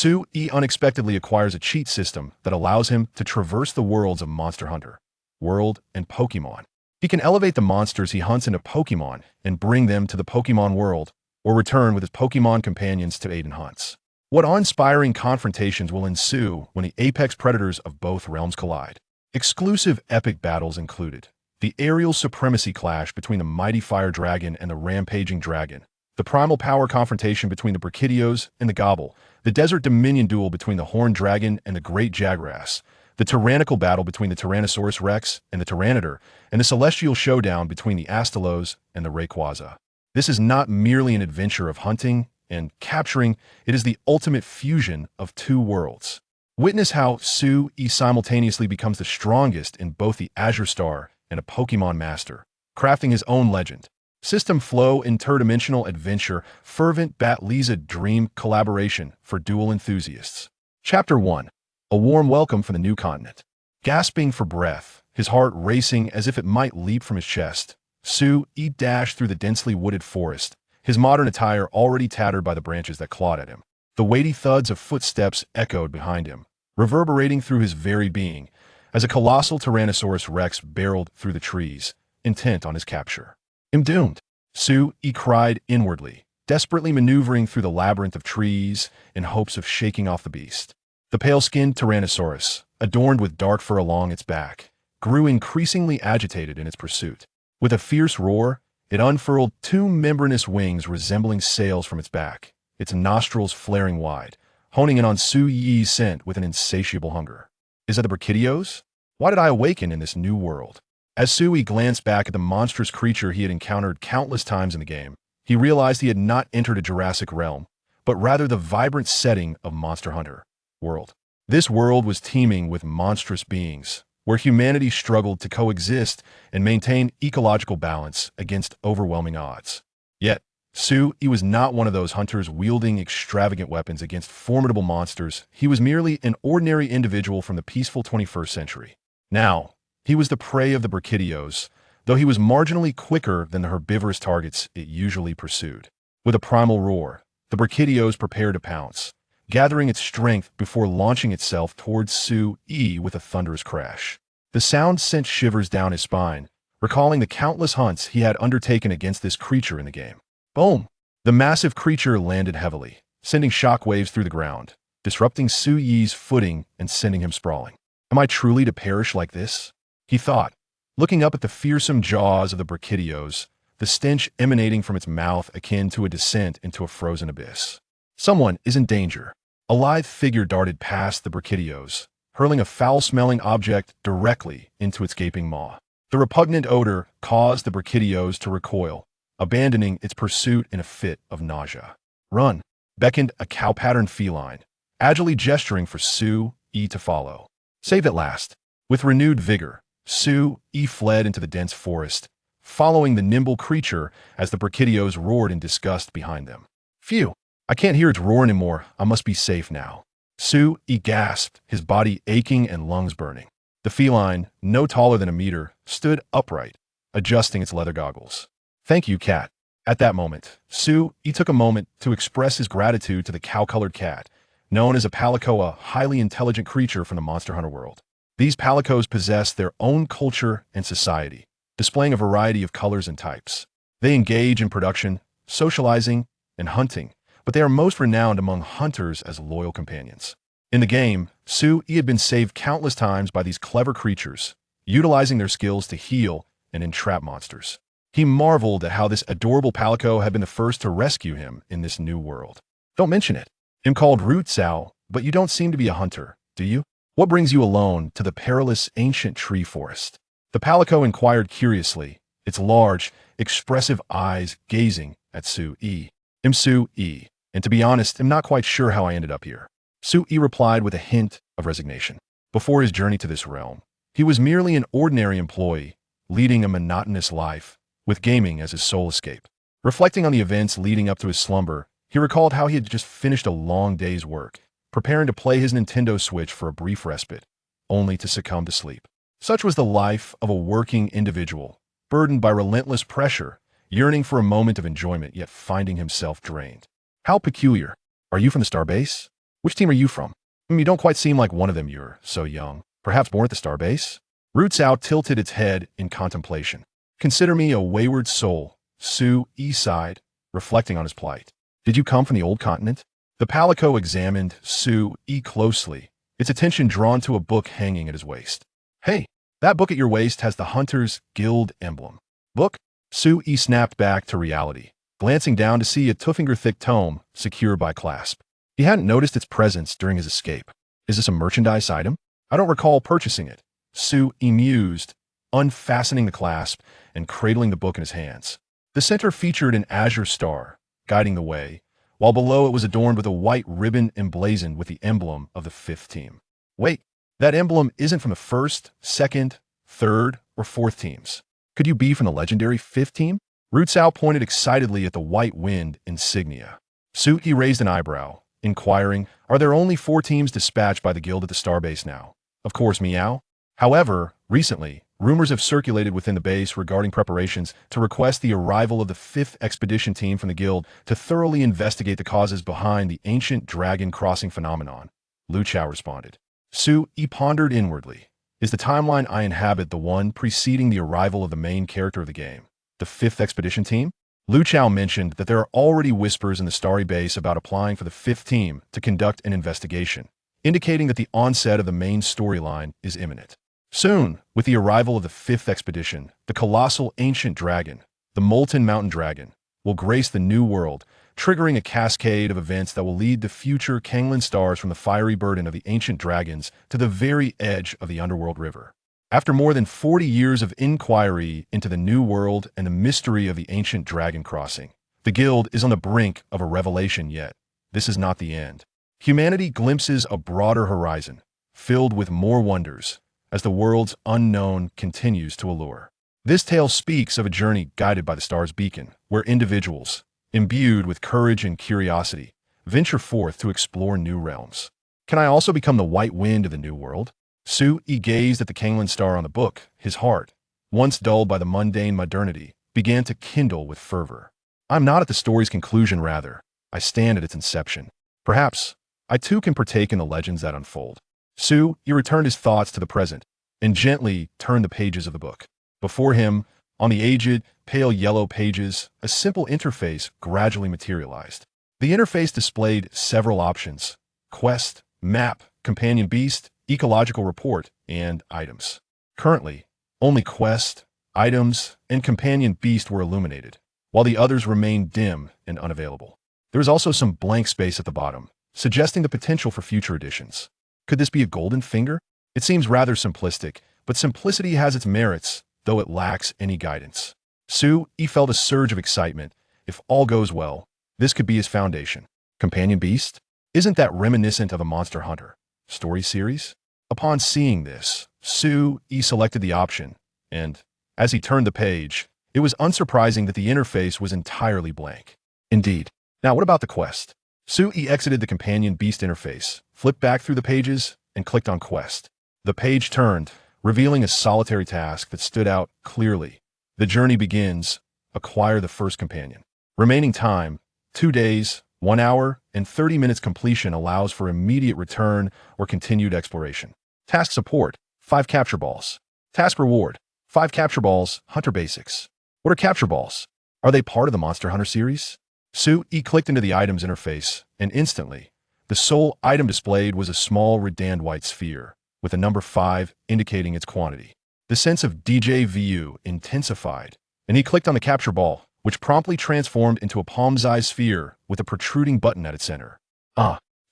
Sue-E unexpectedly acquires a cheat system that allows him to traverse the worlds of Monster Hunter, World, and Pokemon. He can elevate the monsters he hunts into Pokemon and bring them to the Pokemon world, or return with his Pokemon companions to aid in hunts. What awe-inspiring confrontations will ensue when the apex predators of both realms collide? Exclusive epic battles included the aerial supremacy clash between the mighty fire dragon and the rampaging dragon, the primal power confrontation between the Brachydios and the Gobble, the desert dominion duel between the horned dragon and the great Jagras, the tyrannical battle between the Tyrannosaurus Rex and the Tyranitar, and the celestial showdown between the Astalos and the Rayquaza. This is not merely an adventure of hunting and capturing, it is the ultimate fusion of two worlds. Witness how Sue-E simultaneously becomes the strongest in both the Azure Star and a Pokemon Master, crafting his own legend. System flow, interdimensional adventure, fervent Bat-Liza dream collaboration for duel enthusiasts. Chapter 1. A warm welcome from the new continent. Gasping for breath, his heart racing as if it might leap from his chest, Sue-E dashed through the densely wooded forest, his modern attire already tattered by the branches that clawed at him. The weighty thuds of footsteps echoed behind him, reverberating through his very being, as a colossal Tyrannosaurus Rex barreled through the trees, intent on his capture. "I'm doomed," Sue-E cried inwardly, desperately maneuvering through the labyrinth of trees in hopes of shaking off the beast. The pale-skinned Tyrannosaurus, adorned with dark fur along its back, grew increasingly agitated in its pursuit. With a fierce roar, it unfurled two membranous wings resembling sails from its back, its nostrils flaring wide, honing in on Sue-E's scent with an insatiable hunger. Is it the Brachydios? Why did I awaken in this new world? As Sue-E glanced back at the monstrous creature he had encountered countless times in the game, he realized he had not entered a Jurassic realm, but rather the vibrant setting of Monster Hunter World. This world was teeming with monstrous beings, where humanity struggled to coexist and maintain ecological balance against overwhelming odds. Yet, Sue-E was not one of those hunters wielding extravagant weapons against formidable monsters. He was merely an ordinary individual from the peaceful 21st century. Now, he was the prey of the Brachydios, though he was marginally quicker than the herbivorous targets it usually pursued. With a primal roar, the Brachydios prepared to pounce, gathering its strength before launching itself towards Sue-E with a thunderous crash. The sound sent shivers down his spine, recalling the countless hunts he had undertaken against this creature in the game. Boom! The massive creature landed heavily, sending shockwaves through the ground, disrupting Sue-E's footing and sending him sprawling. Am I truly to perish like this? He thought, looking up at the fearsome jaws of the Brachydios, the stench emanating from its mouth akin to a descent into a frozen abyss. Someone is in danger. A lithe figure darted past the Brachydios, hurling a foul-smelling object directly into its gaping maw. The repugnant odor caused the Brachydios to recoil, abandoning its pursuit in a fit of nausea. "Run!" beckoned a cow-patterned feline, agilely gesturing for Sue-E to follow. Save at last. With renewed vigor, Sue-E fled into the dense forest, following the nimble creature as the Brachydios roared in disgust behind them. "Phew! I can't hear its roar anymore. I must be safe now." Sue-E gasped, his body aching and lungs burning. The feline, no taller than a meter, stood upright, adjusting its leather goggles. "Thank you, cat." At that moment, Sue-E took a moment to express his gratitude to the cow-colored cat, known as a palico, a highly intelligent creature from the Monster Hunter world. These palicos possess their own culture and society, displaying a variety of colors and types. They engage in production, socializing, and hunting, but they are most renowned among hunters as loyal companions. In the game, Sue-E had been saved countless times by these clever creatures, utilizing their skills to heal and entrap monsters. He marveled at how this adorable palico had been the first to rescue him in this new world. "Don't mention it. I'm called Root Sao, but you don't seem to be a hunter, do you? What brings you alone to the perilous ancient tree forest?" The palico inquired curiously, its large, expressive eyes gazing at Sue-E. "I'm Sue-E, and to be honest, I'm not quite sure how I ended up here." Sue-E replied with a hint of resignation. Before his journey to this realm, he was merely an ordinary employee, leading a monotonous life, with gaming as his sole escape. Reflecting on the events leading up to his slumber, he recalled how he had just finished a long day's work, preparing to play his Nintendo Switch for a brief respite, only to succumb to sleep. Such was the life of a working individual, burdened by relentless pressure, yearning for a moment of enjoyment yet finding himself drained. "How peculiar. Are you from the Starbase?" Which team are you from? You don't quite seem like one of them. You're so young. Perhaps born at the starbase? Roots tilted its head in contemplation. Consider me a wayward soul, Sue sighed, reflecting on his plight. Did you come from the old continent? The Palico examined Sue closely, its attention drawn to a book hanging at his waist. Hey, that book at your waist has the Hunter's Guild emblem. Book? Sue snapped back to reality, glancing down to see a two-finger-thick tome secured by clasp. He hadn't noticed its presence during his escape. Is this a merchandise item? I don't recall purchasing it. Sue mused, unfastening the clasp and cradling the book in his hands. The center featured an azure star, guiding the way, while below it was adorned with a white ribbon emblazoned with the emblem of the 5th team. Wait, that emblem isn't from the 1st, 2nd, 3rd, or 4th teams. Could you be from the legendary 5th team? Rootsao pointed excitedly at the white wind insignia. Sue raised an eyebrow, inquiring, are there only 4 teams dispatched by the guild at the starbase now? Of course, meow. However, recently, rumors have circulated within the base regarding preparations to request the arrival of the 5th expedition team from the guild to thoroughly investigate the causes behind the ancient dragon crossing phenomenon. Lu Chao responded. Sue pondered inwardly. Is the timeline I inhabit the one preceding the arrival of the main character of the game, the 5th expedition team? Lu Chao mentioned that there are already whispers in the Starry Base about applying for the 5th team to conduct an investigation, indicating that the onset of the main storyline is imminent. Soon, with the arrival of the 5th expedition, the colossal ancient dragon, the Molten Mountain Dragon, will grace the new world, triggering a cascade of events that will lead the future Kanglan stars from the fiery burden of the ancient dragons to the very edge of the underworld river. After more than 40 years of inquiry into the new world and the mystery of the ancient dragon crossing, the guild is on the brink of a revelation. Yet this is not the end. Humanity glimpses a broader horizon, filled with more wonders, as the world's unknown continues to allure. This tale speaks of a journey guided by the star's beacon, where individuals, imbued with courage and curiosity, venture forth to explore new realms. Can I also become the white wind of the new world? Sue gazed at the Kanglan star on the book. His heart, once dulled by the mundane modernity, began to kindle with fervor. I'm not at the story's conclusion, rather. I stand at its inception. Perhaps I too can partake in the legends that unfold. Sue returned his thoughts to the present and gently turned the pages of the book. Before him, on the aged, pale yellow pages, a simple interface gradually materialized. The interface displayed several options: quest, map, companion beast, ecological report, and items. Currently, only quest, items, and companion beast were illuminated, while the others remained dim and unavailable. There was also some blank space at the bottom, suggesting the potential for future additions. Could this be a golden finger? It seems rather simplistic, but simplicity has its merits, though it lacks any guidance. Sue felt a surge of excitement. If all goes well, this could be his foundation. Companion beast? Isn't that reminiscent of a Monster Hunter story series? Upon seeing this, Sue selected the option, and as he turned the page, it was unsurprising that the interface was entirely blank. Indeed. Now what about the quest? Sue exited the companion beast interface, flipped back through the pages, and clicked on quest. The page turned, revealing a solitary task that stood out clearly. The journey begins. Acquire the first companion. Remaining time, 2 days, 1 hour, and 30 minutes. Completion allows for immediate return or continued exploration. Task support, 5 capture balls. Task reward, 5 capture balls, Hunter Basics. What are capture balls? Are they part of the Monster Hunter series? Sue clicked into the items interface, and instantly, the sole item displayed was a small redand white sphere, with the number 5 indicating its quantity. The sense of déjà vu intensified, and he clicked on the capture ball, which promptly transformed into a palm-sized sphere with a protruding button at its center.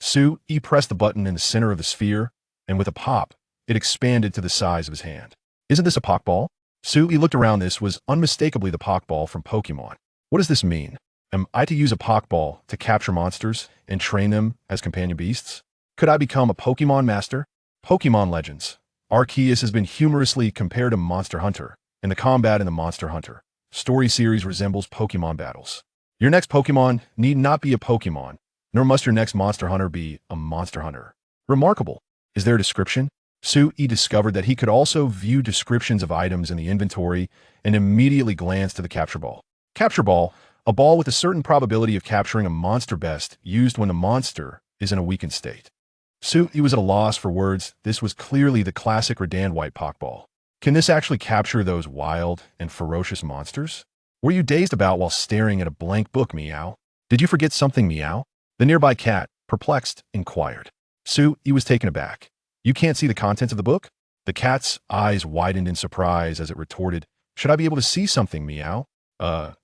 Sue pressed the button in the center of the sphere, and with a pop, it expanded to the size of his hand. Isn't this a Pokeball? Sue looked around. This was unmistakably the Pokeball from Pokemon. What does this mean? Am I to use a Pokeball to capture monsters and train them as companion beasts? Could I become a Pokemon master? Pokemon Legends. Arceus has been humorously compared to Monster Hunter, and the combat in the Monster Hunter story series resembles Pokemon battles. Your next Pokemon need not be a Pokemon, nor must your next Monster Hunter be a Monster Hunter. Remarkable. Is there a description? Sue discovered that he could also view descriptions of items in the inventory and immediately glanced to the capture ball. Capture ball, a ball with a certain probability of capturing a monster best used when the monster is in a weakened state. He was at a loss for words. This was clearly the classic Radan white Pokeball. Can this actually capture those wild and ferocious monsters? Were you dazed about while staring at a blank book, Meow? Did you forget something, Meow? The nearby cat, perplexed, inquired. He was taken aback. You can't see the contents of the book? The cat's eyes widened in surprise as it retorted, Should I be able to see something, Meow?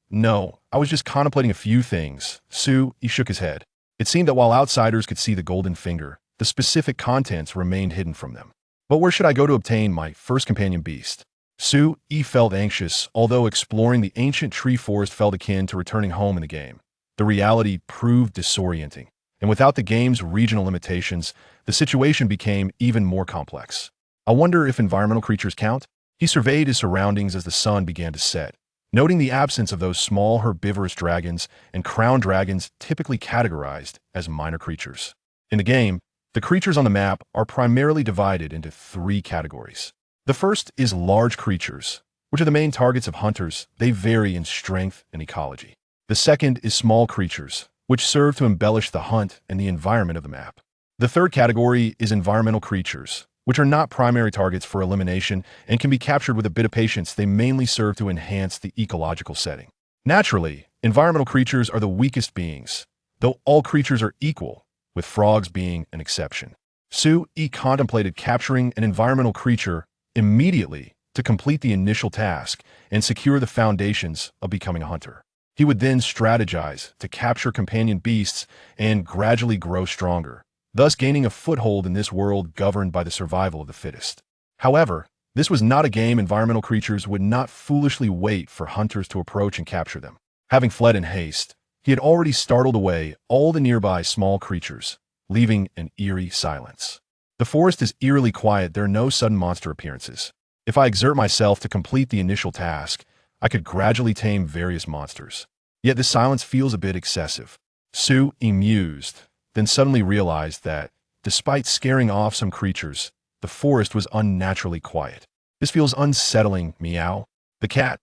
No, I was just contemplating a few things. He shook his head. It seemed that while outsiders could see the golden finger, the specific contents remained hidden from them. But where should I go to obtain my first companion beast? Felt anxious, although exploring the ancient tree forest felt akin to returning home in the game. The reality proved disorienting, and without the game's regional limitations, the situation became even more complex. I wonder if environmental creatures count? He surveyed his surroundings as the sun began to set, noting the absence of those small herbivorous dragons and crowned dragons typically categorized as minor creatures. In the game, the creatures on the map are primarily divided into 3 categories. The first is large creatures, which are the main targets of hunters. They vary in strength and ecology. The second is small creatures, which serve to embellish the hunt and the environment of the map. The third category is environmental creatures, which are not primary targets for elimination and can be captured with a bit of patience. They mainly serve to enhance the ecological setting. Naturally, environmental creatures are the weakest beings, though all creatures are equal, with frogs being an exception. Contemplated capturing an environmental creature immediately to complete the initial task and secure the foundations of becoming a hunter. He would then strategize to capture companion beasts and gradually grow stronger, thus gaining a foothold in this world governed by the survival of the fittest. However, this was not a game. Environmental creatures would not foolishly wait for hunters to approach and capture them. Having fled in haste, he had already startled away all the nearby small creatures, leaving an eerie silence. The forest is eerily quiet. There are no sudden monster appearances. If I exert myself to complete the initial task, I could gradually tame various monsters. Yet this silence feels a bit excessive. Mused, then suddenly realized that, despite scaring off some creatures, the forest was unnaturally quiet. This feels unsettling, Meow. The cat,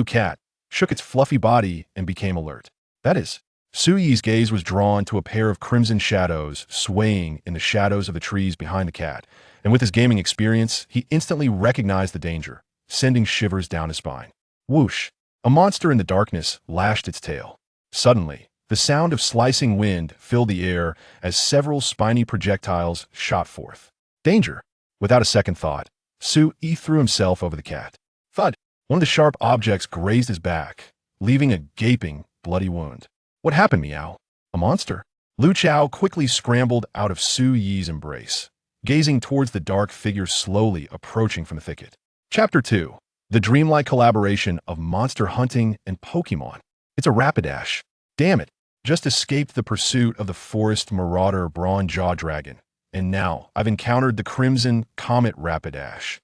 cat, shook its fluffy body and became alert. That is, Suyi's gaze was drawn to a pair of crimson shadows swaying in the shadows of the trees behind the cat, and with his gaming experience, he instantly recognized the danger, sending shivers down his spine. Whoosh! A monster in the darkness lashed its tail. Suddenly, the sound of slicing wind filled the air as several spiny projectiles shot forth. Danger! Without a second thought, Suyi threw himself over the cat. Thud! One of the sharp objects grazed his back, leaving a gaping, bloody wound. What happened, Meow? A monster? Lu Chao quickly scrambled out of Suyi's embrace, gazing towards the dark figure slowly approaching from the thicket. Chapter 2. The dreamlike collaboration of monster hunting and Pokemon. It's a Rapidash. Damn it. Just escaped the pursuit of the forest marauder Bronze-Jaw Dragon, and now I've encountered the Crimson Comet Rapidash.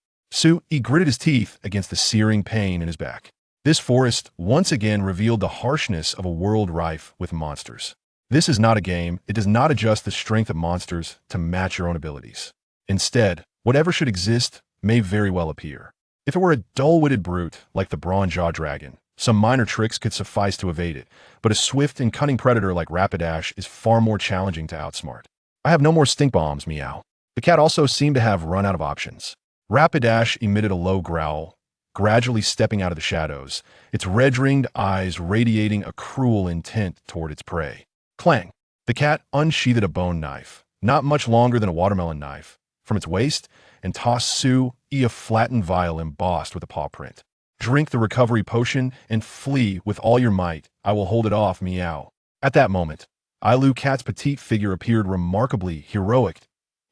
He gritted his teeth against the searing pain in his back. This forest once again revealed the harshness of a world rife with monsters. This is not a game. It does not adjust the strength of monsters to match your own abilities. Instead, whatever should exist may very well appear. If it were a dull-witted brute like the Bronze-Jaw Dragon, some minor tricks could suffice to evade it, but a swift and cunning predator like Rapidash is far more challenging to outsmart. I have no more stink bombs, Meow. The cat also seemed to have run out of options. Rapidash emitted a low growl, gradually stepping out of the shadows, its red-ringed eyes radiating a cruel intent toward its prey. Clang! The cat unsheathed a bone knife, not much longer than a watermelon knife, from its waist, and tossed Suyi a flattened vial embossed with a paw print. Drink the recovery potion and flee with all your might. I will hold it off, Meow. At that moment, Cat's petite figure appeared remarkably heroic.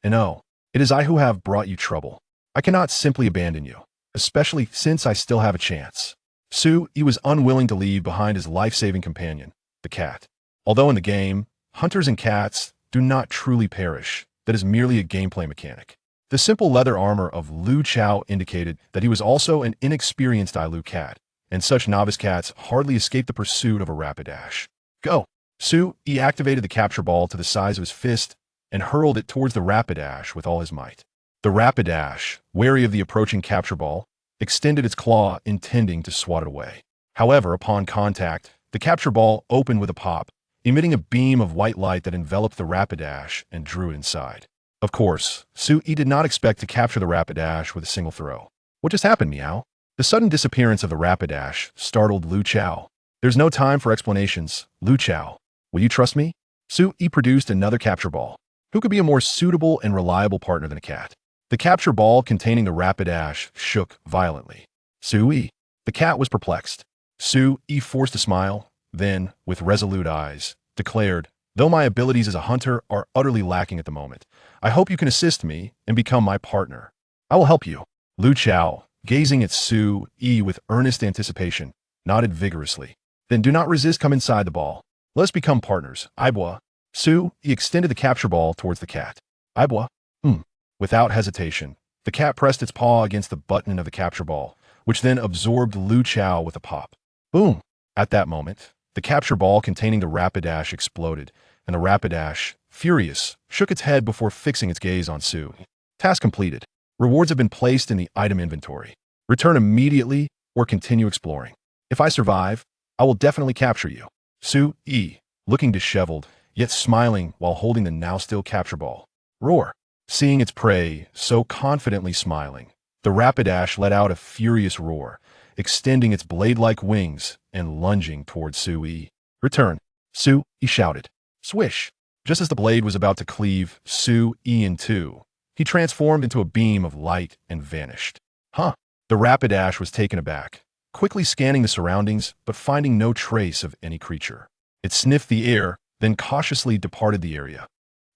And oh, it is I who have brought you trouble. I cannot simply abandon you, especially since I still have a chance. Suyi was unwilling to leave behind his life-saving companion, the cat. Although in the game, hunters and cats do not truly perish, that is merely a gameplay mechanic. The simple leather armor of Lu Chao indicated that he was also an inexperienced cat, and such novice cats hardly escape the pursuit of a Rapidash. Go! Suyi activated the capture ball to the size of his fist and hurled it towards the Rapidash with all his might. The Rapidash, wary of the approaching capture ball, extended its claw intending to swat it away. However, upon contact, the capture ball opened with a pop, emitting a beam of white light that enveloped the Rapidash and drew it inside. Of course, Sui did not expect to capture the Rapidash with a single throw. What just happened, Meow? The sudden disappearance of the Rapidash startled Lu Chao. There's no time for explanations, Lu Chao. Will you trust me? Sui produced another capture ball. Who could be a more suitable and reliable partner than a cat? The capture ball containing the Rapidash shook violently. Sui. The cat was perplexed. Sui forced a smile, then, with resolute eyes, declared, "Though my abilities as a hunter are utterly lacking at the moment, I hope you can assist me and become my partner. I will help you." Lu Chao, gazing at Sui with earnest anticipation, nodded vigorously. "Then do not resist, come inside the ball. Let's become partners, Ibwa." Sui extended the capture ball towards the cat. "Ibwa?" Without hesitation, the cat pressed its paw against the button of the capture ball, which then absorbed Lu Chao with a pop. Boom! At that moment, the capture ball containing the Rapidash exploded, and the Rapidash, furious, shook its head before fixing its gaze on Sui. Task completed. Rewards have been placed in the item inventory. Return immediately or continue exploring. If I survive, I will definitely capture you. Sui, looking disheveled, yet smiling while holding the now-still capture ball. Roar. Seeing its prey so confidently smiling, the Rapidash let out a furious roar, extending its blade-like wings and lunging towards Sui. Return. Sui shouted. Swish. Just as the blade was about to cleave Sui in two, he transformed into a beam of light and vanished. Huh. The Rapidash was taken aback, quickly scanning the surroundings but finding no trace of any creature. It sniffed the air, then cautiously departed the area.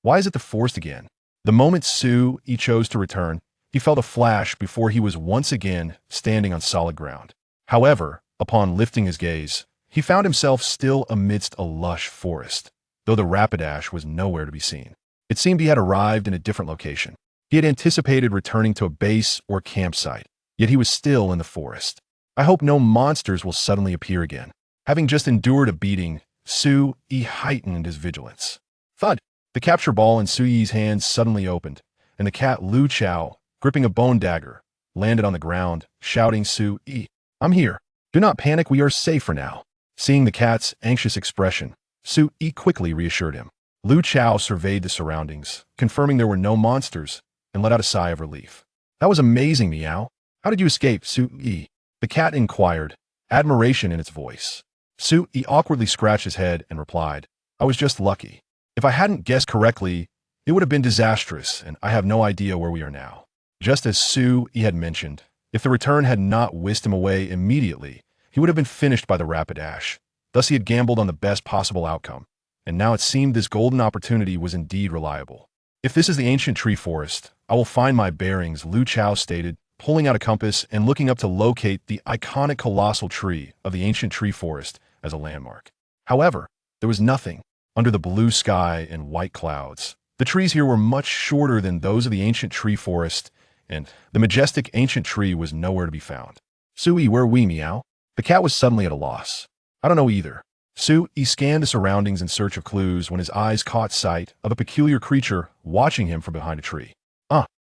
Why is it the forest again? The moment Sui chose to return, he felt a flash before he was once again standing on solid ground. However, upon lifting his gaze, he found himself still amidst a lush forest, though the Rapidash was nowhere to be seen. It seemed he had arrived in a different location. He had anticipated returning to a base or campsite, yet he was still in the forest. I hope no monsters will suddenly appear again. Having just endured a beating, Sui heightened his vigilance. Thud! The capture ball in Sui's hands suddenly opened, and the cat Lu Chao, gripping a bone dagger, landed on the ground, shouting, "Sui, I'm here. Do not panic, we are safe for now." Seeing the cat's anxious expression, Sui quickly reassured him. Lu Chao surveyed the surroundings, confirming there were no monsters, and let out a sigh of relief. "That was amazing, Meow. How did you escape, Sui?" The cat inquired, admiration in its voice. Sui awkwardly scratched his head and replied, "I was just lucky. If I hadn't guessed correctly, it would have been disastrous, and I have no idea where we are now." Just as Sui had mentioned, if the return had not whisked him away immediately, he would have been finished by the Rapidash. Thus he had gambled on the best possible outcome, and now it seemed this golden opportunity was indeed reliable. "If this is the ancient tree forest, I will find my bearings," Lu Chao stated, pulling out a compass and looking up to locate the iconic colossal tree of the ancient tree forest as a landmark. However, there was nothing. Under the blue sky and white clouds, the trees here were much shorter than those of the ancient tree forest, and the majestic ancient tree was nowhere to be found. "Sui, where are we, Meow?" The cat was suddenly at a loss. "I don't know either." Sui scanned the surroundings in search of clues when his eyes caught sight of a peculiar creature watching him from behind a tree.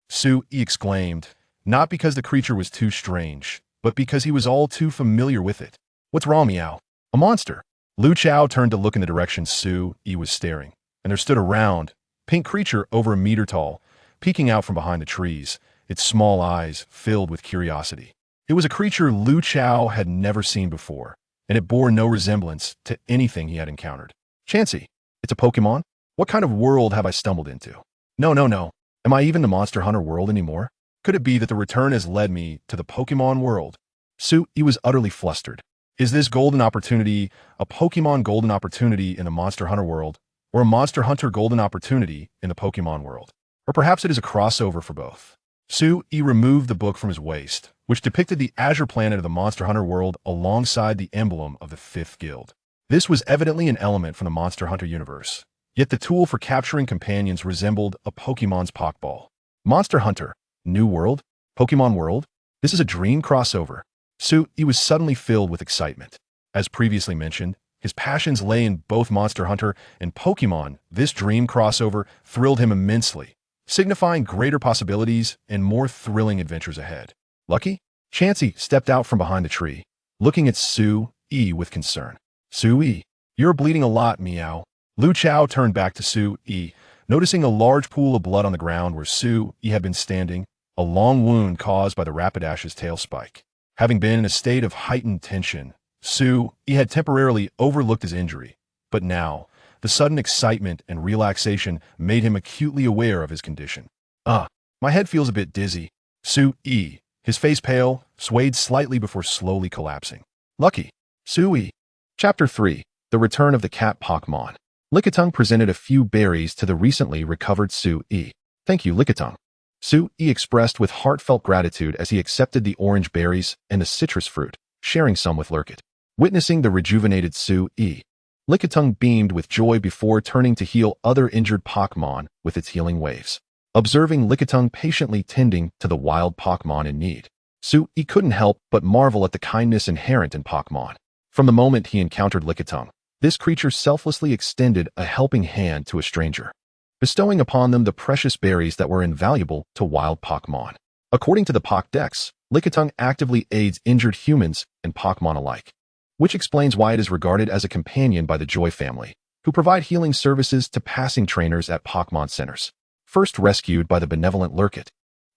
Sui exclaimed, not because the creature was too strange, but because he was all too familiar with it. "What's wrong, Meow?" "A monster." Lu Chao turned to look in the direction Sui was staring, and there stood a round, pink creature over a meter tall, peeking out from behind the trees, its small eyes filled with curiosity. It was a creature Lu Chao had never seen before, and it bore no resemblance to anything he had encountered. "Chansey, it's a Pokemon? What kind of world have I stumbled into? No. Am I even the Monster Hunter world anymore? Could it be that the return has led me to the Pokemon world?" Sui was utterly flustered. Is this golden opportunity a Pokemon golden opportunity in the Monster Hunter world, or a Monster Hunter golden opportunity in the Pokemon world? Or perhaps it is a crossover for both. Sui removed the book from his waist, which depicted the Azure Planet of the Monster Hunter world alongside the emblem of the 5th Guild. This was evidently an element from the Monster Hunter universe, yet the tool for capturing companions resembled a Pokemon's Pokeball. Monster Hunter, New World, Pokemon World? This is a dream crossover. Sui was suddenly filled with excitement. As previously mentioned, his passions lay in both Monster Hunter and Pokemon. This dream crossover thrilled him immensely, signifying greater possibilities and more thrilling adventures ahead. "Lucky?" Chansey stepped out from behind the tree, looking at Sui with concern. "Sui, you're bleeding a lot, Meow. Lu Chao turned back to Su-Yi, noticing a large pool of blood on the ground where Su-Yi had been standing, a long wound caused by the Rapidash's tail spike. Having been in a state of heightened tension, Su-Yi had temporarily overlooked his injury, but now, the sudden excitement and relaxation made him acutely aware of his condition. My head feels a bit dizzy. Su-Yi, his face pale, swayed slightly before slowly collapsing. Lucky. Su-Yi. Chapter 3. The Return of the Cat Pokemon. Lickitung presented a few berries to the recently recovered Su-Yi. Thank you, Lickitung. Su-Yi expressed with heartfelt gratitude as he accepted the orange berries and the citrus fruit, sharing some with Lurkit. Witnessing the rejuvenated Su-Yi, Lickitung beamed with joy before turning to heal other injured Pokemon with its healing waves. Observing Lickitung patiently tending to the wild Pokemon in need, Su-Yi couldn't help but marvel at the kindness inherent in Pokemon. From the moment he encountered Lickitung, this creature selflessly extended a helping hand to a stranger, bestowing upon them the precious berries that were invaluable to wild Pokemon. According to the Pokédex, Lickitung actively aids injured humans and Pokemon alike, which explains why it is regarded as a companion by the Joy family, who provide healing services to passing trainers at Pokemon centers. First rescued by the benevolent Lurkit,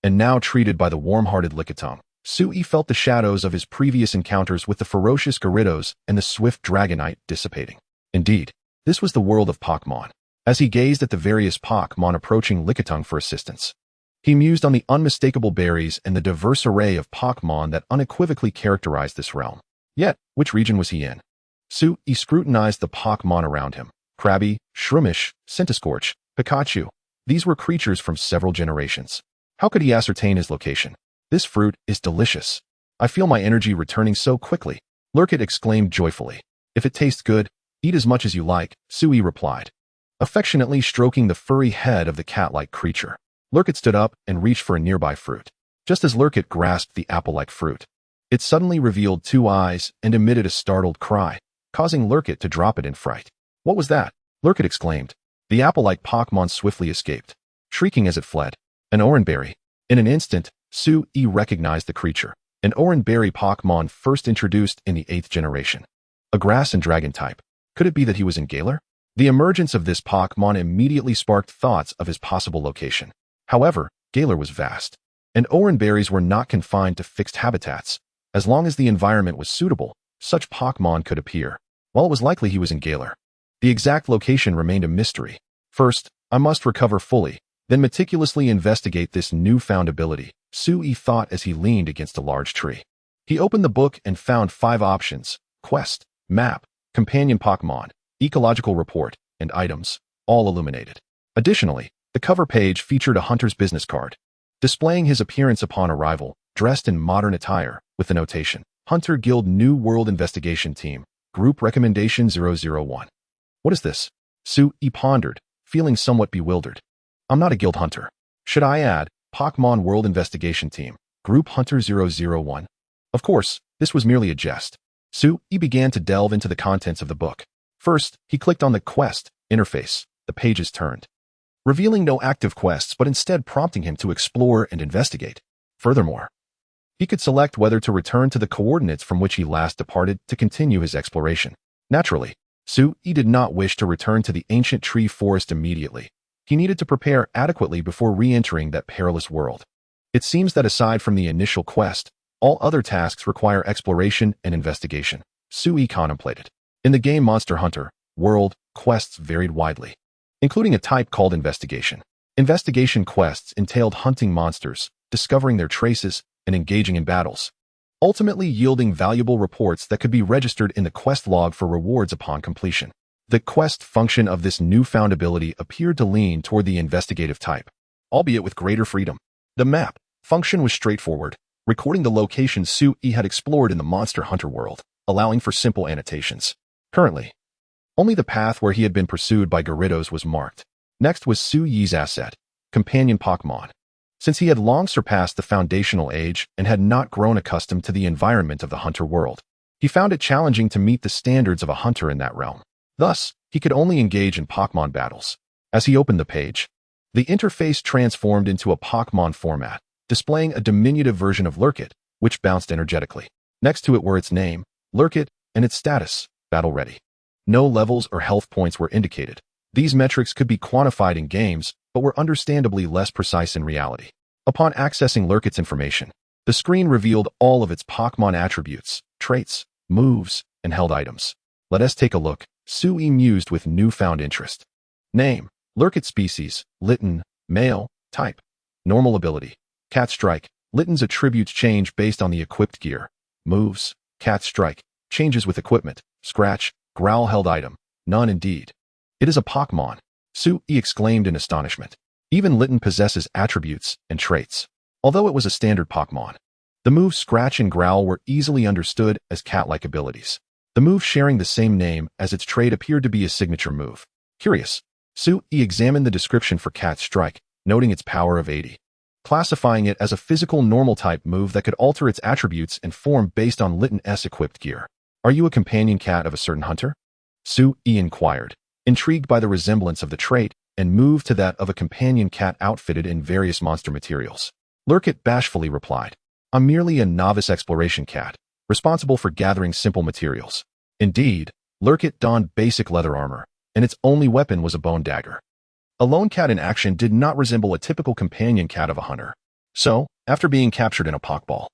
and now treated by the warm-hearted Lickitung, Su-Yi felt the shadows of his previous encounters with the ferocious Gyarados and the swift Dragonite dissipating. Indeed, this was the world of Pokemon. As he gazed at the various Pokemon approaching Lickitung for assistance, he mused on the unmistakable berries and the diverse array of Pokemon that unequivocally characterized this realm. Yet, which region was he in? Su-Yi scrutinized the Pokemon around him. Krabby, Shroomish, Centiskorch, Pikachu. These were creatures from several generations. How could he ascertain his location? This fruit is delicious. I feel my energy returning so quickly, Lurkit exclaimed joyfully. If it tastes good, eat as much as you like, Su-Yi replied, affectionately stroking the furry head of the cat-like creature. Lurkit stood up and reached for a nearby fruit. Just as Lurkit grasped the apple-like fruit, it suddenly revealed two eyes and emitted a startled cry, causing Lurkit to drop it in fright. What was that? Lurkit exclaimed. The apple-like Pokemon swiftly escaped, shrieking as it fled. An Oranberry. In an instant, Su-Yi recognized the creature, an Oranberry Pokemon first introduced in the 8th generation. A grass and dragon type. Could it be that he was in Galar? The emergence of this Pokemon immediately sparked thoughts of his possible location. However, Galar was vast, and Oranberries were not confined to fixed habitats. As long as the environment was suitable, such Pokemon could appear. While it was likely he was in Galar, the exact location remained a mystery. First, I must recover fully, then meticulously investigate this newfound ability, Su-Yi thought as he leaned against a large tree. He opened the book and found 5 options: quest, map, companion Pokemon, ecological report, and items, all illuminated. Additionally, the cover page featured a hunter's business card, displaying his appearance upon arrival, dressed in modern attire, with the notation, Hunter Guild New World Investigation Team, Group Recommendation 001. What is this? Su-Yi pondered, feeling somewhat bewildered. I'm not a guild hunter. Should I add, Pokemon World Investigation Team, Group Hunter 001? Of course, this was merely a jest. Su-Yi began to delve into the contents of the book. First, he clicked on the quest interface. The pages turned, revealing no active quests but instead prompting him to explore and investigate. Furthermore, he could select whether to return to the coordinates from which he last departed to continue his exploration. Naturally, Su-Yi did not wish to return to the ancient tree forest immediately. He needed to prepare adequately before re-entering that perilous world. It seems that aside from the initial quest, all other tasks require exploration and investigation, Su-Yi contemplated. In the game Monster Hunter World, quests varied widely, including a type called investigation. Investigation quests entailed hunting monsters, discovering their traces, and engaging in battles, ultimately yielding valuable reports that could be registered in the quest log for rewards upon completion. The quest function of this newfound ability appeared to lean toward the investigative type, albeit with greater freedom. The map function was straightforward, recording the locations Su-Yi had explored in the Monster Hunter world, allowing for simple annotations. Currently, only the path where he had been pursued by Gyarados was marked. Next was Su-Yi's asset, companion Pokemon. Since he had long surpassed the foundational age and had not grown accustomed to the environment of the hunter world, he found it challenging to meet the standards of a hunter in that realm. Thus, he could only engage in Pokemon battles. As he opened the page, the interface transformed into a Pokemon format, displaying a diminutive version of Lurkit, which bounced energetically. Next to it were its name, Lurkit, and its status, battle ready. No levels or health points were indicated, These metrics could be quantified in games, but were understandably less precise in reality. Upon accessing Lurkit's information, the screen revealed all of its Pokémon attributes, traits, moves, and held items. Let us take a look, Sui mused with newfound interest. Name: Lurkit. Species: Litten, male. Type: normal. Ability: Cat Strike. Litten's attributes change based on the equipped gear. Moves: Cat Strike. Changes with equipment. Scratch, growl. Held item: none. Indeed. It is a Pokémon, Sui exclaimed in astonishment. Even Litten possesses attributes and traits. Although it was a standard Pokémon, the moves Scratch and Growl were easily understood as cat-like abilities. The move sharing the same name as its trait appeared to be a signature move. Curious, Sui examined the description for Cat Strike, noting its power of 80, classifying it as a physical normal-type move that could alter its attributes and form based on Litten's equipped gear. Are you a companion cat of a certain hunter? Sui inquired, intrigued by the resemblance of the trait and move to that of a companion cat outfitted in various monster materials. Lurkit bashfully replied, I'm merely a novice exploration cat, responsible for gathering simple materials. Indeed, Lurkit donned basic leather armor, and its only weapon was a bone dagger. A lone cat in action did not resemble a typical companion cat of a hunter. So, after being captured in a Pokeball,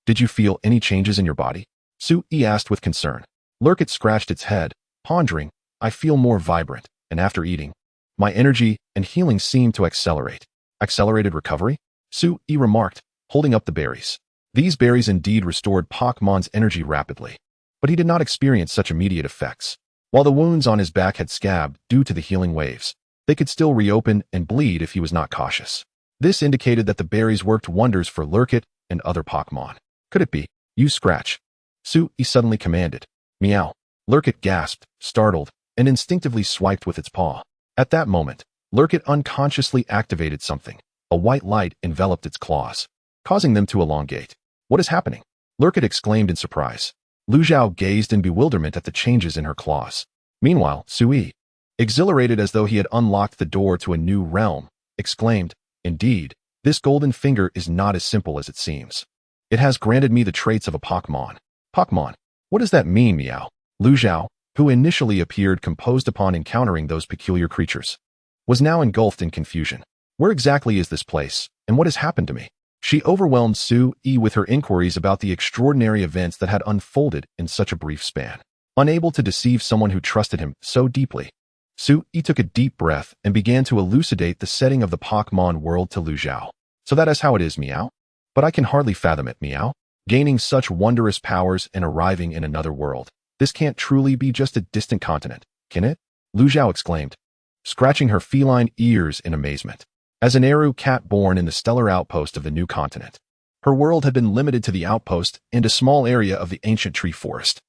did you feel any changes in your body? Sui asked with concern. Lurkit scratched its head, pondering, I feel more vibrant, and after eating, my energy and healing seemed to accelerate. Accelerated recovery? Sui remarked, holding up the berries. These berries indeed restored Pokemon's energy rapidly, but he did not experience such immediate effects. While the wounds on his back had scabbed due to the healing waves, they could still reopen and bleed if he was not cautious. This indicated that the berries worked wonders for Lurkit and other Pokemon. Could it be? You Scratch, Sui suddenly commanded. Meow. Lurkit gasped, startled, and instinctively swiped with its paw. At that moment, Lurkit unconsciously activated something. A white light enveloped its claws, causing them to elongate. What is happening? Lurkit exclaimed in surprise. Lu Xiao gazed in bewilderment at the changes in her claws. Meanwhile, Sui, exhilarated as though he had unlocked the door to a new realm, exclaimed, Indeed, this golden finger is not as simple as it seems. It has granted me the traits of a Pokémon. Pokémon? What does that mean, Meow? Lu Xiao, who initially appeared composed upon encountering those peculiar creatures, was now engulfed in confusion. Where exactly is this place, and what has happened to me? She overwhelmed Sui with her inquiries about the extraordinary events that had unfolded in such a brief span. Unable to deceive someone who trusted him so deeply, Sui took a deep breath and began to elucidate the setting of the Pokémon world to Lu Xiao. So that is how it is, Meow? But I can hardly fathom it, Meow. Gaining such wondrous powers and arriving in another world. This can't truly be just a distant continent, can it? Lu Xiao exclaimed, scratching her feline ears in amazement. As an Eru cat born in the stellar outpost of the new continent, her world had been limited to the outpost and a small area of the ancient tree forest.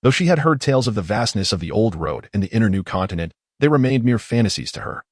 Though she had heard tales of the vastness of the old road and the inner new continent, they remained mere fantasies to her.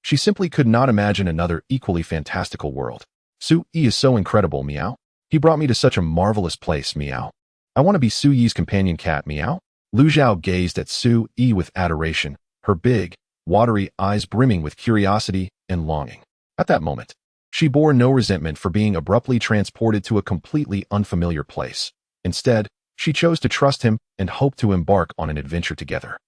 She simply could not imagine another equally fantastical world. Sui is so incredible, Meow. He brought me to such a marvelous place, Meow. I want to be Sui's companion cat, Meow. Lu Xiao gazed at Sui with adoration, her big, watery eyes brimming with curiosity and longing. At that moment, she bore no resentment for being abruptly transported to a completely unfamiliar place. Instead, she chose to trust him and hoped to embark on an adventure together.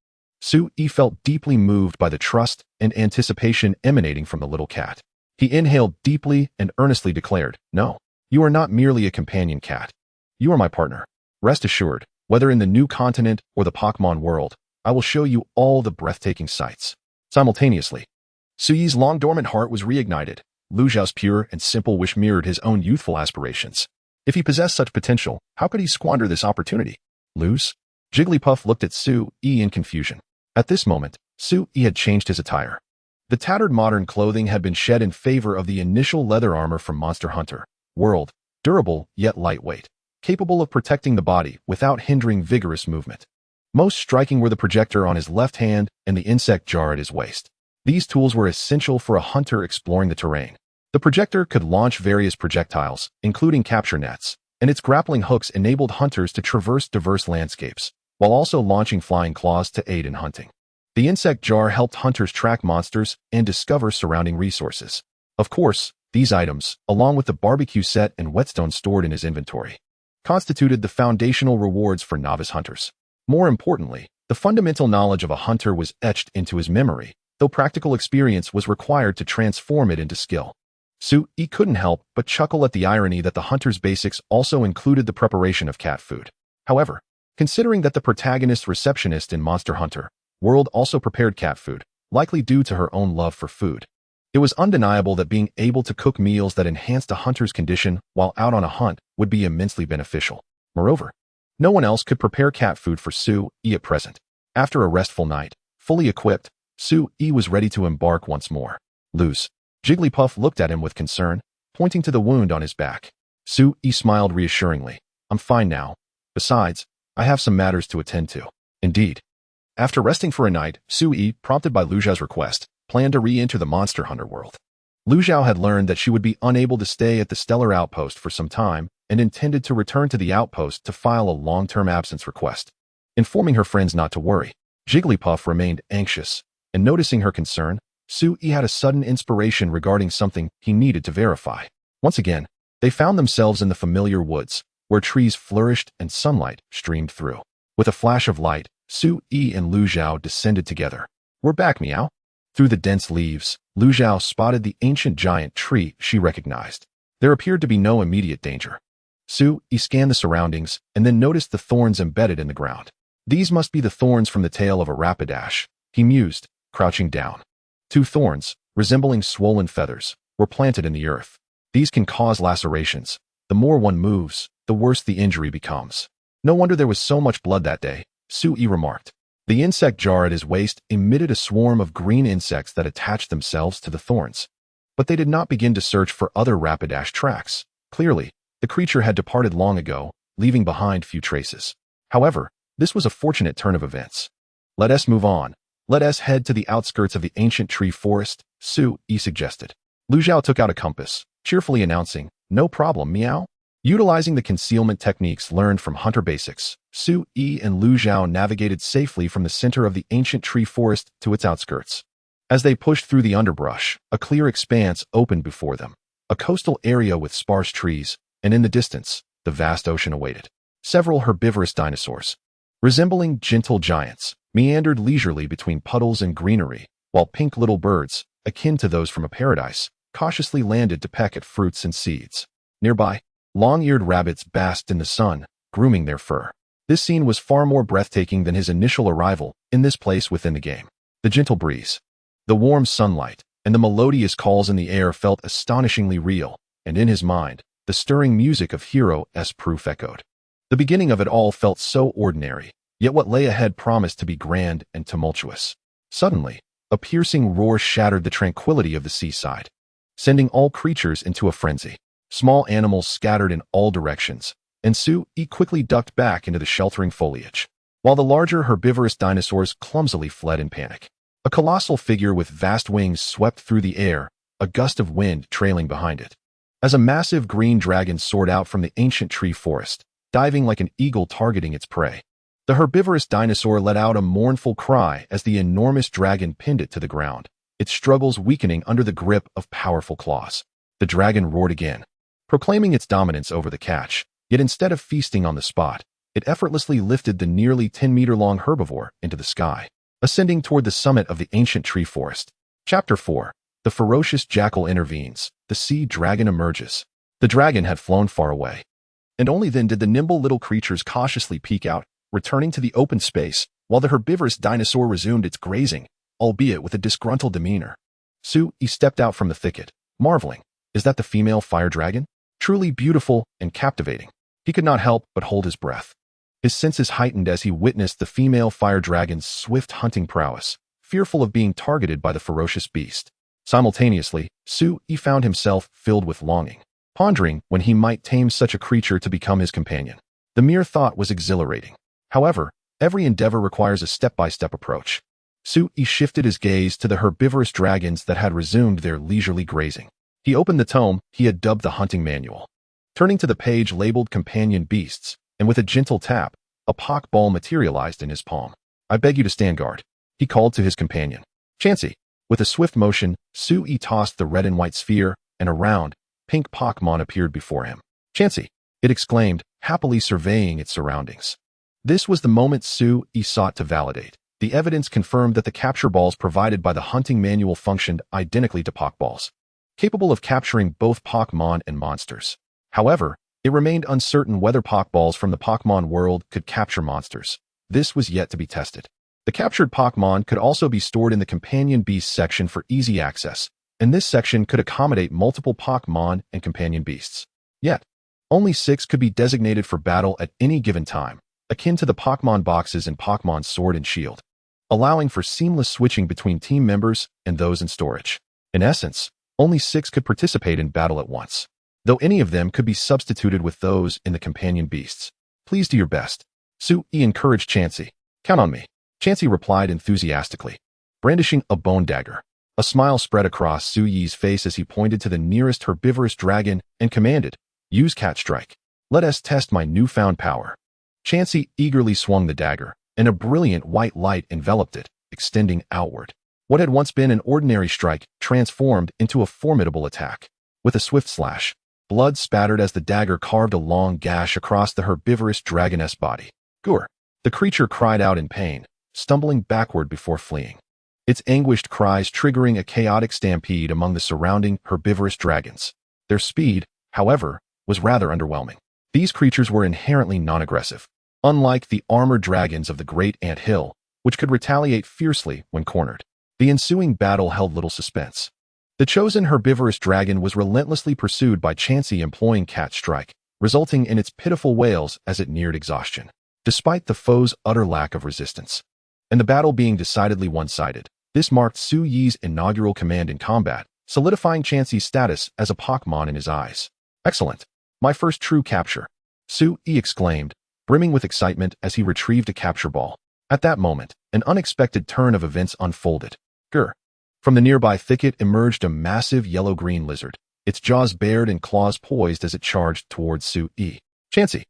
Sui felt deeply moved by the trust and anticipation emanating from the little cat. He inhaled deeply and earnestly declared, No, you are not merely a companion cat. You are my partner. Rest assured, whether in the new continent or the Pokémon world, I will show you all the breathtaking sights. Simultaneously, Sui's long-dormant heart was reignited. Lu Xiao's pure and simple wish mirrored his own youthful aspirations. If he possessed such potential, how could he squander this opportunity? Lose? Jigglypuff looked at Sui in confusion. At this moment, Sui had changed his attire. The tattered modern clothing had been shed in favor of the initial leather armor from Monster Hunter World, durable yet lightweight, capable of protecting the body without hindering vigorous movement. Most striking were the projector on his left hand and the insect jar at his waist. These tools were essential for a hunter exploring the terrain. The projector could launch various projectiles, including capture nets, and its grappling hooks enabled hunters to traverse diverse landscapes, while also launching flying claws to aid in hunting. The insect jar helped hunters track monsters and discover surrounding resources. Of course, these items, along with the barbecue set and whetstone stored in his inventory, constituted the foundational rewards for novice hunters. More importantly, the fundamental knowledge of a hunter was etched into his memory, though practical experience was required to transform it into skill. Sui couldn't help but chuckle at the irony that the hunter's basics also included the preparation of cat food. However, considering that the protagonist's receptionist in Monster Hunter World also prepared cat food, likely due to her own love for food, it was undeniable that being able to cook meals that enhanced a hunter's condition while out on a hunt would be immensely beneficial. Moreover, no one else could prepare cat food for Sui at present. After a restful night, fully equipped, Sui was ready to embark once more. Lose. Jigglypuff looked at him with concern, pointing to the wound on his back. Sui smiled reassuringly. I'm fine now. Besides, I have some matters to attend to. Indeed. After resting for a night, Sui, prompted by Lu Xiao's request, planned to re-enter the Monster Hunter world. Lu Xiao had learned that she would be unable to stay at the Stellar Outpost for some time and intended to return to the outpost to file a long-term absence request. Informing her friends not to worry, Jigglypuff remained anxious, and noticing her concern, Sui had a sudden inspiration regarding something he needed to verify. Once again, they found themselves in the familiar woods, where trees flourished and sunlight streamed through. With a flash of light, Sui and Lu Xiao descended together. We're back, meow. Through the dense leaves, Lu Xiao spotted the ancient giant tree she recognized. There appeared to be no immediate danger. Sui scanned the surroundings and then noticed the thorns embedded in the ground. These must be the thorns from the tail of a Rapidash, he mused, crouching down. 2 thorns, resembling swollen feathers, were planted in the earth. These can cause lacerations. The more one moves, the worse the injury becomes. No wonder there was so much blood that day, Sui remarked. The insect jar at his waist emitted a swarm of green insects that attached themselves to the thorns. But they did not begin to search for other Rapidash tracks. Clearly, the creature had departed long ago, leaving behind few traces. However, this was a fortunate turn of events. Let us move on. Let us head to the outskirts of the ancient tree forest, Sui suggested. Lu Xiao took out a compass, cheerfully announcing, no problem, meow. Utilizing the concealment techniques learned from Hunter Basics, Sui and Lu Xiao navigated safely from the center of the ancient tree forest to its outskirts. As they pushed through the underbrush, a clear expanse opened before them, a coastal area with sparse trees, and in the distance, the vast ocean awaited. Several herbivorous dinosaurs, resembling gentle giants, meandered leisurely between puddles and greenery, while pink little birds, akin to those from a paradise, cautiously landed to peck at fruits and seeds. Nearby, long-eared rabbits basked in the sun, grooming their fur. This scene was far more breathtaking than his initial arrival in this place within the game. The gentle breeze, the warm sunlight, and the melodious calls in the air felt astonishingly real, and in his mind, the stirring music of Hero's proof echoed. The beginning of it all felt so ordinary, yet what lay ahead promised to be grand and tumultuous. Suddenly, a piercing roar shattered the tranquility of the seaside, sending all creatures into a frenzy. Small animals scattered in all directions, and Sui quickly ducked back into the sheltering foliage, while the larger herbivorous dinosaurs clumsily fled in panic. A colossal figure with vast wings swept through the air, a gust of wind trailing behind it. As a massive green dragon soared out from the ancient tree forest, diving like an eagle targeting its prey. The herbivorous dinosaur let out a mournful cry as the enormous dragon pinned it to the ground, its struggles weakening under the grip of powerful claws. The dragon roared again, proclaiming its dominance over the catch, yet instead of feasting on the spot, it effortlessly lifted the nearly 10-meter-long herbivore into the sky, ascending toward the summit of the ancient tree forest. Chapter 4. The ferocious jackal intervenes. The sea dragon emerges. The dragon had flown far away, and only then did the nimble little creatures cautiously peek out, returning to the open space, while the herbivorous dinosaur resumed its grazing, albeit with a disgruntled demeanor. Sui stepped out from the thicket, marveling. Is that the female fire dragon? Truly beautiful and captivating. He could not help but hold his breath. His senses heightened as he witnessed the female fire dragon's swift hunting prowess, fearful of being targeted by the ferocious beast. Simultaneously, Sui found himself filled with longing, pondering when he might tame such a creature to become his companion. The mere thought was exhilarating. However, every endeavor requires a step-by-step approach. Sui shifted his gaze to the herbivorous dragons that had resumed their leisurely grazing. He opened the tome he had dubbed the hunting manual. Turning to the page labeled Companion Beasts, and with a gentle tap, a Pokeball materialized in his palm. I beg you to stand guard, he called to his companion. Chansey. With a swift motion, Sui tossed the red and white sphere, and a round, pink Pokemon appeared before him. Chansey, it exclaimed, happily surveying its surroundings. This was the moment Sui sought to validate. The evidence confirmed that the capture balls provided by the hunting manual functioned identically to Pokeballs, capable of capturing both Pokémon and monsters. However, it remained uncertain whether Pokeballs from the Pokémon world could capture monsters. This was yet to be tested. The captured Pokémon could also be stored in the Companion Beasts section for easy access, and this section could accommodate multiple Pokémon and Companion Beasts. Yet, only 6 could be designated for battle at any given time, akin to the Pokémon boxes in Pokémon Sword and Shield, allowing for seamless switching between team members and those in storage. In essence, only 6 could participate in battle at once, though any of them could be substituted with those in the Companion Beasts. Please do your best. Sui encouraged Chansey. Count on me. Chansey replied enthusiastically, brandishing a bone dagger. A smile spread across Sui's face as he pointed to the nearest herbivorous dragon and commanded, "Use Cat Strike. Let us test my newfound power." Chansey eagerly swung the dagger, and a brilliant white light enveloped it, extending outward. What had once been an ordinary strike transformed into a formidable attack. With a swift slash, blood spattered as the dagger carved a long gash across the herbivorous dragoness body. "Gur!" The creature cried out in pain, stumbling backward before fleeing, its anguished cries triggering a chaotic stampede among the surrounding herbivorous dragons. Their speed, however, was rather underwhelming. These creatures were inherently non-aggressive, unlike the armored dragons of the Great Ant Hill, which could retaliate fiercely when cornered. The ensuing battle held little suspense. The chosen herbivorous dragon was relentlessly pursued by Chansey employing Cat Strike, resulting in its pitiful wails as it neared exhaustion. Despite the foe's utter lack of resistance, and the battle being decidedly one-sided, this marked Sui's inaugural command in combat, solidifying Chansey's status as a Pokémon in his eyes. "Excellent. My first true capture," Sui exclaimed, brimming with excitement as he retrieved a capture ball. At that moment, an unexpected turn of events unfolded. Gur! From the nearby thicket emerged a massive yellow-green lizard, its jaws bared and claws poised as it charged towards Sui. "Chansey!"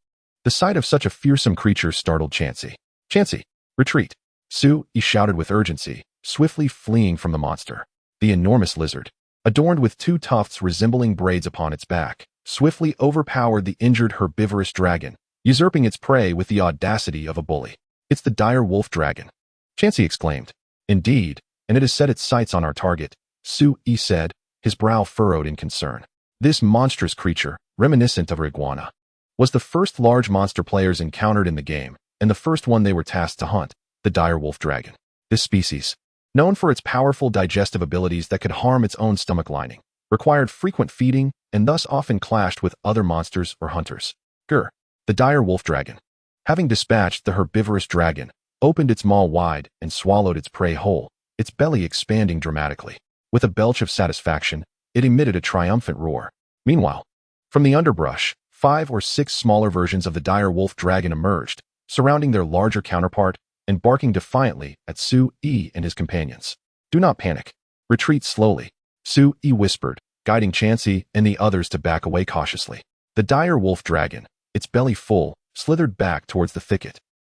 The sight of such a fearsome creature startled Chansey. "Chansey, retreat!" Sui shouted with urgency, swiftly fleeing from the monster. The enormous lizard, adorned with 2 tufts resembling braids upon its back, swiftly overpowered the injured herbivorous dragon, usurping its prey with the audacity of a bully. "It's the dire wolf dragon," Chansey exclaimed. "Indeed, and it has set its sights on our target," Sui said, his brow furrowed in concern. This monstrous creature, reminiscent of an iguana, was the first large monster players encountered in the game, and the first one they were tasked to hunt, the dire wolf dragon. This species, known for its powerful digestive abilities that could harm its own stomach lining, required frequent feeding and thus often clashed with other monsters or hunters. Gur! The dire wolf dragon, having dispatched the herbivorous dragon, opened its maw wide and swallowed its prey whole, its belly expanding dramatically. With a belch of satisfaction, it emitted a triumphant roar. Meanwhile, from the underbrush, 5 or 6 smaller versions of the dire wolf dragon emerged, surrounding their larger counterpart and barking defiantly at Sui and his companions. "Do not panic. Retreat slowly," Sui whispered, guiding Chansey and the others to back away cautiously. The dire wolf dragon, its belly full, slithered back towards the thicket,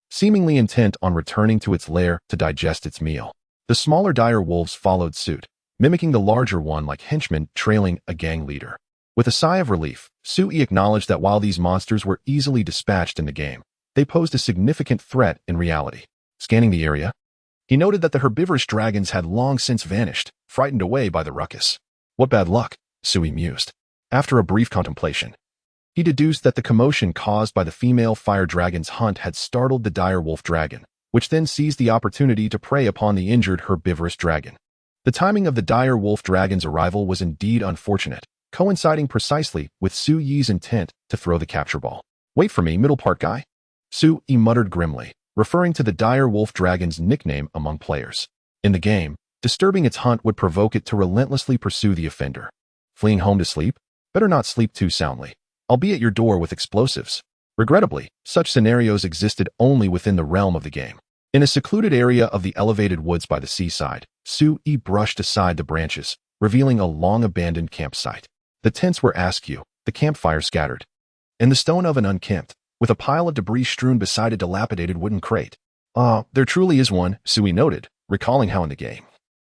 seemingly intent on returning to its lair to digest its meal. The smaller dire wolves followed suit, mimicking the larger one like henchmen trailing a gang leader. With a sigh of relief, Sui acknowledged that while these monsters were easily dispatched in the game, they posed a significant threat in reality. Scanning the area, he noted that the herbivorous dragons had long since vanished, frightened away by the ruckus. "What bad luck," Sui mused. After a brief contemplation, he deduced that the commotion caused by the female fire dragon's hunt had startled the dire wolf dragon, which then seized the opportunity to prey upon the injured herbivorous dragon. The timing of the dire wolf dragon's arrival was indeed unfortunate, coinciding precisely with Sui's intent to throw the capture ball. "Wait for me, middle part guy," Sui muttered grimly, referring to the dire wolf dragon's nickname among players. In the game, disturbing its hunt would provoke it to relentlessly pursue the offender. Fleeing home to sleep? Better not sleep too soundly. I'll be at your door with explosives. Regrettably, such scenarios existed only within the realm of the game. In a secluded area of the elevated woods by the seaside, Sui brushed aside the branches, revealing a long-abandoned campsite. The tents were askew, the campfire scattered, and the stone oven unkempt, with a pile of debris strewn beside a dilapidated wooden crate. "Ah, there truly is one," Sui noted, recalling how in the game,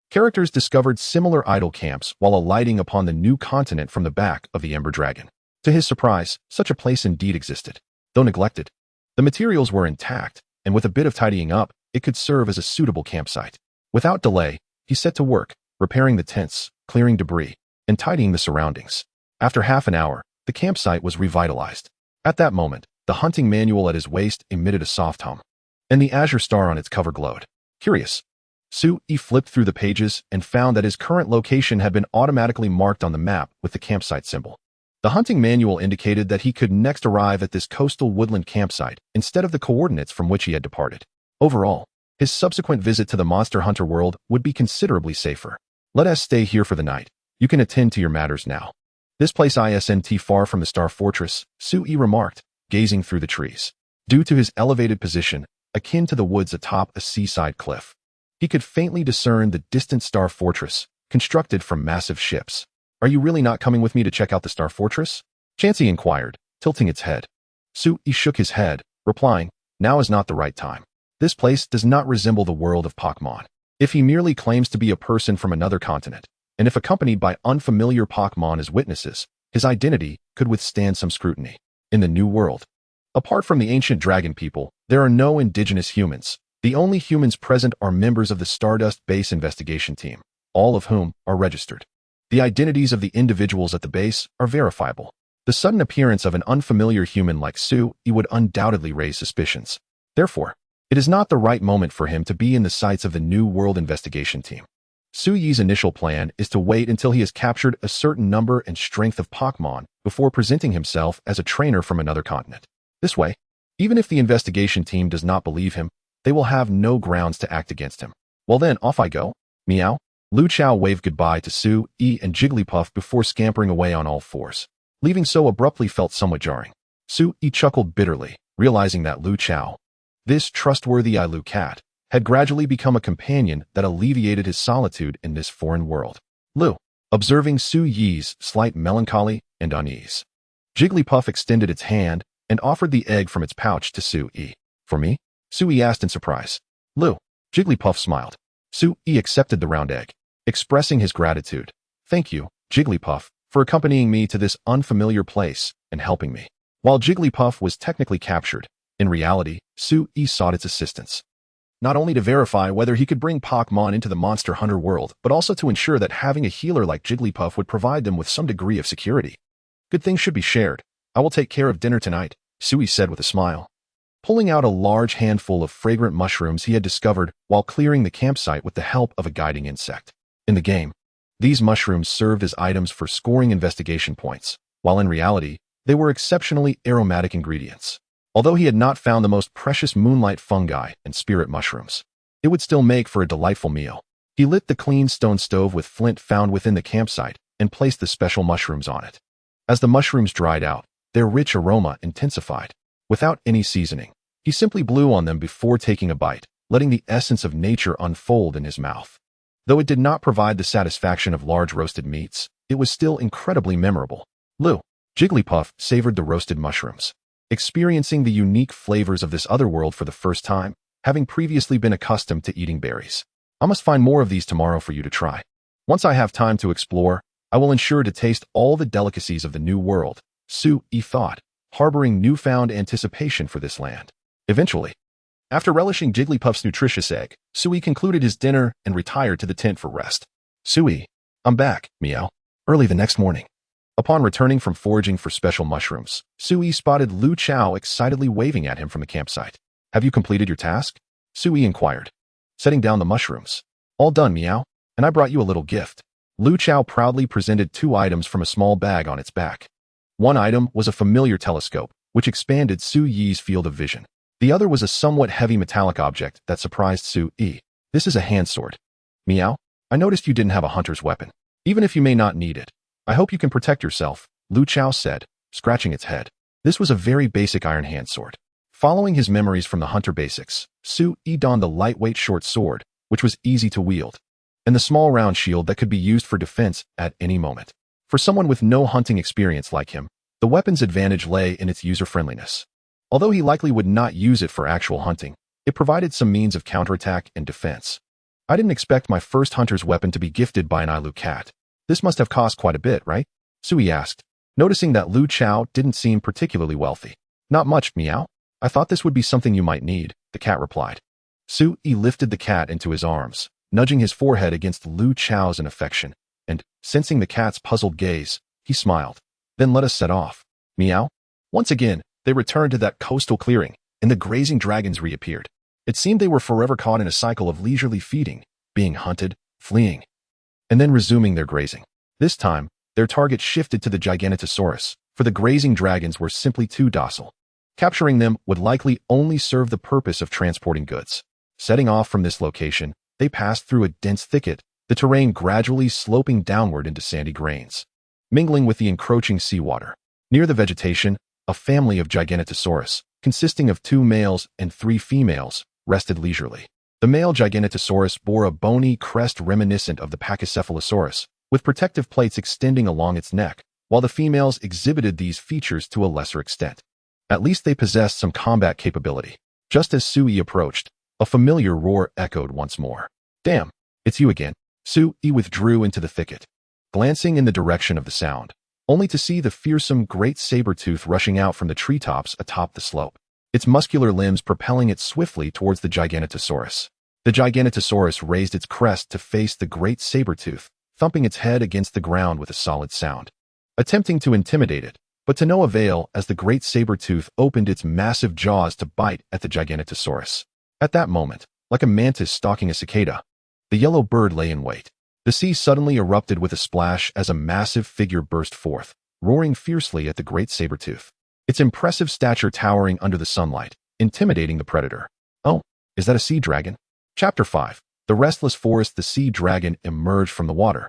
characters discovered similar idle camps while alighting upon the new continent from the back of the Ember Dragon. To his surprise, such a place indeed existed. Though neglected, the materials were intact, and with a bit of tidying up, it could serve as a suitable campsite. Without delay, he set to work, repairing the tents, clearing debris, and tidying the surroundings. After half an hour, the campsite was revitalized. At that moment, the hunting manual at his waist emitted a soft hum, and the azure star on its cover glowed. Curious, Sui flipped through the pages and found that his current location had been automatically marked on the map with the campsite symbol. The hunting manual indicated that he could next arrive at this coastal woodland campsite instead of the coordinates from which he had departed. Overall, his subsequent visit to the Monster Hunter world would be considerably safer. Let us stay here for the night. You can attend to your matters now. This place isn't far from the Star Fortress, Sui remarked, gazing through the trees. Due to his elevated position, akin to the woods atop a seaside cliff, he could faintly discern the distant Star Fortress, constructed from massive ships. Are you really not coming with me to check out the Star Fortress? Chansey inquired, tilting its head. Sui shook his head, replying, now is not the right time. This place does not resemble the world of Pokémon. If he merely claims to be a person from another continent, and if accompanied by unfamiliar Pokémon as witnesses, his identity could withstand some scrutiny. In the New World, apart from the ancient dragon people, there are no indigenous humans. The only humans present are members of the Stardust Base investigation team, all of whom are registered. The identities of the individuals at the base are verifiable. The sudden appearance of an unfamiliar human like Sui would undoubtedly raise suspicions. Therefore, it is not the right moment for him to be in the sights of the New World investigation team. Sui's initial plan is to wait until he has captured a certain number and strength of Pokémon before presenting himself as a trainer from another continent. This way, even if the investigation team does not believe him, they will have no grounds to act against him. Well then, off I go. Meow. Lu Chao waved goodbye to Sui and Jigglypuff before scampering away on all fours. Leaving so abruptly felt somewhat jarring. Sui chuckled bitterly, realizing that Lu Chao, this trustworthy Ilu cat, had gradually become a companion that alleviated his solitude in this foreign world. Lu, observing Sui's slight melancholy and unease. Jigglypuff extended its hand and offered the egg from its pouch to Sui. For me? Sui asked in surprise. Lu. Jigglypuff smiled. Sui accepted the round egg, expressing his gratitude. Thank you, Jigglypuff, for accompanying me to this unfamiliar place and helping me. While Jigglypuff was technically captured, in reality, Sui sought its assistance. Not only to verify whether he could bring Pokémon into the Monster Hunter world, but also to ensure that having a healer like Jigglypuff would provide them with some degree of security. Good things should be shared. I will take care of dinner tonight, Sui said with a smile. Pulling out a large handful of fragrant mushrooms he had discovered while clearing the campsite with the help of a guiding insect. In the game, these mushrooms served as items for scoring investigation points, while in reality, they were exceptionally aromatic ingredients. Although he had not found the most precious moonlight fungi and spirit mushrooms, it would still make for a delightful meal. He lit the clean stone stove with flint found within the campsite and placed the special mushrooms on it. As the mushrooms dried out, their rich aroma intensified. Without any seasoning, he simply blew on them before taking a bite, letting the essence of nature unfold in his mouth. Though it did not provide the satisfaction of large roasted meats, it was still incredibly memorable. Lu. Jigglypuff savored the roasted mushrooms, experiencing the unique flavors of this other world for the first time, having previously been accustomed to eating berries. I must find more of these tomorrow for you to try. Once I have time to explore, I will ensure to taste all the delicacies of the new world, Sui thought, harboring newfound anticipation for this land. Eventually, after relishing Jigglypuff's nutritious egg, Sui concluded his dinner and retired to the tent for rest. Sui, I'm back, meow. Early the next morning. Upon returning from foraging for special mushrooms, Sui spotted Lu Chao excitedly waving at him from the campsite. Have you completed your task? Sui inquired, setting down the mushrooms. All done, meow, and I brought you a little gift. Lu Chao proudly presented 2 items from a small bag on its back. One item was a familiar telescope, which expanded Sui's field of vision. The other was a somewhat heavy metallic object that surprised Sui. This is a hand sword. Meow, I noticed you didn't have a hunter's weapon. Even if you may not need it, I hope you can protect yourself, Lu Chao said, scratching its head. This was a very basic iron hand sword. Following his memories from the hunter basics, Sui donned the lightweight short sword, which was easy to wield, and the small round shield that could be used for defense at any moment. For someone with no hunting experience like him, the weapon's advantage lay in its user-friendliness. Although he likely would not use it for actual hunting, it provided some means of counterattack and defense. I didn't expect my first hunter's weapon to be gifted by an Ilu cat. This must have cost quite a bit, right? Sui asked, noticing that Lu Chao didn't seem particularly wealthy. Not much, meow. I thought this would be something you might need, the cat replied. Sui lifted the cat into his arms, nudging his forehead against Lu Chao's in affection, and, sensing the cat's puzzled gaze, he smiled. Then let us set off. Meow. Once again, they returned to that coastal clearing, and the grazing dragons reappeared. It seemed they were forever caught in a cycle of leisurely feeding, being hunted, fleeing, and then resuming their grazing. This time, their target shifted to the Gigantatosaurus, for the grazing dragons were simply too docile. Capturing them would likely only serve the purpose of transporting goods. Setting off from this location, they passed through a dense thicket, the terrain gradually sloping downward into sandy grains, mingling with the encroaching seawater. Near the vegetation, a family of Gigantatosaurus, consisting of 2 males and 3 females, rested leisurely. The male Gigantatosaurus bore a bony crest reminiscent of the Pachycephalosaurus, with protective plates extending along its neck, while the females exhibited these features to a lesser extent. At least they possessed some combat capability. Just as Sui approached, a familiar roar echoed once more. Damn, it's you again. Sui withdrew into the thicket, glancing in the direction of the sound, only to see the fearsome great saber-tooth rushing out from the treetops atop the slope, its muscular limbs propelling it swiftly towards the Gigantatosaurus. The Gigantatosaurus raised its crest to face the great saber-tooth, thumping its head against the ground with a solid sound, attempting to intimidate it, but to no avail as the great saber-tooth opened its massive jaws to bite at the Gigantatosaurus. At that moment, like a mantis stalking a cicada, the yellow bird lay in wait. The sea suddenly erupted with a splash as a massive figure burst forth, roaring fiercely at the great saber-tooth, its impressive stature towering under the sunlight, intimidating the predator. Oh, is that a sea dragon? Chapter 5. The restless forest. The sea dragon emerged from the water,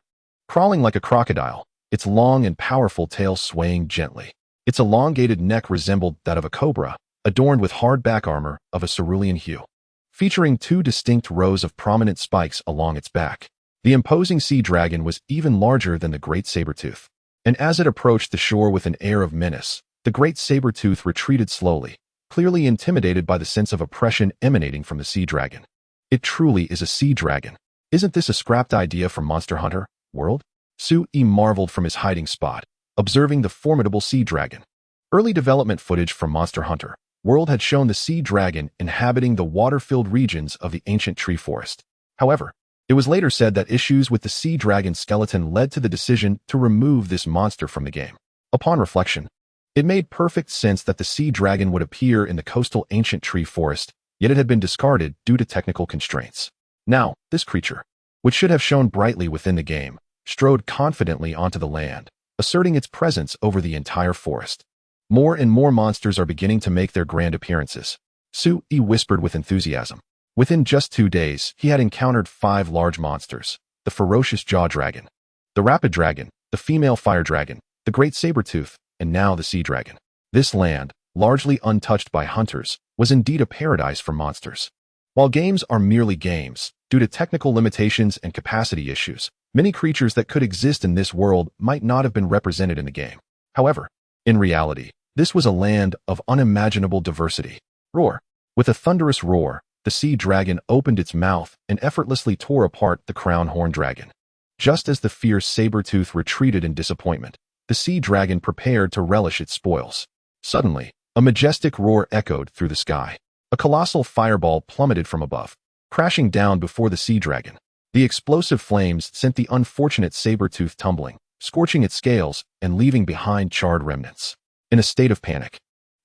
crawling like a crocodile, its long and powerful tail swaying gently. Its elongated neck resembled that of a cobra, adorned with hard back armor of a cerulean hue, featuring 2 distinct rows of prominent spikes along its back. The imposing sea dragon was even larger than the great saber-tooth, and as it approached the shore with an air of menace, the great saber-tooth retreated slowly, clearly intimidated by the sense of oppression emanating from the sea dragon. It truly is a sea dragon. Isn't this a scrapped idea from Monster Hunter World? Sui marveled from his hiding spot, observing the formidable sea dragon. Early development footage from Monster Hunter World had shown the sea dragon inhabiting the water-filled regions of the ancient tree forest. However, it was later said that issues with the sea dragon skeleton led to the decision to remove this monster from the game. Upon reflection, it made perfect sense that the sea dragon would appear in the coastal ancient tree forest, yet it had been discarded due to technical constraints. Now, this creature, which should have shone brightly within the game, strode confidently onto the land, asserting its presence over the entire forest. More and more monsters are beginning to make their grand appearances. Sui whispered with enthusiasm. Within just 2 days, he had encountered 5 large monsters: the ferocious jaw dragon, the rapid dragon, the female fire dragon, the great saber-tooth, and now the sea dragon. This land, largely untouched by hunters, was indeed a paradise for monsters. While games are merely games, due to technical limitations and capacity issues, many creatures that could exist in this world might not have been represented in the game. However, in reality, this was a land of unimaginable diversity. Roar. With a thunderous roar, the sea dragon opened its mouth and effortlessly tore apart the crown horn dragon. Just as the fierce saber-tooth retreated in disappointment, the sea dragon prepared to relish its spoils. Suddenly, a majestic roar echoed through the sky. A colossal fireball plummeted from above, crashing down before the sea dragon. The explosive flames sent the unfortunate saber-tooth tumbling, scorching its scales and leaving behind charred remnants. In a state of panic,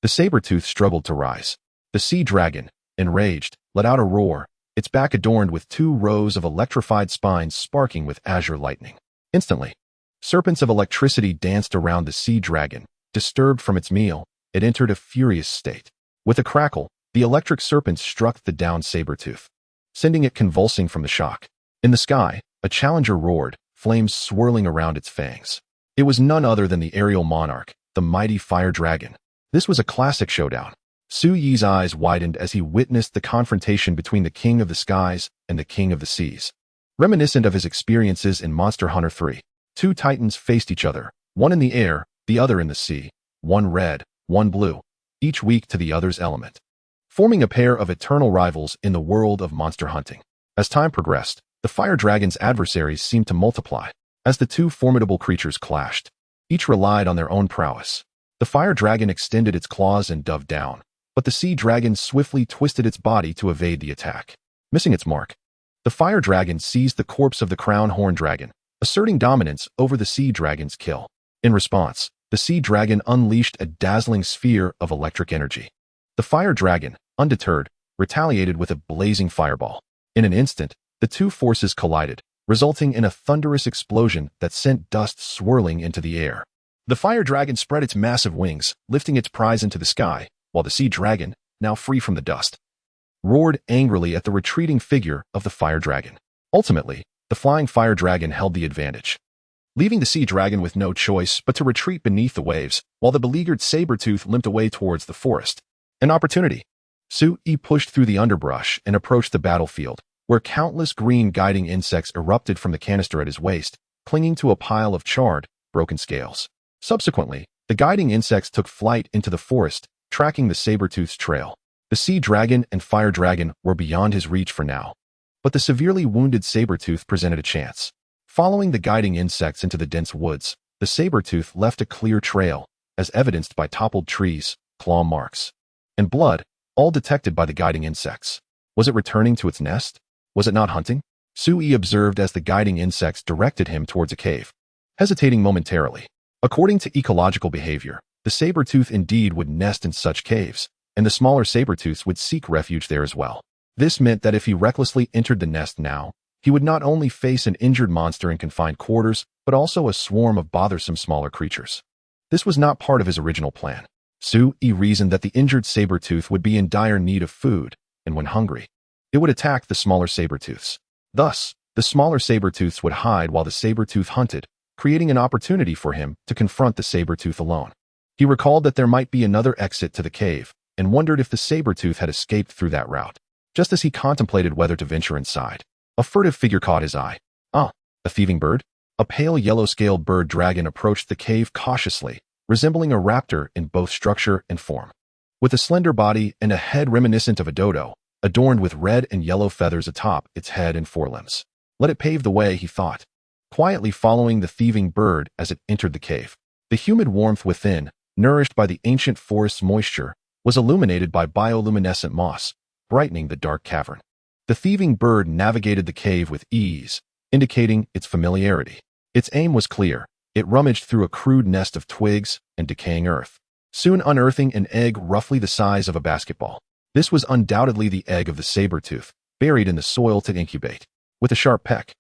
the saber-tooth struggled to rise. The sea dragon, enraged, let out a roar, its back adorned with 2 rows of electrified spines sparking with azure lightning. Instantly, serpents of electricity danced around the sea dragon. Disturbed from its meal, it entered a furious state. With a crackle, the electric serpents struck the downed saber-tooth, sending it convulsing from the shock. In the sky, a challenger roared, flames swirling around its fangs. It was none other than the aerial monarch, the mighty fire dragon. This was a classic showdown. Sui's eyes widened as he witnessed the confrontation between the king of the skies and the king of the seas. Reminiscent of his experiences in Monster Hunter 3, 2 titans faced each other, one in the air, the other in the sea, one red, one blue, each weak to the other's element, forming a pair of eternal rivals in the world of monster hunting. As time progressed, the fire dragon's adversaries seemed to multiply. As the 2 formidable creatures clashed, each relied on their own prowess. The fire dragon extended its claws and dove down, but the sea dragon swiftly twisted its body to evade the attack. missing its mark. The fire dragon seized the corpse of the crown horn dragon, asserting dominance over the sea dragon's kill. In response, the sea dragon unleashed a dazzling sphere of electric energy. The fire dragon, undeterred, retaliated with a blazing fireball. In an instant, the two forces collided, resulting in a thunderous explosion that sent dust swirling into the air. The fire dragon spread its massive wings, lifting its prize into the sky, while the sea dragon, now free from the dust, roared angrily at the retreating figure of the fire dragon. Ultimately, the flying fire dragon held the advantage, leaving the sea dragon with no choice but to retreat beneath the waves, while the beleaguered Sabertooth limped away towards the forest. An opportunity. Sui pushed through the underbrush and approached the battlefield, where countless green guiding insects erupted from the canister at his waist, clinging to a pile of charred, broken scales. Subsequently, the guiding insects took flight into the forest, tracking the Sabertooth's trail. The sea dragon and fire dragon were beyond his reach for now, but the severely wounded Sabertooth presented a chance. Following the guiding insects into the dense woods, the Sabertooth left a clear trail, as evidenced by toppled trees, claw marks, and blood, all detected by the guiding insects. Was it returning to its nest? Was it not hunting? Sui observed as the guiding insects directed him towards a cave, hesitating momentarily. According to ecological behavior, the Sabertooth indeed would nest in such caves, and the smaller Sabertooths would seek refuge there as well. This meant that if he recklessly entered the nest now, he would not only face an injured monster in confined quarters, but also a swarm of bothersome smaller creatures. This was not part of his original plan. Sui reasoned that the injured Sabertooth would be in dire need of food, and when hungry, it would attack the smaller Sabertooths. Thus, the smaller Sabertooths would hide while the Sabertooth hunted, creating an opportunity for him to confront the Sabertooth alone. He recalled that there might be another exit to the cave, and wondered if the Sabertooth had escaped through that route. Just as he contemplated whether to venture inside, a furtive figure caught his eye. A thieving bird? A pale yellow-scaled bird dragon approached the cave cautiously, resembling a raptor in both structure and form. With a slender body and a head reminiscent of a dodo, adorned with red and yellow feathers atop its head and forelimbs. Let it pave the way, he thought, quietly following the thieving bird as it entered the cave. The humid warmth within, nourished by the ancient forest's moisture, was illuminated by bioluminescent moss, brightening the dark cavern. The thieving bird navigated the cave with ease, indicating its familiarity. Its aim was clear. It rummaged through a crude nest of twigs and decaying earth, soon unearthing an egg roughly the size of a basketball. This was undoubtedly the egg of the Sabertooth, buried in the soil to incubate. With a sharp peck,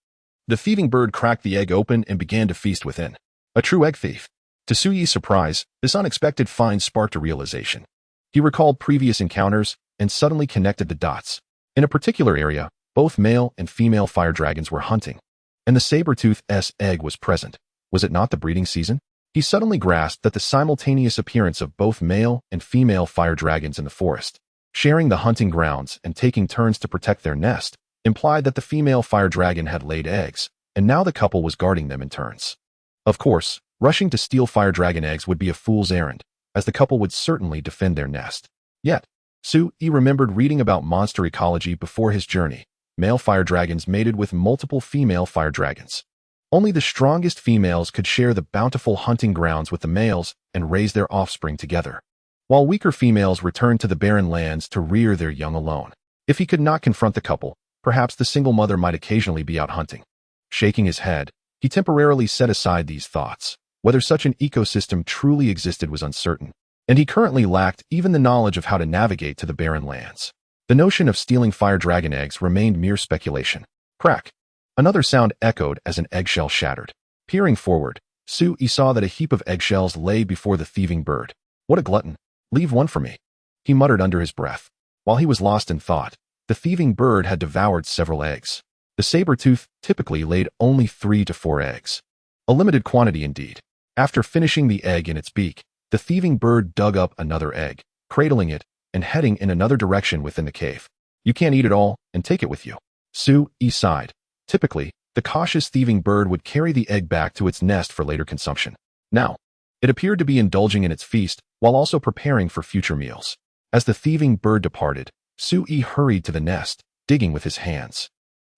the thieving bird cracked the egg open and began to feast within. A true egg thief. To Sui's surprise, this unexpected find sparked a realization. He recalled previous encounters and suddenly connected the dots. In a particular area, both male and female fire dragons were hunting, and the Sabertooth's egg was present. Was it not the breeding season? He suddenly grasped that the simultaneous appearance of both male and female fire dragons in the forest, sharing the hunting grounds and taking turns to protect their nest, implied that the female fire dragon had laid eggs, and now the couple was guarding them in turns. Of course, rushing to steal fire dragon eggs would be a fool's errand, as the couple would certainly defend their nest. Yet, Sui remembered reading about monster ecology before his journey. Male fire dragons mated with multiple female fire dragons. Only the strongest females could share the bountiful hunting grounds with the males and raise their offspring together, while weaker females returned to the barren lands to rear their young alone. If he could not confront the couple, perhaps the single mother might occasionally be out hunting. Shaking his head, he temporarily set aside these thoughts. Whether such an ecosystem truly existed was uncertain, and he currently lacked even the knowledge of how to navigate to the barren lands. The notion of stealing fire dragon eggs remained mere speculation. Crack! Another sound echoed as an eggshell shattered. Peering forward, Sui saw that a heap of eggshells lay before the thieving bird. What a glutton! Leave one for me, he muttered under his breath. While he was lost in thought, the thieving bird had devoured several eggs. The Sabertooth typically laid only 3 to 4 eggs. A limited quantity indeed. After finishing the egg in its beak, the thieving bird dug up another egg, cradling it, and heading in another direction within the cave. You can't eat it all and take it with you. Sui sighed. Typically, the cautious thieving bird would carry the egg back to its nest for later consumption. Now, it appeared to be indulging in its feast while also preparing for future meals. As the thieving bird departed, Sui hurried to the nest, digging with his hands.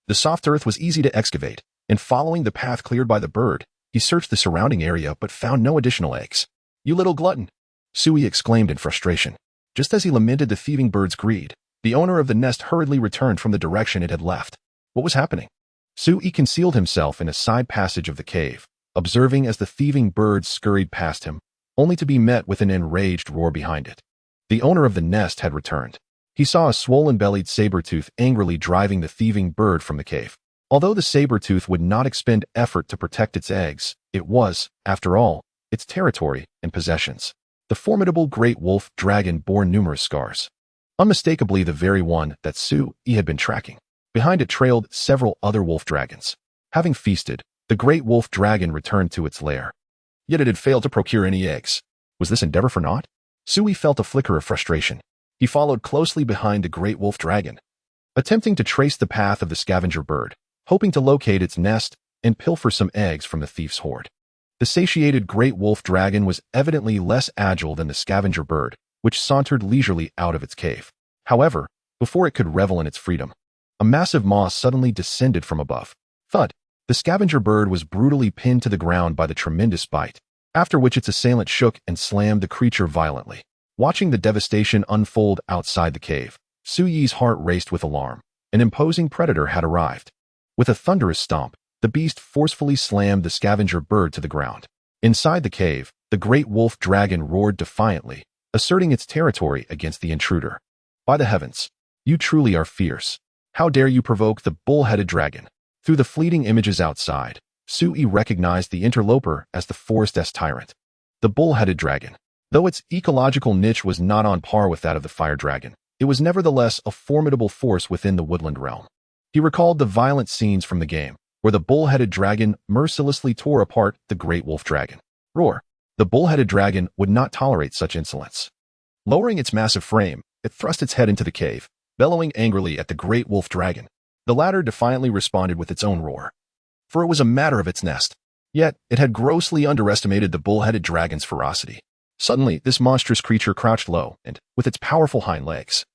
The soft earth was easy to excavate, and following the path cleared by the bird, he searched the surrounding area but found no additional eggs. You little glutton! Sui exclaimed in frustration. Just as he lamented the thieving bird's greed, The owner of the nest hurriedly returned from the direction it had left. What was happening? Sui concealed himself in a side passage of the cave, observing as the thieving bird scurried past him, only to be met with an enraged roar behind it. The owner of the nest had returned. He saw a swollen-bellied saber-tooth angrily driving the thieving bird from the cave. Although the saber-tooth would not expend effort to protect its eggs, it was, after all, its territory and possessions. The formidable great wolf dragon bore numerous scars, unmistakably the very one that Sui had been tracking. Behind it trailed several other wolf dragons. Having feasted, the great wolf dragon returned to its lair. Yet it had failed to procure any eggs. Was this endeavor for naught? Sui felt a flicker of frustration. He followed closely behind the great wolf dragon, attempting to trace the path of the scavenger bird, hoping to locate its nest and pilfer some eggs from the thief's hoard. The satiated great wolf dragon was evidently less agile than the scavenger bird, which sauntered leisurely out of its cave. However, before it could revel in its freedom, a massive maw suddenly descended from above. Thud! The scavenger bird was brutally pinned to the ground by the tremendous bite, after which its assailant shook and slammed the creature violently. Watching the devastation unfold outside the cave, Sui's heart raced with alarm. An imposing predator had arrived. With a thunderous stomp, the beast forcefully slammed the scavenger bird to the ground. Inside the cave, the great wolf dragon roared defiantly, asserting its territory against the intruder. By the heavens, you truly are fierce. How dare you provoke the bull-headed dragon? Through the fleeting images outside, Sui recognized the interloper as the forest's tyrant. The bull-headed dragon. Though its ecological niche was not on par with that of the fire dragon, it was nevertheless a formidable force within the woodland realm. He recalled the violent scenes from the game, where the bull-headed dragon mercilessly tore apart the great wolf dragon. Roar! The bull-headed dragon would not tolerate such insolence. Lowering its massive frame, it thrust its head into the cave, bellowing angrily at the great wolf dragon. The latter defiantly responded with its own roar. For it was a matter of its nest. Yet, it had grossly underestimated the bull-headed dragon's ferocity. Suddenly, this monstrous creature crouched low and, with its powerful hind legs,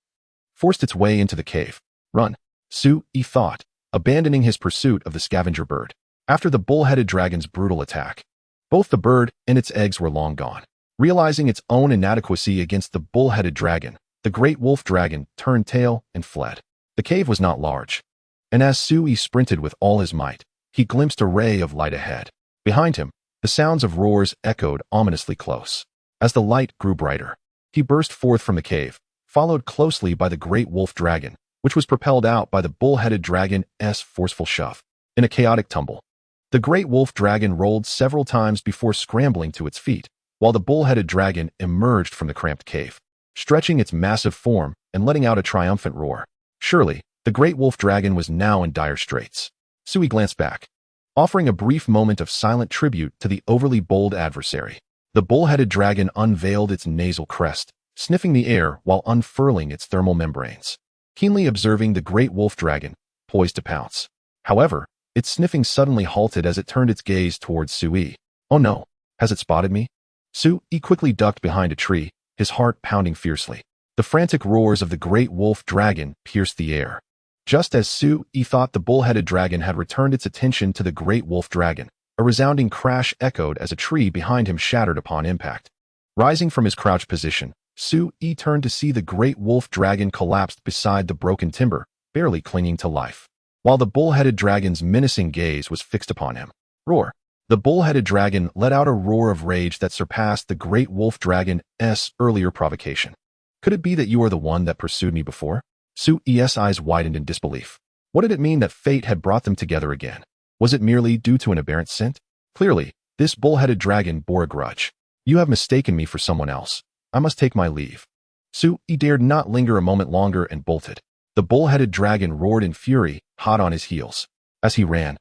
forced its way into the cave. Run! Sui thought, abandoning his pursuit of the scavenger bird. After the bull-headed dragon's brutal attack, both the bird and its eggs were long gone. Realizing its own inadequacy against the bull-headed dragon, the great wolf dragon turned tail and fled. The cave was not large, and as Sui sprinted with all his might, he glimpsed a ray of light ahead. Behind him, the sounds of roars echoed ominously close. As the light grew brighter, he burst forth from the cave, followed closely by the great wolf dragon, which was propelled out by the bull-headed dragon's forceful shove. In a chaotic tumble, the great wolf dragon rolled several times before scrambling to its feet, while the bull-headed dragon emerged from the cramped cave, stretching its massive form and letting out a triumphant roar. Surely, the great wolf dragon was now in dire straits. Sui glanced back, offering a brief moment of silent tribute to the overly bold adversary. The bull-headed dragon unveiled its nasal crest, sniffing the air while unfurling its thermal membranes, keenly observing the great wolf dragon, poised to pounce. However, its sniffing suddenly halted as it turned its gaze towards Sui. Oh no, has it spotted me? Sui quickly ducked behind a tree, his heart pounding fiercely. The frantic roars of the great wolf dragon pierced the air. Just as Sui thought the bull-headed dragon had returned its attention to the great wolf dragon, a resounding crash echoed as a tree behind him shattered upon impact. Rising from his crouched position, Sui turned to see the great wolf dragon collapsed beside the broken timber, barely clinging to life, while the bull-headed dragon's menacing gaze was fixed upon him. Roar! The bull-headed dragon let out a roar of rage that surpassed the great wolf dragon's earlier provocation. Could it be that you are the one that pursued me before? Sui's eyes widened in disbelief. What did it mean that fate had brought them together again? Was it merely due to an aberrant scent? Clearly, this bull-headed dragon bore a grudge. You have mistaken me for someone else. I must take my leave. Sui dared not linger a moment longer and bolted. The bull-headed dragon roared in fury, hot on his heels. As he ran,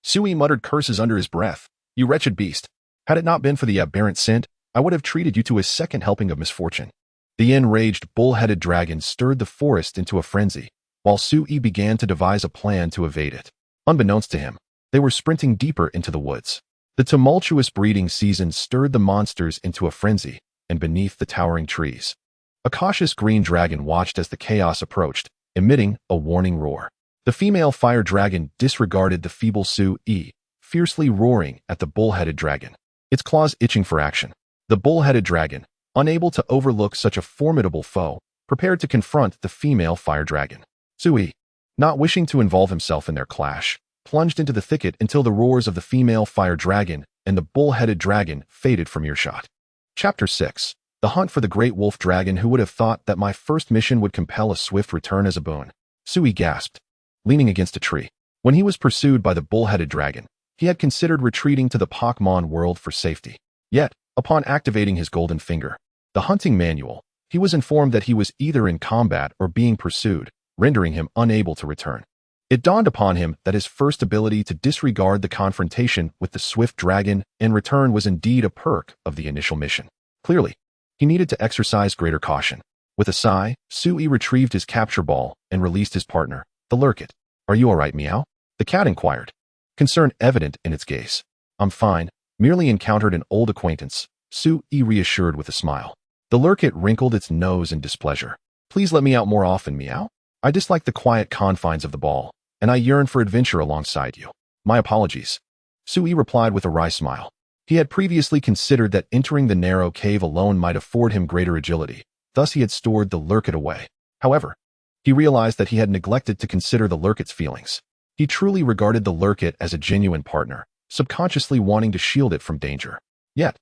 Sui muttered curses under his breath. You wretched beast. Had it not been for the aberrant scent, I would have treated you to a second helping of misfortune. The enraged bull-headed dragon stirred the forest into a frenzy, while Sui began to devise a plan to evade it. Unbeknownst to him, they were sprinting deeper into the woods. The tumultuous breeding season stirred the monsters into a frenzy, and beneath the towering trees, a cautious green dragon watched as the chaos approached, emitting a warning roar. The female fire dragon disregarded the feeble Sui, fiercely roaring at the bull-headed dragon, its claws itching for action. The bull-headed dragon, unable to overlook such a formidable foe, prepared to confront the female fire dragon. Sui, not wishing to involve himself in their clash, plunged into the thicket until the roars of the female fire dragon and the bull-headed dragon faded from earshot. Chapter 6. The Hunt for the Great Wolf Dragon. Who would have thought that my first mission would compel a swift return as a boon? Sui gasped, leaning against a tree. When he was pursued by the bull-headed dragon, he had considered retreating to the Pokémon world for safety. Yet, upon activating his golden finger, the hunting manual, he was informed that he was either in combat or being pursued, rendering him unable to return. It dawned upon him that his first ability to disregard the confrontation with the swift dragon in return was indeed a perk of the initial mission. Clearly, he needed to exercise greater caution. With a sigh, Sui retrieved his capture ball and released his partner, the Lurkit. "Are you all right, Meow?" the cat inquired, concern evident in its gaze. "I'm fine, merely encountered an old acquaintance," Sui reassured with a smile. The Lurkit wrinkled its nose in displeasure. "Please let me out more often, Meow. I dislike the quiet confines of the ball, and I yearn for adventure alongside you." "My apologies," Sui replied with a wry smile. He had previously considered that entering the narrow cave alone might afford him greater agility, thus he had stored the Lurkit away. However, he realized that he had neglected to consider the Lurkit's feelings. He truly regarded the Lurkit as a genuine partner, subconsciously wanting to shield it from danger. Yet,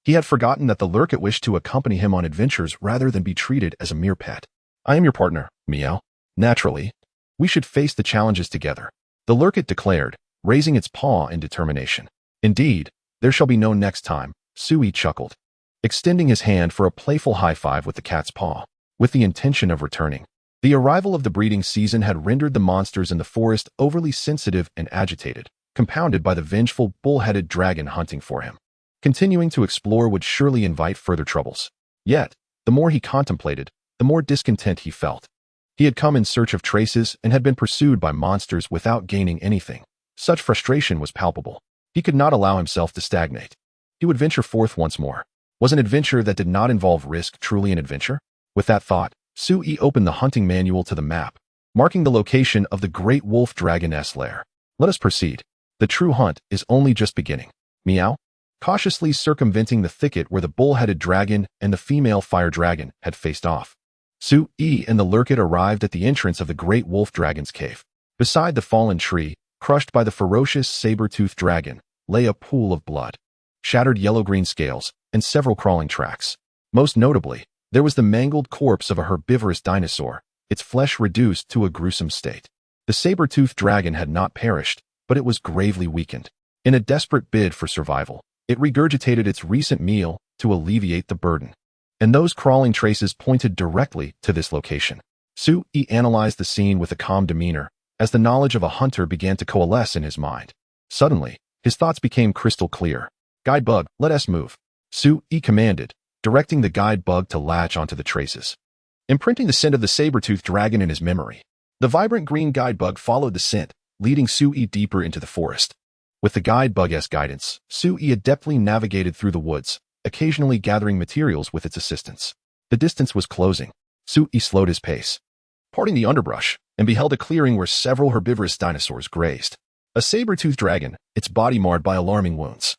he had forgotten that the Lurkit wished to accompany him on adventures rather than be treated as a mere pet. "I am your partner, Meow. Naturally, we should face the challenges together," the Lurkit declared, raising its paw in determination. "Indeed, there shall be no next time," Sui chuckled, extending his hand for a playful high-five with the cat's paw, with the intention of returning. The arrival of the breeding season had rendered the monsters in the forest overly sensitive and agitated, compounded by the vengeful bull-headed dragon hunting for him. Continuing to explore would surely invite further troubles. Yet, the more he contemplated, the more discontent he felt. He had come in search of traces and had been pursued by monsters without gaining anything. Such frustration was palpable. He could not allow himself to stagnate. He would venture forth once more. Was an adventure that did not involve risk truly an adventure? With that thought, Sui opened the hunting manual to the map, marking the location of the Great Wolf Dragon's lair. "Let us proceed. The true hunt is only just beginning." Meow, cautiously circumventing the thicket where the bull-headed dragon and the female fire dragon had faced off. Sui and the Lurkit arrived at the entrance of the Great Wolf Dragon's cave. Beside the fallen tree, crushed by the ferocious saber-toothed dragon, lay a pool of blood, shattered yellow-green scales, and several crawling tracks. Most notably, there was the mangled corpse of a herbivorous dinosaur, its flesh reduced to a gruesome state. The saber-toothed dragon had not perished, but it was gravely weakened. In a desperate bid for survival, it regurgitated its recent meal to alleviate the burden. And those crawling traces pointed directly to this location. Sui analyzed the scene with a calm demeanor, as the knowledge of a hunter began to coalesce in his mind. Suddenly, his thoughts became crystal clear. "Guide bug, let us move," Sui commanded, directing the guide bug to latch onto the traces. Imprinting the scent of the saber-toothed dragon in his memory, the vibrant green guide bug followed the scent, leading Sui deeper into the forest. With the guide bug's guidance, Sui adeptly navigated through the woods, occasionally gathering materials with its assistance. The distance was closing. Sui slowed his pace, parting the underbrush, and beheld a clearing where several herbivorous dinosaurs grazed. A saber-toothed dragon, its body marred by alarming wounds,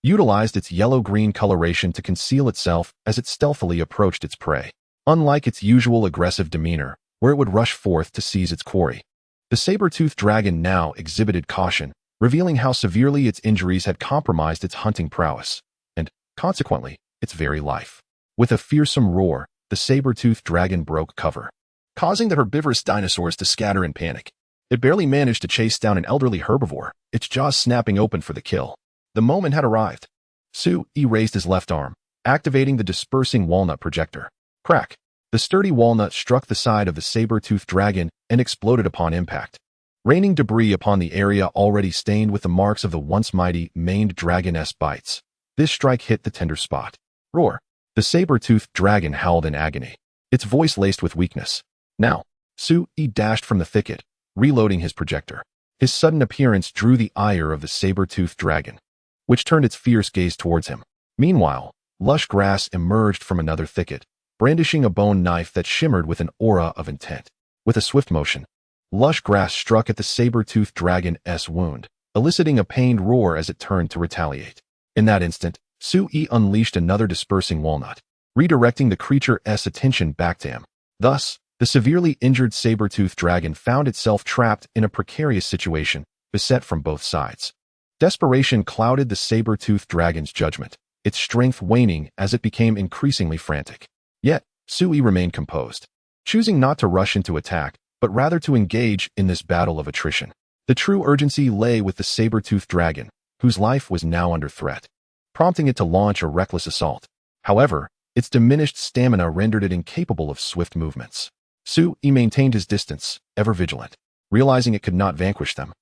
utilized its yellow-green coloration to conceal itself as it stealthily approached its prey. Unlike its usual aggressive demeanor, where it would rush forth to seize its quarry, the saber-toothed dragon now exhibited caution, revealing how severely its injuries had compromised its hunting prowess, and, consequently, its very life. With a fearsome roar, the saber-toothed dragon broke cover, causing the herbivorous dinosaurs to scatter in panic. It barely managed to chase down an elderly herbivore, its jaws snapping open for the kill. The moment had arrived. Sui raised his left arm, activating the dispersing walnut projector. Crack! The sturdy walnut struck the side of the saber-toothed dragon and exploded upon impact, raining debris upon the area already stained with the marks of the once mighty, maned dragon's bites. This strike hit the tender spot. Roar! The saber-toothed dragon howled in agony, its voice laced with weakness. Now, Sui dashed from the thicket, reloading his projector. His sudden appearance drew the ire of the saber-toothed dragon, which turned its fierce gaze towards him. Meanwhile, lush grass emerged from another thicket, brandishing a bone knife that shimmered with an aura of intent. With a swift motion, lush grass struck at the saber-toothed dragon's wound, eliciting a pained roar as it turned to retaliate. In that instant, Sui unleashed another dispersing walnut, redirecting the creature's attention back to him. Thus, the severely injured saber-toothed dragon found itself trapped in a precarious situation, beset from both sides. Desperation clouded the saber-toothed dragon's judgment, its strength waning as it became increasingly frantic. Yet, Sui remained composed, choosing not to rush into attack, but rather to engage in this battle of attrition. The true urgency lay with the saber-toothed dragon, whose life was now under threat, prompting it to launch a reckless assault. However, its diminished stamina rendered it incapable of swift movements. Sui maintained his distance, ever vigilant, realizing it could not vanquish them.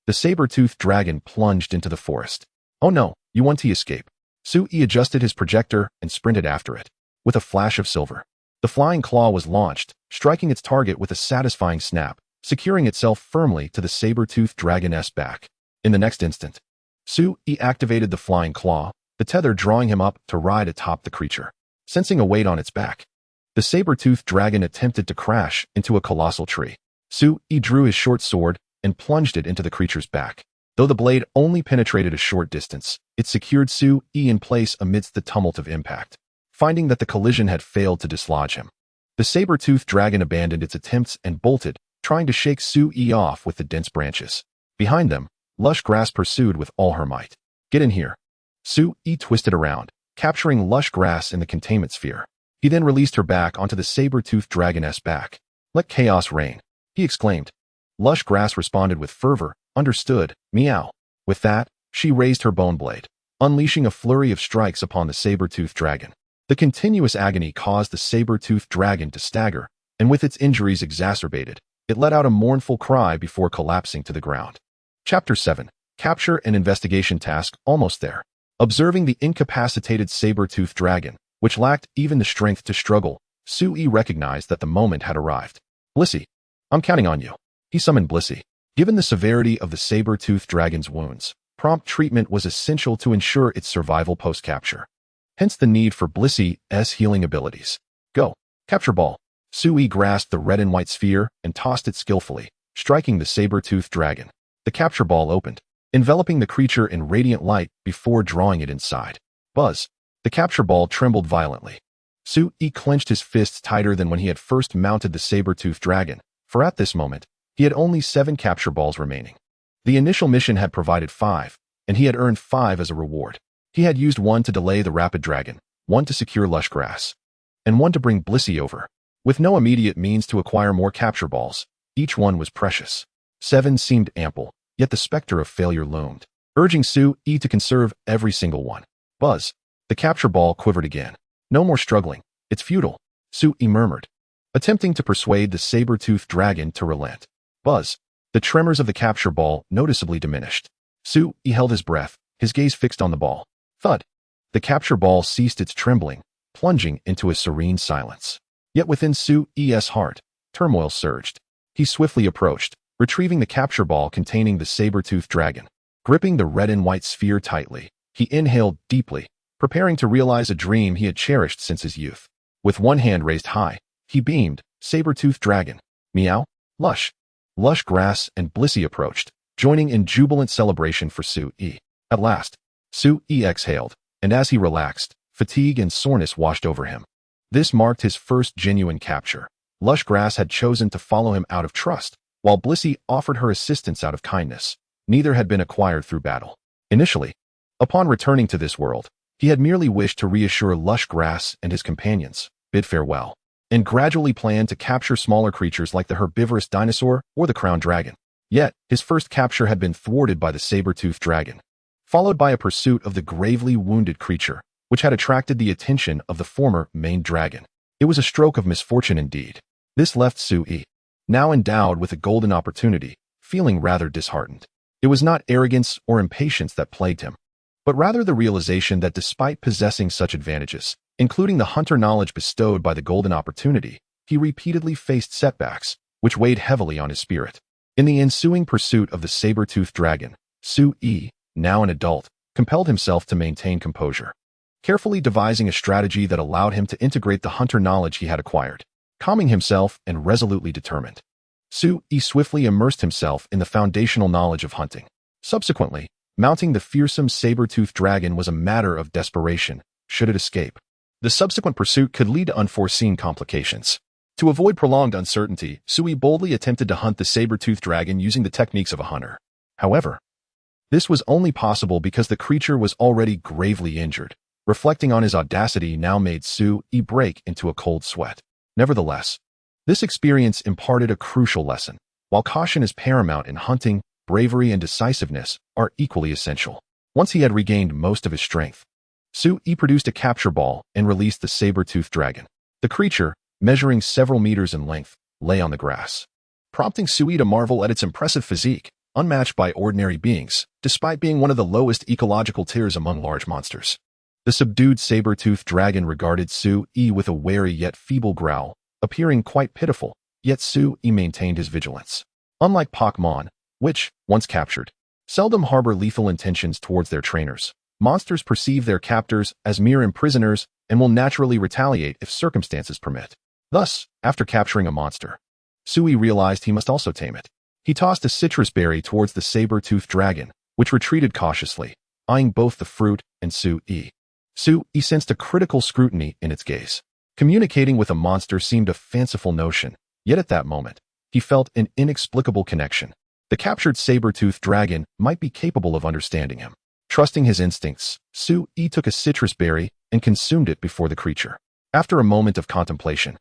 The saber-toothed dragon plunged into the forest. Oh no, you want to escape. Sui adjusted his projector and sprinted after it. With a flash of silver, the flying claw was launched, striking its target with a satisfying snap, securing itself firmly to the saber-toothed dragon's back. In the next instant, Sui activated the flying claw, the tether drawing him up to ride atop the creature. Sensing a weight on its back, the saber-toothed dragon attempted to crash into a colossal tree. Sui drew his short sword and plunged it into the creature's back. Though the blade only penetrated a short distance, it secured Sui in place amidst the tumult of impact. Finding that the collision had failed to dislodge him, the saber-toothed dragon abandoned its attempts and bolted, trying to shake Sui off with the dense branches. Behind them, lush grass pursued with all her might. Get in here. Sui twisted around, capturing lush grass in the containment sphere. He then released her back onto the saber-toothed dragon's back. Let chaos reign, he exclaimed. Lush grass responded with fervor. Understood, meow. With that, she raised her bone blade, unleashing a flurry of strikes upon the saber-toothed dragon. The continuous agony caused the saber-toothed dragon to stagger, and with its injuries exacerbated, it let out a mournful cry before collapsing to the ground. Chapter 7. Capture and Investigation Task. Almost there. Observing the incapacitated saber-toothed dragon, which lacked even the strength to struggle, Sui recognized that the moment had arrived. Blissey, I'm counting on you. He summoned Blissey. Given the severity of the saber-toothed dragon's wounds, prompt treatment was essential to ensure its survival post-capture. Hence the need for Blissey's healing abilities. Go. Capture ball. Sui grasped the red and white sphere and tossed it skillfully, striking the saber-toothed dragon. The capture ball opened, enveloping the creature in radiant light before drawing it inside. Buzz. The capture ball trembled violently. Sui clenched his fists tighter than when he had first mounted the saber-toothed dragon, for at this moment, he had only 7 capture balls remaining. The initial mission had provided 5, and he had earned 5 as a reward. He had used 1 to delay the rapid dragon, 1 to secure lush grass, and 1 to bring Blissey over. With no immediate means to acquire more capture balls, each one was precious. 7 seemed ample, yet the specter of failure loomed, urging Sui to conserve every single one. Buzz. The capture ball quivered again. No more struggling. It's futile, Sui murmured, attempting to persuade the saber-toothed dragon to relent. Buzz. The tremors of the capture ball noticeably diminished. Sui held his breath, his gaze fixed on the ball. Thud. The capture ball ceased its trembling, plunging into a serene silence. Yet within Sui's heart, turmoil surged. He swiftly approached, retrieving the capture ball containing the saber-toothed dragon. Gripping the red and white sphere tightly, he inhaled deeply, preparing to realize a dream he had cherished since his youth. With one hand raised high, he beamed, saber-toothed dragon. Meow. Lush. Lush grass and Blissey approached, joining in jubilant celebration for Sui. At last, Sui exhaled, and as he relaxed, fatigue and soreness washed over him. This marked his first genuine capture. Lush grass had chosen to follow him out of trust, while Blissey offered her assistance out of kindness. Neither had been acquired through battle. Initially, upon returning to this world, he had merely wished to reassure Lush grass and his companions, bid farewell, and gradually planned to capture smaller creatures like the herbivorous dinosaur or the crowned dragon. Yet, his first capture had been thwarted by the saber-toothed dragon, followed by a pursuit of the gravely wounded creature, which had attracted the attention of the former main dragon. It was a stroke of misfortune indeed. This left Sui, now endowed with a golden opportunity, feeling rather disheartened. It was not arrogance or impatience that plagued him, but rather the realization that despite possessing such advantages, including the hunter knowledge bestowed by the golden opportunity, he repeatedly faced setbacks, which weighed heavily on his spirit. In the ensuing pursuit of the saber-toothed dragon, Sui, now an adult, compelled himself to maintain composure, carefully devising a strategy that allowed him to integrate the hunter knowledge he had acquired. Calming himself and resolutely determined, Sui swiftly immersed himself in the foundational knowledge of hunting. Subsequently, mounting the fearsome saber-toothed dragon was a matter of desperation, should it escape. The subsequent pursuit could lead to unforeseen complications. To avoid prolonged uncertainty, Sui boldly attempted to hunt the saber-toothed dragon using the techniques of a hunter. However, this was only possible because the creature was already gravely injured. Reflecting on his audacity now made Sui break into a cold sweat. Nevertheless, this experience imparted a crucial lesson. While caution is paramount in hunting, bravery and decisiveness are equally essential. Once he had regained most of his strength, Sui produced a capture ball and released the saber-toothed dragon. The creature, measuring several meters in length, lay on the grass, prompting Sui to marvel at its impressive physique, unmatched by ordinary beings, despite being one of the lowest ecological tiers among large monsters. The subdued saber-toothed dragon regarded Sui with a wary yet feeble growl, appearing quite pitiful, yet Sui maintained his vigilance. Unlike Pokémon, which, once captured, seldom harbor lethal intentions towards their trainers, monsters perceive their captors as mere imprisoners and will naturally retaliate if circumstances permit. Thus, after capturing a monster, Sui realized he must also tame it. He tossed a citrus berry towards the saber-toothed dragon, which retreated cautiously, eyeing both the fruit and Sui. Sui sensed a critical scrutiny in its gaze. Communicating with a monster seemed a fanciful notion, yet at that moment, he felt an inexplicable connection. The captured saber-toothed dragon might be capable of understanding him. Trusting his instincts, Sui took a citrus berry and consumed it before the creature. After a moment of contemplation,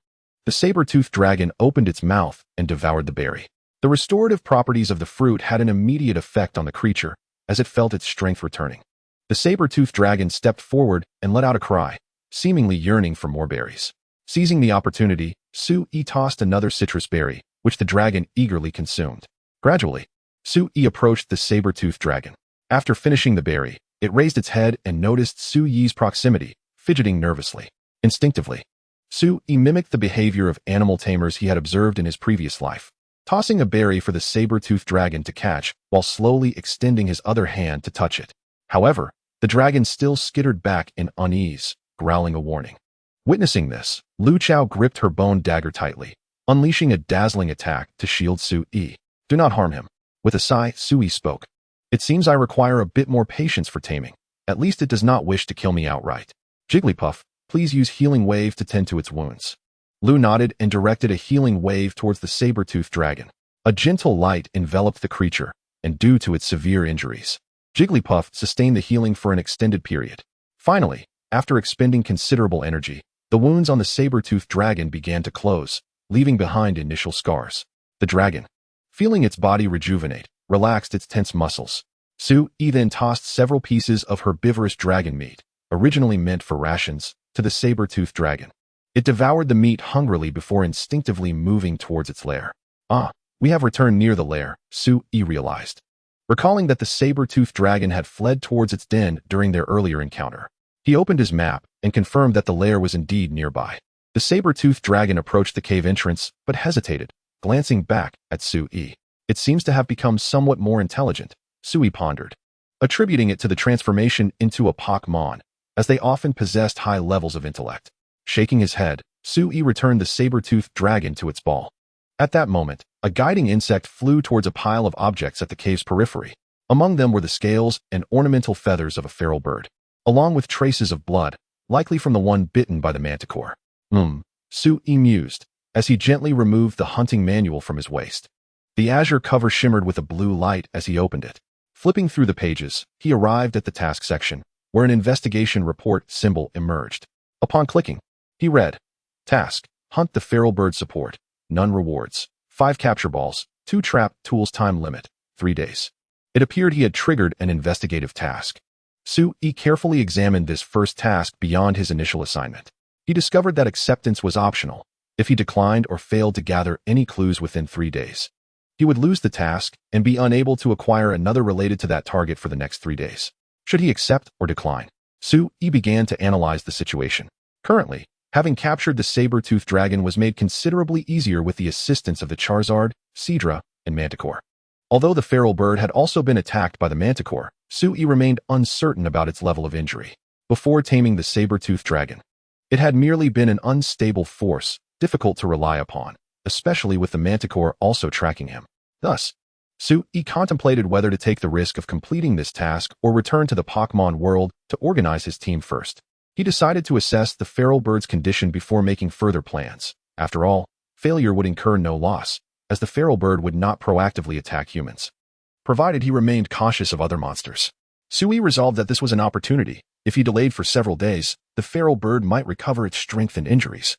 the saber-toothed dragon opened its mouth and devoured the berry. The restorative properties of the fruit had an immediate effect on the creature, as it felt its strength returning. The saber-toothed dragon stepped forward and let out a cry, seemingly yearning for more berries. Seizing the opportunity, Sui tossed another citrus berry, which the dragon eagerly consumed. Gradually, Sui approached the saber-toothed dragon. After finishing the berry, it raised its head and noticed Sui's proximity, fidgeting nervously. Instinctively, Sui mimicked the behavior of animal tamers he had observed in his previous life, tossing a berry for the saber-toothed dragon to catch while slowly extending his other hand to touch it. However, the dragon still skittered back in unease, growling a warning. Witnessing this, Lu Chao gripped her bone dagger tightly, unleashing a dazzling attack to shield Sui. Do not harm him. With a sigh, Sui spoke. It seems I require a bit more patience for taming. At least it does not wish to kill me outright. Jigglypuff, please use Healing Wave to tend to its wounds. Lu nodded and directed a healing wave towards the saber-toothed dragon. A gentle light enveloped the creature, and due to its severe injuries, Jigglypuff sustained the healing for an extended period. Finally, after expending considerable energy, the wounds on the saber-toothed dragon began to close, leaving behind initial scars. The dragon, feeling its body rejuvenate, relaxed its tense muscles. Sui then tossed several pieces of herbivorous dragon meat, originally meant for rations, to the saber-toothed dragon. It devoured the meat hungrily before instinctively moving towards its lair. Ah, we have returned near the lair, Sui realized. Recalling that the saber-toothed dragon had fled towards its den during their earlier encounter, he opened his map and confirmed that the lair was indeed nearby. The saber-toothed dragon approached the cave entrance, but hesitated, glancing back at Sui. It seems to have become somewhat more intelligent, Sui pondered, attributing it to the transformation into a Pokémon, as they often possessed high levels of intellect. Shaking his head, Sui returned the saber-toothed dragon to its ball. At that moment, a guiding insect flew towards a pile of objects at the cave's periphery. Among them were the scales and ornamental feathers of a feral bird, along with traces of blood, likely from the one bitten by the manticore. Sui mused, as he gently removed the hunting manual from his waist. The azure cover shimmered with a blue light as he opened it. Flipping through the pages, he arrived at the task section, where an investigation report symbol emerged. Upon clicking, he read, Task, hunt the feral bird support. None rewards. 5 capture balls, 2 trap tools time limit, 3 days. It appeared he had triggered an investigative task. Sui carefully examined this first task beyond his initial assignment. He discovered that acceptance was optional. If he declined or failed to gather any clues within 3 days, he would lose the task and be unable to acquire another related to that target for the next 3 days. Should he accept or decline? Sui began to analyze the situation. Currently, having captured the saber-toothed dragon was made considerably easier with the assistance of the Charizard, Seadra, and Manticore. Although the feral bird had also been attacked by the Manticore, Sui remained uncertain about its level of injury. Before taming the saber-toothed dragon, it had merely been an unstable force, difficult to rely upon, especially with the Manticore also tracking him. Thus, Sui contemplated whether to take the risk of completing this task or return to the Pokémon world to organize his team first. He decided to assess the feral bird's condition before making further plans. After all, failure would incur no loss, as the feral bird would not proactively attack humans, provided he remained cautious of other monsters. Sui resolved that this was an opportunity. If he delayed for several days, the feral bird might recover its strength and injuries,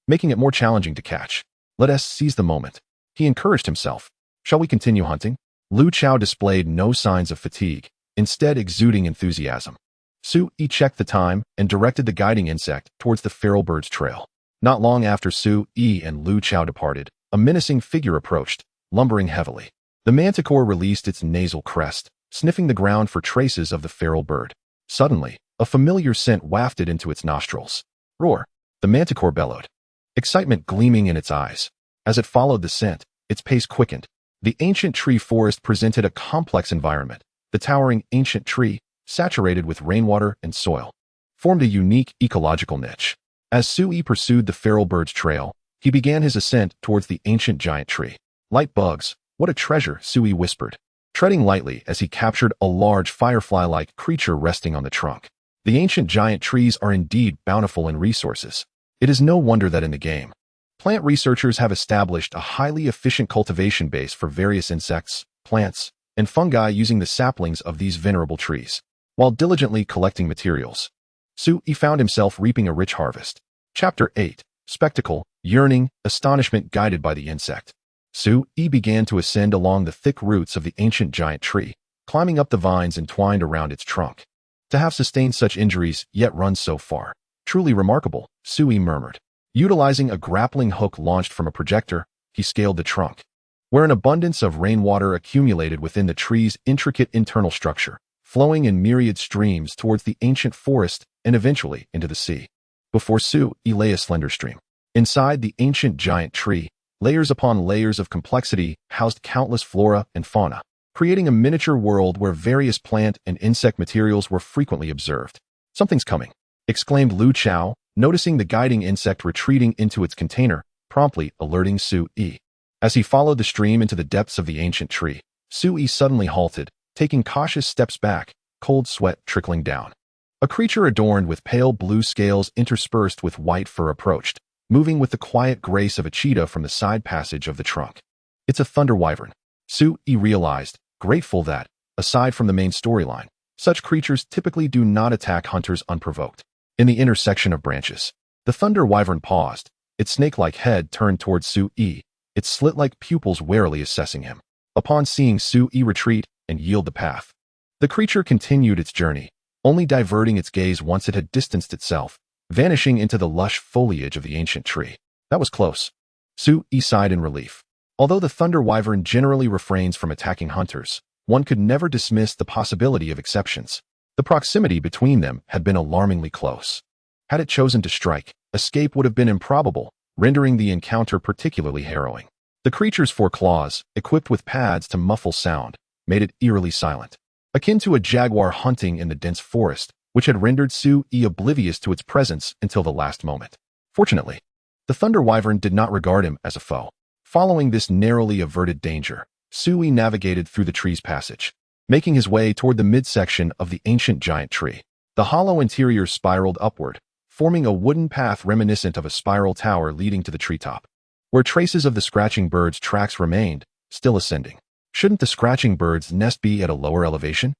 making it more challenging to catch. Let us seize the moment, he encouraged himself. Shall we continue hunting? Lu Chao displayed no signs of fatigue, instead exuding enthusiasm. Sui checked the time and directed the guiding insect towards the feral bird's trail. Not long after Sui and Lu Chao departed, a menacing figure approached, lumbering heavily. The manticore released its nasal crest, sniffing the ground for traces of the feral bird. Suddenly, a familiar scent wafted into its nostrils. Roar! The manticore bellowed, excitement gleaming in its eyes. As it followed the scent, its pace quickened. The ancient tree forest presented a complex environment. The towering ancient tree, saturated with rainwater and soil, formed a unique ecological niche. As Sui pursued the feral bird's trail, he began his ascent towards the ancient giant tree. Light bugs, what a treasure, Sui whispered, treading lightly as he captured a large firefly-like creature resting on the trunk. The ancient giant trees are indeed bountiful in resources. It is no wonder that in the game, plant researchers have established a highly efficient cultivation base for various insects, plants, and fungi using the saplings of these venerable trees, while diligently collecting materials. Sui found himself reaping a rich harvest. Chapter 8. Spectacle, Yearning, Astonishment guided by the insect. Sui began to ascend along the thick roots of the ancient giant tree, climbing up the vines entwined around its trunk. To have sustained such injuries yet run so far, truly remarkable, Sui murmured. Utilizing a grappling hook launched from a projector, he scaled the trunk, where an abundance of rainwater accumulated within the tree's intricate internal structure, flowing in myriad streams towards the ancient forest and eventually into the sea. Before Sui lay a slender stream. Inside the ancient giant tree, layers upon layers of complexity housed countless flora and fauna, creating a miniature world where various plant and insect materials were frequently observed. Something's coming, exclaimed Lu Chao, noticing the guiding insect retreating into its container, promptly alerting Sui. As he followed the stream into the depths of the ancient tree, Sui suddenly halted, taking cautious steps back, cold sweat trickling down. A creature adorned with pale blue scales interspersed with white fur approached, moving with the quiet grace of a cheetah from the side passage of the trunk. It's a thunder wyvern, Sui realized, grateful that, aside from the main storyline, such creatures typically do not attack hunters unprovoked. In the intersection of branches, the thunder wyvern paused, its snake-like head turned towards Sui, its slit-like pupils warily assessing him. Upon seeing Sui retreat and yield the path, the creature continued its journey, only diverting its gaze once it had distanced itself, vanishing into the lush foliage of the ancient tree. That was close. Sui sighed in relief. Although the thunder wyvern generally refrains from attacking hunters, one could never dismiss the possibility of exceptions. The proximity between them had been alarmingly close. Had it chosen to strike, escape would have been improbable, rendering the encounter particularly harrowing. The creature's four claws, equipped with pads to muffle sound, made it eerily silent, akin to a jaguar hunting in the dense forest, which had rendered Sui oblivious to its presence until the last moment. Fortunately, the thunder wyvern did not regard him as a foe. Following this narrowly averted danger, Sui navigated through the tree's passage, making his way toward the midsection of the ancient giant tree. The hollow interior spiraled upward, forming a wooden path reminiscent of a spiral tower leading to the treetop, where traces of the scratching bird's tracks remained, still ascending. Shouldn't the scratching bird's nest be at a lower elevation?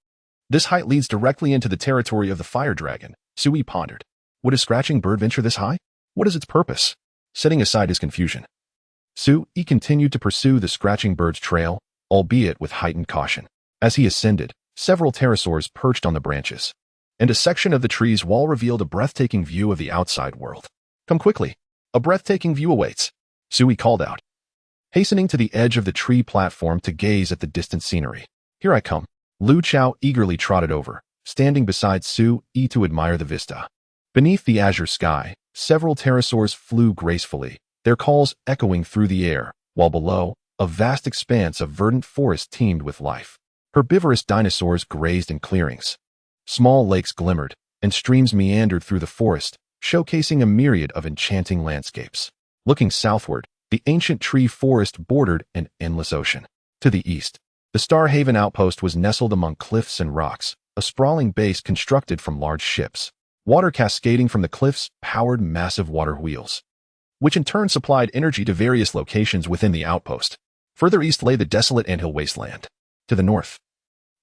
This height leads directly into the territory of the fire dragon, Sui pondered. Would a scratching bird venture this high? What is its purpose? Setting aside his confusion, Sui continued to pursue the scratching bird's trail, albeit with heightened caution. As he ascended, several pterosaurs perched on the branches, and a section of the tree's wall revealed a breathtaking view of the outside world. Come quickly, a breathtaking view awaits, Sui called out, hastening to the edge of the tree platform to gaze at the distant scenery. Here I come. Lu Chao eagerly trotted over, standing beside Sui to admire the vista. Beneath the azure sky, several pterosaurs flew gracefully, their calls echoing through the air, while below, a vast expanse of verdant forest teemed with life. Herbivorous dinosaurs grazed in clearings. Small lakes glimmered, and streams meandered through the forest, showcasing a myriad of enchanting landscapes. Looking southward, the ancient tree forest bordered an endless ocean. To the east, the Starhaven outpost was nestled among cliffs and rocks, a sprawling base constructed from large ships. Water cascading from the cliffs powered massive water wheels, which in turn supplied energy to various locations within the outpost. Further east lay the desolate anthill wasteland. To the north,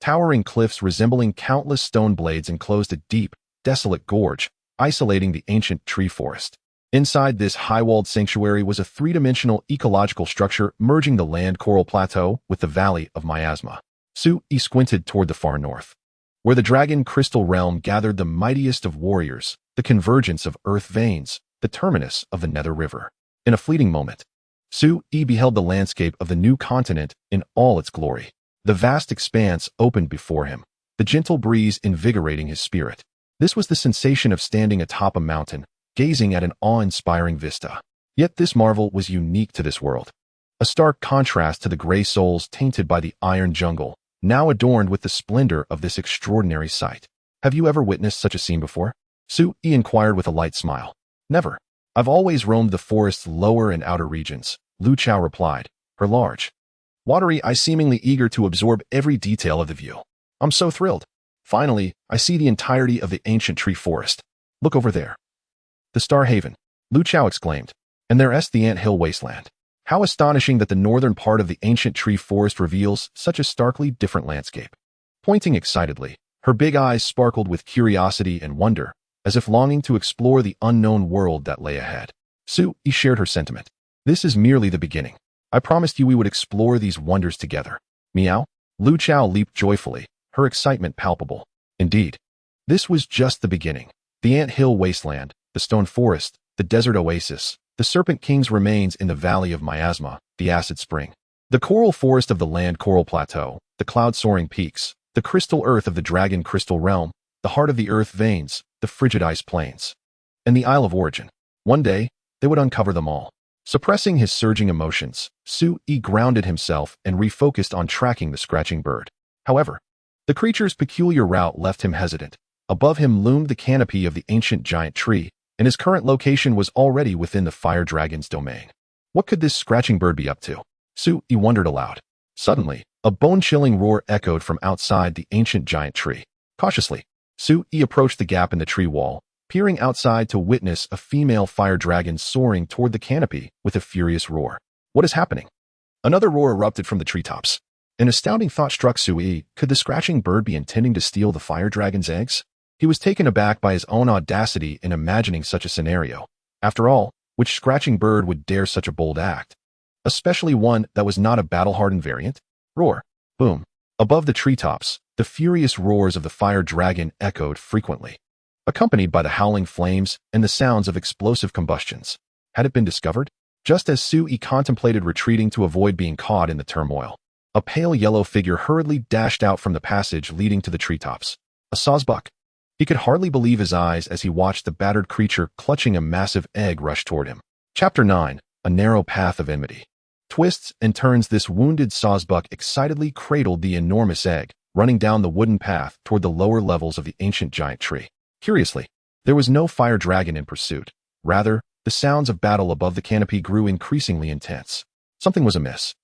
towering cliffs resembling countless stone blades enclosed a deep, desolate gorge, isolating the ancient tree forest. Inside this high-walled sanctuary was a three-dimensional ecological structure merging the land coral plateau with the valley of miasma. Sui squinted toward the far north, where the dragon crystal realm gathered the mightiest of warriors, the convergence of earth veins, the terminus of the Nether River. In a fleeting moment, Sui beheld the landscape of the new continent in all its glory. The vast expanse opened before him, the gentle breeze invigorating his spirit. This was the sensation of standing atop a mountain, gazing at an awe-inspiring vista. Yet this marvel was unique to this world, a stark contrast to the gray souls tainted by the iron jungle, now adorned with the splendor of this extraordinary sight. Have you ever witnessed such a scene before? Sui inquired with a light smile. Never. I've always roamed the forest's lower and outer regions, Lu Chao replied, her large, watery eyes seemingly eager to absorb every detail of the view. I'm so thrilled. Finally, I see the entirety of the ancient tree forest. Look over there. The Star Haven, Lu Chao exclaimed, and there's the Ant Hill wasteland. How astonishing that the northern part of the ancient tree forest reveals such a starkly different landscape. Pointing excitedly, her big eyes sparkled with curiosity and wonder, as if longing to explore the unknown world that lay ahead. Sui shared her sentiment. This is merely the beginning. I promised you we would explore these wonders together. Meow? Lu Chao leaped joyfully, her excitement palpable. Indeed, this was just the beginning. The Ant Hill wasteland, the stone forest, the desert oasis, the Serpent King's remains in the valley of miasma, the acid spring, the coral forest of the land coral plateau, the cloud-soaring peaks, the crystal earth of the dragon crystal realm, the heart of the earth veins, the frigid ice plains, and the Isle of Origin. One day, they would uncover them all. Suppressing his surging emotions, Sui grounded himself and refocused on tracking the scratching bird. However, the creature's peculiar route left him hesitant. Above him loomed the canopy of the ancient giant tree, and his current location was already within the fire dragon's domain. What could this scratching bird be up to? Sui wondered aloud. Suddenly, a bone-chilling roar echoed from outside the ancient giant tree. Cautiously, Sui approached the gap in the tree wall, peering outside to witness a female fire dragon soaring toward the canopy with a furious roar. What is happening? Another roar erupted from the treetops. An astounding thought struck Sui. Could the scratching bird be intending to steal the fire dragon's eggs? He was taken aback by his own audacity in imagining such a scenario. After all, which scratching bird would dare such a bold act? Especially one that was not a battle-hardened variant? Roar. Boom. Above the treetops, the furious roars of the fire dragon echoed frequently, accompanied by the howling flames and the sounds of explosive combustions. Had it been discovered? Just as Sui contemplated retreating to avoid being caught in the turmoil, a pale yellow figure hurriedly dashed out from the passage leading to the treetops. A sawsbuck. He could hardly believe his eyes as he watched the battered creature clutching a massive egg rush toward him. Chapter 9. A narrow path of enmity. Twists and turns, this wounded sawsbuck excitedly cradled the enormous egg, running down the wooden path toward the lower levels of the ancient giant tree. Curiously, there was no fire dragon in pursuit. Rather, the sounds of battle above the canopy grew increasingly intense. Something was amiss.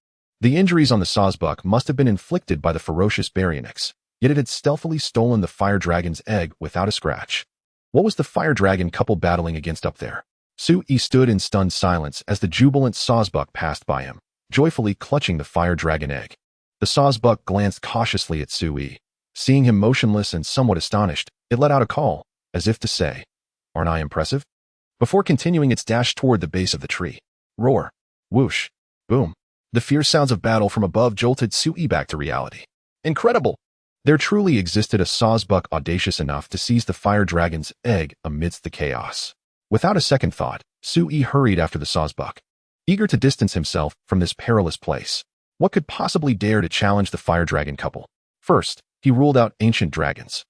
The injuries on the sawsbuck must have been inflicted by the ferocious Baryonyx, yet it had stealthily stolen the fire dragon's egg without a scratch. What was the fire dragon couple battling against up there? Sui stood in stunned silence as the jubilant sawsbuck passed by him, joyfully clutching the fire dragon egg. The sawsbuck glanced cautiously at Sui. Seeing him motionless and somewhat astonished, it let out a call, as if to say, "Aren't I impressive?" Before continuing its dash toward the base of the tree. Roar. Whoosh. Boom. The fierce sounds of battle from above jolted Sui back to reality. Incredible! There truly existed a sawsbuck audacious enough to seize the fire dragon's egg amidst the chaos. Without a second thought, Sui hurried after the sawsbuck, eager to distance himself from this perilous place. What could possibly dare to challenge the fire dragon couple? First, he ruled out ancient dragons,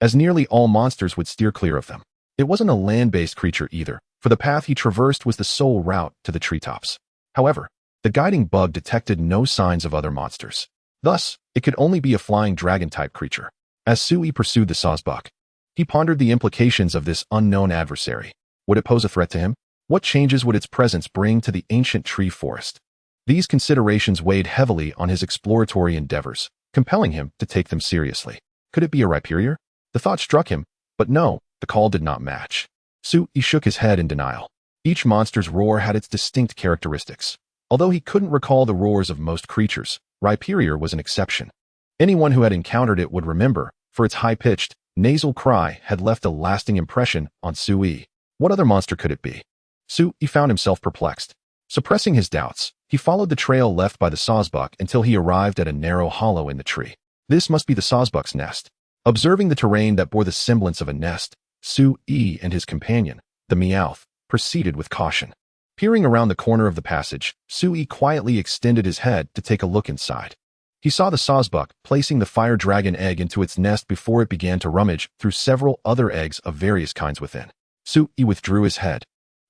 as nearly all monsters would steer clear of them. It wasn't a land-based creature either, for the path he traversed was the sole route to the treetops. However, the guiding bug detected no signs of other monsters. Thus, it could only be a flying dragon-type creature. As Sui pursued the sawsbuck, he pondered the implications of this unknown adversary. Would it pose a threat to him? What changes would its presence bring to the ancient tree forest? These considerations weighed heavily on his exploratory endeavors, compelling him to take them seriously. Could it be a Rhyperior? The thought struck him, but no, the call did not match. Sui shook his head in denial. Each monster's roar had its distinct characteristics. Although he couldn't recall the roars of most creatures, Rhyperior was an exception. Anyone who had encountered it would remember, for its high-pitched, nasal cry had left a lasting impression on Sui. What other monster could it be? Sui found himself perplexed. Suppressing his doubts, he followed the trail left by the sawsbuck until he arrived at a narrow hollow in the tree. This must be the sawsbuck's nest. Observing the terrain that bore the semblance of a nest, Sui and his companion, the Meowth, proceeded with caution. Peering around the corner of the passage, Sui quietly extended his head to take a look inside. He saw the sawsbuck placing the fire dragon egg into its nest before it began to rummage through several other eggs of various kinds within. Sui withdrew his head,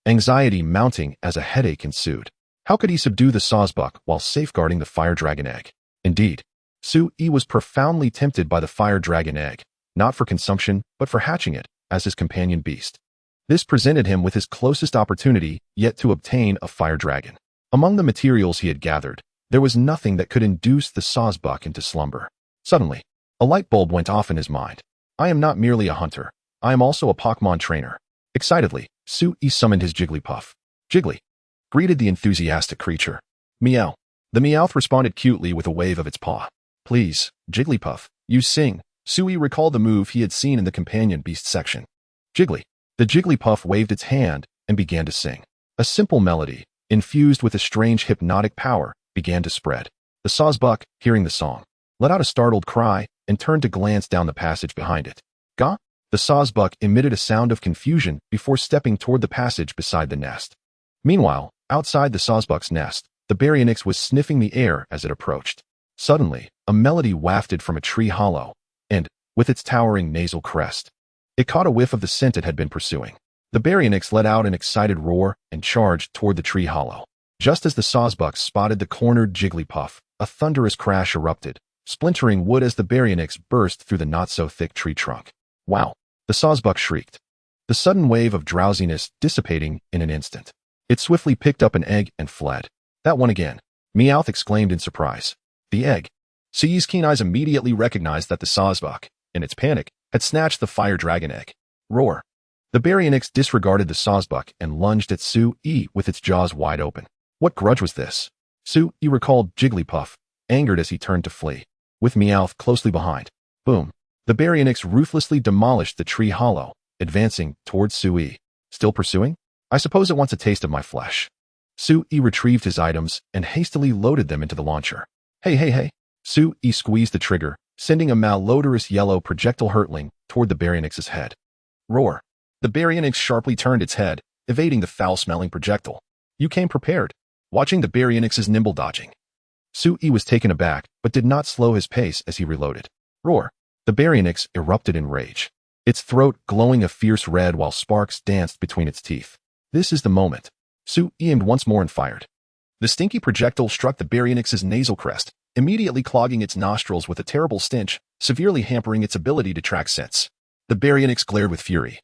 anxiety mounting as a headache ensued. How could he subdue the sawsbuck while safeguarding the fire dragon egg? Indeed, Sui was profoundly tempted by the fire dragon egg, not for consumption, but for hatching it as his companion beast. This presented him with his closest opportunity yet to obtain a fire dragon. Among the materials he had gathered, there was nothing that could induce the sawsbuck into slumber. Suddenly, a light bulb went off in his mind. I am not merely a hunter. I am also a Pokémon trainer. Excitedly, Sui summoned his Jigglypuff. Jiggly greeted the enthusiastic creature. Meow. The Meowth responded cutely with a wave of its paw. Please, Jigglypuff, you sing. Sui recalled the move he had seen in the companion beast section. Jiggly. The Jigglypuff waved its hand and began to sing. A simple melody, infused with a strange hypnotic power, began to spread. The sawsbuck, hearing the song, let out a startled cry and turned to glance down the passage behind it. Gah! The sawsbuck emitted a sound of confusion before stepping toward the passage beside the nest. Meanwhile, outside the sawsbuck's nest, the Baryonyx was sniffing the air as it approached. Suddenly, a melody wafted from a tree hollow, and, with its towering nasal crest, it caught a whiff of the scent it had been pursuing. The Baryonyx let out an excited roar and charged toward the tree hollow. Just as the sawsbuck spotted the cornered Jigglypuff, a thunderous crash erupted, splintering wood as the Baryonyx burst through the not-so-thick tree trunk. Wow! The sawsbuck shrieked, the sudden wave of drowsiness dissipating in an instant. It swiftly picked up an egg and fled. That one again, Meowth exclaimed in surprise. The egg. Sui's keen eyes immediately recognized that the sawsbuck, in its panic, had snatched the fire dragon egg. Roar. The Baryonyx disregarded the sawsbuck and lunged at Sui with its jaws wide open. What grudge was this? Sui recalled Jigglypuff, angered as he turned to flee, with Meowth closely behind. Boom. The Baryonyx ruthlessly demolished the tree hollow, advancing towards Sui. Still pursuing? I suppose it wants a taste of my flesh. Sui retrieved his items and hastily loaded them into the launcher. Hey. Sui squeezed the trigger, sending a malodorous yellow projectile hurtling toward the Baryonyx's head. Roar. The Baryonyx sharply turned its head, evading the foul-smelling projectile. You came prepared. Watching the Baryonyx's nimble dodging, Sui was taken aback, but did not slow his pace as he reloaded. Roar. The Baryonyx erupted in rage, its throat glowing a fierce red while sparks danced between its teeth. This is the moment. Sui aimed once more and fired. The stinky projectile struck the Baryonyx's nasal crest, immediately clogging its nostrils with a terrible stench, severely hampering its ability to track scents. The Baryonyx glared with fury,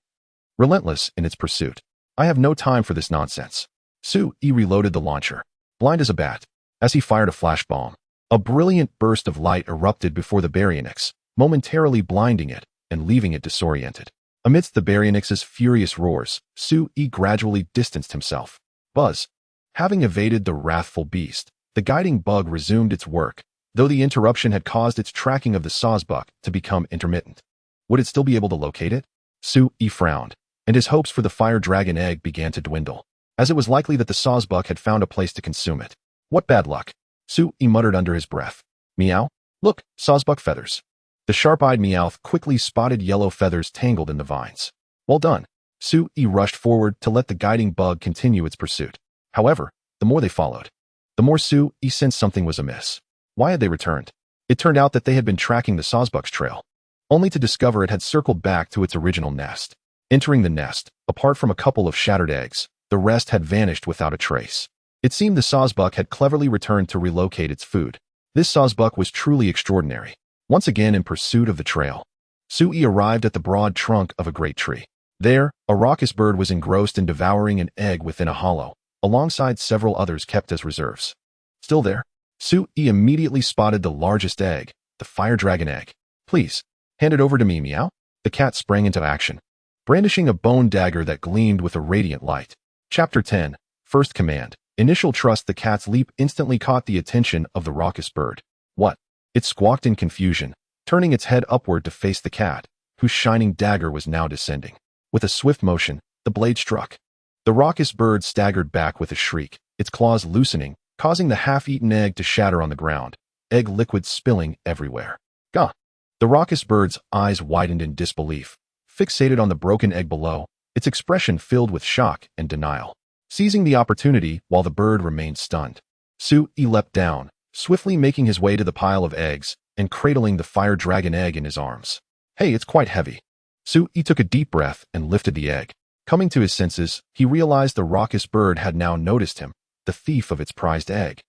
relentless in its pursuit. I have no time for this nonsense. Sui reloaded the launcher, blind as a bat, as he fired a flash bomb. A brilliant burst of light erupted before the Baryonyx, momentarily blinding it and leaving it disoriented. Amidst the Baryonyx's furious roars, Sui gradually distanced himself. Buzz. Having evaded the wrathful beast, the guiding bug resumed its work, though the interruption had caused its tracking of the sawsbuck to become intermittent. Would it still be able to locate it? Sui frowned, and his hopes for the fire dragon egg began to dwindle, as it was likely that the sawsbuck had found a place to consume it. What bad luck. Sui muttered under his breath. Meow. Look, sawsbuck feathers. The sharp-eyed Meowth quickly spotted yellow feathers tangled in the vines. Well done. Sui rushed forward to let the guiding bug continue its pursuit. However, the more they followed, the more Sui sensed something was amiss. Why had they returned? It turned out that they had been tracking the sawsbuck's trail, only to discover it had circled back to its original nest. Entering the nest, apart from a couple of shattered eggs, the rest had vanished without a trace. It seemed the sawsbuck had cleverly returned to relocate its food. This sawsbuck was truly extraordinary. Once again in pursuit of the trail, Sui arrived at the broad trunk of a great tree. There, a raucous bird was engrossed in devouring an egg within a hollow, alongside several others kept as reserves. Still there, Sui immediately spotted the largest egg, the fire dragon egg. Please, hand it over to me, Meow. The cat sprang into action, brandishing a bone dagger that gleamed with a radiant light. Chapter 10. First Command. Initial trust. The cat's leap instantly caught the attention of the raucous bird. What? It squawked in confusion, turning its head upward to face the cat, whose shining dagger was now descending. With a swift motion, the blade struck. The raucous bird staggered back with a shriek, its claws loosening, causing the half-eaten egg to shatter on the ground, egg liquid spilling everywhere. Gah! The raucous bird's eyes widened in disbelief, fixated on the broken egg below, its expression filled with shock and denial. Seizing the opportunity while the bird remained stunned, Sui leapt down, swiftly making his way to the pile of eggs and cradling the fire dragon egg in his arms. Hey, it's quite heavy. Sui took a deep breath and lifted the egg. Coming to his senses, he realized the raucous bird had now noticed him, the thief of its prized egg.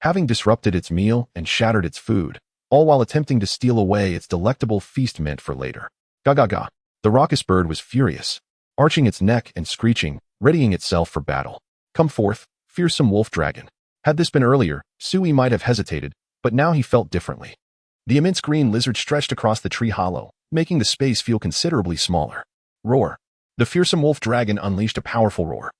Having disrupted its meal and shattered its food, all while attempting to steal away its delectable feast meant for later. Ga. The raucous bird was furious, arching its neck and screeching, readying itself for battle. Come forth, fearsome wolf dragon. Had this been earlier, Sui might have hesitated, but now he felt differently. The immense green lizard stretched across the tree hollow, making the space feel considerably smaller. Roar. The fearsome wolf dragon unleashed a powerful roar,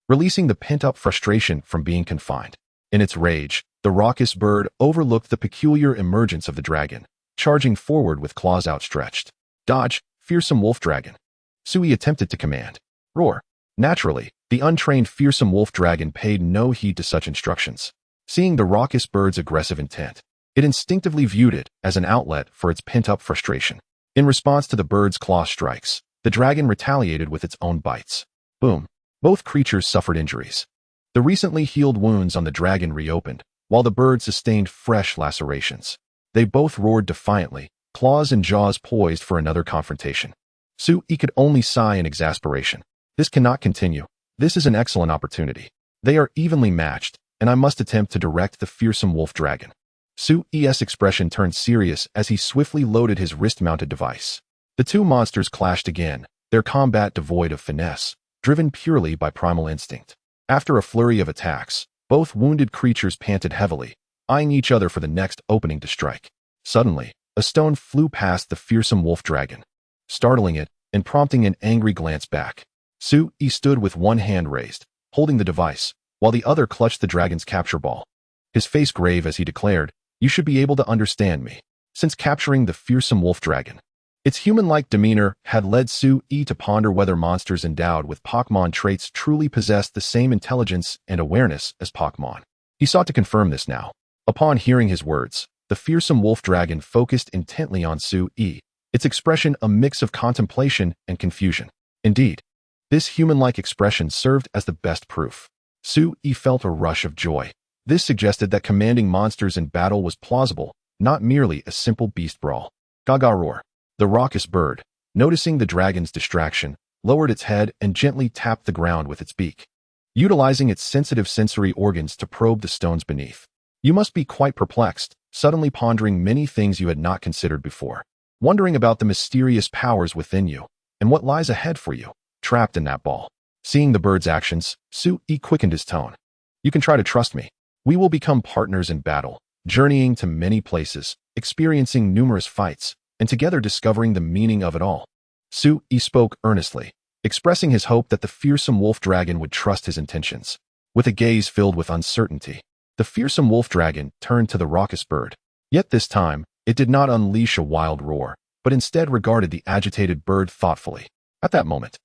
releasing the pent-up frustration from being confined. In its rage, the raucous bird overlooked the peculiar emergence of the dragon, charging forward with claws outstretched. Dodge, fearsome wolf dragon. Sui attempted to command. Roar. Naturally, the untrained fearsome wolf dragon paid no heed to such instructions. Seeing the raucous bird's aggressive intent, it instinctively viewed it as an outlet for its pent-up frustration. In response to the bird's claw strikes, the dragon retaliated with its own bites. Boom. Both creatures suffered injuries. The recently healed wounds on the dragon reopened, while the bird sustained fresh lacerations. They both roared defiantly, claws and jaws poised for another confrontation. Sui could only sigh in exasperation. This cannot continue. This is an excellent opportunity. They are evenly matched, and I must attempt to direct the fearsome wolf dragon. Sui's expression turned serious as he swiftly loaded his wrist-mounted device. The two monsters clashed again, their combat devoid of finesse, driven purely by primal instinct. After a flurry of attacks, both wounded creatures panted heavily, eyeing each other for the next opening to strike. Suddenly, a stone flew past the fearsome wolf dragon, startling it and prompting an angry glance back. Sui stood with one hand raised, holding the device, while the other clutched the dragon's capture ball. His face grave as he declared, "You should be able to understand me." Since capturing the fearsome wolf dragon, its human-like demeanor had led Sui to ponder whether monsters endowed with Pokémon traits truly possessed the same intelligence and awareness as Pokémon. He sought to confirm this now. Upon hearing his words, the fearsome wolf dragon focused intently on Sui, its expression a mix of contemplation and confusion. Indeed, this human-like expression served as the best proof. Sui felt a rush of joy. This suggested that commanding monsters in battle was plausible, not merely a simple beast brawl. Gaga roar. The raucous bird, noticing the dragon's distraction, lowered its head and gently tapped the ground with its beak, utilizing its sensitive sensory organs to probe the stones beneath. You must be quite perplexed, suddenly pondering many things you had not considered before, wondering about the mysterious powers within you, and what lies ahead for you, trapped in that ball. Seeing the bird's actions, Sui quickened his tone. You can try to trust me. We will become partners in battle, journeying to many places, experiencing numerous fights, and together discovering the meaning of it all. Sui spoke earnestly, expressing his hope that the fearsome wolf dragon would trust his intentions. With a gaze filled with uncertainty, the fearsome wolf dragon turned to the raucous bird. Yet this time, it did not unleash a wild roar, but instead regarded the agitated bird thoughtfully. At that moment,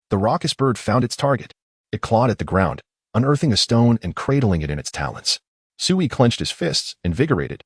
the raucous bird found its target. It clawed at the ground, unearthing a stone and cradling it in its talons. Sui clenched his fists, invigorated,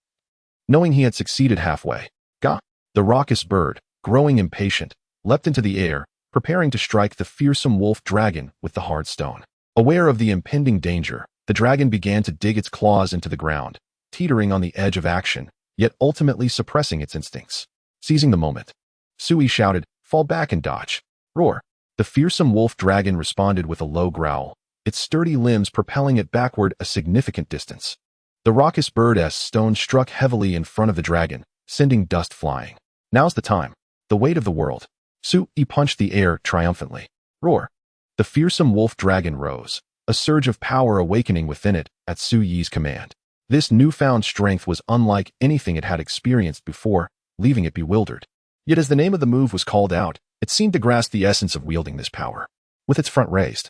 knowing he had succeeded halfway. Gah! The raucous bird, growing impatient, leapt into the air, preparing to strike the fearsome wolf dragon with the hard stone. Aware of the impending danger, the dragon began to dig its claws into the ground, teetering on the edge of action, yet ultimately suppressing its instincts. Seizing the moment, Sui shouted, "Fall back and dodge." Roar. The fearsome wolf dragon responded with a low growl, its sturdy limbs propelling it backward a significant distance. The raucous bird's stone struck heavily in front of the dragon, sending dust flying. Now's the time. The weight of the world. Sui punched the air triumphantly. Roar. The fearsome wolf dragon rose, a surge of power awakening within it at Sui's command. This newfound strength was unlike anything it had experienced before, leaving it bewildered. Yet as the name of the move was called out, it seemed to grasp the essence of wielding this power. With its front raised,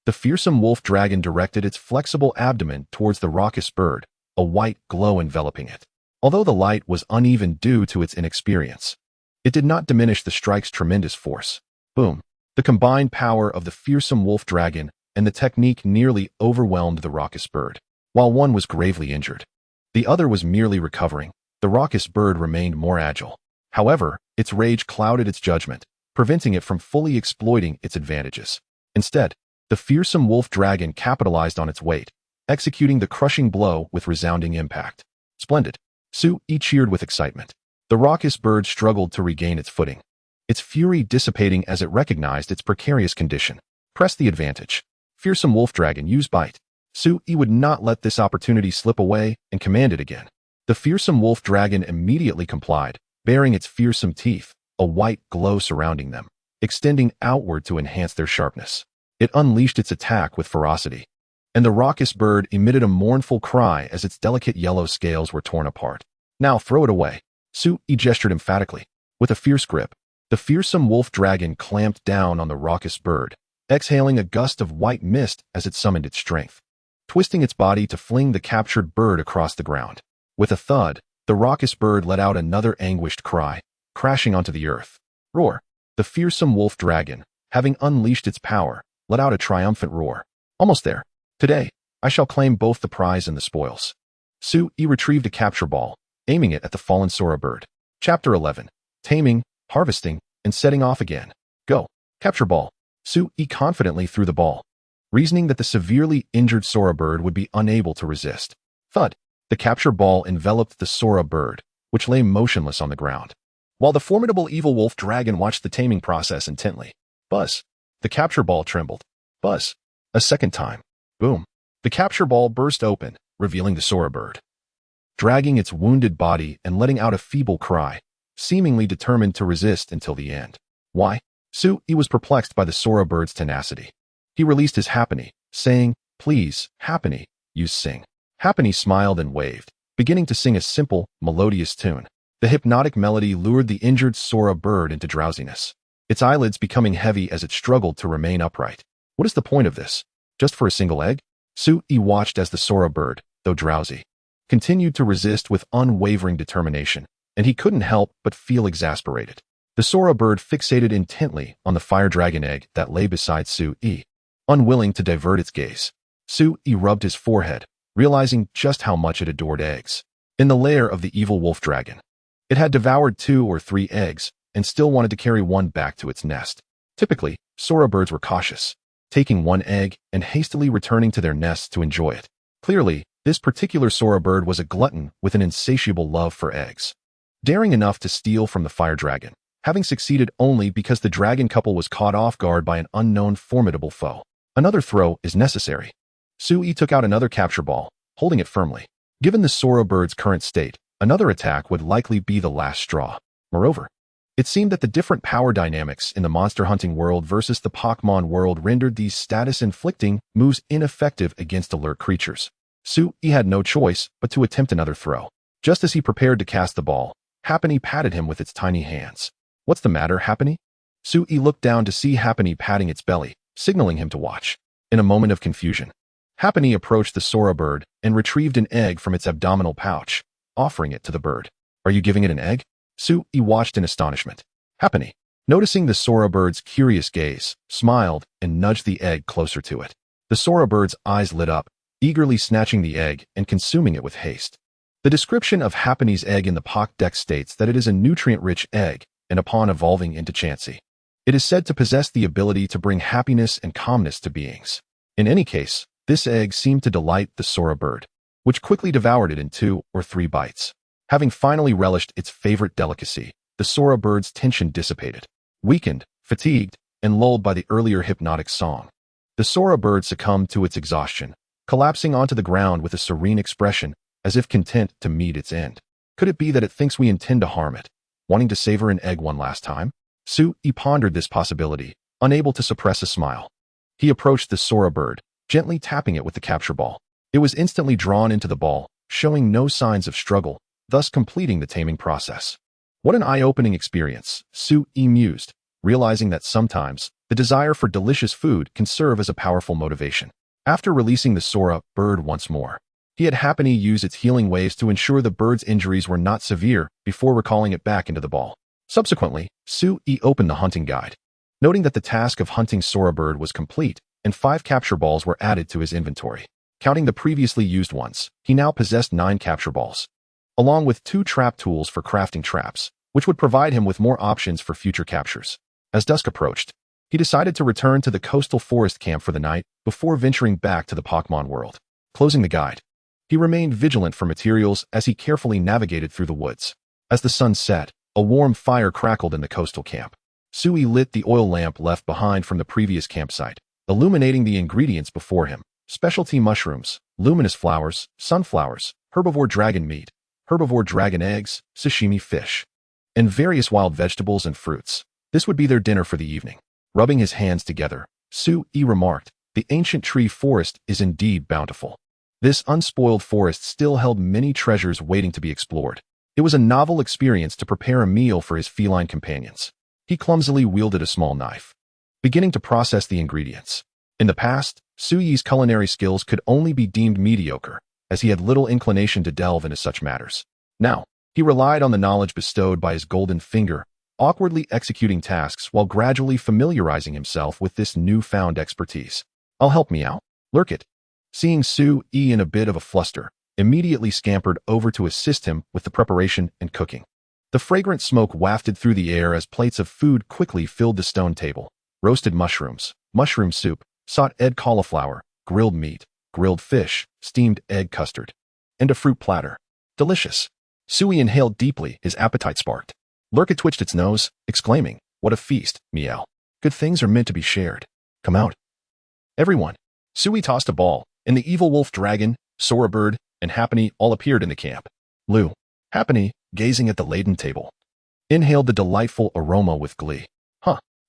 The fearsome wolf dragon directed its flexible abdomen towards the raucous bird, a white glow enveloping it. Although the light was uneven due to its inexperience, it did not diminish the strike's tremendous force. Boom! The combined power of the fearsome wolf dragon and the technique nearly overwhelmed the raucous bird. While one was gravely injured, the other was merely recovering. The raucous bird remained more agile. However, its rage clouded its judgment, preventing it from fully exploiting its advantages. Instead, the fearsome wolf dragon capitalized on its weight, executing the crushing blow with resounding impact. Splendid! Sui cheered with excitement. The raucous bird struggled to regain its footing, its fury dissipating as it recognized its precarious condition. Press the advantage. Fearsome wolf dragon, use bite. Sui would not let this opportunity slip away and commanded again. The fearsome wolf dragon immediately complied, baring its fearsome teeth, a white glow surrounding them, extending outward to enhance their sharpness. It unleashed its attack with ferocity, and the raucous bird emitted a mournful cry as its delicate yellow scales were torn apart. Now throw it away. Sui gestured emphatically. With a fierce grip, the fearsome wolf dragon clamped down on the raucous bird, exhaling a gust of white mist as it summoned its strength, twisting its body to fling the captured bird across the ground. With a thud, the raucous bird let out another anguished cry, crashing onto the earth. Roar! The fearsome wolf dragon, having unleashed its power, let out a triumphant roar. Almost there. Today, I shall claim both the prize and the spoils. Sui retrieved a capture ball, aiming it at the fallen Sora bird. Chapter 11. Taming, Harvesting, and Setting Off Again. Go. Capture ball. Sui confidently threw the ball, reasoning that the severely injured Sora bird would be unable to resist. Thud. The capture ball enveloped the Sora bird, which lay motionless on the ground, while the formidable evil wolf dragon watched the taming process intently. Buzz. The capture ball trembled. Buzz. A second time. Boom. The capture ball burst open, revealing the Sora bird, dragging its wounded body and letting out a feeble cry, seemingly determined to resist until the end. Why? Sui was perplexed by the Sora bird's tenacity. He released his Happiny, saying, "Please, Happiny, you sing." Happiny smiled and waved, beginning to sing a simple, melodious tune. The hypnotic melody lured the injured Sora bird into drowsiness, its eyelids becoming heavy as it struggled to remain upright. What is the point of this? Just for a single egg? Sui watched as the Sora bird, though drowsy, continued to resist with unwavering determination, and he couldn't help but feel exasperated. The Sora bird fixated intently on the fire dragon egg that lay beside Sui, unwilling to divert its gaze. Sui rubbed his forehead, realizing just how much it adored eggs. In the lair of the evil wolf dragon, it had devoured 2 or 3 eggs and still wanted to carry one back to its nest. Typically, Sora birds were cautious, taking one egg and hastily returning to their nests to enjoy it. Clearly, this particular Sora bird was a glutton with an insatiable love for eggs, daring enough to steal from the fire dragon, having succeeded only because the dragon couple was caught off guard by an unknown formidable foe. Another throw is necessary. Sui took out another capture ball, holding it firmly. Given the Sora bird's current state, another attack would likely be the last straw. Moreover, it seemed that the different power dynamics in the monster hunting world versus the Pokémon world rendered these status-inflicting moves ineffective against alert creatures. Sui had no choice but to attempt another throw. Just as he prepared to cast the ball, Happiny patted him with its tiny hands. "What's the matter, Happiny?" Sui looked down to see Happiny patting its belly, signaling him to watch. In a moment of confusion, Happiny approached the Sora bird and retrieved an egg from its abdominal pouch, offering it to the bird. "Are you giving it an egg?" Sui watched in astonishment. Happiny, noticing the Sora bird's curious gaze, smiled and nudged the egg closer to it. The Sora bird's eyes lit up, eagerly snatching the egg and consuming it with haste. The description of Happiny's egg in the Pokédex states that it is a nutrient-rich egg, and upon evolving into Chansey, it is said to possess the ability to bring happiness and calmness to beings. In any case, this egg seemed to delight the Sora bird, which quickly devoured it in 2 or 3 bites. Having finally relished its favorite delicacy, the Sora bird's tension dissipated. Weakened, fatigued, and lulled by the earlier hypnotic song, the Sora bird succumbed to its exhaustion, collapsing onto the ground with a serene expression, as if content to meet its end. Could it be that it thinks we intend to harm it, wanting to savor an egg one last time? Sui pondered this possibility, unable to suppress a smile. He approached the Sora bird, gently tapping it with the capture ball. It was instantly drawn into the ball, showing no signs of struggle, thus completing the taming process. What an eye-opening experience, Sui mused, realizing that sometimes, The desire for delicious food can serve as a powerful motivation. After releasing the Sora bird once more, he had Happiny use its healing waves to ensure the bird's injuries were not severe before recalling it back into the ball. Subsequently, Sui opened the hunting guide, noting that the task of hunting Sora bird was complete and 5 capture balls were added to his inventory. Counting the previously used ones, he now possessed 9 capture balls, along with 2 trap tools for crafting traps, which would provide him with more options for future captures. As dusk approached, he decided to return to the coastal forest camp for the night before venturing back to the Pokémon world. Closing the guide, he remained vigilant for materials as he carefully navigated through the woods. As the sun set, a warm fire crackled in the coastal camp. Sui lit the oil lamp left behind from the previous campsite, illuminating the ingredients before him: specialty mushrooms, luminous flowers, sunflowers, herbivore dragon meat, herbivore dragon eggs, sashimi fish, and various wild vegetables and fruits. This would be their dinner for the evening. Rubbing his hands together, Sui remarked, "The ancient tree forest is indeed bountiful." This unspoiled forest still held many treasures waiting to be explored. It was a novel experience to prepare a meal for his feline companions. He clumsily wielded a small knife, beginning to process the ingredients. In the past, Sui's culinary skills could only be deemed mediocre, as he had little inclination to delve into such matters. Now, he relied on the knowledge bestowed by his golden finger, awkwardly executing tasks while gradually familiarizing himself with this newfound expertise. "I'll help me out, Lurkit." Seeing Sui in a bit of a fluster, immediately scampered over to assist him with the preparation and cooking. The fragrant smoke wafted through the air as plates of food quickly filled the stone table: roasted mushrooms, mushroom soup, sauteed egg cauliflower, grilled meat, grilled fish, steamed egg custard, and a fruit platter. Delicious. Sui inhaled deeply, his appetite sparked. Lurkit twitched its nose, exclaiming, "What a feast, Miel. Good things are meant to be shared. Come out, everyone." Sui tossed a ball, and the evil wolf dragon, Sora bird, and Happiny all appeared in the camp. Lou, Happiny, gazing at the laden table, inhaled the delightful aroma with glee.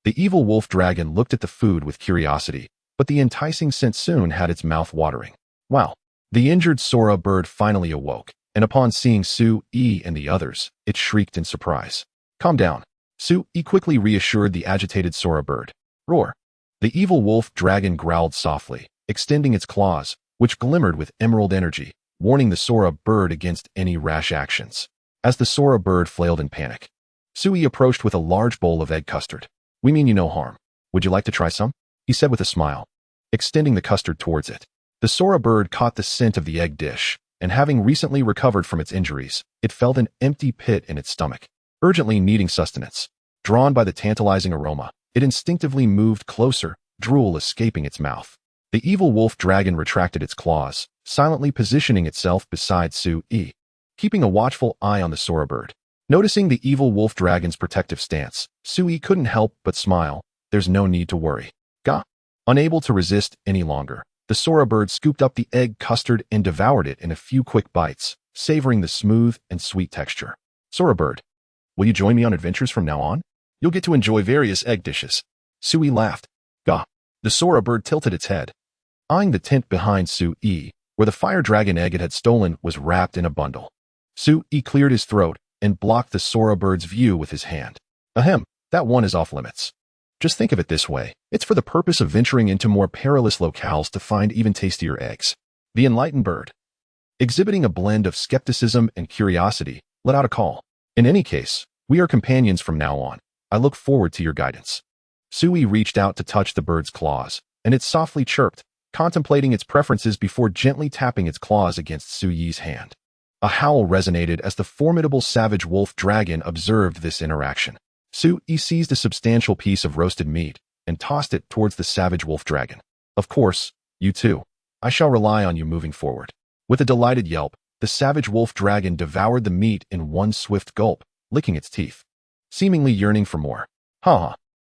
The evil wolf dragon looked at the food with curiosity, but the enticing scent soon had its mouth watering. Wow. The injured Sora bird finally awoke, and upon seeing Sui and the others, it shrieked in surprise. "Calm down." Sui quickly reassured the agitated Sora bird. "Roar." The evil wolf dragon growled softly, extending its claws, which glimmered with emerald energy, warning the Sora bird against any rash actions. As the Sora bird flailed in panic, Sui approached with a large bowl of egg custard. "We mean you no harm. Would you like to try some?" he said with a smile, extending the custard towards it. The Sora bird caught the scent of the egg dish, and having recently recovered from its injuries, it felt an empty pit in its stomach, urgently needing sustenance. Drawn by the tantalizing aroma, it instinctively moved closer, drool escaping its mouth. The evil wolf dragon retracted its claws, silently positioning itself beside Sui, keeping a watchful eye on the Sora bird. Noticing the evil wolf dragon's protective stance, Sui couldn't help but smile. "There's no need to worry." Gah! Unable to resist any longer, the Sora bird scooped up the egg custard and devoured it in a few quick bites, savoring the smooth and sweet texture. "Sora bird, will you join me on adventures from now on? You'll get to enjoy various egg dishes." Sui laughed. Gah! The Sora bird tilted its head, eyeing the tent behind Sui, where the fire dragon egg it had stolen was wrapped in a bundle. Sui cleared his throat and blocked the Sora bird's view with his hand. "Ahem, that one is off limits. Just think of it this way. It's for the purpose of venturing into more perilous locales to find even tastier eggs." The enlightened bird, exhibiting a blend of skepticism and curiosity, let out a call. "In any case, we are companions from now on. I look forward to your guidance." Sui reached out to touch the bird's claws, and it softly chirped, contemplating its preferences before gently tapping its claws against Sui's hand. A howl resonated as the formidable savage wolf dragon observed this interaction. Sui seized a substantial piece of roasted meat and tossed it towards the savage wolf dragon. "Of course, you too. I shall rely on you moving forward." With a delighted yelp, the savage wolf dragon devoured the meat in one swift gulp, licking its teeth, seemingly yearning for more.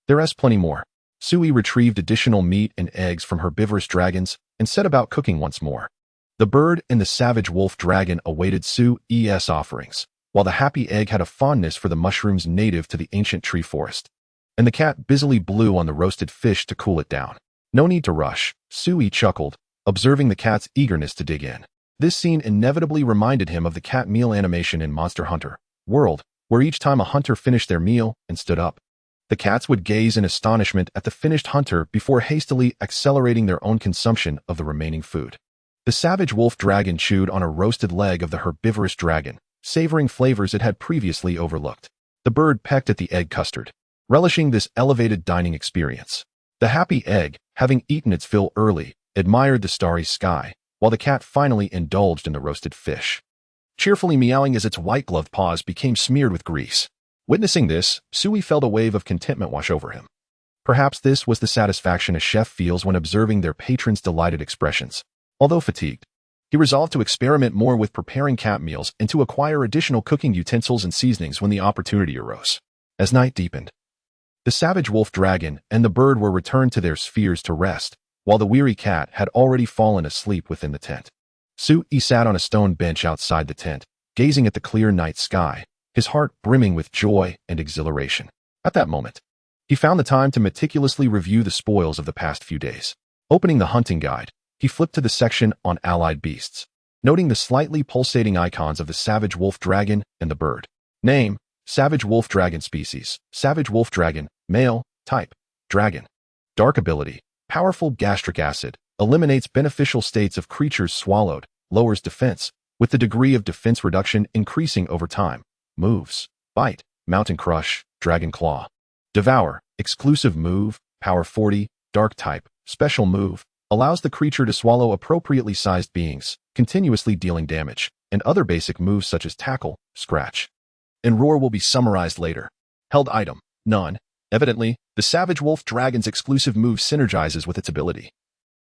There's plenty more." Sui retrieved additional meat and eggs from herbivorous dragons and set about cooking once more. The bird and the savage wolf dragon awaited Sui's offerings, while the happy egg had a fondness for the mushrooms native to the ancient tree forest, and the cat busily blew on the roasted fish to cool it down. "No need to rush," Sui chuckled, observing the cat's eagerness to dig in. This scene inevitably reminded him of the cat meal animation in Monster Hunter World, where each time a hunter finished their meal and stood up, The cats would gaze in astonishment at the finished hunter before hastily accelerating their own consumption of the remaining food. The savage wolf dragon chewed on a roasted leg of the herbivorous dragon, savoring flavors it had previously overlooked. The bird pecked at the egg custard, relishing this elevated dining experience. The happy egg, having eaten its fill early, admired the starry sky, while the cat finally indulged in the roasted fish, cheerfully meowing as its white-gloved paws became smeared with grease. Witnessing this, Sui felt a wave of contentment wash over him. Perhaps this was the satisfaction a chef feels when observing their patrons' delighted expressions. Although fatigued, he resolved to experiment more with preparing cat meals and to acquire additional cooking utensils and seasonings when the opportunity arose. As night deepened, the savage wolf dragon and the bird were returned to their spheres to rest, while the weary cat had already fallen asleep within the tent. Sui sat on a stone bench outside the tent, gazing at the clear night sky, his heart brimming with joy and exhilaration. At that moment, he found the time to meticulously review the spoils of the past few days. Opening the hunting guide, he flipped to the section on allied beasts, noting the slightly pulsating icons of the savage wolf dragon and the bird. Name: savage wolf dragon. Species: savage wolf dragon. Male. Type: dragon. Dark ability: powerful gastric acid, eliminates beneficial states of creatures swallowed, lowers defense, with the degree of defense reduction increasing over time. Moves: bite, mountain crush, dragon claw. Devour: exclusive move, power 40, dark type, special move, allows the creature to swallow appropriately sized beings, continuously dealing damage, and other basic moves such as tackle, scratch, and roar will be summarized later. Held item: none. Evidently, the savage wolf dragon's exclusive move synergizes with its ability,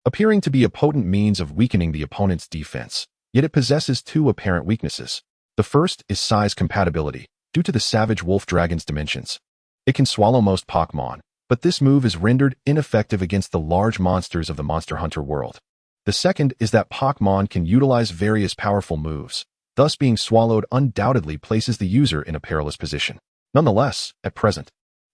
appearing to be a potent means of weakening the opponent's defense, yet it possesses two apparent weaknesses. The first is size compatibility, due to the savage wolf dragon's dimensions. It can swallow most Pokémon, but this move is rendered ineffective against the large monsters of the Monster Hunter world. The second is that Pokémon can utilize various powerful moves, thus being swallowed undoubtedly places the user in a perilous position. Nonetheless, at present,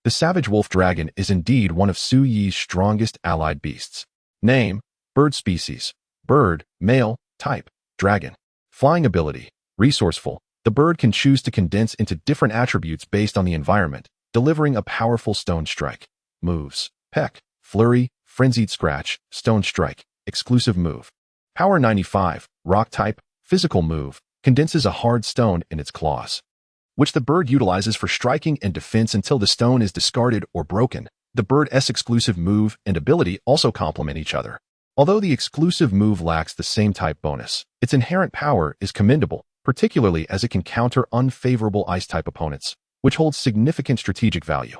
the savage wolf dragon is indeed one of Sui's strongest allied beasts. Name: bird. Species: bird. Male. Type: dragon. Flying ability: resourceful. The bird can choose to condense into different attributes based on the environment, delivering a powerful stone strike. Moves: peck, flurry, frenzied scratch, stone strike, exclusive move. Power 95, rock type, physical move, condenses a hard stone in its claws, which the bird utilizes for striking and defense until the stone is discarded or broken. The bird's exclusive move and ability also complement each other. Although the exclusive move lacks the same type bonus, its inherent power is commendable, particularly as it can counter unfavorable ice-type opponents, which holds significant strategic value.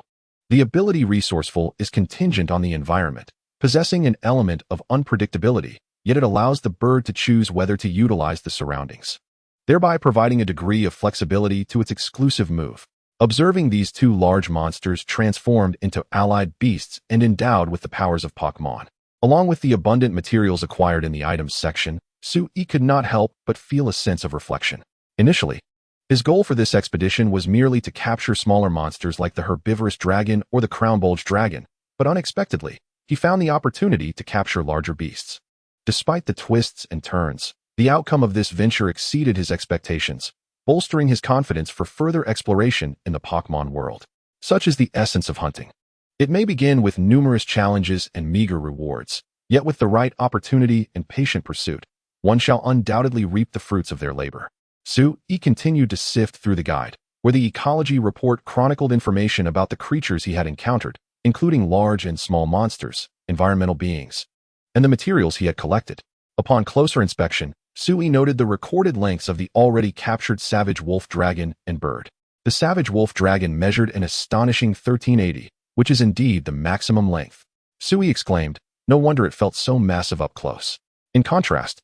The ability resourceful is contingent on the environment, possessing an element of unpredictability, yet it allows the bird to choose whether to utilize the surroundings, thereby providing a degree of flexibility to its exclusive move. Observing these two large monsters transformed into allied beasts and endowed with the powers of Pokémon, along with the abundant materials acquired in the items section, Sui could not help but feel a sense of reflection. Initially, his goal for this expedition was merely to capture smaller monsters like the herbivorous dragon or the crown-bulged dragon, but unexpectedly, he found the opportunity to capture larger beasts. Despite the twists and turns, the outcome of this venture exceeded his expectations, bolstering his confidence for further exploration in the Pokémon world. Such is the essence of hunting. It may begin with numerous challenges and meager rewards, yet with the right opportunity and patient pursuit, one shall undoubtedly reap the fruits of their labor. Sui continued to sift through the guide, where the ecology report chronicled information about the creatures he had encountered, including large and small monsters, environmental beings, and the materials he had collected. Upon closer inspection, Sui noted the recorded lengths of the already captured savage wolf dragon and bird. The savage wolf dragon measured an astonishing 1380, which is indeed the maximum length. Sui exclaimed, no wonder it felt so massive up close. In contrast,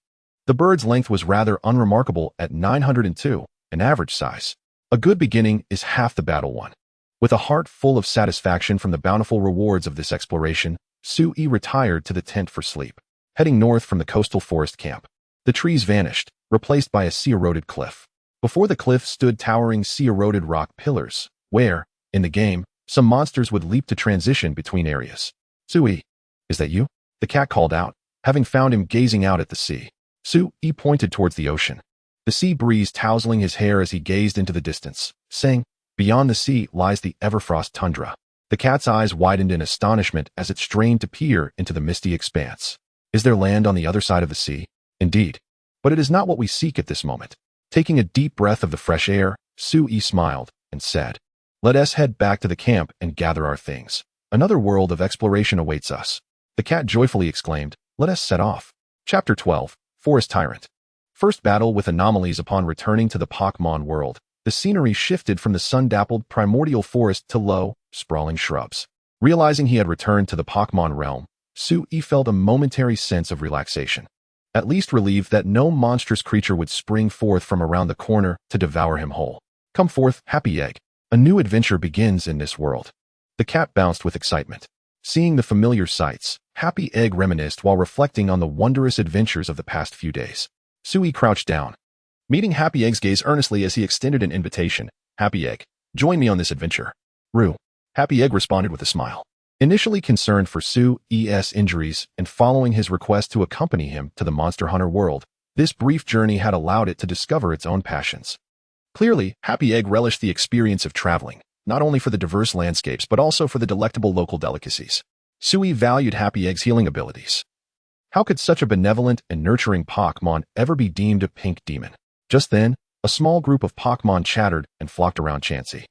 the bird's length was rather unremarkable at 902, an average size. A good beginning is half the battle won. With a heart full of satisfaction from the bountiful rewards of this exploration, Sui retired to the tent for sleep. Heading north from the coastal forest camp, the trees vanished, replaced by a sea-eroded cliff. Before the cliff stood towering sea-eroded rock pillars, where, in the game, some monsters would leap to transition between areas. Sui, is that you? The cat called out, having found him gazing out at the sea. Sui pointed towards the ocean, the sea breeze tousling his hair as he gazed into the distance, saying, beyond the sea lies the Everfrost tundra. The The cat's eyes widened in astonishment as it strained to peer into the misty expanse. Is there land on the other side of the sea? Indeed. But it is not what we seek at this moment. Taking a deep breath of the fresh air, Sui smiled and said, "Let us head back to the camp and gather our things. Another world of exploration awaits us." The cat joyfully exclaimed, "Let us set off." Chapter 12, Forest Tyrant. First battle with anomalies. Upon returning to the Pokémon world, the scenery shifted from the sun-dappled primordial forest to low, sprawling shrubs. Realizing he had returned to the Pokémon realm, Sui felt a momentary sense of relaxation. At least relieved that no monstrous creature would spring forth from around the corner to devour him whole. Come forth, Happy Egg. A new adventure begins in this world. The cat bounced with excitement. Seeing the familiar sights, Happy Egg reminisced while reflecting on the wondrous adventures of the past few days. Sui crouched down. Meeting Happy Egg's gaze earnestly as he extended an invitation. "Happy Egg, join me on this adventure." "Rue." Happy Egg responded with a smile. Initially concerned for Sui's injuries and following his request to accompany him to the Monster Hunter world, this brief journey had allowed it to discover its own passions. Clearly, Happy Egg relished the experience of traveling, not only for the diverse landscapes but also for the delectable local delicacies. Sui valued Happy Egg's healing abilities. How could such a benevolent and nurturing Pokémon ever be deemed a pink demon? Just then, a small group of Pokémon chattered and flocked around Chansey,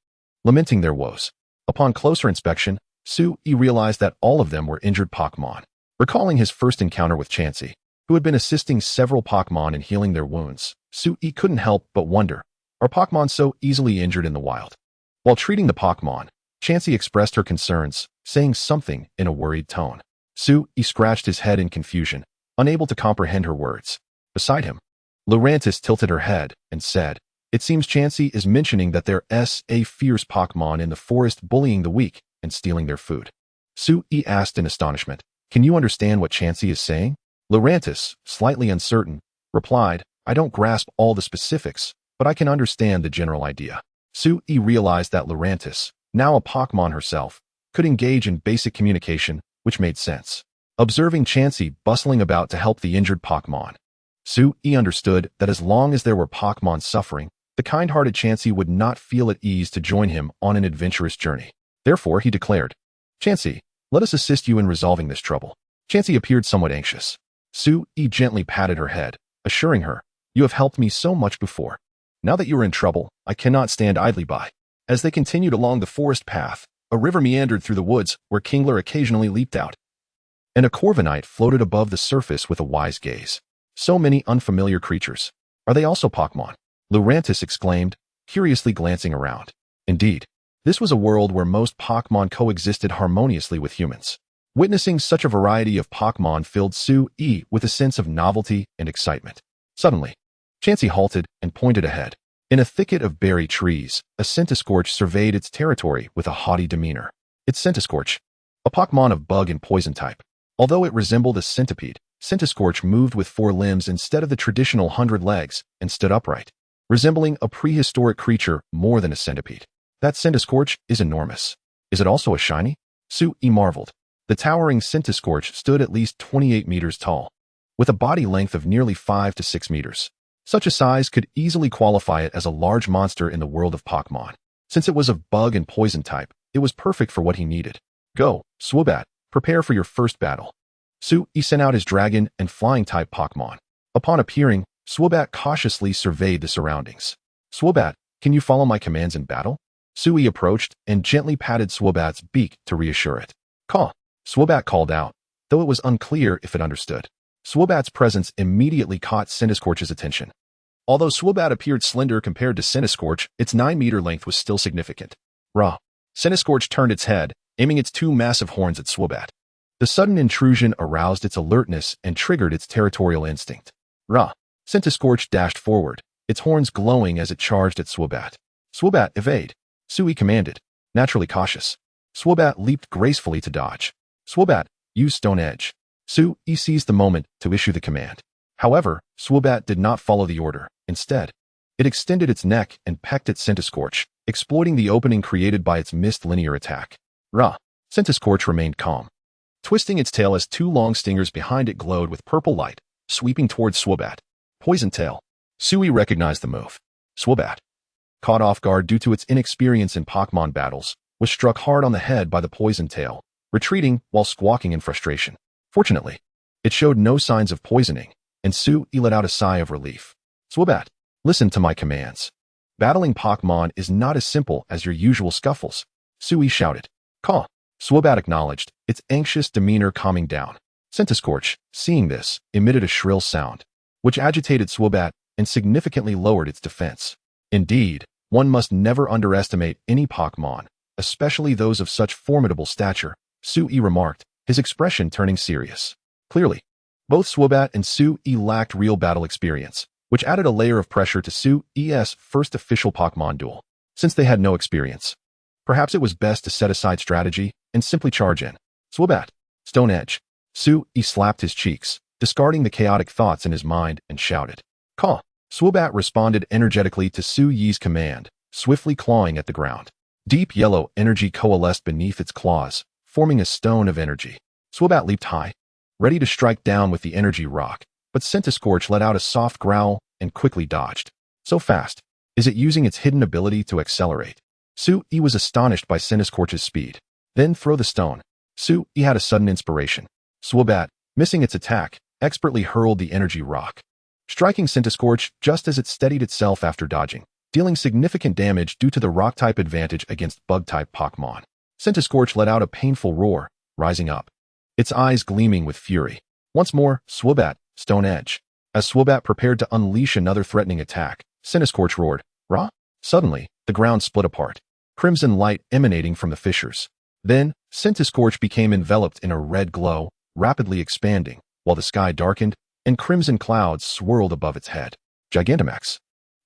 lamenting their woes. Upon closer inspection, Sui realized that all of them were injured Pokémon. Recalling his first encounter with Chansey, who had been assisting several Pokémon in healing their wounds, Sui couldn't help but wonder, are Pokémon so easily injured in the wild? While treating the Pokémon, Chansey expressed her concerns, saying something in a worried tone. Sui scratched his head in confusion, unable to comprehend her words. Beside him, Lurantis tilted her head and said, "It seems Chansey is mentioning that there is a fierce Pokémon in the forest bullying the weak and stealing their food." Sui asked in astonishment, "Can you understand what Chansey is saying?" Lurantis, slightly uncertain, replied, "I don't grasp all the specifics, but I can understand the general idea." Sui realized that Lurantis, now a Pokémon herself, could engage in basic communication, which made sense. Observing Chansey bustling about to help the injured Pokémon, Sui understood that as long as there were Pokémon suffering, the kind-hearted Chansey would not feel at ease to join him on an adventurous journey. Therefore, he declared, "Chansey, let us assist you in resolving this trouble." Chansey appeared somewhat anxious. Sui gently patted her head, assuring her, "You have helped me so much before. Now that you are in trouble, I cannot stand idly by." As they continued along the forest path, a river meandered through the woods where Kingler occasionally leaped out, and a Corviknight floated above the surface with a wise gaze. So many unfamiliar creatures. Are they also Pokémon? Lurantis exclaimed, curiously glancing around. Indeed, this was a world where most Pokémon coexisted harmoniously with humans. Witnessing such a variety of Pokémon filled Sui with a sense of novelty and excitement. Suddenly, Chansey halted and pointed ahead. In a thicket of berry trees, a Centiskorch surveyed its territory with a haughty demeanor. It's Centiskorch, a Pokémon of bug and poison type. Although it resembled a centipede, Centiskorch moved with 4 limbs instead of the traditional 100 legs and stood upright, resembling a prehistoric creature more than a centipede. That Centiskorch is enormous. Is it also a shiny? Sui marveled. The towering Centiskorch stood at least 28 meters tall, with a body length of nearly 5 to 6 meters. Such a size could easily qualify it as a large monster in the world of Pokémon. Since it was of bug and poison type, it was perfect for what he needed. Go, Swoobat, prepare for your first battle. Sui sent out his dragon and flying type Pokémon. Upon appearing, Swoobat cautiously surveyed the surroundings. Swoobat, can you follow my commands in battle? Sui approached and gently patted Swoobat's beak to reassure it. Caw, Swoobat called out, though it was unclear if it understood. Swoobat's presence immediately caught Centiskorch's attention. Although Swoobat appeared slender compared to Centiskorch, its 9-meter length was still significant. Rah! Centiskorch turned its head, aiming its 2 massive horns at Swoobat. The sudden intrusion aroused its alertness and triggered its territorial instinct. Rah! Centiskorch dashed forward, its horns glowing as it charged at Swoobat. Swoobat, evade! Sui commanded, naturally cautious. Swoobat leaped gracefully to dodge. Swoobat, use Stone Edge. Sui seized the moment to issue the command. However, Swoobat did not follow the order. Instead, it extended its neck and pecked at Centiskorch, exploiting the opening created by its missed linear attack. Rah! Centiskorch remained calm, twisting its tail as 2 long stingers behind it glowed with purple light, sweeping towards Swoobat. Poison Tail. Sui recognized the move. Swoobat, caught off guard due to its inexperience in Pokémon battles, was struck hard on the head by the poison tail, retreating while squawking in frustration. Fortunately, it showed no signs of poisoning, and Sui let out a sigh of relief. Swoobat, listen to my commands. Battling Pokémon is not as simple as your usual scuffles, Sui shouted. Caw. Swoobat acknowledged, its anxious demeanor calming down. Centiskorch, seeing this, emitted a shrill sound, which agitated Swoobat and significantly lowered its defense. Indeed, one must never underestimate any Pokémon, especially those of such formidable stature, Sui remarked, his expression turning serious. Clearly, both Swoobat and Sui lacked real battle experience, which added a layer of pressure to Sui's first official Pokémon duel. Since they had no experience, perhaps it was best to set aside strategy and simply charge in. Swoobat, Stone Edge. Sui slapped his cheeks, discarding the chaotic thoughts in his mind, and shouted. Caw. Swoobat responded energetically to Sui's command, swiftly clawing at the ground. Deep yellow energy coalesced beneath its claws, forming a stone of energy. Swoobat leaped high, ready to strike down with the energy rock, but Centiskorch let out a soft growl and quickly dodged. So fast. Is it using its hidden ability to accelerate? Sui was astonished by Centiskorch's speed. Then throw the stone. Sui had a sudden inspiration. Swoobat, missing its attack, expertly hurled the energy rock, striking Centiskorch just as it steadied itself after dodging, dealing significant damage due to the rock-type advantage against bug-type Pokémon. Centiskorch let out a painful roar, rising up, its eyes gleaming with fury. Once more, Swoobat, Stone Edge. As Swoobat prepared to unleash another threatening attack, Centiskorch roared, Rah! Suddenly, the ground split apart, crimson light emanating from the fissures. Then, Centiskorch became enveloped in a red glow, rapidly expanding, while the sky darkened, and crimson clouds swirled above its head. Gigantamax.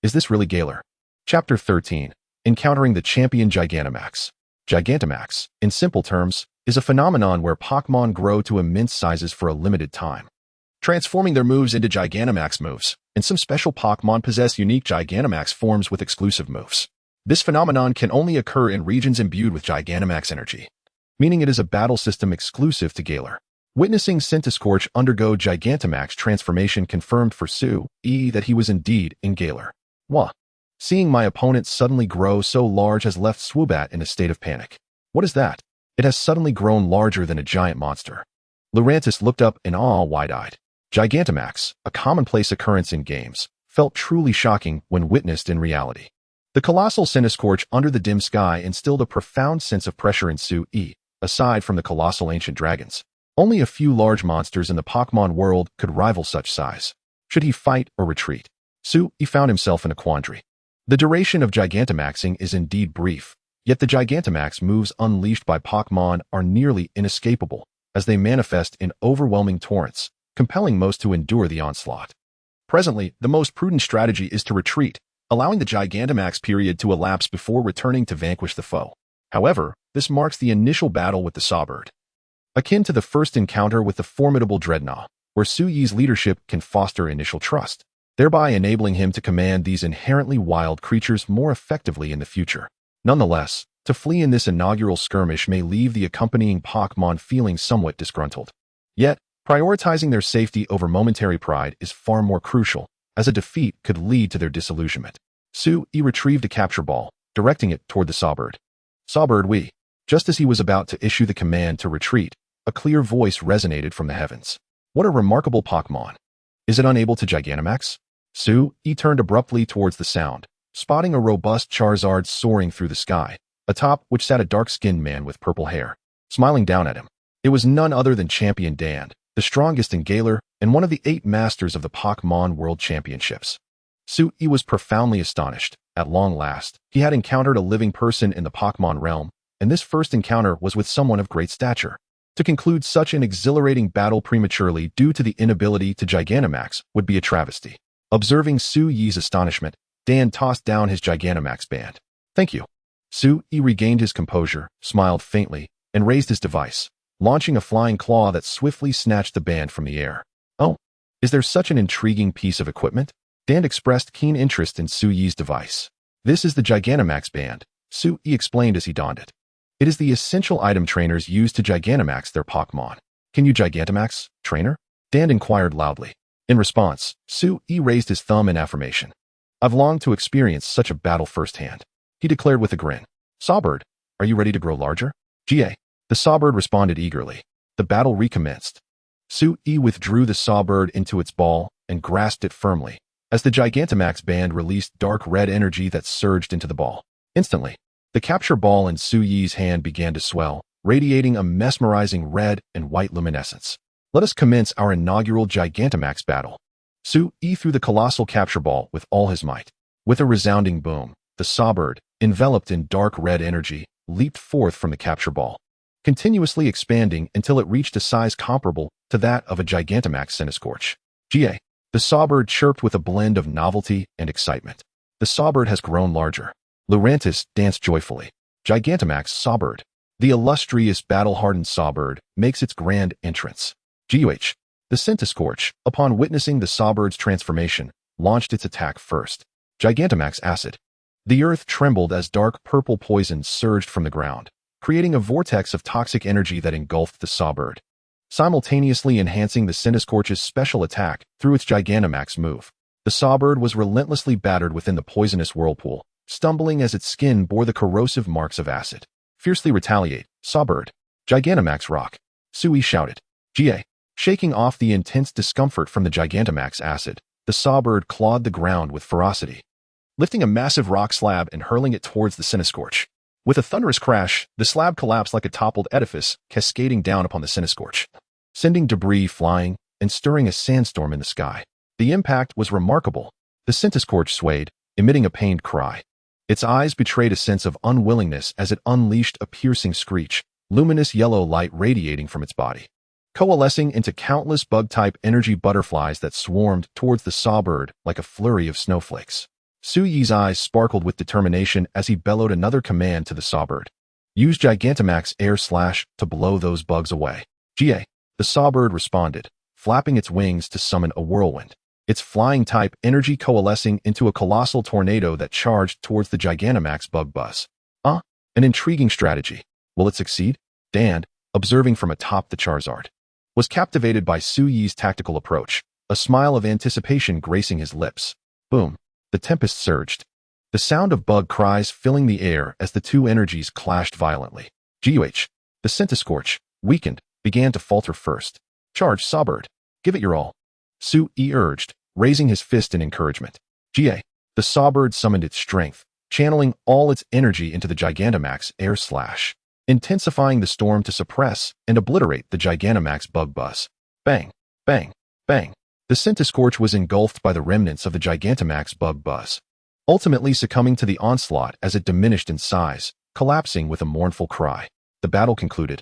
Is this really Galar? Chapter 13. Encountering the Champion Gigantamax. Gigantamax, in simple terms, is a phenomenon where Pokémon grow to immense sizes for a limited time, transforming their moves into Gigantamax moves, and some special Pokémon possess unique Gigantamax forms with exclusive moves. This phenomenon can only occur in regions imbued with Gigantamax energy, meaning it is a battle system exclusive to Galar. Witnessing Centiskorch undergo Gigantamax transformation confirmed for Sui that he was indeed in Galar. Wah! Seeing my opponent suddenly grow so large has left Swoobat in a state of panic. What is that? It has suddenly grown larger than a giant monster. Lurantis looked up in awe, wide-eyed. Gigantamax, a commonplace occurrence in games, felt truly shocking when witnessed in reality. The colossal Centiskorch under the dim sky instilled a profound sense of pressure in Sui. Aside from the colossal ancient dragons, only a few large monsters in the Pokémon world could rival such size. Should he fight or retreat? Sui found himself in a quandary. The duration of Gigantamaxing is indeed brief, yet the Gigantamax moves unleashed by Pokémon are nearly inescapable, as they manifest in overwhelming torrents, compelling most to endure the onslaught. Presently, the most prudent strategy is to retreat, allowing the Gigantamax period to elapse before returning to vanquish the foe. However, this marks the initial battle with the Sawbird, akin to the first encounter with the formidable Dreadnought, where Sui's leadership can foster initial trust, thereby enabling him to command these inherently wild creatures more effectively in the future. Nonetheless, to flee in this inaugural skirmish may leave the accompanying Pokémon feeling somewhat disgruntled. Yet, prioritizing their safety over momentary pride is far more crucial, as a defeat could lead to their disillusionment. Sui retrieved a capture ball, directing it toward the Sawbird. Sawbird, we. Just as he was about to issue the command to retreat, a clear voice resonated from the heavens. What a remarkable Pokémon. Is it unable to Gigantamax? Sui turned abruptly towards the sound, spotting a robust Charizard soaring through the sky, atop which sat a dark-skinned man with purple hair, smiling down at him. It was none other than Champion Dan, the strongest in Galar and one of the 8 masters of the Pokémon World Championships. Sui was profoundly astonished. At long last, he had encountered a living person in the Pokémon realm, and this first encounter was with someone of great stature. To conclude such an exhilarating battle prematurely due to the inability to Gigantamax would be a travesty. Observing Sui's astonishment, Dan tossed down his Gigantamax band. Thank you. Sui regained his composure, smiled faintly, and raised his device, launching a flying claw that swiftly snatched the band from the air. Oh, is there such an intriguing piece of equipment? Dan expressed keen interest in Sui's device. This is the Gigantamax band, Sui explained as he donned it. It is the essential item trainers use to Gigantamax their Pokémon. Can you Gigantamax, trainer? Dan inquired loudly. In response, Sui raised his thumb in affirmation. I've longed to experience such a battle firsthand, he declared with a grin. Sawbird, Are you ready to grow larger? GA. The sawbird responded eagerly. The battle recommenced. Sui withdrew the sawbird into its ball and grasped it firmly, as the Gigantamax band released dark red energy that surged into the ball. Instantly, the capture ball in Sui's hand began to swell, radiating a mesmerizing red and white luminescence. Let us commence our inaugural Gigantamax battle. Sui threw the colossal capture ball with all his might. With a resounding boom, the sawbird, enveloped in dark red energy, leaped forth from the capture ball, continuously expanding until it reached a size comparable to that of a Gigantamax Centiskorch. GA. The sawbird chirped with a blend of novelty and excitement. The sawbird has grown larger. Lurantis danced joyfully. Gigantamax sawbird. The illustrious battle-hardened sawbird makes its grand entrance. GUH. The Centiskorch, upon witnessing the sawbird's transformation, launched its attack first. Gigantamax acid. The earth trembled as dark purple poison surged from the ground, creating a vortex of toxic energy that engulfed the sawbird, simultaneously enhancing the Centiskorch's special attack through its Gigantamax move. The sawbird was relentlessly battered within the poisonous whirlpool, stumbling as its skin bore the corrosive marks of acid. Fiercely retaliate, sawbird. Gigantamax rock. Sui shouted. GA. Shaking off the intense discomfort from the Gigantamax acid, the sawbird clawed the ground with ferocity, lifting a massive rock slab and hurling it towards the Centiskorch. With a thunderous crash, the slab collapsed like a toppled edifice, cascading down upon the Centiskorch, sending debris flying and stirring a sandstorm in the sky. The impact was remarkable. The Centiskorch swayed, emitting a pained cry. Its eyes betrayed a sense of unwillingness as it unleashed a piercing screech, luminous yellow light radiating from its body, coalescing into countless bug-type energy butterflies that swarmed towards the sawbird like a flurry of snowflakes. Sui's eyes sparkled with determination as he bellowed another command to the sawbird. Use Gigantamax air slash to blow those bugs away. GA. The sawbird responded, flapping its wings to summon a whirlwind, its flying-type energy coalescing into a colossal tornado that charged towards the Gigantamax bug buzz. An intriguing strategy. Will it succeed? Dan, observing from atop the Charizard, was captivated by Sui's tactical approach, a smile of anticipation gracing his lips. Boom. The tempest surged, the sound of bug cries filling the air as the two energies clashed violently. GUH. The Centiskorch, weakened, began to falter first. Charge, sawbird. Give it your all. Sui urged, raising his fist in encouragement. GA. The sawbird summoned its strength, channeling all its energy into the Gigantamax air slash, intensifying the storm to suppress and obliterate the Gigantamax bug buzz. Bang, bang, bang. The Centiskorch was engulfed by the remnants of the Gigantamax bug buzz, ultimately succumbing to the onslaught as it diminished in size, collapsing with a mournful cry. The battle concluded,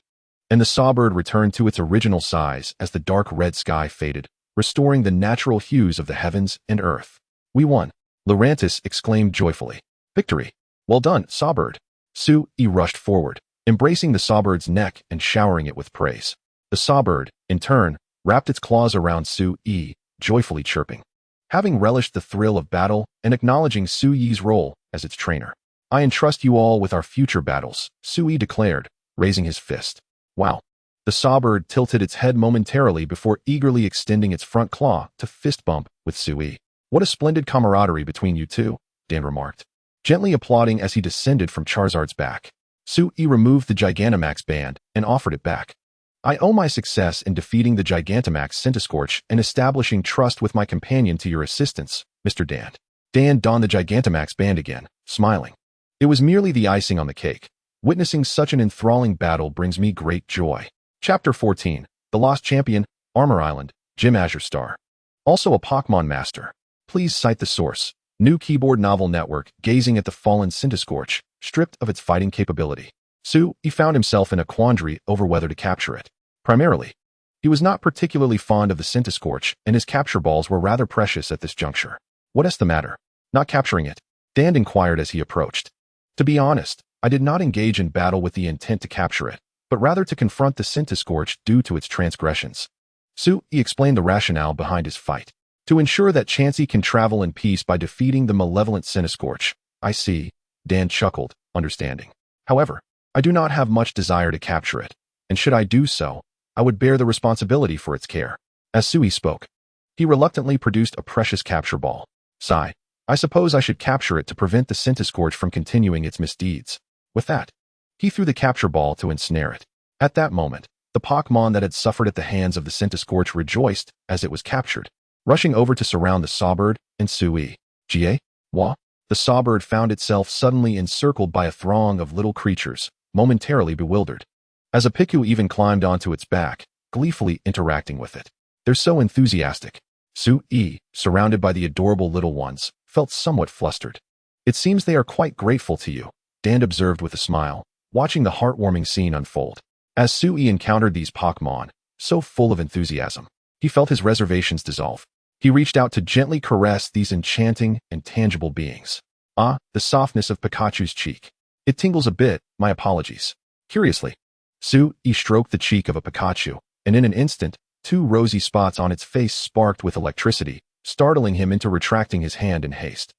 and the sawbird returned to its original size as the dark red sky faded, restoring the natural hues of the heavens and earth. We won. Lurantis exclaimed joyfully. Victory. Well done, sawbird. Sui rushed forward, embracing the sawbird's neck and showering it with praise. The sawbird, in turn, wrapped its claws around Sui, joyfully chirping, having relished the thrill of battle and acknowledging Sui's role as its trainer. I entrust you all with our future battles, Sui declared, raising his fist. Wow. The sawbird tilted its head momentarily before eagerly extending its front claw to fist bump with Sui. What a splendid camaraderie between you two, Dan remarked, gently applauding as he descended from Charizard's back. Sui removed the Gigantamax band and offered it back. I owe my success in defeating the Gigantamax Centiskorch and establishing trust with my companion to your assistance, Mr. Dan. Dan donned the Gigantamax band again, smiling. It was merely the icing on the cake. Witnessing such an enthralling battle brings me great joy. Chapter 14. The Lost Champion, Armor Island, Gym Azure Star. Also a Pokémon Master. Please cite the source. New Keyboard Novel Network, gazing at the fallen Centiskorch, stripped of its fighting capability. Sui found himself in a quandary over whether to capture it. Primarily, he was not particularly fond of the Centiskorch, and his capture balls were rather precious at this juncture. What is the matter? Not capturing it? Dan inquired as he approached. To be honest, I did not engage in battle with the intent to capture it, but rather to confront the Centiskorch due to its transgressions. Sui explained the rationale behind his fight. To ensure that Chansey can travel in peace by defeating the malevolent Centiskorch. I see, Dan chuckled, understanding. However, I do not have much desire to capture it, and should I do so, I would bear the responsibility for its care. As Sui spoke, he reluctantly produced a precious capture ball. Sigh. I suppose I should capture it to prevent the Centiskorch from continuing its misdeeds. With that, He threw the capture ball to ensnare it. At that moment, the Pokémon that had suffered at the hands of the Scentiscorch rejoiced as it was captured, rushing over to surround the Sawbird and Sui. Ga? Wa? The Sawbird found itself suddenly encircled by a throng of little creatures, momentarily bewildered. As a Piku even climbed onto its back, gleefully interacting with it. They're so enthusiastic. Sui, surrounded by the adorable little ones, felt somewhat flustered. It seems they are quite grateful to you, Dan observed with a smile, watching the heartwarming scene unfold. As Sui encountered these Pokémon, so full of enthusiasm, he felt his reservations dissolve. He reached out to gently caress these enchanting and tangible beings. Ah, the softness of Pikachu's cheek. It tingles a bit, my apologies. Curiously, Sui stroked the cheek of a Pikachu, and in an instant, 2 rosy spots on its face sparked with electricity, startling him into retracting his hand in haste.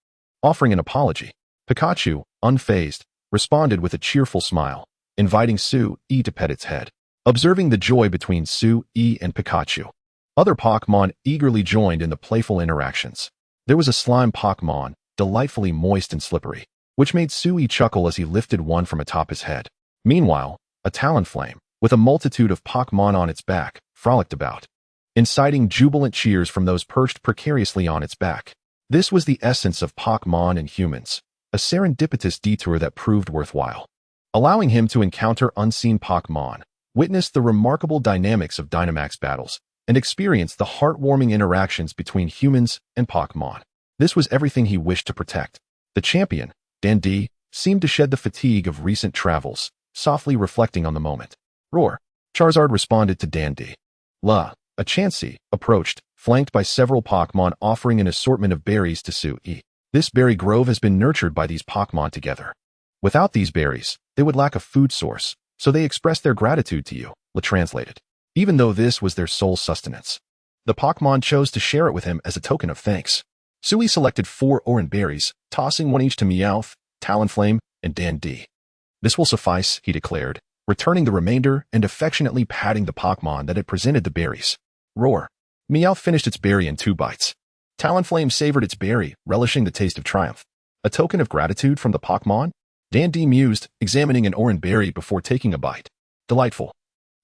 Offering an apology, Pikachu, unfazed, responded with a cheerful smile, inviting Sui to pet its head. Observing the joy between Sui and Pikachu, other Pokémon eagerly joined in the playful interactions. There was a slime Pokémon, delightfully moist and slippery, which made Sui chuckle as he lifted one from atop his head. Meanwhile, a Talonflame, with a multitude of Pokémon on its back, frolicked about, inciting jubilant cheers from those perched precariously on its back. This was the essence of Pokémon and humans, a serendipitous detour that proved worthwhile. Allowing him to encounter unseen Pokémon, witness the remarkable dynamics of Dynamax battles, and experience the heartwarming interactions between humans and Pokémon. This was everything he wished to protect. The champion, Dan, seemed to shed the fatigue of recent travels, softly reflecting on the moment. Roar! Charizard responded to Dan. A Chansey approached, flanked by several Pokémon offering an assortment of berries to Sui. This berry grove has been nurtured by these Pokémon together. Without these berries, they would lack a food source, so they expressed their gratitude to you, La translated. Even though this was their sole sustenance, the Pokémon chose to share it with him as a token of thanks. Sui selected 4 orange berries, tossing one each to Meowth, Talonflame, and Dan. This will suffice, he declared, returning the remainder and affectionately patting the Pokémon that had presented the berries. Roar! Meowth finished its berry in 2 bites. Talonflame savored its berry, relishing the taste of triumph. A token of gratitude from the Pokémon? Dan mused, examining an orange berry before taking a bite. Delightful.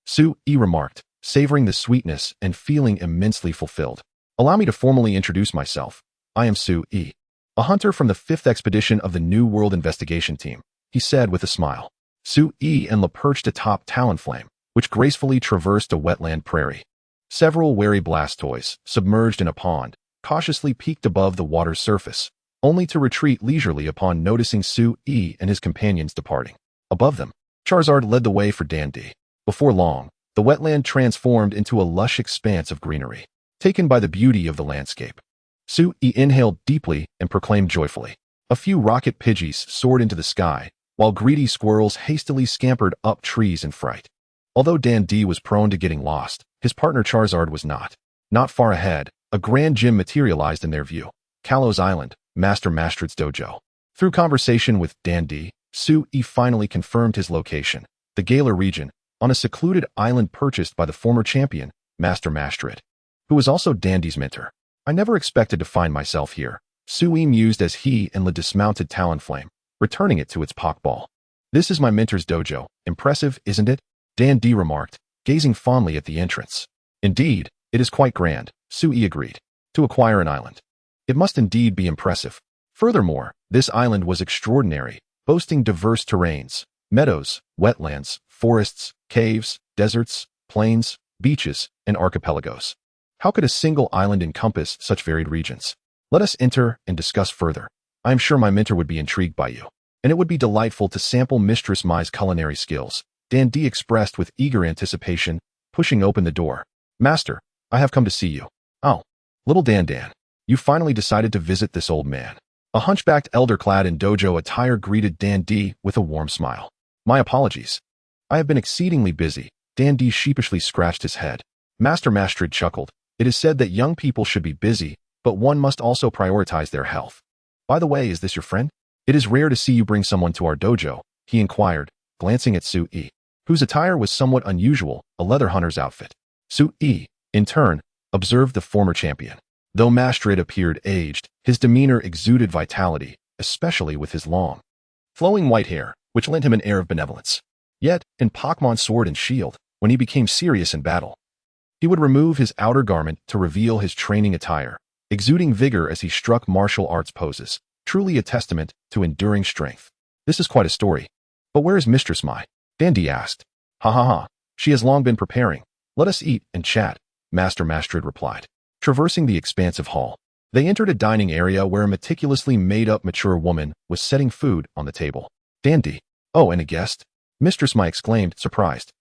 Sui remarked, savoring the sweetness and feeling immensely fulfilled. Allow me to formally introduce myself. I am Sui, a hunter from the 5th expedition of the New World Investigation Team, he said with a smile. Sui and La perched atop Talonflame, which gracefully traversed a wetland prairie. Several wary Blastoise, submerged in a pond, cautiously peeked above the water's surface, only to retreat leisurely upon noticing Sui and his companions departing. Above them, Charizard led the way for Dan. Before long, the wetland transformed into a lush expanse of greenery, taken by the beauty of the landscape. Sui inhaled deeply and proclaimed joyfully. A few rocket Pidgeys soared into the sky, while greedy squirrels hastily scampered up trees in fright. Although Dan was prone to getting lost, his partner Charizard was not. Not far ahead, a grand gym materialized in their view, Kalos Island, Master Mastrid's dojo. Through conversation with Dan, Sui finally confirmed his location, the Galar region, on a secluded island purchased by the former champion, Master Mastrid, who was also Dan's mentor. I never expected to find myself here, Sui mused as he and the dismounted Talonflame, returning it to its Pokeball. This is my mentor's dojo. Impressive, isn't it? Dan remarked, gazing fondly at the entrance. Indeed, it is quite grand, Sui agreed. To acquire an island, it must indeed be impressive. Furthermore, this island was extraordinary, boasting diverse terrains, meadows, wetlands, forests, caves, deserts, plains, beaches, and archipelagos. How could a single island encompass such varied regions? Let us enter and discuss further. I am sure my mentor would be intrigued by you, and it would be delightful to sample Mistress Mai's culinary skills, Dan expressed with eager anticipation, pushing open the door. Master, I have come to see you. Oh, little Dan, you finally decided to visit this old man. A hunchbacked elder clad in dojo attire greeted Dan with a warm smile. My apologies. I have been exceedingly busy. Dan sheepishly scratched his head. Master Mastrid chuckled. It is said that young people should be busy, but one must also prioritize their health. By the way, is this your friend? It is rare to see you bring someone to our dojo, he inquired, glancing at Sui, whose attire was somewhat unusual, a leather hunter's outfit. Sui, in turn, observed the former champion. Though Mastrid appeared aged, his demeanor exuded vitality, especially with his long, flowing white hair, which lent him an air of benevolence. Yet, in Pokémon Sword and Shield, when he became serious in battle, he would remove his outer garment to reveal his training attire, exuding vigor as he struck martial arts poses, truly a testament to enduring strength. This is quite a story. But where is Mistress Mai? Dandy asked. Ha ha ha. She has long been preparing. Let us eat and chat, Master Mastrid replied. Traversing the expansive hall, they entered a dining area where a meticulously made-up mature woman was setting food on the table. Dandy. Oh, and a guest? Mistress Mai exclaimed, surprised.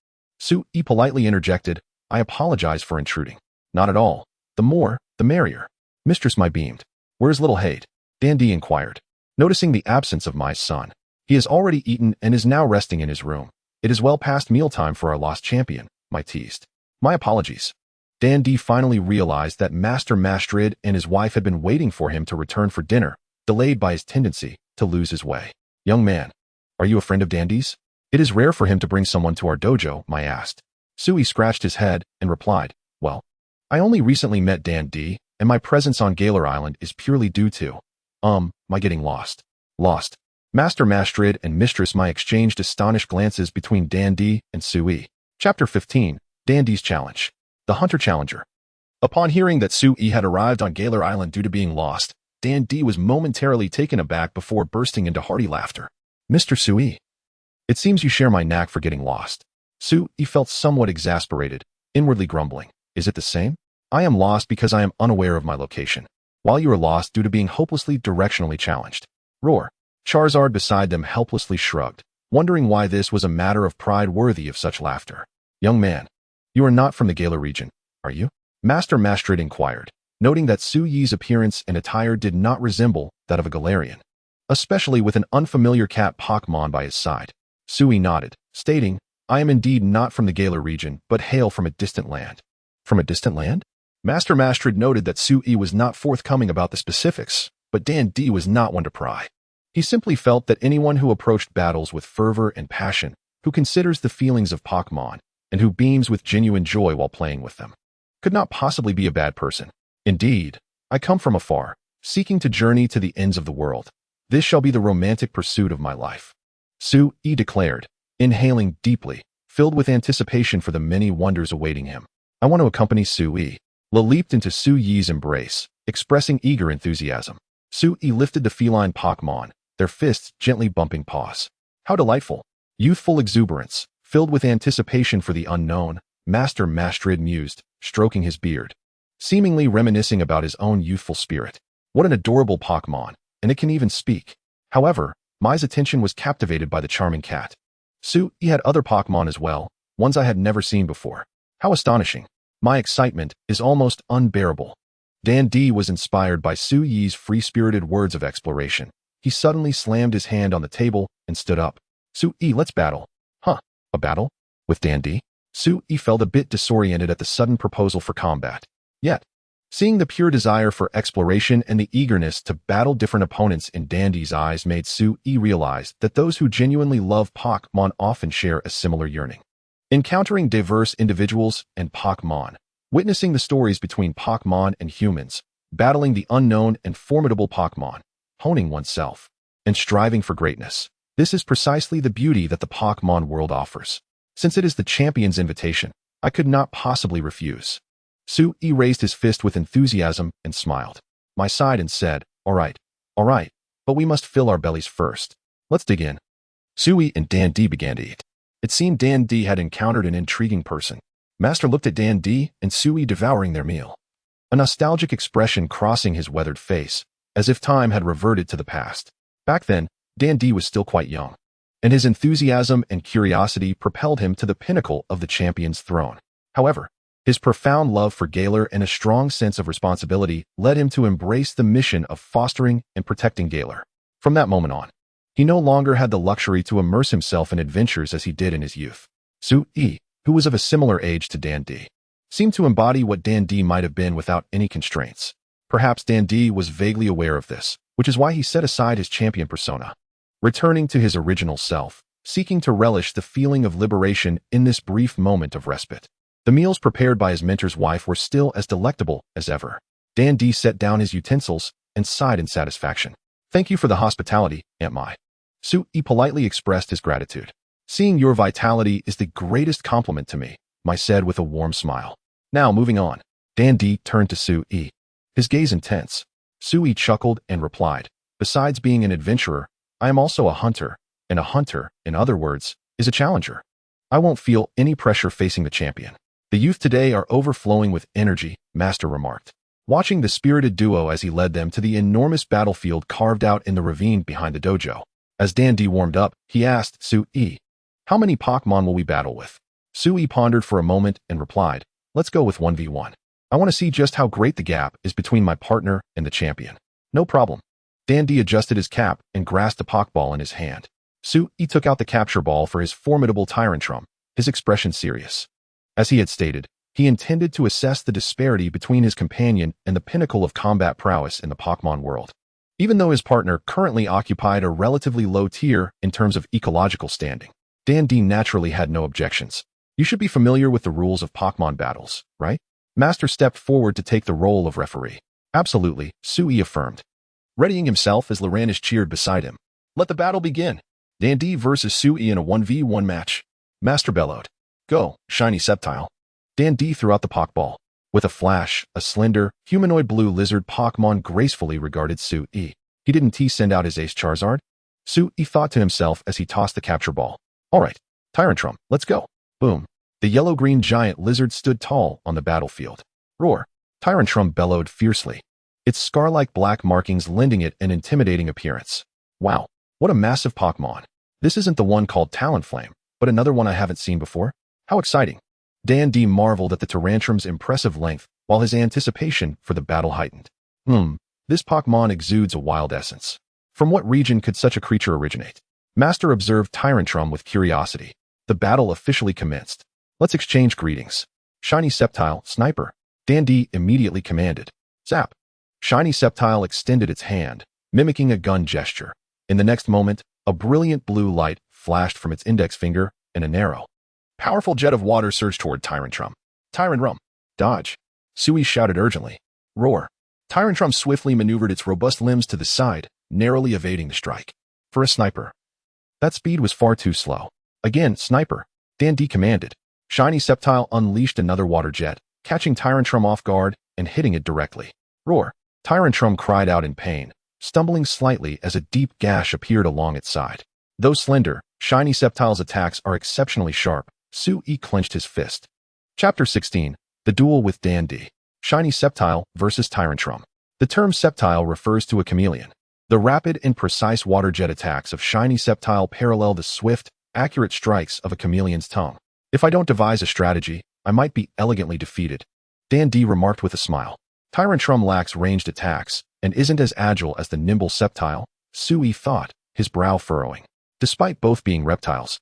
Sui politely interjected, I apologize for intruding. Not at all. The more, the merrier. Mistress Mai beamed. Where's little Hade? Dandy inquired. Noticing the absence of Mai's son. He has already eaten and is now resting in his room. It is well past mealtime for our lost champion, Mai teased. My apologies. Dandy finally realized that Master Mastrid and his wife had been waiting for him to return for dinner, delayed by his tendency to lose his way. Young man, are you a friend of Dandy's? It is rare for him to bring someone to our dojo, Mai asked. Sui scratched his head and replied, well, I only recently met Dandy, and my presence on Galar Island is purely due to, my getting lost. Lost. Master Mastrid and Mistress Mai exchanged astonished glances between Dandy and Sui. Chapter 15, Dandy's Challenge. The Hunter Challenger. Upon hearing that Sui had arrived on Galar Island due to being lost, Dandy was momentarily taken aback before bursting into hearty laughter. Mr. Sui, it seems you share my knack for getting lost. Sui felt somewhat exasperated, inwardly grumbling. Is it the same? I am lost because I am unaware of my location, while you are lost due to being hopelessly directionally challenged. Roar. Charizard beside them helplessly shrugged, wondering why this was a matter of pride worthy of such laughter. Young man, you are not from the Galar region, are you? Master Mastrid inquired, noting that Sui's appearance and attire did not resemble that of a Galarian, especially with an unfamiliar cat Pokémon by his side. Sui nodded, stating, I am indeed not from the Galar region, but hail from a distant land. From a distant land? Master Mastrid noted that Sui was not forthcoming about the specifics, but Dandy was not one to pry. He simply felt that anyone who approached battles with fervor and passion, who considers the feelings of Pokémon, and who beams with genuine joy while playing with them, could not possibly be a bad person. Indeed, I come from afar, seeking to journey to the ends of the world. This shall be the romantic pursuit of my life. Sui declared, inhaling deeply, filled with anticipation for the many wonders awaiting him. I want to accompany Sui. La leaped into Sui's embrace, expressing eager enthusiasm. Sui lifted the feline Pokémon, their fists gently bumping paws. How delightful! Youthful exuberance, filled with anticipation for the unknown, Master Mastrid mused, stroking his beard, seemingly reminiscing about his own youthful spirit. What an adorable Pokémon, and it can even speak. However, Mai's attention was captivated by the charming cat. Sui had other Pokémon as well, ones I had never seen before. How astonishing! My excitement is almost unbearable. Dandy was inspired by Sui's free-spirited words of exploration. He suddenly slammed his hand on the table and stood up. Sui, let's battle. Huh, a battle? With Dandy? Sui felt a bit disoriented at the sudden proposal for combat. Yet, seeing the pure desire for exploration and the eagerness to battle different opponents in Dandy's eyes made Sui realize that those who genuinely love Pokémon often share a similar yearning. Encountering diverse individuals and Pokémon, witnessing the stories between Pokémon and humans, battling the unknown and formidable Pokémon, honing oneself, and striving for greatness. This is precisely the beauty that the Pokémon world offers. Since it is the champion's invitation, I could not possibly refuse. Sui raised his fist with enthusiasm and smiled. Mai sighed and said, all right, but we must fill our bellies first. Let's dig in. Sui and Dandy began to eat. It seemed Dandy had encountered an intriguing person. Master looked at Dandy and Sui devouring their meal, a nostalgic expression crossing his weathered face, as if time had reverted to the past. Back then, Dandy was still quite young, and his enthusiasm and curiosity propelled him to the pinnacle of the champion's throne. However, his profound love for Galar and a strong sense of responsibility led him to embrace the mission of fostering and protecting Galar. From that moment on, he no longer had the luxury to immerse himself in adventures as he did in his youth. Sui, who was of a similar age to Dandy, seemed to embody what Dandy might have been without any constraints. Perhaps Dandy was vaguely aware of this, which is why he set aside his champion persona, returning to his original self, seeking to relish the feeling of liberation in this brief moment of respite. The meals prepared by his mentor's wife were still as delectable as ever. Dandy set down his utensils and sighed in satisfaction. Thank you for the hospitality, Aunt Mai. Sui politely expressed his gratitude. Seeing your vitality is the greatest compliment to me, Mai said with a warm smile. Now, moving on. Dandy turned to Sui. His gaze intense. Sui chuckled and replied, besides being an adventurer, I am also a hunter, and a hunter, in other words, is a challenger. I won't feel any pressure facing the champion. The youth today are overflowing with energy, Master remarked, watching the spirited duo as he led them to the enormous battlefield carved out in the ravine behind the dojo. As Dandy warmed up, he asked Sui, how many Pokémon will we battle with? Sui pondered for a moment and replied, let's go with 1v1. I want to see just how great the gap is between my partner and the champion. No problem. Dandy adjusted his cap and grasped the Pokeball in his hand. Sui took out the capture ball for his formidable Tyranitar, his expression serious. As he had stated, he intended to assess the disparity between his companion and the pinnacle of combat prowess in the Pokémon world. Even though his partner currently occupied a relatively low tier in terms of ecological standing, Dandy naturally had no objections. You should be familiar with the rules of Pokémon battles, right? Master stepped forward to take the role of referee. Absolutely, Sui affirmed, readying himself as Loranish cheered beside him. Let the battle begin. Dandy versus Sui in a 1v1 match. Master bellowed. Go, shiny Sceptile. Dandy threw out the Pokeball. With a flash, a slender, humanoid blue lizard Pokémon gracefully regarded Sui. He didn't send out his ace Charizard? Sui thought to himself as he tossed the capture ball. Alright, Tyranitar, let's go. Boom. The yellow-green giant lizard stood tall on the battlefield. Roar. Tyranitar bellowed fiercely, its scar-like black markings lending it an intimidating appearance. Wow, what a massive Pokémon. This isn't the one called Talonflame, but another one I haven't seen before? How exciting. Dandy marveled at the Tyranitar's impressive length, while his anticipation for the battle heightened. This Pokémon exudes a wild essence. From what region could such a creature originate? Master observed Tyranitar with curiosity. The battle officially commenced. Let's exchange greetings. Shiny Sceptile, Sniper. Dandy immediately commanded. Zap. Shiny Sceptile extended its hand, mimicking a gun gesture. In the next moment, a brilliant blue light flashed from its index finger, and a narrow, powerful jet of water surged toward Tyranitar. Tyranitar, dodge. Sui shouted urgently. Roar. Tyranitar swiftly maneuvered its robust limbs to the side, narrowly evading the strike. For a sniper. That speed was far too slow. Again, Sniper. Dandy commanded. Shiny Sceptile unleashed another water jet, catching Tyranitar off guard and hitting it directly. Roar. Tyranitar cried out in pain, stumbling slightly as a deep gash appeared along its side. Though slender, Shiny Sceptile's attacks are exceptionally sharp. Sui clenched his fist. Chapter 16. The Duel with Dandy. Shiny Sceptile versus Tyranitar. The term Sceptile refers to a chameleon. The rapid and precise water jet attacks of Shiny Sceptile parallel the swift, accurate strikes of a chameleon's tongue. If I don't devise a strategy, I might be elegantly defeated, Dandy remarked with a smile. Tyranitar lacks ranged attacks and isn't as agile as the nimble Sceptile, Sui thought, his brow furrowing. Despite both being reptiles,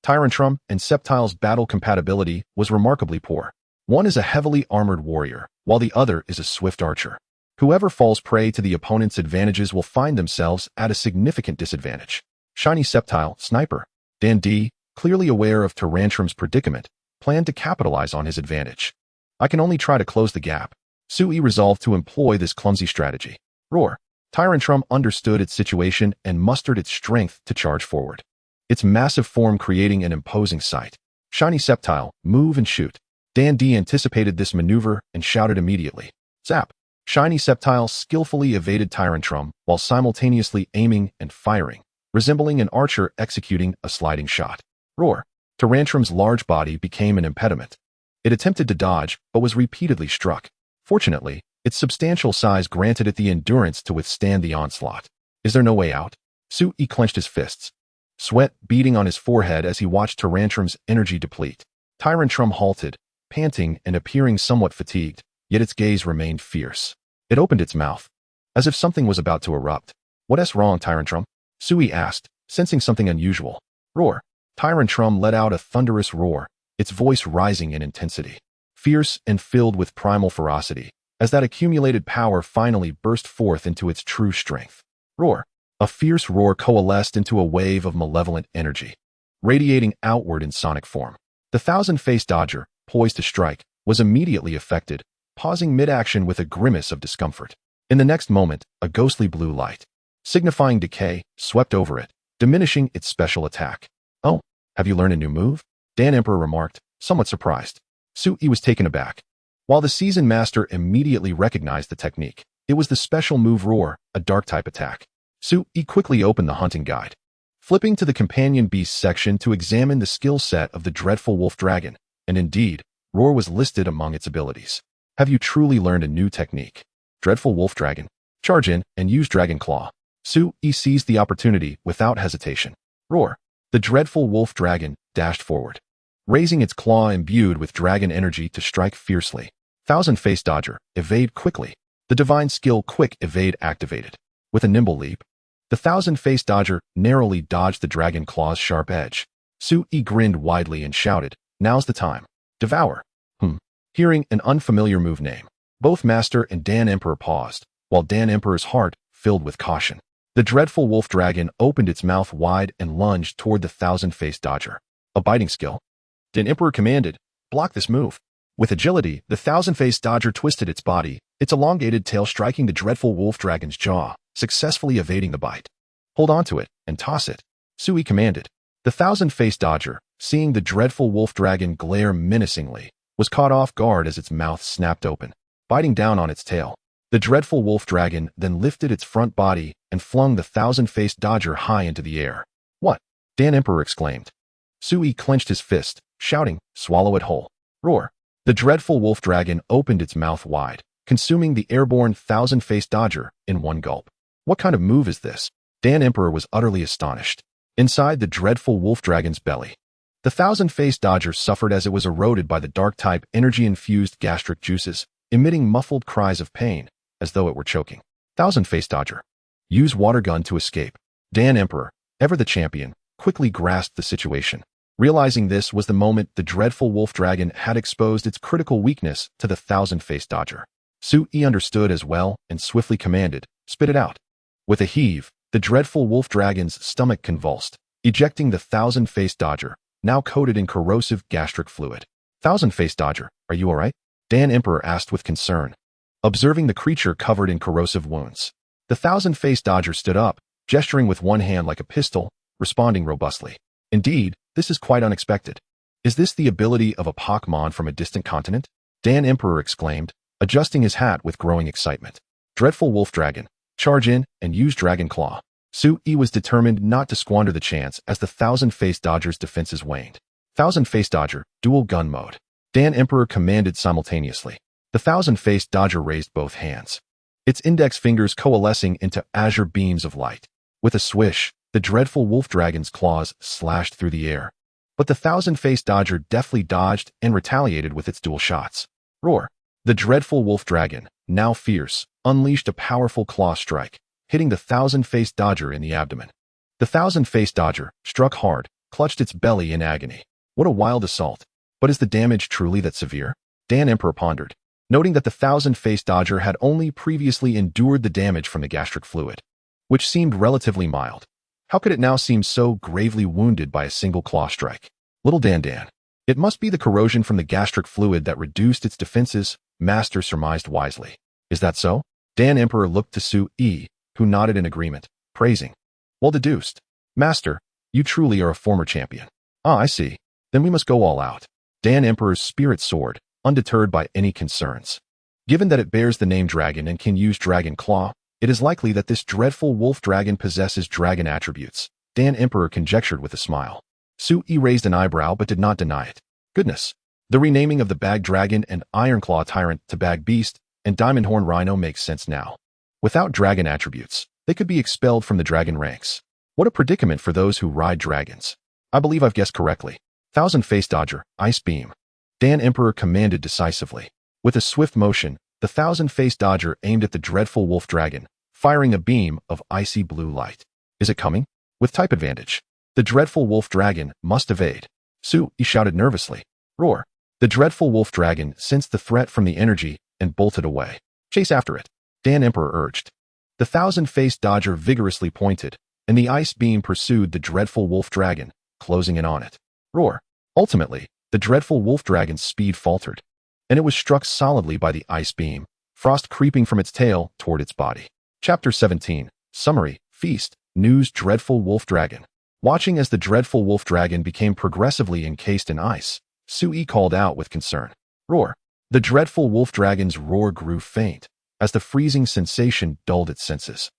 Tyranitar and Sceptile's battle compatibility was remarkably poor. One is a heavily armored warrior, while the other is a swift archer. Whoever falls prey to the opponent's advantages will find themselves at a significant disadvantage. Shiny Sceptile, Sniper. Dandy, clearly aware of Tyranitar's predicament, planned to capitalize on his advantage. I can only try to close the gap. Sui resolved to employ this clumsy strategy. Roar. Tyranitar understood its situation and mustered its strength to charge forward, its massive form creating an imposing sight. Shiny Sceptile, move and shoot. Dandy anticipated this maneuver and shouted immediately. Zap. Shiny Sceptile skillfully evaded Tyranitar while simultaneously aiming and firing, resembling an archer executing a sliding shot. Roar. Tyranitar's large body became an impediment. It attempted to dodge, but was repeatedly struck. Fortunately, its substantial size granted it the endurance to withstand the onslaught. Is there no way out? Sui clenched his fists, sweat beading on his forehead as he watched Tyranitar's energy deplete. Tyranitar halted, panting and appearing somewhat fatigued, yet its gaze remained fierce. It opened its mouth, as if something was about to erupt. What's wrong, Tyranitar? Sui asked, sensing something unusual. Roar. Tyranitar let out a thunderous roar, its voice rising in intensity, fierce and filled with primal ferocity, as that accumulated power finally burst forth into its true strength. Roar. A fierce roar coalesced into a wave of malevolent energy, radiating outward in sonic form. The thousand-faced dodger, poised to strike, was immediately affected, pausing mid-action with a grimace of discomfort. In the next moment, a ghostly blue light, signifying decay, swept over it, diminishing its special attack. "Oh, have you learned a new move?" Dan Emperor remarked, somewhat surprised. Sui was taken aback. While the seasoned master immediately recognized the technique, it was the special move Roar, a dark-type attack. Sui quickly opened the hunting guide. Flipping to the companion beast section to examine the skill set of the dreadful wolf dragon, and indeed, Roar was listed among its abilities. "Have you truly learned a new technique? Dreadful wolf dragon. Charge in and use Dragon Claw." Sui seized the opportunity without hesitation. Roar. The dreadful wolf dragon dashed forward, raising its claw imbued with dragon energy to strike fiercely. Thousand-Face Dodger, evade quickly. The divine skill Quick Evade activated. With a nimble leap, the Thousand-Face Dodger narrowly dodged the dragon claw's sharp edge. Sui grinned widely and shouted, "Now's the time. Devour." Hearing an unfamiliar move name, both Master and Dan Emperor paused, while Dan Emperor's heart filled with caution. The dreadful wolf dragon opened its mouth wide and lunged toward the Thousand-Face Dodger. A biting skill. Dan Emperor commanded, "Block this move." With agility, the Thousand-Face Dodger twisted its body, its elongated tail striking the dreadful wolf dragon's jaw, successfully evading the bite. "Hold on to it and toss it," Sui commanded. The Thousand-Face Dodger, seeing the dreadful wolf dragon glare menacingly, was caught off guard as its mouth snapped open, biting down on its tail. The dreadful wolf dragon then lifted its front body and flung the Thousand-Face Dodger high into the air. "What?" Dan Emperor exclaimed. Sui clenched his fist, shouting, "Swallow it whole." Roar. The dreadful wolf dragon opened its mouth wide, consuming the airborne Thousand-Face Dodger in one gulp. What kind of move is this? Dan Emperor was utterly astonished. Inside the dreadful wolf dragon's belly, the Thousand-Face Dodger suffered as it was eroded by the dark-type energy-infused gastric juices, emitting muffled cries of pain, as though it were choking. Thousand-Face Dodger. Use water gun to escape. Dan Emperor, ever the champion, quickly grasped the situation. Realizing this was the moment the dreadful wolf dragon had exposed its critical weakness to the Thousand-Face Dodger. Sui understood as well and swiftly commanded, "Spit it out." With a heave, the dreadful wolf dragon's stomach convulsed, ejecting the Thousand-Face Dodger, now coated in corrosive gastric fluid. "Thousand-Face Dodger, are you all right?" Dan Emperor asked with concern, observing the creature covered in corrosive wounds. The Thousand-Face Dodger stood up, gesturing with one hand like a pistol, responding robustly. "Indeed, this is quite unexpected. Is this the ability of a Pokémon from a distant continent?" Dan Emperor exclaimed, adjusting his hat with growing excitement. "Dreadful wolf dragon, charge in and use Dragon Claw." Sui was determined not to squander the chance as the Thousand-Face Dodger's defenses waned. Thousand-Face Dodger, dual gun mode. Dan Emperor commanded simultaneously. The Thousand-Face Dodger raised both hands, its index fingers coalescing into azure beams of light. With a swish, the dreadful wolf dragon's claws slashed through the air. But the Thousand-Face Dodger deftly dodged and retaliated with its dual shots. Roar. The dreadful wolf dragon, now fierce, unleashed a powerful claw strike, hitting the Thousand-Face Dodger in the abdomen. The Thousand-Face Dodger, struck hard, clutched its belly in agony. What a wild assault. But is the damage truly that severe? Dan Emperor pondered, noting that the Thousand-Face Dodger had only previously endured the damage from the gastric fluid, which seemed relatively mild. How could it now seem so gravely wounded by a single claw strike? Little Dan. It must be the corrosion from the gastric fluid that reduced its defenses, Master surmised wisely. Is that so? Dan Emperor looked to Sui, who nodded in agreement, praising. Well deduced. Master, you truly are a former champion. Ah, I see. Then we must go all out. Dan Emperor's spirit soared, undeterred by any concerns. Given that it bears the name Dragon and can use Dragon Claw, it is likely that this dreadful wolf dragon possesses dragon attributes, Dan Emperor conjectured with a smile. Sui raised an eyebrow but did not deny it. Goodness. The renaming of the Bag Dragon and Ironclaw Tyrant to Bag Beast and Diamondhorn Rhino makes sense now. Without dragon attributes, they could be expelled from the dragon ranks. What a predicament for those who ride dragons. I believe I've guessed correctly. Thousand-Face Dodger, Ice Beam. Dan Emperor commanded decisively. With a swift motion, the Thousand-Face Dodger aimed at the dreadful wolf dragon, firing a beam of icy blue light. Is it coming? With type advantage. The dreadful wolf dragon must evade. Sui shouted nervously. Roar. The dreadful wolf dragon sensed the threat from the energy and bolted away. Chase after it. Dan Emperor urged. The Thousand-Face Dodger vigorously pointed, and the ice beam pursued the dreadful wolf dragon, closing in on it. Roar. Ultimately, the dreadful wolf dragon's speed faltered, and it was struck solidly by the ice beam, frost creeping from its tail toward its body. Chapter 17. Summary. Feast. News Dreadful Wolf Dragon. Watching as the dreadful wolf dragon became progressively encased in ice, Sui called out with concern. Roar. The dreadful wolf dragon's roar grew faint, as the freezing sensation dulled its senses,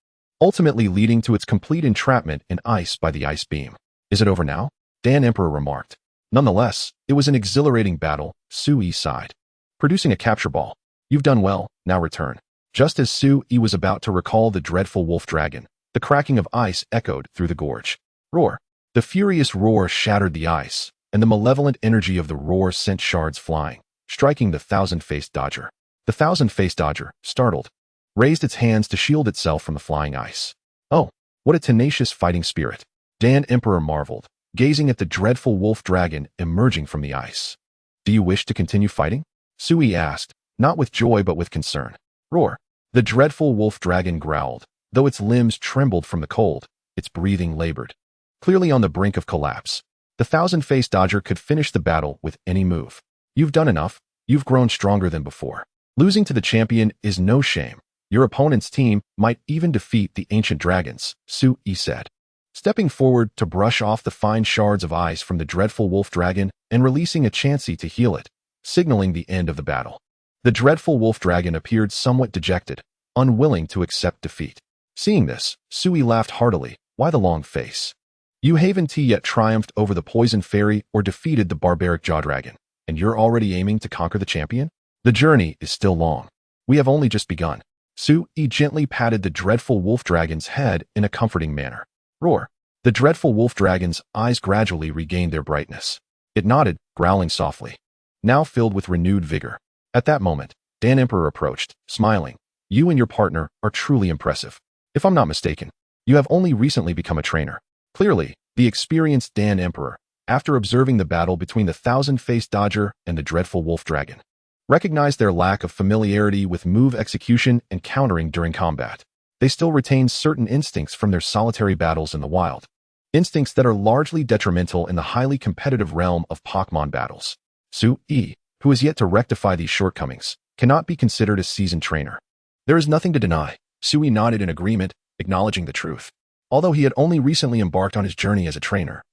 ultimately leading to its complete entrapment in ice by the ice beam. Is it over now? Dan Emperor remarked. Nonetheless, it was an exhilarating battle, Sui sighed. Producing a capture ball. You've done well, now return. Just as Sui was about to recall the dreadful wolf dragon, the cracking of ice echoed through the gorge. Roar. The furious roar shattered the ice, and the malevolent energy of the roar sent shards flying, striking the thousand-faced dodger. The thousand-faced dodger, startled, raised its hands to shield itself from the flying ice. Oh, what a tenacious fighting spirit. Dan Emperor marveled, gazing at the dreadful wolf dragon emerging from the ice. Do you wish to continue fighting? Sui asked, not with joy but with concern. Roar. The dreadful wolf dragon growled, though its limbs trembled from the cold, its breathing labored, clearly on the brink of collapse. The thousand-faced dodger could finish the battle with any move. You've done enough. You've grown stronger than before. Losing to the champion is no shame. Your opponent's team might even defeat the ancient dragons, Sui said, stepping forward to brush off the fine shards of ice from the dreadful wolf dragon and releasing a Chansey to heal it, signaling the end of the battle. The dreadful wolf dragon appeared somewhat dejected, unwilling to accept defeat. Seeing this, Sui laughed heartily. Why the long face? You haven't yet triumphed over the poison fairy or defeated the barbaric jaw dragon, and you're already aiming to conquer the champion? The journey is still long. We have only just begun. Sui gently patted the dreadful wolf dragon's head in a comforting manner. Roar. The dreadful wolf dragon's eyes gradually regained their brightness. It nodded, growling softly, now filled with renewed vigor. At that moment, Dan Emperor approached, smiling. You and your partner are truly impressive. If I'm not mistaken, you have only recently become a trainer. Clearly, the experienced Dan Emperor, after observing the battle between the thousand-faced dodger and the dreadful wolf dragon, recognized their lack of familiarity with move execution and countering during combat. They still retain certain instincts from their solitary battles in the wild, instincts that are largely detrimental in the highly competitive realm of Pokémon battles. Sui, who is yet to rectify these shortcomings, cannot be considered a seasoned trainer. There is nothing to deny. Sui nodded in agreement, acknowledging the truth. Although he had only recently embarked on his journey as a trainer,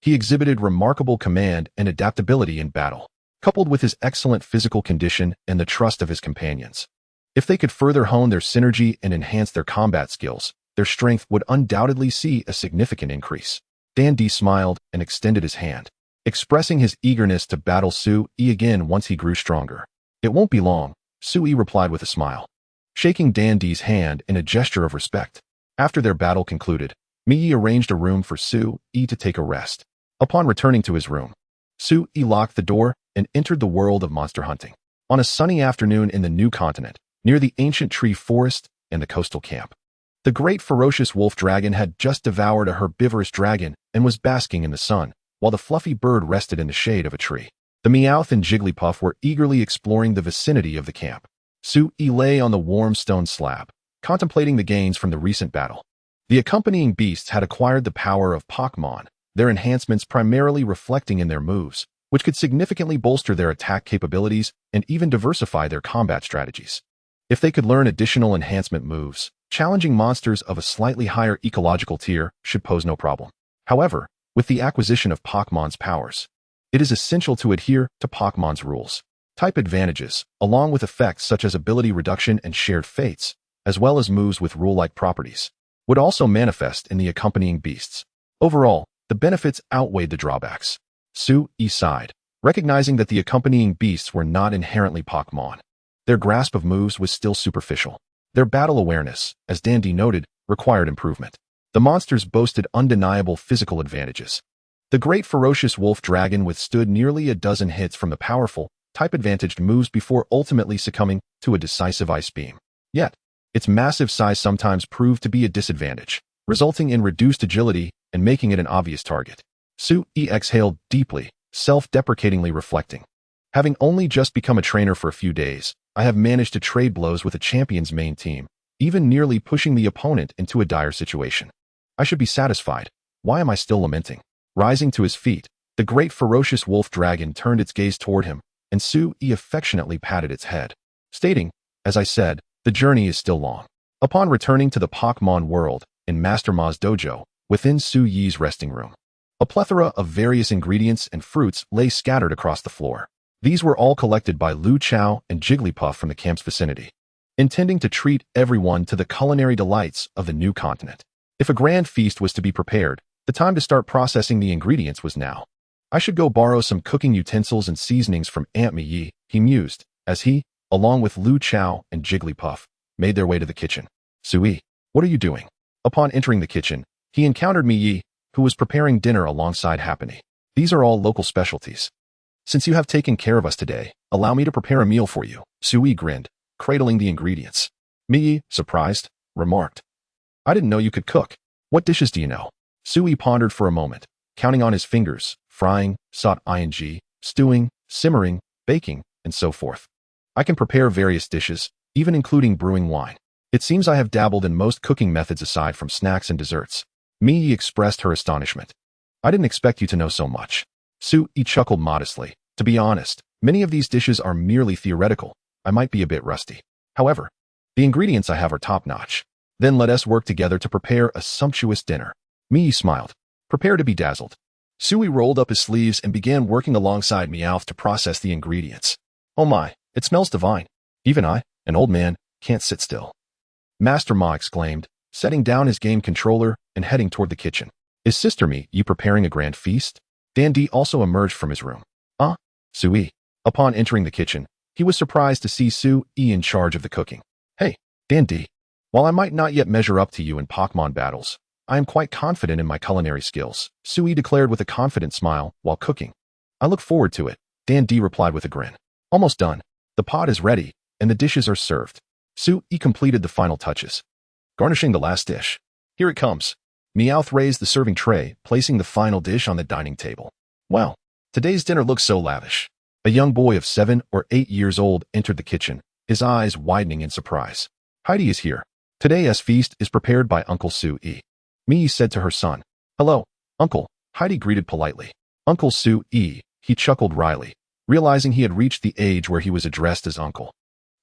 he exhibited remarkable command and adaptability in battle, coupled with his excellent physical condition and the trust of his companions. If they could further hone their synergy and enhance their combat skills, their strength would undoubtedly see a significant increase. Dan D smiled and extended his hand, expressing his eagerness to battle Sui again once he grew stronger. It won't be long, Sui replied with a smile, shaking Dan D's hand in a gesture of respect. After their battle concluded, Mii arranged a room for Sui to take a rest. Upon returning to his room, Sui locked the door and entered the world of monster hunting. On a sunny afternoon in the new continent, near the ancient tree forest and the coastal camp, the great ferocious wolf dragon had just devoured a herbivorous dragon and was basking in the sun, while the fluffy bird rested in the shade of a tree. The Meowth and Jigglypuff were eagerly exploring the vicinity of the camp. Sui lay on the warm stone slab, contemplating the gains from the recent battle. The accompanying beasts had acquired the power of Pokémon, their enhancements primarily reflecting in their moves, which could significantly bolster their attack capabilities and even diversify their combat strategies. If they could learn additional enhancement moves, challenging monsters of a slightly higher ecological tier should pose no problem. However, with the acquisition of Pokémon's powers, it is essential to adhere to Pokémon's rules. Type advantages, along with effects such as ability reduction and shared fates, as well as moves with rule-like properties, would also manifest in the accompanying beasts. Overall, the benefits outweighed the drawbacks. Sui sighed, recognizing that the accompanying beasts were not inherently Pokémon. Their grasp of moves was still superficial. Their battle awareness, as Dandy noted, required improvement. The monsters boasted undeniable physical advantages. The great ferocious wolf dragon withstood nearly a dozen hits from the powerful, type-advantaged moves before ultimately succumbing to a decisive ice beam. Yet, its massive size sometimes proved to be a disadvantage, resulting in reduced agility and making it an obvious target. Sui exhaled deeply, self-deprecatingly reflecting. Having only just become a trainer for a few days, I have managed to trade blows with the champion's main team, even nearly pushing the opponent into a dire situation. I should be satisfied. Why am I still lamenting? Rising to his feet, the great ferocious wolf dragon turned its gaze toward him, and Sui affectionately patted its head, stating, as I said, the journey is still long. Upon returning to the Pokémon world, in Master Ma's dojo, within Su Yi's resting room. A plethora of various ingredients and fruits lay scattered across the floor. These were all collected by Lu Chao and Jigglypuff from the camp's vicinity, intending to treat everyone to the culinary delights of the new continent. If a grand feast was to be prepared, the time to start processing the ingredients was now. I should go borrow some cooking utensils and seasonings from Aunt Mi, he mused, as he, along with Lu Chao and Jigglypuff, made their way to the kitchen. Sui, what are you doing? Upon entering the kitchen, he encountered Mi, who was preparing dinner alongside Happiny. These are all local specialties. Since you have taken care of us today, allow me to prepare a meal for you, Sui grinned, cradling the ingredients. Mi, surprised, remarked. I didn't know you could cook. What dishes do you know? Sui pondered for a moment, counting on his fingers, frying, stewing, simmering, baking, and so forth. I can prepare various dishes, even including brewing wine. It seems I have dabbled in most cooking methods aside from snacks and desserts. Mi expressed her astonishment. I didn't expect you to know so much. Sui chuckled modestly. To be honest, many of these dishes are merely theoretical. I might be a bit rusty. However, the ingredients I have are top-notch. Then let us work together to prepare a sumptuous dinner. Mi smiled. Prepare to be dazzled. Sui rolled up his sleeves and began working alongside Meowth to process the ingredients. Oh my, it smells divine. Even I, an old man, can't sit still. Master Ma exclaimed, setting down his game controller and heading toward the kitchen. Is Sister Mi preparing a grand feast? Dandy also emerged from his room. Sui. Upon entering the kitchen, he was surprised to see Sui in charge of the cooking. Hey, Dandy. While I might not yet measure up to you in Pokémon battles, I am quite confident in my culinary skills, Sui declared with a confident smile while cooking. I look forward to it, Dandy replied with a grin. Almost done. The pot is ready, and the dishes are served. Sui completed the final touches, garnishing the last dish. Here it comes. Meowth raised the serving tray, placing the final dish on the dining table. Wow, today's dinner looks so lavish. A young boy of 7 or 8 years old entered the kitchen, his eyes widening in surprise. Heidi is here. Today's feast is prepared by Uncle Sui. Mi said to her son. Hello, Uncle, Heidi greeted politely. Uncle Sui, he chuckled wryly, realizing he had reached the age where he was addressed as uncle.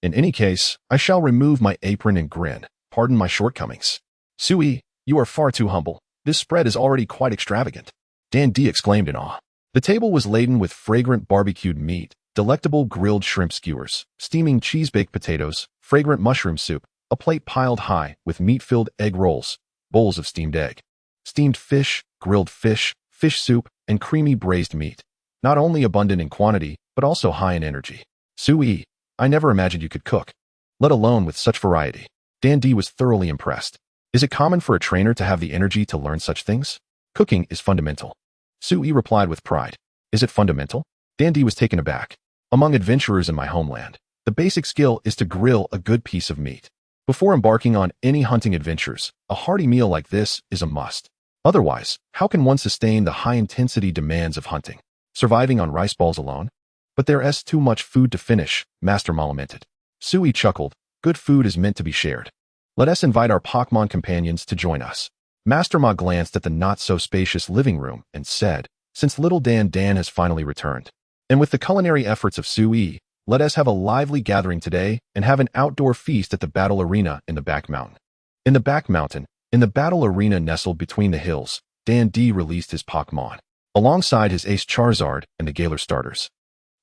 In any case, I shall remove my apron and grin. Pardon my shortcomings. Sui, you are far too humble. This spread is already quite extravagant. Dandy exclaimed in awe. The table was laden with fragrant barbecued meat, delectable grilled shrimp skewers, steaming cheese-baked potatoes, fragrant mushroom soup, a plate piled high with meat-filled egg rolls, bowls of steamed egg, steamed fish, grilled fish, fish soup, and creamy braised meat. Not only abundant in quantity, but also high in energy. Sui, I never imagined you could cook, let alone with such variety. Dandy was thoroughly impressed. Is it common for a trainer to have the energy to learn such things? Cooking is fundamental. Sui replied with pride. Is it fundamental? Dandy was taken aback. Among adventurers in my homeland, the basic skill is to grill a good piece of meat. Before embarking on any hunting adventures, a hearty meal like this is a must. Otherwise, how can one sustain the high-intensity demands of hunting? Surviving on rice balls alone? But there's too much food to finish, Master Ma lamented. Sui chuckled. Good food is meant to be shared. Let us invite our Pokémon companions to join us. Master Ma glanced at the not-so-spacious living room and said, since little Dan has finally returned, and with the culinary efforts of Sui, let us have a lively gathering today and have an outdoor feast at the battle arena in the back mountain. In the back mountain, in the battle arena nestled between the hills, Dan released his Pokémon, alongside his ace Charizard and the Galar starters.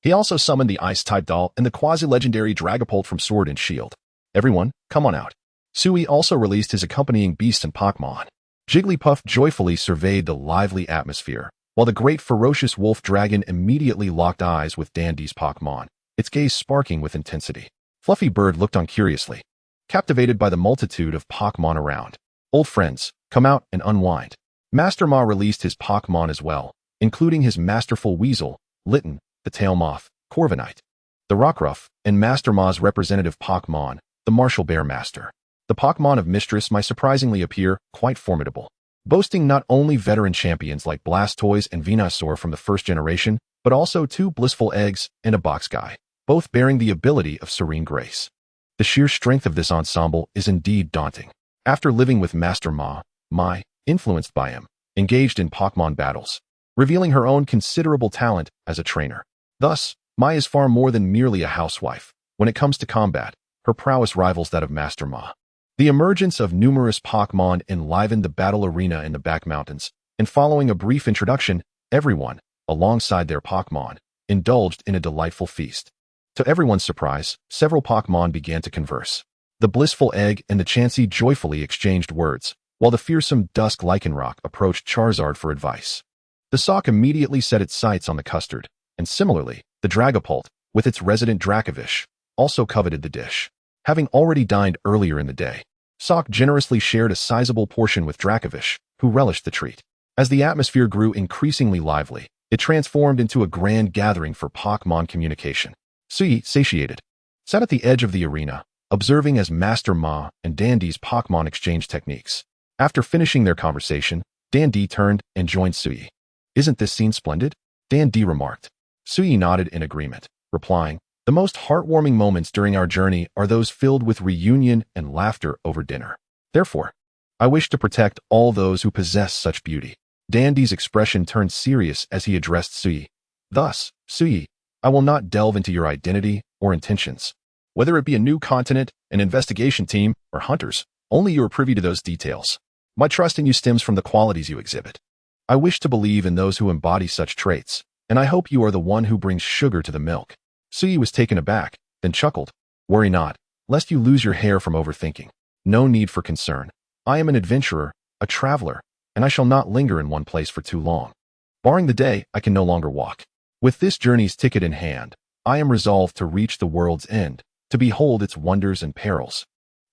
He also summoned the Ice-type doll and the quasi-legendary Dragapult from Sword and Shield. Everyone, come on out. Sui also released his accompanying beasts and Pokémon. Jigglypuff joyfully surveyed the lively atmosphere, while the great ferocious wolf dragon immediately locked eyes with Dandy's Pokémon, its gaze sparking with intensity. Fluffy Bird looked on curiously, captivated by the multitude of Pokémon around. Old friends, come out and unwind. Master Ma released his Pokémon as well, including his masterful Weasel, Litten, the Tail Moth, Corviknight, the Rockruff, and Master Ma's representative Pokémon, the Martial Bear Master. The Pokémon of Mistress might surprisingly appear quite formidable, boasting not only veteran champions like Blastoise and Venusaur from the first generation, but also 2 blissful eggs and a box guy, both bearing the ability of Serene Grace. The sheer strength of this ensemble is indeed daunting. After living with Master Ma, Mai, influenced by him, engaged in Pokémon battles, revealing her own considerable talent as a trainer. Thus, Mai is far more than merely a housewife. When it comes to combat, her prowess rivals that of Master Ma. The emergence of numerous Pokémon enlivened the battle arena in the back mountains, and following a brief introduction, everyone, alongside their Pokémon, indulged in a delightful feast. To everyone's surprise, several Pokémon began to converse. The blissful Egg and the Chansey joyfully exchanged words, while the fearsome Dusk Lycanroc approached Charizard for advice. The Sock immediately set its sights on the custard, and similarly, the Dragapult, with its resident Dracovish, also coveted the dish. Having already dined earlier in the day, Sock generously shared a sizable portion with Dracovish, who relished the treat. As the atmosphere grew increasingly lively, it transformed into a grand gathering for Pokémon communication. Sui, satiated, sat at the edge of the arena, observing as Master Ma and Dandy's Pokémon exchange techniques. After finishing their conversation, Dandy turned and joined Sui. "Isn't this scene splendid?" Dandy remarked. Sui nodded in agreement, replying, "The most heartwarming moments during our journey are those filled with reunion and laughter over dinner. Therefore, I wish to protect all those who possess such beauty." Dandy's expression turned serious as he addressed Sui. "Thus, Sui, I will not delve into your identity or intentions. Whether it be a new continent, an investigation team, or hunters, only you are privy to those details. My trust in you stems from the qualities you exhibit. I wish to believe in those who embody such traits, and I hope you are the one who brings sugar to the milk." Sui was taken aback, then chuckled. "Worry not, lest you lose your hair from overthinking. No need for concern. I am an adventurer, a traveler, and I shall not linger in one place for too long. Barring the day I can no longer walk. With this journey's ticket in hand, I am resolved to reach the world's end, to behold its wonders and perils,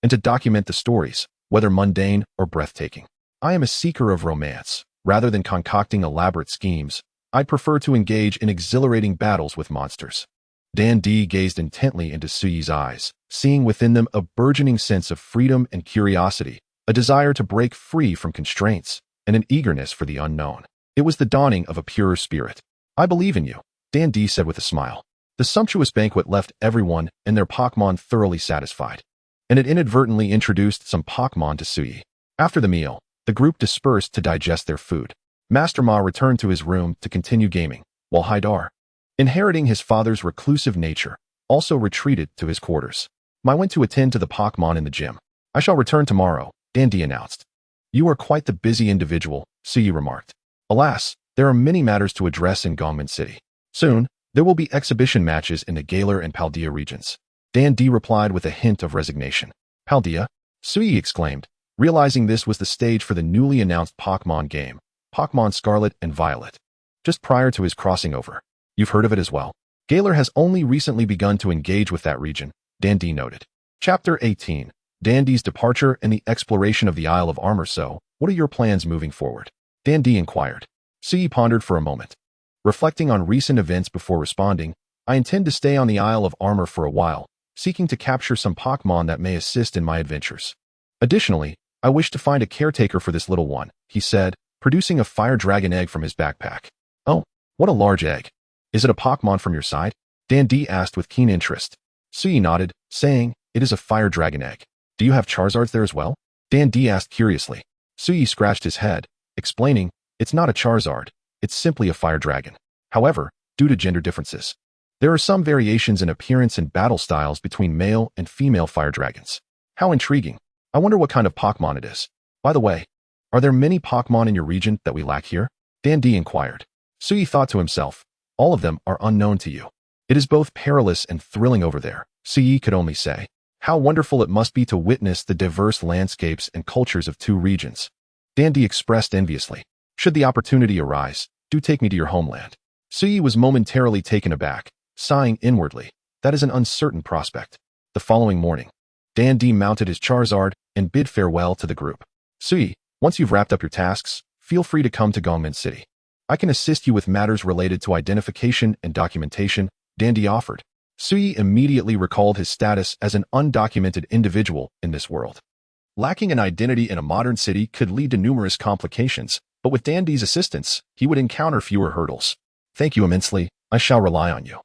and to document the stories, whether mundane or breathtaking. I am a seeker of romance. Rather than concocting elaborate schemes, I'd prefer to engage in exhilarating battles with monsters." Dandy gazed intently into Sui's eyes, seeing within them a burgeoning sense of freedom and curiosity, a desire to break free from constraints, and an eagerness for the unknown. It was the dawning of a purer spirit. "I believe in you," Dandy said with a smile. The sumptuous banquet left everyone and their Pokémon thoroughly satisfied, and it inadvertently introduced some Pokémon to Sui. After the meal, the group dispersed to digest their food. Master Ma returned to his room to continue gaming, while Haidar, inheriting his father's reclusive nature, also retreated to his quarters. "I went to attend to the Pokémon in the gym. I shall return tomorrow," Dandy announced. "You are quite the busy individual," Sui remarked. "Alas, there are many matters to address in Gongmin City. Soon, there will be exhibition matches in the Galar and Paldea regions." Dandy replied with a hint of resignation. "Paldea?" Sui exclaimed, realizing this was the stage for the newly announced Pokémon game, Pokémon Scarlet and Violet, just prior to his crossing over. "You've heard of it as well?" "Galar has only recently begun to engage with that region," Dandy noted. Chapter 18. Dandy's departure and the exploration of the Isle of Armor. "So, what are your plans moving forward?" Dandy inquired. Sui pondered for a moment. Reflecting on recent events before responding, "I intend to stay on the Isle of Armor for a while, seeking to capture some Pokémon that may assist in my adventures. Additionally, I wish to find a caretaker for this little one," he said, producing a fire dragon egg from his backpack. "Oh, what a large egg. Is it a Pokémon from your side?" Dandy asked with keen interest. Sui nodded, saying, "It is a fire dragon egg. Do you have Charizards there as well?" Dandy asked curiously. Sui scratched his head, explaining, "It's not a Charizard, it's simply a fire dragon. However, due to gender differences, there are some variations in appearance and battle styles between male and female fire dragons." "How intriguing. I wonder what kind of Pokémon it is. By the way, are there many Pokémon in your region that we lack here?" Dandy inquired. Sui thought to himself, "All of them are unknown to you. It is both perilous and thrilling over there," Sui could only say. "How wonderful it must be to witness the diverse landscapes and cultures of two regions." Dandy expressed enviously, "Should the opportunity arise, do take me to your homeland." Sui was momentarily taken aback, sighing inwardly. That is an uncertain prospect. The following morning, Dandy mounted his Charizard and bid farewell to the group. "Sui, once you've wrapped up your tasks, feel free to come to Gongmin City. I can assist you with matters related to identification and documentation," Dandy offered. Sui immediately recalled his status as an undocumented individual in this world. Lacking an identity in a modern city could lead to numerous complications, but with Dandy's assistance, he would encounter fewer hurdles. "Thank you immensely. I shall rely on you,"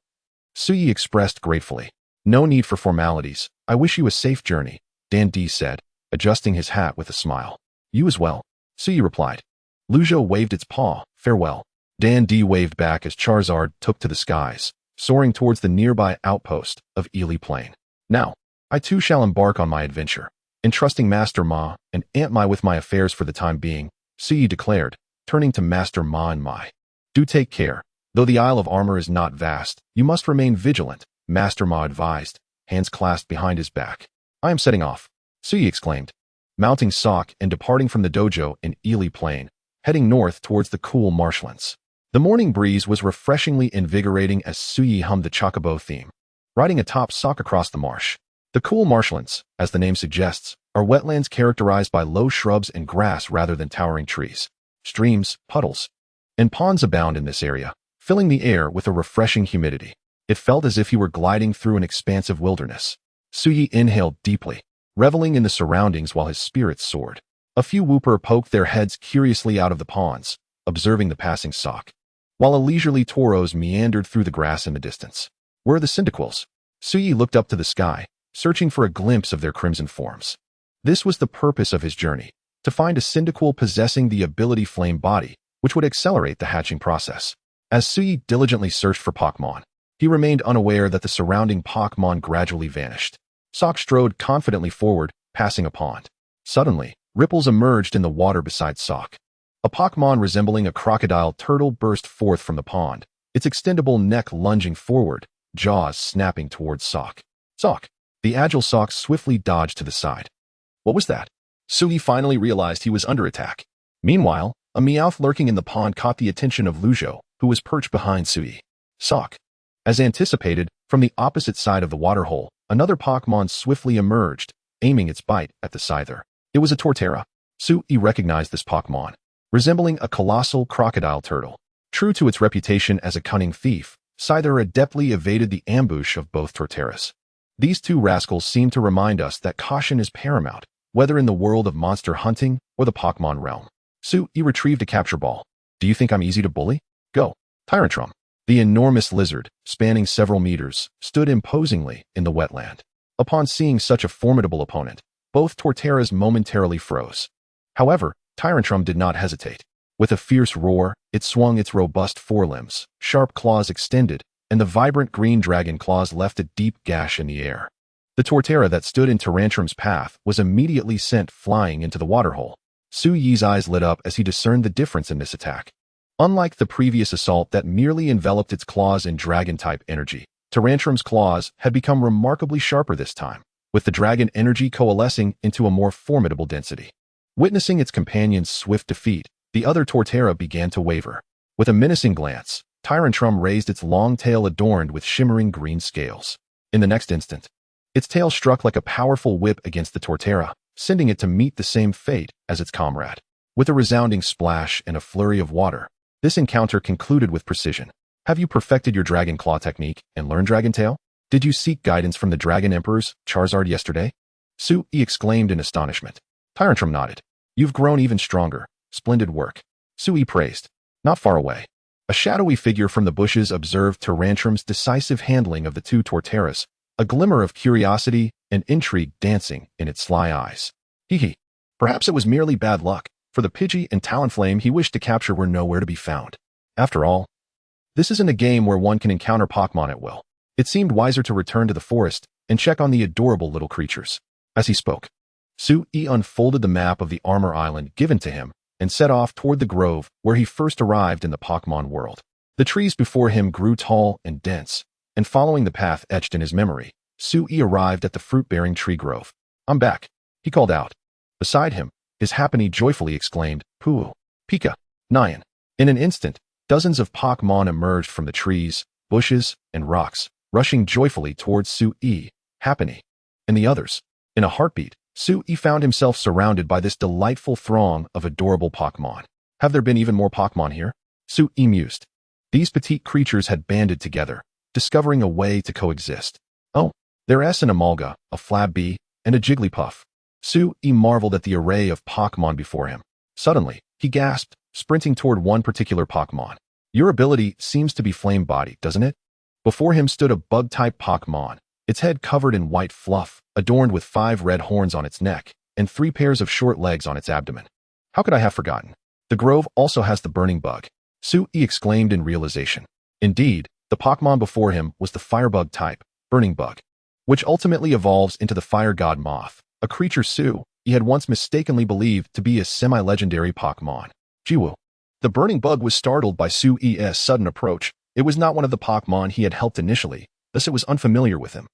Sui expressed gratefully. "No need for formalities. I wish you a safe journey," Dandy said, adjusting his hat with a smile. "You as well," Sui replied. Lujo waved its paw, farewell. Dandy waved back as Charizard took to the skies, soaring towards the nearby outpost of Ely Plain. "Now, I too shall embark on my adventure. Entrusting Master Ma and Aunt Mai with my affairs for the time being, Suyi declared, turning to Master Ma and Mai. Do take care. Though the Isle of Armor is not vast, you must remain vigilant, Master Ma advised, hands clasped behind his back. I am setting off, Suyi exclaimed, mounting Sock and departing from the dojo in Ely Plain, heading north towards the cool marshlands. The morning breeze was refreshingly invigorating as Suyi hummed the Chocobo theme, riding atop Sock across the marsh. The cool marshlands, as the name suggests, are wetlands characterized by low shrubs and grass rather than towering trees. Streams, puddles, and ponds abound in this area, filling the air with a refreshing humidity. It felt as if he were gliding through an expansive wilderness. Suyi inhaled deeply, reveling in the surroundings while his spirits soared. A few whooper poked their heads curiously out of the ponds, observing the passing Sock, while a leisurely toros meandered through the grass in the distance. Where are the Cyndaquils? Suyi looked up to the sky, searching for a glimpse of their crimson forms. This was the purpose of his journey, to find a Cyndaquil possessing the ability Flame Body, which would accelerate the hatching process. As Suyi diligently searched for Pokémon, he remained unaware that the surrounding Pokémon gradually vanished. Sock strode confidently forward, passing a pond. Suddenly, ripples emerged in the water beside Sock. A Pokémon resembling a crocodile turtle burst forth from the pond, its extendable neck lunging forward, jaws snapping towards Sock. Sock! The agile Sock swiftly dodged to the side. What was that? Suyi finally realized he was under attack. Meanwhile, a Meowth lurking in the pond caught the attention of Lujo, who was perched behind Suyi. Sock. As anticipated, from the opposite side of the waterhole, another Pokémon swiftly emerged, aiming its bite at the Scyther. It was a Torterra. Suyi recognized this Pokémon, resembling a colossal crocodile turtle. True to its reputation as a cunning thief, Scyther adeptly evaded the ambush of both Torterras. These two rascals seem to remind us that caution is paramount, whether in the world of monster hunting or the Pokémon realm. Suyi retrieved a capture ball. Do you think I'm easy to bully? Go. Tyranitar. The enormous lizard, spanning several meters, stood imposingly in the wetland. Upon seeing such a formidable opponent, both Torterras momentarily froze. However, Tyranitar did not hesitate. With a fierce roar, it swung its robust forelimbs, sharp claws extended, and the vibrant green dragon claws left a deep gash in the air. The Torterra that stood in Tyranitar's path was immediately sent flying into the waterhole. Suyi's eyes lit up as he discerned the difference in this attack. Unlike the previous assault that merely enveloped its claws in dragon-type energy, Tyranitar's claws had become remarkably sharper this time, with the dragon energy coalescing into a more formidable density. Witnessing its companion's swift defeat, the other Torterra began to waver. With a menacing glance, Tyranitar raised its long tail adorned with shimmering green scales. In the next instant, its tail struck like a powerful whip against the Torterra, sending it to meet the same fate as its comrade. With a resounding splash and a flurry of water, this encounter concluded with precision. Have you perfected your Dragon Claw technique and learned Dragon Tail? Did you seek guidance from the Dragon Emperor's Charizard yesterday? Suyi exclaimed in astonishment. Tyranitar nodded. You've grown even stronger. Splendid work. Suyi praised. Not far away, a shadowy figure from the bushes observed Tyranitar's decisive handling of the two Torterras, a glimmer of curiosity and intrigue dancing in its sly eyes. Hee. Perhaps it was merely bad luck, for the Pidgey and Talonflame he wished to capture were nowhere to be found. After all, this isn't a game where one can encounter Pokémon at will. It seemed wiser to return to the forest and check on the adorable little creatures. As he spoke, Suyi unfolded the map of the Armor Island given to him and set off toward the grove where he first arrived in the Pokémon world. The trees before him grew tall and dense, and following the path etched in his memory, Suyi arrived at the fruit-bearing tree grove. I'm back, he called out. Beside him, his Happiny joyfully exclaimed, Pooh, Pika, Nyan. In an instant, dozens of Pokémon emerged from the trees, bushes, and rocks, rushing joyfully towards Suyi, Happiny, and the others. In a heartbeat, Suyi found himself surrounded by this delightful throng of adorable Pokémon. Have there been even more Pokémon here? Suyi mused. These petite creatures had banded together, discovering a way to coexist. Oh, there's an Amalga, a Flabby, and a Jigglypuff. Suyi marveled at the array of Pokémon before him. Suddenly, he gasped, sprinting toward one particular Pokémon. Your ability seems to be Flame Body, doesn't it? Before him stood a bug-type Pokémon, its head covered in white fluff, adorned with 5 red horns on its neck, and 3 pairs of short legs on its abdomen. How could I have forgotten? The grove also has the Burning Bug. Suyi exclaimed in realization. Indeed, the Pokémon before him was the Firebug type, Burning Bug, which ultimately evolves into the Fire God Moth, a creature he had once mistakenly believed to be a semi-legendary Pokémon. Jiwoo. The burning bug was startled by Sui's sudden approach. It was not one of the Pokémon he had helped initially, thus it was unfamiliar with him.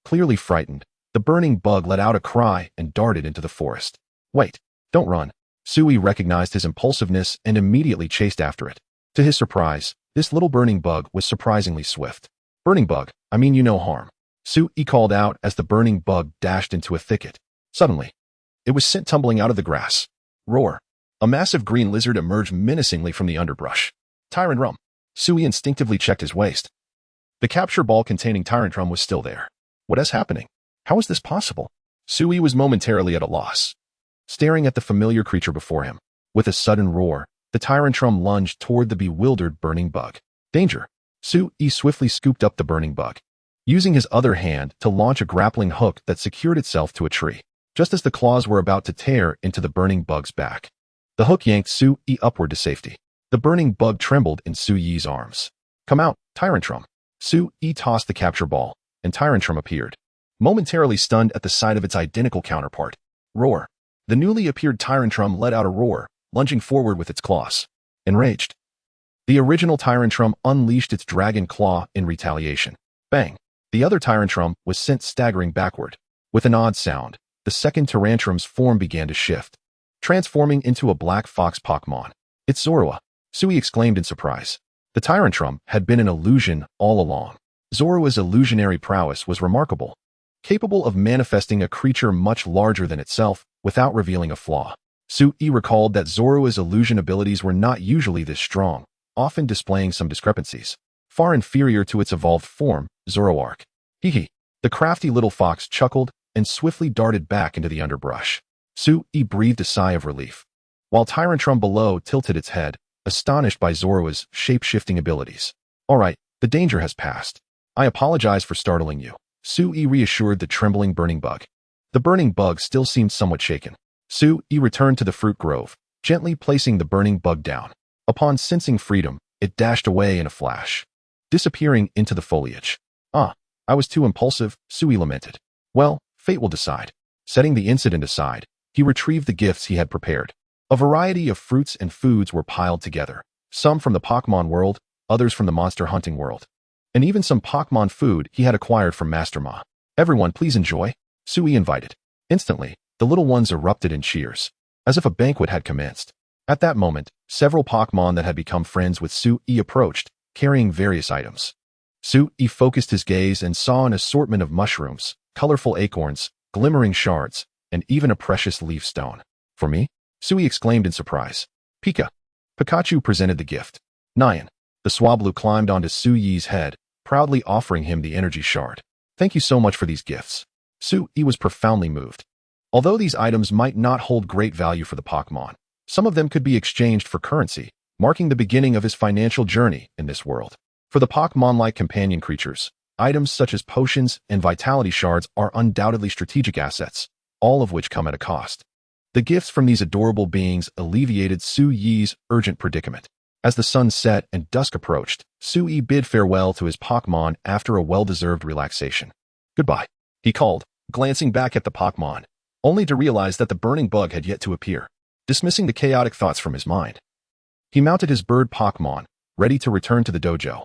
Clearly frightened, the burning bug let out a cry and darted into the forest. Wait, don't run. Sui recognized his impulsiveness and immediately chased after it. To his surprise, this little burning bug was surprisingly swift. Burning bug, I mean you no harm. Sui called out as the burning bug dashed into a thicket. Suddenly, it was sent tumbling out of the grass. Roar. A massive green lizard emerged menacingly from the underbrush. Tyranitar. Sui instinctively checked his waist. The capture ball containing Tyranitar was still there. What is happening? How is this possible? Sui was momentarily at a loss, staring at the familiar creature before him. With a sudden roar, the Tyranitar lunged toward the bewildered burning bug. Danger! Sui swiftly scooped up the burning bug, using his other hand to launch a grappling hook that secured itself to a tree. Just as the claws were about to tear into the burning bug's back, the hook yanked Sui upward to safety. The burning bug trembled in Sui's arms. Come out, Tyranitar. Sui tossed the capture ball, and Tyranitar appeared, momentarily stunned at the sight of its identical counterpart. Roar. The newly appeared Tyranitar let out a roar, lunging forward with its claws. Enraged, the original Tyranitar unleashed its dragon claw in retaliation. Bang! The other Tyranitar was sent staggering backward. With an odd sound, the second Tyranitar's form began to shift, transforming into a black fox Pokémon. It's Zorua! Sui exclaimed in surprise. The Tyranitar had been an illusion all along. Zorua's illusionary prowess was remarkable, capable of manifesting a creature much larger than itself without revealing a flaw. Sui recalled that Zorua's illusion abilities were not usually this strong, often displaying some discrepancies, far inferior to its evolved form, Zoroark. Hee. The crafty little fox chuckled and swiftly darted back into the underbrush. Sui breathed a sigh of relief, while Tyranitar below tilted its head, astonished by Zorua's shape-shifting abilities. All right, the danger has passed. I apologize for startling you. Sui reassured the trembling burning bug. The burning bug still seemed somewhat shaken. Sui returned to the fruit grove, gently placing the burning bug down. Upon sensing freedom, it dashed away in a flash, disappearing into the foliage. I was too impulsive, Sui lamented. Well, fate will decide. Setting the incident aside, he retrieved the gifts he had prepared. A variety of fruits and foods were piled together, some from the Pokémon world, others from the monster hunting world, and even some Pokémon food he had acquired from Master Ma. Everyone please enjoy, Sui invited. Instantly, the little ones erupted in cheers, as if a banquet had commenced. At that moment, several Pokémon that had become friends with Sui approached, carrying various items. Sui focused his gaze and saw an assortment of mushrooms, colorful acorns, glimmering shards, and even a precious leaf stone. For me? Sui exclaimed in surprise. Pikachu presented the gift. Nyan. The Swablu climbed onto Sui's head, proudly offering him the energy shard. Thank you so much for these gifts. Sui was profoundly moved. Although these items might not hold great value for the Pokémon, some of them could be exchanged for currency, marking the beginning of his financial journey in this world. For the Pokémon-like companion creatures, items such as potions and vitality shards are undoubtedly strategic assets, all of which come at a cost. The gifts from these adorable beings alleviated Sui's urgent predicament. As the sun set and dusk approached, Sui bid farewell to his Pokémon after a well-deserved relaxation. Goodbye, he called, glancing back at the Pokémon, only to realize that the burning bug had yet to appear. Dismissing the chaotic thoughts from his mind, he mounted his bird Pokémon, ready to return to the dojo.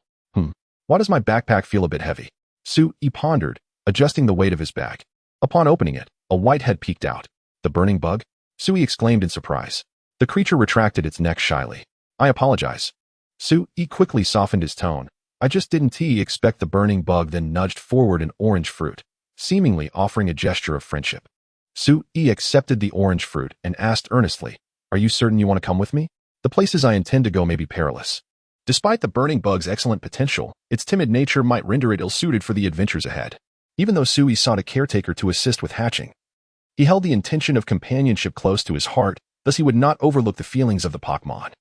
Why does my backpack feel a bit heavy? Sui pondered, adjusting the weight of his bag. Upon opening it, a white head peeked out. The burning bug? Sui exclaimed in surprise. The creature retracted its neck shyly. I apologize. Sui quickly softened his tone. I just didn't expect the burning bug, then nudged forward an orange fruit, seemingly offering a gesture of friendship. Sui accepted the orange fruit and asked earnestly, Are you certain you want to come with me? The places I intend to go may be perilous. Despite the burning bug's excellent potential, its timid nature might render it ill-suited for the adventures ahead. Even though Sui sought a caretaker to assist with hatching, he held the intention of companionship close to his heart, thus he would not overlook the feelings of the Pokémon.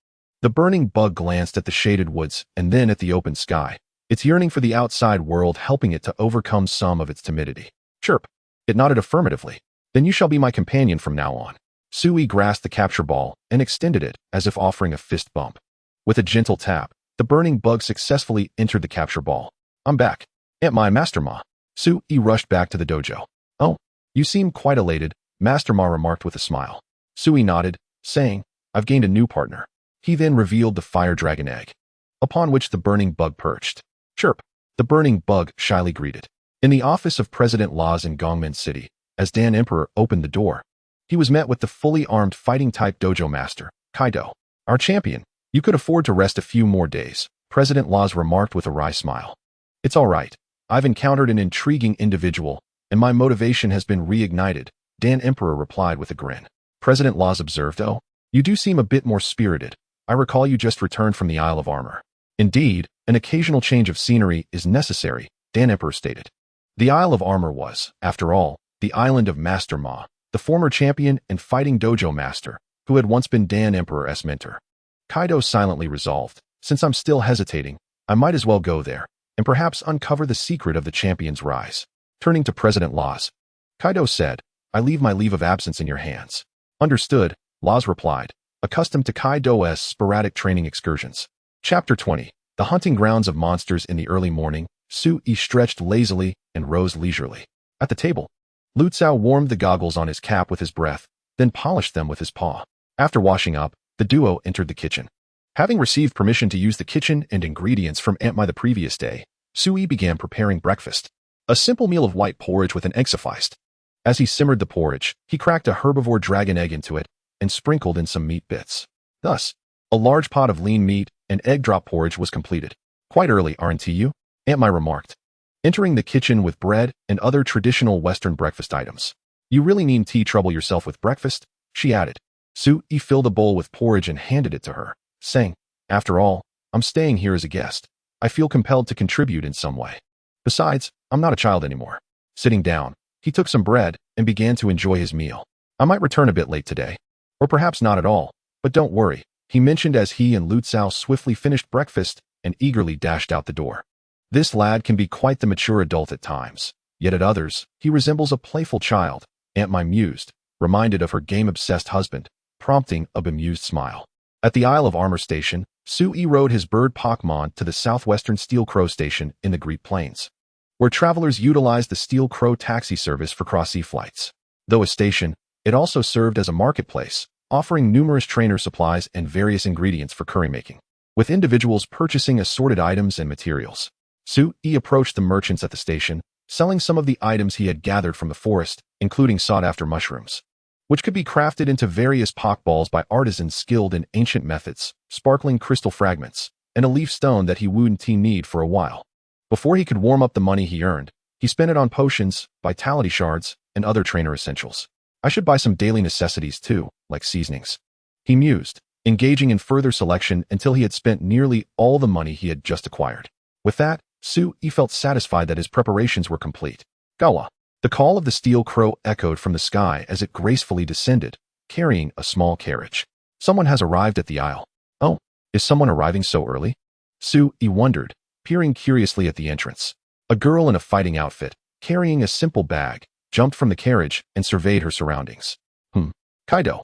The burning bug glanced at the shaded woods and then at the open sky, its yearning for the outside world helping it to overcome some of its timidity. Chirp. It nodded affirmatively. Then you shall be my companion from now on. Sui grasped the capture ball and extended it as if offering a fist bump. With a gentle tap, the burning bug successfully entered the capture ball. I'm back. At my Master Ma. Sui rushed back to the dojo. Oh, you seem quite elated, Master Ma remarked with a smile. Sui nodded, saying, I've gained a new partner. He then revealed the fire dragon egg, upon which the burning bug perched. Chirp! The burning bug shyly greeted. In the office of President Laws in Gongmen City, as Dan Emperor opened the door, he was met with the fully armed fighting-type dojo master, Kaido. Our champion, you could afford to rest a few more days, President Laws remarked with a wry smile. It's all right. I've encountered an intriguing individual, and my motivation has been reignited, Dan Emperor replied with a grin. President Laws observed, Oh, you do seem a bit more spirited. I recall you just returned from the Isle of Armor. Indeed, an occasional change of scenery is necessary, Dan Emperor stated. The Isle of Armor was, after all, the island of Master Ma, the former champion and fighting dojo master, who had once been Dan Emperor's mentor. Kaido silently resolved, since I'm still hesitating, I might as well go there, and perhaps uncover the secret of the champion's rise. Turning to President Laws, Kaido said, I leave my leave of absence in your hands. Understood, Laws replied, accustomed to Kaido's sporadic training excursions. Chapter 20. The hunting grounds of monsters in the early morning, Sui stretched lazily and rose leisurely. At the table, Lu Cao warmed the goggles on his cap with his breath, then polished them with his paw. After washing up, the duo entered the kitchen. Having received permission to use the kitchen and ingredients from Aunt Mai the previous day, Sui began preparing breakfast. A simple meal of white porridge with an egg sufficed. As he simmered the porridge, he cracked a herbivore dragon egg into it and sprinkled in some meat bits. Thus, a large pot of lean meat and egg drop porridge was completed. Quite early, aren't you? Aunt Mai remarked, entering the kitchen with bread and other traditional Western breakfast items. You really need to trouble yourself with breakfast, she added. Sui filled a bowl with porridge and handed it to her, saying, After all, I'm staying here as a guest. I feel compelled to contribute in some way. Besides, I'm not a child anymore. Sitting down, he took some bread and began to enjoy his meal. I might return a bit late today. Or perhaps not at all, but don't worry, he mentioned as he and Lu Cao swiftly finished breakfast and eagerly dashed out the door. This lad can be quite the mature adult at times, yet at others, he resembles a playful child, Aunt Mai mused, reminded of her game-obsessed husband, prompting a bemused smile. At the Isle of Armor Station, Sui rode his bird Pokémon to the southwestern Steel Crow Station in the Great Plains, where travelers utilized the Steel Crow taxi service for cross-sea flights. Though a station, it also served as a marketplace, offering numerous trainer supplies and various ingredients for curry making, with individuals purchasing assorted items and materials. Sui approached the merchants at the station, selling some of the items he had gathered from the forest, including sought-after mushrooms, which could be crafted into various pokeballs by artisans skilled in ancient methods, sparkling crystal fragments, and a leaf stone that he wouldn't need for a while. Before he could warm up the money he earned, he spent it on potions, vitality shards, and other trainer essentials. I should buy some daily necessities too, like seasonings, he mused, engaging in further selection until he had spent nearly all the money he had just acquired. With that, Sui felt satisfied that his preparations were complete. Gawa. The call of the Steel Crow echoed from the sky as it gracefully descended, carrying a small carriage. Someone has arrived at the isle. Oh, is someone arriving so early? Sui wondered, peering curiously at the entrance. A girl in a fighting outfit, carrying a simple bag, jumped from the carriage and surveyed her surroundings. Kaido.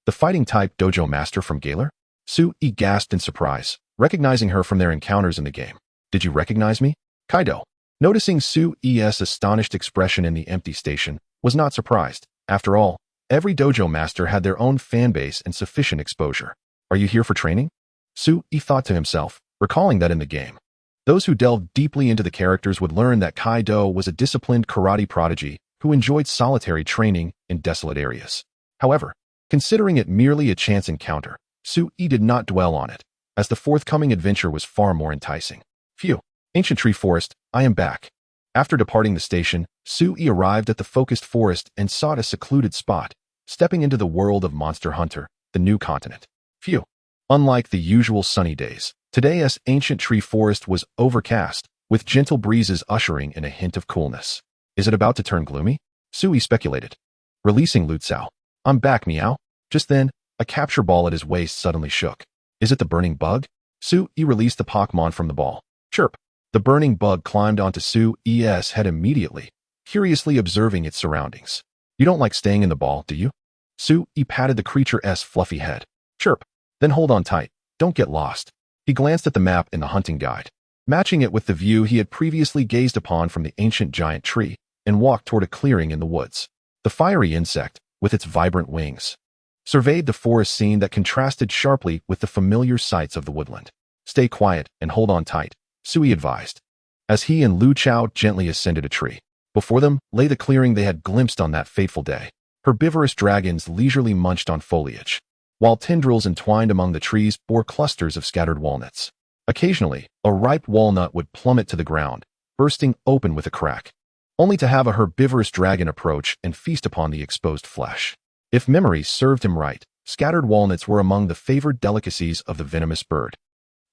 The fighting-type dojo master from Galar? Sui gasped in surprise, recognizing her from their encounters in the game. Did you recognize me? Kaido, noticing Sui's astonished expression in the empty station, was not surprised. After all, every dojo master had their own fanbase and sufficient exposure. Are you here for training? Sui thought to himself, recalling that in the game, those who delved deeply into the characters would learn that Kaido was a disciplined karate prodigy who enjoyed solitary training in desolate areas. However, considering it merely a chance encounter, Sui did not dwell on it, as the forthcoming adventure was far more enticing. Phew, ancient tree forest, I am back. After departing the station, Sui arrived at the focused forest and sought a secluded spot, stepping into the world of Monster Hunter, the new continent. Phew. Unlike the usual sunny days, today's ancient tree forest was overcast, with gentle breezes ushering in a hint of coolness. Is it about to turn gloomy? Sui speculated. Releasing Lu Cao. I'm back, meow. Just then, a capture ball at his waist suddenly shook. Is it the burning bug? Sui released the Pokémon from the ball. Chirp. The burning bug climbed onto Sui's head immediately, curiously observing its surroundings. You don't like staying in the ball, do you? Sui patted the creature's fluffy head. Chirp. Then hold on tight. Don't get lost. He glanced at the map in the hunting guide, matching it with the view he had previously gazed upon from the ancient giant tree, and walked toward a clearing in the woods. The fiery insect, with its vibrant wings, surveyed the forest scene that contrasted sharply with the familiar sights of the woodland. "Stay quiet and hold on tight," Sui advised, as he and Lu Chao gently ascended a tree. Before them lay the clearing they had glimpsed on that fateful day. Herbivorous dragons leisurely munched on foliage, while tendrils entwined among the trees bore clusters of scattered walnuts. Occasionally, a ripe walnut would plummet to the ground, bursting open with a crack, only to have a herbivorous dragon approach and feast upon the exposed flesh. If memory served him right, scattered walnuts were among the favored delicacies of the venomous bird.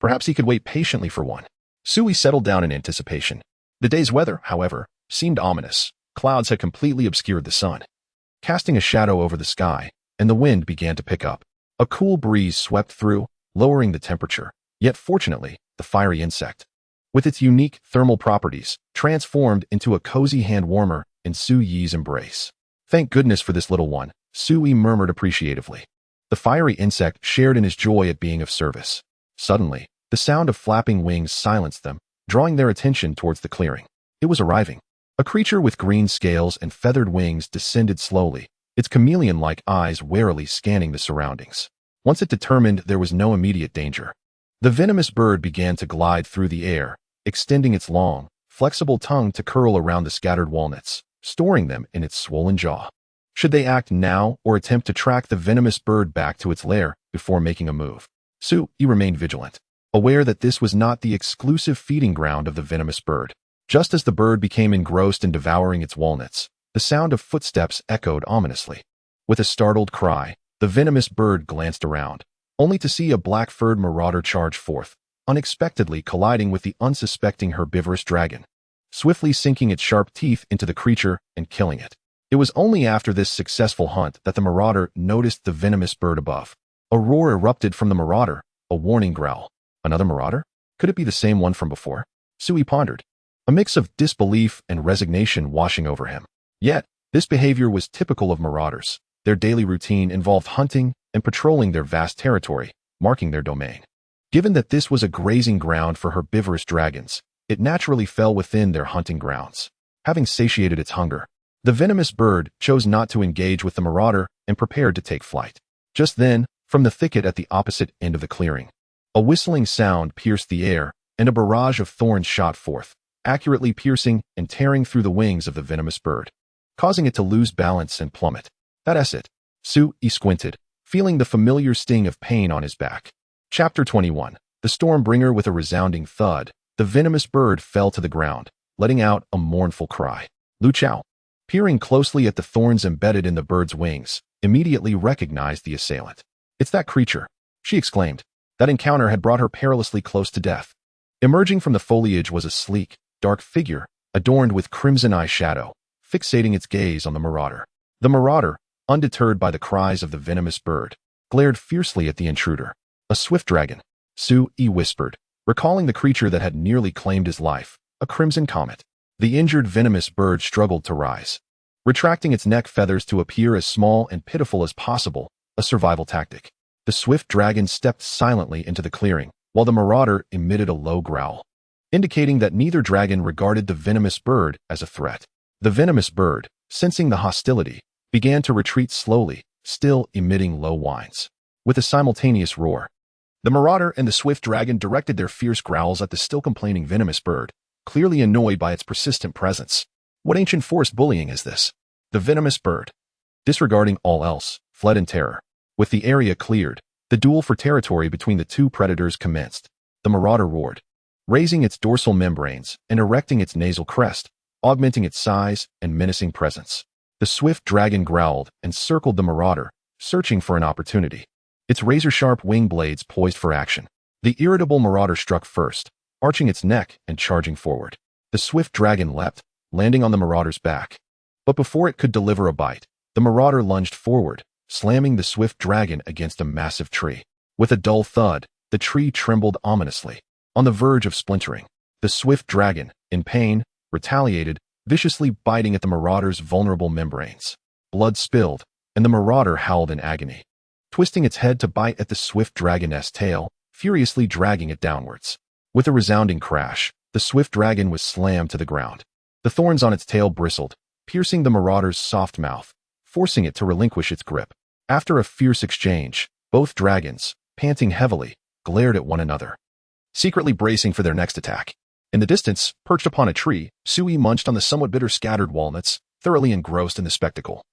Perhaps he could wait patiently for one. Sui settled down in anticipation. The day's weather, however, seemed ominous. Clouds had completely obscured the sun, casting a shadow over the sky, and the wind began to pick up. A cool breeze swept through, lowering the temperature. Yet fortunately, the fiery insect, with its unique thermal properties, transformed into a cozy hand warmer in Su Yi's embrace. "Thank goodness for this little one," Sui murmured appreciatively. The fiery insect shared in his joy at being of service. Suddenly, the sound of flapping wings silenced them, drawing their attention towards the clearing. It was arriving. A creature with green scales and feathered wings descended slowly, its chameleon-like eyes warily scanning the surroundings. Once it determined there was no immediate danger, the venomous bird began to glide through the air, extending its long, flexible tongue to curl around the scattered walnuts, storing them in its swollen jaw. Should they act now or attempt to track the venomous bird back to its lair before making a move? Sui remained vigilant, aware that this was not the exclusive feeding ground of the venomous bird. Just as the bird became engrossed in devouring its walnuts, the sound of footsteps echoed ominously. With a startled cry, the venomous bird glanced around, only to see a black-furred marauder charge forth, unexpectedly colliding with the unsuspecting herbivorous dragon, swiftly sinking its sharp teeth into the creature and killing it. It was only after this successful hunt that the marauder noticed the venomous bird above. A roar erupted from the marauder, a warning growl. Another marauder? Could it be the same one from before? Sui pondered, a mix of disbelief and resignation washing over him. Yet, this behavior was typical of marauders. Their daily routine involved hunting and patrolling their vast territory, marking their domain. Given that this was a grazing ground for herbivorous dragons, it naturally fell within their hunting grounds. Having satiated its hunger, the venomous bird chose not to engage with the marauder and prepared to take flight. Just then, from the thicket at the opposite end of the clearing, a whistling sound pierced the air, and a barrage of thorns shot forth, accurately piercing and tearing through the wings of the venomous bird, causing it to lose balance and plummet. "That's it." Sui squinted, feeling the familiar sting of pain on his back. Chapter 21. The Stormbringer. With a resounding thud, the venomous bird fell to the ground, letting out a mournful cry. Lu Chao, peering closely at the thorns embedded in the bird's wings, immediately recognized the assailant. "It's that creature," she exclaimed. That encounter had brought her perilously close to death. Emerging from the foliage was a sleek, dark figure, adorned with crimson eyeshadow, fixating its gaze on the marauder. The marauder, undeterred by the cries of the venomous bird, glared fiercely at the intruder. "A swift dragon," Sui whispered, recalling the creature that had nearly claimed his life, a crimson comet. The injured venomous bird struggled to rise, retracting its neck feathers to appear as small and pitiful as possible, a survival tactic. The swift dragon stepped silently into the clearing, while the marauder emitted a low growl, indicating that neither dragon regarded the venomous bird as a threat. The venomous bird, sensing the hostility, began to retreat slowly, still emitting low whines. With a simultaneous roar, the marauder and the swift dragon directed their fierce growls at the still complaining venomous bird, clearly annoyed by its persistent presence. What ancient forest bullying is this? The venomous bird, disregarding all else, fled in terror. With the area cleared, the duel for territory between the two predators commenced. The marauder roared, raising its dorsal membranes and erecting its nasal crest, augmenting its size and menacing presence. The swift dragon growled and circled the marauder, searching for an opportunity, its razor-sharp wing blades poised for action. The irritable marauder struck first, arching its neck and charging forward. The swift dragon leapt, landing on the marauder's back. But before it could deliver a bite, the marauder lunged forward, slamming the swift dragon against a massive tree. With a dull thud, the tree trembled ominously, on the verge of splintering. The swift dragon, in pain, retaliated, viciously biting at the marauder's vulnerable membranes. Blood spilled, and the marauder howled in agony, twisting its head to bite at the swift dragon's tail, furiously dragging it downwards. With a resounding crash, the swift dragon was slammed to the ground. The thorns on its tail bristled, piercing the marauder's soft mouth, forcing it to relinquish its grip. After a fierce exchange, both dragons, panting heavily, glared at one another, secretly bracing for their next attack. In the distance, perched upon a tree, Sui munched on the somewhat bitter scattered walnuts, thoroughly engrossed in the spectacle,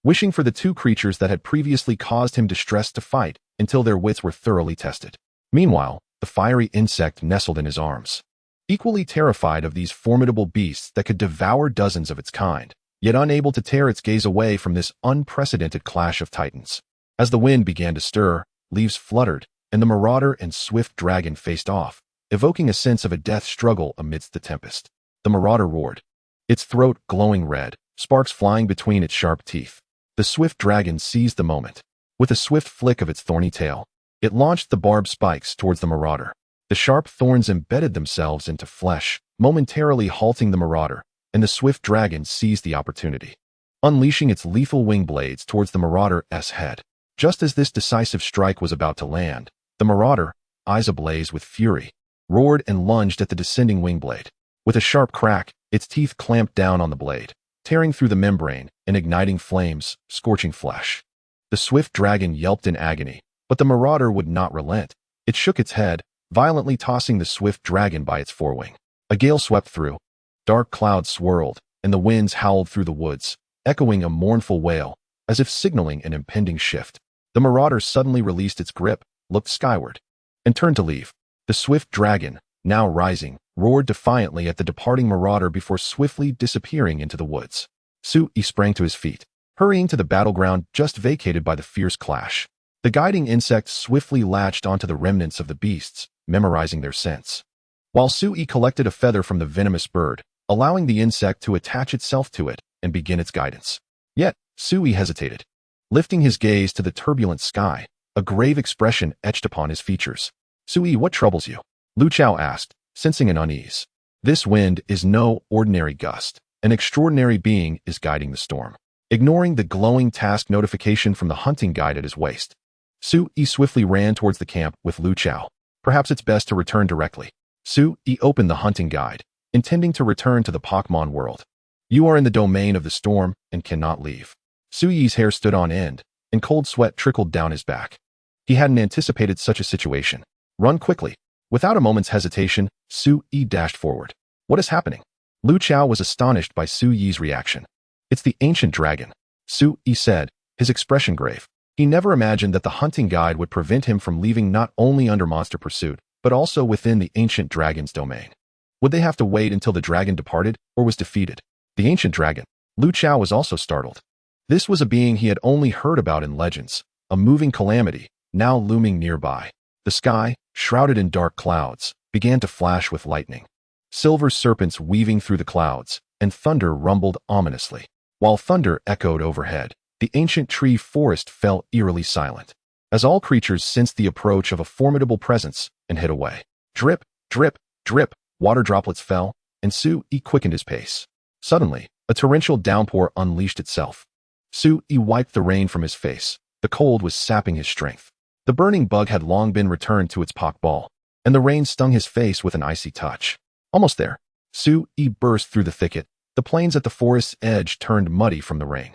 wishing for the two creatures that had previously caused him distress to fight until their wits were thoroughly tested. Meanwhile, the fiery insect nestled in his arms, equally terrified of these formidable beasts that could devour dozens of its kind, yet unable to tear its gaze away from this unprecedented clash of titans. As the wind began to stir, leaves fluttered, and the marauder and swift dragon faced off, evoking a sense of a death struggle amidst the tempest. The marauder roared, its throat glowing red, sparks flying between its sharp teeth. The swift dragon seized the moment. With a swift flick of its thorny tail, it launched the barbed spikes towards the marauder. The sharp thorns embedded themselves into flesh, momentarily halting the marauder, and the swift dragon seized the opportunity, unleashing its lethal wing blades towards the marauder's head. Just as this decisive strike was about to land, the marauder, eyes ablaze with fury, roared and lunged at the descending wing blade. With a sharp crack, its teeth clamped down on the blade, tearing through the membrane and igniting flames, scorching flesh. The swift dragon yelped in agony, but the marauder would not relent. It shook its head, violently tossing the swift dragon by its forewing. A gale swept through. Dark clouds swirled, and the winds howled through the woods, echoing a mournful wail, as if signaling an impending shift. The marauder suddenly released its grip, looked skyward, and turned to leave. The swift dragon, now rising, roared defiantly at the departing marauder before swiftly disappearing into the woods. Sui sprang to his feet, hurrying to the battleground just vacated by the fierce clash. The guiding insect swiftly latched onto the remnants of the beasts, memorizing their scents, while Sui collected a feather from the venomous bird, allowing the insect to attach itself to it and begin its guidance. Yet, Sui hesitated, lifting his gaze to the turbulent sky, a grave expression etched upon his features. Sui, what troubles you? Lu Chao asked, sensing an unease. This wind is no ordinary gust. An extraordinary being is guiding the storm. Ignoring the glowing task notification from the hunting guide at his waist, Sui swiftly ran towards the camp with Lu Chao. Perhaps it's best to return directly. Sui opened the hunting guide, intending to return to the Pokémon world. You are in the domain of the storm and cannot leave. Sui's hair stood on end, and cold sweat trickled down his back. He hadn't anticipated such a situation. Run quickly. Without a moment's hesitation, Sui dashed forward. What is happening? Lu Chao was astonished by Sui's reaction. It's the ancient dragon, Sui said, his expression grave. He never imagined that the hunting guide would prevent him from leaving not only under monster pursuit, but also within the ancient dragon's domain. Would they have to wait until the dragon departed or was defeated? The ancient dragon. Lu Chao was also startled. This was a being he had only heard about in legends, a moving calamity, now looming nearby. The sky, shrouded in dark clouds, began to flash with lightning. Silver serpents weaving through the clouds, and thunder rumbled ominously. While thunder echoed overhead, the ancient tree forest fell eerily silent, as all creatures sensed the approach of a formidable presence and hid away. Drip, drip, drip, water droplets fell, and Sui quickened his pace. Suddenly, a torrential downpour unleashed itself. Sui wiped the rain from his face. The cold was sapping his strength. The burning bug had long been returned to its pockball, and the rain stung his face with an icy touch. Almost there. Sui burst through the thicket. The plains at the forest's edge turned muddy from the rain.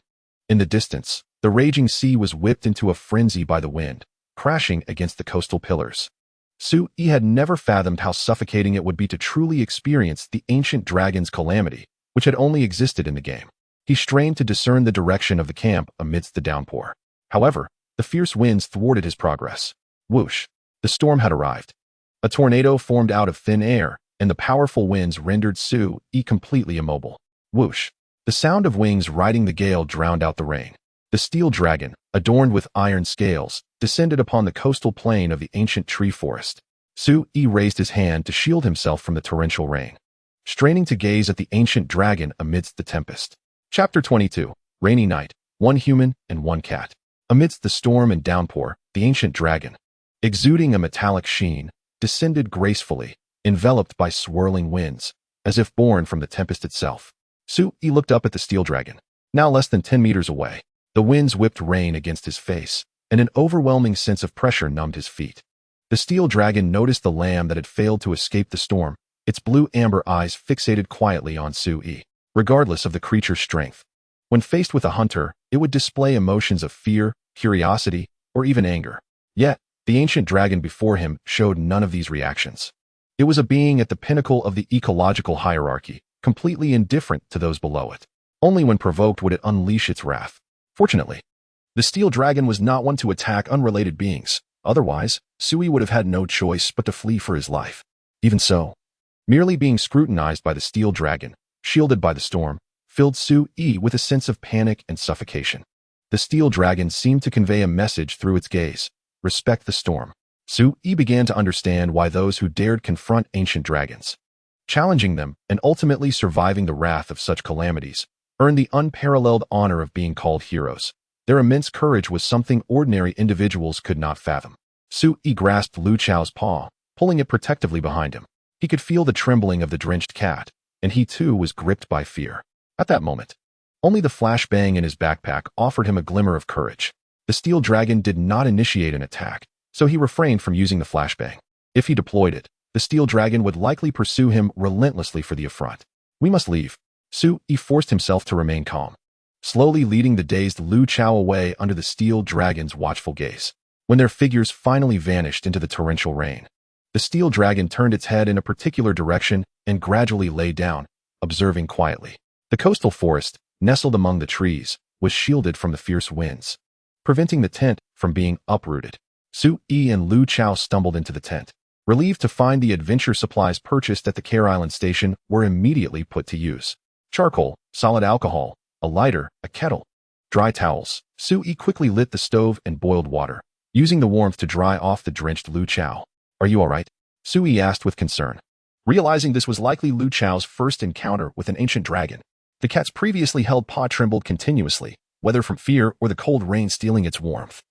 In the distance, the raging sea was whipped into a frenzy by the wind, crashing against the coastal pillars. Sui had never fathomed how suffocating it would be to truly experience the ancient dragon's calamity, which had only existed in the game. He strained to discern the direction of the camp amidst the downpour. However, the fierce winds thwarted his progress. Whoosh! The storm had arrived. A tornado formed out of thin air, and the powerful winds rendered Sui completely immobile. Whoosh! The sound of wings riding the gale drowned out the rain. The steel dragon, adorned with iron scales, descended upon the coastal plain of the ancient tree forest. Sui raised his hand to shield himself from the torrential rain, straining to gaze at the ancient dragon amidst the tempest. Chapter 22. Rainy Night. One human and one cat. Amidst the storm and downpour, the ancient dragon, exuding a metallic sheen, descended gracefully, enveloped by swirling winds, as if born from the tempest itself. Sui looked up at the steel dragon, now less than 10 meters away. The winds whipped rain against his face, and an overwhelming sense of pressure numbed his feet. The steel dragon noticed the lamb that had failed to escape the storm, its blue-amber eyes fixated quietly on Sui, regardless of the creature's strength. When faced with a hunter, it would display emotions of fear, curiosity, or even anger. Yet, the ancient dragon before him showed none of these reactions. It was a being at the pinnacle of the ecological hierarchy, completely indifferent to those below it. Only when provoked would it unleash its wrath. Fortunately, the steel dragon was not one to attack unrelated beings. Otherwise, Sui would have had no choice but to flee for his life. Even so, merely being scrutinized by the steel dragon, shielded by the storm, filled Sui with a sense of panic and suffocation. The steel dragon seemed to convey a message through its gaze: respect the storm. Sui began to understand why those who dared confront ancient dragons, challenging them and ultimately surviving the wrath of such calamities, earned the unparalleled honor of being called heroes. Their immense courage was something ordinary individuals could not fathom. Sui grasped Lu Chao's paw, pulling it protectively behind him. He could feel the trembling of the drenched cat, and he too was gripped by fear. At that moment, only the flashbang in his backpack offered him a glimmer of courage. The steel dragon did not initiate an attack, so he refrained from using the flashbang. If he deployed it, the steel dragon would likely pursue him relentlessly for the affront. We must leave. Sui forced himself to remain calm, slowly leading the dazed Lu Chao away under the steel dragon's watchful gaze. When their figures finally vanished into the torrential rain, the steel dragon turned its head in a particular direction and gradually lay down, observing quietly. The coastal forest, nestled among the trees, was shielded from the fierce winds, preventing the tent from being uprooted. Sui and Lu Chao stumbled into the tent, relieved to find the adventure supplies purchased at the Care Island station were immediately put to use. Charcoal, solid alcohol, a lighter, a kettle, dry towels. Sui quickly lit the stove and boiled water, using the warmth to dry off the drenched Lu Chao. "Are you all right?" Sui asked with concern. Realizing this was likely Lu Chao's first encounter with an ancient dragon, the cat's previously held paw trembled continuously, whether from fear or the cold rain stealing its warmth.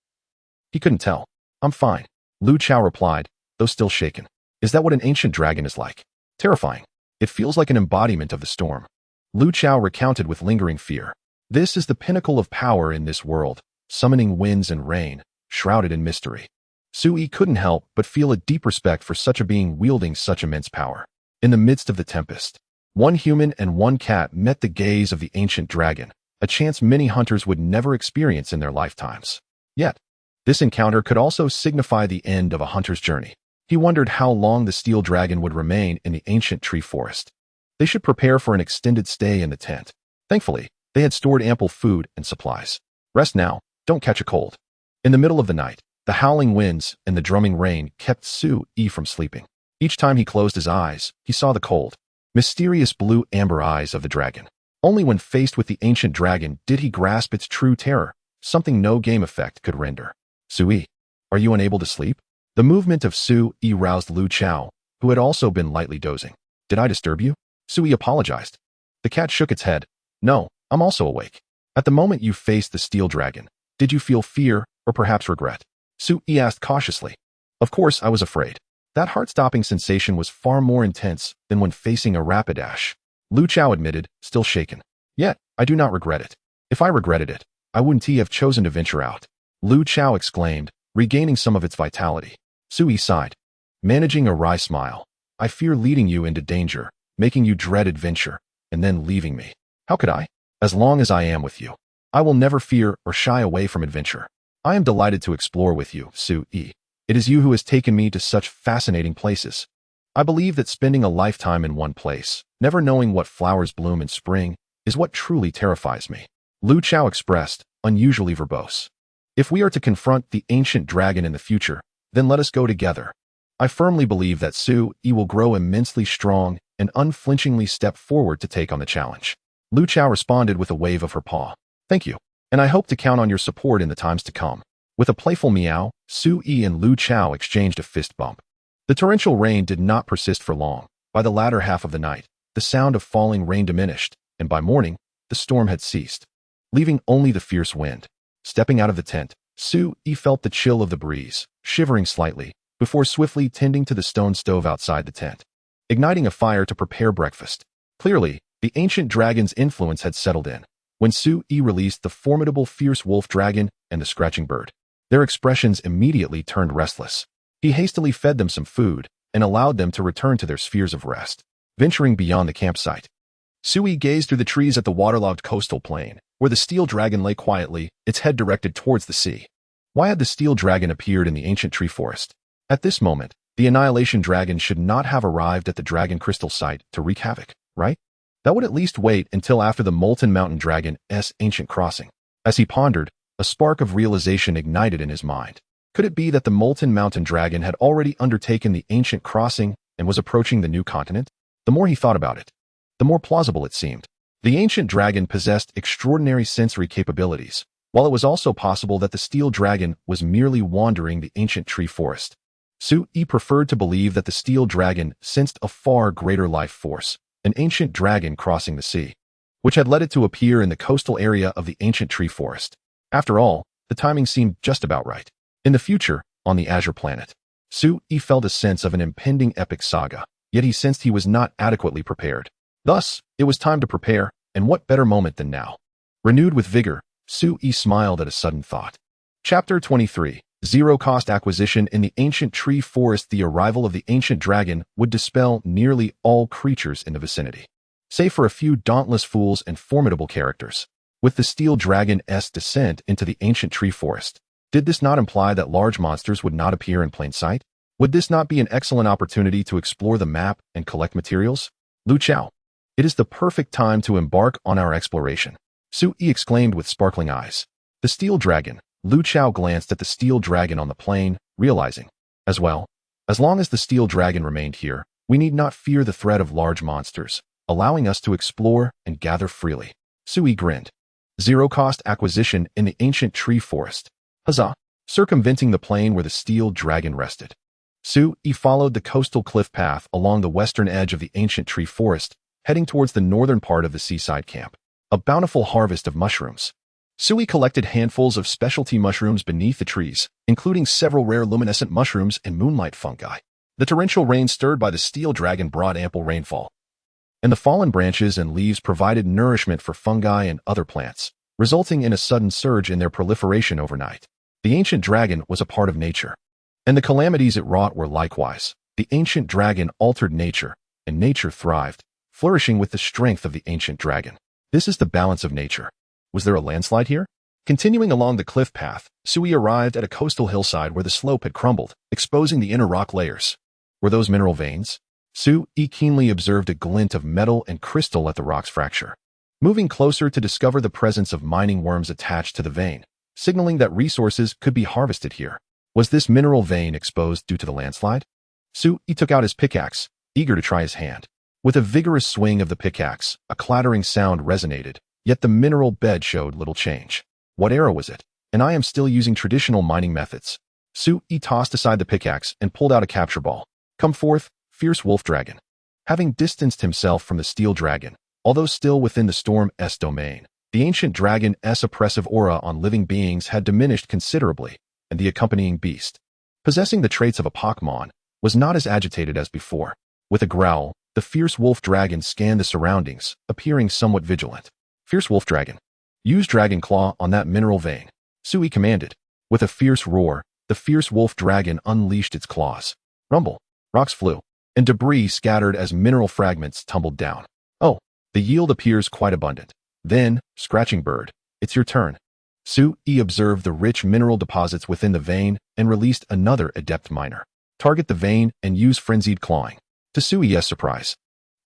He couldn't tell. "I'm fine," Lu Chao replied, though still shaken. "Is that what an ancient dragon is like?" "Terrifying. It feels like an embodiment of the storm," Lu Chao recounted with lingering fear. "This is the pinnacle of power in this world, summoning winds and rain, shrouded in mystery." Sui couldn't help but feel a deep respect for such a being wielding such immense power. In the midst of the tempest, one human and one cat met the gaze of the ancient dragon, a chance many hunters would never experience in their lifetimes. Yet, this encounter could also signify the end of a hunter's journey. He wondered how long the steel dragon would remain in the ancient tree forest. They should prepare for an extended stay in the tent. Thankfully, they had stored ample food and supplies. "Rest now, don't catch a cold." In the middle of the night, the howling winds and the drumming rain kept Sui from sleeping. Each time he closed his eyes, he saw the cold, mysterious blue-amber eyes of the dragon. Only when faced with the ancient dragon did he grasp its true terror, something no game effect could render. "Sui, are you unable to sleep?" The movement of Sui roused Lu Chao, who had also been lightly dozing. "Did I disturb you?" Sui apologized. The cat shook its head. "No, I'm also awake." "At the moment you faced the steel dragon, did you feel fear or perhaps regret?" Sui asked cautiously. "Of course I was afraid. That heart-stopping sensation was far more intense than when facing a Rapidash," Lu Chao admitted, still shaken. "Yet, I do not regret it. If I regretted it, I wouldn't have chosen to venture out," Lu Chao exclaimed, regaining some of its vitality. Sui sighed, managing a wry smile. "I fear leading you into danger, making you dread adventure, and then leaving me. How could I? As long as I am with you, I will never fear or shy away from adventure. I am delighted to explore with you, Sui. It is you who has taken me to such fascinating places. I believe that spending a lifetime in one place, never knowing what flowers bloom in spring, is what truly terrifies me," Lu Chao expressed, unusually verbose. "If we are to confront the ancient dragon in the future, then let us go together. I firmly believe that Sui will grow immensely strong and unflinchingly step forward to take on the challenge." Lu Chao responded with a wave of her paw. "Thank you, and I hope to count on your support in the times to come." With a playful meow, Sui and Lu Chao exchanged a fist bump. The torrential rain did not persist for long. By the latter half of the night, the sound of falling rain diminished, and by morning, the storm had ceased, leaving only the fierce wind. Stepping out of the tent, Sui felt the chill of the breeze, shivering slightly, before swiftly tending to the stone stove outside the tent, igniting a fire to prepare breakfast. Clearly, the ancient dragon's influence had settled in, when Sui released the formidable fierce wolf dragon and the scratching bird. Their expressions immediately turned restless. He hastily fed them some food and allowed them to return to their spheres of rest. Venturing beyond the campsite, Sui gazed through the trees at the waterlogged coastal plain, where the steel dragon lay quietly, its head directed towards the sea. Why had the steel dragon appeared in the ancient tree forest? At this moment, the Annihilation Dragon should not have arrived at the Dragon Crystal site to wreak havoc, right? That would at least wait until after the Molten Mountain Dragon's ancient crossing. As he pondered, a spark of realization ignited in his mind. Could it be that the Molten Mountain Dragon had already undertaken the ancient crossing and was approaching the new continent? The more he thought about it, the more plausible it seemed. The ancient dragon possessed extraordinary sensory capabilities, while it was also possible that the steel dragon was merely wandering the ancient tree forest. Sui preferred to believe that the steel dragon sensed a far greater life force, an ancient dragon crossing the sea, which had led it to appear in the coastal area of the ancient tree forest. After all, the timing seemed just about right. In the future, on the Azure Planet, Sui felt a sense of an impending epic saga, yet he sensed he was not adequately prepared. Thus, it was time to prepare, and what better moment than now? Renewed with vigor, Sui smiled at a sudden thought. Chapter 23. Zero-cost acquisition in the ancient tree forest. The arrival of the ancient dragon would dispel nearly all creatures in the vicinity, save for a few dauntless fools and formidable characters. With the steel dragon's descent into the ancient tree forest, did this not imply that large monsters would not appear in plain sight? Would this not be an excellent opportunity to explore the map and collect materials? Lu Chao. It is the perfect time to embark on our exploration, Sui exclaimed with sparkling eyes. The steel dragon. Lu Chao glanced at the steel dragon on the plain, realizing, as well, as long as the steel dragon remained here, we need not fear the threat of large monsters, allowing us to explore and gather freely. Sui grinned. Zero-cost acquisition in the ancient tree forest. Huzzah! Circumventing the plain where the steel dragon rested, Sui followed the coastal cliff path along the western edge of the ancient tree forest, heading towards the northern part of the seaside camp. A bountiful harvest of mushrooms. Sui collected handfuls of specialty mushrooms beneath the trees, including several rare luminescent mushrooms and moonlight fungi. The torrential rain stirred by the steel dragon brought ample rainfall, and the fallen branches and leaves provided nourishment for fungi and other plants, resulting in a sudden surge in their proliferation overnight. The ancient dragon was a part of nature, and the calamities it wrought were likewise. The ancient dragon altered nature, and nature thrived, flourishing with the strength of the ancient dragon. This is the balance of nature. Was there a landslide here? Continuing along the cliff path, Sui arrived at a coastal hillside where the slope had crumbled, exposing the inner rock layers. Were those mineral veins? Sui keenly observed a glint of metal and crystal at the rock's fracture, moving closer to discover the presence of mining worms attached to the vein, signaling that resources could be harvested here. Was this mineral vein exposed due to the landslide? Sui took out his pickaxe, eager to try his hand. With a vigorous swing of the pickaxe, a clattering sound resonated, yet the mineral bed showed little change. What era was it? And I am still using traditional mining methods. Sui tossed aside the pickaxe and pulled out a capture ball. Come forth, fierce wolf dragon. Having distanced himself from the steel dragon, although still within the storm's domain, the ancient dragon's oppressive aura on living beings had diminished considerably, and the accompanying beast, possessing the traits of a Pokémon, was not as agitated as before. With a growl, the fierce wolf dragon scanned the surroundings, appearing somewhat vigilant. Fierce wolf dragon. Use dragon claw on that mineral vein, Sui commanded. With a fierce roar, the fierce wolf dragon unleashed its claws. Rumble. Rocks flew, and debris scattered as mineral fragments tumbled down. Oh, the yield appears quite abundant. Then, scratching bird, it's your turn. Sui observed the rich mineral deposits within the vein and released another adept miner. Target the vein and use frenzied clawing. To Sui's surprise,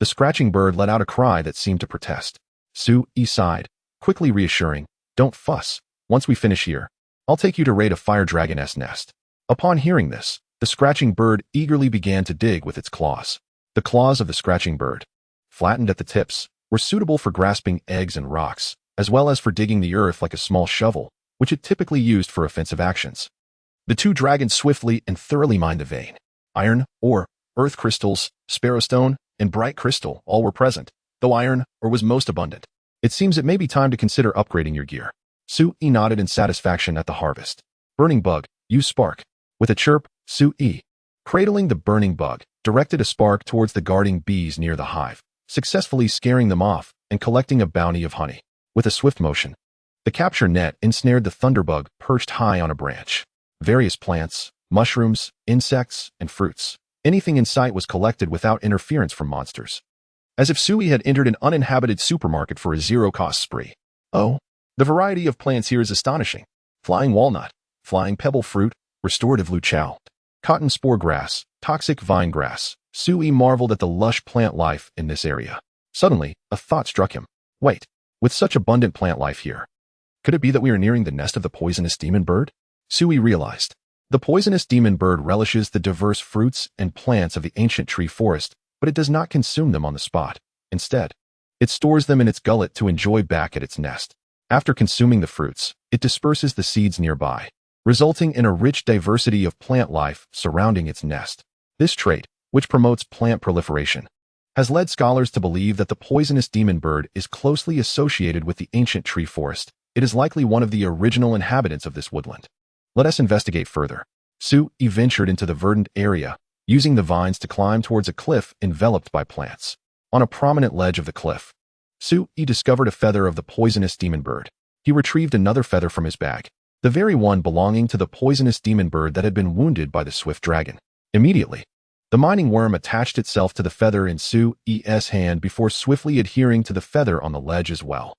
the scratching bird let out a cry that seemed to protest. Sui sighed, quickly reassuring, don't fuss. Once we finish here, I'll take you to raid a fire dragon's nest. Upon hearing this, the scratching bird eagerly began to dig with its claws. The claws of the scratching bird, flattened at the tips, were suitable for grasping eggs and rocks, as well as for digging the earth like a small shovel, which it typically used for offensive actions. The two dragons swiftly and thoroughly mined the vein. Iron, ore, earth crystals, sparrowstone, and bright crystal all were present, though iron ore was most abundant. It seems it may be time to consider upgrading your gear. Sui nodded in satisfaction at the harvest. Burning bug, use spark. With a chirp, Sui, cradling the burning bug, directed a spark towards the guarding bees near the hive, successfully scaring them off and collecting a bounty of honey. With a swift motion, the capture net ensnared the thunderbug perched high on a branch. Various plants, mushrooms, insects, and fruits. Anything in sight was collected without interference from monsters. as if Sui had entered an uninhabited supermarket for a zero-cost spree. Oh, the variety of plants here is astonishing. Flying walnut, flying pebble fruit, restorative luchao, cotton spore grass, toxic vine grass. Sui marveled at the lush plant life in this area. Suddenly, a thought struck him. Wait, with such abundant plant life here, could it be that we are nearing the nest of the poisonous demon bird? Sui realized. The poisonous demon bird relishes the diverse fruits and plants of the ancient tree forest, but it does not consume them on the spot. Instead, it stores them in its gullet to enjoy back at its nest. After consuming the fruits, it disperses the seeds nearby, resulting in a rich diversity of plant life surrounding its nest. This trait, which promotes plant proliferation, has led scholars to believe that the poisonous demon bird is closely associated with the ancient tree forest. It is likely one of the original inhabitants of this woodland. Let us investigate further. Sui ventured into the verdant area, using the vines to climb towards a cliff enveloped by plants. On a prominent ledge of the cliff, Sui discovered a feather of the poisonous demon bird. He retrieved another feather from his bag, the very one belonging to the poisonous demon bird that had been wounded by the swift dragon. Immediately, the mining worm attached itself to the feather in Sui's hand before swiftly adhering to the feather on the ledge as well.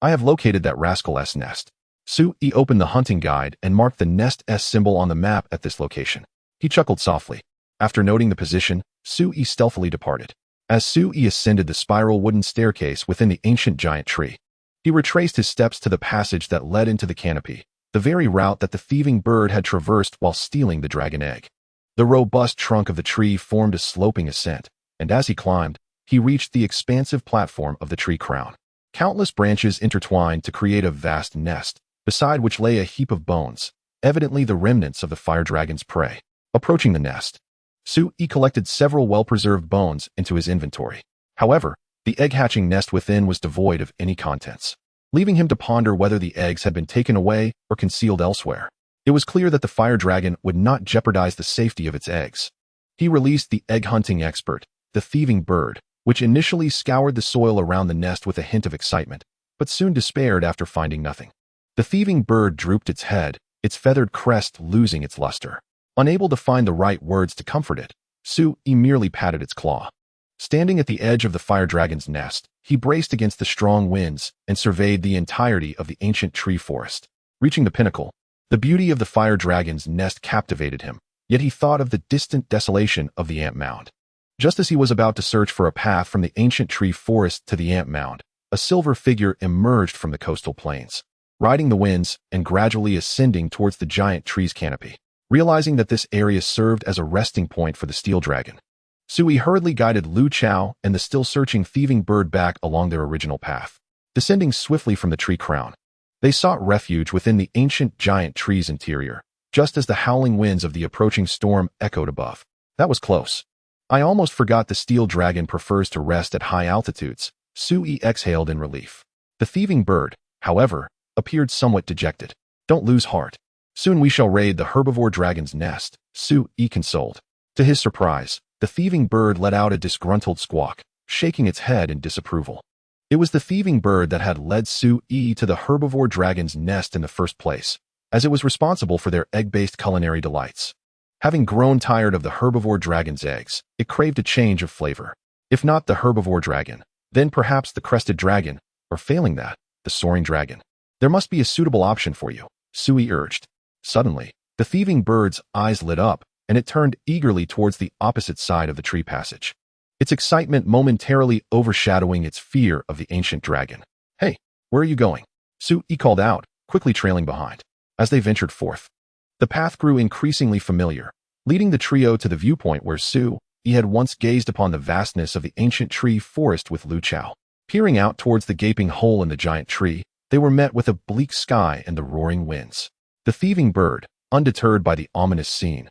I have located that rascal's nest. Sui opened the hunting guide and marked the nest S symbol on the map at this location. He chuckled softly. After noting the position, Sui stealthily departed. As Sui ascended the spiral wooden staircase within the ancient giant tree, he retraced his steps to the passage that led into the canopy, the very route that the thieving bird had traversed while stealing the dragon egg. The robust trunk of the tree formed a sloping ascent, and as he climbed, he reached the expansive platform of the tree crown. Countless branches intertwined to create a vast nest, beside which lay a heap of bones, evidently the remnants of the fire dragon's prey. Approaching the nest, Sui collected several well-preserved bones into his inventory. However, the egg-hatching nest within was devoid of any contents, leaving him to ponder whether the eggs had been taken away or concealed elsewhere. It was clear that the fire dragon would not jeopardize the safety of its eggs. He released the egg-hunting expert, the thieving bird, which initially scoured the soil around the nest with a hint of excitement, but soon despaired after finding nothing. The thieving bird drooped its head, its feathered crest losing its luster. Unable to find the right words to comfort it, Sui merely patted its claw. Standing at the edge of the fire dragon's nest, he braced against the strong winds and surveyed the entirety of the ancient tree forest. Reaching the pinnacle, the beauty of the fire dragon's nest captivated him, yet he thought of the distant desolation of the ant mound. Just as he was about to search for a path from the ancient tree forest to the ant mound, a silver figure emerged from the coastal plains, riding the winds and gradually ascending towards the giant tree's canopy. Realizing that this area served as a resting point for the steel dragon, Sui hurriedly guided Lu Chao and the still-searching thieving bird back along their original path. Descending swiftly from the tree crown, they sought refuge within the ancient giant tree's interior, just as the howling winds of the approaching storm echoed above. That was close. I almost forgot the steel dragon prefers to rest at high altitudes. Sui exhaled in relief. The thieving bird, however, appeared somewhat dejected. Don't lose heart. Soon we shall raid the herbivore dragon's nest, Sui consoled. To his surprise, the thieving bird let out a disgruntled squawk, shaking its head in disapproval. It was the thieving bird that had led Sui to the herbivore dragon's nest in the first place, as it was responsible for their egg-based culinary delights. Having grown tired of the herbivore dragon's eggs, it craved a change of flavor. If not the herbivore dragon, then perhaps the crested dragon, or failing that, the soaring dragon. There must be a suitable option for you, Sui urged. Suddenly, the thieving bird's eyes lit up, and it turned eagerly towards the opposite side of the tree passage, its excitement momentarily overshadowing its fear of the ancient dragon. Hey, where are you going? Sui called out, quickly trailing behind. As they ventured forth, the path grew increasingly familiar, leading the trio to the viewpoint where Sui had once gazed upon the vastness of the ancient tree forest with Lu Chao. Peering out towards the gaping hole in the giant tree, they were met with a bleak sky and the roaring winds. The thieving bird, undeterred by the ominous scene,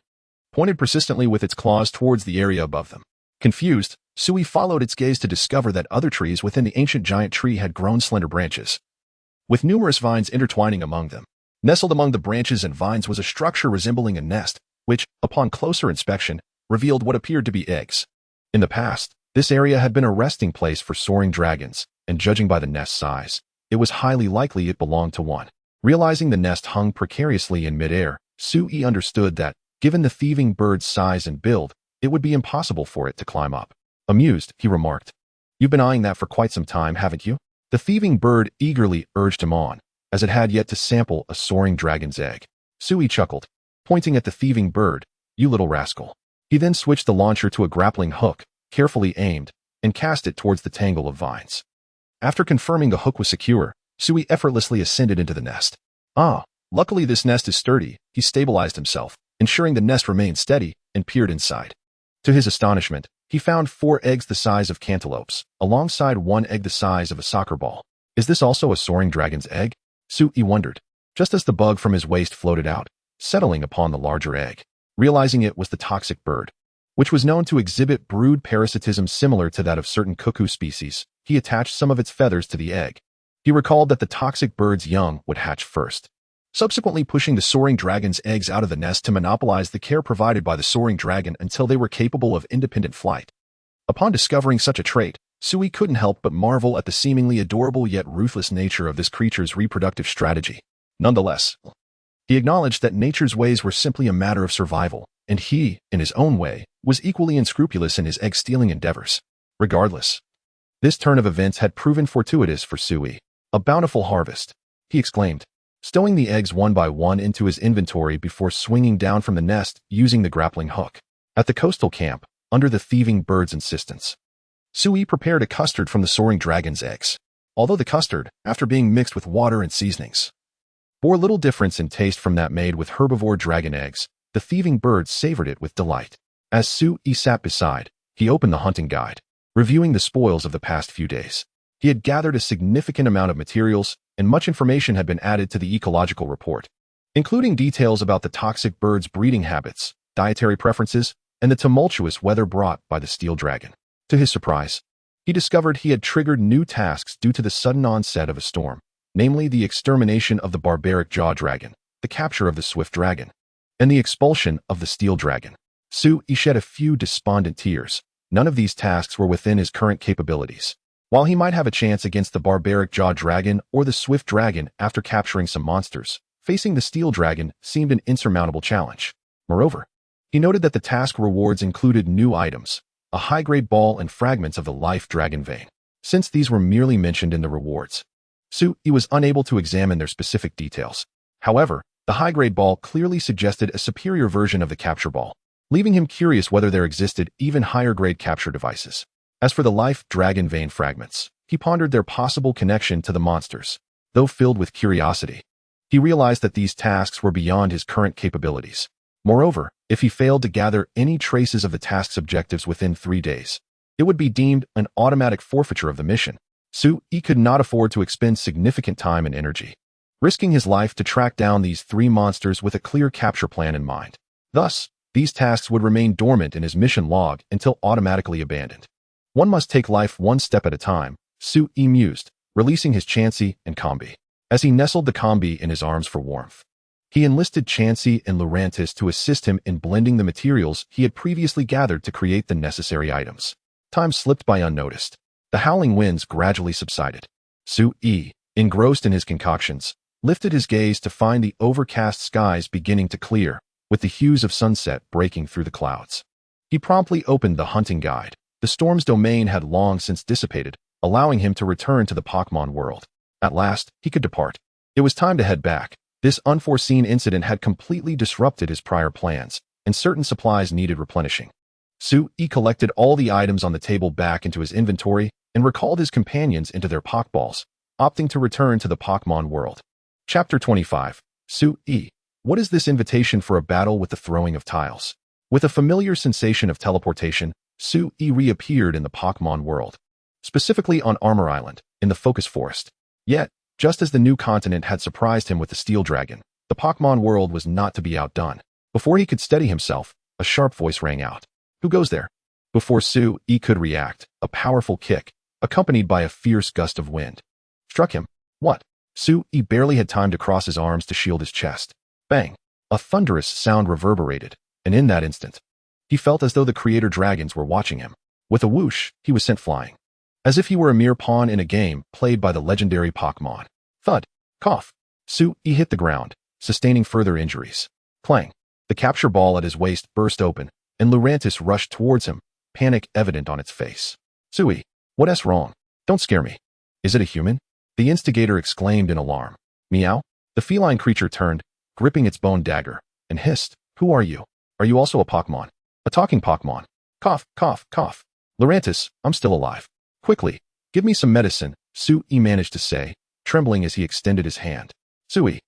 pointed persistently with its claws towards the area above them. Confused, Sui followed its gaze to discover that other trees within the ancient giant tree had grown slender branches, with numerous vines intertwining among them. Nestled among the branches and vines was a structure resembling a nest, which, upon closer inspection, revealed what appeared to be eggs. In the past, this area had been a resting place for soaring dragons, and judging by the nest's size, it was highly likely it belonged to one. Realizing the nest hung precariously in midair, Sui understood that, given the thieving bird's size and build, it would be impossible for it to climb up. Amused, he remarked, You've been eyeing that for quite some time, haven't you? The thieving bird eagerly urged him on, as it had yet to sample a soaring dragon's egg. Sui chuckled, pointing at the thieving bird. You little rascal. He then switched the launcher to a grappling hook, carefully aimed, and cast it towards the tangle of vines. After confirming the hook was secure, Sui effortlessly ascended into the nest. Luckily this nest is sturdy. He stabilized himself, ensuring the nest remained steady, and peered inside. To his astonishment, he found 4 eggs the size of cantaloupes, alongside 1 egg the size of a soccer ball. Is this also a soaring dragon's egg? Sui wondered, just as the bug from his waist floated out, settling upon the larger egg. Realizing it was the toxic bird, which was known to exhibit brood parasitism similar to that of certain cuckoo species, he attached some of its feathers to the egg. He recalled that the toxic bird's young would hatch first, subsequently pushing the soaring dragon's eggs out of the nest to monopolize the care provided by the soaring dragon until they were capable of independent flight. Upon discovering such a trait, Sui couldn't help but marvel at the seemingly adorable yet ruthless nature of this creature's reproductive strategy. Nonetheless, he acknowledged that nature's ways were simply a matter of survival, and he, in his own way, was equally unscrupulous in his egg-stealing endeavors. Regardless, this turn of events had proven fortuitous for Sui. A bountiful harvest, he exclaimed, stowing the eggs one by one into his inventory before swinging down from the nest using the grappling hook. At the coastal camp, under the thieving bird's insistence, Sui prepared a custard from the soaring dragon's eggs. Although the custard, after being mixed with water and seasonings, bore little difference in taste from that made with herbivore dragon eggs, the thieving bird savored it with delight. As Sui sat beside, he opened the hunting guide, reviewing the spoils of the past few days. He had gathered a significant amount of materials, and much information had been added to the ecological report, including details about the toxic bird's breeding habits, dietary preferences, and the tumultuous weather brought by the steel dragon. To his surprise, he discovered he had triggered new tasks due to the sudden onset of a storm, namely the extermination of the barbaric jaw dragon, the capture of the swift dragon, and the expulsion of the steel dragon. Sui shed a few despondent tears. None of these tasks were within his current capabilities. While he might have a chance against the barbaric jaw dragon or the swift dragon after capturing some monsters, facing the steel dragon seemed an insurmountable challenge. Moreover, he noted that the task rewards included new items, a high-grade ball and fragments of the life dragon vein. Since these were merely mentioned in the rewards, Sui was unable to examine their specific details. However, the high-grade ball clearly suggested a superior version of the capture ball, leaving him curious whether there existed even higher-grade capture devices. As for the life dragon vein fragments, he pondered their possible connection to the monsters. Though filled with curiosity, he realized that these tasks were beyond his current capabilities. Moreover, if he failed to gather any traces of the task's objectives within 3 days, it would be deemed an automatic forfeiture of the mission. Sui could not afford to expend significant time and energy, risking his life to track down these 3 monsters with a clear capture plan in mind. Thus, these tasks would remain dormant in his mission log until automatically abandoned. One must take life one step at a time, Sui mused, releasing his Chansey and Combi. As he nestled the Combi in his arms for warmth, he enlisted Chansey and Lurantis to assist him in blending the materials he had previously gathered to create the necessary items. Time slipped by unnoticed. The howling winds gradually subsided. Sui, engrossed in his concoctions, lifted his gaze to find the overcast skies beginning to clear, with the hues of sunset breaking through the clouds. He promptly opened the hunting guide. The storm's domain had long since dissipated, allowing him to return to the Pokémon world. At last, he could depart. It was time to head back. This unforeseen incident had completely disrupted his prior plans, and certain supplies needed replenishing. Sui collected all the items on the table back into his inventory and recalled his companions into their Pokeballs, opting to return to the Pokémon world. Chapter 25. Sui. What is this invitation for a battle with the throwing of tiles? With a familiar sensation of teleportation, Sui reappeared in the Pokémon world, specifically on Armor Island, in the Focus Forest. Yet, just as the new continent had surprised him with the Steel Dragon, the Pokémon world was not to be outdone. Before he could steady himself, a sharp voice rang out. Who goes there? Before Sui could react, a powerful kick, accompanied by a fierce gust of wind, struck him. What? Sui barely had time to cross his arms to shield his chest. Bang! A thunderous sound reverberated, and in that instant, he felt as though the creator dragons were watching him. With a whoosh, he was sent flying, as if he were a mere pawn in a game played by the legendary Pokémon. Thud! Cough! Sui hit the ground, sustaining further injuries. Clang! The capture ball at his waist burst open, and Lurantis rushed towards him, panic evident on its face. Sui, What's wrong? Don't scare me. Is it a human? The instigator exclaimed in alarm. Meow. The feline creature turned, gripping its bone dagger, and hissed, Who are you? Are you also a Pokémon? A talking Pokémon. Cough, cough, cough. Lurantis, I'm still alive. Quickly, give me some medicine, Sui managed to say, trembling as he extended his hand. Sui.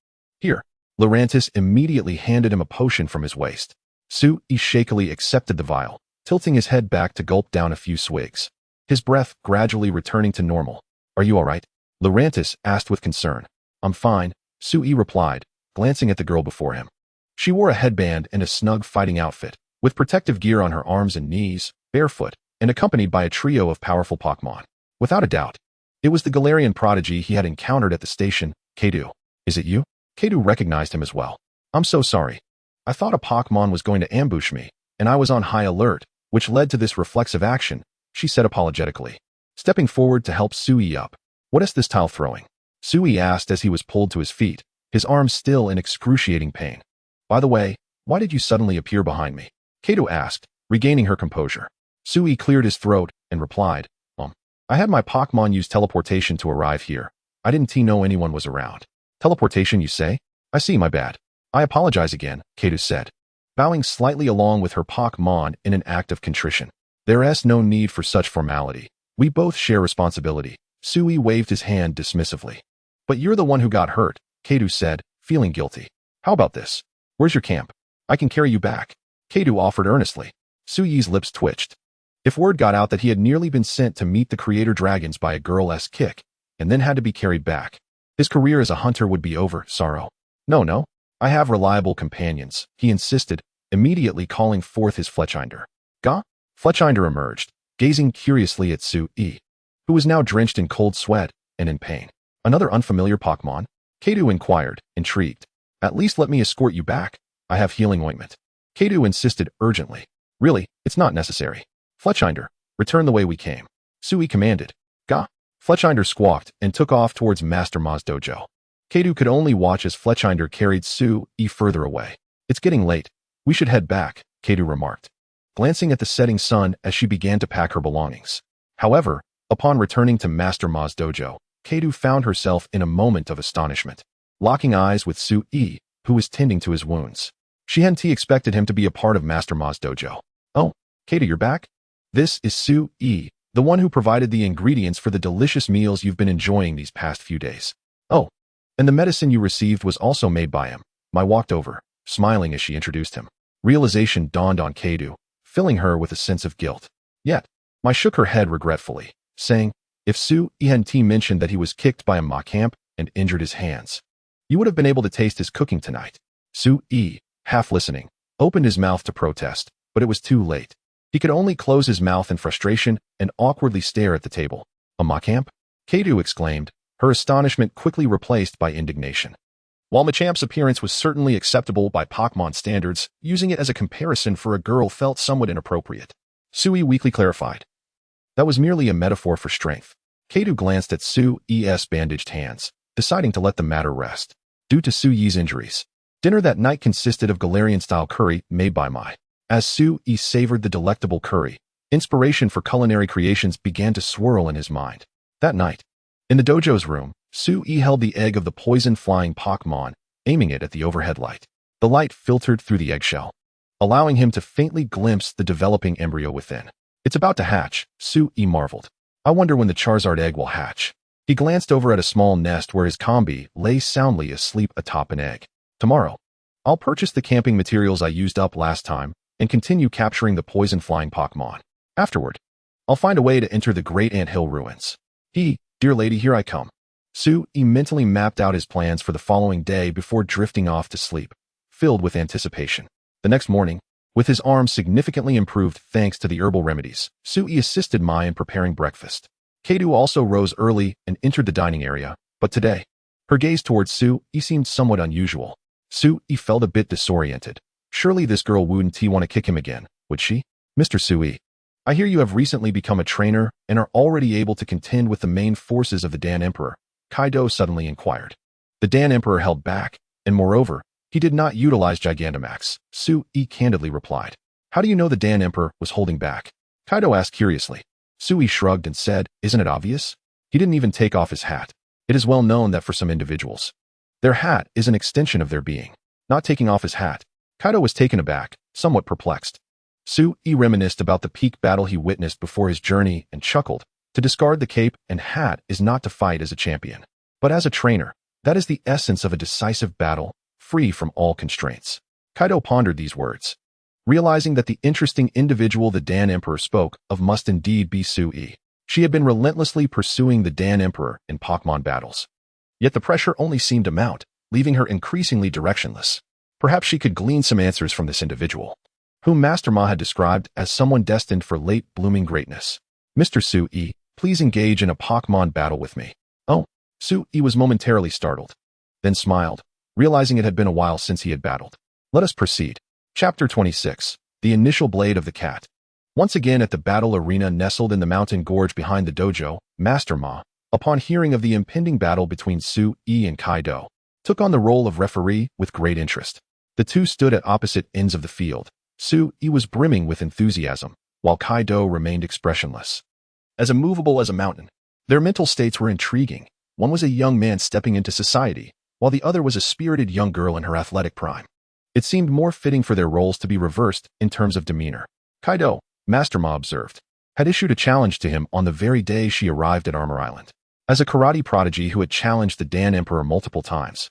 Here. Lurantis immediately handed him a potion from his waist. Sui shakily accepted the vial, tilting his head back to gulp down a few swigs. His breath gradually returning to normal. Are you all right? Lurantis asked with concern. I'm fine, Sui replied, glancing at the girl before him. She wore a headband and a snug fighting outfit, with protective gear on her arms and knees, barefoot, and accompanied by a trio of powerful Pokémon. Without a doubt, it was the Galarian prodigy he had encountered at the station, Kadu. Is it you? Kadu recognized him as well. I'm so sorry. I thought a Pokémon was going to ambush me, and I was on high alert, which led to this reflexive action, she said apologetically. Stepping forward to help Sui up. What is this tile throwing? Sui asked as he was pulled to his feet, his arms still in excruciating pain. By the way, why did you suddenly appear behind me? Kadu asked, regaining her composure. Sui cleared his throat and replied, I had my Pokémon use teleportation to arrive here. I didn't know anyone was around. Teleportation, you say? I see, my bad. I apologize again, Kadu said, bowing slightly along with her Pokémon in an act of contrition. There is no need for such formality. We both share responsibility. Sui waved his hand dismissively. But you're the one who got hurt, Kadu said, feeling guilty. How about this? Where's your camp? I can carry you back. Kadu offered earnestly. Sui's lips twitched. If word got out that he had nearly been sent to meet the creator dragons by a girl-esque kick, and then had to be carried back, his career as a hunter would be over, sorrow. No, I have reliable companions, he insisted, immediately calling forth his Fletchinder. Gah? Fletchinder emerged, gazing curiously at Sui, who was now drenched in cold sweat and in pain. Another unfamiliar Pokémon? Kadu inquired, intrigued. At least let me escort you back. I have healing ointment. Kadu insisted urgently. Really, it's not necessary. Fletchinder, return the way we came. Sui commanded. Gah. Fletchinder squawked and took off towards Master Ma's dojo. Kadu could only watch as Fletchinder carried Sui further away. It's getting late. We should head back, Kadu remarked, glancing at the setting sun as she began to pack her belongings. However, upon returning to Master Ma's dojo, Kadu found herself in a moment of astonishment, locking eyes with Sui, who was tending to his wounds. She hadn't expected him to be a part of Master Ma's dojo. Oh, Kadu, you're back? This is Sui, the one who provided the ingredients for the delicious meals you've been enjoying these past few days. Oh, and the medicine you received was also made by him. Mai walked over, smiling as she introduced him. Realization dawned on Kadu, filling her with a sense of guilt. Yet, Mai shook her head regretfully, saying, if Sui hadn't mentioned that he was kicked by a Machamp and injured his hands, you would have been able to taste his cooking tonight. Sui, half listening, opened his mouth to protest, but it was too late. He could only close his mouth in frustration and awkwardly stare at the table. A Machamp? Kadu exclaimed, her astonishment quickly replaced by indignation. While Machamp's appearance was certainly acceptable by Pokémon standards, using it as a comparison for a girl felt somewhat inappropriate. Sui weakly clarified. That was merely a metaphor for strength. Kadu glanced at Sui's bandaged hands, deciding to let the matter rest. Due to Sui's injuries, dinner that night consisted of Galarian-style curry made by Mai. As Sui savored the delectable curry, inspiration for culinary creations began to swirl in his mind. That night, in the dojo's room, Sui held the egg of the poison-flying Pokémon, aiming it at the overhead light. The light filtered through the eggshell, allowing him to faintly glimpse the developing embryo within. It's about to hatch, Sui marveled. I wonder when the Charizard egg will hatch. He glanced over at a small nest where his combi lay soundly asleep atop an egg. Tomorrow, I'll purchase the camping materials I used up last time and continue capturing the poison-flying Pokémon. Afterward, I'll find a way to enter the Great Ant Hill ruins. Dear lady, here I come. Sui mentally mapped out his plans for the following day before drifting off to sleep, filled with anticipation. The next morning, with his arm significantly improved thanks to the herbal remedies, Sui assisted Mai in preparing breakfast. Kadu also rose early and entered the dining area, but today, her gaze towards Sui seemed somewhat unusual. Sui felt a bit disoriented. Surely this girl wouldn't want to kick him again, would she? Mr. Sui, I hear you have recently become a trainer and are already able to contend with the main forces of the Dan Emperor, Kaido suddenly inquired. The Dan Emperor held back, and moreover, he did not utilize Gigantamax, Sui candidly replied. How do you know the Dan Emperor was holding back? Kaido asked curiously. Sui shrugged and said, "Isn't it obvious?" He didn't even take off his hat. It is well known that for some individuals, their hat is an extension of their being. Not taking off his hat, Kaido was taken aback, somewhat perplexed. Sui reminisced about the peak battle he witnessed before his journey and chuckled. To discard the cape and hat is not to fight as a champion, but as a trainer. That is the essence of a decisive battle, free from all constraints. Kaido pondered these words, realizing that the interesting individual the Dan Emperor spoke of must indeed be Sui. She had been relentlessly pursuing the Dan Emperor in Pokémon battles. Yet the pressure only seemed to mount, leaving her increasingly directionless. Perhaps she could glean some answers from this individual, whom Master Ma had described as someone destined for late blooming greatness. "Mr. Sui, please engage in a Pokémon battle with me." "Oh." Sui was momentarily startled, then smiled, realizing it had been a while since he had battled. Let us proceed. Chapter 26. The Initial Blade of the Cat. Once again at the battle arena nestled in the mountain gorge behind the dojo, Master Ma, upon hearing of the impending battle between Sui and Kaido, took on the role of referee with great interest. The two stood at opposite ends of the field. Sui was brimming with enthusiasm, while Kaido remained expressionless, as immovable as a mountain. Their mental states were intriguing. One was a young man stepping into society, while the other was a spirited young girl in her athletic prime. It seemed more fitting for their roles to be reversed in terms of demeanor. Kaido, Master Ma observed, had issued a challenge to him on the very day she arrived at Armor Island. As a karate prodigy who had challenged the Dan Emperor multiple times,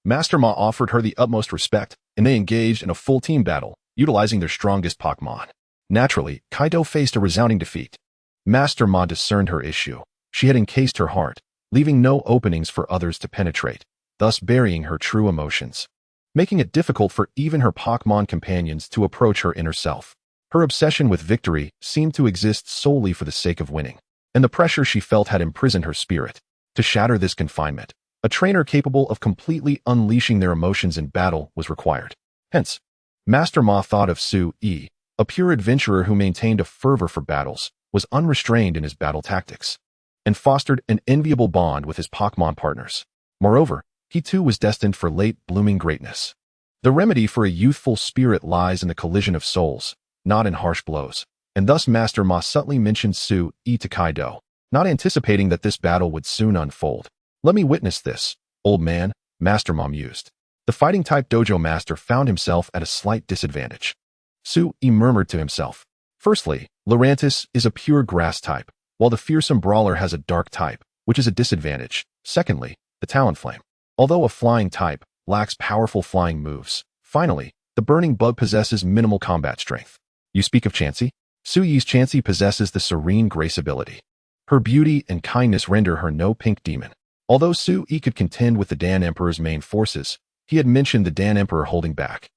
Master Ma offered her the utmost respect, and they engaged in a full team battle, utilizing their strongest Pokémon. Naturally, Kaido faced a resounding defeat. Master Ma discerned her issue. She had encased her heart, leaving no openings for others to penetrate, thus burying her true emotions, making it difficult for even her Pokémon companions to approach her inner self. Her obsession with victory seemed to exist solely for the sake of winning, and the pressure she felt had imprisoned her spirit. To shatter this confinement, a trainer capable of completely unleashing their emotions in battle was required. Hence, Master Ma thought of Sui, a pure adventurer who maintained a fervor for battles, was unrestrained in his battle tactics, and fostered an enviable bond with his Pokémon partners. Moreover, he too was destined for late blooming greatness. The remedy for a youthful spirit lies in the collision of souls, not in harsh blows, and thus Master Ma subtly mentioned Sui to Kaido, not anticipating that this battle would soon unfold. "Let me witness this, old man," Master Ma mused. The fighting-type dojo master found himself at a slight disadvantage. Sui murmured to himself. Firstly, Lurantis is a pure grass type, while the fearsome brawler has a dark type, which is a disadvantage. Secondly, the Talonflame, although a flying type, lacks powerful flying moves. Finally, the Burning Bug possesses minimal combat strength. You speak of Chansey? Sui's Chansey possesses the Serene Grace ability. Her beauty and kindness render her no pink demon. Although Sui could contend with the Dan Emperor's main forces, he had mentioned the Dan Emperor holding back,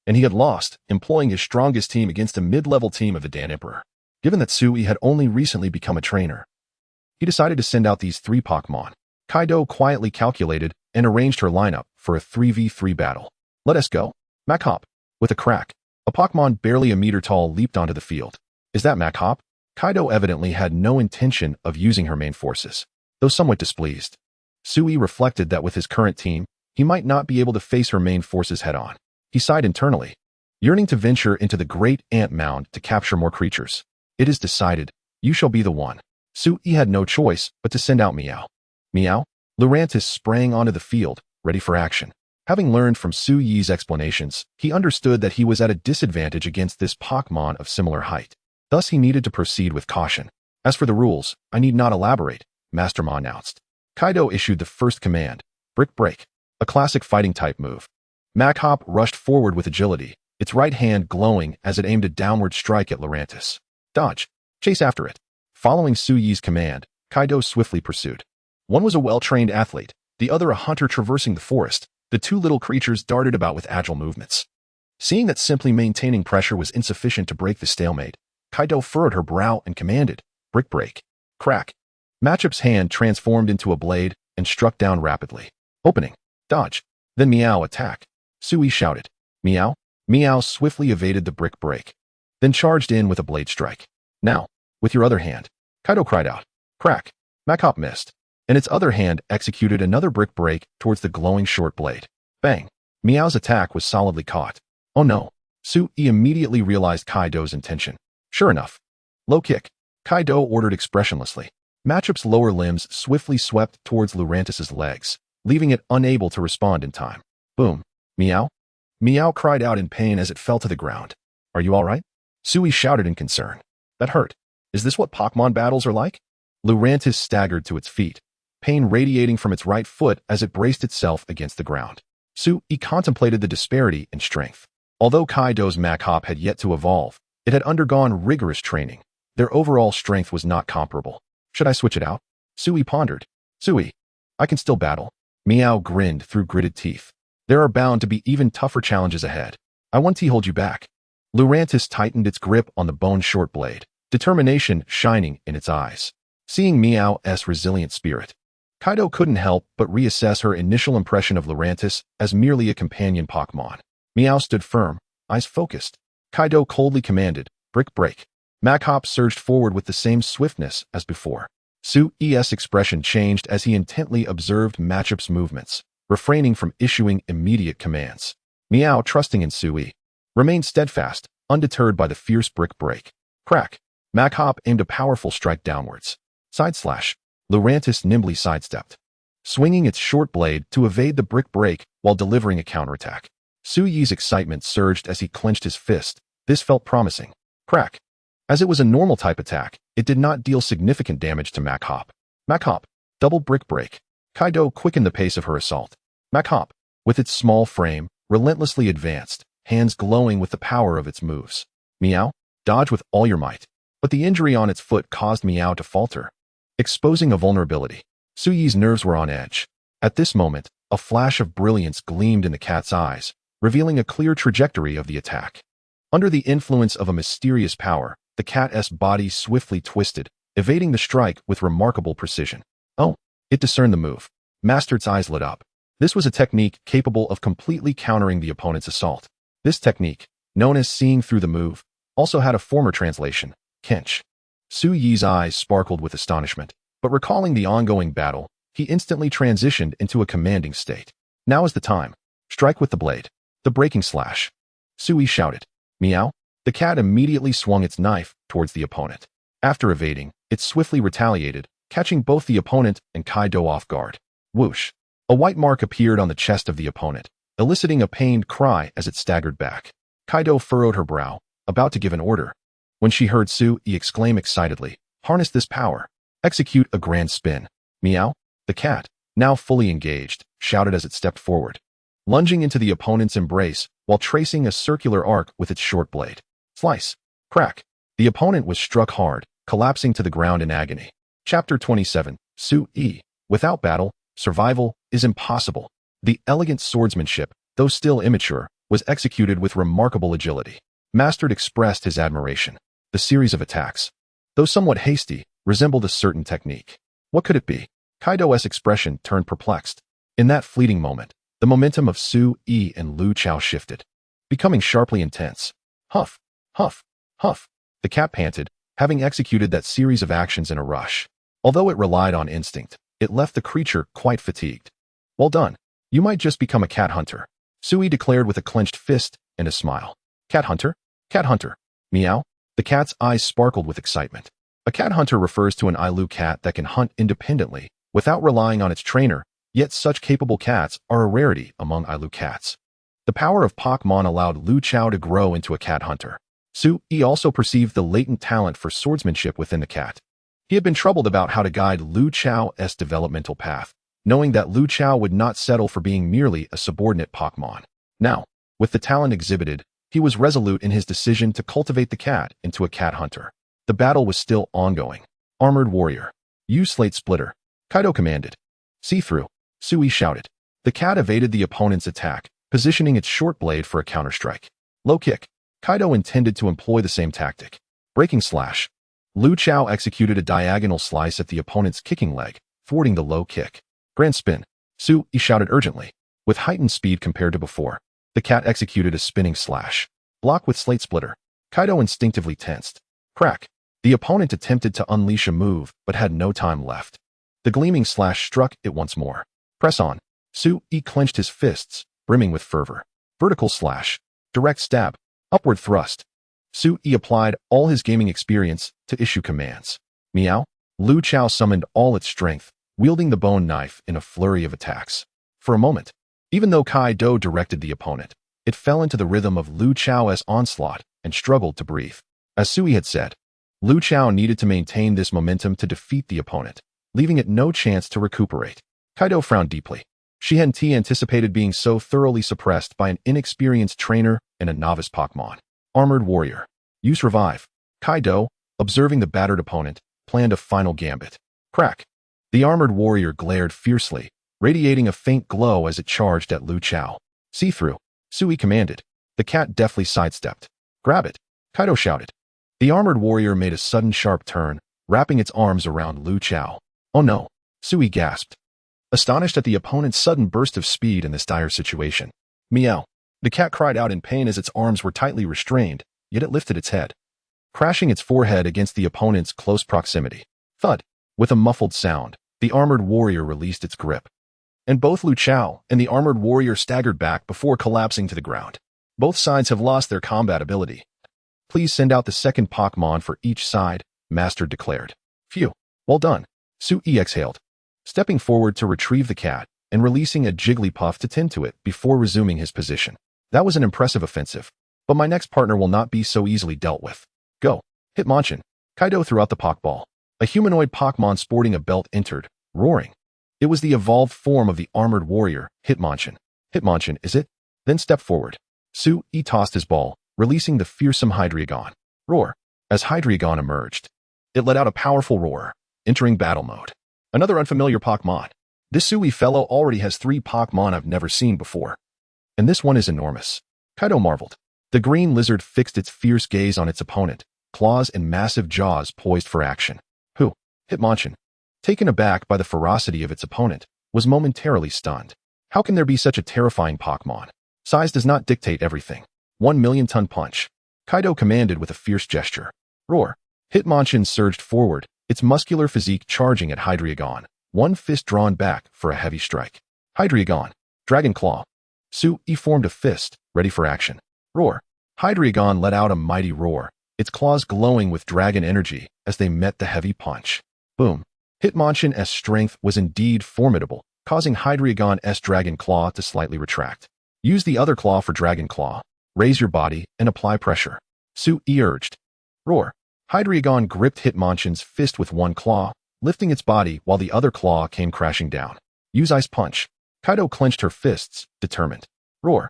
and he had lost, employing his strongest team against a mid-level team of the Dan Emperor. Given that Sui had only recently become a trainer, he decided to send out these three Pokémon. Kaido quietly calculated and arranged her lineup for a 3v3 battle. "Let us go." Machop. With a crack, a Pokémon barely a meter tall leaped onto the field. "Is that Machop?" Kaido evidently had no intention of using her main forces, though somewhat displeased. Sui reflected that with his current team, he might not be able to face her main forces head-on. He sighed internally, yearning to venture into the great ant mound to capture more creatures. "It is decided. You shall be the one." Sui had no choice but to send out Meow. Meow? Lurantis sprang onto the field, ready for action. Having learned from Sui's explanations, he understood that he was at a disadvantage against this Pokémon of similar height. Thus he needed to proceed with caution. "As for the rules, I need not elaborate," Master Ma announced. Kaido issued the first command, Brick Break, a classic fighting-type move. Machop rushed forward with agility, its right hand glowing as it aimed a downward strike at Lurantis. "Dodge. Chase after it." Following Sui's command, Kaido swiftly pursued. One was a well-trained athlete, the other a hunter traversing the forest. The two little creatures darted about with agile movements. Seeing that simply maintaining pressure was insufficient to break the stalemate, Kaido furrowed her brow and commanded, Brick Break. Crack. Machop's hand transformed into a blade and struck down rapidly. Opening. Dodge. Then Meow attack. Sui shouted. Meow? Meow swiftly evaded the Brick Break, then charged in with a blade strike. Now, with your other hand. Kaido cried out. Crack. Machop missed, and its other hand executed another Brick Break towards the glowing short blade. Bang. Meow's attack was solidly caught. Oh no. Sui immediately realized Kaido's intention. Sure enough. Low kick. Kaido ordered expressionlessly. Machop's lower limbs swiftly swept towards Lurantis's legs, leaving it unable to respond in time. Boom. Meow? Meow cried out in pain as it fell to the ground. Are you alright? Sui shouted in concern. That hurt. Is this what Pokémon battles are like? Lurantis staggered to its feet, pain radiating from its right foot as it braced itself against the ground. Sui contemplated the disparity in strength. Although Kaido's Machop had yet to evolve, it had undergone rigorous training. Their overall strength was not comparable. Should I switch it out? Sui pondered. Sui, I can still battle. Meow grinned through gritted teeth. There are bound to be even tougher challenges ahead. I won't hold you back. Lurantis tightened its grip on the bone-short blade, determination shining in its eyes. Seeing Meow's resilient spirit, Kaido couldn't help but reassess her initial impression of Lurantis as merely a companion Pokémon. Meow stood firm, eyes focused. Kaido coldly commanded, Brick break. Machop surged forward with the same swiftness as before. Sui's expression changed as he intently observed Machop's movements, refraining from issuing immediate commands. Meow, trusting in Sui, remained steadfast, undeterred by the fierce brick break. Crack. Machop aimed a powerful strike downwards. Side slash. Lurantis nimbly sidestepped, swinging its short blade to evade the brick break while delivering a counterattack. Sui's excitement surged as he clenched his fist. This felt promising. Crack. As it was a normal type attack, it did not deal significant damage to Machop. Machop. Double brick break. Kaido quickened the pace of her assault. Machop, with its small frame, relentlessly advanced, hands glowing with the power of its moves. Meow. Dodge with all your might. But the injury on its foot caused Meow to falter, exposing a vulnerability. Sui's nerves were on edge. At this moment, a flash of brilliance gleamed in the cat's eyes, revealing a clear trajectory of the attack. Under the influence of a mysterious power, the cat's body swiftly twisted, evading the strike with remarkable precision. Oh, it discerned the move. Master's eyes lit up. This was a technique capable of completely countering the opponent's assault. This technique, known as seeing through the move, also had a former translation, Kench. Sui's eyes sparkled with astonishment, but recalling the ongoing battle, he instantly transitioned into a commanding state. Now is the time. Strike with the blade. The breaking slash. Sui shouted. Meow. The cat immediately swung its knife towards the opponent. After evading, it swiftly retaliated, catching both the opponent and Kaido off guard. Whoosh. A white mark appeared on the chest of the opponent, eliciting a pained cry as it staggered back. Kaido furrowed her brow, about to give an order, when she heard Sui exclaim excitedly, Harness this power. Execute a grand spin. Meow. The cat, now fully engaged, shouted as it stepped forward, lunging into the opponent's embrace while tracing a circular arc with its short blade. Slice. Crack. The opponent was struck hard, collapsing to the ground in agony. Chapter 27. Sui. Without battle, survival is impossible. The elegant swordsmanship, though still immature, was executed with remarkable agility. Master expressed his admiration. The series of attacks, though somewhat hasty, resembled a certain technique. What could it be? Kaido's expression turned perplexed. In that fleeting moment, the momentum of Sui and Lu Chao shifted, becoming sharply intense. Huff, huff, huff. The cat panted, having executed that series of actions in a rush. Although it relied on instinct, it left the creature quite fatigued. Well done. You might just become a cat hunter, Sui declared with a clenched fist and a smile. Cat hunter? Cat hunter. Meow. The cat's eyes sparkled with excitement. A cat hunter refers to an Ailu cat that can hunt independently, without relying on its trainer, yet such capable cats are a rarity among Ailu cats. The power of Pokémon allowed Lu Chao to grow into a cat hunter. Sui also perceived the latent talent for swordsmanship within the cat. He had been troubled about how to guide Lu Chao's developmental path, knowing that Lu Chao would not settle for being merely a subordinate Pokémon. Now, with the talent exhibited, he was resolute in his decision to cultivate the cat into a cat hunter. The battle was still ongoing. Armored warrior. Use Slate Splitter. Kaido commanded. See through. Sui shouted. The cat evaded the opponent's attack, positioning its short blade for a counterstrike. Low kick. Kaido intended to employ the same tactic. Breaking slash. Lu Chao executed a diagonal slice at the opponent's kicking leg, thwarting the low kick. Grand spin. Sui shouted urgently. With heightened speed compared to before, the cat executed a spinning slash. Block with Slate Splitter. Kaido instinctively tensed. Crack. The opponent attempted to unleash a move, but had no time left. The gleaming slash struck it once more. Press on. Sui clenched his fists, brimming with fervor. Vertical slash. Direct stab. Upward thrust. Sui applied all his gaming experience to issue commands. Meow. Lu Chao summoned all its strength, wielding the bone knife in a flurry of attacks. For a moment, even though Kaido directed the opponent, it fell into the rhythm of Lu Chao's onslaught and struggled to breathe. As Sui had said, Lu Chao needed to maintain this momentum to defeat the opponent, leaving it no chance to recuperate. Kaido frowned deeply. She hadn't anticipated being so thoroughly suppressed by an inexperienced trainer and a novice Pokémon. Armored Warrior. Use Revive. Kaido, observing the battered opponent, planned a final gambit. Crack. The Armored Warrior glared fiercely, radiating a faint glow as it charged at Lu Chao. See through. Sui commanded. The cat deftly sidestepped. Grab it. Kaido shouted. The Armored Warrior made a sudden sharp turn, wrapping its arms around Lu Chao. Oh no. Sui gasped, astonished at the opponent's sudden burst of speed in this dire situation. Meow. The cat cried out in pain as its arms were tightly restrained, yet it lifted its head, crashing its forehead against the opponent's close proximity. Thud. With a muffled sound, the Armored Warrior released its grip, and both Lu Chao and the Armored Warrior staggered back before collapsing to the ground. Both sides have lost their combat ability. Please send out the second Pokémon for each side, Master declared. Phew. Well done. Sui exhaled, stepping forward to retrieve the cat and releasing a Jigglypuff to tend to it before resuming his position. That was an impressive offensive, but my next partner will not be so easily dealt with. Go. Hitmonchan. Kaido threw out the Pokeball. A humanoid Pokémon sporting a belt entered, roaring. It was the evolved form of the Armored Warrior, Hitmonchan. Hitmonchan, is it? Then step forward. Sui tossed his ball, releasing the fearsome Hydreigon. Roar. As Hydreigon emerged, it let out a powerful roar, entering battle mode. Another unfamiliar Pokémon. This Sui fellow already has 3 Pokémon I've never seen before. And this one is enormous. Kaido marveled. The green lizard fixed its fierce gaze on its opponent, claws and massive jaws poised for action. Who? Hitmonchan, taken aback by the ferocity of its opponent, was momentarily stunned. How can there be such a terrifying Pokémon? Size does not dictate everything. 1,000,000-ton punch. Kaido commanded with a fierce gesture. Roar. Hitmonchan surged forward, its muscular physique charging at Hydreigon, one fist drawn back for a heavy strike. Hydreigon. Dragon Claw. Sui formed a fist, ready for action. Roar. Hydreigon let out a mighty roar, its claws glowing with dragon energy as they met the heavy punch. Boom. Hitmonchan's strength was indeed formidable, causing Hydreigon's Dragon Claw to slightly retract. Use the other claw for Dragon Claw. Raise your body and apply pressure. Sui urged. Roar. Hydreigon gripped Hitmonchan's fist with one claw, lifting its body while the other claw came crashing down. Use Ice Punch. Kaido clenched her fists, determined. Roar.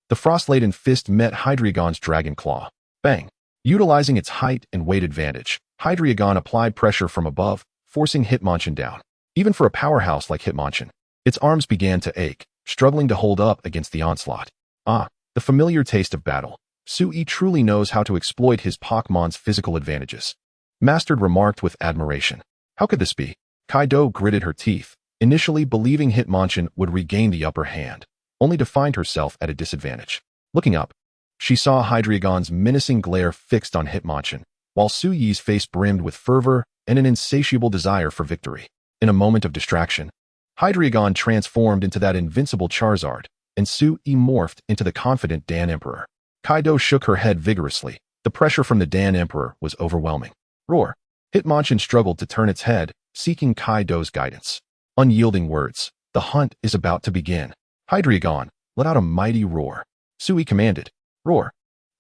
The frost-laden fist met Hydreigon's Dragon Claw. Bang. Utilizing its height and weight advantage, Hydreigon applied pressure from above, forcing Hitmonchan down. Even for a powerhouse like Hitmonchan, its arms began to ache, struggling to hold up against the onslaught. Ah, the familiar taste of battle. Sui truly knows how to exploit his Pokémon's physical advantages. Mastered remarked with admiration. How could this be? Kaido gritted her teeth, initially believing Hitmonchan would regain the upper hand, only to find herself at a disadvantage. Looking up, she saw Hydreigon's menacing glare fixed on Hitmonchan, while Sui's face brimmed with fervor and an insatiable desire for victory. In a moment of distraction, Hydreigon transformed into that invincible Charizard, and Sui morphed into the confident Dan Emperor. Kaido shook her head vigorously. The pressure from the Dan Emperor was overwhelming. Roar. Hitmonchan struggled to turn its head, seeking Kaido's guidance. Unyielding words. The hunt is about to begin. Hydreigon let out a mighty roar. Sui commanded. Roar.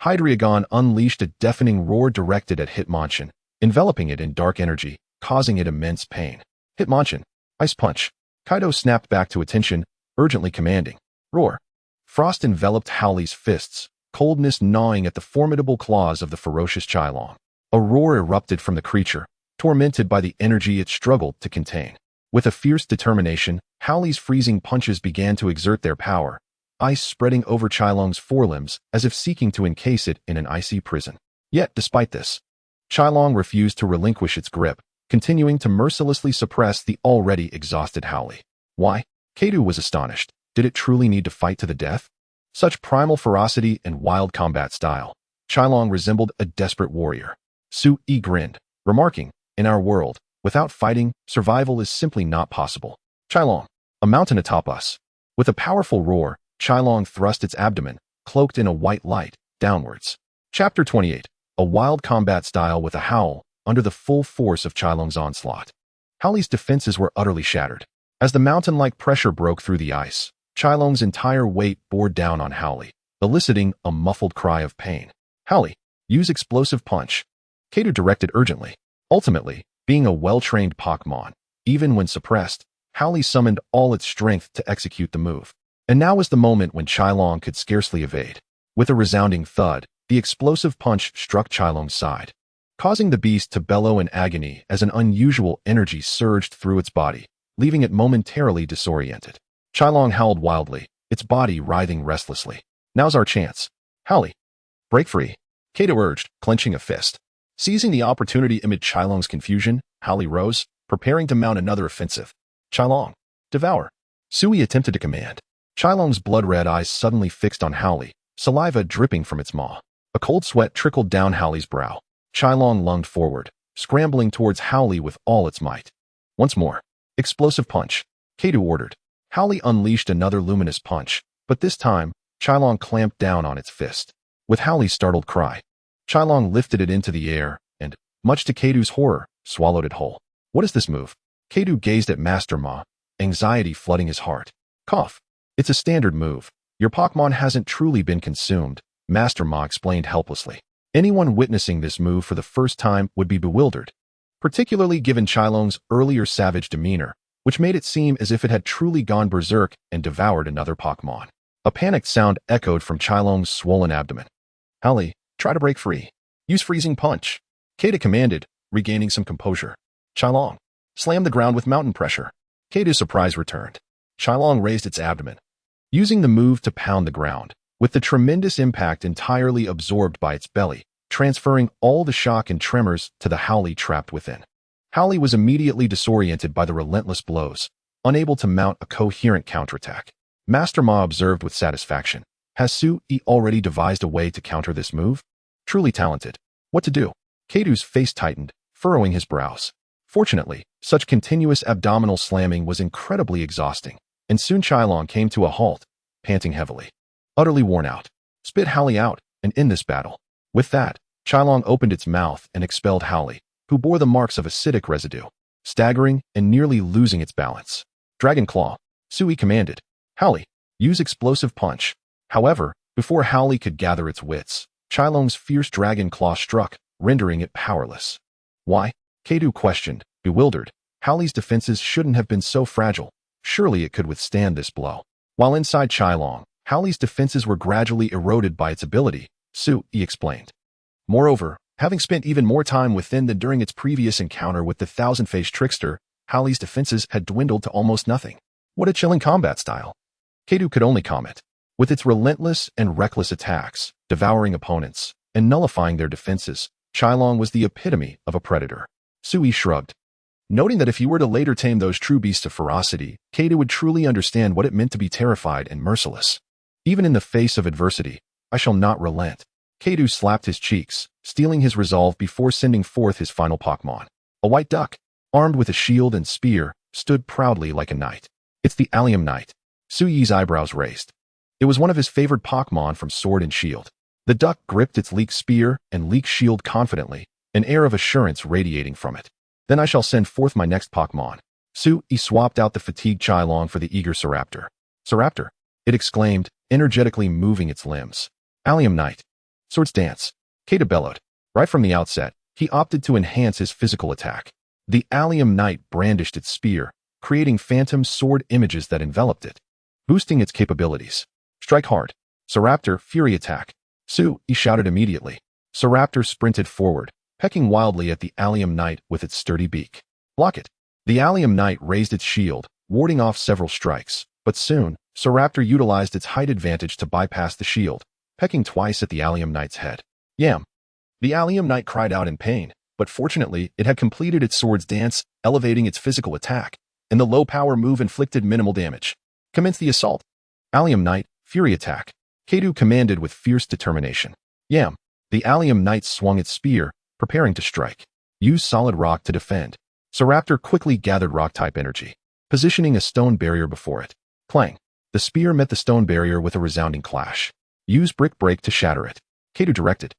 Hydreigon unleashed a deafening roar directed at Hitmonchan, enveloping it in dark energy, causing it immense pain. Hitmonchan. Ice Punch. Kaido snapped back to attention, urgently commanding. Roar. Frost enveloped Howley's fists, coldness gnawing at the formidable claws of the ferocious Chilong. A roar erupted from the creature, tormented by the energy it struggled to contain. With a fierce determination, Howley's freezing punches began to exert their power, ice spreading over Chilong's forelimbs as if seeking to encase it in an icy prison. Yet, despite this, Chilong refused to relinquish its grip, continuing to mercilessly suppress the already exhausted Howley. Why? Kaido was astonished. Did it truly need to fight to the death? Such primal ferocity and wild combat style. Chilong resembled a desperate warrior. Sui grinned, remarking, in our world, without fighting, survival is simply not possible. Chilong, a mountain atop us. With a powerful roar, Chilong thrust its abdomen, cloaked in a white light, downwards. Chapter 28. a wild combat style with a howl under the full force of Chilong's onslaught. Howley's defenses were utterly shattered. As the mountain-like pressure broke through the ice, Chilong's entire weight bore down on Howley, eliciting a muffled cry of pain. "Howley, use explosive punch," Kato directed urgently. Ultimately, being a well-trained Pokémon, even when suppressed, Howley summoned all its strength to execute the move. And now was the moment when Chilong could scarcely evade. With a resounding thud, the explosive punch struck Chilong's side, causing the beast to bellow in agony as an unusual energy surged through its body, leaving it momentarily disoriented. Chilong howled wildly, its body writhing restlessly. "Now's our chance. Howley, break free," Kato urged, clenching a fist. Seizing the opportunity amid Chilong's confusion, Howley rose, preparing to mount another offensive. "Chilong, devour," Sui attempted to command. Chilong's blood-red eyes suddenly fixed on Howley, saliva dripping from its maw. A cold sweat trickled down Howley's brow. Chilong lunged forward, scrambling towards Howley with all its might. Once more, explosive punch, Kato ordered. Howley unleashed another luminous punch, but this time, Chilong clamped down on its fist. With Howley's startled cry, Chilong lifted it into the air and, much to Kato's horror, swallowed it whole. "What is this move?" Kato gazed at Master Ma, anxiety flooding his heart. "Cough. It's a standard move. Your Pokémon hasn't truly been consumed," Master Ma explained helplessly. Anyone witnessing this move for the first time would be bewildered, particularly given Chilong's earlier savage demeanor, which made it seem as if it had truly gone berserk and devoured another Pokémon. A panicked sound echoed from Chilong's swollen abdomen. "Howley, try to break free. Use freezing punch," Kato commanded, regaining some composure. "Chilong, slam the ground with mountain pressure." Kato's surprise returned. Chilong raised its abdomen, using the move to pound the ground, with the tremendous impact entirely absorbed by its belly, transferring all the shock and tremors to the Howley trapped within. Howley was immediately disoriented by the relentless blows, unable to mount a coherent counterattack. Master Ma observed with satisfaction. Has Sui already devised a way to counter this move? Truly talented. What to do? Kato's face tightened, furrowing his brows. Fortunately, such continuous abdominal slamming was incredibly exhausting, and soon Chilong came to a halt, panting heavily. Utterly worn out. Spit Howley out and end this battle. With that, Chilong opened its mouth and expelled Howley, who bore the marks of acidic residue, staggering and nearly losing its balance. "Dragon Claw," Sui commanded. "Howley, use explosive punch." However, before Howley could gather its wits, Chilong's fierce dragon claw struck, rendering it powerless. "Why?" Kato questioned, bewildered. Howley's defenses shouldn't have been so fragile. Surely it could withstand this blow. While inside Chilong, Howley's defenses were gradually eroded by its ability, Sui explained. Moreover, having spent even more time within than during its previous encounter with the thousand-faced trickster, Howley's defenses had dwindled to almost nothing. What a chilling combat style. Kato could only comment. With its relentless and reckless attacks, devouring opponents, and nullifying their defenses, Chilong was the epitome of a predator. Sui shrugged, noting that if he were to later tame those true beasts of ferocity, Kato would truly understand what it meant to be terrified and merciless. "Even in the face of adversity, I shall not relent." Kato slapped his cheeks, steeling his resolve before sending forth his final Pokémon. A white duck, armed with a shield and spear, stood proudly like a knight. "It's the Allium Knight." Sui's eyebrows raised. It was one of his favored Pokémon from Sword and Shield. The duck gripped its leek spear and leek shield confidently, an air of assurance radiating from it. "Then I shall send forth my next Pokémon." Sui swapped out the fatigued Chilong for the eager Staraptor. "Staraptor," it exclaimed, energetically moving its limbs. "Allium Knight. Swords Dance," Kato bellowed. Right from the outset, he opted to enhance his physical attack. The Allium Knight brandished its spear, creating phantom sword images that enveloped it, boosting its capabilities. "Strike hard. Staraptor, Fury Attack." Sui shouted immediately. Staraptor sprinted forward, pecking wildly at the Allium Knight with its sturdy beak. "Block it." The Allium Knight raised its shield, warding off several strikes, but soon, Staraptor utilized its height advantage to bypass the shield, pecking twice at the Allium Knight's head. "Yam!" The Allium Knight cried out in pain, but fortunately it had completed its Sword's Dance, elevating its physical attack, and the low-power move inflicted minimal damage. "Commence the assault." "Allium Knight, Fury Attack," Kato commanded with fierce determination. "Yam!" The Allium Knight swung its spear, preparing to strike. "Use Solid Rock to defend." Staraptor quickly gathered Rock-type energy, positioning a stone barrier before it. Clang! The spear met the stone barrier with a resounding clash. "Use Brick Break to shatter it," Kato directed.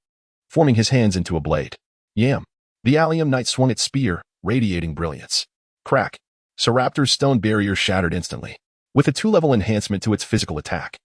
forming his hands into a blade. Yam! The Allium Knight swung its spear, radiating brilliance. Crack! Staraptor's stone barrier shattered instantly, with a 2-level enhancement to its physical attack.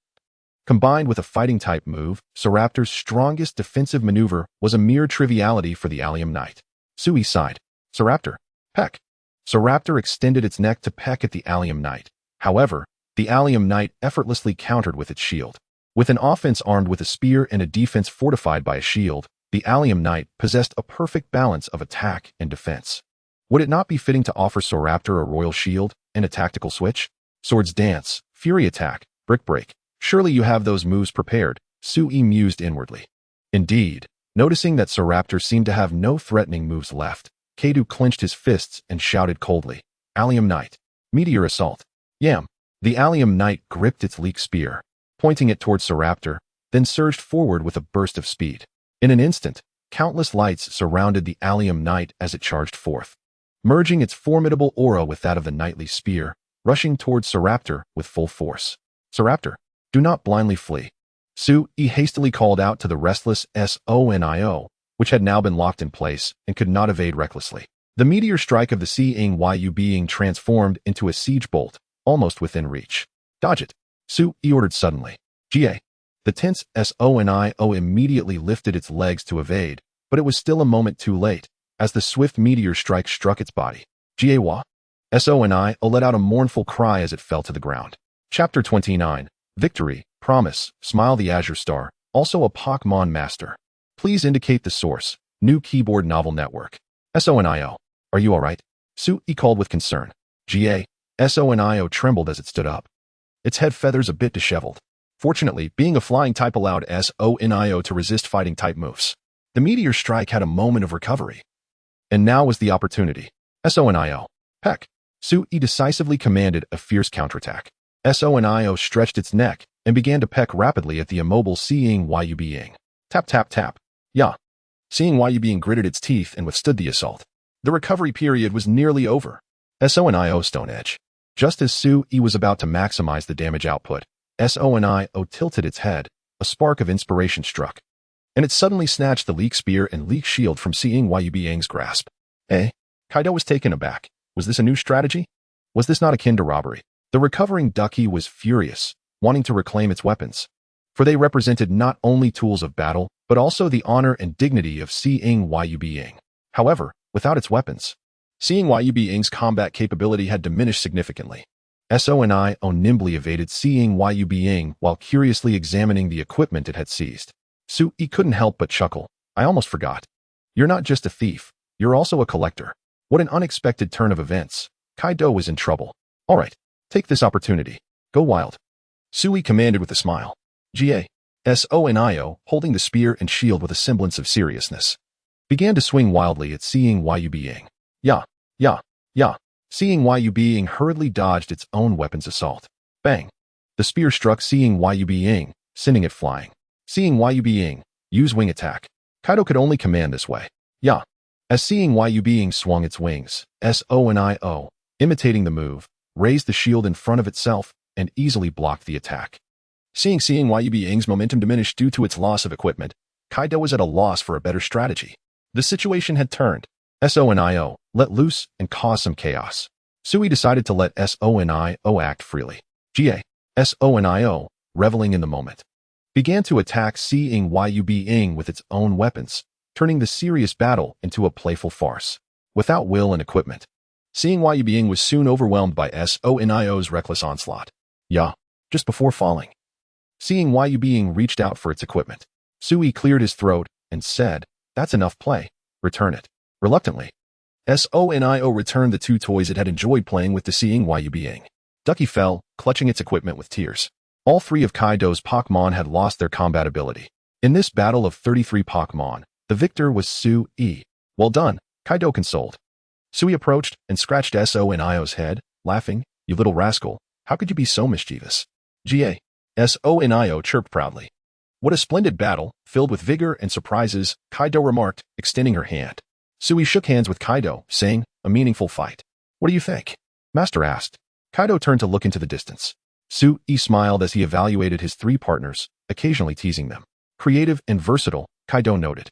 Combined with a fighting-type move, Staraptor's strongest defensive maneuver was a mere triviality for the Allium Knight. Sui sighed. Staraptor, peck. Staraptor extended its neck to peck at the Allium Knight. However, the Allium Knight effortlessly countered with its shield. With an offense armed with a spear and a defense fortified by a shield, the Allium Knight possessed a perfect balance of attack and defense. Would it not be fitting to offer Staraptor a royal shield and a tactical switch? Swords Dance, Fury Attack, Brick Break. Surely you have those moves prepared, Sui mused inwardly. Indeed, noticing that Staraptor seemed to have no threatening moves left, Kadu clenched his fists and shouted coldly, Allium Knight, Meteor Assault. Yam! The Allium Knight gripped its leek spear, pointing it towards Staraptor, then surged forward with a burst of speed. In an instant, countless lights surrounded the Allium Knight as it charged forth, merging its formidable aura with that of the knightly spear, rushing towards Staraptor with full force. Staraptor, do not blindly flee. Sui hastily called out to the restless SONIO, which had now been locked in place and could not evade recklessly. The meteor strike of the Yu being transformed into a siege bolt, almost within reach. Dodge it, Sui ordered suddenly. GA. The tense SONIO immediately lifted its legs to evade, but it was still a moment too late, as the swift meteor strike struck its body. GA-wa? SONIO let out a mournful cry as it fell to the ground. Chapter 29. Victory, Promise, Smile the Azure Star, also a Pokémon Master. Please indicate the source. New Keyboard Novel Network. SONIO. Are you alright? Sui called with concern. GA. SONIO trembled as it stood up, its head feathers a bit disheveled. Fortunately, being a flying type allowed SONIO to resist fighting type moves. The meteor strike had a moment of recovery. And now was the opportunity. SONIO. Peck. Sui decisively commanded a fierce counterattack. SONIO stretched its neck and began to peck rapidly at the immobile Yu being. Tap tap tap. Ya. Yu being gritted its teeth and withstood the assault. The recovery period was nearly over. SONIO Stone Edge. Just as Sui was about to maximize the damage output, SONIO tilted its head, a spark of inspiration struck, and it suddenly snatched the leek spear and leek shield from Yu being's grasp. Kaido was taken aback. Was this a new strategy? Was this not akin to robbery? The recovering Ducky was furious, wanting to reclaim its weapons, for they represented not only tools of battle, but also the honor and dignity of Yu being. However, without its weapons, Yu being's combat capability had diminished significantly. SONIO nimbly evaded Yu being while curiously examining the equipment it had seized. Sui couldn't help but chuckle. I almost forgot. You're not just a thief, you're also a collector. What an unexpected turn of events. Kaido was in trouble. Alright, take this opportunity. Go wild. Sui commanded with a smile. GA. SONIO, holding the spear and shield with a semblance of seriousness, began to swing wildly at Yu being. Ya. Yu being hurriedly dodged its own weapon's assault. Bang. The spear struck Yu being, sending it flying. Yu being, use wing attack. Kaido could only command this way. Ya. As Yu being swung its wings, SONIO, imitating the move, raised the shield in front of itself and easily blocked the attack. Seeing Yu being's momentum diminish due to its loss of equipment, Kaido was at a loss for a better strategy. The situation had turned. SONIO let loose and caused some chaos. Sui decided to let SONIO act freely. GA. SONIO, reveling in the moment, began to attack Yu being with its own weapons, turning the serious battle into a playful farce. Without will and equipment, Yu being was soon overwhelmed by SONIO's reckless onslaught. Ya. Just before falling, Yu being reached out for its equipment. Sui cleared his throat and said, That's enough play. Return it. Reluctantly, SONIO returned the two toys it had enjoyed playing with to Yu being. Ducky fell, clutching its equipment with tears. All three of Kaido's Pokémon had lost their combat ability. In this battle of 33 Pokémon, the victor was Sui. Well done, Kaido consoled. Sui approached and scratched SONIO's head, laughing, You little rascal, how could you be so mischievous? GA. SONIO chirped proudly. What a splendid battle, filled with vigor and surprises, Kaido remarked, extending her hand. Sui shook hands with Kaido, saying, A meaningful fight. What do you think? Master asked. Kaido turned to look into the distance. Sui smiled as he evaluated his three partners, occasionally teasing them. Creative and versatile, Kaido noted.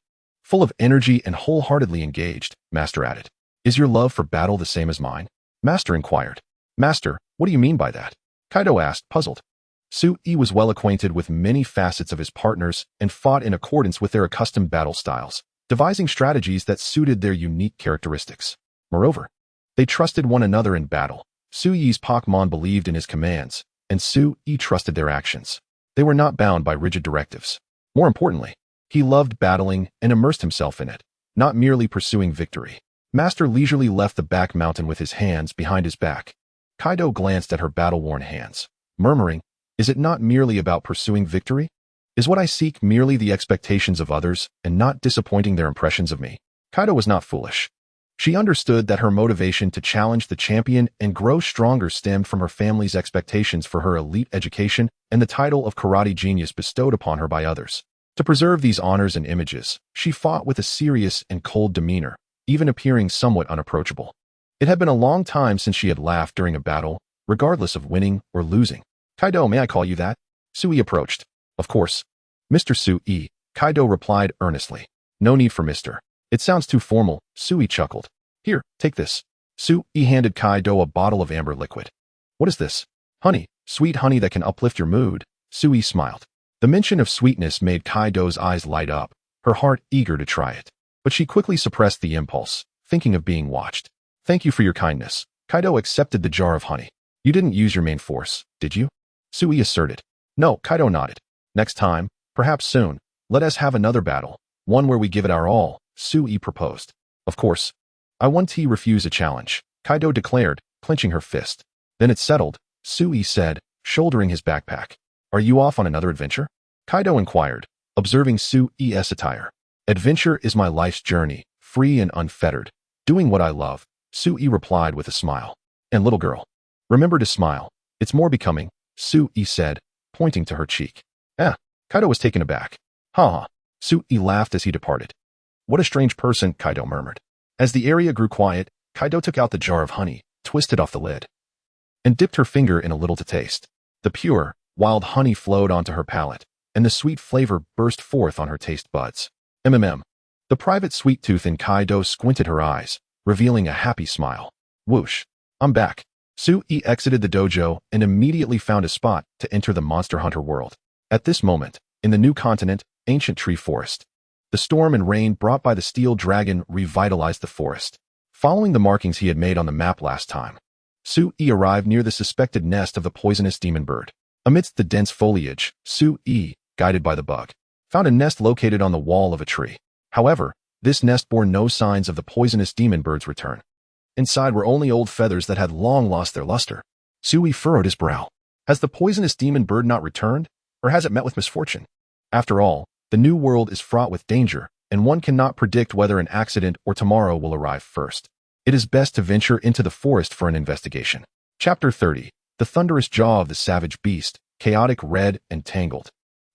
Full of energy and wholeheartedly engaged, Master added. Is your love for battle the same as mine? Master inquired. Master, what do you mean by that? Kaido asked, puzzled. Sui was well acquainted with many facets of his partners and fought in accordance with their accustomed battle styles, devising strategies that suited their unique characteristics. Moreover, they trusted one another in battle. Sui's Pokémon believed in his commands, and Sui trusted their actions. They were not bound by rigid directives. More importantly, he loved battling and immersed himself in it, not merely pursuing victory. Master leisurely left the back mountain with his hands behind his back. Kaido glanced at her battle-worn hands, murmuring, is it not merely about pursuing victory? Is what I seek merely the expectations of others and not disappointing their impressions of me? Kaido was not foolish. She understood that her motivation to challenge the champion and grow stronger stemmed from her family's expectations for her elite education and the title of karate genius bestowed upon her by others. To preserve these honors and images, she fought with a serious and cold demeanor, even appearing somewhat unapproachable. It had been a long time since she had laughed during a battle, regardless of winning or losing. Kaido, may I call you that? Sui approached. Of course. Mr. Sui, Kaido replied earnestly. No need for Mr. It sounds too formal, Sui chuckled. Here, take this. Sui handed Kaido a bottle of amber liquid. What is this? Honey, sweet honey that can uplift your mood, Sui smiled. The mention of sweetness made Kaido's eyes light up, her heart eager to try it. But she quickly suppressed the impulse, thinking of being watched. Thank you for your kindness. Kaido accepted the jar of honey. You didn't use your main force, did you? Sui asserted. No, Kaido nodded. Next time, perhaps soon, let us have another battle, one where we give it our all, Sui proposed. Of course. I won't refuse a challenge, Kaido declared, clenching her fist. Then it's settled, Sui said, shouldering his backpack. Are you off on another adventure? Kaido inquired, observing Sui's attire. Adventure is my life's journey, free and unfettered. Doing what I love, Sui replied with a smile. And little girl, remember to smile. It's more becoming, Sui said, pointing to her cheek. Kaido was taken aback. Ha ha. Sui laughed as he departed. What a strange person, Kaido murmured. As the area grew quiet, Kaido took out the jar of honey, twisted off the lid, and dipped her finger in a little to taste. The pure, wild honey flowed onto her palate, and the sweet flavor burst forth on her taste buds. The private sweet tooth in Kaido squinted her eyes, revealing a happy smile. Whoosh. I'm back. Sui exited the dojo and immediately found a spot to enter the Monster Hunter world. At this moment, in the new continent, Ancient Tree Forest, the storm and rain brought by the steel dragon revitalized the forest. Following the markings he had made on the map last time, Sui arrived near the suspected nest of the poisonous demon bird. Amidst the dense foliage, Sui, guided by the bug, found a nest located on the wall of a tree. However, this nest bore no signs of the poisonous demon bird's return. Inside were only old feathers that had long lost their luster. Sui furrowed his brow. Has the poisonous demon bird not returned, or has it met with misfortune? After all, the new world is fraught with danger, and one cannot predict whether an accident or tomorrow will arrive first. It is best to venture into the forest for an investigation. Chapter 30. The Thunderous Jaw of the Savage Beast, Chaotic Red and Tangled.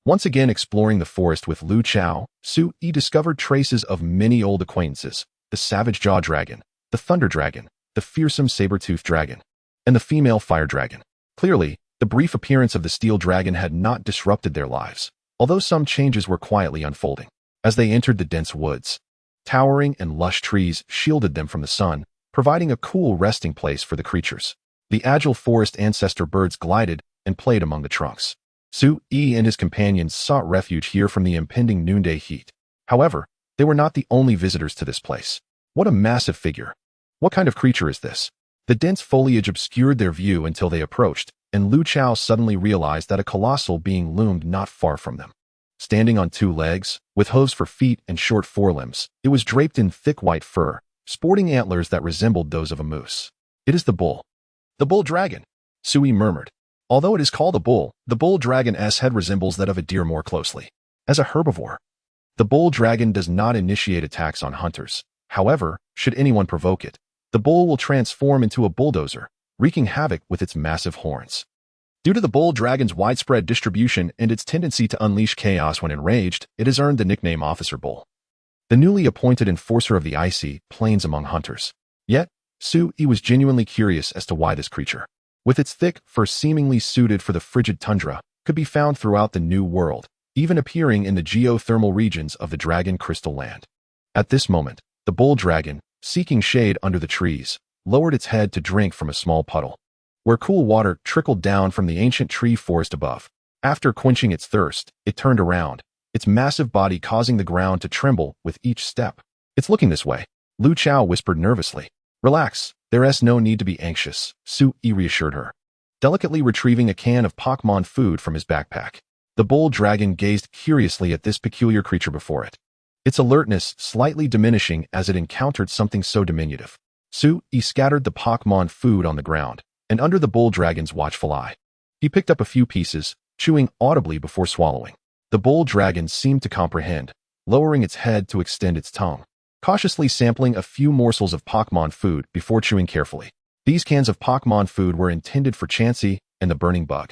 Once again exploring the forest with Lu Chao, Sui discovered traces of many old acquaintances, the Savage Jaw Dragon, the Thunder Dragon, the fearsome Saber-Tooth Dragon, and the female Fire Dragon. Clearly, the brief appearance of the Steel Dragon had not disrupted their lives, although some changes were quietly unfolding. As they entered the dense woods, towering and lush trees shielded them from the sun, providing a cool resting place for the creatures. The agile forest ancestor birds glided and played among the trunks. Sui and his companions sought refuge here from the impending noonday heat. However, they were not the only visitors to this place. What a massive figure! What kind of creature is this? The dense foliage obscured their view until they approached, and Lu Chao suddenly realized that a colossal being loomed not far from them. Standing on two legs, with hooves for feet and short forelimbs, it was draped in thick white fur, sporting antlers that resembled those of a moose. It is the bull. The bull dragon, Sui murmured. Although it is called a bull, the bull dragon's head resembles that of a deer more closely. As a herbivore, the bull dragon does not initiate attacks on hunters. However, should anyone provoke it, the bull will transform into a bulldozer, wreaking havoc with its massive horns. Due to the bull dragon's widespread distribution and its tendency to unleash chaos when enraged, it has earned the nickname Officer Bull, the newly appointed enforcer of the icy plains among hunters. Yet, Sui was genuinely curious as to why this creature, with its thick fur seemingly suited for the frigid tundra, could be found throughout the New World, even appearing in the geothermal regions of the Dragon Crystal Land. At this moment, the bull dragon, seeking shade under the trees, lowered its head to drink from a small puddle, where cool water trickled down from the ancient tree forest above. After quenching its thirst, it turned around, its massive body causing the ground to tremble with each step. "It's looking this way," Lu Chao whispered nervously. "Relax, there's no need to be anxious," Sui reassured her, delicately retrieving a can of Pokémon food from his backpack. The bull dragon gazed curiously at this peculiar creature before it, its alertness slightly diminishing as it encountered something so diminutive. Sui scattered the Pokémon food on the ground, and under the bull dragon's watchful eye, he picked up a few pieces, chewing audibly before swallowing. The bull dragon seemed to comprehend, lowering its head to extend its tongue, cautiously sampling a few morsels of Pokémon food before chewing carefully. These cans of Pokémon food were intended for Chansey and the burning bug,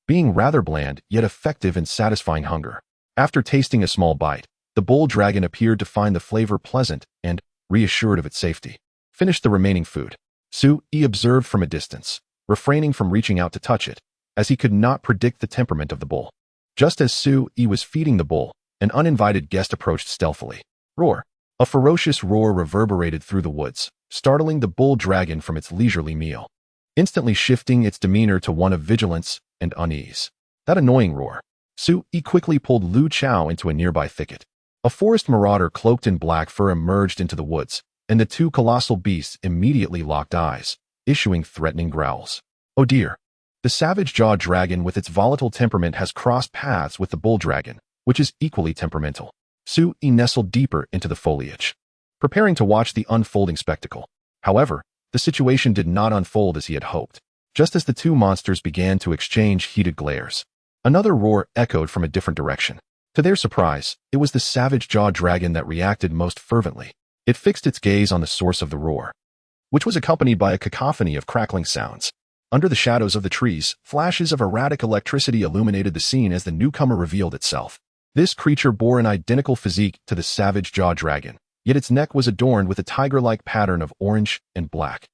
being rather bland yet effective in satisfying hunger. After tasting a small bite, the bull dragon appeared to find the flavor pleasant and, reassured of its safety, finished the remaining food. Sui observed from a distance, refraining from reaching out to touch it, as he could not predict the temperament of the bull. Just as Sui was feeding the bull, an uninvited guest approached stealthily. Roar! A ferocious roar reverberated through the woods, startling the bull dragon from its leisurely meal, instantly shifting its demeanor to one of vigilance and unease. That annoying roar. Sui quickly pulled Lu Chao into a nearby thicket. A forest marauder cloaked in black fur emerged into the woods, and the two colossal beasts immediately locked eyes, issuing threatening growls. Oh dear! The savage jaw dragon with its volatile temperament has crossed paths with the bull dragon, which is equally temperamental. Sui nestled deeper into the foliage, preparing to watch the unfolding spectacle. However, the situation did not unfold as he had hoped. Just as the two monsters began to exchange heated glares, another roar echoed from a different direction. To their surprise, it was the savage jaw dragon that reacted most fervently. It fixed its gaze on the source of the roar, which was accompanied by a cacophony of crackling sounds. Under the shadows of the trees, flashes of erratic electricity illuminated the scene as the newcomer revealed itself. This creature bore an identical physique to the savage jaw dragon, yet its neck was adorned with a tiger-like pattern of orange and black,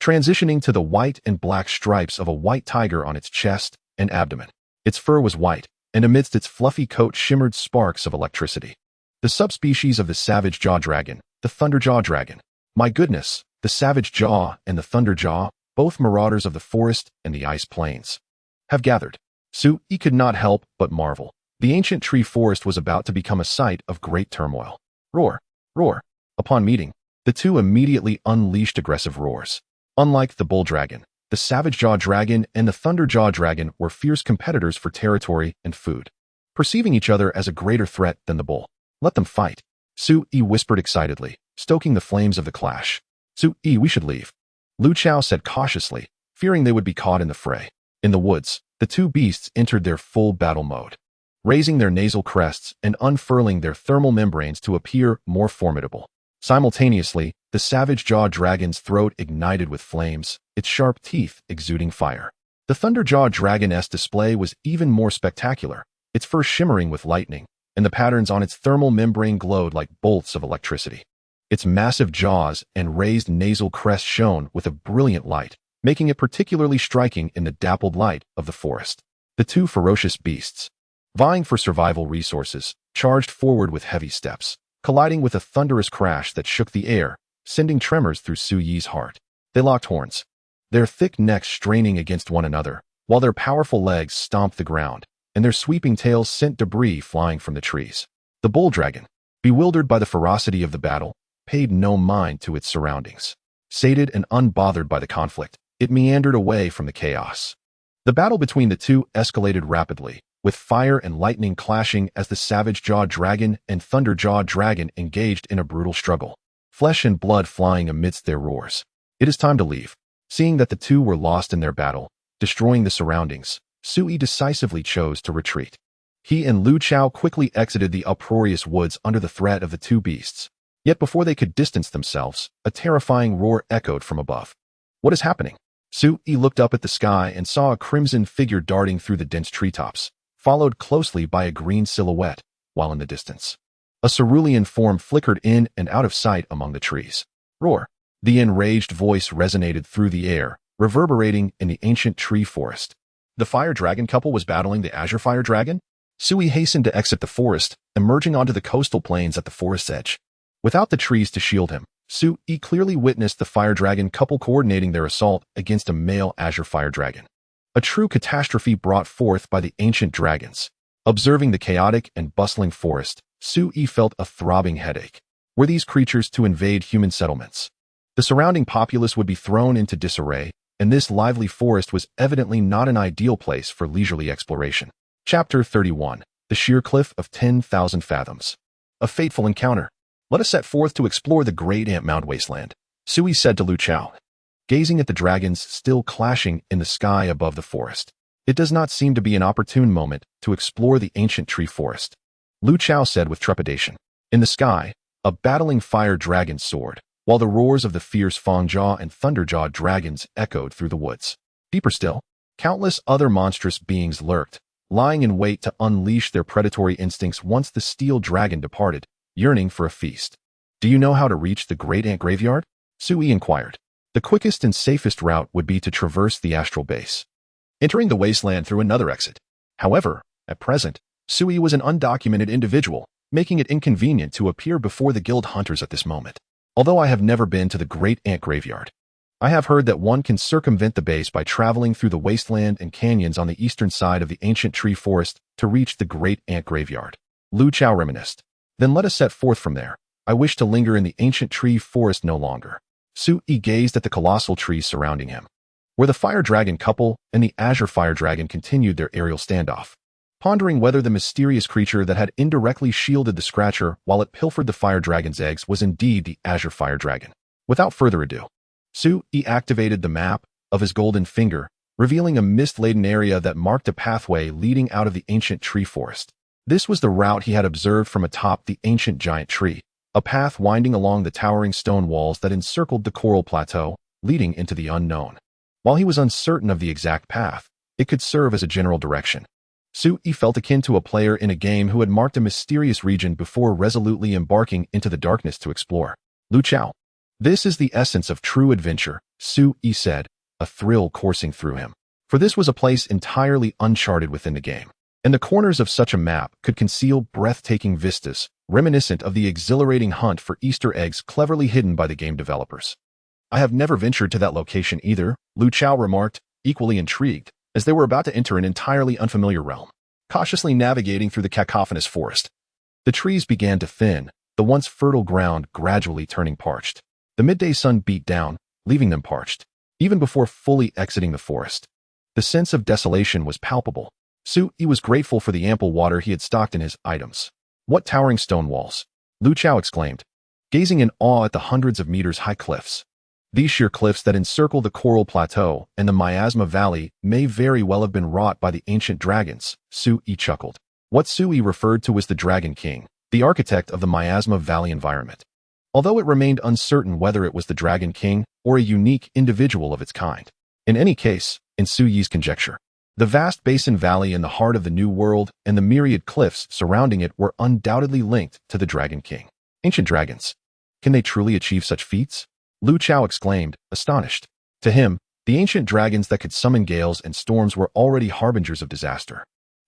transitioning to the white and black stripes of a white tiger on its chest and abdomen. Its fur was white, and amidst its fluffy coat shimmered sparks of electricity. The subspecies of the savage jaw dragon, the thunder jaw dragon. My goodness, the savage jaw and the thunder jaw, both marauders of the forest and the ice plains, have gathered. Sui could not help but marvel. The ancient tree forest was about to become a site of great turmoil. Roar! Roar! Upon meeting, the two immediately unleashed aggressive roars. Unlike the bull dragon, the savage jaw dragon and the thunder jaw dragon were fierce competitors for territory and food, perceiving each other as a greater threat than the bull. Let them fight, Sui whispered excitedly, stoking the flames of the clash. Sui, we should leave, Lu Chao said cautiously, fearing they would be caught in the fray. In the woods, the two beasts entered their full battle mode, raising their nasal crests and unfurling their thermal membranes to appear more formidable. Simultaneously, the savage jaw dragon's throat ignited with flames, its sharp teeth exuding fire. The thunder jaw dragon's display was even more spectacular, its fur shimmering with lightning, and the patterns on its thermal membrane glowed like bolts of electricity. Its massive jaws and raised nasal crest shone with a brilliant light, making it particularly striking in the dappled light of the forest. The two ferocious beasts, vying for survival resources, charged forward with heavy steps, colliding with a thunderous crash that shook the air, sending tremors through Sui's heart. They locked horns, their thick necks straining against one another, while their powerful legs stomped the ground, and their sweeping tails sent debris flying from the trees. The bull dragon, bewildered by the ferocity of the battle, paid no mind to its surroundings. Sated and unbothered by the conflict, it meandered away from the chaos. The battle between the two escalated rapidly, with fire and lightning clashing as the savage jaw dragon and thunder jaw dragon engaged in a brutal struggle, flesh and blood flying amidst their roars. It is time to leave. Seeing that the two were lost in their battle, destroying the surroundings, Sui decisively chose to retreat. He and Lu Chao quickly exited the uproarious woods under the threat of the two beasts. Yet before they could distance themselves, a terrifying roar echoed from above. What is happening? Sui looked up at the sky and saw a crimson figure darting through the dense treetops, followed closely by a green silhouette, while in the distance, a cerulean form flickered in and out of sight among the trees. Roar! The enraged voice resonated through the air, reverberating in the ancient tree forest. The fire dragon couple was battling the azure fire dragon? Sui hastened to exit the forest, emerging onto the coastal plains at the forest's edge. Without the trees to shield him, Sui clearly witnessed the fire dragon couple coordinating their assault against a male azure fire dragon. A true catastrophe brought forth by the ancient dragons. Observing the chaotic and bustling forest, Sui felt a throbbing headache. Were these creatures to invade human settlements? The surrounding populace would be thrown into disarray, and this lively forest was evidently not an ideal place for leisurely exploration. Chapter 31. The Sheer Cliff of 10,000 Fathoms. A fateful encounter. Let us set forth to explore the great Ant Mound wasteland, Sui said to Lu Chao, gazing at the dragons still clashing in the sky above the forest. It does not seem to be an opportune moment to explore the ancient tree forest, Lu Chao said with trepidation. In the sky, a battling fire dragon soared, while the roars of the fierce Fangjaw and Thunderjaw dragons echoed through the woods. Deeper still, countless other monstrous beings lurked, lying in wait to unleash their predatory instincts once the steel dragon departed, yearning for a feast. Do you know how to reach the Great Ant Graveyard? Sui inquired. The quickest and safest route would be to traverse the astral base, entering the wasteland through another exit. However, at present, Sui was an undocumented individual, making it inconvenient to appear before the guild hunters at this moment. Although I have never been to the Great Ant Graveyard, I have heard that one can circumvent the base by traveling through the wasteland and canyons on the eastern side of the ancient tree forest to reach the Great Ant Graveyard. Lu Chao reminisced. Then let us set forth from there. I wish to linger in the ancient tree forest no longer. Sui gazed at the colossal trees surrounding him, where the fire dragon couple and the azure fire dragon continued their aerial standoff, pondering whether the mysterious creature that had indirectly shielded the Scratcher while it pilfered the fire dragon's eggs was indeed the azure fire dragon. Without further ado, Sui activated the map of his golden finger, revealing a mist-laden area that marked a pathway leading out of the ancient tree forest. This was the route he had observed from atop the ancient giant tree, a path winding along the towering stone walls that encircled the coral plateau, leading into the unknown. While he was uncertain of the exact path, it could serve as a general direction. Sui felt akin to a player in a game who had marked a mysterious region before resolutely embarking into the darkness to explore. Lu Chao. This is the essence of true adventure, Sui said, a thrill coursing through him. For this was a place entirely uncharted within the game, and the corners of such a map could conceal breathtaking vistas, reminiscent of the exhilarating hunt for Easter eggs cleverly hidden by the game developers. I have never ventured to that location either, Lu Chao remarked, equally intrigued, as they were about to enter an entirely unfamiliar realm. Cautiously navigating through the cacophonous forest, the trees began to thin, the once fertile ground gradually turning parched. The midday sun beat down, leaving them parched. Even before fully exiting the forest, the sense of desolation was palpable. Sui was grateful for the ample water he had stocked in his items. What towering stone walls! Lu Chao exclaimed, gazing in awe at the hundreds of meters high cliffs. These sheer cliffs that encircle the Coral Plateau and the Miasma Valley may very well have been wrought by the ancient dragons, Sui chuckled. What Sui referred to as the Dragon King, the architect of the Miasma Valley environment. Although it remained uncertain whether it was the Dragon King or a unique individual of its kind. In any case, in Sui's conjecture, the vast basin valley in the heart of the New World and the myriad cliffs surrounding it were undoubtedly linked to the Dragon King. Ancient dragons. Can they truly achieve such feats? Lu Chao exclaimed, astonished. To him, the ancient dragons that could summon gales and storms were already harbingers of disaster,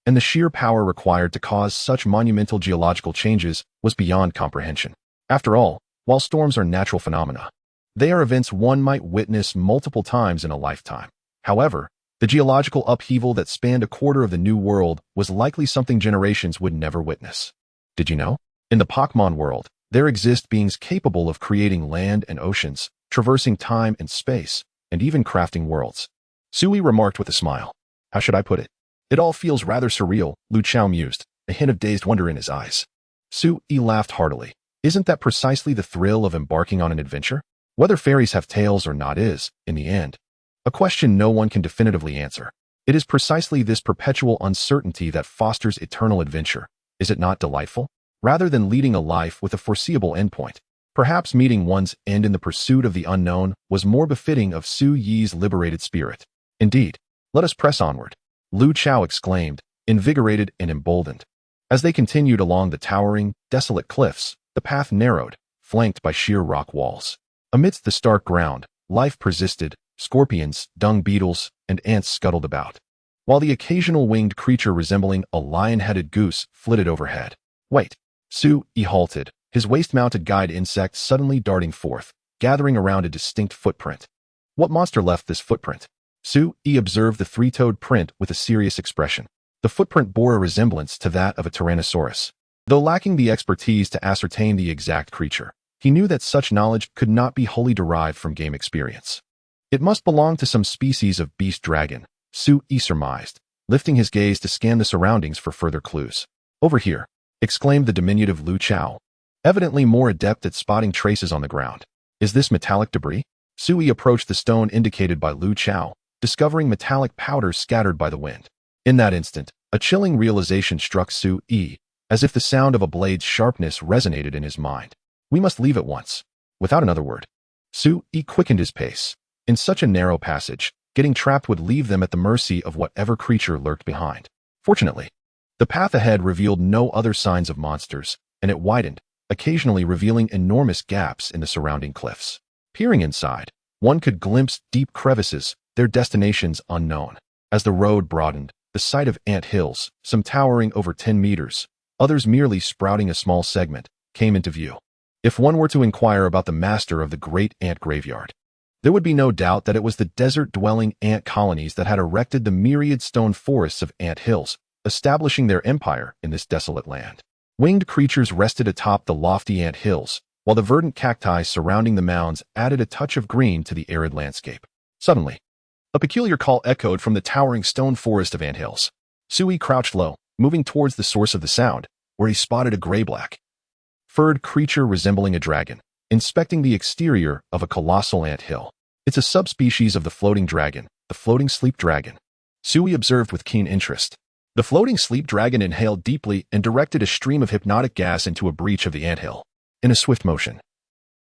and the sheer power required to cause such monumental geological changes was beyond comprehension. After all, while storms are natural phenomena, they are events one might witness multiple times in a lifetime. However, the geological upheaval that spanned a quarter of the New World was likely something generations would never witness. Did you know? In the Pokémon world, there exist beings capable of creating land and oceans, traversing time and space, and even crafting worlds. Sui remarked with a smile. How should I put it? It all feels rather surreal, Lu Chao mused, a hint of dazed wonder in his eyes. Sui laughed heartily. Isn't that precisely the thrill of embarking on an adventure? Whether fairies have tails or not is, in the end, a question no one can definitively answer. It is precisely this perpetual uncertainty that fosters eternal adventure. Is it not delightful? Rather than leading a life with a foreseeable endpoint, perhaps meeting one's end in the pursuit of the unknown was more befitting of Sui's liberated spirit. Indeed, let us press onward, Lu Chao exclaimed, invigorated and emboldened. As they continued along the towering, desolate cliffs, the path narrowed, flanked by sheer rock walls. Amidst the stark ground, life persisted. Scorpions, dung beetles, and ants scuttled about, while the occasional winged creature resembling a lion-headed goose flitted overhead. Wait, Sui halted, his waist-mounted guide insect suddenly darting forth, gathering around a distinct footprint. What monster left this footprint? Sui observed the three-toed print with a serious expression. The footprint bore a resemblance to that of a Tyrannosaurus. Though lacking the expertise to ascertain the exact creature, he knew that such knowledge could not be wholly derived from game experience. It must belong to some species of beast dragon, Sui surmised, lifting his gaze to scan the surroundings for further clues. Over here, exclaimed the diminutive Lu Chao, evidently more adept at spotting traces on the ground. Is this metallic debris? Sui approached the stone indicated by Lu Chao, discovering metallic powder scattered by the wind. In that instant, a chilling realization struck Sui, as if the sound of a blade's sharpness resonated in his mind. We must leave at once. Without another word, Sui quickened his pace. In such a narrow passage, getting trapped would leave them at the mercy of whatever creature lurked behind. Fortunately, the path ahead revealed no other signs of monsters, and it widened, occasionally revealing enormous gaps in the surrounding cliffs. Peering inside, one could glimpse deep crevices, their destinations unknown. As the road broadened, the sight of ant hills, some towering over 10 meters, others merely sprouting a small segment, came into view. If one were to inquire about the master of the great ant graveyard, there would be no doubt that it was the desert-dwelling ant colonies that had erected the myriad stone forests of ant hills, establishing their empire in this desolate land. Winged creatures rested atop the lofty ant hills, while the verdant cacti surrounding the mounds added a touch of green to the arid landscape. Suddenly, a peculiar call echoed from the towering stone forest of ant hills. Sui crouched low, moving towards the source of the sound, where he spotted a gray-black, furred creature resembling a dragon, inspecting the exterior of a colossal ant hill. It's a subspecies of the floating dragon, the floating sleep dragon, Sui observed with keen interest. The floating sleep dragon inhaled deeply and directed a stream of hypnotic gas into a breach of the anthill. In a swift motion,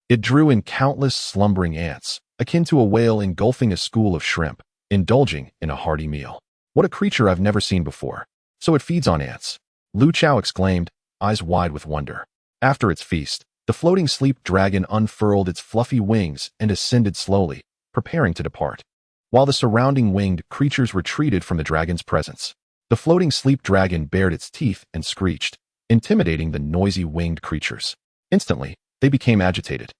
it drew in countless slumbering ants, akin to a whale engulfing a school of shrimp, indulging in a hearty meal. What a creature I've never seen before. So it feeds on ants, Lu Chao exclaimed, eyes wide with wonder. After its feast, the floating sleep dragon unfurled its fluffy wings and ascended slowly, preparing to depart. While the surrounding winged creatures retreated from the dragon's presence, the floating sleep dragon bared its teeth and screeched, intimidating the noisy winged creatures. Instantly, they became agitated,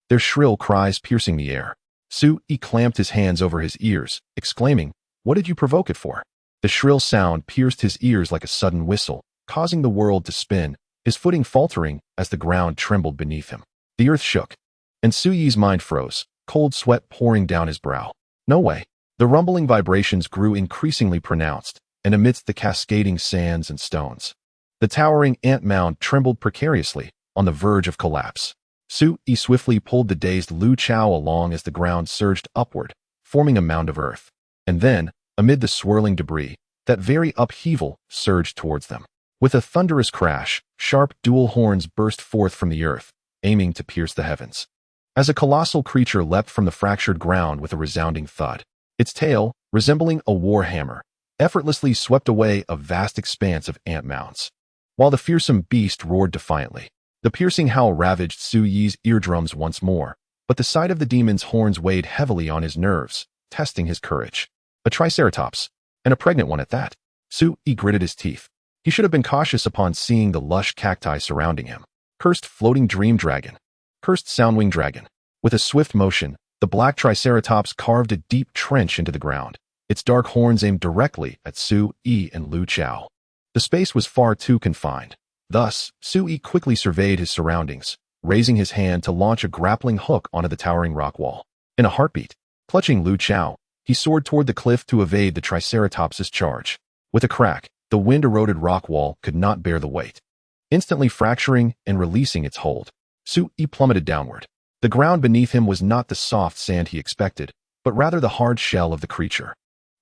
their shrill cries piercing the air. Sui clamped his hands over his ears, exclaiming, "What did you provoke it for?" The shrill sound pierced his ears like a sudden whistle, causing the world to spin, his footing faltering as the ground trembled beneath him. The earth shook, and Sui's mind froze, cold sweat pouring down his brow. No way. The rumbling vibrations grew increasingly pronounced, and amidst the cascading sands and stones, the towering ant mound trembled precariously, on the verge of collapse. Sui swiftly pulled the dazed Lu Chao along as the ground surged upward, forming a mound of earth. And then, amid the swirling debris, that very upheaval surged towards them. With a thunderous crash, sharp dual horns burst forth from the earth, aiming to pierce the heavens. As a colossal creature leapt from the fractured ground with a resounding thud, its tail, resembling a war hammer, effortlessly swept away a vast expanse of ant mounds. While the fearsome beast roared defiantly, the piercing howl ravaged Sui's eardrums once more, but the sight of the demon's horns weighed heavily on his nerves, testing his courage. A triceratops, and a pregnant one at that. Sui gritted his teeth. He should have been cautious upon seeing the lush cacti surrounding him. Cursed floating dream dragon. Cursed soundwing dragon. With a swift motion, the black triceratops carved a deep trench into the ground, its dark horns aimed directly at Sui and Lu Chao. The space was far too confined. Thus, Sui quickly surveyed his surroundings, raising his hand to launch a grappling hook onto the towering rock wall. In a heartbeat, clutching Lu Chao, he soared toward the cliff to evade the Triceratops's charge. With a crack, the wind-eroded rock wall could not bear the weight. Instantly fracturing and releasing its hold, Sui plummeted downward. The ground beneath him was not the soft sand he expected, but rather the hard shell of the creature.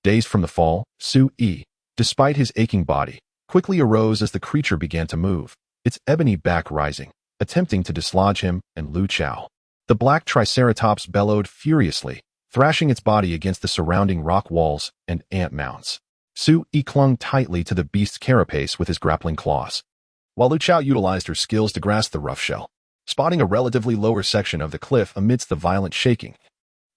Dazed from the fall, Sui, despite his aching body, quickly arose as the creature began to move, its ebony back rising, attempting to dislodge him and Lu Chao. The black Triceratops bellowed furiously, thrashing its body against the surrounding rock walls and ant mounds. Sui clung tightly to the beast's carapace with his grappling claws, while Lu Chao utilized her skills to grasp the rough shell, spotting a relatively lower section of the cliff amidst the violent shaking.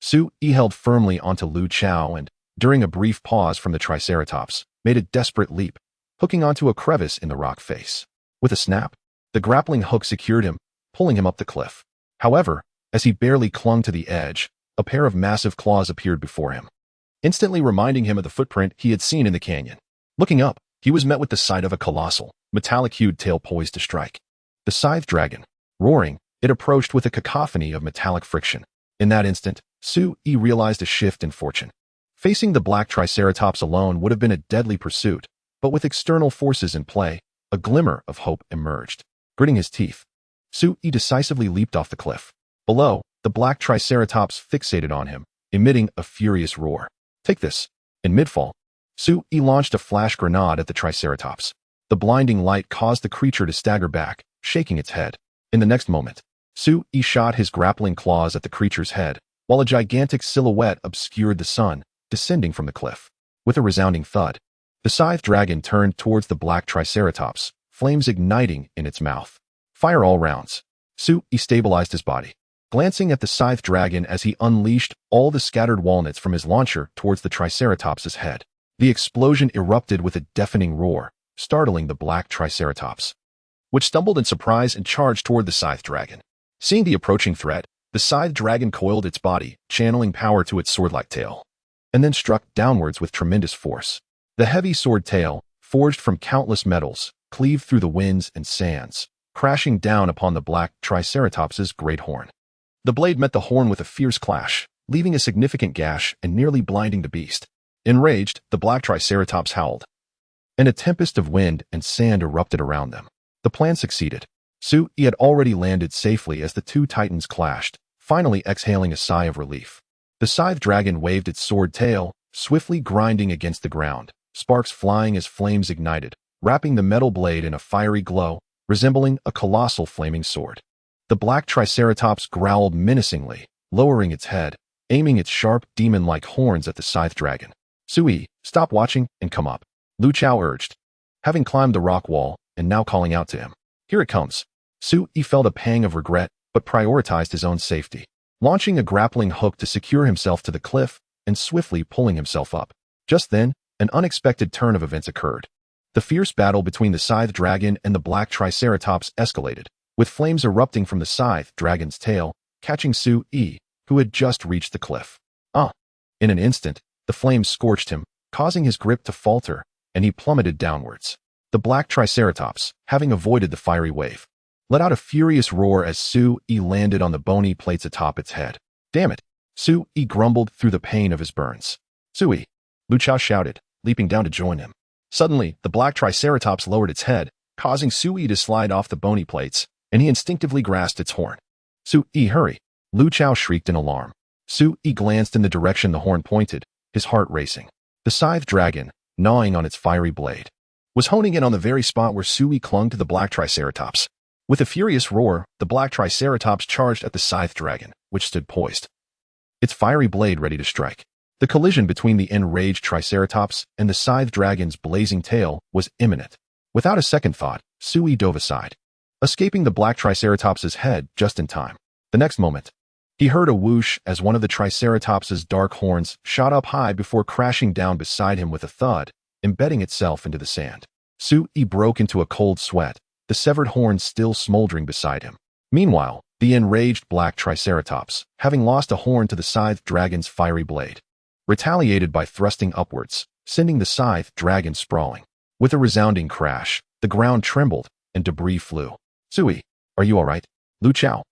Sui held firmly onto Lu Chao and, during a brief pause from the Triceratops, made a desperate leap, hooking onto a crevice in the rock face. With a snap, the grappling hook secured him, pulling him up the cliff. However, as he barely clung to the edge, a pair of massive claws appeared before him, instantly reminding him of the footprint he had seen in the canyon. Looking up, he was met with the sight of a colossal, metallic-hued tail poised to strike. The scythe dragon. Roaring, it approached with a cacophony of metallic friction. In that instant, Sui realized a shift in fortune. Facing the black Triceratops alone would have been a deadly pursuit, but with external forces in play, a glimmer of hope emerged. Gritting his teeth, Sui decisively leaped off the cliff. Below, the black Triceratops fixated on him, emitting a furious roar. Take this. In midfall, Sui launched a flash grenade at the Triceratops. The blinding light caused the creature to stagger back, shaking its head. In the next moment, Sui shot his grappling claws at the creature's head, while a gigantic silhouette obscured the sun, descending from the cliff. With a resounding thud, the scythe dragon turned towards the black Triceratops, flames igniting in its mouth. Fire all rounds. Sui stabilized his body, glancing at the scythe dragon as he unleashed all the scattered walnuts from his launcher towards the Triceratops's head. The explosion erupted with a deafening roar, startling the black Triceratops, which stumbled in surprise and charged toward the scythe dragon. Seeing the approaching threat, the scythe dragon coiled its body, channeling power to its sword-like tail, and then struck downwards with tremendous force. The heavy sword tail, forged from countless metals, cleaved through the winds and sands, crashing down upon the black Triceratops's great horn. The blade met the horn with a fierce clash, leaving a significant gash and nearly blinding the beast. Enraged, the black Triceratops howled, and a tempest of wind and sand erupted around them. The plan succeeded. Sui had already landed safely as the two titans clashed, finally exhaling a sigh of relief. The scythe dragon waved its sword tail, swiftly grinding against the ground, sparks flying as flames ignited, wrapping the metal blade in a fiery glow, resembling a colossal flaming sword. The black Triceratops growled menacingly, lowering its head, aiming its sharp, demon-like horns at the scythe dragon. Sui, stop watching and come up, Lu Chao urged, having climbed the rock wall and now calling out to him. Here it comes. Sui felt a pang of regret, but prioritized his own safety, launching a grappling hook to secure himself to the cliff and swiftly pulling himself up. Just then, an unexpected turn of events occurred. The fierce battle between the scythe dragon and the black Triceratops escalated, with flames erupting from the scythe dragon's tail, catching Sui, who had just reached the cliff. In an instant, the flames scorched him, causing his grip to falter, and he plummeted downwards. The black Triceratops, having avoided the fiery wave, let out a furious roar as Sui landed on the bony plates atop its head. Damn it! Sui grumbled through the pain of his burns. Sui! Lu Chao shouted, leaping down to join him. Suddenly, the black Triceratops lowered its head, causing Sui to slide off the bony plates, and he instinctively grasped its horn. Sui, hurry! Lu Chao shrieked in alarm. Sui glanced in the direction the horn pointed, his heart racing. The scythe dragon, gnawing on its fiery blade, was honing in on the very spot where Sui clung to the black Triceratops. With a furious roar, the black Triceratops charged at the scythe dragon, which stood poised, its fiery blade ready to strike. The collision between the enraged Triceratops and the scythe dragon's blazing tail was imminent. Without a second thought, Sui dove aside, escaping the black Triceratops's head just in time. The next moment, he heard a whoosh as one of the Triceratops's dark horns shot up high before crashing down beside him with a thud, embedding itself into the sand. Sui broke into a cold sweat, the severed horn still smoldering beside him. Meanwhile, the enraged black Triceratops, having lost a horn to the scythe dragon's fiery blade, retaliated by thrusting upwards, sending the scythe dragon sprawling. With a resounding crash, the ground trembled and debris flew. Sui, are you all right? Lu Chao,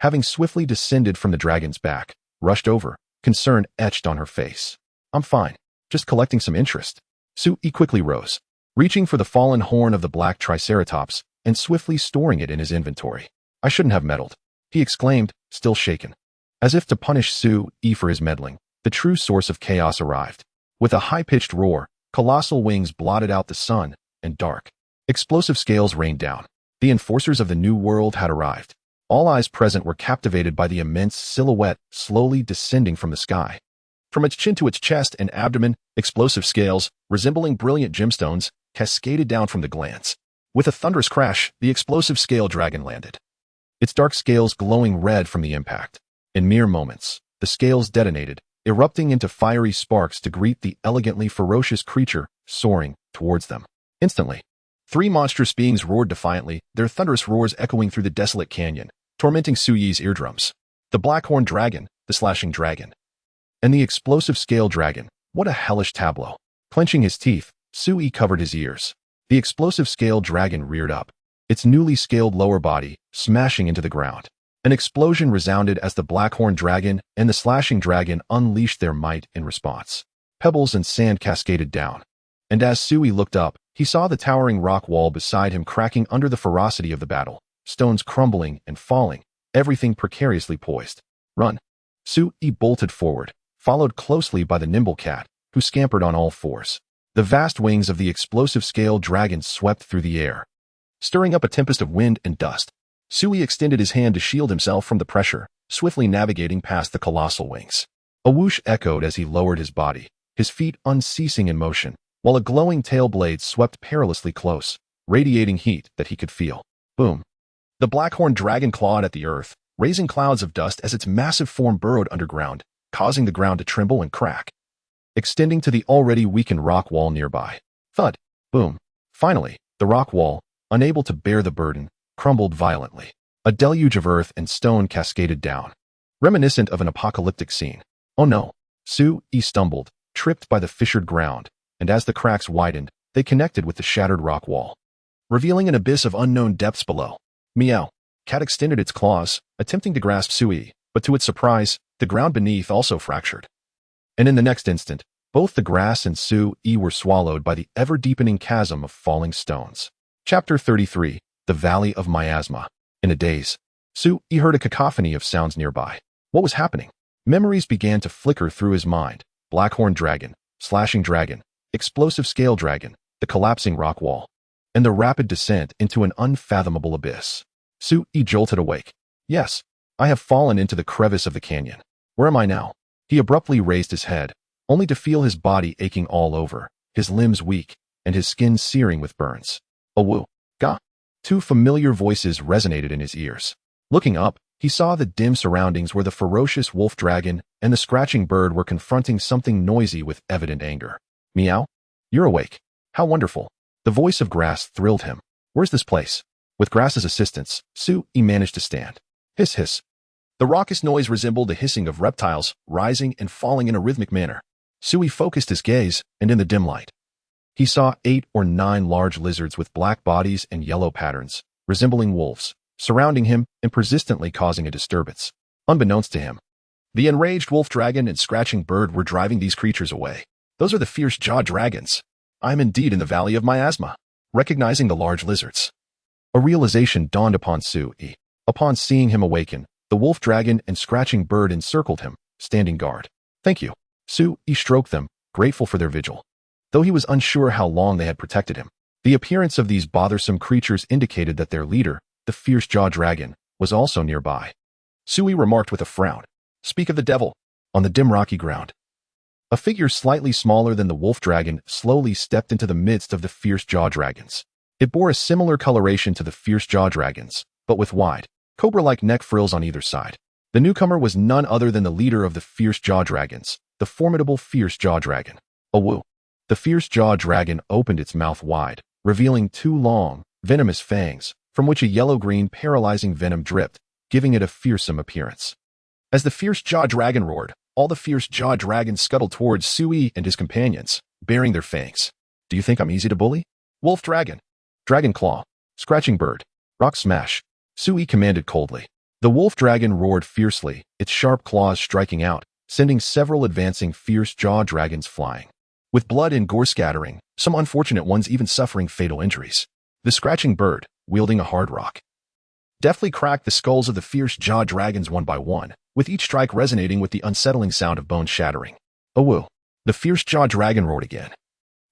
having swiftly descended from the dragon's back, rushed over, concern etched on her face. I'm fine, just collecting some interest. Sui quickly rose, reaching for the fallen horn of the black Triceratops and swiftly storing it in his inventory. I shouldn't have meddled, he exclaimed, still shaken. As if to punish Sui for his meddling, the true source of chaos arrived. With a high-pitched roar, colossal wings blotted out the sun, and dark, explosive scales rained down. The enforcers of the new world had arrived. All eyes present were captivated by the immense silhouette slowly descending from the sky. From its chin to its chest and abdomen, explosive scales, resembling brilliant gemstones, cascaded down from the glands. With a thunderous crash, the explosive scale dragon landed, its dark scales glowing red from the impact. In mere moments, the scales detonated, erupting into fiery sparks to greet the elegantly ferocious creature soaring towards them. Instantly, three monstrous beings roared defiantly, their thunderous roars echoing through the desolate canyon. tormenting Suyi's eardrums. The Blackhorn Dragon, the Slashing Dragon, and the Explosive Scale Dragon. What a hellish tableau. Clenching his teeth, Suyi covered his ears. The Explosive Scale Dragon reared up, its newly scaled lower body smashing into the ground. An explosion resounded as the Blackhorn Dragon and the Slashing Dragon unleashed their might in response. Pebbles and sand cascaded down, and as Suyi looked up, he saw the towering rock wall beside him cracking under the ferocity of the battle, stones crumbling and falling, everything precariously poised. Run! Suyi bolted forward, followed closely by the nimble cat, who scampered on all fours. The vast wings of the Explosive Scale Dragon swept through the air, stirring up a tempest of wind and dust. Suyi extended his hand to shield himself from the pressure, swiftly navigating past the colossal wings. A whoosh echoed as he lowered his body, his feet unceasing in motion, while a glowing tail blade swept perilously close, radiating heat that he could feel. Boom! The Blackhorn Dragon clawed at the earth, raising clouds of dust as its massive form burrowed underground, causing the ground to tremble and crack, extending to the already weakened rock wall nearby. Thud! Boom! Finally, the rock wall, unable to bear the burden, crumbled violently. A deluge of earth and stone cascaded down, reminiscent of an apocalyptic scene. Oh no! Suyi stumbled, tripped by the fissured ground, and as the cracks widened, they connected with the shattered rock wall, revealing an abyss of unknown depths below. Meow! Cat extended its claws, attempting to grasp Suyi, but to its surprise, the ground beneath also fractured. And in the next instant, both the grass and Suyi were swallowed by the ever-deepening chasm of falling stones. Chapter 33, The Valley of Miasma. In a daze, Suyi heard a cacophony of sounds nearby. What was happening? Memories began to flicker through his mind. Blackhorn Dragon, Slashing Dragon, Explosive Scale Dragon, the collapsing rock wall, and the rapid descent into an unfathomable abyss. Suyi jolted awake. Yes, I have fallen into the crevice of the canyon. Where am I now? He abruptly raised his head, only to feel his body aching all over, his limbs weak, and his skin searing with burns. Awoo! Ga! Two familiar voices resonated in his ears. Looking up, he saw the dim surroundings where the ferocious wolf dragon and the scratching bird were confronting something noisy with evident anger. Meow? You're awake. How wonderful. The voice of grass thrilled him. Where's this place? With grass's assistance, Suyi managed to stand. Hiss hiss. The raucous noise resembled the hissing of reptiles, rising and falling in a rhythmic manner. Suyi focused his gaze, and in the dim light, he saw 8 or 9 large lizards with black bodies and yellow patterns, resembling wolves, surrounding him and persistently causing a disturbance. Unbeknownst to him, the enraged wolf dragon and scratching bird were driving these creatures away. Those are the fierce jaw dragons. I am indeed in the Valley of Miasma. Recognizing the large lizards, a realization dawned upon Suyi. Upon seeing him awaken, the wolf dragon and scratching bird encircled him, standing guard. Thank you. Suyi stroked them, grateful for their vigil. Though he was unsure how long they had protected him, the appearance of these bothersome creatures indicated that their leader, the fierce jaw dragon, was also nearby. Suyi remarked with a frown. Speak of the devil. On the dim rocky ground, a figure slightly smaller than the wolf dragon slowly stepped into the midst of the fierce jaw dragons. It bore a similar coloration to the fierce jaw dragons, but with wide, cobra-like neck frills on either side. The newcomer was none other than the leader of the fierce jaw dragons, the formidable fierce jaw dragon. Awoo! The fierce jaw dragon opened its mouth wide, revealing 2 long, venomous fangs, from which a yellow-green paralyzing venom dripped, giving it a fearsome appearance. As the fierce jaw dragon roared, all the fierce jaw dragons scuttled towards Suyi and his companions, bearing their fangs. Do you think I'm easy to bully? Wolf dragon, dragon claw, scratching bird, rock smash, Suyi commanded coldly. The wolf dragon roared fiercely, its sharp claws striking out, sending several advancing fierce jaw dragons flying, with blood and gore scattering, some unfortunate ones even suffering fatal injuries. The scratching bird, wielding a hard rock, deftly cracked the skulls of the fierce jaw dragons one by one, with each strike resonating with the unsettling sound of bone shattering. Awoo! The fierce jaw dragon roared again,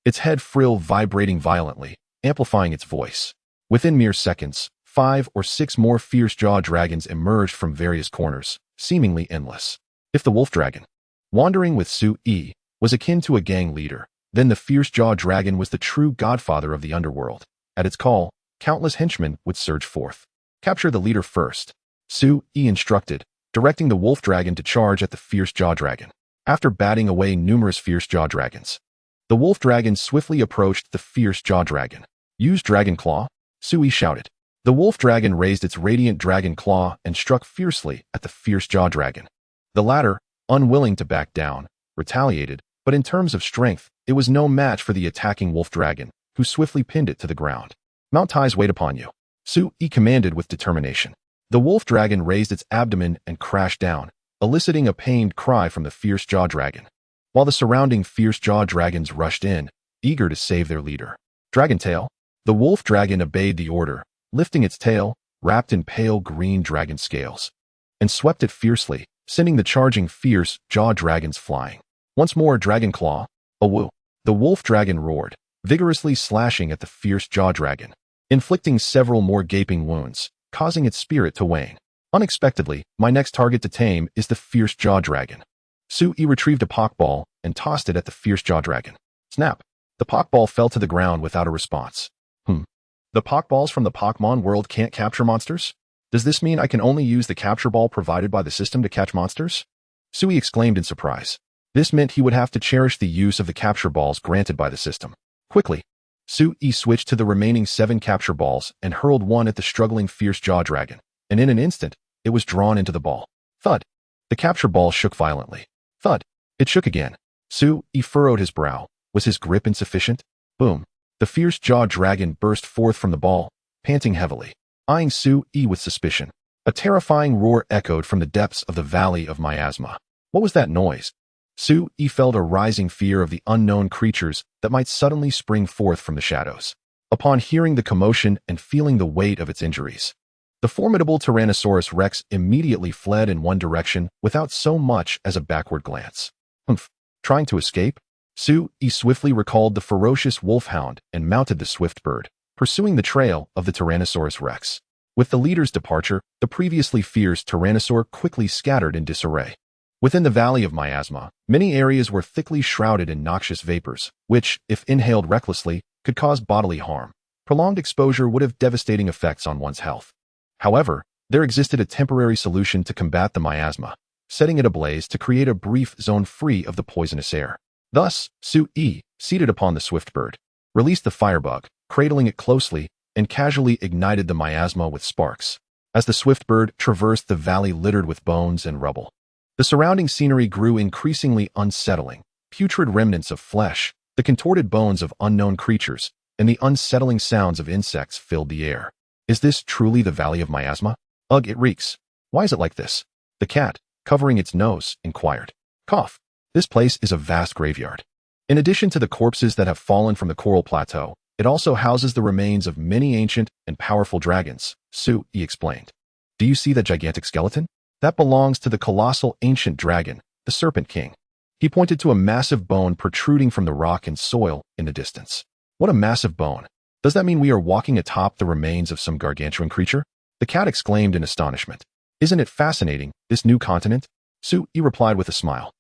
its head frill vibrating violently, amplifying its voice. Within mere seconds, 5 or 6 more fierce jaw dragons emerged from various corners, seemingly endless. If the wolf dragon, wandering with Suyi, was akin to a gang leader, then the fierce jaw dragon was the true godfather of the underworld. At its call, countless henchmen would surge forth. Capture the leader first, Suyi instructed, directing the wolf dragon to charge at the fierce jaw dragon. After batting away numerous fierce jaw dragons, the wolf dragon swiftly approached the fierce jaw dragon. Use dragon claw, Suyi shouted. The wolf dragon raised its radiant dragon claw and struck fiercely at the fierce jaw dragon. The latter, unwilling to back down, retaliated, but in terms of strength, it was no match for the attacking wolf dragon, who swiftly pinned it to the ground. Mount Tai's weight upon you. Sui commanded with determination. The wolf dragon raised its abdomen and crashed down, eliciting a pained cry from the fierce jaw dragon, while the surrounding fierce jaw dragons rushed in, eager to save their leader. Dragon tail. The wolf dragon obeyed the order, lifting its tail, wrapped in pale green dragon scales, and swept it fiercely, sending the charging fierce jaw dragons flying. Once more, dragon claw. Awoo. The wolf dragon roared, vigorously slashing at the fierce jaw dragon, inflicting several more gaping wounds, causing its spirit to wane. Unexpectedly, my next target to tame is the fierce jaw dragon. Sui retrieved a Pokeball and tossed it at the fierce jaw dragon. Snap. The Pokeball fell to the ground without a response. The Pokeballs from the Pokémon world can't capture monsters? Does this mean I can only use the capture ball provided by the system to catch monsters? Sui exclaimed in surprise. This meant he would have to cherish the use of the capture balls granted by the system. Quickly, Sui switched to the remaining 7 capture balls and hurled one at the struggling fierce jaw dragon, and in an instant, it was drawn into the ball. Thud. The capture ball shook violently. Thud. It shook again. Sui furrowed his brow. Was his grip insufficient? Boom. The fierce jaw dragon burst forth from the ball, panting heavily, eyeing Sui with suspicion. A terrifying roar echoed from the depths of the Valley of Miasma. What was that noise? Sui felt a rising fear of the unknown creatures that might suddenly spring forth from the shadows. Upon hearing the commotion and feeling the weight of its injuries, the formidable Tyrannosaurus Rex immediately fled in one direction without so much as a backward glance. Trying to escape? Sui swiftly recalled the ferocious wolfhound and mounted the swift bird, pursuing the trail of the Tyrannosaurus Rex. With the leader's departure, the previously fierce Tyrannosaur quickly scattered in disarray. Within the Valley of Miasma, many areas were thickly shrouded in noxious vapors, which, if inhaled recklessly, could cause bodily harm. Prolonged exposure would have devastating effects on one's health. However, there existed a temporary solution to combat the miasma, setting it ablaze to create a brief zone free of the poisonous air. Thus, Sui, seated upon the swift bird, released the firebug, cradling it closely, and casually ignited the miasma with sparks. As the swift bird traversed the valley littered with bones and rubble, the surrounding scenery grew increasingly unsettling. Putrid remnants of flesh, the contorted bones of unknown creatures, and the unsettling sounds of insects filled the air. Is this truly the Valley of Miasma? Ugh, it reeks. Why is it like this? The cat, covering its nose, inquired. Cough. This place is a vast graveyard. In addition to the corpses that have fallen from the Coral Plateau, it also houses the remains of many ancient and powerful dragons, Sui explained. Do you see that gigantic skeleton? That belongs to the colossal ancient dragon, the Serpent King. He pointed to a massive bone protruding from the rock and soil in the distance. What a massive bone. Does that mean we are walking atop the remains of some gargantuan creature? The cat exclaimed in astonishment. Isn't it fascinating, this new continent? Sui replied with a smile.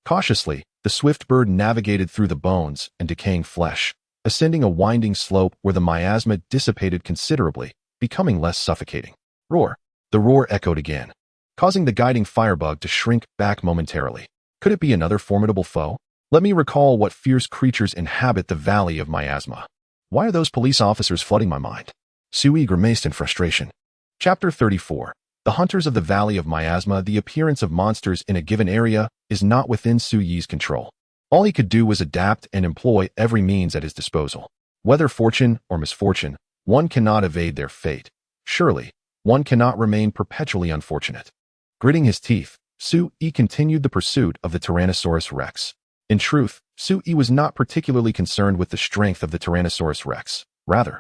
Cautiously, the swift bird navigated through the bones and decaying flesh, ascending a winding slope where the miasma dissipated considerably, becoming less suffocating. Roar. The roar echoed again, causing the guiding firebug to shrink back momentarily. Could it be another formidable foe? Let me recall what fierce creatures inhabit the Valley of Miasma. Why are those police officers flooding my mind? Sui grimaced in frustration. Chapter 34. The Hunters of the Valley of Miasma. The appearance of monsters in a given area is not within Sui's control. All he could do was adapt and employ every means at his disposal. Whether fortune or misfortune, one cannot evade their fate. Surely, one cannot remain perpetually unfortunate. Gritting his teeth, Sui continued the pursuit of the Tyrannosaurus Rex. In truth, Sui was not particularly concerned with the strength of the Tyrannosaurus Rex. Rather,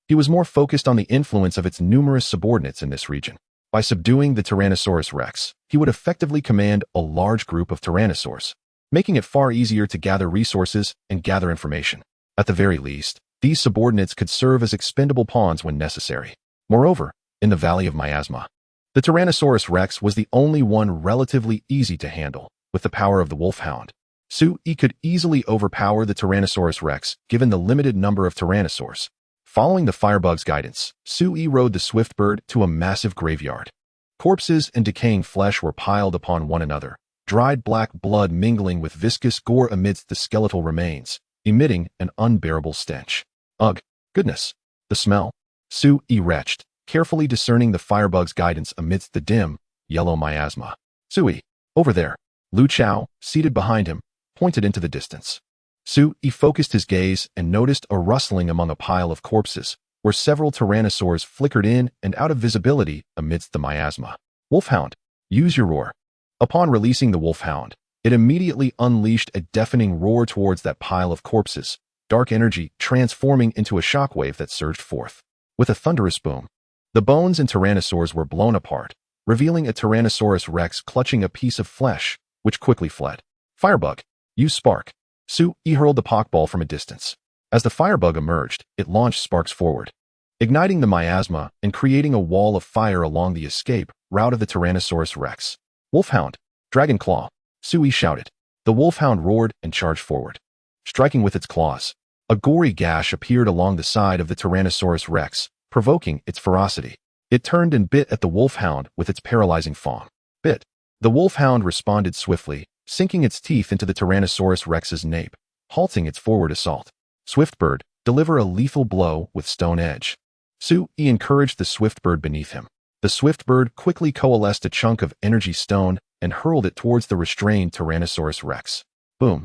he was more focused on the influence of its numerous subordinates in this region. By subduing the Tyrannosaurus Rex, he would effectively command a large group of tyrannosaurs, making it far easier to gather resources and gather information. At the very least, these subordinates could serve as expendable pawns when necessary. Moreover, in the Valley of Miasma, the Tyrannosaurus Rex was the only one relatively easy to handle. With the power of the wolfhound, Sui could easily overpower the Tyrannosaurus Rex given the limited number of tyrannosaurs. Following the firebug's guidance, Sui rode the swift bird to a massive graveyard. Corpses and decaying flesh were piled upon one another, dried black blood mingling with viscous gore amidst the skeletal remains, emitting an unbearable stench. Ugh, goodness. The smell. Sui retched, carefully discerning the firebug's guidance amidst the dim, yellow miasma. Sui, over there. Lu Chao, seated behind him, pointed into the distance. Sui focused his gaze and noticed a rustling among a pile of corpses, where several tyrannosaurs flickered in and out of visibility amidst the miasma. Wolfhound, use your roar. Upon releasing the wolfhound, it immediately unleashed a deafening roar towards that pile of corpses, dark energy transforming into a shockwave that surged forth. With a thunderous boom, the bones and tyrannosaurs were blown apart, revealing a Tyrannosaurus Rex clutching a piece of flesh, which quickly fled. Firebug, use Spark. Sui hurled the Pokeball from a distance. As the firebug emerged, it launched sparks forward, igniting the miasma and creating a wall of fire along the escape route of the Tyrannosaurus Rex. Wolfhound, Dragon Claw, Sui shouted. The wolfhound roared and charged forward. Striking with its claws, a gory gash appeared along the side of the Tyrannosaurus Rex, provoking its ferocity. It turned and bit at the wolfhound with its paralyzing fang. Bit. The wolfhound responded swiftly, sinking its teeth into the Tyrannosaurus Rex's nape, halting its forward assault. Swiftbird, deliver a lethal blow with stone edge. Sui encouraged the Swiftbird beneath him. The Swiftbird quickly coalesced a chunk of energy stone and hurled it towards the restrained Tyrannosaurus Rex. Boom.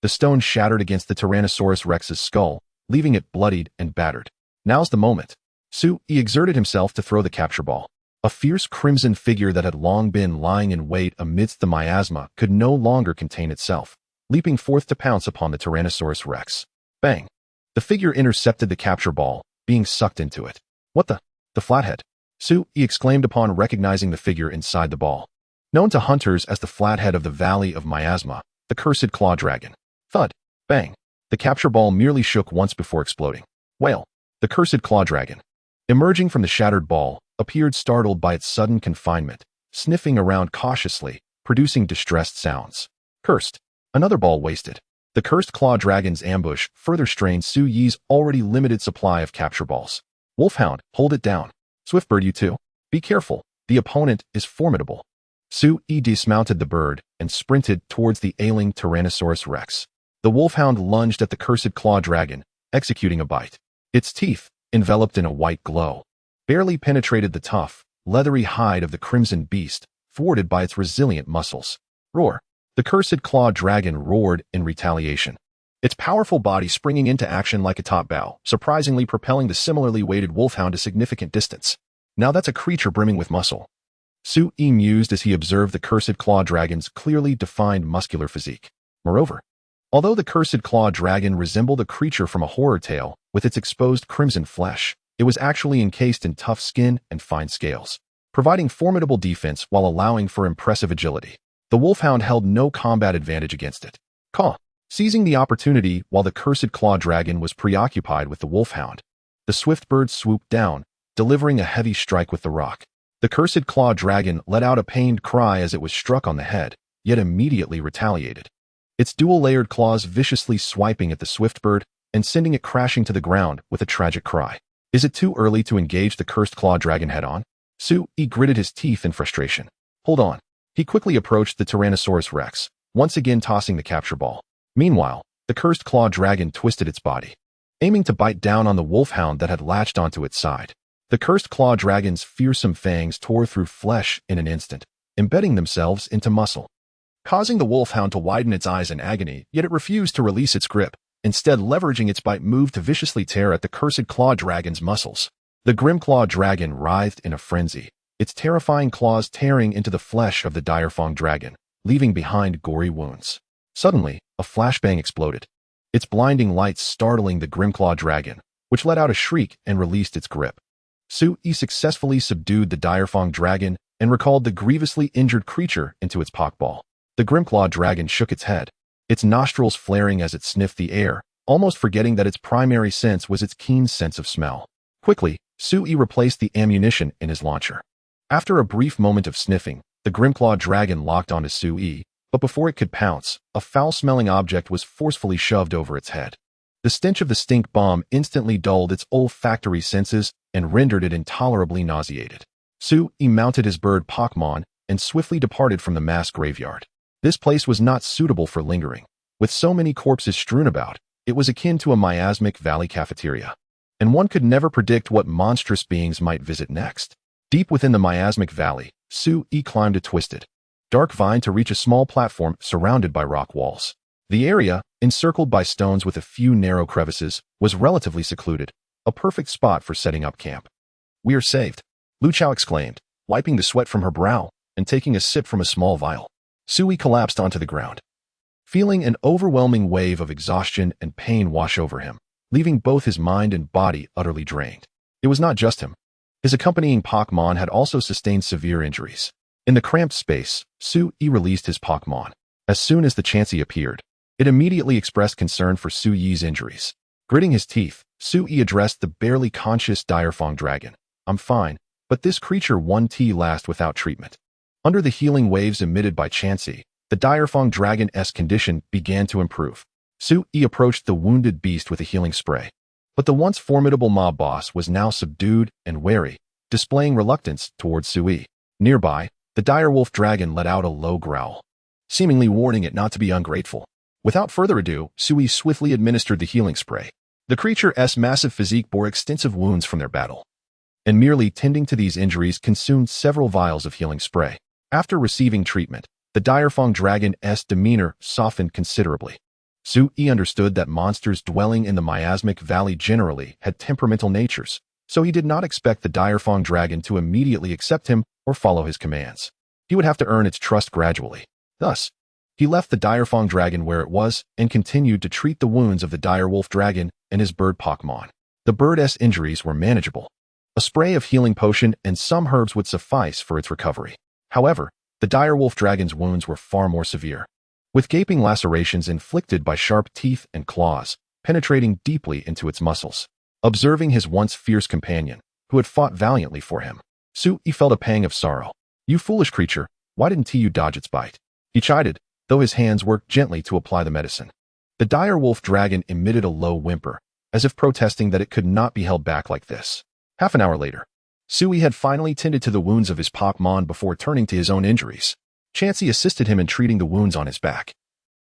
The stone shattered against the Tyrannosaurus Rex's skull, leaving it bloodied and battered. Now's the moment. Sui exerted himself to throw the capture ball. A fierce crimson figure that had long been lying in wait amidst the miasma could no longer contain itself, leaping forth to pounce upon the Tyrannosaurus Rex. Bang! The figure intercepted the capture ball, being sucked into it. What the? The flathead! Sui exclaimed upon recognizing the figure inside the ball. Known to hunters as the flathead of the Valley of Miasma, the cursed claw dragon. Thud! Bang! The capture ball merely shook once before exploding. Whale! The cursed claw dragon, emerging from the shattered ball, appeared startled by its sudden confinement, sniffing around cautiously, producing distressed sounds. Cursed! Another ball wasted. The cursed claw dragon's ambush further strained Sui's already limited supply of capture balls. Wolfhound, hold it down. Swiftbird, you too. Be careful. The opponent is formidable. Sui dismounted the bird and sprinted towards the ailing Tyrannosaurus Rex. The wolfhound lunged at the cursed claw dragon, executing a bite. Its teeth, enveloped in a white glow, barely penetrated the tough, leathery hide of the crimson beast, thwarted by its resilient muscles. Roar! The cursed claw dragon roared in retaliation, its powerful body springing into action like a top bow, surprisingly propelling the similarly weighted wolfhound a significant distance. Now that's a creature brimming with muscle. Sui mused as he observed the cursed claw dragon's clearly defined muscular physique. Moreover, although the cursed claw dragon resembled a creature from a horror tale with its exposed crimson flesh, it was actually encased in tough skin and fine scales, providing formidable defense while allowing for impressive agility. The wolfhound held no combat advantage against it. Caw! Seizing the opportunity while the cursed claw dragon was preoccupied with the wolfhound, the swift bird swooped down, delivering a heavy strike with the rock. The cursed claw dragon let out a pained cry as it was struck on the head, yet immediately retaliated, its dual-layered claws viciously swiping at the swift bird and sending it crashing to the ground with a tragic cry. Is it too early to engage the cursed claw dragon head-on? Sui gritted his teeth in frustration. Hold on. He quickly approached the Tyrannosaurus Rex, once again tossing the capture ball. Meanwhile, the cursed claw dragon twisted its body, aiming to bite down on the wolfhound that had latched onto its side. The cursed claw dragon's fearsome fangs tore through flesh in an instant, embedding themselves into muscle, causing the wolfhound to widen its eyes in agony, yet it refused to release its grip, instead leveraging its bite move to viciously tear at the cursed claw dragon's muscles. The grim claw dragon writhed in a frenzy, its terrifying claws tearing into the flesh of the direfang dragon, leaving behind gory wounds. Suddenly, a flashbang exploded, its blinding lights startling the Grimclaw dragon, which let out a shriek and released its grip. Sui successfully subdued the direfang dragon and recalled the grievously injured creature into its Pokeball. The Grimclaw dragon shook its head, its nostrils flaring as it sniffed the air, almost forgetting that its primary sense was its keen sense of smell. Quickly, Sui replaced the ammunition in his launcher. After a brief moment of sniffing, the Grimclaw dragon locked onto Sui, but before it could pounce, a foul-smelling object was forcefully shoved over its head. The stench of the stink bomb instantly dulled its olfactory senses and rendered it intolerably nauseated. Sui mounted his bird Pokemon and swiftly departed from the mass graveyard. This place was not suitable for lingering. With so many corpses strewn about, it was akin to a miasmic valley cafeteria. and one could never predict what monstrous beings might visit next. Deep within the miasmic valley, Sui climbed a twisted, dark vine to reach a small platform surrounded by rock walls. The area, encircled by stones with a few narrow crevices, was relatively secluded, a perfect spot for setting up camp. "We are saved," Lu Chao exclaimed, wiping the sweat from her brow and taking a sip from a small vial. Sui collapsed onto the ground, feeling an overwhelming wave of exhaustion and pain wash over him, leaving both his mind and body utterly drained. It was not just him. His accompanying Pokémon had also sustained severe injuries. In the cramped space, Sui released his Pokémon. As soon as the Chansey appeared, it immediately expressed concern for Sui's injuries. Gritting his teeth, Sui addressed the barely conscious Direfong dragon. "I'm fine, but this creature won't last without treatment." Under the healing waves emitted by Chansey, the Direfong dragon's condition began to improve. Sui approached the wounded beast with a healing spray. But the once formidable mob boss was now subdued and wary, displaying reluctance towards Sui. Nearby, the direwolf dragon let out a low growl, seemingly warning it not to be ungrateful. Without further ado, Sui swiftly administered the healing spray. The creature's massive physique bore extensive wounds from their battle, and merely tending to these injuries consumed several vials of healing spray. After receiving treatment, the Direfong dragon's demeanor softened considerably. Sui understood that monsters dwelling in the miasmic valley generally had temperamental natures, so he did not expect the Direfong dragon to immediately accept him or follow his commands. He would have to earn its trust gradually. Thus, he left the Direfong dragon where it was and continued to treat the wounds of the direwolf dragon and his bird Pokémon. The bird's injuries were manageable. A spray of healing potion and some herbs would suffice for its recovery. However, the direwolf dragon's wounds were far more severe, with gaping lacerations inflicted by sharp teeth and claws, penetrating deeply into its muscles. Observing his once fierce companion, who had fought valiantly for him, Sui felt a pang of sorrow. "You foolish creature, why didn't you dodge its bite?" he chided, though his hands worked gently to apply the medicine. The direwolf dragon emitted a low whimper, as if protesting that it could not be held back like this. Half an hour later, Sui had finally tended to the wounds of his Pokémon before turning to his own injuries. Chansey assisted him in treating the wounds on his back,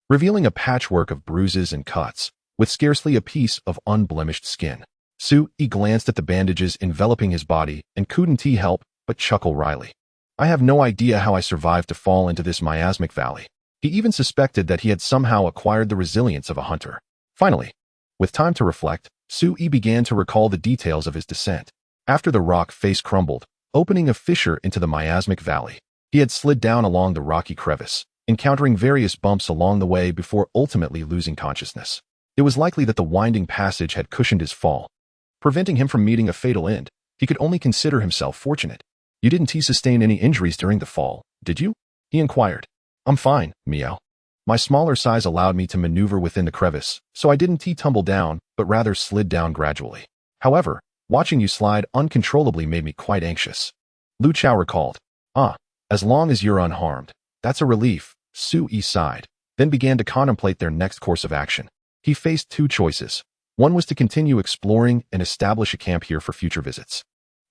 revealing a patchwork of bruises and cuts, with scarcely a piece of unblemished skin. Sui glanced at the bandages enveloping his body and couldn't help but chuckle wryly. "I have no idea how I survived to fall into this miasmic valley." He even suspected that he had somehow acquired the resilience of a hunter. Finally, with time to reflect, Sui began to recall the details of his descent. After the rock face crumbled, opening a fissure into the miasmic valley, he had slid down along the rocky crevice, encountering various bumps along the way before ultimately losing consciousness. It was likely that the winding passage had cushioned his fall, preventing him from meeting a fatal end. He could only consider himself fortunate. "You didn't sustain any injuries during the fall, did you?" he inquired. "I'm fine, meow. My smaller size allowed me to maneuver within the crevice, so I didn't tumble down, but rather slid down gradually. However, watching you slide uncontrollably made me quite anxious." Lu Chao recalled. "Ah, as long as you're unharmed, that's a relief," Sui sighed, then began to contemplate their next course of action. He faced two choices. One was to continue exploring and establish a camp here for future visits.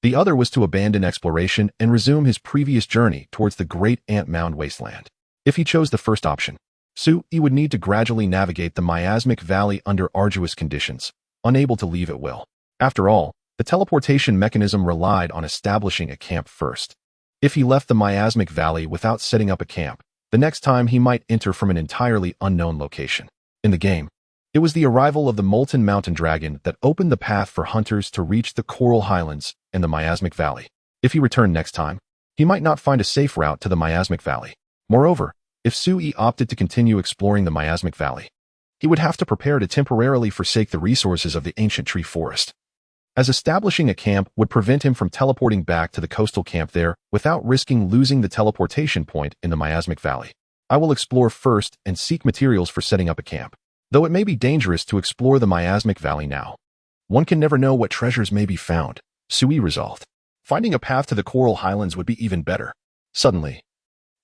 The other was to abandon exploration and resume his previous journey towards the Great Ant Mound Wasteland. If he chose the first option, Sui would need to gradually navigate the miasmic valley under arduous conditions, unable to leave at will. After all, the teleportation mechanism relied on establishing a camp first. If he left the miasmic valley without setting up a camp, the next time he might enter from an entirely unknown location. In the game, it was the arrival of the Molten Mountain Dragon that opened the path for hunters to reach the Coral Highlands and the miasmic valley. If he returned next time, he might not find a safe route to the miasmic valley. Moreover, if Sui opted to continue exploring the miasmic valley, he would have to prepare to temporarily forsake the resources of the ancient tree forest, as establishing a camp would prevent him from teleporting back to the coastal camp there without risking losing the teleportation point in the miasmic valley. "I will explore first and seek materials for setting up a camp. Though it may be dangerous to explore the miasmic valley now, one can never know what treasures may be found," Sui resolved. Finding a path to the Coral Highlands would be even better. Suddenly,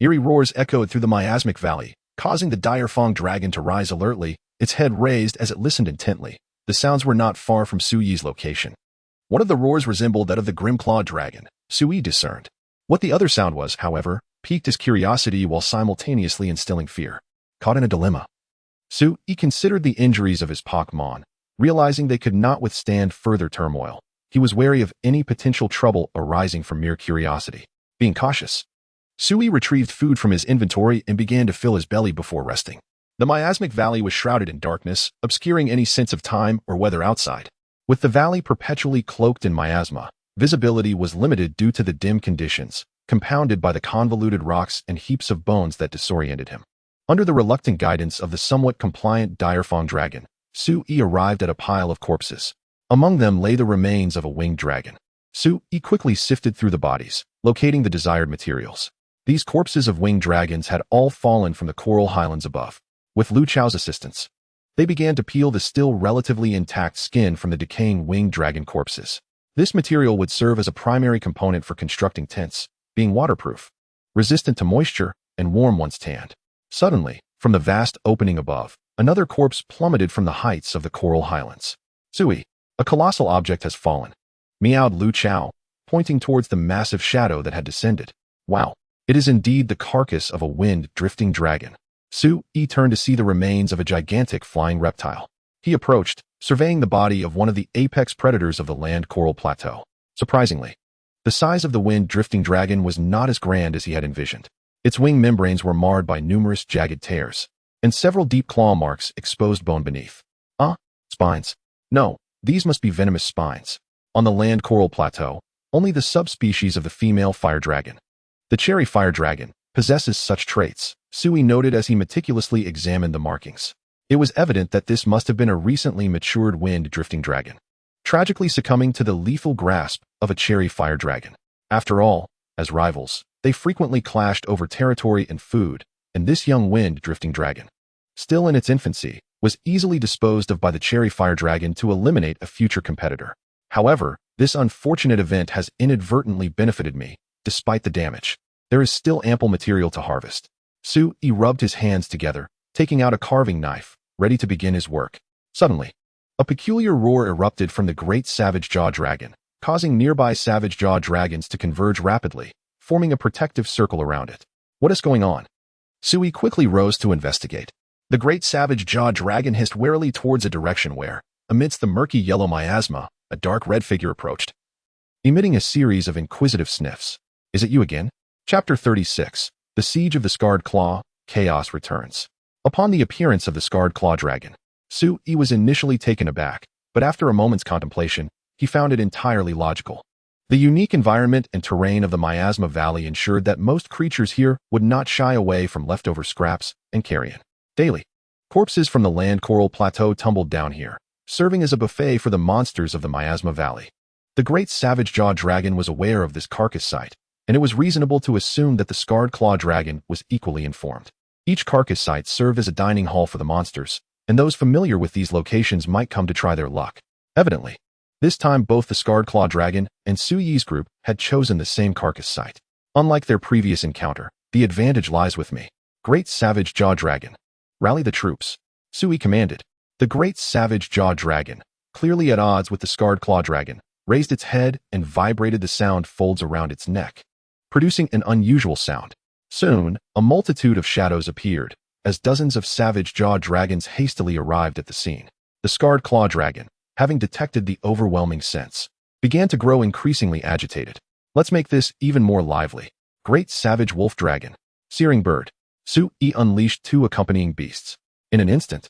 eerie roars echoed through the miasmic valley, causing the Direfong dragon to rise alertly, its head raised as it listened intently. The sounds were not far from Sui's location. One of the roars resembled that of the Grimclaw dragon, Sui discerned. What the other sound was, however, piqued his curiosity while simultaneously instilling fear. Caught in a dilemma, Sui considered the injuries of his Pokémon, Realizing they could not withstand further turmoil, he was wary of any potential trouble arising from mere curiosity. Being cautious, Sui retrieved food from his inventory and began to fill his belly before resting. The miasmic valley was shrouded in darkness, obscuring any sense of time or weather outside. With the valley perpetually cloaked in miasma, visibility was limited due to the dim conditions, compounded by the convoluted rocks and heaps of bones that disoriented him. Under the reluctant guidance of the somewhat compliant Direfong dragon, Sui arrived at a pile of corpses. Among them lay the remains of a winged dragon. Sui quickly sifted through the bodies, locating the desired materials. These corpses of winged dragons had all fallen from the coral highlands above. With Lu Chao's assistance, they began to peel the still relatively intact skin from the decaying winged dragon corpses. This material would serve as a primary component for constructing tents, being waterproof, resistant to moisture, and warm once tanned. Suddenly, from the vast opening above, another corpse plummeted from the heights of the coral highlands. Sui, a colossal object has fallen, meowed Lu Chao, pointing towards the massive shadow that had descended. Wow, it is indeed the carcass of a wind-drifting dragon. Sui turned to see the remains of a gigantic flying reptile. He approached, surveying the body of one of the apex predators of the land coral plateau. Surprisingly, the size of the wind-drifting dragon was not as grand as he had envisioned. Its wing membranes were marred by numerous jagged tears, and several deep claw marks exposed bone beneath. Spines. No, these must be venomous spines. On the land coral plateau, only the subspecies of the female fire dragon, the cherry fire dragon, possesses such traits, Sui noted as he meticulously examined the markings. It was evident that this must have been a recently matured wind-drifting dragon, tragically succumbing to the lethal grasp of a cherry fire dragon. After all, as rivals, they frequently clashed over territory and food, and this young wind-drifting dragon, still in its infancy, was easily disposed of by the cherry fire dragon to eliminate a future competitor. However, this unfortunate event has inadvertently benefited me, despite the damage. There is still ample material to harvest. Sui rubbed his hands together, taking out a carving knife, ready to begin his work. Suddenly, a peculiar roar erupted from the great Savage Jaw Dragon, causing nearby Savage Jaw Dragons to converge rapidly, forming a protective circle around it. What is going on? Sui quickly rose to investigate. The great Savage Jaw Dragon hissed warily towards a direction where, amidst the murky yellow miasma, a dark red figure approached, emitting a series of inquisitive sniffs. Is it you again? Chapter 36. The Siege of the Scarred Claw, Chaos Returns. Upon the appearance of the Scarred Claw Dragon, Sui was initially taken aback, but after a moment's contemplation, he found it entirely logical. The unique environment and terrain of the Miasma Valley ensured that most creatures here would not shy away from leftover scraps and carrion. Daily, corpses from the land coral plateau tumbled down here, serving as a buffet for the monsters of the Miasma Valley. The great Savage Jaw Dragon was aware of this carcass site, and it was reasonable to assume that the Scarred Claw Dragon was equally informed. Each carcass site served as a dining hall for the monsters, and those familiar with these locations might come to try their luck. Evidently, this time both the Scarred Claw Dragon and Sui's group had chosen the same carcass site. Unlike their previous encounter, the advantage lies with me. Great Savage Jaw Dragon, rally the troops, Sui commanded. The great Savage Jaw Dragon, clearly at odds with the Scarred Claw Dragon, raised its head and vibrated the sound folds around its neck, producing an unusual sound. Soon, a multitude of shadows appeared, as dozens of Savage Jaw Dragons hastily arrived at the scene. The Scarred Claw Dragon, having detected the overwhelming sense, began to grow increasingly agitated. Let's make this even more lively. Great Savage Wolf Dragon, Searing Bird, Sui unleashed two accompanying beasts. In an instant,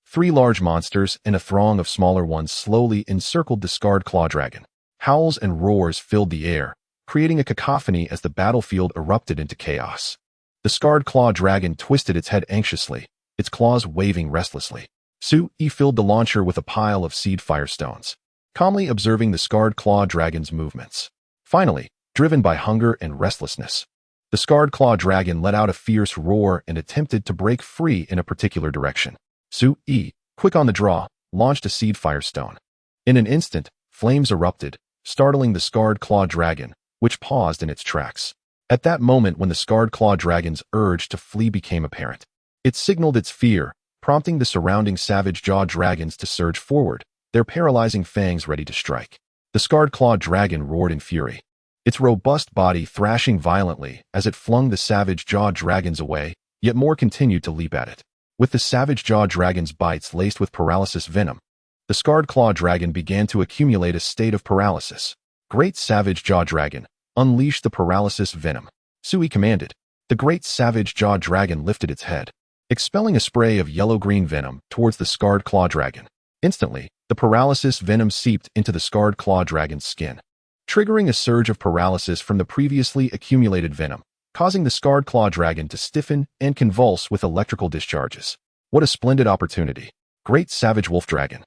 3 large monsters and a throng of smaller ones slowly encircled the Scarred Claw Dragon. Howls and roars filled the air, creating a cacophony as the battlefield erupted into chaos. The Scarred Claw Dragon twisted its head anxiously, its claws waving restlessly. Sui filled the launcher with a pile of seed firestones, calmly observing the Scarred Claw Dragon's movements. Finally, driven by hunger and restlessness, the Scarred Claw Dragon let out a fierce roar and attempted to break free in a particular direction. Sui, quick on the draw, launched a seed firestone. In an instant, flames erupted, startling the Scarred Claw Dragon, which paused in its tracks. At that moment when the Scarred Claw Dragon's urge to flee became apparent, it signaled its fear, prompting the surrounding Savage Jaw Dragons to surge forward, their paralyzing fangs ready to strike. The Scarred Claw Dragon roared in fury, its robust body thrashing violently as it flung the Savage Jaw Dragons away, yet more continued to leap at it. With the Savage Jaw Dragon's bites laced with paralysis venom, the Scarred Claw Dragon began to accumulate a state of paralysis. Great Savage Jaw Dragon, unleash the paralysis venom. Sui commanded. The Great Savage Jaw Dragon lifted its head, expelling a spray of yellow-green venom towards the Scarred Claw Dragon. Instantly, the paralysis venom seeped into the Scarred Claw Dragon's skin, triggering a surge of paralysis from the previously accumulated venom, causing the Scarred Claw Dragon to stiffen and convulse with electrical discharges. What a splendid opportunity. Great Savage Wolf Dragon.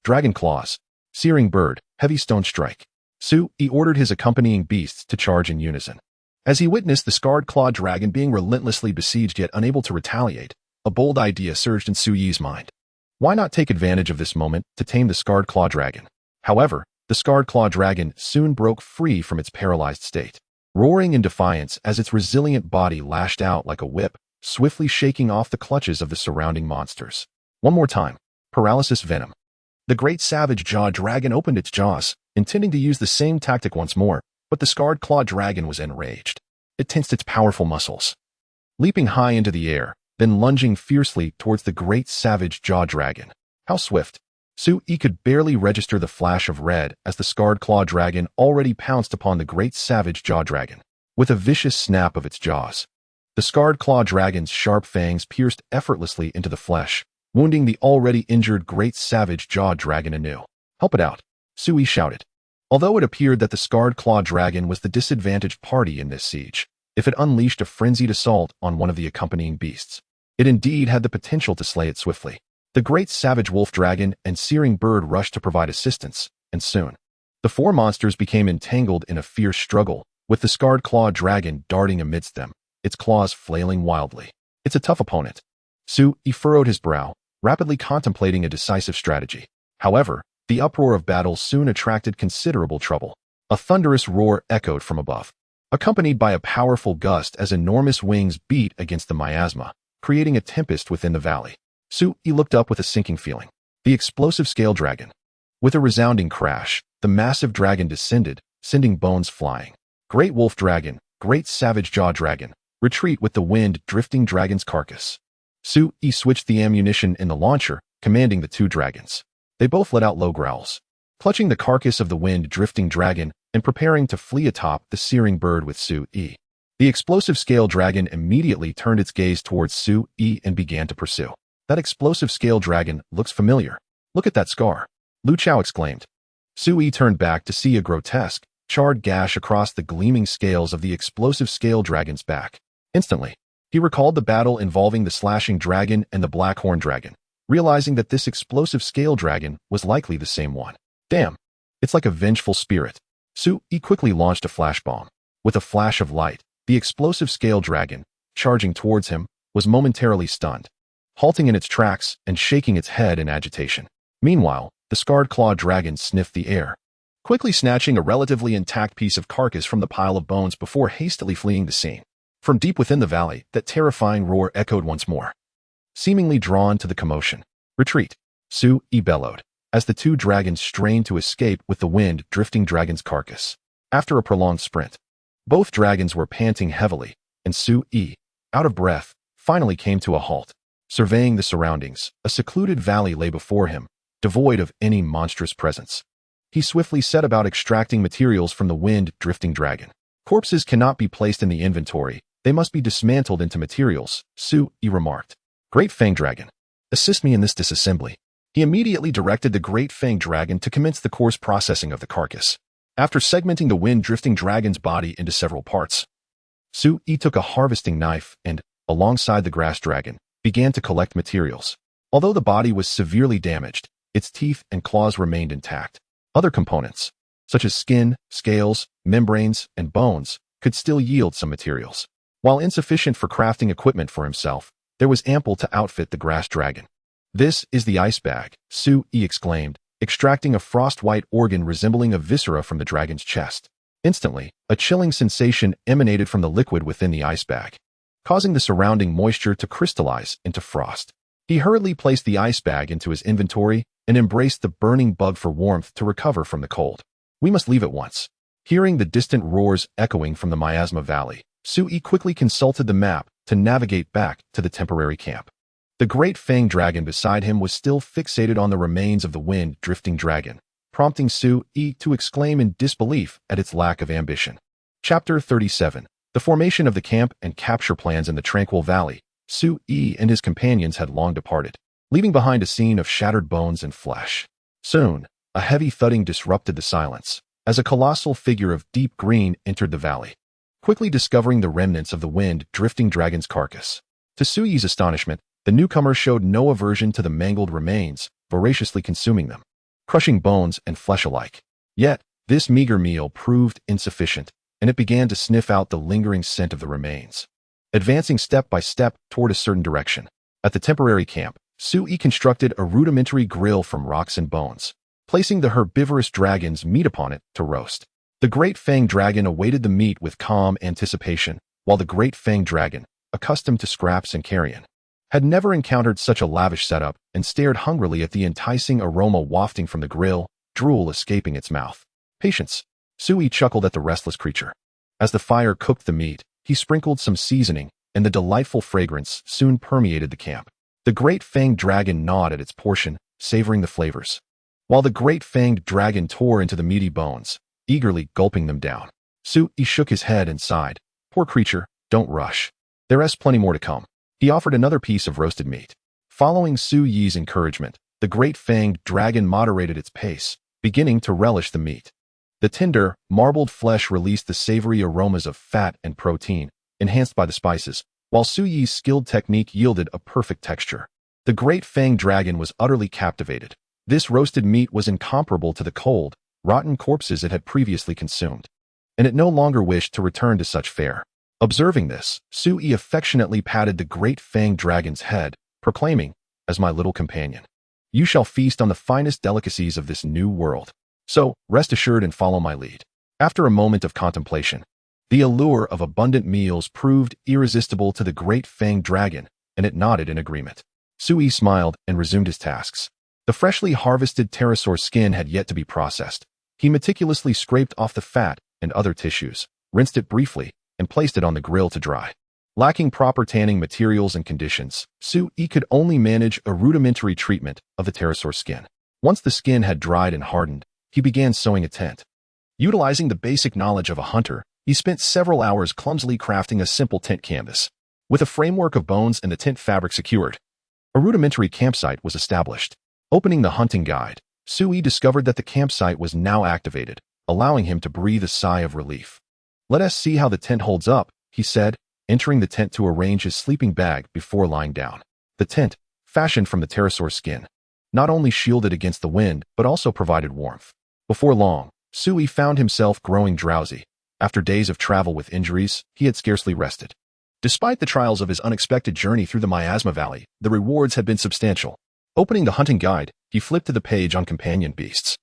Dragon Claws. Searing Bird, Heavy Stone Strike. Sui ordered his accompanying beasts to charge in unison. As he witnessed the Scarred Claw Dragon being relentlessly besieged yet unable to retaliate, a bold idea surged in Sui's mind. Why not take advantage of this moment to tame the Scarred Claw Dragon? However, the Scarred Claw Dragon soon broke free from its paralyzed state, roaring in defiance as its resilient body lashed out like a whip, swiftly shaking off the clutches of the surrounding monsters. One more time. Paralysis Venom. The Great Savage Jaw Dragon opened its jaws, intending to use the same tactic once more, but the Scarred Claw Dragon was enraged. It tensed its powerful muscles, leaping high into the air, then lunging fiercely towards the Great Savage Jaw Dragon. How swift! Sui could barely register the flash of red as the Scarred Claw Dragon already pounced upon the Great Savage Jaw Dragon. With a vicious snap of its jaws, the Scarred Claw Dragon's sharp fangs pierced effortlessly into the flesh, wounding the already injured Great Savage Jaw Dragon anew. Help it out, Sui shouted. Although it appeared that the Scarred Claw Dragon was the disadvantaged party in this siege, if it unleashed a frenzied assault on one of the accompanying beasts, it indeed had the potential to slay it swiftly. The Great Savage Wolf Dragon and Searing Bird rushed to provide assistance, and soon, the four monsters became entangled in a fierce struggle, with the Scarred Claw Dragon darting amidst them, its claws flailing wildly. It's a tough opponent. Sui furrowed his brow, rapidly contemplating a decisive strategy. However, the uproar of battle soon attracted considerable trouble. A thunderous roar echoed from above, accompanied by a powerful gust as enormous wings beat against the miasma, creating a tempest within the valley. Sui looked up with a sinking feeling. The explosive Scale Dragon. With a resounding crash, the massive dragon descended, sending bones flying. Great Wolf Dragon, Great Savage Jaw Dragon, retreat with the wind drifting dragon's carcass. Sui switched the ammunition in the launcher, commanding the two dragons. They both let out low growls, clutching the carcass of the wind-drifting dragon and preparing to flee atop the Searing Bird with Sui. The explosive Scale Dragon immediately turned its gaze towards Sui and began to pursue. That explosive Scale Dragon looks familiar. Look at that scar, Lu Chao exclaimed. Sui turned back to see a grotesque, charred gash across the gleaming scales of the explosive Scale Dragon's back. Instantly, he recalled the battle involving the Slashing Dragon and the Blackhorn Dragon, realizing that this explosive Scale Dragon was likely the same one. Damn, it's like a vengeful spirit. Sui quickly launched a flash bomb. With a flash of light, the explosive Scale Dragon, charging towards him, was momentarily stunned, halting in its tracks and shaking its head in agitation. Meanwhile, the Scarred Claw Dragon sniffed the air, quickly snatching a relatively intact piece of carcass from the pile of bones before hastily fleeing the scene. From deep within the valley, that terrifying roar echoed once more, seemingly drawn to the commotion. Retreat, Sui bellowed, as the two dragons strained to escape with the wind-drifting dragon's carcass. After a prolonged sprint, both dragons were panting heavily, and Sui, out of breath, finally came to a halt. Surveying the surroundings, a secluded valley lay before him, devoid of any monstrous presence. He swiftly set about extracting materials from the wind-drifting dragon. Corpses cannot be placed in the inventory. They must be dismantled into materials, Sui remarked. Great Fang Dragon, assist me in this disassembly. He immediately directed the Great Fang Dragon to commence the coarse processing of the carcass. After segmenting the wind-drifting dragon's body into several parts, Sui took a harvesting knife and, alongside the Grass Dragon, began to collect materials. Although the body was severely damaged, its teeth and claws remained intact. Other components, such as skin, scales, membranes, and bones, could still yield some materials. While insufficient for crafting equipment for himself, there was ample to outfit the Grass Dragon. This is the ice bag, Sui exclaimed, extracting a frost-white organ resembling a viscera from the dragon's chest. Instantly, a chilling sensation emanated from the liquid within the ice bag, causing the surrounding moisture to crystallize into frost. He hurriedly placed the ice bag into his inventory and embraced the burning bug for warmth to recover from the cold. We must leave at once. Hearing the distant roars echoing from the Miasma Valley, Sui quickly consulted the map to navigate back to the temporary camp. The great fanged dragon beside him was still fixated on the remains of the wind-drifting dragon, prompting Sui to exclaim in disbelief at its lack of ambition. Chapter 37. The formation of the camp and capture plans in the Tranquil Valley. Sui and his companions had long departed, leaving behind a scene of shattered bones and flesh. Soon, a heavy thudding disrupted the silence, as a colossal figure of deep green entered the valley, quickly discovering the remnants of the wind-drifting dragon's carcass. To Sui's astonishment, the newcomer showed no aversion to the mangled remains, voraciously consuming them, crushing bones and flesh alike. Yet, this meager meal proved insufficient, and it began to sniff out the lingering scent of the remains. Advancing step by step toward a certain direction, at the temporary camp, Sui constructed a rudimentary grill from rocks and bones, placing the herbivorous dragon's meat upon it to roast. The great fanged dragon awaited the meat with calm anticipation, while the great fanged dragon, accustomed to scraps and carrion, had never encountered such a lavish setup and stared hungrily at the enticing aroma wafting from the grill, drool escaping its mouth. Patience. Sui chuckled at the restless creature. As the fire cooked the meat, he sprinkled some seasoning, and the delightful fragrance soon permeated the camp. The great fanged dragon gnawed at its portion, savoring the flavors, while the great fanged dragon tore into the meaty bones, eagerly gulping them down. Sui shook his head and sighed. Poor creature, don't rush. There's plenty more to come. He offered another piece of roasted meat. Following Sui's encouragement, the great fanged dragon moderated its pace, beginning to relish the meat. The tender, marbled flesh released the savory aromas of fat and protein, enhanced by the spices, while Sui's skilled technique yielded a perfect texture. The great fanged dragon was utterly captivated. This roasted meat was incomparable to the cold, rotten corpses it had previously consumed, and it no longer wished to return to such fare. Observing this, Sui affectionately patted the great fanged dragon's head, proclaiming, "As my little companion, you shall feast on the finest delicacies of this new world. So, rest assured and follow my lead." After a moment of contemplation, the allure of abundant meals proved irresistible to the great fanged dragon, and it nodded in agreement. Sui smiled and resumed his tasks. The freshly harvested pterosaur skin had yet to be processed. He meticulously scraped off the fat and other tissues, rinsed it briefly, and placed it on the grill to dry. Lacking proper tanning materials and conditions, Sui could only manage a rudimentary treatment of the pterosaur skin. Once the skin had dried and hardened, he began sewing a tent. Utilizing the basic knowledge of a hunter, he spent several hours clumsily crafting a simple tent canvas. With a framework of bones and the tent fabric secured, a rudimentary campsite was established. Opening the hunting guide, Sui discovered that the campsite was now activated, allowing him to breathe a sigh of relief. "Let us see how the tent holds up," he said, entering the tent to arrange his sleeping bag before lying down. The tent, fashioned from the pterosaur skin, not only shielded against the wind but also provided warmth. Before long, Sui found himself growing drowsy. After days of travel with injuries, he had scarcely rested. Despite the trials of his unexpected journey through the Miasma Valley, the rewards had been substantial. Opening the hunting guide, he flipped to the page on companion beasts.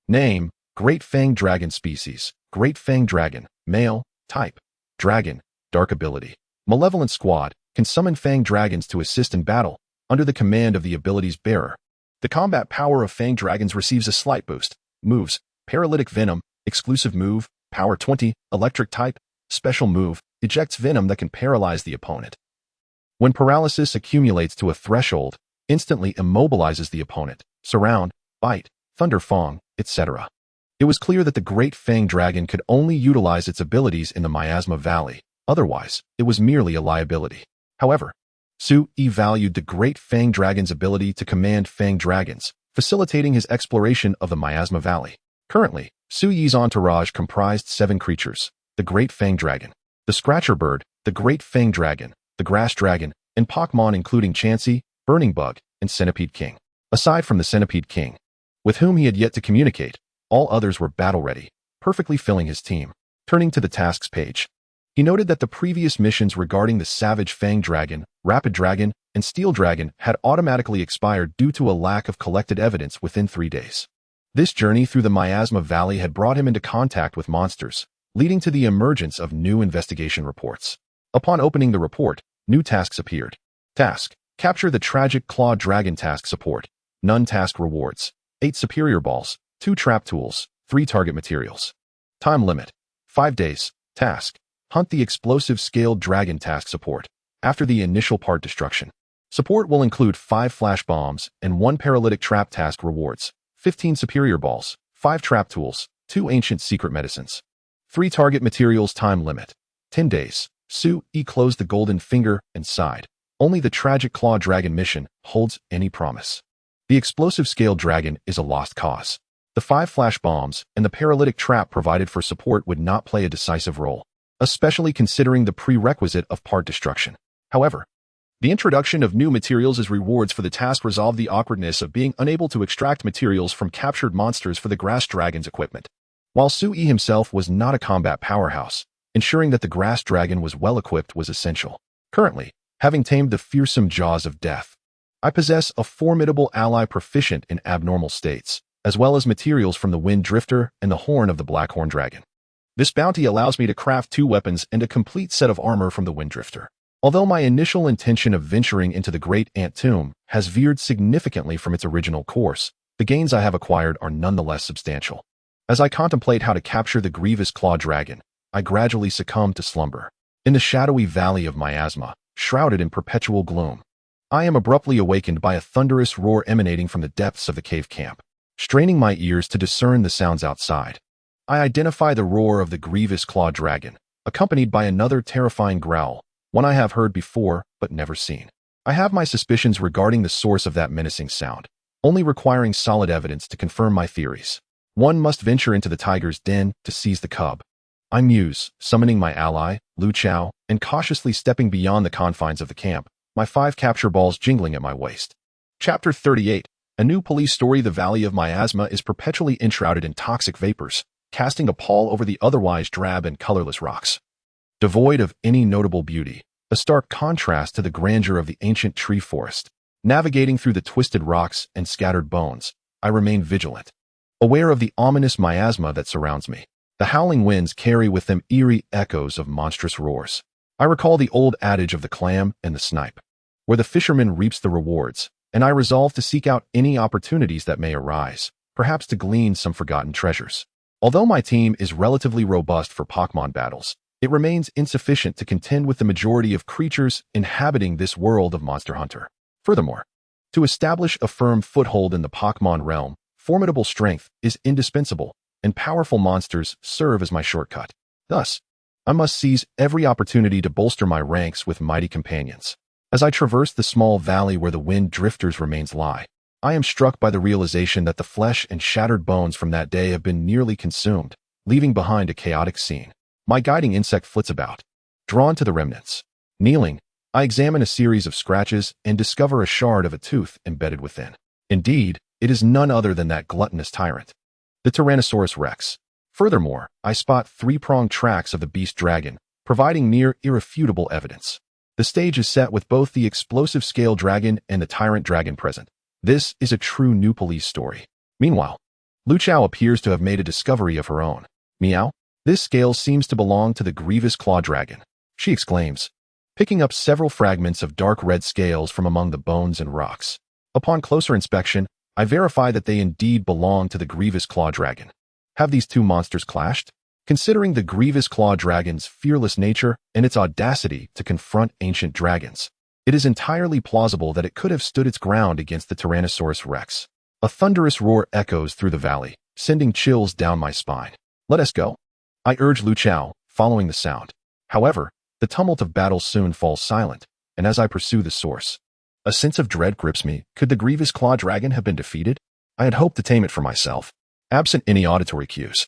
Name: Great Fanged Dragon Species. Great Fanged Dragon. Male. Type: Dragon. Dark ability. Malevolent Squad can summon fanged dragons to assist in battle, under the command of the ability's bearer. The combat power of fanged dragons receives a slight boost. Moves: Paralytic Venom. Exclusive move. Power 20. Electric type. Special move: Ejects venom that can paralyze the opponent. When paralysis accumulates to a threshold, instantly immobilizes the opponent. Surround, Bite, Thunder Fong, etc. It was clear that the Great Fanged Dragon could only utilize its abilities in the Miasma Valley. Otherwise, it was merely a liability. However, Sui valued the Great Fanged Dragon's ability to command fanged dragons, facilitating his exploration of the Miasma Valley. Currently, Sui's entourage comprised 7 creatures: the Great Fanged Dragon, the Scratcher Bird, the Great Fanged Dragon, the Grass Dragon, and Pokémon including Chansey, Burning Bug, and Centipede King. Aside from the Centipede King, with whom he had yet to communicate, all others were battle-ready, perfectly filling his team. Turning to the tasks page, he noted that the previous missions regarding the Savage Fanged Dragon, Rapid Dragon, and Steel Dragon had automatically expired due to a lack of collected evidence within 3 days. This journey through the Miasma Valley had brought him into contact with monsters, leading to the emergence of new investigation reports. Upon opening the report, new tasks appeared. Task: Capture the Tragic Claw Dragon. Task Support. None. Task Rewards: 8 Superior Balls, 2 Trap Tools, 3 Target Materials. Time Limit: 5 days. Task: Hunt the Explosive Scaled Dragon. Task Support. After the initial part destruction, Support will include 5 flash bombs and 1 paralytic trap task rewards, 15 superior balls, 5 trap tools, 2 ancient secret medicines. 3 target materials time limit. 10 days. Sue-E closed the golden finger and sighed. Only the tragic claw dragon mission holds any promise. The explosive scale dragon is a lost cause. The 5 flash bombs and the paralytic trap provided for support would not play a decisive role, especially considering the prerequisite of part destruction. However, the introduction of new materials as rewards for the task resolved the awkwardness of being unable to extract materials from captured monsters for the grass dragon's equipment. While Sue-E himself was not a combat powerhouse, ensuring that the grass dragon was well-equipped was essential. Currently, having tamed the fearsome jaws of death, I possess a formidable ally proficient in abnormal states, as well as materials from the Wind Drifter and the horn of the Blackhorn Dragon. This bounty allows me to craft 2 weapons and a complete set of armor from the Wind Drifter. Although my initial intention of venturing into the Great Ant Tomb has veered significantly from its original course, the gains I have acquired are nonetheless substantial. As I contemplate how to capture the grievous claw dragon, I gradually succumb to slumber. In the shadowy valley of miasma, shrouded in perpetual gloom, I am abruptly awakened by a thunderous roar emanating from the depths of the cave camp. Straining my ears to discern the sounds outside, I identify the roar of the grievous claw dragon, accompanied by another terrifying growl, one I have heard before but never seen. I have my suspicions regarding the source of that menacing sound, only requiring solid evidence to confirm my theories. One must venture into the tiger's den to seize the cub. I muse, summoning my ally, Lu Chao, and cautiously stepping beyond the confines of the camp, my 5 capture balls jingling at my waist. Chapter 38. A new police story. The Valley of Miasma is perpetually enshrouded in toxic vapors, casting a pall over the otherwise drab and colorless rocks. Devoid of any notable beauty, a stark contrast to the grandeur of the ancient tree forest. Navigating through the twisted rocks and scattered bones, I remain vigilant, aware of the ominous miasma that surrounds me. The howling winds carry with them eerie echoes of monstrous roars. I recall the old adage of the clam and the snipe, where the fisherman reaps the rewards, and I resolve to seek out any opportunities that may arise, perhaps to glean some forgotten treasures. Although my team is relatively robust for Pokémon battles, it remains insufficient to contend with the majority of creatures inhabiting this world of Monster Hunter. Furthermore, to establish a firm foothold in the Pokémon realm, formidable strength is indispensable, and powerful monsters serve as my shortcut. Thus, I must seize every opportunity to bolster my ranks with mighty companions. As I traverse the small valley where the Wind Drifter's remains lie, I am struck by the realization that the flesh and shattered bones from that day have been nearly consumed, leaving behind a chaotic scene. My guiding insect flits about, drawn to the remnants. Kneeling, I examine a series of scratches and discover a shard of a tooth embedded within. Indeed, it is none other than that gluttonous tyrant, the Tyrannosaurus Rex. Furthermore, I spot 3-pronged tracks of the beast dragon, providing near irrefutable evidence. The stage is set with both the explosive scale dragon and the tyrant dragon present. This is a true new police story. Meanwhile, Lu Chao appears to have made a discovery of her own. Meow. This scale seems to belong to the grievous claw dragon, she exclaims, picking up several fragments of dark red scales from among the bones and rocks. Upon closer inspection, I verify that they indeed belong to the grievous claw dragon. Have these 2 monsters clashed? Considering the grievous claw dragon's fearless nature and its audacity to confront ancient dragons, it is entirely plausible that it could have stood its ground against the Tyrannosaurus Rex. A thunderous roar echoes through the valley, sending chills down my spine. Let us go, I urge Lu Chao, following the sound. However, the tumult of battle soon falls silent, and as I pursue the source, a sense of dread grips me. Could the grievous claw dragon have been defeated? I had hoped to tame it for myself, absent any auditory cues.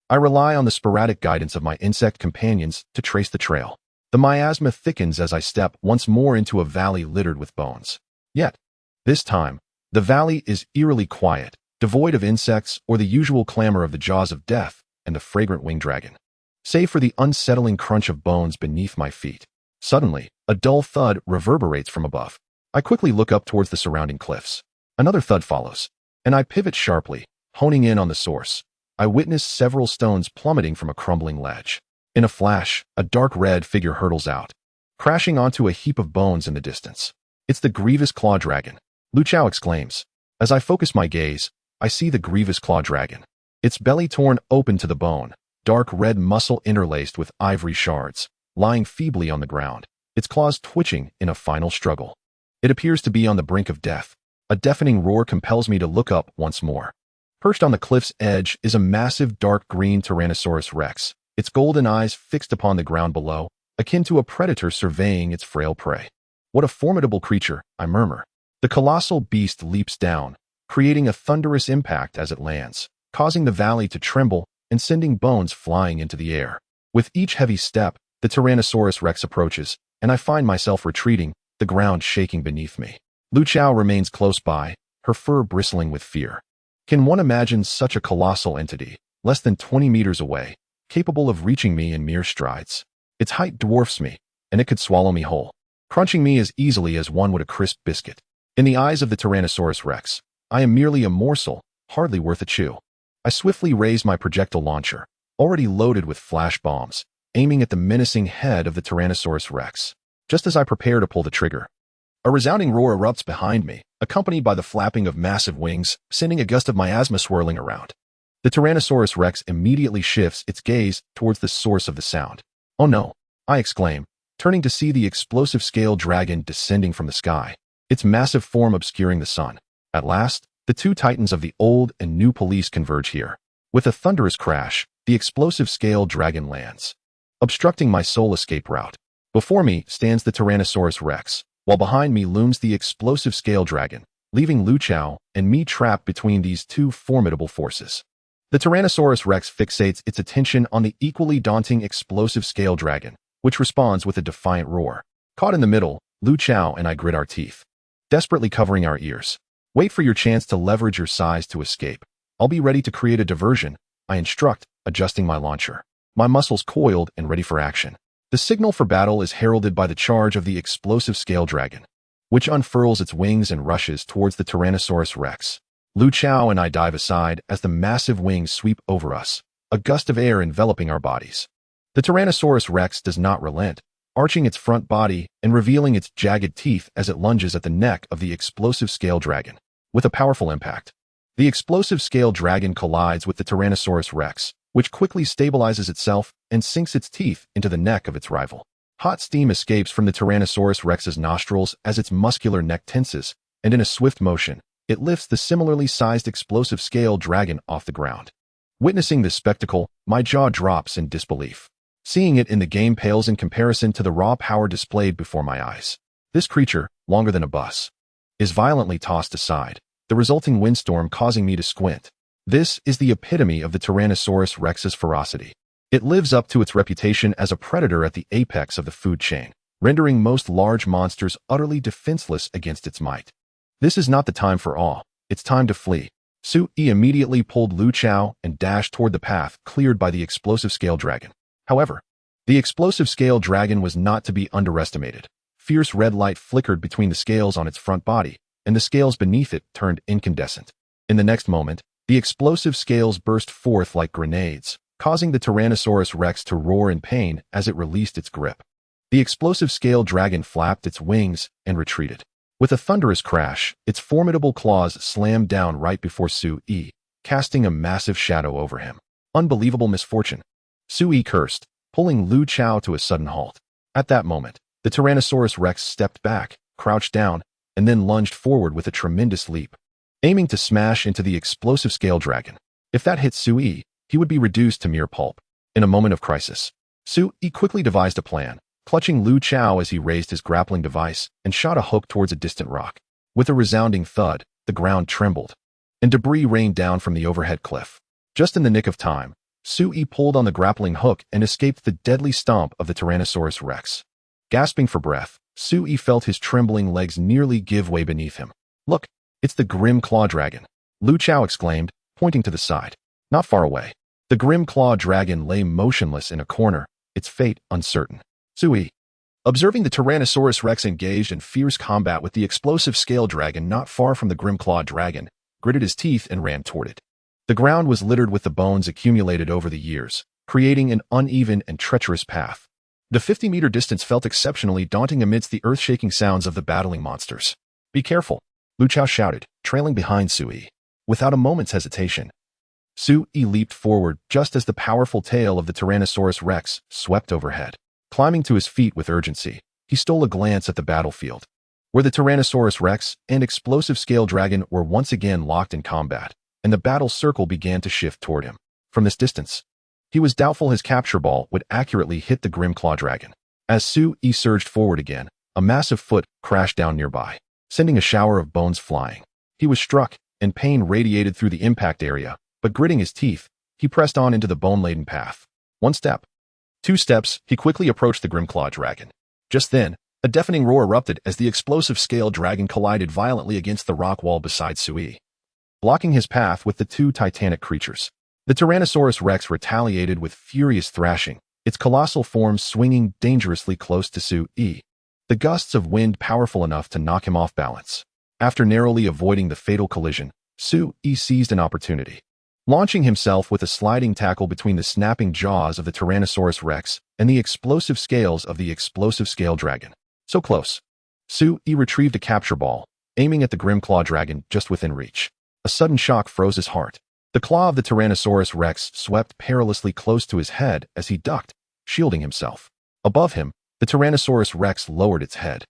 I rely on the sporadic guidance of my insect companions to trace the trail. The miasma thickens as I step once more into a valley littered with bones. Yet, this time, the valley is eerily quiet, devoid of insects or the usual clamor of the jaws of death and the fragrant winged dragon. Save for the unsettling crunch of bones beneath my feet. Suddenly, a dull thud reverberates from above. I quickly look up towards the surrounding cliffs. Another thud follows, and I pivot sharply, honing in on the source. I witness several stones plummeting from a crumbling ledge. In a flash, a dark red figure hurtles out, crashing onto a heap of bones in the distance. It's the grievous claw dragon, Lu Chao exclaims. As I focus my gaze, I see the grievous claw dragon, its belly torn open to the bone, dark red muscle interlaced with ivory shards, lying feebly on the ground, its claws twitching in a final struggle. It appears to be on the brink of death. A deafening roar compels me to look up once more. Perched on the cliff's edge is a massive dark green Tyrannosaurus Rex, its golden eyes fixed upon the ground below, akin to a predator surveying its frail prey. What a formidable creature, I murmur. The colossal beast leaps down, creating a thunderous impact as it lands, causing the valley to tremble and sending bones flying into the air. With each heavy step, the Tyrannosaurus Rex approaches, and I find myself retreating, the ground shaking beneath me. Lu Chao remains close by, her fur bristling with fear. Can one imagine such a colossal entity, less than 20 meters away, capable of reaching me in mere strides? Its height dwarfs me, and it could swallow me whole, crunching me as easily as one would a crisp biscuit. In the eyes of the Tyrannosaurus Rex, I am merely a morsel, hardly worth a chew. I swiftly raise my projectile launcher, already loaded with flash bombs, aiming at the menacing head of the Tyrannosaurus Rex. Just as I prepare to pull the trigger, a resounding roar erupts behind me, accompanied by the flapping of massive wings, sending a gust of miasma swirling around. The Tyrannosaurus Rex immediately shifts its gaze towards the source of the sound. Oh no, I exclaim, turning to see the explosive scale dragon descending from the sky, its massive form obscuring the sun. At last, the two titans of the old and new police converge here. With a thunderous crash, the explosive scale dragon lands, obstructing my sole escape route. Before me stands the Tyrannosaurus Rex, while behind me looms the explosive scale dragon, leaving Lu Chao and me trapped between these two formidable forces. The Tyrannosaurus Rex fixates its attention on the equally daunting explosive scale dragon, which responds with a defiant roar. Caught in the middle, Lu Chao and I grit our teeth, desperately covering our ears. Wait for your chance to leverage your size to escape. I'll be ready to create a diversion, I instruct, adjusting my launcher, my muscles coiled and ready for action. The signal for battle is heralded by the charge of the explosive scale dragon, which unfurls its wings and rushes towards the Tyrannosaurus Rex. Lu Chao and I dive aside as the massive wings sweep over us, a gust of air enveloping our bodies. The Tyrannosaurus Rex does not relent, arching its front body and revealing its jagged teeth as it lunges at the neck of the explosive scale dragon. With a powerful impact, the explosive scale dragon collides with the Tyrannosaurus Rex, which quickly stabilizes itself and sinks its teeth into the neck of its rival. Hot steam escapes from the Tyrannosaurus Rex's nostrils as its muscular neck tenses, and in a swift motion, it lifts the similarly sized explosive scale dragon off the ground. Witnessing this spectacle, my jaw drops in disbelief. Seeing it in the game pales in comparison to the raw power displayed before my eyes. This creature, longer than a bus, is violently tossed aside, the resulting windstorm causing me to squint. This is the epitome of the Tyrannosaurus Rex's ferocity. It lives up to its reputation as a predator at the apex of the food chain, rendering most large monsters utterly defenseless against its might. This is not the time for awe, it's time to flee. Sui immediately pulled Lu Chao and dashed toward the path cleared by the explosive scale dragon. However, the explosive scale dragon was not to be underestimated. Fierce red light flickered between the scales on its front body, and the scales beneath it turned incandescent. In the next moment, the explosive scales burst forth like grenades, causing the Tyrannosaurus Rex to roar in pain as it released its grip. The explosive scale dragon flapped its wings and retreated. With a thunderous crash, its formidable claws slammed down right before Sui, casting a massive shadow over him. Unbelievable misfortune. Sui cursed, pulling Lu Chao to a sudden halt. At that moment, the Tyrannosaurus Rex stepped back, crouched down, and then lunged forward with a tremendous leap, aiming to smash into the explosive scale dragon. If that hit Sui, he would be reduced to mere pulp. In a moment of crisis, Sui quickly devised a plan, clutching Lu Chao as he raised his grappling device and shot a hook towards a distant rock. With a resounding thud, the ground trembled, and debris rained down from the overhead cliff. Just in the nick of time, Sui pulled on the grappling hook and escaped the deadly stomp of the Tyrannosaurus Rex. Gasping for breath, Sui felt his trembling legs nearly give way beneath him. Look, it's the Grim Claw Dragon, Lu Chao exclaimed, pointing to the side. Not far away, the Grim Claw Dragon lay motionless in a corner, its fate uncertain. Sui, observing the Tyrannosaurus Rex engaged in fierce combat with the explosive scale dragon not far from the Grim Claw Dragon, gritted his teeth and ran toward it. The ground was littered with the bones accumulated over the years, creating an uneven and treacherous path. The 50-meter distance felt exceptionally daunting amidst the earth-shaking sounds of the battling monsters. Be careful, Lu Chao shouted, trailing behind Sui. Without a moment's hesitation, Sui leaped forward just as the powerful tail of the Tyrannosaurus Rex swept overhead. Climbing to his feet with urgency, he stole a glance at the battlefield. where the Tyrannosaurus Rex and Explosive Scale Dragon were once again locked in combat, and the battle circle began to shift toward him. From this distance, he was doubtful his capture ball would accurately hit the Grim Claw Dragon. As Sui surged forward again, a massive foot crashed down nearby, sending a shower of bones flying. He was struck, and pain radiated through the impact area, but gritting his teeth, he pressed on into the bone-laden path. 1 step. 2 steps, he quickly approached the Grim Claw Dragon. Just then, a deafening roar erupted as the Explosive Scale Dragon collided violently against the rock wall beside Sui, blocking his path with the 2 titanic creatures. The Tyrannosaurus Rex retaliated with furious thrashing, its colossal form swinging dangerously close to Sui, the gusts of wind powerful enough to knock him off balance. After narrowly avoiding the fatal collision, Sui seized an opportunity, launching himself with a sliding tackle between the snapping jaws of the Tyrannosaurus Rex and the explosive scales of the Explosive Scale Dragon. So close. Sui retrieved a capture ball, aiming at the Grim Claw Dragon just within reach. A sudden shock froze his heart. The claw of the Tyrannosaurus Rex swept perilously close to his head as he ducked, shielding himself. Above him, the Tyrannosaurus Rex lowered its head.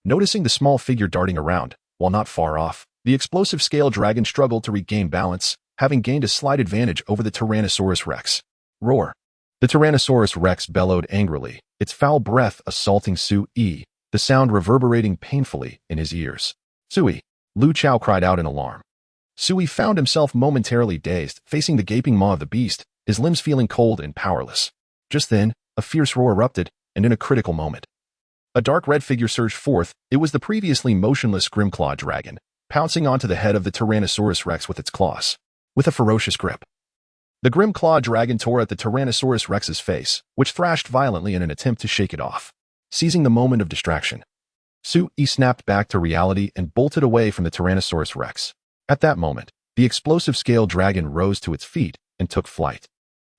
Noticing the small figure darting around, while not far off, the Explosive Scale Dragon struggled to regain balance, having gained a slight advantage over the Tyrannosaurus Rex. Roar. The Tyrannosaurus Rex bellowed angrily, its foul breath assaulting Sui, the sound reverberating painfully in his ears. Sui! Lu Chao cried out in alarm. Sui found himself momentarily dazed, facing the gaping maw of the beast, his limbs feeling cold and powerless. Just then, a fierce roar erupted, and in a critical moment, a dark red figure surged forth. It was the previously motionless Grimclaw Dragon, pouncing onto the head of the Tyrannosaurus Rex with its claws. With a ferocious grip, the Grimclaw Dragon tore at the Tyrannosaurus Rex's face, which thrashed violently in an attempt to shake it off. Seizing the moment of distraction, Sui snapped back to reality and bolted away from the Tyrannosaurus Rex. At that moment, the Explosive Scale Dragon rose to its feet and took flight,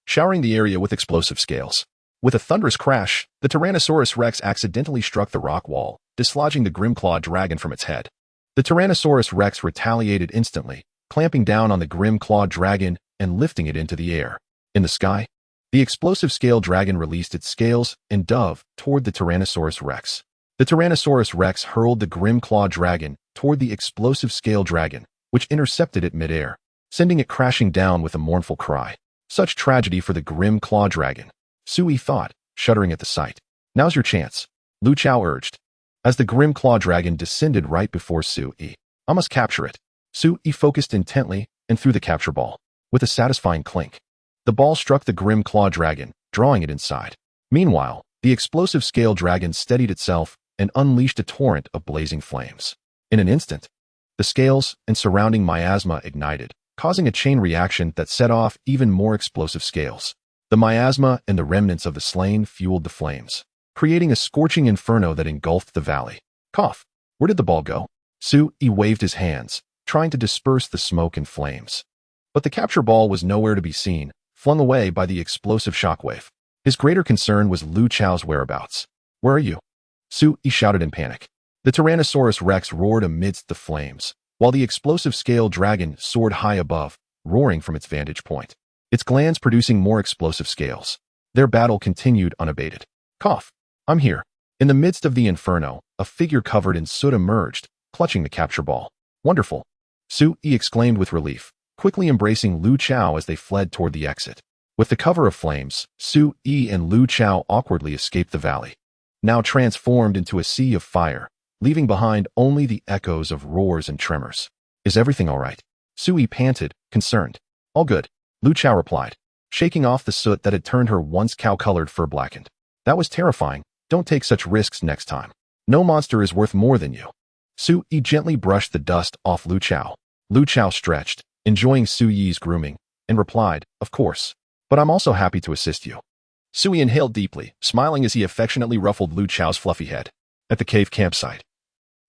showering the area with explosive scales. With a thunderous crash, the Tyrannosaurus Rex accidentally struck the rock wall, dislodging the Grimclaw Dragon from its head. The Tyrannosaurus Rex retaliated instantly, clamping down on the Grimclaw Dragon and lifting it into the air. In the sky, the Explosive Scale Dragon released its scales and dove toward the Tyrannosaurus Rex. The Tyrannosaurus Rex hurled the Grimclaw Dragon toward the Explosive Scale Dragon, which intercepted it midair, sending it crashing down with a mournful cry. Such tragedy for the Grimclaw Dragon, Sui thought, shuddering at the sight. Now's your chance, Lu Chao urged, as the Grimclaw Dragon descended right before Sui. I must capture it. Sui focused intently and threw the capture ball. With a satisfying clink, the ball struck the Grimclaw Dragon, drawing it inside. Meanwhile, the Explosive Scale Dragon steadied itself and unleashed a torrent of blazing flames. In an instant, the scales and surrounding miasma ignited, causing a chain reaction that set off even more explosive scales. The miasma and the remnants of the slain fueled the flames, creating a scorching inferno that engulfed the valley. Cough! Where did the ball go? Sui waved his hands, trying to disperse the smoke and flames. But the capture ball was nowhere to be seen, flung away by the explosive shockwave. His greater concern was Lu Chao's whereabouts. Where are you? Sui shouted in panic. The Tyrannosaurus Rex roared amidst the flames, while the Explosive Scale Dragon soared high above, roaring from its vantage point, its glands producing more explosive scales. Their battle continued unabated. Cough! I'm here. In the midst of the inferno, a figure covered in soot emerged, clutching the capture ball. Wonderful! Sui exclaimed with relief, quickly embracing Lu Chao as they fled toward the exit. With the cover of flames, Sui and Lu Chao awkwardly escaped the valley, now transformed into a sea of fire, leaving behind only the echoes of roars and tremors. Is everything all right? Sui panted, concerned. All good, Lu Chao replied, shaking off the soot that had turned her once cow-colored fur blackened. That was terrifying. Don't take such risks next time. No monster is worth more than you. Sui gently brushed the dust off Lu Chao. Lu Chao stretched, enjoying Sui's grooming, and replied, Of course, but I'm also happy to assist you. Sui inhaled deeply, smiling as he affectionately ruffled Lu Chao's fluffy head. At the cave campsite,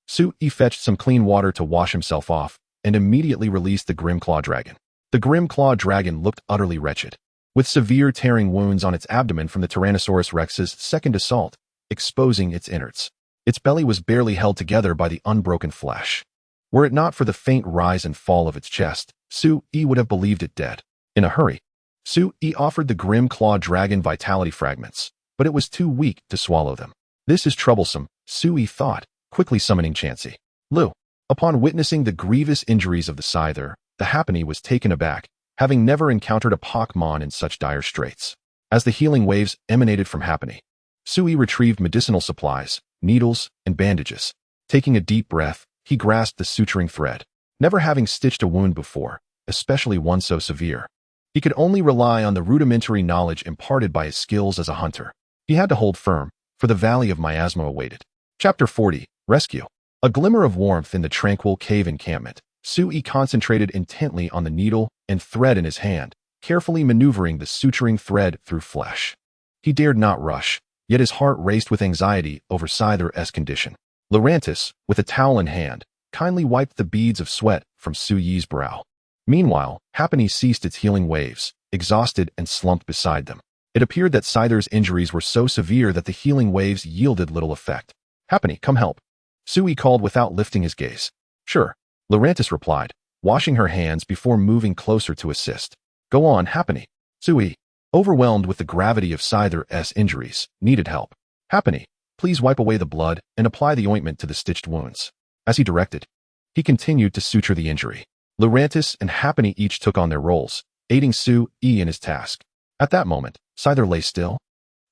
Sui fetched some clean water to wash himself off, and immediately released the Grimclaw Dragon. The Grimclaw Dragon looked utterly wretched, with severe tearing wounds on its abdomen from the Tyrannosaurus Rex's second assault, exposing its innards. Its belly was barely held together by the unbroken flesh. Were it not for the faint rise and fall of its chest, Sui would have believed it dead. In a hurry, Sui offered the Grimclaw Dragon vitality fragments, but it was too weak to swallow them. This is troublesome, Sui thought, quickly summoning Chansey. Lu. Upon witnessing the grievous injuries of the Scyther, the Happiny was taken aback, having never encountered a Pokémon in such dire straits. As the healing waves emanated from Happiny, Sui retrieved medicinal supplies, needles, and bandages. Taking a deep breath, he grasped the suturing thread. Never having stitched a wound before, especially one so severe, he could only rely on the rudimentary knowledge imparted by his skills as a hunter. He had to hold firm, for the Valley of Miasma awaited. Chapter 40, Rescue. A glimmer of warmth in the tranquil cave encampment, Sui concentrated intently on the needle and thread in his hand, carefully maneuvering the suturing thread through flesh. He dared not rush, yet his heart raced with anxiety over Scyther's condition. Lurantis, with a towel in hand, kindly wiped the beads of sweat from Suyi's brow. Meanwhile, Happiny ceased its healing waves, exhausted and slumped beside them. It appeared that Scyther's injuries were so severe that the healing waves yielded little effect. Happiny, come help. Sui called without lifting his gaze. Sure, Lurantis replied, washing her hands before moving closer to assist. Go on, Happiny. Sui, overwhelmed with the gravity of Scyther's injuries, needed help. Happiny, please wipe away the blood and apply the ointment to the stitched wounds. As he directed, he continued to suture the injury. Lurantis and Happiny each took on their roles, aiding Sui in his task. At that moment, Scyther lay still,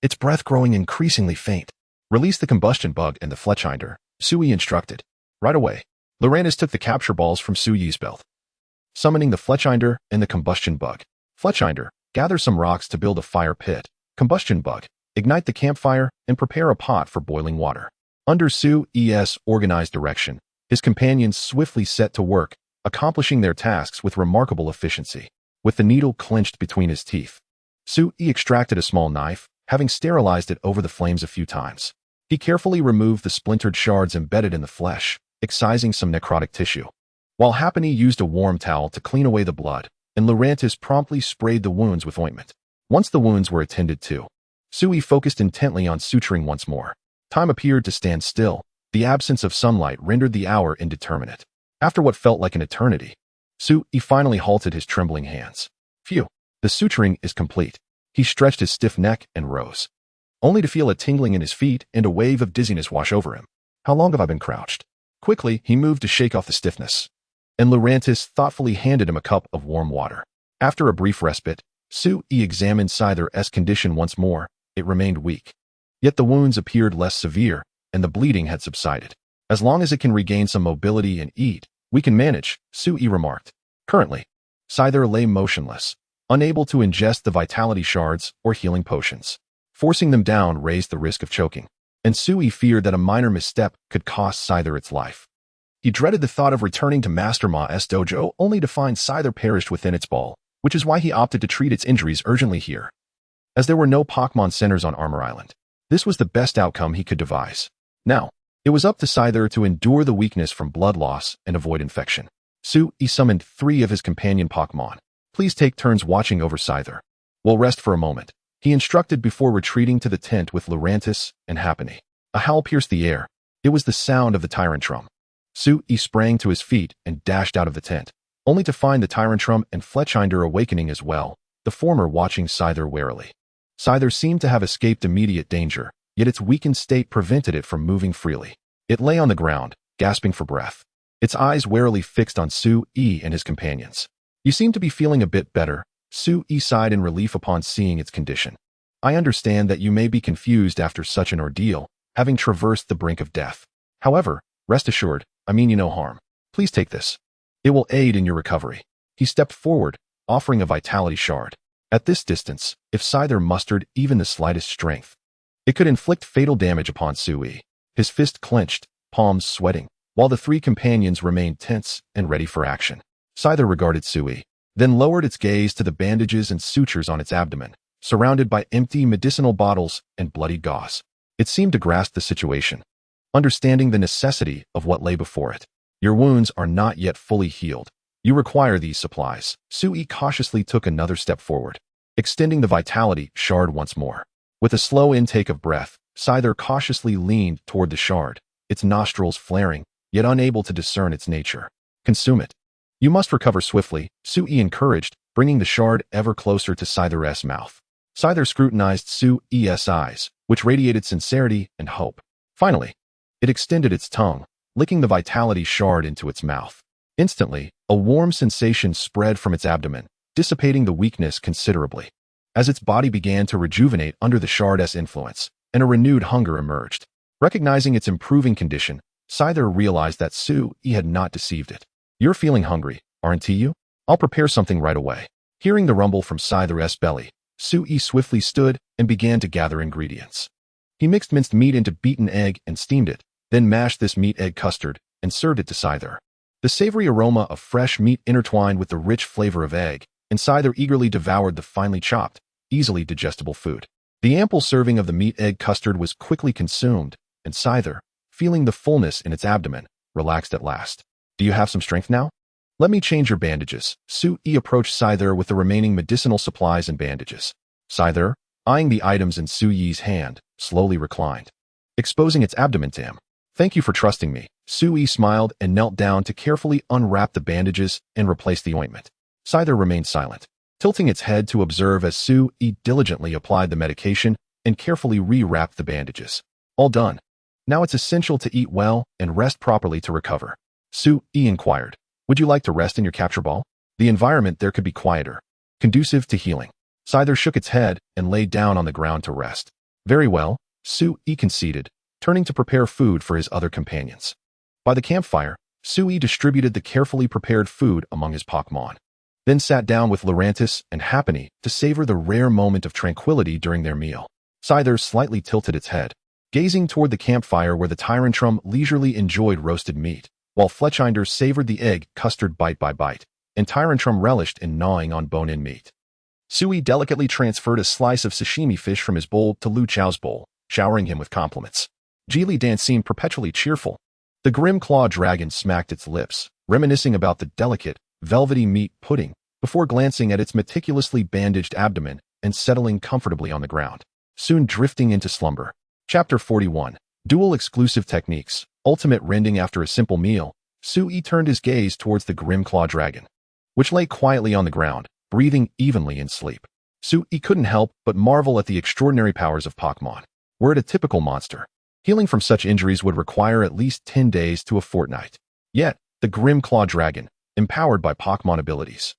its breath growing increasingly faint. Release the combustion bug and the Fletchinder, Sui instructed. Right away, Lurantis took the capture balls from Suyi's belt, summoning the Fletchinder and the combustion bug. Fletchinder, gather some rocks to build a fire pit. Combustion bug, ignite the campfire and prepare a pot for boiling water. Under Sui's organized direction, his companions swiftly set to work, accomplishing their tasks with remarkable efficiency. With the needle clenched between his teeth, Sui extracted a small knife, having sterilized it over the flames a few times. He carefully removed the splintered shards embedded in the flesh, excising some necrotic tissue. While Happiny used a warm towel to clean away the blood, and Lurantis promptly sprayed the wounds with ointment. Once the wounds were attended to, Sui focused intently on suturing once more. Time appeared to stand still. The absence of sunlight rendered the hour indeterminate. After what felt like an eternity, Sui finally halted his trembling hands. Phew, the suturing is complete. He stretched his stiff neck and rose, only to feel a tingling in his feet and a wave of dizziness wash over him. How long have I been crouched? Quickly, he moved to shake off the stiffness, and Lurantis thoughtfully handed him a cup of warm water. After a brief respite, Sui examined Scyther's condition once more. It remained weak. Yet the wounds appeared less severe, and the bleeding had subsided. As long as it can regain some mobility and eat, we can manage, Sui remarked. Currently, Scyther lay motionless, unable to ingest the vitality shards or healing potions. Forcing them down raised the risk of choking, and Sui feared that a minor misstep could cost Scyther its life. He dreaded the thought of returning to Master Ma's dojo only to find Scyther perished within its ball, which is why he opted to treat its injuries urgently here. As there were no Pokémon centers on Armor Island, this was the best outcome he could devise. Now, it was up to Scyther to endure the weakness from blood loss and avoid infection. Sui summoned 3 of his companion Pokémon. Please take turns watching over Scyther. We'll rest for a moment, he instructed before retreating to the tent with Lurantis and Happiny. A howl pierced the air. It was the sound of the Tyranitar. Sui sprang to his feet and dashed out of the tent, only to find the Tyranitar and Fletchinder awakening as well, the former watching Scyther warily. Scyther seemed to have escaped immediate danger, yet its weakened state prevented it from moving freely. It lay on the ground, gasping for breath, its eyes warily fixed on Sui and his companions. You seem to be feeling a bit better, Sui sighed in relief upon seeing its condition. I understand that you may be confused after such an ordeal, having traversed the brink of death. However, rest assured, I mean you no harm. Please take this. It will aid in your recovery. He stepped forward, offering a vitality shard. At this distance, if Scyther mustered even the slightest strength, it could inflict fatal damage upon Sui. His fist clenched, palms sweating, while the 3 companions remained tense and ready for action. Scyther regarded Sui, then lowered its gaze to the bandages and sutures on its abdomen, surrounded by empty medicinal bottles and bloody gauze. It seemed to grasp the situation, understanding the necessity of what lay before it. Your wounds are not yet fully healed. You require these supplies. Sui cautiously took another step forward, extending the vitality shard once more. With a slow intake of breath, Scyther cautiously leaned toward the shard, its nostrils flaring, yet unable to discern its nature. Consume it. You must recover swiftly, Sui encouraged, bringing the shard ever closer to Scyther's mouth. Scyther scrutinized Sui's eyes, which radiated sincerity and hope. Finally, It extended its tongue, licking the vitality shard into its mouth. Instantly, a warm sensation spread from its abdomen, dissipating the weakness considerably. As its body began to rejuvenate under the shard's influence, and a renewed hunger emerged. Recognizing its improving condition, Scyther realized that Sui had not deceived it. "You're feeling hungry, aren't you? I'll prepare something right away." Hearing the rumble from Scyther's belly, Sui swiftly stood and began to gather ingredients. He mixed minced meat into beaten egg and steamed it, then mashed this meat-egg custard and served it to Scyther. The savory aroma of fresh meat intertwined with the rich flavor of egg, and Scyther eagerly devoured the finely chopped, easily digestible food. The ample serving of the meat-egg custard was quickly consumed, and Scyther, feeling the fullness in its abdomen, relaxed at last. "Do you have some strength now? Let me change your bandages." Sui approached Scyther with the remaining medicinal supplies and bandages. Scyther, eyeing the items in Sui's hand, slowly reclined, exposing its abdomen to him. "Thank you for trusting me." Sui smiled and knelt down to carefully unwrap the bandages and replace the ointment. Scyther remained silent, tilting its head to observe as Sui diligently applied the medication and carefully re-wrapped the bandages. All done. Now it's essential to eat well and rest properly to recover. Sui inquired, "Would you like to rest in your capture ball? The environment there could be quieter, conducive to healing." Scyther shook its head and lay down on the ground to rest. "Very well," Sui conceded, turning to prepare food for his other companions. By the campfire, Sui distributed the carefully prepared food among his Pokémon, then sat down with Lurantis and Happiny to savor the rare moment of tranquility during their meal. Scyther slightly tilted its head, gazing toward the campfire where the Tyranitar leisurely enjoyed roasted meat, while Fletchinder savored the egg custard bite by bite, and Tyranitar relished in gnawing on bone-in meat. Sui delicately transferred a slice of sashimi fish from his bowl to Lu Chao's bowl, showering him with compliments. Geely Dan seemed perpetually cheerful. The grim claw dragon smacked its lips, reminiscing about the delicate, velvety meat pudding, before glancing at its meticulously bandaged abdomen and settling comfortably on the ground, soon drifting into slumber. Chapter 41. Duel Exclusive Techniques. Ultimate Rending. After a simple meal, Sui turned his gaze towards the grim claw dragon, which lay quietly on the ground, breathing evenly in sleep. Sui couldn't help but marvel at the extraordinary powers of Pokémon. Were it a typical monster, healing from such injuries would require at least 10 days to a fortnight. Yet, the grim claw dragon, empowered by Pokémon abilities,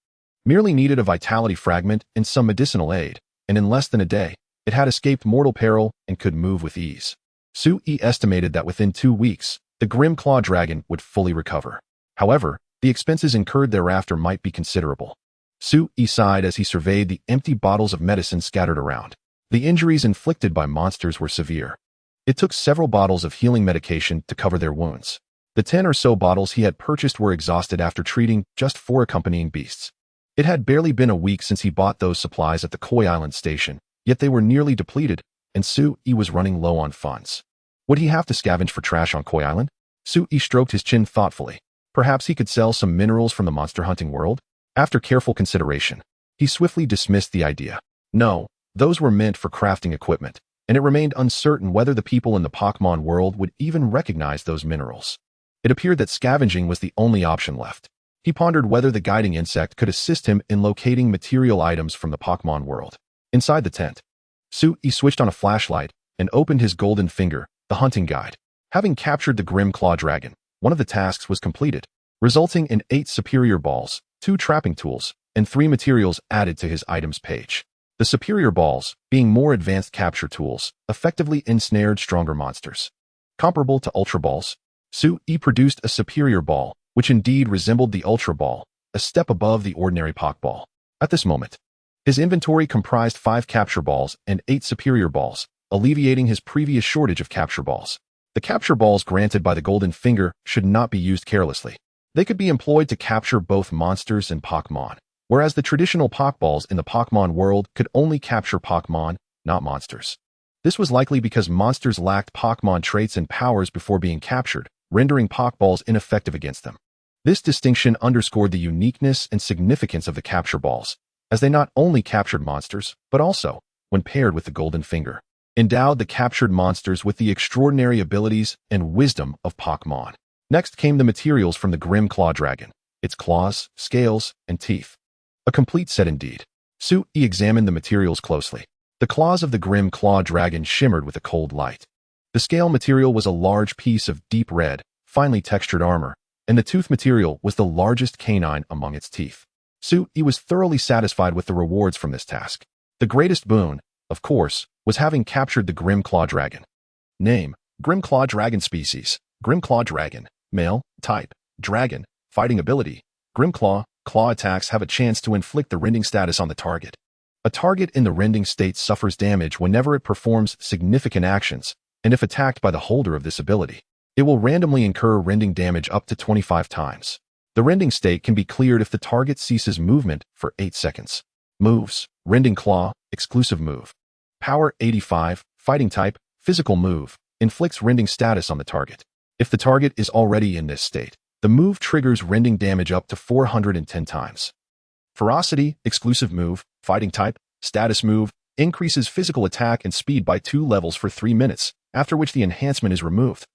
merely needed a vitality fragment and some medicinal aid, and in less than a day, it had escaped mortal peril and could move with ease. Sui estimated that within 2 weeks, the grim claw dragon would fully recover. However, the expenses incurred thereafter might be considerable. Sui sighed as he surveyed the empty bottles of medicine scattered around. The injuries inflicted by monsters were severe. It took several bottles of healing medication to cover their wounds. The 10 or so bottles he had purchased were exhausted after treating just 4 accompanying beasts. It had barely been a week since he bought those supplies at the Koi Island station, yet they were nearly depleted, and Sui was running low on funds. Would he have to scavenge for trash on Koi Island? Sui stroked his chin thoughtfully. Perhaps he could sell some minerals from the monster hunting world? After careful consideration, he swiftly dismissed the idea. No, those were meant for crafting equipment, and it remained uncertain whether the people in the Pokémon world would even recognize those minerals. It appeared that scavenging was the only option left. He pondered whether the guiding insect could assist him in locating material items from the Pokémon world. Inside the tent, Sui switched on a flashlight and opened his golden finger, the hunting guide. Having captured the grim claw dragon, one of the tasks was completed, resulting in 8 superior balls, 2 trapping tools, and 3 materials added to his items page. The superior balls, being more advanced capture tools, effectively ensnared stronger monsters. Comparable to Ultra Balls, Sui produced a superior ball, which indeed resembled the Ultra Ball, a step above the ordinary Pokeball. At this moment, his inventory comprised 5 capture balls and 8 superior balls, alleviating his previous shortage of capture balls. The capture balls granted by the Golden Finger should not be used carelessly. They could be employed to capture both monsters and Pokémon, whereas the traditional Pokeballs in the Pokémon world could only capture Pokémon, not monsters. This was likely because monsters lacked Pokémon traits and powers before being captured, rendering Pokeballs ineffective against them. This distinction underscored the uniqueness and significance of the capture balls, as they not only captured monsters, but also, when paired with the Golden Finger, endowed the captured monsters with the extraordinary abilities and wisdom of Pokémon. Next came the materials from the Grim Claw Dragon, its claws, scales, and teeth. A complete set indeed. Sui examined the materials closely. The claws of the Grim Claw Dragon shimmered with a cold light. The scale material was a large piece of deep red, finely textured armor, and the tooth material was the largest canine among its teeth. Sui was thoroughly satisfied with the rewards from this task. The greatest boon, of course, was having captured the Grimclaw Dragon. Name: Grimclaw Dragon. Species: Grimclaw Dragon. Male. Type: Dragon. Fighting ability: Grimclaw. Claw attacks have a chance to inflict the rending status on the target. A target in the rending state suffers damage whenever it performs significant actions, and if attacked by the holder of this ability, it will randomly incur rending damage up to 25 times. The rending state can be cleared if the target ceases movement for 8 seconds. Moves: Rending Claw, exclusive move. Power 85, fighting type, physical move, inflicts rending status on the target. If the target is already in this state, the move triggers rending damage up to 410 times. Ferocity, exclusive move, fighting type, status move, increases physical attack and speed by 2 levels for 3 minutes, after which the enhancement is removed.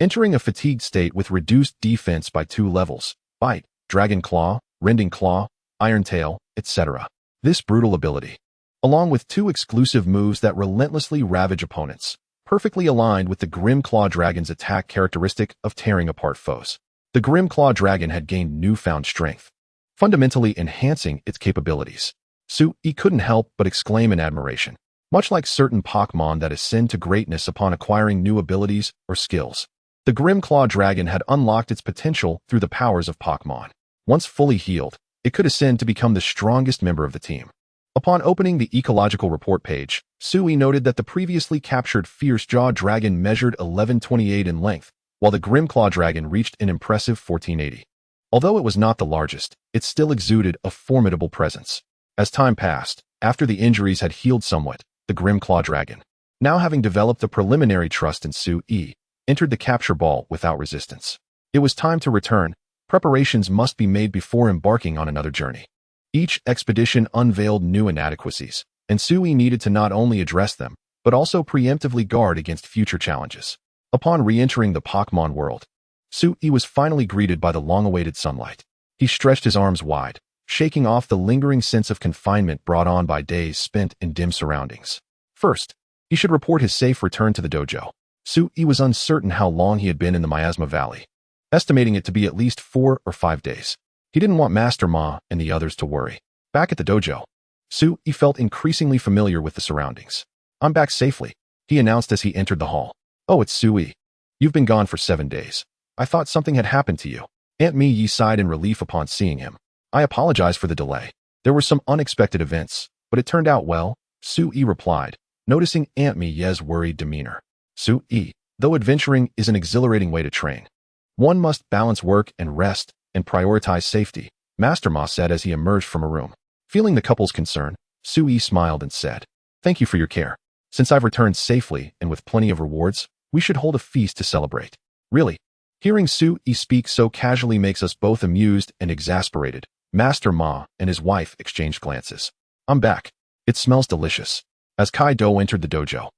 Entering a fatigued state with reduced defense by 2 levels. Bite, Dragon Claw, Rending Claw, Iron Tail, etc. This brutal ability, along with 2 exclusive moves that relentlessly ravage opponents, perfectly aligned with the Grimclaw Dragon's attack characteristic of tearing apart foes. The Grimclaw Dragon had gained newfound strength, fundamentally enhancing its capabilities. Sui couldn't help but exclaim in admiration, much like certain Pokémon that ascend to greatness upon acquiring new abilities or skills. The Grimclaw Dragon had unlocked its potential through the powers of Pokémon. Once fully healed, it could ascend to become the strongest member of the team. Upon opening the ecological report page, Sui noted that the previously captured Fierce Jaw Dragon measured 1128 in length, while the Grimclaw Dragon reached an impressive 1480. Although it was not the largest, it still exuded a formidable presence. As time passed, after the injuries had healed somewhat, the Grimclaw Dragon, now having developed a preliminary trust in Sui, entered the capture ball without resistance. It was time to return. Preparations must be made before embarking on another journey. Each expedition unveiled new inadequacies, and Sui needed to not only address them, but also preemptively guard against future challenges. Upon re-entering the Pokémon world, Sui was finally greeted by the long-awaited sunlight. He stretched his arms wide, shaking off the lingering sense of confinement brought on by days spent in dim surroundings. First, he should report his safe return to the dojo. Sui was uncertain how long he had been in the Miasma Valley, estimating it to be at least 4 or 5 days. He didn't want Master Ma and the others to worry. Back at the dojo, Sui felt increasingly familiar with the surroundings. "I'm back safely," he announced as he entered the hall. "Oh, it's Sui. You've been gone for 7 days. I thought something had happened to you." Aunt Mi sighed in relief upon seeing him. "I apologize for the delay. There were some unexpected events, but it turned out well," Sui replied, noticing Aunt Mi's worried demeanor. "Sui, though adventuring is an exhilarating way to train, one must balance work and rest and prioritize safety," Master Ma said as he emerged from a room. Feeling the couple's concern, Sui smiled and said, "Thank you for your care. Since I've returned safely and with plenty of rewards, we should hold a feast to celebrate." "Really?" Hearing Sui speak so casually makes us both amused and exasperated. Master Ma and his wife exchanged glances. "I'm back. It smells delicious." As Kaido entered the dojo,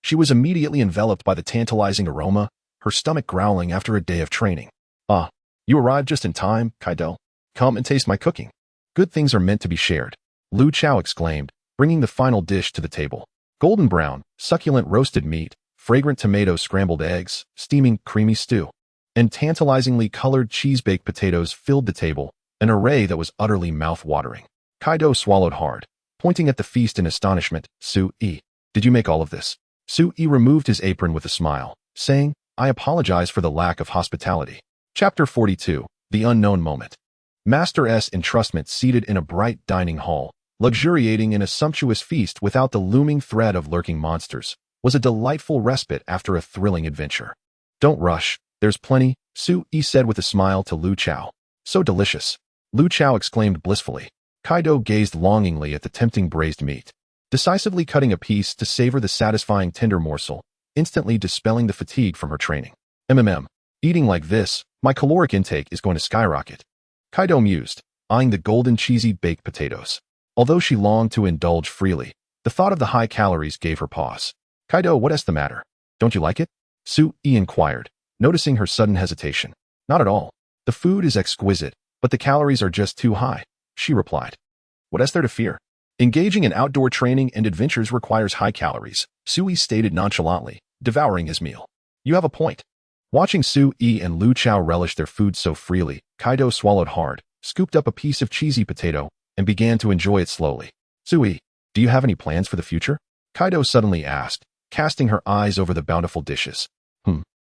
she was immediately enveloped by the tantalizing aroma, her stomach growling after a day of training. "Ah, you arrived just in time, Kaido. Come and taste my cooking. Good things are meant to be shared," Lu Chao exclaimed, bringing the final dish to the table. Golden brown, succulent roasted meat, fragrant tomato scrambled eggs, steaming creamy stew, and tantalizingly colored cheese-baked potatoes filled the table, an array that was utterly mouth-watering. Kaido swallowed hard, pointing at the feast in astonishment. "Sui, did you make all of this?" Sui removed his apron with a smile, saying, "I apologize for the lack of hospitality." Chapter 42, The Unknown Moment. Master S entrustment seated in a bright dining hall, luxuriating in a sumptuous feast without the looming threat of lurking monsters, was a delightful respite after a thrilling adventure. "Don't rush, there's plenty," Sui said with a smile to Lu Chao. "So delicious," Lu Chao exclaimed blissfully. Kaido gazed longingly at the tempting braised meat, decisively cutting a piece to savor the satisfying tender morsel, instantly dispelling the fatigue from her training. Eating like this, my caloric intake is going to skyrocket," Kaido mused, eyeing the golden cheesy baked potatoes. Although she longed to indulge freely, the thought of the high calories gave her pause. "Kaido, what's the matter? Don't you like it?" Sui inquired, noticing her sudden hesitation. "Not at all. The food is exquisite, but the calories are just too high," she replied. "What's there to fear? Engaging in outdoor training and adventures requires high calories," Sui stated nonchalantly, devouring his meal. You have a point. Watching Sui and Lu Chao relish their food so freely, Kaido swallowed hard, scooped up a piece of cheesy potato, and began to enjoy it slowly. Sui, do you have any plans for the future? Kaido suddenly asked, casting her eyes over the bountiful dishes.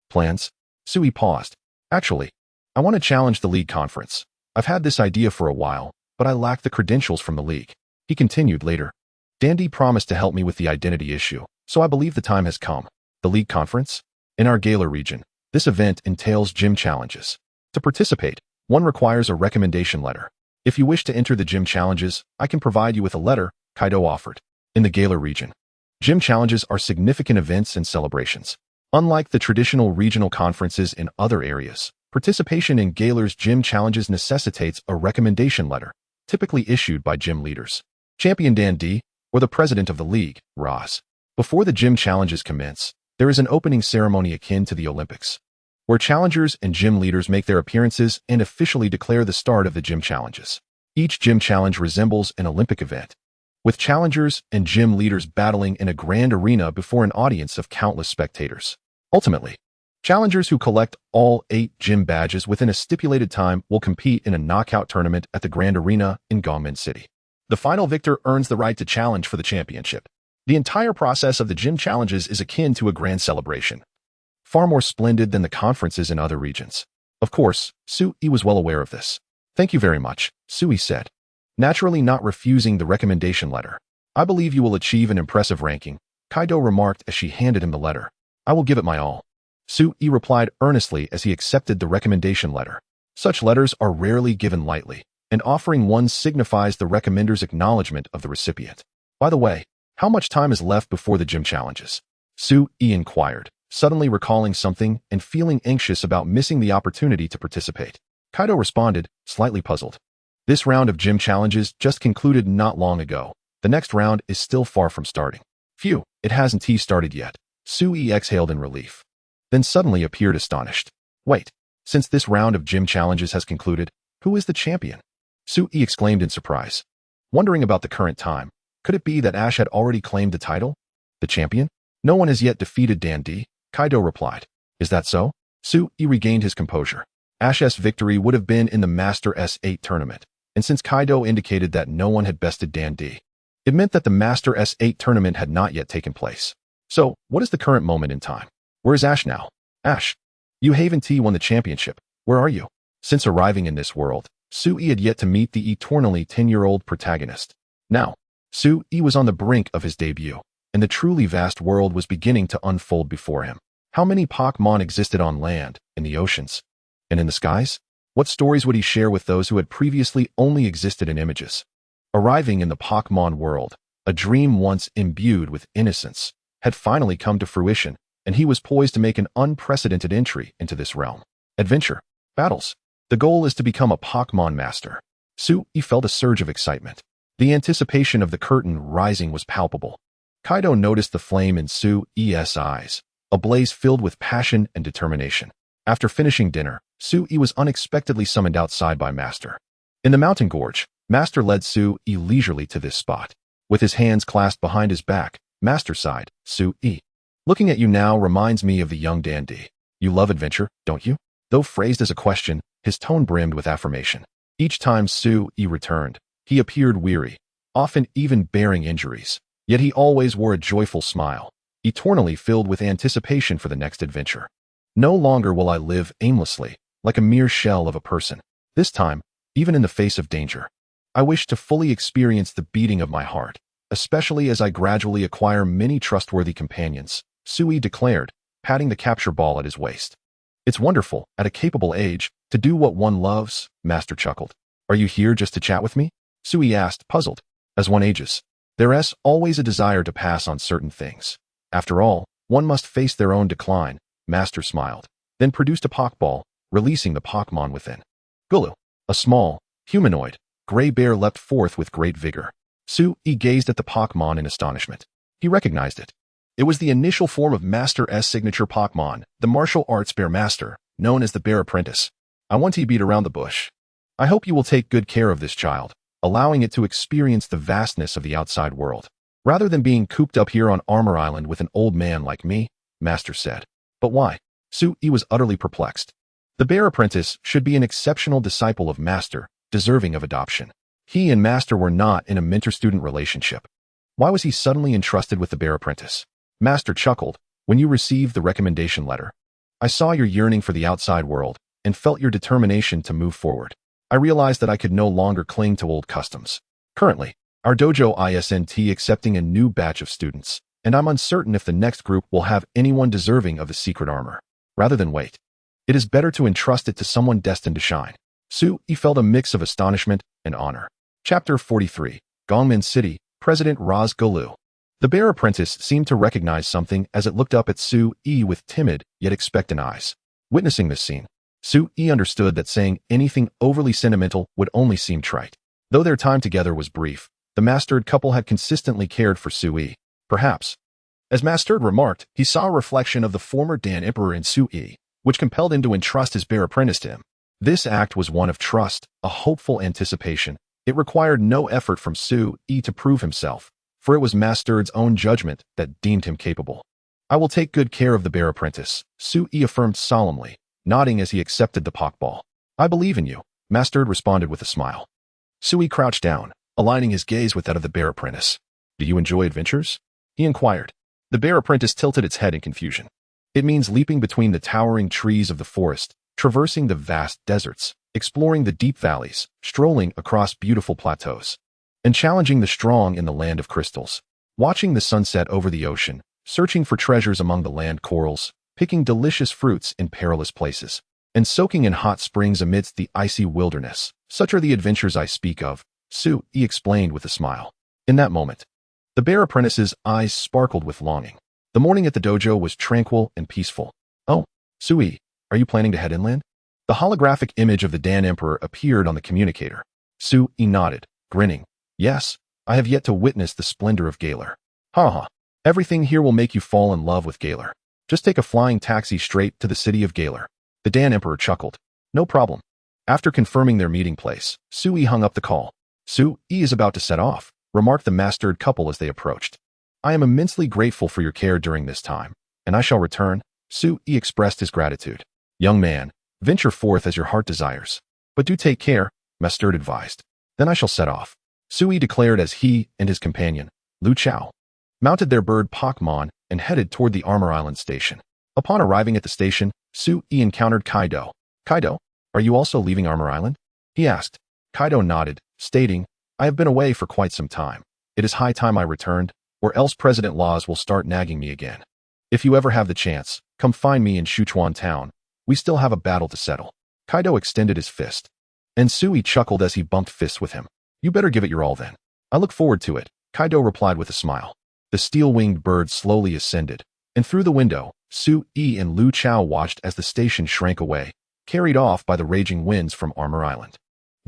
Plans? Sui paused. Actually, I want to challenge the League conference. I've had this idea for a while, but I lack the credentials from the League. He continued later. Dandy promised to help me with the identity issue, so I believe the time has come. The League conference? In our Gala region, this event entails gym challenges. To participate, one requires a recommendation letter. If you wish to enter the gym challenges, I can provide you with a letter, Kaido offered. In the Gala region, gym challenges are significant events and celebrations. Unlike the traditional regional conferences in other areas, participation in Gala's gym challenges necessitates a recommendation letter, typically issued by gym leaders, Champion Dandy, or the president of the league, Roz. Before the gym challenges commence, there is an opening ceremony akin to the Olympics, where challengers and gym leaders make their appearances and officially declare the start of the gym challenges. Each gym challenge resembles an Olympic event, with challengers and gym leaders battling in a grand arena before an audience of countless spectators. Ultimately, challengers who collect all 8 gym badges within a stipulated time will compete in a knockout tournament at the Grand Arena in Gongmin City. The final victor earns the right to challenge for the championship. The entire process of the gym challenges is akin to a grand celebration, far more splendid than the conferences in other regions. Of course, Sui was well aware of this. Thank you very much, Sui said, naturally not refusing the recommendation letter. I believe you will achieve an impressive ranking, Kaido remarked as she handed him the letter. I will give it my all. Sui replied earnestly as he accepted the recommendation letter. Such letters are rarely given lightly, and offering one signifies the recommender's acknowledgement of the recipient. By the way, how much time is left before the gym challenges? Sui inquired, suddenly recalling something and feeling anxious about missing the opportunity to participate. Kaido responded, slightly puzzled. This round of gym challenges just concluded not long ago. The next round is still far from starting. Phew, it hasn't started yet. Sui exhaled in relief, then suddenly appeared astonished. Wait, since this round of gym challenges has concluded, who is the champion? Sui exclaimed in surprise. Wondering about the current time, could it be that Ash had already claimed the title? The champion? No one has yet defeated Dandy, Kaido replied. Is that so? Sui regained his composure. Ash's victory would have been in the Master S8 tournament, and since Kaido indicated that no one had bested Dandy, it meant that the Master S8 tournament had not yet taken place. So, what is the current moment in time? Where is Ash now? Ash, you Haven T won the championship. Where are you? Since arriving in this world, Sui had yet to meet the eternally 10-year-old protagonist. Now, Sui was on the brink of his debut, and the truly vast world was beginning to unfold before him. How many Pokémon existed on land, in the oceans, and in the skies? What stories would he share with those who had previously only existed in images? Arriving in the Pokémon world, a dream once imbued with innocence, had finally come to fruition, and he was poised to make an unprecedented entry into this realm. Adventure. Battles. The goal is to become a Pokémon master. Sui felt a surge of excitement. The anticipation of the curtain rising was palpable. Kaido noticed the flame in Sui's eyes, a blaze filled with passion and determination. After finishing dinner, Sui was unexpectedly summoned outside by Master. In the mountain gorge, Master led Sui leisurely to this spot. With his hands clasped behind his back, Master sighed. Sui, looking at you now reminds me of the young Dandy. You love adventure, don't you? Though phrased as a question, his tone brimmed with affirmation. Each time Sui returned, he appeared weary, often even bearing injuries. Yet he always wore a joyful smile, eternally filled with anticipation for the next adventure. No longer will I live aimlessly, like a mere shell of a person. This time, even in the face of danger, I wish to fully experience the beating of my heart, especially as I gradually acquire many trustworthy companions, Sui declared, patting the capture ball at his waist. It's wonderful, at a capable age, to do what one loves, Master chuckled. Are you here just to chat with me? Sui asked, puzzled. As one ages, there's always a desire to pass on certain things. After all, one must face their own decline, Master smiled, then produced a Pokeball, releasing the Pokémon within. Gulu, a small, humanoid, gray bear leapt forth with great vigor. Sui gazed at the Pokémon in astonishment. He recognized it. It was the initial form of Master S signature Pokémon, the martial arts bear master, known as the Bear Apprentice. I want to beat around the bush. I hope you will take good care of this child, allowing it to experience the vastness of the outside world. Rather than being cooped up here on Armor Island with an old man like me, Master said. But why? Sui was utterly perplexed. The bear apprentice should be an exceptional disciple of Master, deserving of adoption. He and Master were not in a mentor-student relationship. Why was he suddenly entrusted with the bear apprentice? Master chuckled. When you received the recommendation letter, I saw your yearning for the outside world and felt your determination to move forward. I realized that I could no longer cling to old customs. Currently, our dojo isn't accepting a new batch of students, and I'm uncertain if the next group will have anyone deserving of the secret armor. Rather than wait, it is better to entrust it to someone destined to shine. Sui felt a mix of astonishment and honor. Chapter 43, Gongmin City, President Raz Golu. The bear apprentice seemed to recognize something as it looked up at Sui with timid yet expectant eyes. Witnessing this scene, Sui understood that saying anything overly sentimental would only seem trite. Though their time together was brief, the mastered couple had consistently cared for Sui. Perhaps, as Mastered remarked, he saw a reflection of the former Dan Emperor in Sui, which compelled him to entrust his bear apprentice to him. This act was one of trust, a hopeful anticipation. It required no effort from Sui to prove himself, for it was Mastered's own judgment that deemed him capable. I will take good care of the bear apprentice, Sui affirmed solemnly, nodding as he accepted the Pokeball. I believe in you, Mastered responded with a smile. Sui crouched down, aligning his gaze with that of the bear apprentice. Do you enjoy adventures? He inquired. The bear apprentice tilted its head in confusion. It means leaping between the towering trees of the forest, traversing the vast deserts, exploring the deep valleys, strolling across beautiful plateaus, and challenging the strong in the land of crystals, watching the sunset over the ocean, searching for treasures among the land corals, picking delicious fruits in perilous places, and soaking in hot springs amidst the icy wilderness. Such are the adventures I speak of, Sui explained with a smile. In that moment, the bear apprentice's eyes sparkled with longing. The morning at the dojo was tranquil and peaceful. Oh, Sui, are you planning to head inland? The holographic image of the Dan Emperor appeared on the communicator. Sui nodded, grinning. Yes, I have yet to witness the splendor of Galar. Ha. Everything here will make you fall in love with Galar. Just take a flying taxi straight to the city of Galar. The Dan Emperor chuckled. No problem. After confirming their meeting place, Sui hung up the call. Sui is about to set off, remarked the mastered couple as they approached. I am immensely grateful for your care during this time, and I shall return. Sui expressed his gratitude. Young man, venture forth as your heart desires. But do take care, Mastered advised. Then I shall set off, Sui declared as he and his companion, Lu Chao, mounted their bird Pokemon and headed toward the Armor Island station. Upon arriving at the station, Sui encountered Kaido. Kaido, are you also leaving Armor Island? He asked. Kaido nodded, stating, I have been away for quite some time. It is high time I returned, or else President Laws will start nagging me again. If you ever have the chance, come find me in Shuchuan Town. We still have a battle to settle. Kaido extended his fist, and Sui chuckled as he bumped fists with him. You better give it your all then. I look forward to it, Kaido replied with a smile. The steel-winged bird slowly ascended, and through the window, Sui and Lu Chao watched as the station shrank away, carried off by the raging winds from Armor Island.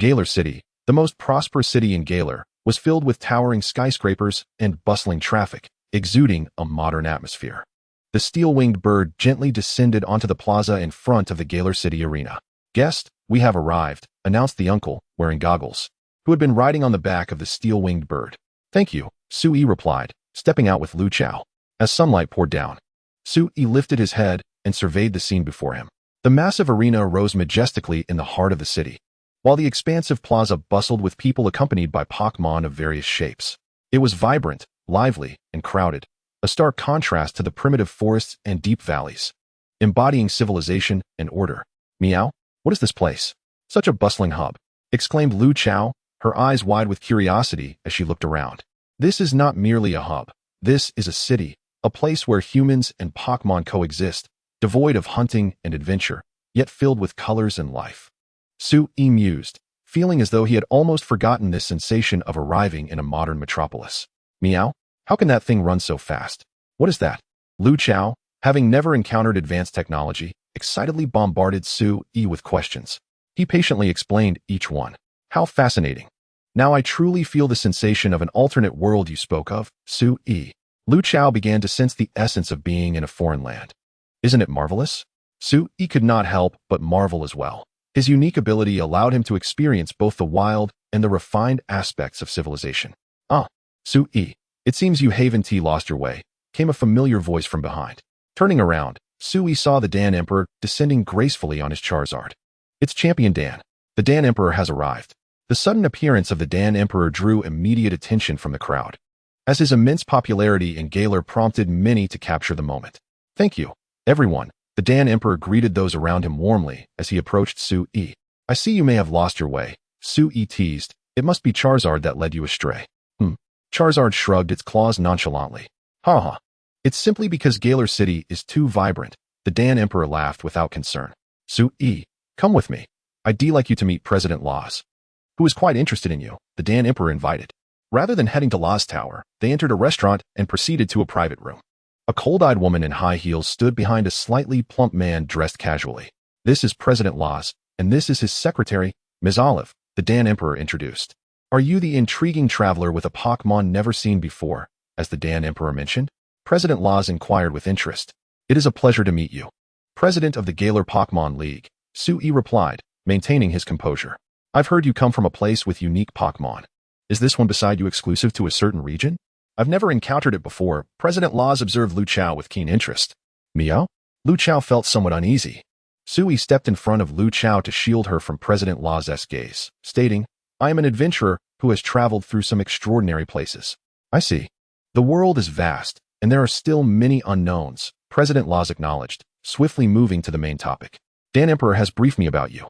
Galar City, the most prosperous city in Galar, was filled with towering skyscrapers and bustling traffic, exuding a modern atmosphere. The steel-winged bird gently descended onto the plaza in front of the Galar City arena. Guest, we have arrived, announced the uncle, wearing goggles, who had been riding on the back of the steel-winged bird. Thank you, Sui replied, stepping out with Lu Chao. As sunlight poured down, Sui lifted his head and surveyed the scene before him. The massive arena rose majestically in the heart of the city, while the expansive plaza bustled with people accompanied by Pokemon of various shapes. It was vibrant, lively, and crowded, a stark contrast to the primitive forests and deep valleys, embodying civilization and order. Meow, what is this place? Such a bustling hub, exclaimed Lu Chao, her eyes wide with curiosity as she looked around. This is not merely a hub. This is a city, a place where humans and Pokemon coexist, devoid of hunting and adventure, yet filled with colors and life. Sui mused, feeling as though he had almost forgotten this sensation of arriving in a modern metropolis. Meow, how can that thing run so fast? What is that? Lu Chao, having never encountered advanced technology, excitedly bombarded Sui with questions. He patiently explained each one. How fascinating. Now I truly feel the sensation of an alternate world you spoke of, Sui. Lu Chao began to sense the essence of being in a foreign land. Isn't it marvelous? Sui could not help but marvel as well. His unique ability allowed him to experience both the wild and the refined aspects of civilization. Ah, Sui, it seems you haven't lost your way, came a familiar voice from behind. Turning around, Sui saw the Dan Emperor descending gracefully on his Charizard. It's Champion Dan. The Dan Emperor has arrived. The sudden appearance of the Dan Emperor drew immediate attention from the crowd, as his immense popularity in Galar prompted many to capture the moment. Thank you, everyone. The Dan Emperor greeted those around him warmly as he approached Sui. I see you may have lost your way, Sui teased. It must be Charizard that led you astray. Charizard shrugged its claws nonchalantly. Ha. It's simply because Galar City is too vibrant. The Dan Emperor laughed without concern. Sui, come with me. I'd like you to meet President Laws, who is quite interested in you, the Dan Emperor invited. Rather than heading to Laws Tower, they entered a restaurant and proceeded to a private room. A cold-eyed woman in high heels stood behind a slightly plump man dressed casually. This is President Laws, and this is his secretary, Ms. Olive, the Dan Emperor introduced. Are you the intriguing traveler with a Pokémon never seen before, as the Dan Emperor mentioned? President Laws inquired with interest. It is a pleasure to meet you. President of the Galar Pokémon League, Sui replied, maintaining his composure. I've heard you come from a place with unique Pokémon. Is this one beside you exclusive to a certain region? I've never encountered it before. President Laws observed Lu Chao with keen interest. Meow? Lu Chao felt somewhat uneasy. Sui stepped in front of Lu Chao to shield her from President Laws' gaze, stating, I am an adventurer who has traveled through some extraordinary places. I see. The world is vast, and there are still many unknowns, President Laws acknowledged, swiftly moving to the main topic. Dan Emperor has briefed me about you.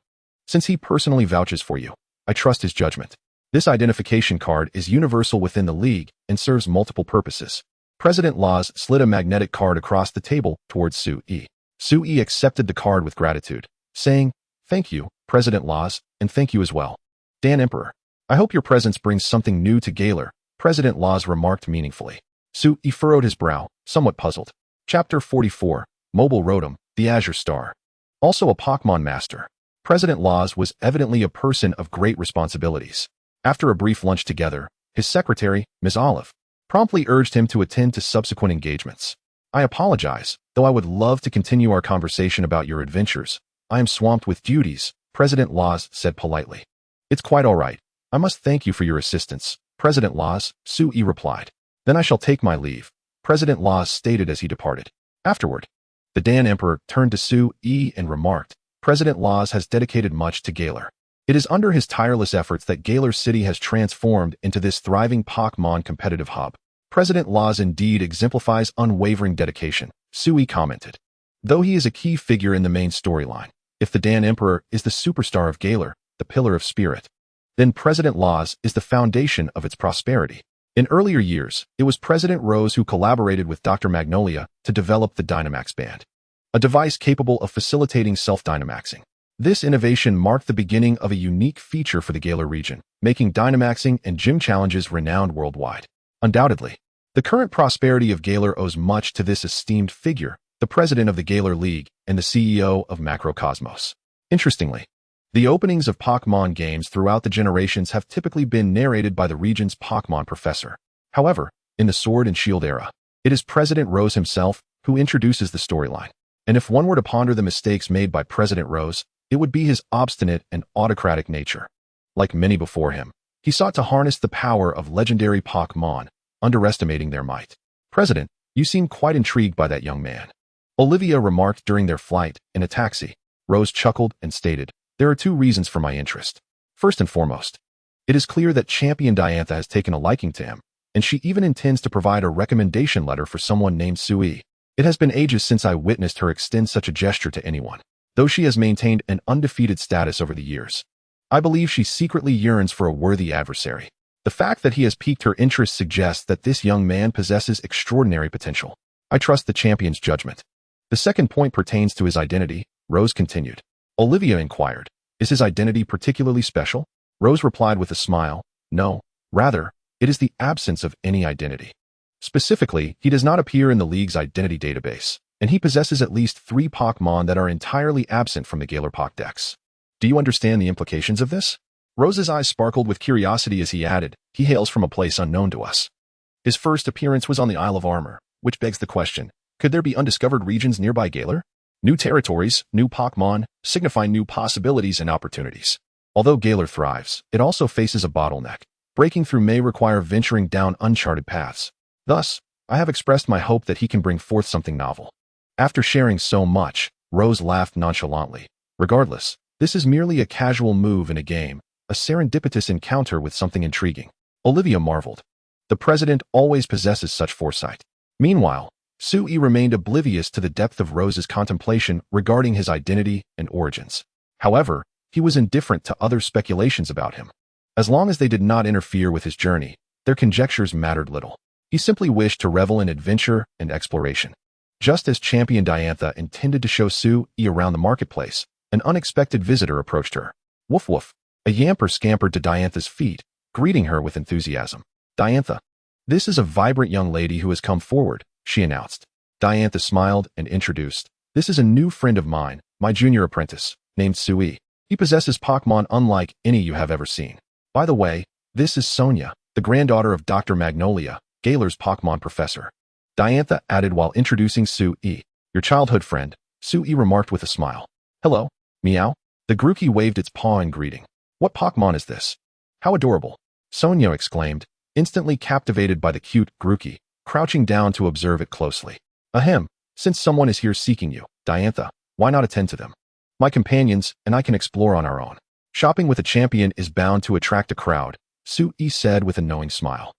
Since he personally vouches for you, I trust his judgment. This identification card is universal within the League and serves multiple purposes. President Laws slid a magnetic card across the table towards Sui. Sui accepted the card with gratitude, saying, Thank you, President Laws, and thank you as well. Dan Emperor, I hope your presence brings something new to Galar, President Laws remarked meaningfully. Sui furrowed his brow, somewhat puzzled. Chapter 44, Mobile Rotom, the Azure Star. Also a Pokémon Master. President Laws was evidently a person of great responsibilities. After a brief lunch together, his secretary, Ms. Olive, promptly urged him to attend to subsequent engagements. I apologize, though I would love to continue our conversation about your adventures. I am swamped with duties, President Laws said politely. It's quite all right. I must thank you for your assistance, President Laws, Sui replied. Then I shall take my leave, President Laws stated as he departed. Afterward, the Dan Emperor turned to Sui and remarked, President Laws has dedicated much to Galar. It is under his tireless efforts that Galar City has transformed into this thriving Pokémon competitive hub. President Laws indeed exemplifies unwavering dedication, Sui commented. Though he is a key figure in the main storyline, if the Dan Emperor is the superstar of Galar, the pillar of spirit, then President Laws is the foundation of its prosperity. In earlier years, it was President Rose who collaborated with Dr. Magnolia to develop the Dynamax Band, a device capable of facilitating self-Dynamaxing. This innovation marked the beginning of a unique feature for the Galar region, making Dynamaxing and gym challenges renowned worldwide. Undoubtedly, the current prosperity of Galar owes much to this esteemed figure, the president of the Galar League and the CEO of Macrocosmos. Interestingly, the openings of Pokémon games throughout the generations have typically been narrated by the region's Pokémon professor. However, in the Sword and Shield era, it is President Rose himself who introduces the storyline. And if one were to ponder the mistakes made by President Rose, it would be his obstinate and autocratic nature. Like many before him, he sought to harness the power of legendary Pokémon, underestimating their might. President, you seem quite intrigued by that young man, Olivia remarked during their flight in a taxi. Rose chuckled and stated, There are two reasons for my interest. First and foremost, it is clear that Champion Diantha has taken a liking to him, and she even intends to provide a recommendation letter for someone named Sui. It has been ages since I witnessed her extend such a gesture to anyone, though she has maintained an undefeated status over the years. I believe she secretly yearns for a worthy adversary. The fact that he has piqued her interest suggests that this young man possesses extraordinary potential. I trust the champion's judgment. The second point pertains to his identity, Rose continued. Olivia inquired, Is his identity particularly special? Rose replied with a smile, No, rather, it is the absence of any identity. Specifically, he does not appear in the League's identity database, and he possesses at least 3 Pokémon that are entirely absent from the Galar Pokédex. Do you understand the implications of this? Rose's eyes sparkled with curiosity as he added, He hails from a place unknown to us. His first appearance was on the Isle of Armor, which begs the question, could there be undiscovered regions nearby Galar? New territories, new Pokémon, signify new possibilities and opportunities. Although Galar thrives, it also faces a bottleneck. Breaking through may require venturing down uncharted paths. Thus, I have expressed my hope that he can bring forth something novel. After sharing so much, Rose laughed nonchalantly. Regardless, this is merely a casual move in a game, a serendipitous encounter with something intriguing. Olivia marveled. The president always possesses such foresight. Meanwhile, Sui remained oblivious to the depth of Rose's contemplation regarding his identity and origins. However, he was indifferent to other speculations about him. As long as they did not interfere with his journey, their conjectures mattered little. He simply wished to revel in adventure and exploration. Just as Champion Diantha intended to show Sui around the marketplace, an unexpected visitor approached her. Woof woof. A yamper scampered to Diantha's feet, greeting her with enthusiasm. Diantha. This is a vibrant young lady who has come forward, she announced. Diantha smiled and introduced. This is a new friend of mine, my junior apprentice, named Sui. He possesses Pokémon unlike any you have ever seen. By the way, this is Sonia, the granddaughter of Dr. Magnolia, Galar's Pokémon professor. Diantha added while introducing Sui. Your childhood friend, Sui remarked with a smile. Hello, meow. The Grookey waved its paw in greeting. What Pokémon is this? How adorable. Sonia exclaimed, instantly captivated by the cute Grookey, crouching down to observe it closely. Ahem, since someone is here seeking you, Diantha, why not attend to them? My companions and I can explore on our own. Shopping with a champion is bound to attract a crowd, Sui said with a knowing smile.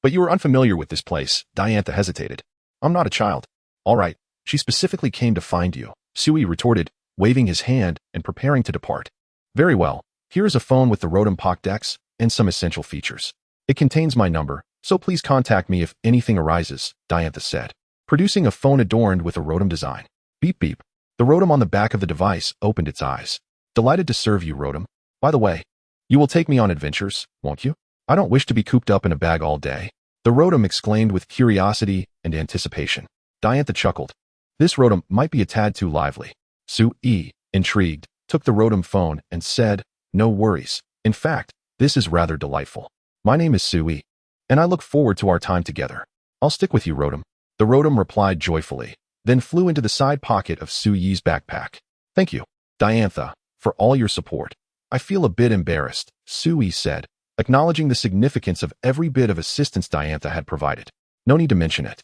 But you are unfamiliar with this place, Diantha hesitated. I'm not a child. All right, she specifically came to find you, Sui retorted, waving his hand and preparing to depart. Very well, here is a phone with the Rotom Pokédex and some essential features. It contains my number, so please contact me if anything arises, Diantha said, producing a phone adorned with a Rotom design. Beep beep. The Rotom on the back of the device opened its eyes. Delighted to serve you, Rotom. By the way, you will take me on adventures, won't you? I don't wish to be cooped up in a bag all day. The Rotom exclaimed with curiosity and anticipation. Diantha chuckled. This Rotom might be a tad too lively. Sui, intrigued, took the Rotom phone and said, no worries. In fact, this is rather delightful. My name is Sui, and I look forward to our time together. I'll stick with you, Rotom. The Rotom replied joyfully, then flew into the side pocket of Sui's backpack. Thank you, Diantha, for all your support. I feel a bit embarrassed, Sui said, acknowledging the significance of every bit of assistance Diantha had provided. No need to mention it.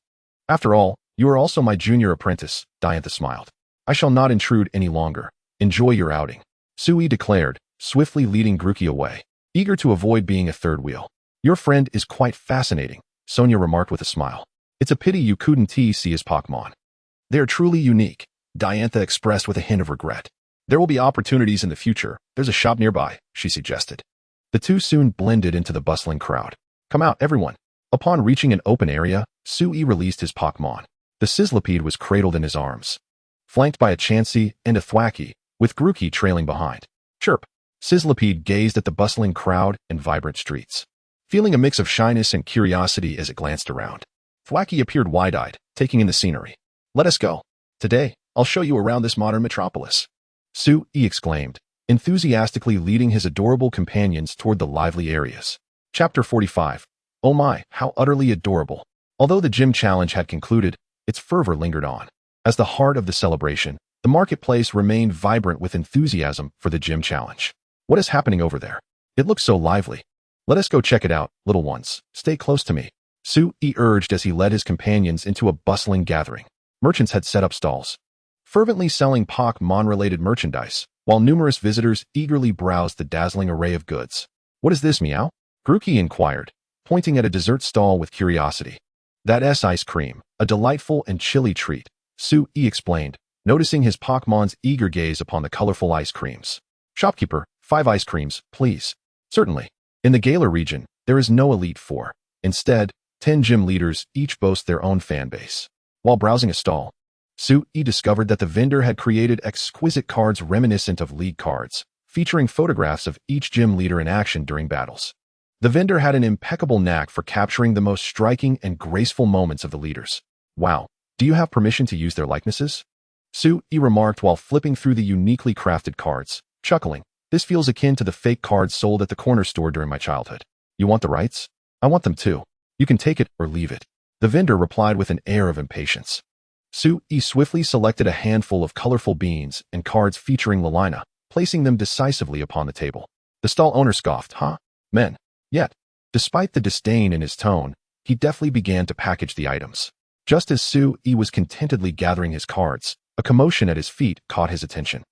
After all, you are also my junior apprentice, Diantha smiled. I shall not intrude any longer. Enjoy your outing, Sui declared, swiftly leading Grookey away, eager to avoid being a third wheel. Your friend is quite fascinating, Sonia remarked with a smile. It's a pity you couldn't see his Pokémon. They are truly unique, Diantha expressed with a hint of regret. There will be opportunities in the future. There's a shop nearby, she suggested. The two soon blended into the bustling crowd. Come out, everyone. Upon reaching an open area, Sui released his Pokémon. The Sizzlipede was cradled in his arms, flanked by a Chansey and a Thwackey, with Grookey trailing behind. Chirp. Sizzlipede gazed at the bustling crowd and vibrant streets, feeling a mix of shyness and curiosity as it glanced around. Thwackey appeared wide-eyed, taking in the scenery. Let us go. Today, I'll show you around this modern metropolis, Sui exclaimed, enthusiastically leading his adorable companions toward the lively areas. Chapter 45. Oh my, how utterly adorable. Although the gym challenge had concluded, its fervor lingered on. As the heart of the celebration, the marketplace remained vibrant with enthusiasm for the gym challenge. What is happening over there? It looks so lively. Let us go check it out, little ones. Stay close to me, Sui urged as he led his companions into a bustling gathering. Merchants had set up stalls, fervently selling Pokémon-related merchandise, while numerous visitors eagerly browsed the dazzling array of goods. What is this, meow? Grookey inquired, pointing at a dessert stall with curiosity. That's ice cream, a delightful and chilly treat, Sui explained, noticing his Pokémon's eager gaze upon the colorful ice creams. Shopkeeper, 5 ice creams, please. Certainly. In the Galar region, there is no Elite Four. Instead, 10 gym leaders each boast their own fan base. While browsing a stall, Sui discovered that the vendor had created exquisite cards reminiscent of League cards, featuring photographs of each gym leader in action during battles. The vendor had an impeccable knack for capturing the most striking and graceful moments of the leaders. Wow, do you have permission to use their likenesses? Sui remarked while flipping through the uniquely crafted cards, chuckling. This feels akin to the fake cards sold at the corner store during my childhood. You want the rights? I want them too. You can take it or leave it, the vendor replied with an air of impatience. Sui swiftly selected a handful of colorful beans and cards featuring Lalina, placing them decisively upon the table. The stall owner scoffed, huh? Men. Yet, despite the disdain in his tone, he deftly began to package the items. Just as Sui was contentedly gathering his cards, a commotion at his feet caught his attention.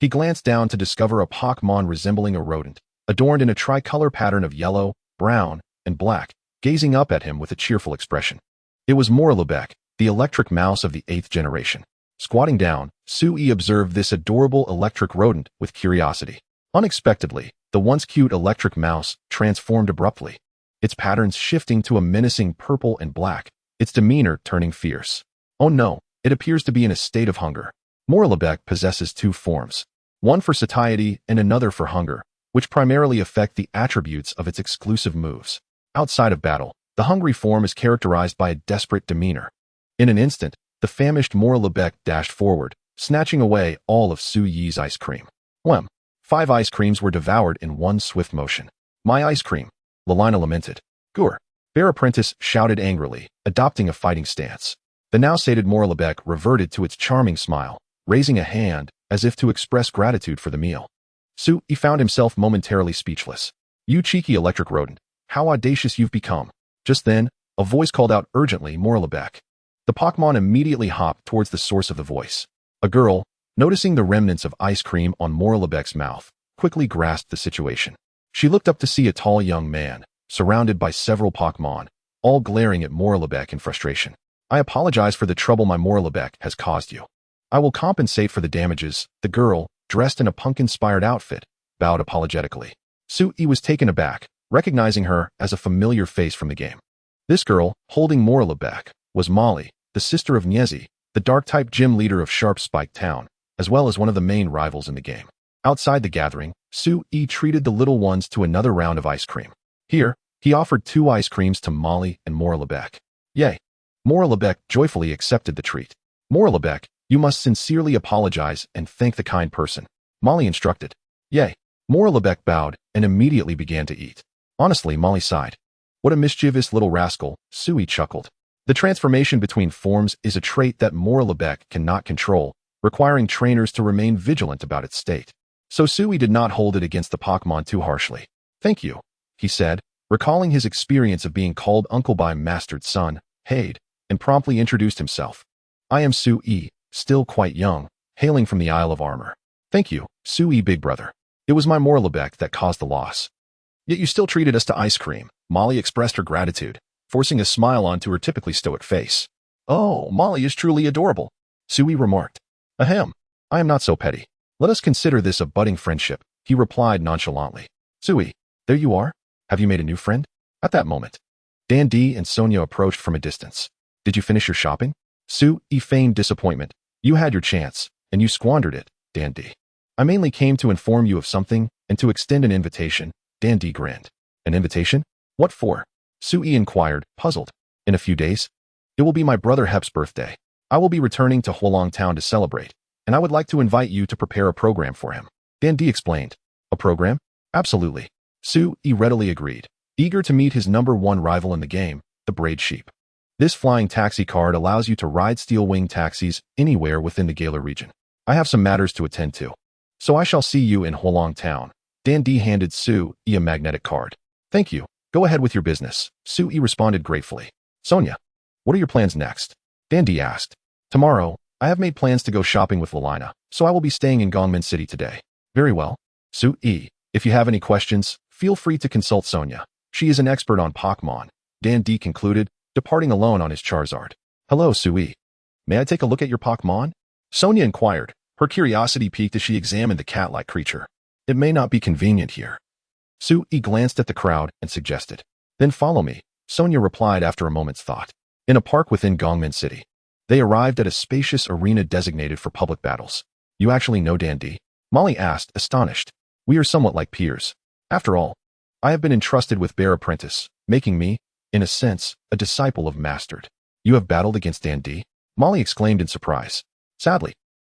He glanced down to discover a Pokémon resembling a rodent, adorned in a tricolor pattern of yellow, brown, and black, gazing up at him with a cheerful expression. It was Morlebek, the electric mouse of the 8th generation. Squatting down, Sui observed this adorable electric rodent with curiosity. Unexpectedly, the once cute electric mouse transformed abruptly, its patterns shifting to a menacing purple and black, its demeanor turning fierce. Oh no, it appears to be in a state of hunger. Morlebek possesses 2 forms, one for satiety and another for hunger, which primarily affect the attributes of its exclusive moves. Outside of battle, the hungry form is characterized by a desperate demeanor. In an instant, the famished Morlebek dashed forward, snatching away all of Sui's ice cream. Wham! 5 ice creams were devoured in one swift motion. My ice cream! Lalina lamented. Gur! Bear Apprentice shouted angrily, adopting a fighting stance. The now sated Morlebek reverted to its charming smile, raising a hand as if to express gratitude for the meal. Sui found himself momentarily speechless. You cheeky electric rodent, how audacious you've become. Just then, a voice called out urgently, Morlebek. The Pokémon immediately hopped towards the source of the voice. A girl, noticing the remnants of ice cream on Morlebek's mouth, quickly grasped the situation. She looked up to see a tall young man, surrounded by several Pokémon, all glaring at Morlebek in frustration. I apologize for the trouble my Morlebek has caused you. I will compensate for the damages. The girl, dressed in a punk-inspired outfit, bowed apologetically. Sui was taken aback, recognizing her as a familiar face from the game. This girl, holding Morlebek, was Molly, the sister of Nyezi, the dark-type gym leader of Sharp Spike Town, as well as one of the main rivals in the game. Outside the gathering, Sui treated the little ones to another round of ice cream. Here, he offered 2 ice creams to Molly and Morlebek. Yay! Morlebek joyfully accepted the treat. Morlebek, you must sincerely apologize and thank the kind person, Molly instructed. Yay! Morlebek bowed and immediately began to eat. Honestly, Molly sighed. What a mischievous little rascal, Sui chuckled. The transformation between forms is a trait that Morlebek cannot control, requiring trainers to remain vigilant about its state. So Sui did not hold it against the Pokémon too harshly. Thank you, he said, recalling his experience of being called uncle by Mastered Son, Hade, and promptly introduced himself. I am Sui, still quite young, hailing from the Isle of Armor. Thank you, Sui big brother. It was my Morlebek that caused the loss. Yet you still treated us to ice cream. Molly expressed her gratitude, forcing a smile onto her typically stoic face. Oh, Molly is truly adorable, Sui remarked. Ahem, I am not so petty. Let us consider this a budding friendship, he replied nonchalantly. Sui, there you are? Have you made a new friend? At that moment, Dandy and Sonia approached from a distance. Did you finish your shopping? Sui feigned disappointment. You had your chance, and you squandered it, Dandy. I mainly came to inform you of something, and to extend an invitation, Dandy grinned. An invitation? What for? Sui inquired, puzzled. In a few days? It will be my brother Hep's birthday. I will be returning to Huolong Town to celebrate, and I would like to invite you to prepare a program for him. Dandy explained. A program? Absolutely. Sui readily agreed, eager to meet his #1 rival in the game, the Braid Sheep. This flying taxi card allows you to ride steel wing taxis anywhere within the Galar region. I have some matters to attend to, so I shall see you in Huolong Town. Dandy handed Sui a magnetic card. Thank you. Go ahead with your business, Sui responded gratefully. Sonia, what are your plans next? Dandy asked. Tomorrow, I have made plans to go shopping with Lalina, so I will be staying in Gongmin City today. Very well. Sui, if you have any questions, feel free to consult Sonia. She is an expert on Pokémon, Dandy concluded, departing alone on his Charizard. Hello, Sui. May I take a look at your Pokémon? Sonia inquired, her curiosity piqued as she examined the cat-like creature. It may not be convenient here. Sui glanced at the crowd and suggested. Then follow me, Sonia replied after a moment's thought. In a park within Gongmin City, they arrived at a spacious arena designated for public battles. You actually know Dandy? Molly asked, astonished. We are somewhat like peers. After all, I have been entrusted with Bear Apprentice, making me, in a sense, a disciple of Mastered. You have battled against Dandy? Molly exclaimed in surprise. Sadly,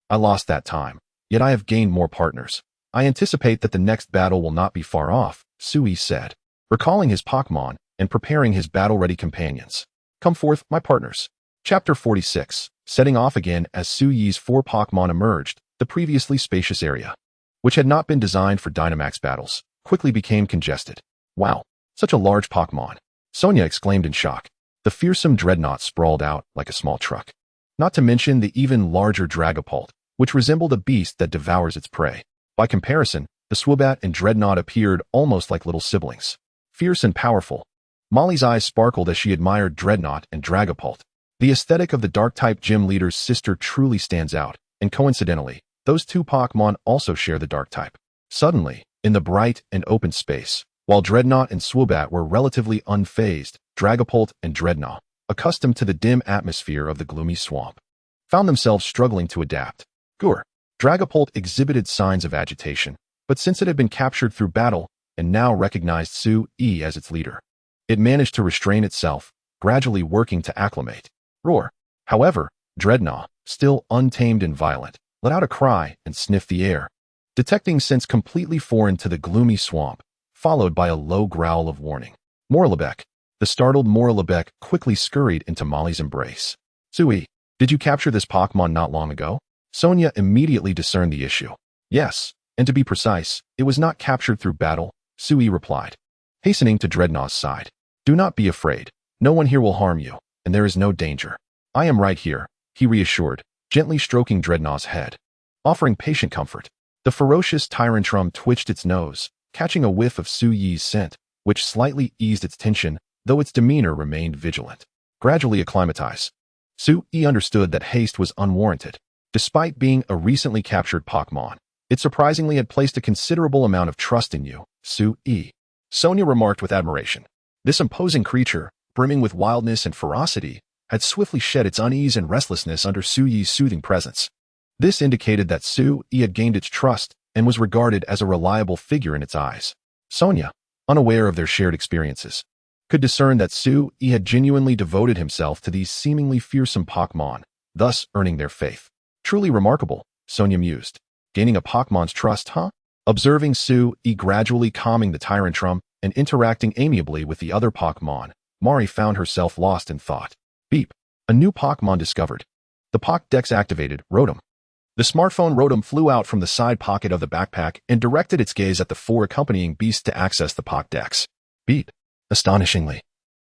I lost that time, yet I have gained more partners. I anticipate that the next battle will not be far off, Sui said, recalling his Pokémon and preparing his battle-ready companions. Come forth, my partners. Chapter 46, setting off again as Sui's 4 Pokémon emerged, the previously spacious area, which had not been designed for Dynamax battles, quickly became congested. Wow, such a large Pokémon. Sonia exclaimed in shock. The fearsome dreadnought sprawled out like a small truck. Not to mention the even larger Dragapult, which resembled a beast that devours its prey. By comparison, the Swoobat and Dreadnought appeared almost like little siblings. Fierce and powerful. Molly's eyes sparkled as she admired Dreadnought and Dragapult. The aesthetic of the Dark-type gym leader's sister truly stands out, and coincidentally, those two Pokémon also share the Dark-type. Suddenly, in the bright and open space, while Dreadnought and Swoobat were relatively unfazed, Dragapult and Dreadnought, accustomed to the dim atmosphere of the gloomy swamp, found themselves struggling to adapt. Dragapult exhibited signs of agitation, but since it had been captured through battle and now recognized Sue-E as its leader, it managed to restrain itself, gradually working to acclimate. However, Dreadnought, still untamed and violent, let out a cry and sniffed the air, detecting scents completely foreign to the gloomy swamp, followed by a low growl of warning. Morlebeck. The startled Morlebeck quickly scurried into Molly's embrace. Sue-E, did you capture this Pokémon not long ago? Sonia immediately discerned the issue. Yes, and to be precise, it was not captured through battle, Sue-E replied, hastening to Dreadnought's side. Do not be afraid. No one here will harm you, and there is no danger. I am right here, he reassured, gently stroking Dreadnought's head, offering patient comfort. The ferocious Tyranitar twitched its nose, catching a whiff of Sue-E's scent, which slightly eased its tension, though its demeanor remained vigilant. Gradually acclimatize. Sue-E understood that haste was unwarranted. Despite being a recently captured Pokémon, it surprisingly had placed a considerable amount of trust in you, Sue-E. Sonia remarked with admiration. This imposing creature, brimming with wildness and ferocity, had swiftly shed its unease and restlessness under Sue-E's soothing presence. This indicated that Sue-E had gained its trust and was regarded as a reliable figure in its eyes. Sonia, unaware of their shared experiences, could discern that Sue-E had genuinely devoted himself to these seemingly fearsome Pokémon, thus earning their faith. Truly remarkable, Sonia mused. Gaining a Pokémon's trust, huh? Observing Sue-E gradually calming the Tyranitar and interacting amiably with the other Pokémon, Mari found herself lost in thought. Beep. A new Pokémon discovered. The Pokédex activated, Rotom. The smartphone Rotom flew out from the side pocket of the backpack and directed its gaze at the 4 accompanying beasts to access the Pokédex. Beep. Astonishingly,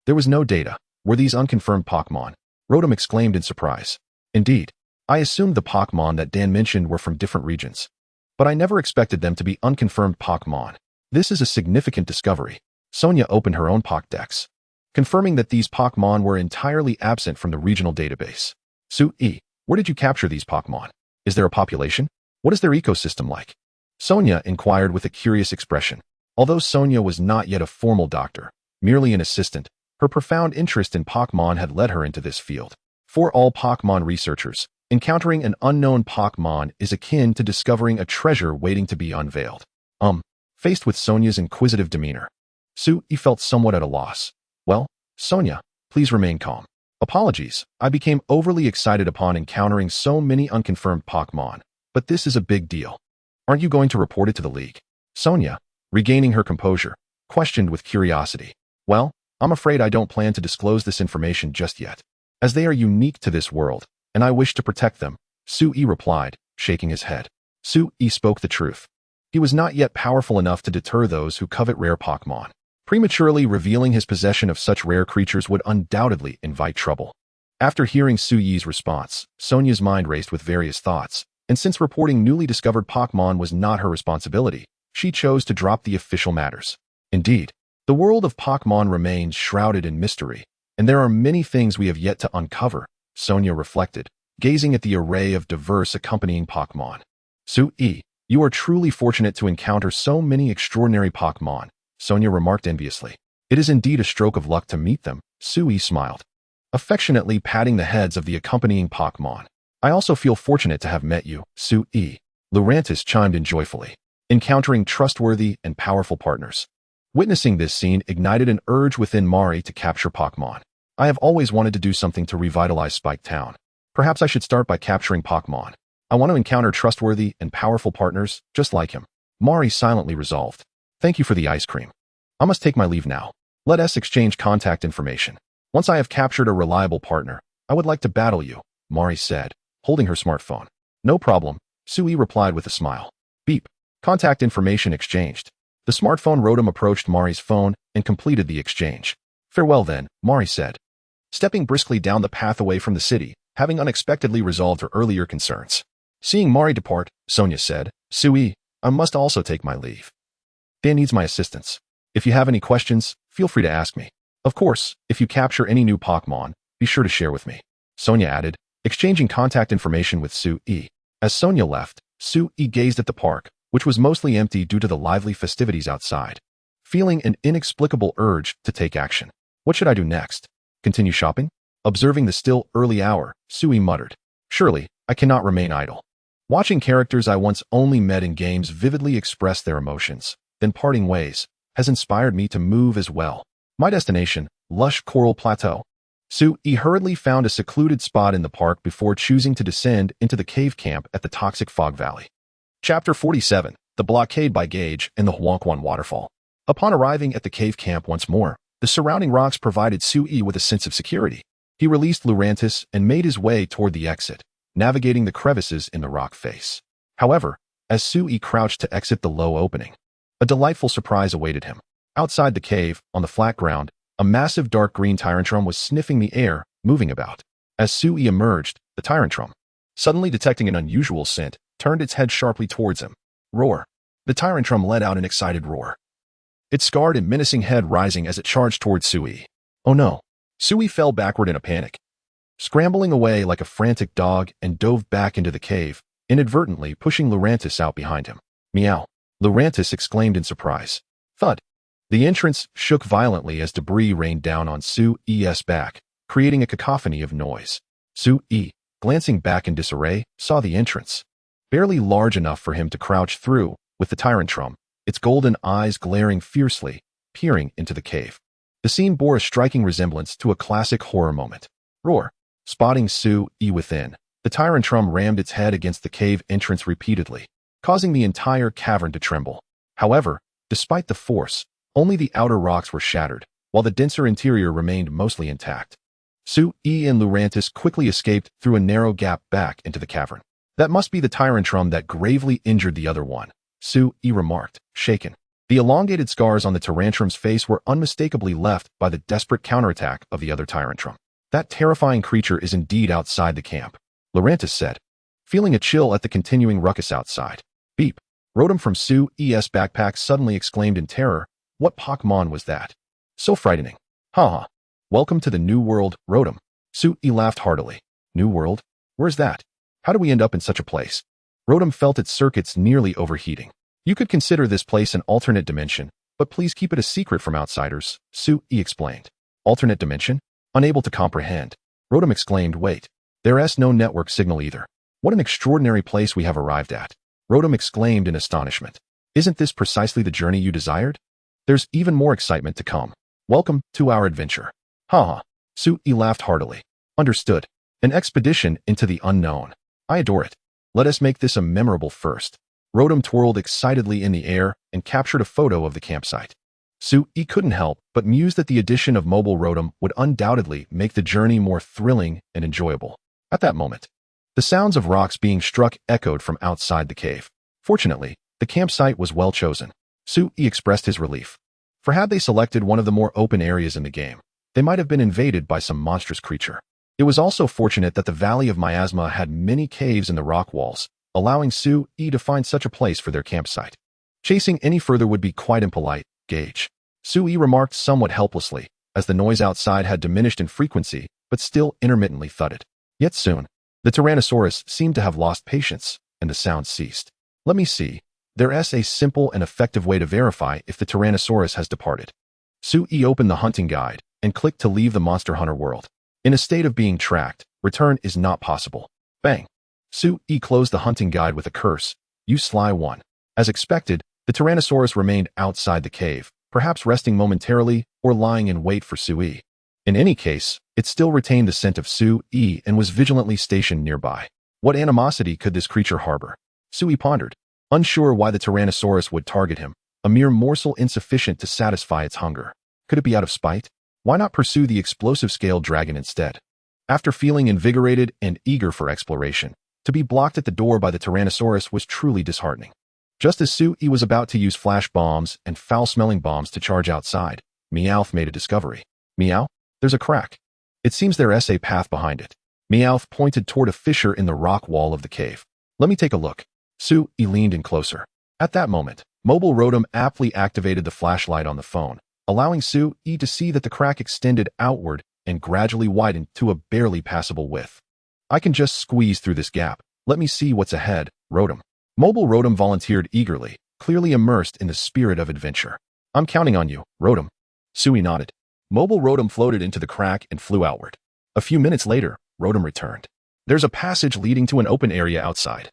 there was no data. Were these unconfirmed Pokémon? Rotom exclaimed in surprise. Indeed. I assumed the Pokémon that Dan mentioned were from different regions, but I never expected them to be unconfirmed Pokémon. This is a significant discovery. Sonia opened her own Pokédex, confirming that these Pokémon were entirely absent from the regional database. Sue-E, where did you capture these Pokémon? Is there a population? What is their ecosystem like? Sonia inquired with a curious expression. Although Sonia was not yet a formal doctor, merely an assistant, her profound interest in Pokémon had led her into this field. For all Pokémon researchers, encountering an unknown Pokémon is akin to discovering a treasure waiting to be unveiled. Faced with Sonia's inquisitive demeanor, Sue-E felt somewhat at a loss. Well, Sonia, please remain calm. Apologies, I became overly excited upon encountering so many unconfirmed Pokémon, but this is a big deal. Aren't you going to report it to the League? Sonia, regaining her composure, questioned with curiosity. Well, I'm afraid I don't plan to disclose this information just yet, as they are unique to this world, and I wish to protect them, Sue-E replied, shaking his head. Sue-E spoke the truth. He was not yet powerful enough to deter those who covet rare Pokémon. Prematurely revealing his possession of such rare creatures would undoubtedly invite trouble. After hearing Sue-E's response, Sonia's mind raced with various thoughts, and since reporting newly discovered Pokémon was not her responsibility, she chose to drop the official matters. Indeed, the world of Pokémon remains shrouded in mystery, and there are many things we have yet to uncover, Sonia reflected, gazing at the array of diverse accompanying Pokémon. Sue-E, you are truly fortunate to encounter so many extraordinary Pokémon, Sonia remarked enviously. It is indeed a stroke of luck to meet them, Sue-E smiled, affectionately patting the heads of the accompanying Pokémon. I also feel fortunate to have met you, Sue-E. Lurantis chimed in joyfully, encountering trustworthy and powerful partners. Witnessing this scene ignited an urge within Mari to capture Pokémon. I have always wanted to do something to revitalize Spike Town. Perhaps I should start by capturing Pokémon. I want to encounter trustworthy and powerful partners, just like him. Mari silently resolved. Thank you for the ice cream. I must take my leave now. Let us exchange contact information. Once I have captured a reliable partner, I would like to battle you, Mari said, holding her smartphone. No problem, Sue-E replied with a smile. Beep. Contact information exchanged. The smartphone Rotom approached Mari's phone and completed the exchange. Farewell then, Mari said. stepping briskly down the path away from the city, having unexpectedly resolved her earlier concerns. Seeing Mari depart, Sonia said, "Sui, I must also take my leave. Dan needs my assistance. If you have any questions, feel free to ask me. Of course, if you capture any new Pokémon, be sure to share with me," Sonia added, exchanging contact information with Sui. As Sonia left, Sui gazed at the park, which was mostly empty due to the lively festivities outside, feeling an inexplicable urge to take action. What should I do next? Continue shopping? Observing the still early hour, Sui muttered, "Surely, I cannot remain idle." Watching characters I once only met in games vividly express their emotions, then parting ways, has inspired me to move as well. My destination, lush Coral Plateau. Sui hurriedly found a secluded spot in the park before choosing to descend into the cave camp at the Toxic Fog Valley. Chapter 47, The Blockade by Gage and the Huangquan Waterfall. Upon arriving at the cave camp once more, the surrounding rocks provided Sui with a sense of security. He released Lurantis and made his way toward the exit, navigating the crevices in the rock face. However, as Sui crouched to exit the low opening, a delightful surprise awaited him. Outside the cave, on the flat ground, a massive dark green Tyranitar was sniffing the air, moving about. As Sui emerged, the Tyranitar, suddenly detecting an unusual scent, turned its head sharply towards him. Roar! The Tyranitar let out an excited roar, its scarred and menacing head rising as it charged towards Sui. Oh no! Sui fell backward in a panic, scrambling away like a frantic dog and dove back into the cave, inadvertently pushing Lurantis out behind him. Meow! Lurantis exclaimed in surprise. Thud! The entrance shook violently as debris rained down on Sui's back, creating a cacophony of noise. Sui, glancing back in disarray, saw the entrance, barely large enough for him to crouch through, with the Tyranitar, its golden eyes glaring fiercely, peering into the cave. The scene bore a striking resemblance to a classic horror moment. Roar! Spotting Sui within, the Tyranitar rammed its head against the cave entrance repeatedly, causing the entire cavern to tremble. However, despite the force, only the outer rocks were shattered, while the denser interior remained mostly intact. Sui and Lurantis quickly escaped through a narrow gap back into the cavern. That must be the Tyranitar that gravely injured the other one, Sui remarked, shaken. The elongated scars on the Tyranitar's face were unmistakably left by the desperate counterattack of the other Tyranitar. That terrifying creature is indeed outside the camp, Lurantis said, feeling a chill at the continuing ruckus outside. Beep! Rotom from Sui's backpack suddenly exclaimed in terror. What Pokémon was that? So frightening. Haha. Welcome to the New World, Rotom. Sui laughed heartily. New World? Where's that? How do we end up in such a place? Rotom felt its circuits nearly overheating. You could consider this place an alternate dimension, but please keep it a secret from outsiders, Sui explained. Alternate dimension? Unable to comprehend, Rotom exclaimed. Wait, there's no network signal either. What an extraordinary place we have arrived at, Rotom exclaimed in astonishment. Isn't this precisely the journey you desired? There's even more excitement to come. Welcome to our adventure. Haha. Sui laughed heartily. Understood. An expedition into the unknown. I adore it. Let us make this a memorable first. Rotom twirled excitedly in the air and captured a photo of the campsite. Sui couldn't help but muse that the addition of mobile Rotom would undoubtedly make the journey more thrilling and enjoyable. At that moment, the sounds of rocks being struck echoed from outside the cave. Fortunately, the campsite was well chosen. Sui expressed his relief. For had they selected one of the more open areas in the game, they might have been invaded by some monstrous creature. It was also fortunate that the Valley of Miasma had many caves in the rock walls, allowing Sui to find such a place for their campsite. Chasing any further would be quite impolite, Gage, Sui remarked somewhat helplessly, as the noise outside had diminished in frequency, but still intermittently thudded. Yet soon, the Tyrannosaurus seemed to have lost patience, and the sound ceased. Let me see. There's a simple and effective way to verify if the Tyrannosaurus has departed. Sui opened the hunting guide and clicked to leave the Monster Hunter world. In a state of being tracked, return is not possible. Bang! Sui closed the hunting guide with a curse. You sly one. As expected, the Tyrannosaurus remained outside the cave, perhaps resting momentarily or lying in wait for Sui. In any case, it still retained the scent of Sui and was vigilantly stationed nearby. What animosity could this creature harbor? Sui pondered, unsure why the Tyrannosaurus would target him, a mere morsel insufficient to satisfy its hunger. Could it be out of spite? Why not pursue the explosive scaled dragon instead? After feeling invigorated and eager for exploration, to be blocked at the door by the Tyrannosaurus was truly disheartening. Just as Sui was about to use flash bombs and foul-smelling bombs to charge outside, Meowth made a discovery. Meow? There's a crack. It seems there's a path behind it. Meowth pointed toward a fissure in the rock wall of the cave. Let me take a look. Sui leaned in closer. At that moment, Mobile Rotom aptly activated the flashlight on the phone, allowing Sui to see that the crack extended outward and gradually widened to a barely passable width. I can just squeeze through this gap. Let me see what's ahead, Rotom. Mobile Rotom volunteered eagerly, clearly immersed in the spirit of adventure. I'm counting on you, Rotom. Sui nodded. Mobile Rotom floated into the crack and flew outward. A few minutes later, Rotom returned. There's a passage leading to an open area outside.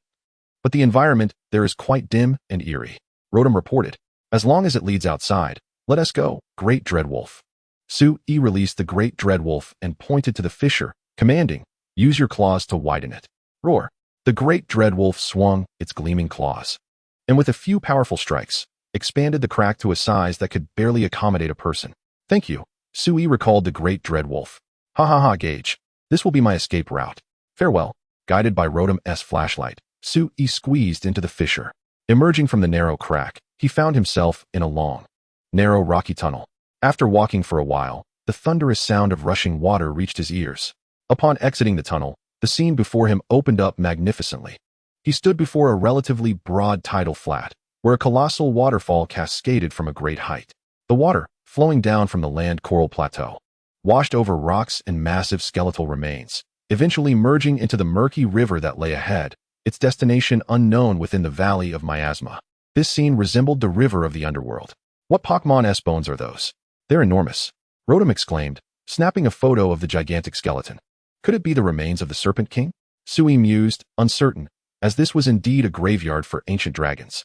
But the environment there is quite dim and eerie. Rotom reported. As long as it leads outside, let us go, Great Dreadwolf. Sui released the Great Dreadwolf and pointed to the fissure, commanding, use your claws to widen it. Roar. The Great Dreadwolf swung its gleaming claws, and with a few powerful strikes, expanded the crack to a size that could barely accommodate a person. Thank you. Sui recalled the Great Dreadwolf. Ha ha ha, Gage. This will be my escape route. Farewell. Guided by Rotom's flashlight, Sui squeezed into the fissure. Emerging from the narrow crack, he found himself in a long, narrow rocky tunnel. After walking for a while, the thunderous sound of rushing water reached his ears. Upon exiting the tunnel, the scene before him opened up magnificently. He stood before a relatively broad tidal flat, where a colossal waterfall cascaded from a great height. The water, flowing down from the land coral plateau, washed over rocks and massive skeletal remains, eventually merging into the murky river that lay ahead, its destination unknown within the valley of Miasma. This scene resembled the river of the underworld. What Pokémon bones are those? They're enormous, Rotom exclaimed, snapping a photo of the gigantic skeleton. Could it be the remains of the Serpent King? Sui mused, uncertain, as this was indeed a graveyard for ancient dragons,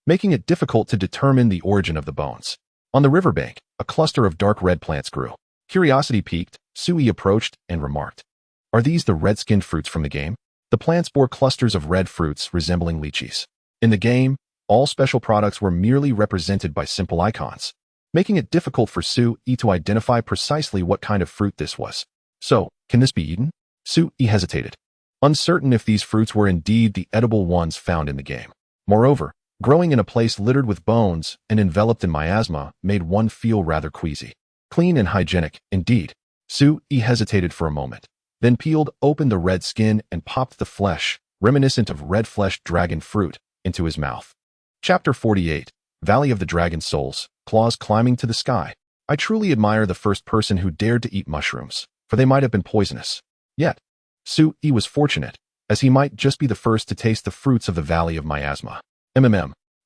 making it difficult to determine the origin of the bones. On the riverbank, a cluster of dark red plants grew. Curiosity piqued, Sui approached and remarked, "Are these the red-skinned fruits from the game?" The plants bore clusters of red fruits resembling lychees. In the game, all special products were merely represented by simple icons, making it difficult for Sui to identify precisely what kind of fruit this was. So, can this be eaten? Sui hesitated, uncertain if these fruits were indeed the edible ones found in the game. Moreover, growing in a place littered with bones and enveloped in miasma made one feel rather queasy. Clean and hygienic, indeed. Sui hesitated for a moment, then peeled open the red skin and popped the flesh, reminiscent of red-fleshed dragon fruit, into his mouth. Chapter 48, Valley of the Dragon Souls, Claws Climbing to the Sky. I truly admire the first person who dared to eat mushrooms, for they might have been poisonous. Yet, Sui was fortunate, as he might just be the first to taste the fruits of the Valley of Miasma.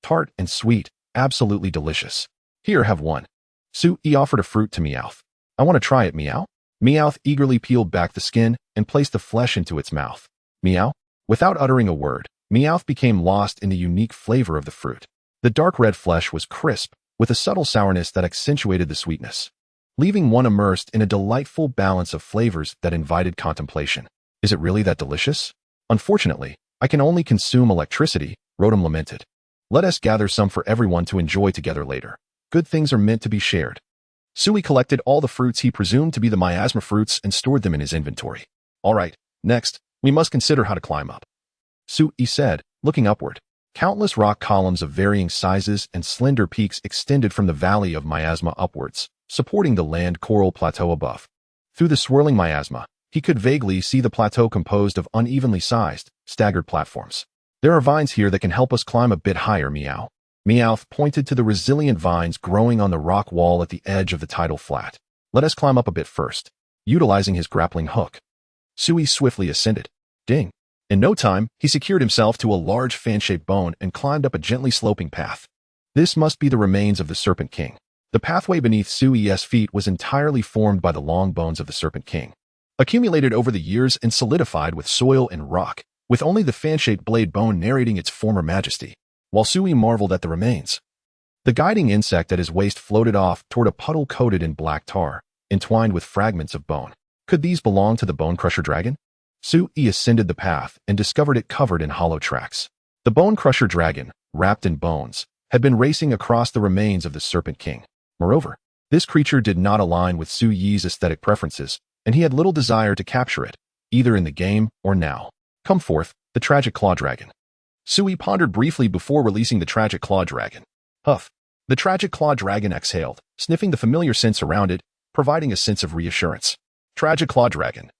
Tart and sweet, absolutely delicious. Here, have one. Sui offered a fruit to Meowth. I want to try it, Meow. Meowth eagerly peeled back the skin and placed the flesh into its mouth. Meow. Without uttering a word, Meowth became lost in the unique flavor of the fruit. The dark red flesh was crisp, with a subtle sourness that accentuated the sweetness, leaving one immersed in a delightful balance of flavors that invited contemplation. Is it really that delicious? Unfortunately, I can only consume electricity, Rotom lamented. Let us gather some for everyone to enjoy together later. Good things are meant to be shared. Sui collected all the fruits he presumed to be the miasma fruits and stored them in his inventory. All right, next, we must consider how to climb up. Sui said, looking upward. Countless rock columns of varying sizes and slender peaks extended from the valley of miasma upwards, supporting the land coral plateau above. Through the swirling miasma, he could vaguely see the plateau composed of unevenly sized, staggered platforms. There are vines here that can help us climb a bit higher, Meow. Meowth pointed to the resilient vines growing on the rock wall at the edge of the tidal flat. Let us climb up a bit first. Utilizing his grappling hook, Sui swiftly ascended. Ding. In no time, he secured himself to a large fan-shaped bone and climbed up a gently sloping path. This must be the remains of the Serpent King. The pathway beneath Sui's feet was entirely formed by the long bones of the Serpent King, accumulated over the years and solidified with soil and rock, with only the fan-shaped blade bone narrating its former majesty. While Sui marveled at the remains, the guiding insect at his waist floated off toward a puddle coated in black tar, entwined with fragments of bone. Could these belong to the Bone Crusher Dragon? Sui ascended the path and discovered it covered in hollow tracks. The Bone Crusher Dragon, wrapped in bones, had been racing across the remains of the Serpent King. Moreover, this creature did not align with Sui's aesthetic preferences, and he had little desire to capture it, either in the game or now. Come forth, the Tragic Claw Dragon. Sui pondered briefly before releasing the Tragic Claw Dragon. Huff. The Tragic Claw Dragon exhaled, sniffing the familiar scents around it, providing a sense of reassurance. Tragic Claw Dragon.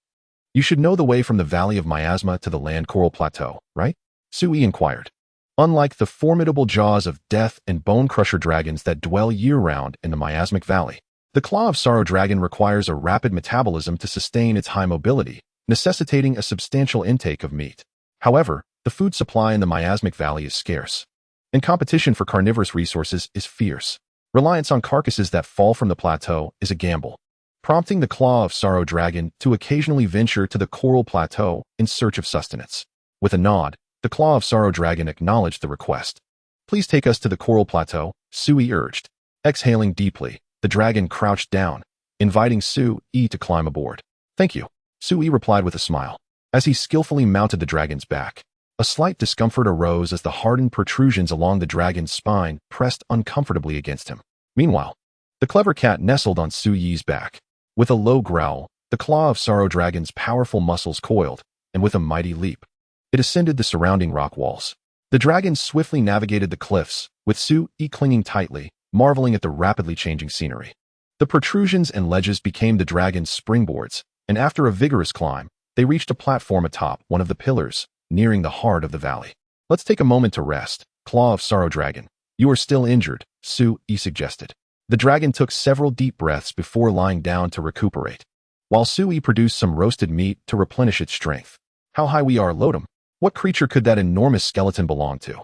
You should know the way from the Valley of Miasma to the Land Coral Plateau, right? Sui inquired. Unlike the formidable jaws of death and bone crusher dragons that dwell year-round in the Miasmic Valley, the Claw of Sorrow Dragon requires a rapid metabolism to sustain its high mobility, necessitating a substantial intake of meat. However, the food supply in the Miasmic Valley is scarce, and competition for carnivorous resources is fierce. Reliance on carcasses that fall from the plateau is a gamble, prompting the Claw of Sorrow Dragon to occasionally venture to the Coral Plateau in search of sustenance. With a nod, the Claw of Sorrow Dragon acknowledged the request. Please take us to the Coral Plateau, Sui urged. Exhaling deeply, the dragon crouched down, inviting Sui to climb aboard. Thank you, Sui replied with a smile. As he skillfully mounted the dragon's back, a slight discomfort arose as the hardened protrusions along the dragon's spine pressed uncomfortably against him. Meanwhile, the clever cat nestled on Sui's back. With a low growl, the Claw of Sorrow Dragon's powerful muscles coiled, and with a mighty leap, it ascended the surrounding rock walls. The dragon swiftly navigated the cliffs, with Sui clinging tightly, marveling at the rapidly changing scenery. The protrusions and ledges became the dragon's springboards, and after a vigorous climb, they reached a platform atop one of the pillars, nearing the heart of the valley. Let's take a moment to rest, Claw of Sorrow Dragon. You are still injured, Sui suggested. The dragon took several deep breaths before lying down to recuperate, while Sui produced some roasted meat to replenish its strength. How high we are, Lodom. What creature could that enormous skeleton belong to?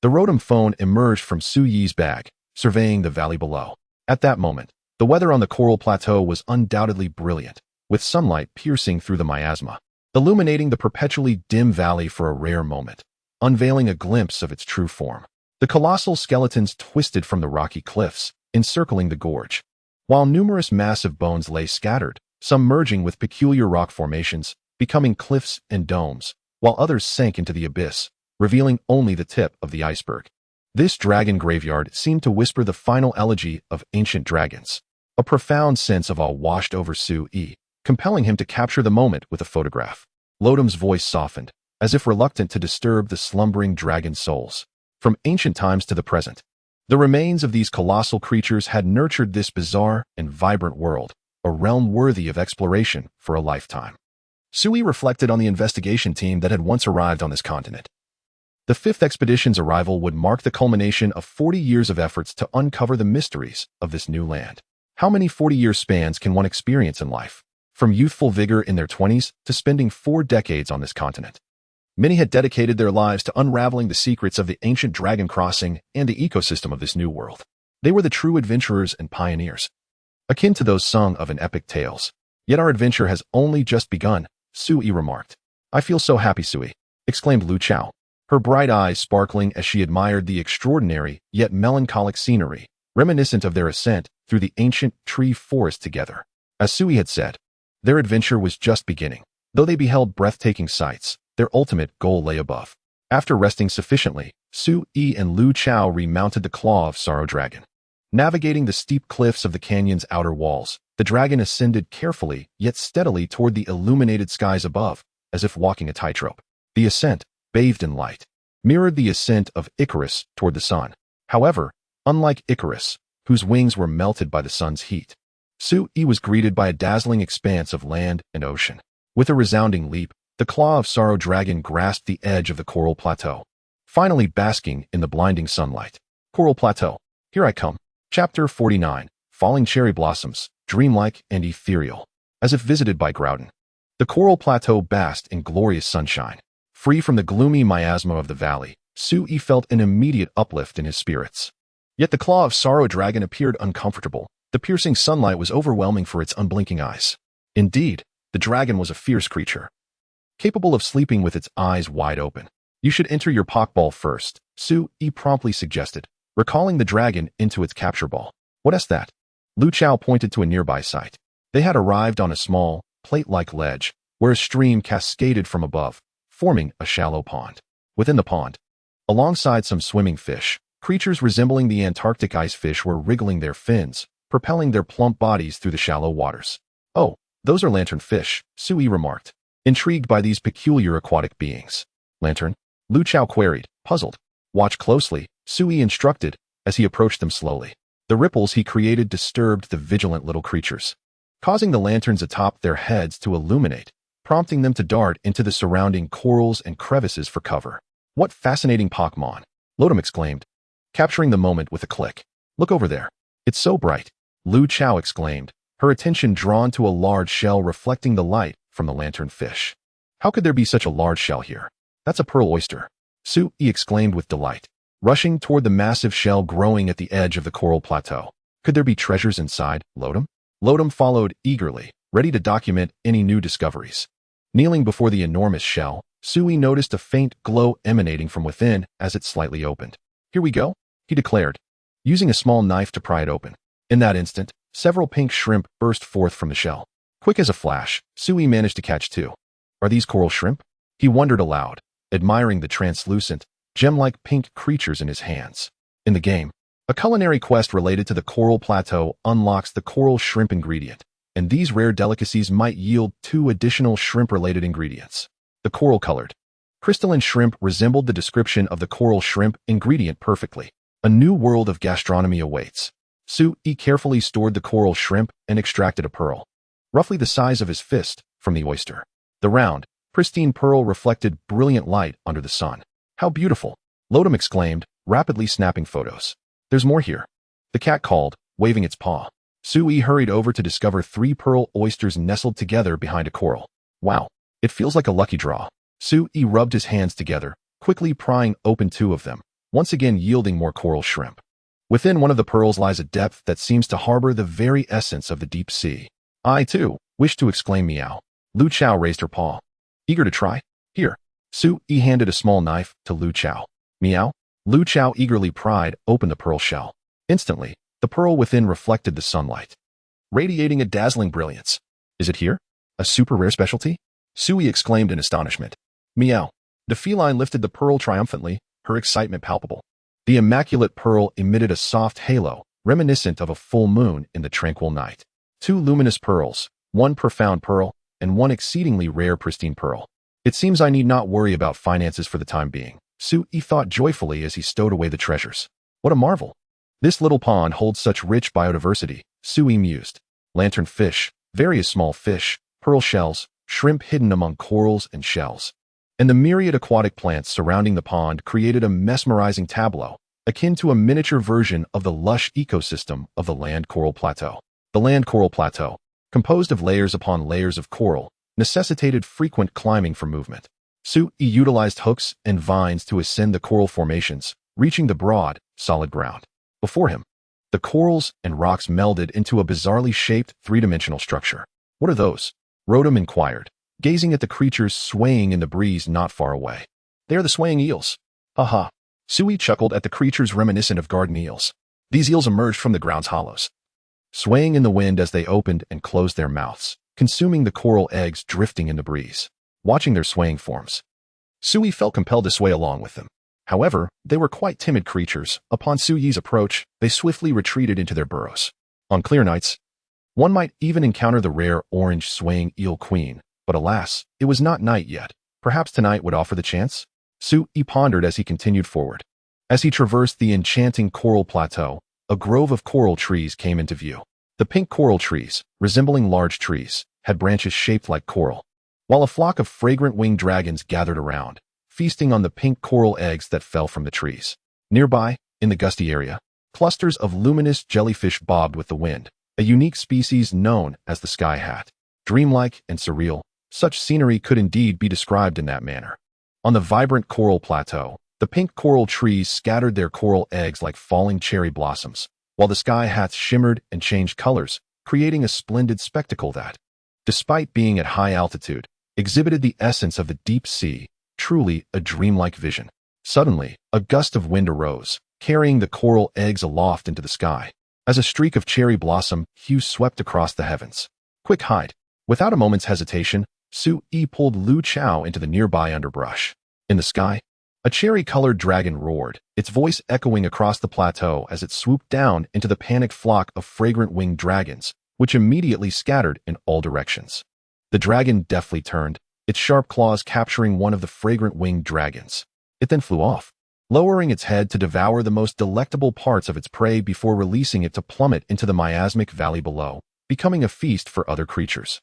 The Rotom phone emerged from Sui's bag, surveying the valley below. At that moment, the weather on the Coral Plateau was undoubtedly brilliant, with sunlight piercing through the miasma, illuminating the perpetually dim valley for a rare moment, unveiling a glimpse of its true form. The colossal skeletons twisted from the rocky cliffs, encircling the gorge, while numerous massive bones lay scattered, some merging with peculiar rock formations, becoming cliffs and domes, while others sank into the abyss, revealing only the tip of the iceberg. This dragon graveyard seemed to whisper the final elegy of ancient dragons. A profound sense of awe washed over Sui, compelling him to capture the moment with a photograph. Lodom's voice softened, as if reluctant to disturb the slumbering dragon souls. From ancient times to the present, the remains of these colossal creatures had nurtured this bizarre and vibrant world, a realm worthy of exploration for a lifetime. Sui reflected on the investigation team that had once arrived on this continent. The fifth expedition's arrival would mark the culmination of 40 years of efforts to uncover the mysteries of this new land. How many 40-year spans can one experience in life? From youthful vigor in their 20s to spending 4 decades on this continent. Many had dedicated their lives to unraveling the secrets of the ancient dragon crossing and the ecosystem of this new world. They were the true adventurers and pioneers, akin to those sung of in epic tales. Yet our adventure has only just begun, Sui remarked. I feel so happy, Sui, exclaimed Lu Chao, her bright eyes sparkling as she admired the extraordinary yet melancholic scenery, reminiscent of their ascent through the ancient tree forest together. As Sui had said, their adventure was just beginning. Though they beheld breathtaking sights, their ultimate goal lay above. After resting sufficiently, Sui and Lu Chao remounted the Claw of Sorrow Dragon. Navigating the steep cliffs of the canyon's outer walls, the dragon ascended carefully yet steadily toward the illuminated skies above, as if walking a tightrope. The ascent, bathed in light, mirrored the ascent of Icarus toward the sun. However, unlike Icarus, whose wings were melted by the sun's heat, Sui was greeted by a dazzling expanse of land and ocean. With a resounding leap, the Claw of Sorrow Dragon grasped the edge of the Coral Plateau, finally basking in the blinding sunlight. Coral Plateau, here I come. Chapter 49, Falling Cherry Blossoms, Dreamlike and Ethereal. As if visited by Groudon, the Coral Plateau basked in glorious sunshine. Free from the gloomy miasma of the valley, Sui felt an immediate uplift in his spirits. Yet the Claw of Sorrow Dragon appeared uncomfortable. The piercing sunlight was overwhelming for its unblinking eyes. Indeed, the dragon was a fierce creature, capable of sleeping with its eyes wide open. You should enter your Pokeball first, Sui promptly suggested, recalling the dragon into its capture ball. What's that? Lu Chao pointed to a nearby site. They had arrived on a small, plate-like ledge, where a stream cascaded from above, forming a shallow pond. Within the pond, alongside some swimming fish, creatures resembling the Antarctic ice fish were wriggling their fins, propelling their plump bodies through the shallow waters. Oh, those are lanternfish, Sui remarked, intrigued by these peculiar aquatic beings. Lantern? Lu Chao queried, puzzled. Watch closely, Sui instructed, as he approached them slowly. The ripples he created disturbed the vigilant little creatures, causing the lanterns atop their heads to illuminate, prompting them to dart into the surrounding corals and crevices for cover. "What fascinating Pokémon!" Lodom exclaimed, capturing the moment with a click. "Look over there. It's so bright," Lu Chao exclaimed, her attention drawn to a large shell reflecting the light from the lantern fish. "How could there be such a large shell here? That's a pearl oyster," Sui exclaimed with delight, rushing toward the massive shell growing at the edge of the coral plateau. "Could there be treasures inside, Lodom?" Lodom followed eagerly, ready to document any new discoveries. Kneeling before the enormous shell, Sui noticed a faint glow emanating from within as it slightly opened. "Here we go," he declared, using a small knife to pry it open. In that instant, several pink shrimp burst forth from the shell. Quick as a flash, Sui managed to catch two. "Are these coral shrimp?" He wondered aloud, admiring the translucent, gem-like pink creatures in his hands. In the game, a culinary quest related to the coral plateau unlocks the coral shrimp ingredient, and these rare delicacies might yield 2 additional shrimp-related ingredients. The coral-colored, crystalline shrimp resembled the description of the coral shrimp ingredient perfectly. A new world of gastronomy awaits. Sui carefully stored the coral shrimp and extracted a pearl, roughly the size of his fist, from the oyster. The round, pristine pearl reflected brilliant light under the sun. "How beautiful!" Lodom exclaimed, rapidly snapping photos. "There's more here," the cat called, waving its paw. Sui hurried over to discover 3 pearl oysters nestled together behind a coral. "Wow, it feels like a lucky draw." Sui rubbed his hands together, quickly prying open 2 of them, once again yielding more coral shrimp. Within one of the pearls lies a depth that seems to harbor the very essence of the deep sea. "I, too, wish to," exclaimed Meow. Lu Chao raised her paw. "Eager to try? Here." Sui handed a small knife to Lu Chao. "Meow." Lu Chao eagerly pried open the pearl shell. Instantly, the pearl within reflected the sunlight, radiating a dazzling brilliance. "Is it here? A super rare specialty?" Sui exclaimed in astonishment. "Meow." The feline lifted the pearl triumphantly, her excitement palpable. The immaculate pearl emitted a soft halo, reminiscent of a full moon in the tranquil night. 2 luminous pearls, 1 profound pearl, and 1 exceedingly rare pristine pearl. "It seems I need not worry about finances for the time being," Sui thought joyfully as he stowed away the treasures. "What a marvel! This little pond holds such rich biodiversity," Sui mused. Lantern fish, various small fish, pearl shells, shrimp hidden among corals and shells, and the myriad aquatic plants surrounding the pond created a mesmerizing tableau, akin to a miniature version of the lush ecosystem of the land coral plateau. The land coral plateau, composed of layers upon layers of coral, necessitated frequent climbing for movement. Sui utilized hooks and vines to ascend the coral formations, reaching the broad, solid ground. Before him, the corals and rocks melded into a bizarrely shaped 3-dimensional structure. "What are those?" Lodom inquired, gazing at the creatures swaying in the breeze not far away. "They are the swaying eels." "Aha." Sui chuckled at the creatures reminiscent of garden eels. These eels emerged from the ground's hollows, swaying in the wind as they opened and closed their mouths, consuming the coral eggs drifting in the breeze. Watching their swaying forms, Sui felt compelled to sway along with them. However, they were quite timid creatures. Upon Sui's approach, they swiftly retreated into their burrows. On clear nights, one might even encounter the rare orange swaying eel queen, but alas, it was not night yet. Perhaps tonight would offer the chance? Sui pondered as he continued forward. As he traversed the enchanting coral plateau, a grove of coral trees came into view. The pink coral trees, resembling large trees, had branches shaped like coral, while a flock of fragrant winged dragons gathered around, feasting on the pink coral eggs that fell from the trees. Nearby, in the gusty area, clusters of luminous jellyfish bobbed with the wind, a unique species known as the sky hat. Dreamlike and surreal, such scenery could indeed be described in that manner. On the vibrant coral plateau, the pink coral trees scattered their coral eggs like falling cherry blossoms, while the sky hats shimmered and changed colors, creating a splendid spectacle that, despite being at high altitude, exhibited the essence of the deep sea, truly a dreamlike vision. Suddenly, a gust of wind arose, carrying the coral eggs aloft into the sky. As a streak of cherry blossom hue swept across the heavens. "Quick, hide." Without a moment's hesitation, Sui pulled Lu Chao into the nearby underbrush. In the sky, a cherry-colored dragon roared, its voice echoing across the plateau as it swooped down into the panicked flock of fragrant winged dragons, which immediately scattered in all directions. The dragon deftly turned, its sharp claws capturing one of the fragrant winged dragons. It then flew off, lowering its head to devour the most delectable parts of its prey before releasing it to plummet into the miasmic valley below, becoming a feast for other creatures.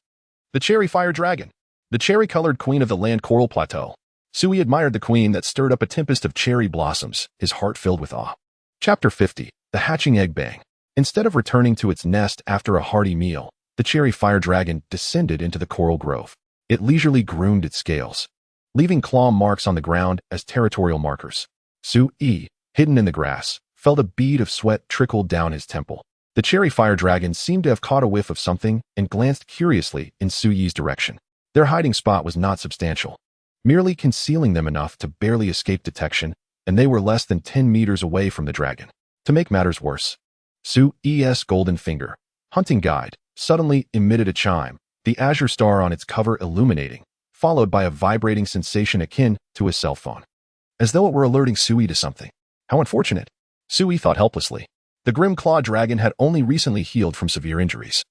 The Cherry Fire Dragon. The cherry-colored queen of the land coral plateau. Sui admired the queen that stirred up a tempest of cherry blossoms, his heart filled with awe. Chapter 50. The Hatching Egg Bang. Instead of returning to its nest after a hearty meal, the Cherry Fire Dragon descended into the coral grove. It leisurely groomed its scales, leaving claw marks on the ground as territorial markers. Sui, hidden in the grass, felt a bead of sweat trickle down his temple. The Cherry Fire Dragon seemed to have caught a whiff of something and glanced curiously in Sui's direction. Their hiding spot was not substantial, merely concealing them enough to barely escape detection, and they were less than 10 meters away from the dragon. To make matters worse, Sui's golden finger, hunting guide, suddenly emitted a chime, the azure star on its cover illuminating, followed by a vibrating sensation akin to a cell phone. As though it were alerting Sui to something. How unfortunate, Sui thought helplessly. The Grim Claw Dragon had only recently healed from severe injuries,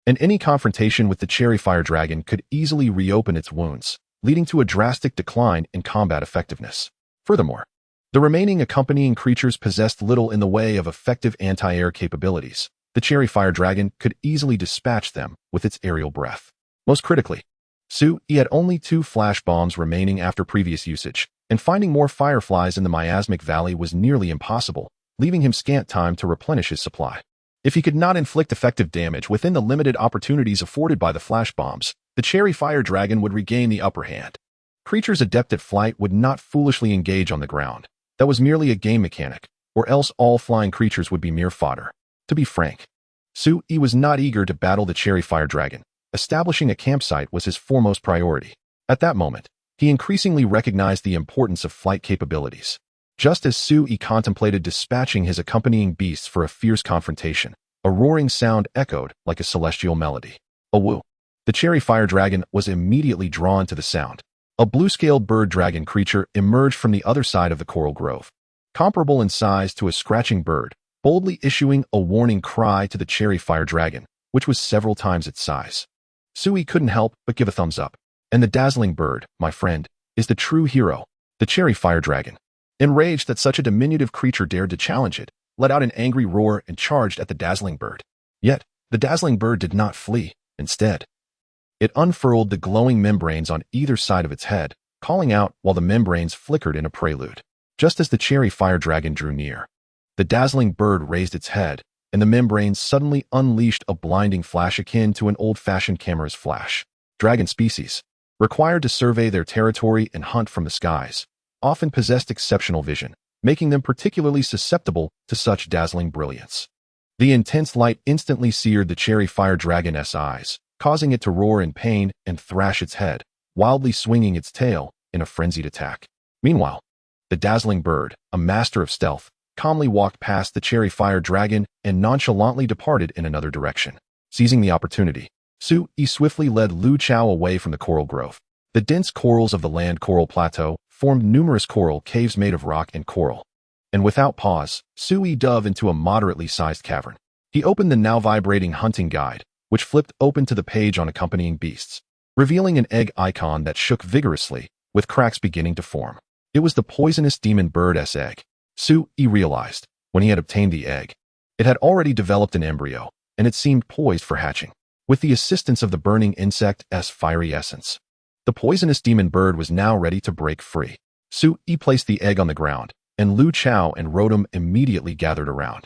and any confrontation with the Cherry Fire Dragon could easily reopen its wounds, leading to a drastic decline in combat effectiveness. Furthermore, the remaining accompanying creatures possessed little in the way of effective anti-air capabilities. The Cherry Fire Dragon could easily dispatch them with its aerial breath. Most critically, Sui had only 2 flash bombs remaining after previous usage, and finding more fireflies in the miasmic valley was nearly impossible, leaving him scant time to replenish his supply. If he could not inflict effective damage within the limited opportunities afforded by the flash bombs, the Cherry Fire Dragon would regain the upper hand. Creatures adept at flight would not foolishly engage on the ground. That was merely a game mechanic, or else all flying creatures would be mere fodder. To be frank, Sui was not eager to battle the Cherry Fire Dragon. Establishing a campsite was his foremost priority. At that moment, he increasingly recognized the importance of flight capabilities. Just as Sui contemplated dispatching his accompanying beasts for a fierce confrontation, a roaring sound echoed like a celestial melody. A woo. The Cherry Fire Dragon was immediately drawn to the sound. A blue-scaled bird dragon creature emerged from the other side of the coral grove, comparable in size to a scratching bird, boldly issuing a warning cry to the Cherry Fire Dragon, which was several times its size. Sui couldn't help but give a thumbs up. And the dazzling bird, my friend, is the true hero, the Cherry Fire Dragon. Enraged that such a diminutive creature dared to challenge it, let out an angry roar and charged at the dazzling bird. Yet, the dazzling bird did not flee. Instead, it unfurled the glowing membranes on either side of its head, calling out while the membranes flickered in a prelude. Just as the Cherry Fire Dragon drew near, the dazzling bird raised its head, and the membranes suddenly unleashed a blinding flash akin to an old-fashioned camera's flash. Dragon species, required to survey their territory and hunt from the skies, often possessed exceptional vision, making them particularly susceptible to such dazzling brilliance. The intense light instantly seared the Cherry Fire Dragon's eyes, causing it to roar in pain and thrash its head, wildly swinging its tail in a frenzied attack. Meanwhile, the dazzling bird, a master of stealth, calmly walked past the Cherry Fire Dragon and nonchalantly departed in another direction. Seizing the opportunity, Sui swiftly led Lu Chao away from the coral grove. The dense corals of the land coral plateau formed numerous coral caves made of rock and coral. And without pause, Sui dove into a moderately sized cavern. He opened the now vibrating hunting guide, which flipped open to the page on accompanying beasts, revealing an egg icon that shook vigorously, with cracks beginning to form. It was the poisonous demon bird's egg. Sui realized, when he had obtained the egg, it had already developed an embryo, and it seemed poised for hatching. With the assistance of the burning insect's fiery essence, the poisonous demon bird was now ready to break free. Sui placed the egg on the ground, and Lu Chao and Rotom immediately gathered around.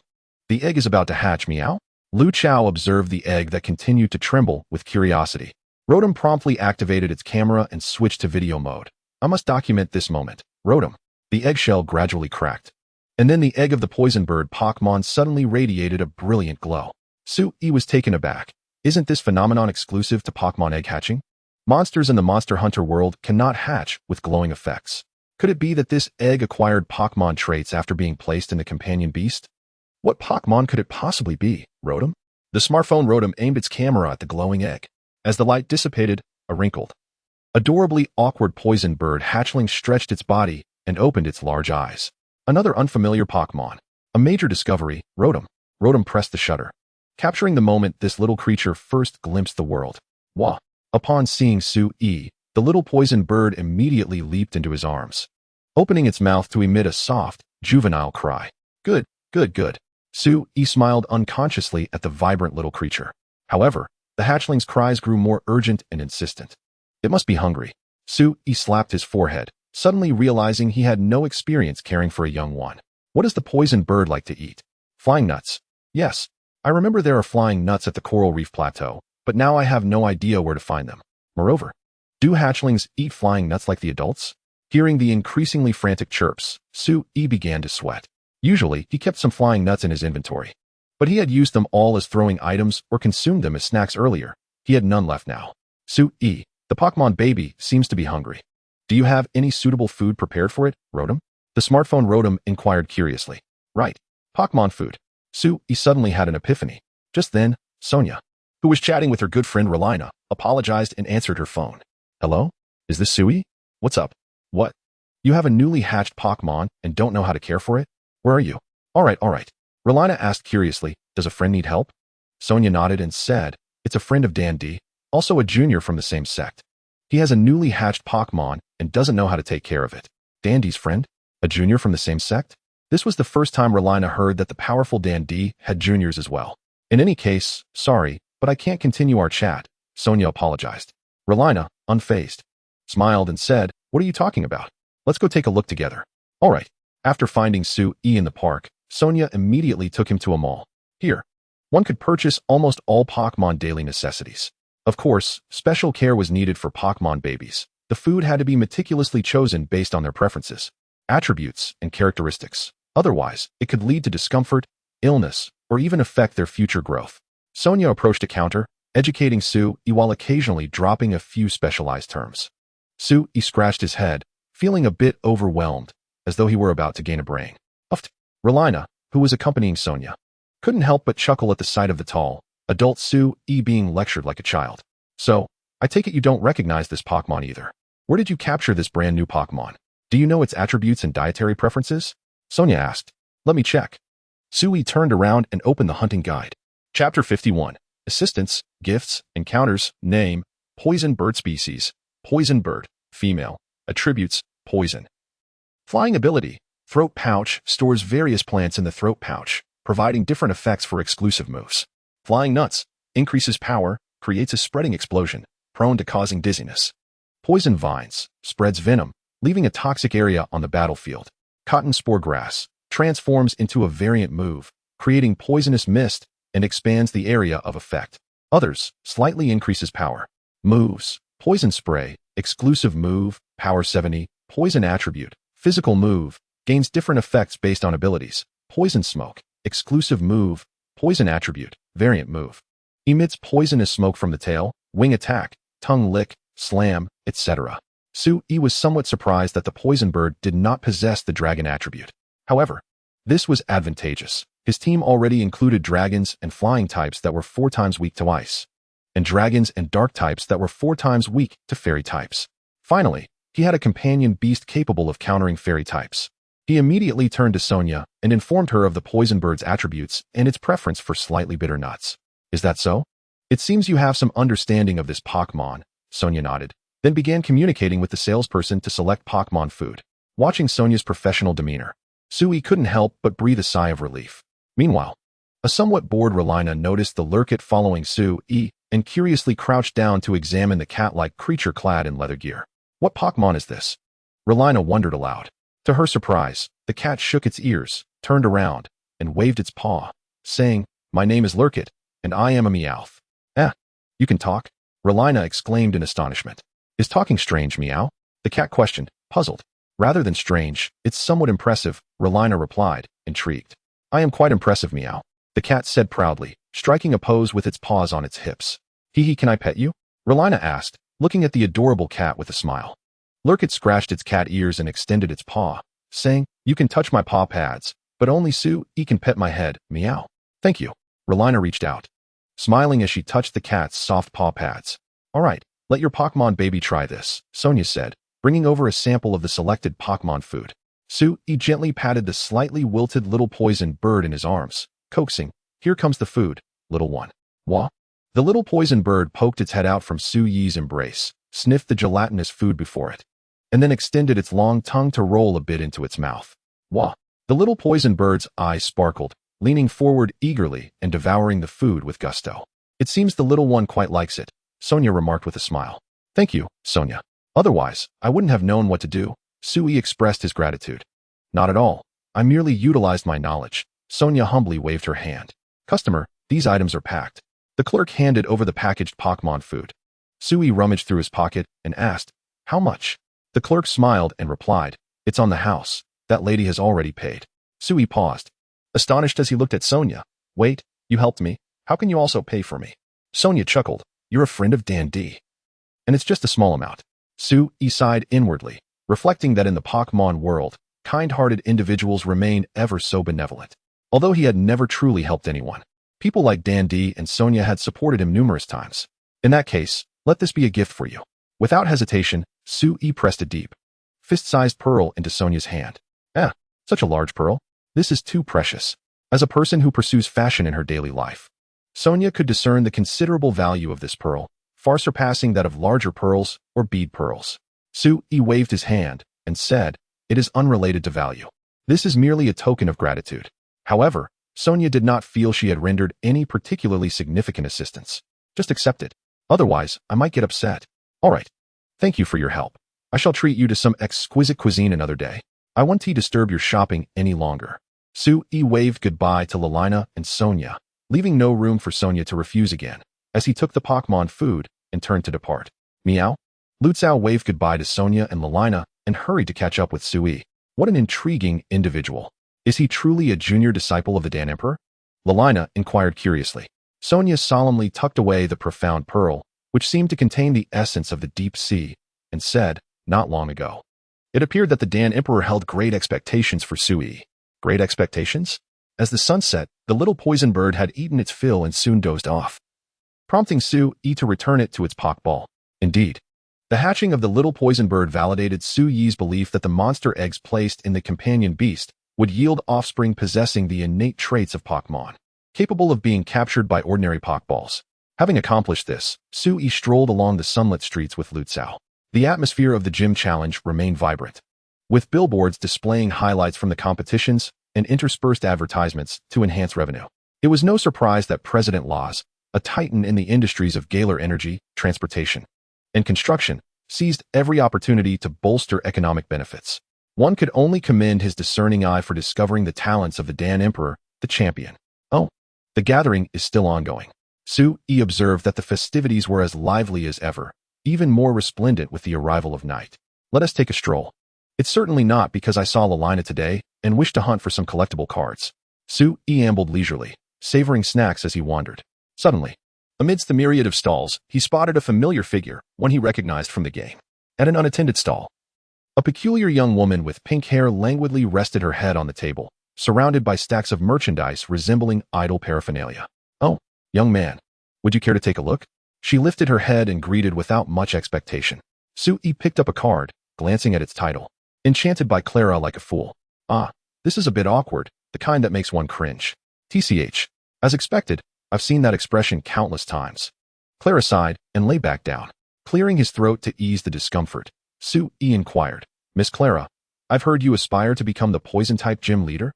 The egg is about to hatch, meow? Lu Chao observed the egg that continued to tremble with curiosity. Rotom promptly activated its camera and switched to video mode. I must document this moment. Rotom. The eggshell gradually cracked, and then the egg of the poison bird Pokémon suddenly radiated a brilliant glow. Sui was taken aback. Isn't this phenomenon exclusive to Pokémon egg hatching? Monsters in the Monster Hunter world cannot hatch with glowing effects. Could it be that this egg acquired Pokémon traits after being placed in the companion beast? What Pokémon could it possibly be, Rotom? The smartphone Rotom aimed its camera at the glowing egg. As the light dissipated, a wrinkled, adorably awkward poison bird hatchling stretched its body and opened its large eyes. Another unfamiliar Pokémon. A major discovery, Rotom. Rotom pressed the shutter, capturing the moment this little creature first glimpsed the world. Wah! Upon seeing Sui, the little poison bird immediately leaped into his arms, opening its mouth to emit a soft, juvenile cry. Good, good, good. Sui smiled unconsciously at the vibrant little creature. However, the hatchling's cries grew more urgent and insistent. It must be hungry. Sui slapped his forehead, suddenly realizing he had no experience caring for a young one. What does the poison bird like to eat? Flying nuts. Yes, I remember there are flying nuts at the Coral Reef Plateau, but now I have no idea where to find them. Moreover, do hatchlings eat flying nuts like the adults? Hearing the increasingly frantic chirps, Sui began to sweat. Usually, he kept some flying nuts in his inventory, but he had used them all as throwing items or consumed them as snacks earlier. He had none left now. Sui, the Pokémon baby, seems to be hungry. Do you have any suitable food prepared for it, Rotom? The smartphone Rotom inquired curiously. Right. Pokémon food. Sui suddenly had an epiphany. Just then, Sonia, who was chatting with her good friend Relina, apologized and answered her phone. Hello? Is this Sui? What's up? What? You have a newly hatched Pokémon and don't know how to care for it? Where are you? All right. Relina asked curiously, does a friend need help? Sonia nodded and said, it's a friend of Dan D, also a junior from the same sect. He has a newly hatched Pokémon and doesn't know how to take care of it. Dan D's friend? A junior from the same sect? This was the first time Relina heard that the powerful Dan D had juniors as well. In any case, sorry, but I can't continue our chat, Sonia apologized. Relina, unfazed, smiled and said, what are you talking about? Let's go take a look together. All right. After finding Sui in the park, Sonia immediately took him to a mall. Here, one could purchase almost all Pokémon daily necessities. Of course, special care was needed for Pokémon babies. The food had to be meticulously chosen based on their preferences, attributes, and characteristics. Otherwise, it could lead to discomfort, illness, or even affect their future growth. Sonia approached a counter, educating Sui while occasionally dropping a few specialized terms. Sui scratched his head, feeling a bit overwhelmed, as though he were about to gain a brain. Uffed. Relina, who was accompanying Sonia, couldn't help but chuckle at the sight of the tall, adult Sui being lectured like a child. So, I take it you don't recognize this Pokémon either. Where did you capture this brand new Pokémon? Do you know its attributes and dietary preferences? Sonia asked. Let me check. Sui turned around and opened the hunting guide. Chapter 51. Assistance, Gifts, Encounters, Name, Poison Bird Species, Poison Bird, Female, Attributes, Poison. Flying ability, Throat Pouch stores various plants in the throat pouch, providing different effects for exclusive moves. Flying Nuts increases power, creates a spreading explosion, prone to causing dizziness. Poison Vines spreads venom, leaving a toxic area on the battlefield. Cotton Spore Grass transforms into a variant move, creating poisonous mist and expands the area of effect. Others slightly increases power. Moves, Poison Spray, exclusive move, power 70, poison attribute, physical move, gains different effects based on abilities. Poison Smoke, exclusive move, poison attribute, variant move. Emits poisonous smoke from the tail, wing attack, tongue lick, slam, etc. Sui was somewhat surprised that the poison bird did not possess the dragon attribute. However, this was advantageous. His team already included dragons and flying types that were 4 times weak to ice, and dragons and dark types that were 4 times weak to fairy types. Finally, he had a companion beast capable of countering fairy types. He immediately turned to Sonia and informed her of the poison bird's attributes and its preference for slightly bitter nuts. Is that so? It seems you have some understanding of this Pokémon, Sonia nodded, then began communicating with the salesperson to select Pokémon food. Watching Sonia's professional demeanor, Sui couldn't help but breathe a sigh of relief. Meanwhile, a somewhat bored Relina noticed the lurket following Sui and curiously crouched down to examine the cat-like creature clad in leather gear. What Pokémon is this? Relina wondered aloud. To her surprise, the cat shook its ears, turned around, and waved its paw, saying, "My name is Lurkit, and I am a Meowth." "Eh, you can talk?" Relina exclaimed in astonishment. "Is talking strange, Meow?" The cat questioned, puzzled. "Rather than strange, it's somewhat impressive," Relina replied, intrigued. "I am quite impressive, Meow," the cat said proudly, striking a pose with its paws on its hips. "Hee, can I pet you?" Relina asked, looking at the adorable cat with a smile. Lurkit scratched its cat ears and extended its paw, saying, "You can touch my paw pads, but only Sui can pet my head, Meow." "Thank you." Relina reached out, smiling as she touched the cat's soft paw pads. "All right, let your Pokémon baby try this," Sonia said, bringing over a sample of the selected Pokémon food. Sui gently patted the slightly wilted little poison bird in his arms, coaxing, "Here comes the food, little one." "Wah?" The little poison bird poked its head out from Sui's embrace, sniffed the gelatinous food before it, and then extended its long tongue to roll a bit into its mouth. "Wah!" The little poison bird's eyes sparkled, leaning forward eagerly and devouring the food with gusto. It seems the little one quite likes it, Sonia remarked with a smile. Thank you, Sonia. Otherwise, I wouldn't have known what to do. Sui expressed his gratitude. Not at all. I merely utilized my knowledge. Sonia humbly waved her hand. Customer, these items are packed. The clerk handed over the packaged Pokémon food. Sui rummaged through his pocket and asked, how much? The clerk smiled and replied, it's on the house. That lady has already paid. Sui paused, astonished as he looked at Sonia. Wait, you helped me. How can you also pay for me? Sonia chuckled. You're a friend of Dan D. And it's just a small amount. Sui sighed inwardly, reflecting that in the Pokémon world, kind-hearted individuals remain ever so benevolent. Although he had never truly helped anyone, people like Dan D and Sonia had supported him numerous times. In that case, let this be a gift for you. Without hesitation, Sui pressed a deep, fist-sized pearl into Sonia's hand. Such a large pearl. This is too precious. As a person who pursues fashion in her daily life, Sonia could discern the considerable value of this pearl, far surpassing that of larger pearls or bead pearls. Sui waved his hand and said, it is unrelated to value. This is merely a token of gratitude. However, Sonia did not feel she had rendered any particularly significant assistance. Just accept it. Otherwise, I might get upset. All right. Thank you for your help. I shall treat you to some exquisite cuisine another day. I won't disturb your shopping any longer. Sui waved goodbye to Lilina and Sonia, leaving no room for Sonia to refuse again, as he took the Pokémon food and turned to depart. Meow? Lutzao waved goodbye to Sonia and Lilina and hurried to catch up with Sui. What an intriguing individual. Is he truly a junior disciple of the Dan Emperor? Lilina inquired curiously. Sonia solemnly tucked away the profound pearl, which seemed to contain the essence of the deep sea, and said, not long ago. It appeared that the Dan Emperor held great expectations for Sui. Great expectations? As the sun set, the little poison bird had eaten its fill and soon dozed off, prompting Sui to return it to its Pokeball. Indeed, the hatching of the little poison bird validated Sui's belief that the monster eggs placed in the companion beast would yield offspring possessing the innate traits of Pokemon, capable of being captured by ordinary Pokeballs. Having accomplished this, Sui strolled along the sunlit streets with Lutzao. The atmosphere of the gym challenge remained vibrant, with billboards displaying highlights from the competitions and interspersed advertisements to enhance revenue. It was no surprise that President Laws, a titan in the industries of Galar energy, transportation, and construction, seized every opportunity to bolster economic benefits. One could only commend his discerning eye for discovering the talents of the Dan Emperor, the champion. Oh, the gathering is still ongoing. Sui observed that the festivities were as lively as ever, even more resplendent with the arrival of night. Let us take a stroll. It's certainly not because I saw Lilina today and wished to hunt for some collectible cards. Sui ambled leisurely, savoring snacks as he wandered. Suddenly, amidst the myriad of stalls, he spotted a familiar figure, one he recognized from the game. At an unattended stall, a peculiar young woman with pink hair languidly rested her head on the table, surrounded by stacks of merchandise resembling idol paraphernalia. Oh, young man, would you care to take a look? She lifted her head and greeted without much expectation. Sui picked up a card, glancing at its title. Enchanted by Clara like a fool. Ah, this is a bit awkward, the kind that makes one cringe. TCH. As expected, I've seen that expression countless times. Clara sighed and lay back down, clearing his throat to ease the discomfort. Sui inquired, Miss Clara, I've heard you aspire to become the poison-type gym leader?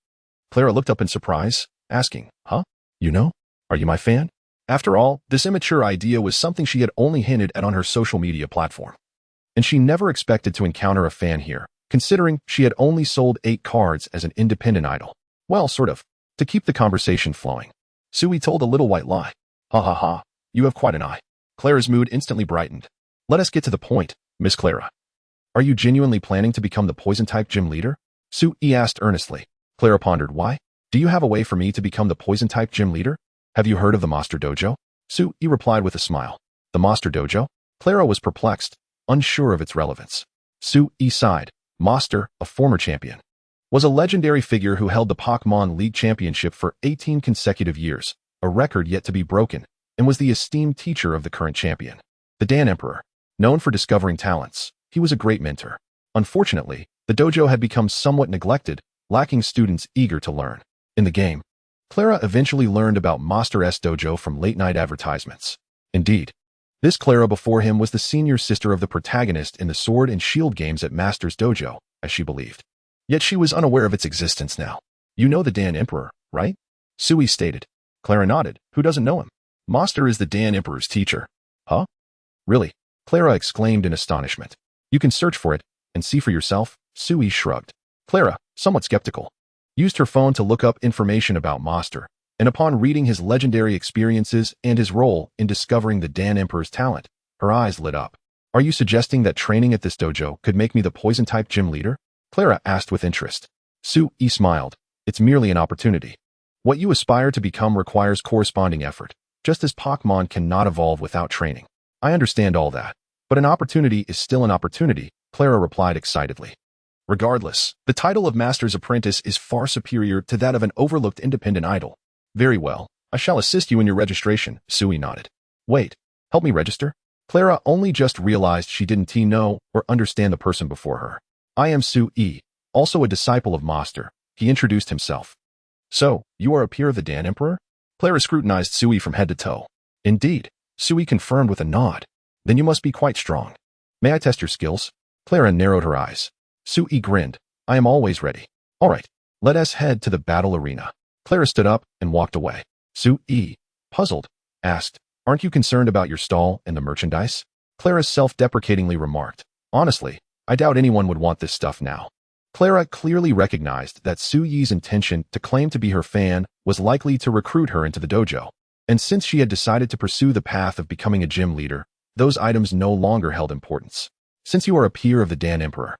Clara looked up in surprise, asking, huh? You know? Are you my fan? After all, this immature idea was something she had only hinted at on her social media platform. And she never expected to encounter a fan here, considering she had only sold 8 cards as an independent idol. Well, sort of, to keep the conversation flowing. Sui told a little white lie. Ha ha ha, you have quite an eye. Clara's mood instantly brightened. Let us get to the point, Miss Clara. Are you genuinely planning to become the poison-type gym leader? Sui asked earnestly. Clara pondered, why? Do you have a way for me to become the poison-type gym leader? Have you heard of the Monster Dojo? Sui replied with a smile. The Monster Dojo? Clara was perplexed, unsure of its relevance. Sui sighed. Monster, a former champion, was a legendary figure who held the Pokémon League championship for 18 consecutive years, a record yet to be broken, and was the esteemed teacher of the current champion. The Dan Emperor. Known for discovering talents, he was a great mentor. Unfortunately, the dojo had become somewhat neglected, lacking students eager to learn. In the game, Clara eventually learned about Monster S Dojo from late-night advertisements. Indeed, this Clara before him was the senior sister of the protagonist in the Sword and Shield games at Master's Dojo, as she believed. Yet she was unaware of its existence now. You know the Dan Emperor, right? Sui stated. Clara nodded. Who doesn't know him? Master is the Dan Emperor's teacher. Huh? Really? Clara exclaimed in astonishment. You can search for it and see for yourself, Sui shrugged. Clara, somewhat skeptical, used her phone to look up information about Master, and upon reading his legendary experiences and his role in discovering the Dan Emperor's talent, her eyes lit up. Are you suggesting that training at this dojo could make me the poison-type gym leader? Clara asked with interest. Sui smiled. It's merely an opportunity. What you aspire to become requires corresponding effort, just as Pokémon cannot evolve without training. I understand all that, but an opportunity is still an opportunity, Clara replied excitedly. Regardless, the title of Master's Apprentice is far superior to that of an overlooked independent idol. Very well, I shall assist you in your registration, Sui nodded. Wait, help me register? Clara only just realized she didn't know or understand the person before her. I am Sui, also a disciple of Master, he introduced himself. So, you are a peer of the Dan Emperor? Clara scrutinized Sui from head to toe. Indeed, Sui confirmed with a nod. Then you must be quite strong. May I test your skills? Clara narrowed her eyes. Sui grinned. I am always ready. All right, let us head to the battle arena. Clara stood up and walked away. Sui, puzzled, asked, Aren't you concerned about your stall and the merchandise? Clara self-deprecatingly remarked. Honestly, I doubt anyone would want this stuff now. Clara clearly recognized that Sui's intention to claim to be her fan was likely to recruit her into the dojo, and since she had decided to pursue the path of becoming a gym leader, those items no longer held importance. Since you are a peer of the Dan Emperor,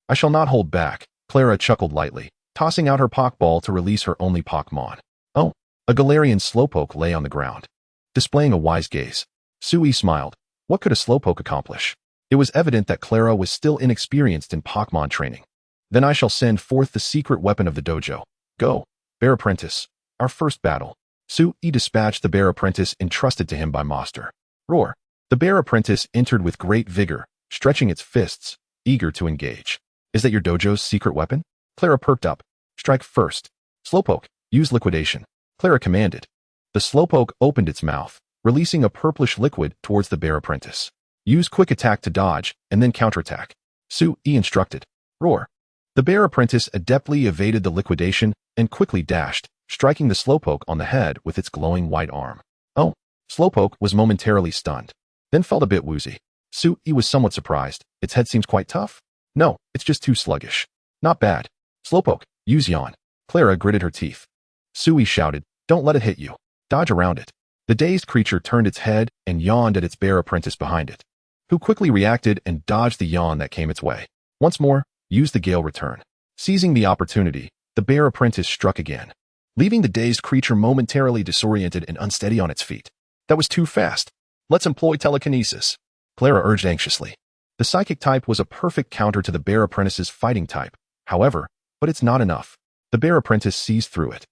I shall not hold back, Clara chuckled lightly, tossing out her Pokeball to release her only Pokémon. Oh, a Galarian Slowpoke lay on the ground. Displaying a wise gaze, Sui smiled. What could a Slowpoke accomplish? It was evident that Clara was still inexperienced in Pokémon training. Then I shall send forth the secret weapon of the dojo. Go, Bear Apprentice. Our first battle. Sui dispatched the Bear Apprentice entrusted to him by Master. Roar. The Bear Apprentice entered with great vigor, stretching its fists, eager to engage. Is that your dojo's secret weapon? Clara perked up. Strike first. Slowpoke, use liquidation. Clara commanded. The Slowpoke opened its mouth, releasing a purplish liquid towards the Bear Apprentice. Use quick attack to dodge, and then counterattack. Sui instructed. Roar. The Bear Apprentice adeptly evaded the liquidation and quickly dashed, striking the Slowpoke on the head with its glowing white arm. Oh, Slowpoke was momentarily stunned, then felt a bit woozy. Sui was somewhat surprised. Its head seems quite tough. No, it's just too sluggish. Not bad. Slowpoke, use yawn. Clara gritted her teeth. Sui shouted, Don't let it hit you. Dodge around it. The dazed creature turned its head and yawned at its Bear Apprentice behind it, who quickly reacted and dodged the yawn that came its way. Once more, use the Gale Return. Seizing the opportunity, the Bear Apprentice struck again, leaving the dazed creature momentarily disoriented and unsteady on its feet. That was too fast. Let's employ telekinesis, Clara urged anxiously. The psychic type was a perfect counter to the Bear Apprentice's fighting type, however, but it's not enough. The Bear Apprentice seized through it.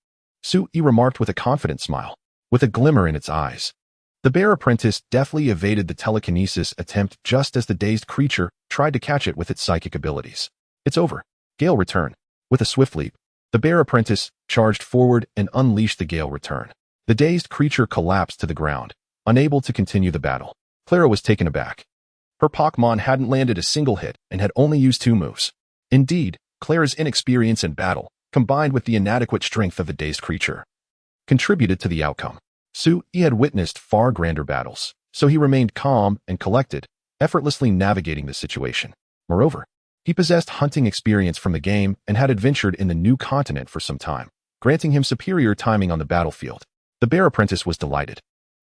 Sui remarked with a confident smile, with a glimmer in its eyes. The Bear Apprentice deftly evaded the telekinesis attempt just as the dazed creature tried to catch it with its psychic abilities. It's over. Gale Return. With a swift leap, the Bear Apprentice charged forward and unleashed the Gale Return. The dazed creature collapsed to the ground, unable to continue the battle. Clara was taken aback. Her Pokémon hadn't landed a single hit and had only used 2 moves. Indeed, Clara's inexperience in battle, combined with the inadequate strength of the dazed creature, contributed to the outcome. Sui had witnessed far grander battles, so he remained calm and collected, effortlessly navigating the situation. Moreover, he possessed hunting experience from the game and had adventured in the new continent for some time, granting him superior timing on the battlefield. The Bear Apprentice was delighted.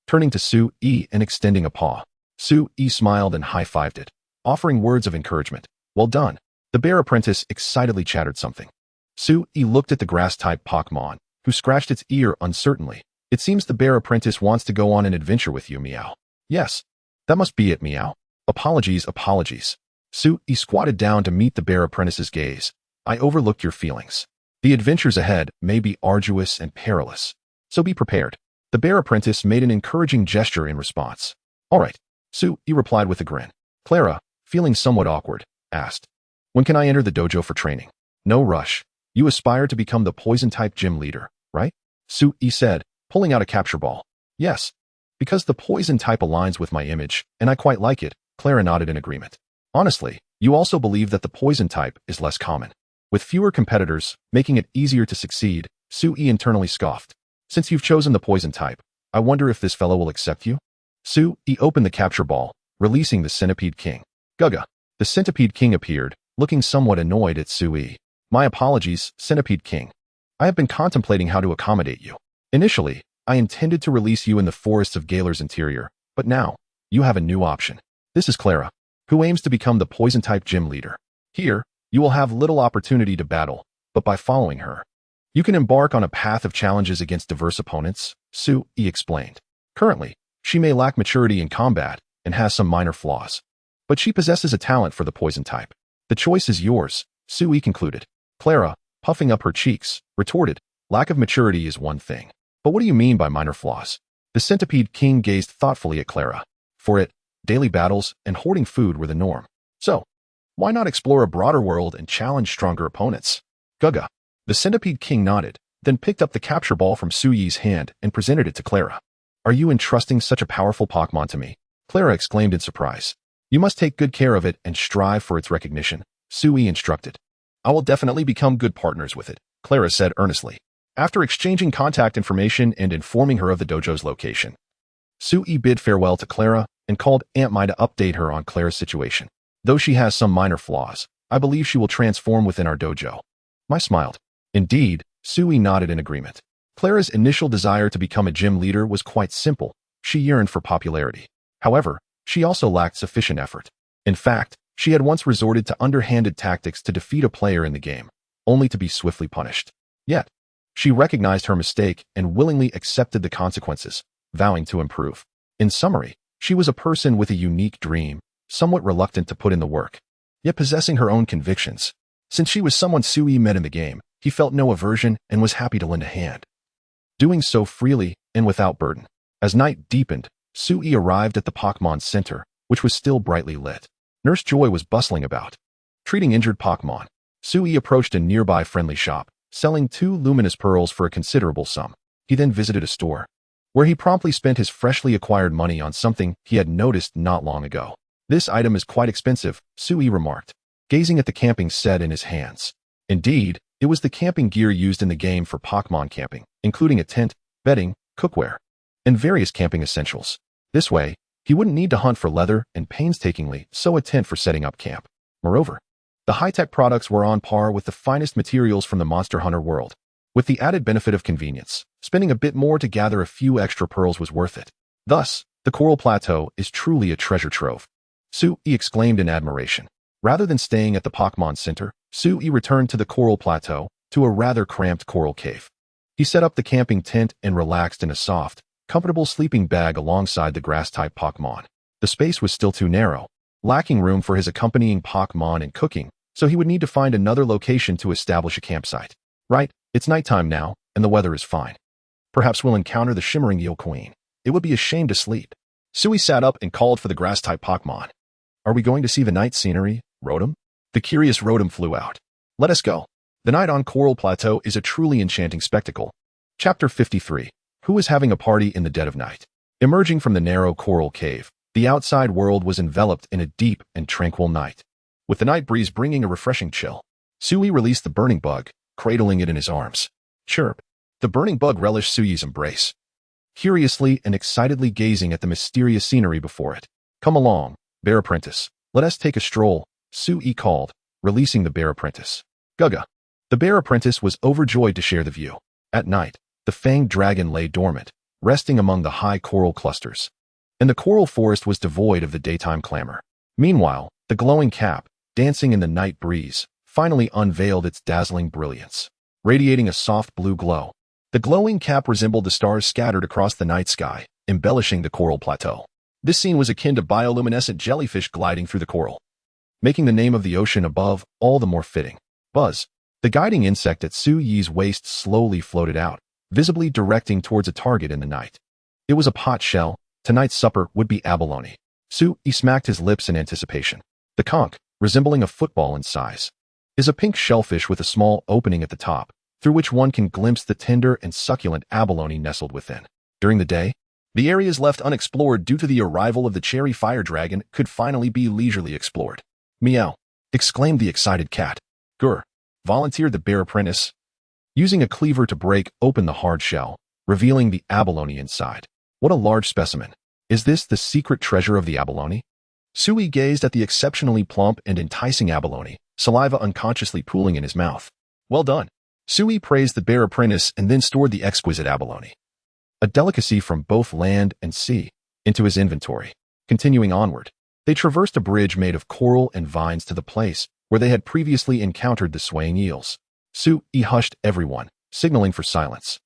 Turning to Sui and extending a paw, Sui smiled and high-fived it, offering words of encouragement. Well done. The Bear Apprentice excitedly chattered something. Sui looked at the grass-type Pokémon, who scratched its ear uncertainly. It seems the Bear Apprentice wants to go on an adventure with you, Meow. Yes. That must be it, Meow. Apologies. Sui squatted down to meet the Bear Apprentice's gaze. I overlooked your feelings. The adventures ahead may be arduous and perilous, so be prepared. The Bear Apprentice made an encouraging gesture in response. All right, Sui replied with a grin. Clara, feeling somewhat awkward, asked, When can I enter the dojo for training? No rush. You aspire to become the poison-type gym leader, right? Sui said, pulling out a capture ball. Yes. Because the poison type aligns with my image, and I quite like it, Clara nodded in agreement. Honestly, you also believe that the poison type is less common, with fewer competitors, making it easier to succeed, Sui internally scoffed. Since you've chosen the poison type, I wonder if this fellow will accept you? Sui opened the capture ball, releasing the Centipede King. Guga. The Centipede King appeared, looking somewhat annoyed at Sui. My apologies, Centipede King. I have been contemplating how to accommodate you. Initially, I intended to release you in the forests of Galar's interior, but now, you have a new option. This is Clara, who aims to become the Poison-type gym leader. Here, you will have little opportunity to battle, but by following her, you can embark on a path of challenges against diverse opponents, Sui explained. Currently, she may lack maturity in combat and has some minor flaws, but she possesses a talent for the poison type. The choice is yours, Sui concluded. Clara, puffing up her cheeks, retorted, lack of maturity is one thing. But what do you mean by minor flaws? The Centipede King gazed thoughtfully at Clara. For it, daily battles and hoarding food were the norm. So, why not explore a broader world and challenge stronger opponents? Guga. The Centipede King nodded, then picked up the capture ball from Sui's hand and presented it to Clara. Are you entrusting such a powerful Pokémon to me? Clara exclaimed in surprise. You must take good care of it and strive for its recognition, Sui instructed. I will definitely become good partners with it, Clara said earnestly. After exchanging contact information and informing her of the dojo's location, Sui bid farewell to Clara and called Aunt Mai to update her on Clara's situation. Though she has some minor flaws, I believe she will transform within our dojo. Mai smiled. Indeed, Sui nodded in agreement. Clara's initial desire to become a gym leader was quite simple. She yearned for popularity. However, she also lacked sufficient effort. In fact, she had once resorted to underhanded tactics to defeat a player in the game, only to be swiftly punished. Yet, she recognized her mistake and willingly accepted the consequences, vowing to improve. In summary, she was a person with a unique dream, somewhat reluctant to put in the work, yet possessing her own convictions. Since she was someone Sui met in the game, he felt no aversion and was happy to lend a hand, doing so freely and without burden. As night deepened, Sui arrived at the Pokémon Center, which was still brightly lit. Nurse Joy was bustling about, treating injured Pokémon. Sui approached a nearby friendly shop, selling 2 luminous pearls for a considerable sum. He then visited a store, where he promptly spent his freshly acquired money on something he had noticed not long ago. This item is quite expensive, Sui remarked, gazing at the camping set in his hands. Indeed, it was the camping gear used in the game for Pokémon camping, including a tent, bedding, cookware, and various camping essentials. This way, he wouldn't need to hunt for leather and painstakingly sew a tent for setting up camp. Moreover, the high-tech products were on par with the finest materials from the Monster Hunter world. With the added benefit of convenience, spending a bit more to gather a few extra pearls was worth it. Thus, the Coral Plateau is truly a treasure trove, Sui exclaimed in admiration. Rather than staying at the Pokémon Center, Sui returned to the Coral Plateau, to a rather cramped coral cave. He set up the camping tent and relaxed in a soft, comfortable sleeping bag alongside the grass-type Pokémon. The space was still too narrow, lacking room for his accompanying Pokémon and cooking, so he would need to find another location to establish a campsite. Right, it's nighttime now, and the weather is fine. Perhaps we'll encounter the shimmering Eel Queen. It would be a shame to sleep. Sui sat up and called for the grass-type Pokémon. Are we going to see the night scenery, Rotom? The curious Rotom flew out. Let us go. The night on Coral Plateau is a truly enchanting spectacle. Chapter 53. Who is having a party in the dead of night? Emerging from the narrow coral cave, the outside world was enveloped in a deep and tranquil night, with the night breeze bringing a refreshing chill. Sui released the burning bug, cradling it in his arms. Chirp. The burning bug relished Sui's embrace, curiously and excitedly gazing at the mysterious scenery before it. Come along, Bear Apprentice. Let us take a stroll, Sui called, releasing the Bear Apprentice. Guga. The Bear Apprentice was overjoyed to share the view. At night, the fanged dragon lay dormant, resting among the high coral clusters, and the coral forest was devoid of the daytime clamor. Meanwhile, the glowing cap, dancing in the night breeze, finally unveiled its dazzling brilliance, radiating a soft blue glow. The glowing cap resembled the stars scattered across the night sky, embellishing the coral plateau. This scene was akin to bioluminescent jellyfish gliding through the coral, making the name of the ocean above all the more fitting. Buzz, the guiding insect at Sui's waist, slowly floated out, visibly directing towards a target in the night. It was a pot shell. Tonight's supper would be abalone. Sui smacked his lips in anticipation. The conch, resembling a football in size, is a pink shellfish with a small opening at the top, through which one can glimpse the tender and succulent abalone nestled within. During the day, the areas left unexplored due to the arrival of the cherry fire dragon could finally be leisurely explored. Meow, exclaimed the excited cat. Grr, volunteered the Bear Apprentice, using a cleaver to break open the hard shell, revealing the abalone inside. What a large specimen. Is this the secret treasure of the abalone? Sui gazed at the exceptionally plump and enticing abalone, saliva unconsciously pooling in his mouth. Well done. Sui praised the bear apprentice and then stored the exquisite abalone, a delicacy from both land and sea, into his inventory. Continuing onward, they traversed a bridge made of coral and vines to the place where they had previously encountered the swaying eels. Sui hushed everyone, signaling for silence,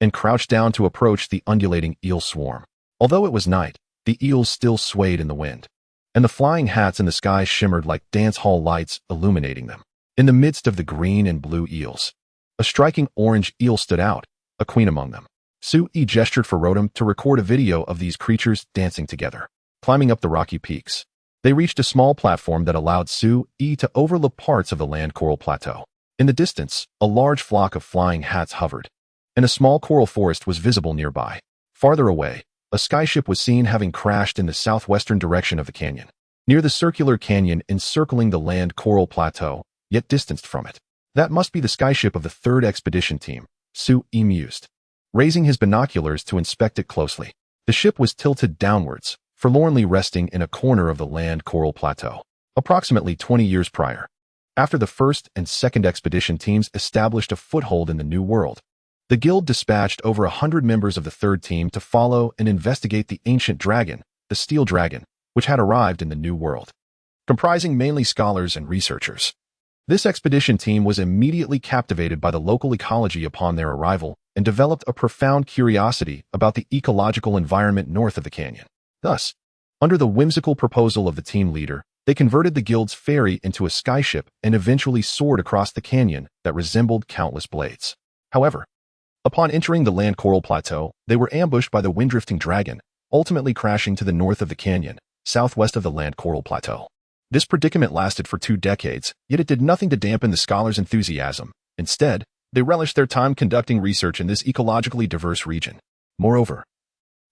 and crouched down to approach the undulating eel swarm. Although it was night, the eels still swayed in the wind, and the flying hats in the sky shimmered like dance hall lights illuminating them. In the midst of the green and blue eels, a striking orange eel stood out, a queen among them. Sui gestured for Rotom to record a video of these creatures dancing together. Climbing up the rocky peaks, they reached a small platform that allowed Sui to overlook parts of the land coral plateau. In the distance, a large flock of flying hats hovered, and a small coral forest was visible nearby. Farther away, a skyship was seen having crashed in the southwestern direction of the canyon, near the circular canyon encircling the land coral plateau, yet distanced from it. That must be the skyship of the 3rd expedition team, Sui mused, raising his binoculars to inspect it closely. The ship was tilted downwards, forlornly resting in a corner of the land coral plateau. Approximately 20 years prior, after the 1st and 2nd expedition teams established a foothold in the New World, the guild dispatched over 100 members of the 3rd team to follow and investigate the ancient dragon, the Steel Dragon, which had arrived in the New World, comprising mainly scholars and researchers. This expedition team was immediately captivated by the local ecology upon their arrival and developed a profound curiosity about the ecological environment north of the canyon. Thus, under the whimsical proposal of the team leader, they converted the guild's ferry into a skyship and eventually soared across the canyon that resembled countless blades. However, upon entering the land coral plateau, they were ambushed by the wind-drifting dragon, ultimately crashing to the north of the canyon, southwest of the land coral plateau. This predicament lasted for 2 decades, yet it did nothing to dampen the scholars' enthusiasm. Instead, they relished their time conducting research in this ecologically diverse region. Moreover,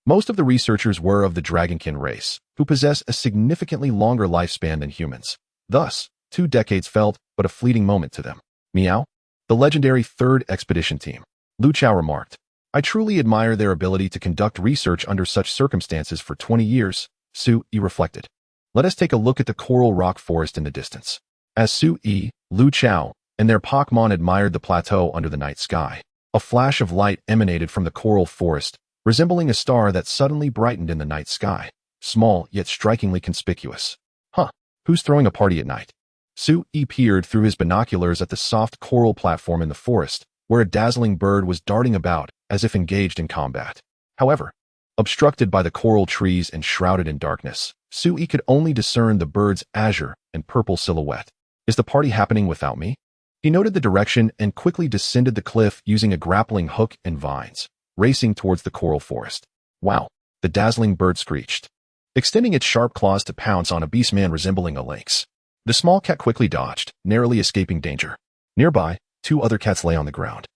most of the researchers were of the dragonkin race, who possess a significantly longer lifespan than humans. Thus, 2 decades felt but a fleeting moment to them. Meow? The legendary 3rd expedition team, Lu Chao remarked. I truly admire their ability to conduct research under such circumstances for 20 years, Sui reflected. Let us take a look at the coral rock forest in the distance. As Sui, Lu Chao, and their Pokémon admired the plateau under the night sky, a flash of light emanated from the coral forest, resembling a star that suddenly brightened in the night sky, small yet strikingly conspicuous. Huh, who's throwing a party at night? Sui peered through his binoculars at the soft coral platform in the forest, where a dazzling bird was darting about as if engaged in combat. However, obstructed by the coral trees and shrouded in darkness, Sui could only discern the bird's azure and purple silhouette. Is the party happening without me? He noted the direction and quickly descended the cliff using a grappling hook and vines, racing towards the coral forest. Wow, the dazzling bird screeched, extending its sharp claws to pounce on a beastman resembling a lynx. The small cat quickly dodged, narrowly escaping danger. Nearby, 2 other cats lay on the ground,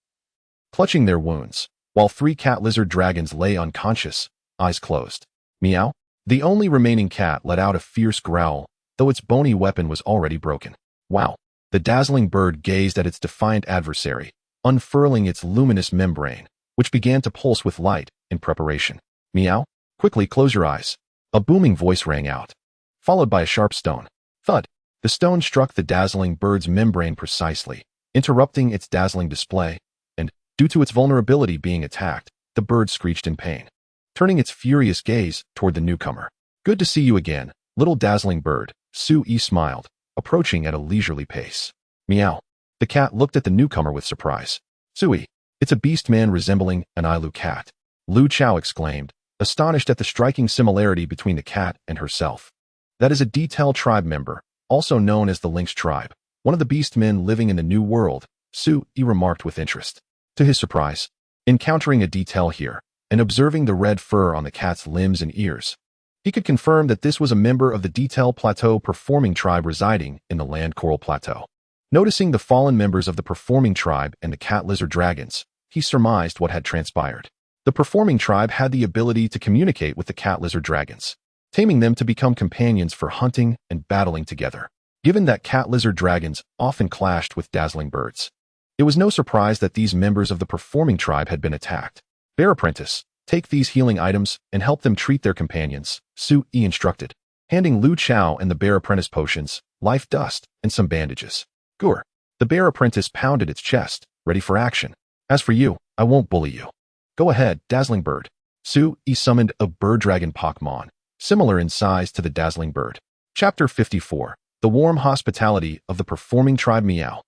clutching their wounds, while 3 cat lizard dragons lay unconscious, eyes closed. Meow? The only remaining cat let out a fierce growl, though its bony weapon was already broken. Wow! The dazzling bird gazed at its defiant adversary, unfurling its luminous membrane, which began to pulse with light in preparation. Meow? Quickly close your eyes. A booming voice rang out, followed by a sharp stone. Thud! The stone struck the dazzling bird's membrane precisely, interrupting its dazzling display, and, due to its vulnerability being attacked, the bird screeched in pain, turning its furious gaze toward the newcomer. Good to see you again, little dazzling bird, Sui smiled, approaching at a leisurely pace. Meow. The cat looked at the newcomer with surprise. Sui, it's a beast man resembling an Ilu cat, Lu Chao exclaimed, astonished at the striking similarity between the cat and herself. That is a Detail tribe member, also known as the Lynx tribe, one of the beast men living in the New World, Sui remarked with interest. To his surprise, encountering a Detail here, and observing the red fur on the cat's limbs and ears, he could confirm that this was a member of the Detail Plateau performing tribe residing in the land coral plateau. Noticing the fallen members of the performing tribe and the cat lizard dragons, he surmised what had transpired. The performing tribe had the ability to communicate with the cat lizard dragons, taming them to become companions for hunting and battling together. Given that cat lizard dragons often clashed with dazzling birds, it was no surprise that these members of the performing tribe had been attacked. Bear Apprentice, Take these healing items and help them treat their companions, Sui instructed, handing Lu Chao and the bear apprentice potions, life dust, and some bandages. Gur. The bear apprentice pounded its chest, ready for action. As for you, I won't bully you. Go ahead, Dazzling Bird. Sui summoned a bird dragon Pokémon, similar in size to the Dazzling Bird. Chapter 54. The warm hospitality of the performing tribe Meow.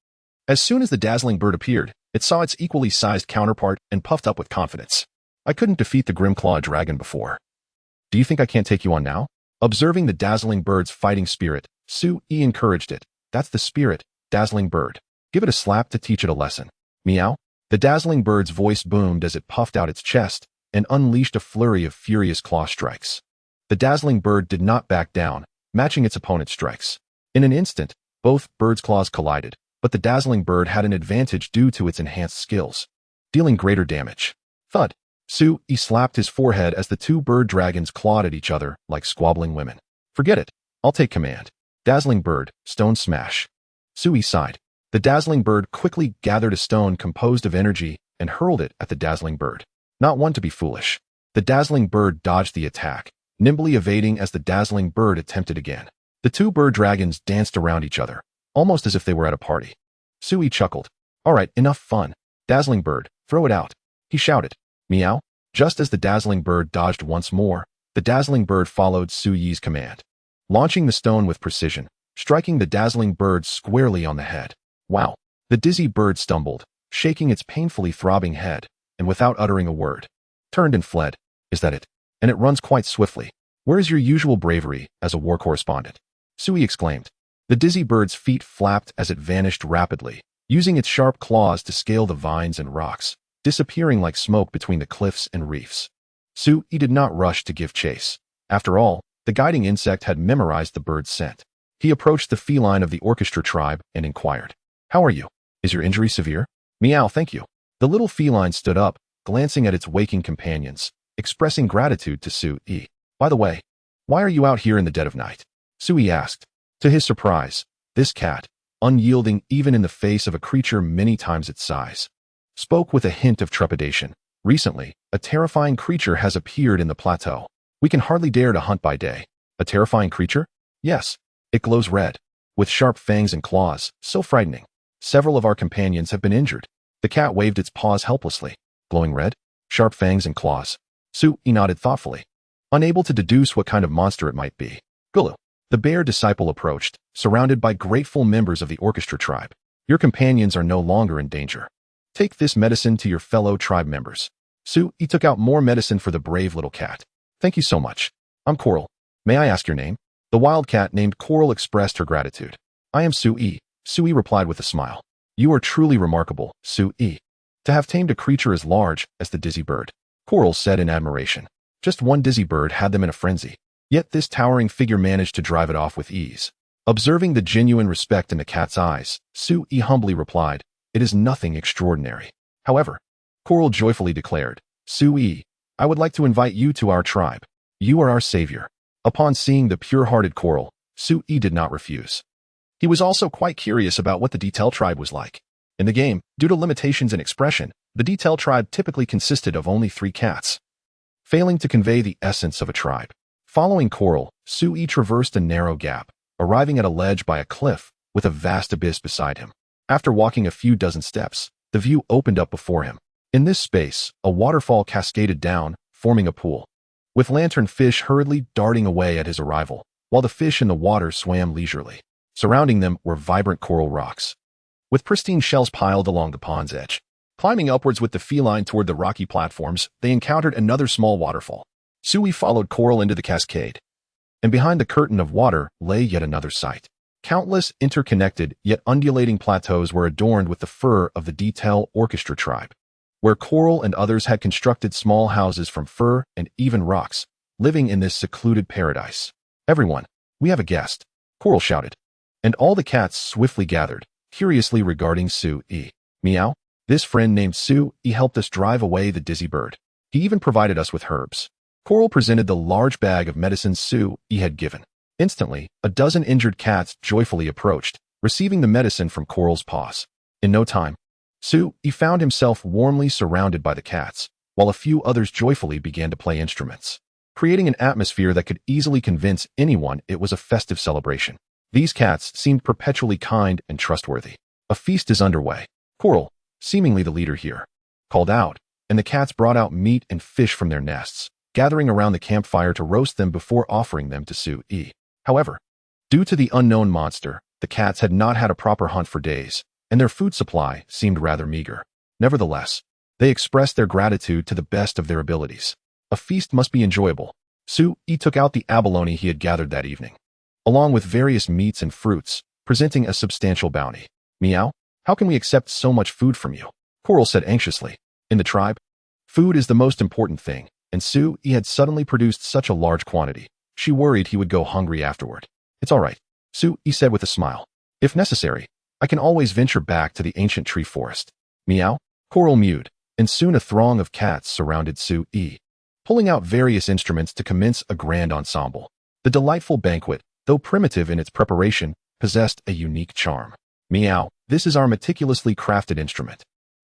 As soon as the Dazzling Bird appeared, it saw its equally sized counterpart and puffed up with confidence. I couldn't defeat the Grimclaw dragon before. Do you think I can't take you on now? Observing the Dazzling Bird's fighting spirit, Sui encouraged it. That's the spirit, Dazzling Bird. Give it a slap to teach it a lesson. Meow. The Dazzling Bird's voice boomed as it puffed out its chest and unleashed a flurry of furious claw strikes. The Dazzling Bird did not back down, matching its opponent's strikes. In an instant, both birds' claws collided, but the Dazzling Bird had an advantage due to its enhanced skills, dealing greater damage. Thud. Sui slapped his forehead as the two bird dragons clawed at each other like squabbling women. Forget it. I'll take command. Dazzling Bird, Stone Smash. Sui sighed. The Dazzling Bird quickly gathered a stone composed of energy and hurled it at the Dazzling Bird. Not one to be foolish. The Dazzling Bird dodged the attack, nimbly evading as the Dazzling Bird attempted again. The two bird dragons danced around each other, almost as if they were at a party. Sui chuckled. All right, enough fun. Dazzling Bird, throw it out. He shouted. Meow. Just as the Dazzling Bird dodged once more, the Dazzling Bird followed Sui's command, launching the stone with precision, striking the Dazzling Bird squarely on the head. Wow. The dizzy bird stumbled, shaking its painfully throbbing head, and without uttering a word, turned and fled. Is that it? And it runs quite swiftly. Where is your usual bravery as a war correspondent? Sui exclaimed. The dizzy bird's feet flapped as it vanished rapidly, using its sharp claws to scale the vines and rocks, disappearing like smoke between the cliffs and reefs. Sui did not rush to give chase. After all, the guiding insect had memorized the bird's scent. He approached the feline of the orchestra tribe and inquired, How are you? Is your injury severe? Meow, thank you. The little feline stood up, glancing at its waking companions, expressing gratitude to Sui. By the way, why are you out here in the dead of night? Sui asked. To his surprise, this cat, unyielding even in the face of a creature many times its size, spoke with a hint of trepidation. Recently, a terrifying creature has appeared in the plateau. We can hardly dare to hunt by day. A terrifying creature? Yes. It glows red, with sharp fangs and claws, so frightening. Several of our companions have been injured. The cat waved its paws helplessly. Glowing red? Sharp fangs and claws. Sui nodded thoughtfully, unable to deduce what kind of monster it might be. Gulu. The bear disciple approached, surrounded by grateful members of the orchestra tribe. Your companions are no longer in danger. Take this medicine to your fellow tribe members. Sui took out more medicine for the brave little cat. Thank you so much. I'm Coral. May I ask your name? The wild cat named Coral expressed her gratitude. I am Sui. Sui replied with a smile. You are truly remarkable, Sui. To have tamed a creature as large as the dizzy bird. Coral said in admiration. Just one dizzy bird had them in a frenzy. Yet this towering figure managed to drive it off with ease. Observing the genuine respect in the cat's eyes, Sui humbly replied, It is nothing extraordinary. However, Coral joyfully declared, Sui, I would like to invite you to our tribe. You are our savior. Upon seeing the pure-hearted Coral, Sui did not refuse. He was also quite curious about what the Detail tribe was like. In the game, due to limitations in expression, the Detail tribe typically consisted of only 3 cats, failing to convey the essence of a tribe. Following Coral, Sui traversed a narrow gap, arriving at a ledge by a cliff with a vast abyss beside him. After walking a few dozen steps, the view opened up before him. In this space, a waterfall cascaded down, forming a pool, with lantern fish hurriedly darting away at his arrival, while the fish in the water swam leisurely. Surrounding them were vibrant coral rocks, with pristine shells piled along the pond's edge. Climbing upwards with the feline toward the rocky platforms, they encountered another small waterfall. Sui followed Coral into the cascade, and behind the curtain of water lay yet another sight. Countless interconnected yet undulating plateaus were adorned with the fur of the Detail orchestra tribe, where Coral and others had constructed small houses from fur and even rocks, living in this secluded paradise. Everyone, we have a guest, Coral shouted, and all the cats swiftly gathered, curiously regarding Sui. Meow. This friend named Sui helped us drive away the dizzy bird. He even provided us with herbs. Coral presented the large bag of medicines Sui had given. Instantly, a dozen injured cats joyfully approached, receiving the medicine from Coral's paws. In no time, Sui found himself warmly surrounded by the cats, while a few others joyfully began to play instruments, creating an atmosphere that could easily convince anyone it was a festive celebration. These cats seemed perpetually kind and trustworthy. A feast is underway. Coral, seemingly the leader here, called out, and the cats brought out meat and fish from their nests, gathering around the campfire to roast them before offering them to Sui. However, due to the unknown monster, the cats had not had a proper hunt for days, and their food supply seemed rather meager. Nevertheless, they expressed their gratitude to the best of their abilities. A feast must be enjoyable. Sui took out the abalone he had gathered that evening, along with various meats and fruits, presenting a substantial bounty. Meow, how can we accept so much food from you? Coral said anxiously. In the tribe, food is the most important thing, and Sui had suddenly produced such a large quantity. She worried he would go hungry afterward. It's all right, Sui said with a smile. If necessary, I can always venture back to the ancient tree forest. Meow, Coral mewed, and soon a throng of cats surrounded Sui, pulling out various instruments to commence a grand ensemble. The delightful banquet, though primitive in its preparation, possessed a unique charm. Meow, this is our meticulously crafted instrument.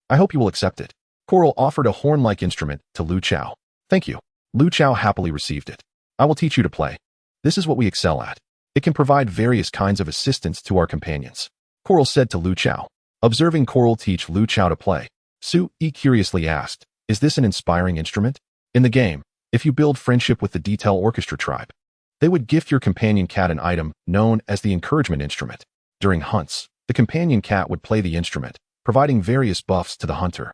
I hope you will accept it. Coral offered a horn-like instrument to Lu Chao. Thank you. Lu Chao happily received it. I will teach you to play. This is what we excel at. It can provide various kinds of assistance to our companions, Coral said to Lu Chao. Observing Coral teach Lu Chao to play, Sui curiously asked, is this an inspiring instrument? In the game, if you build friendship with the Detail Orchestra tribe, they would gift your companion cat an item known as the encouragement instrument. During hunts, the companion cat would play the instrument, providing various buffs to the hunter,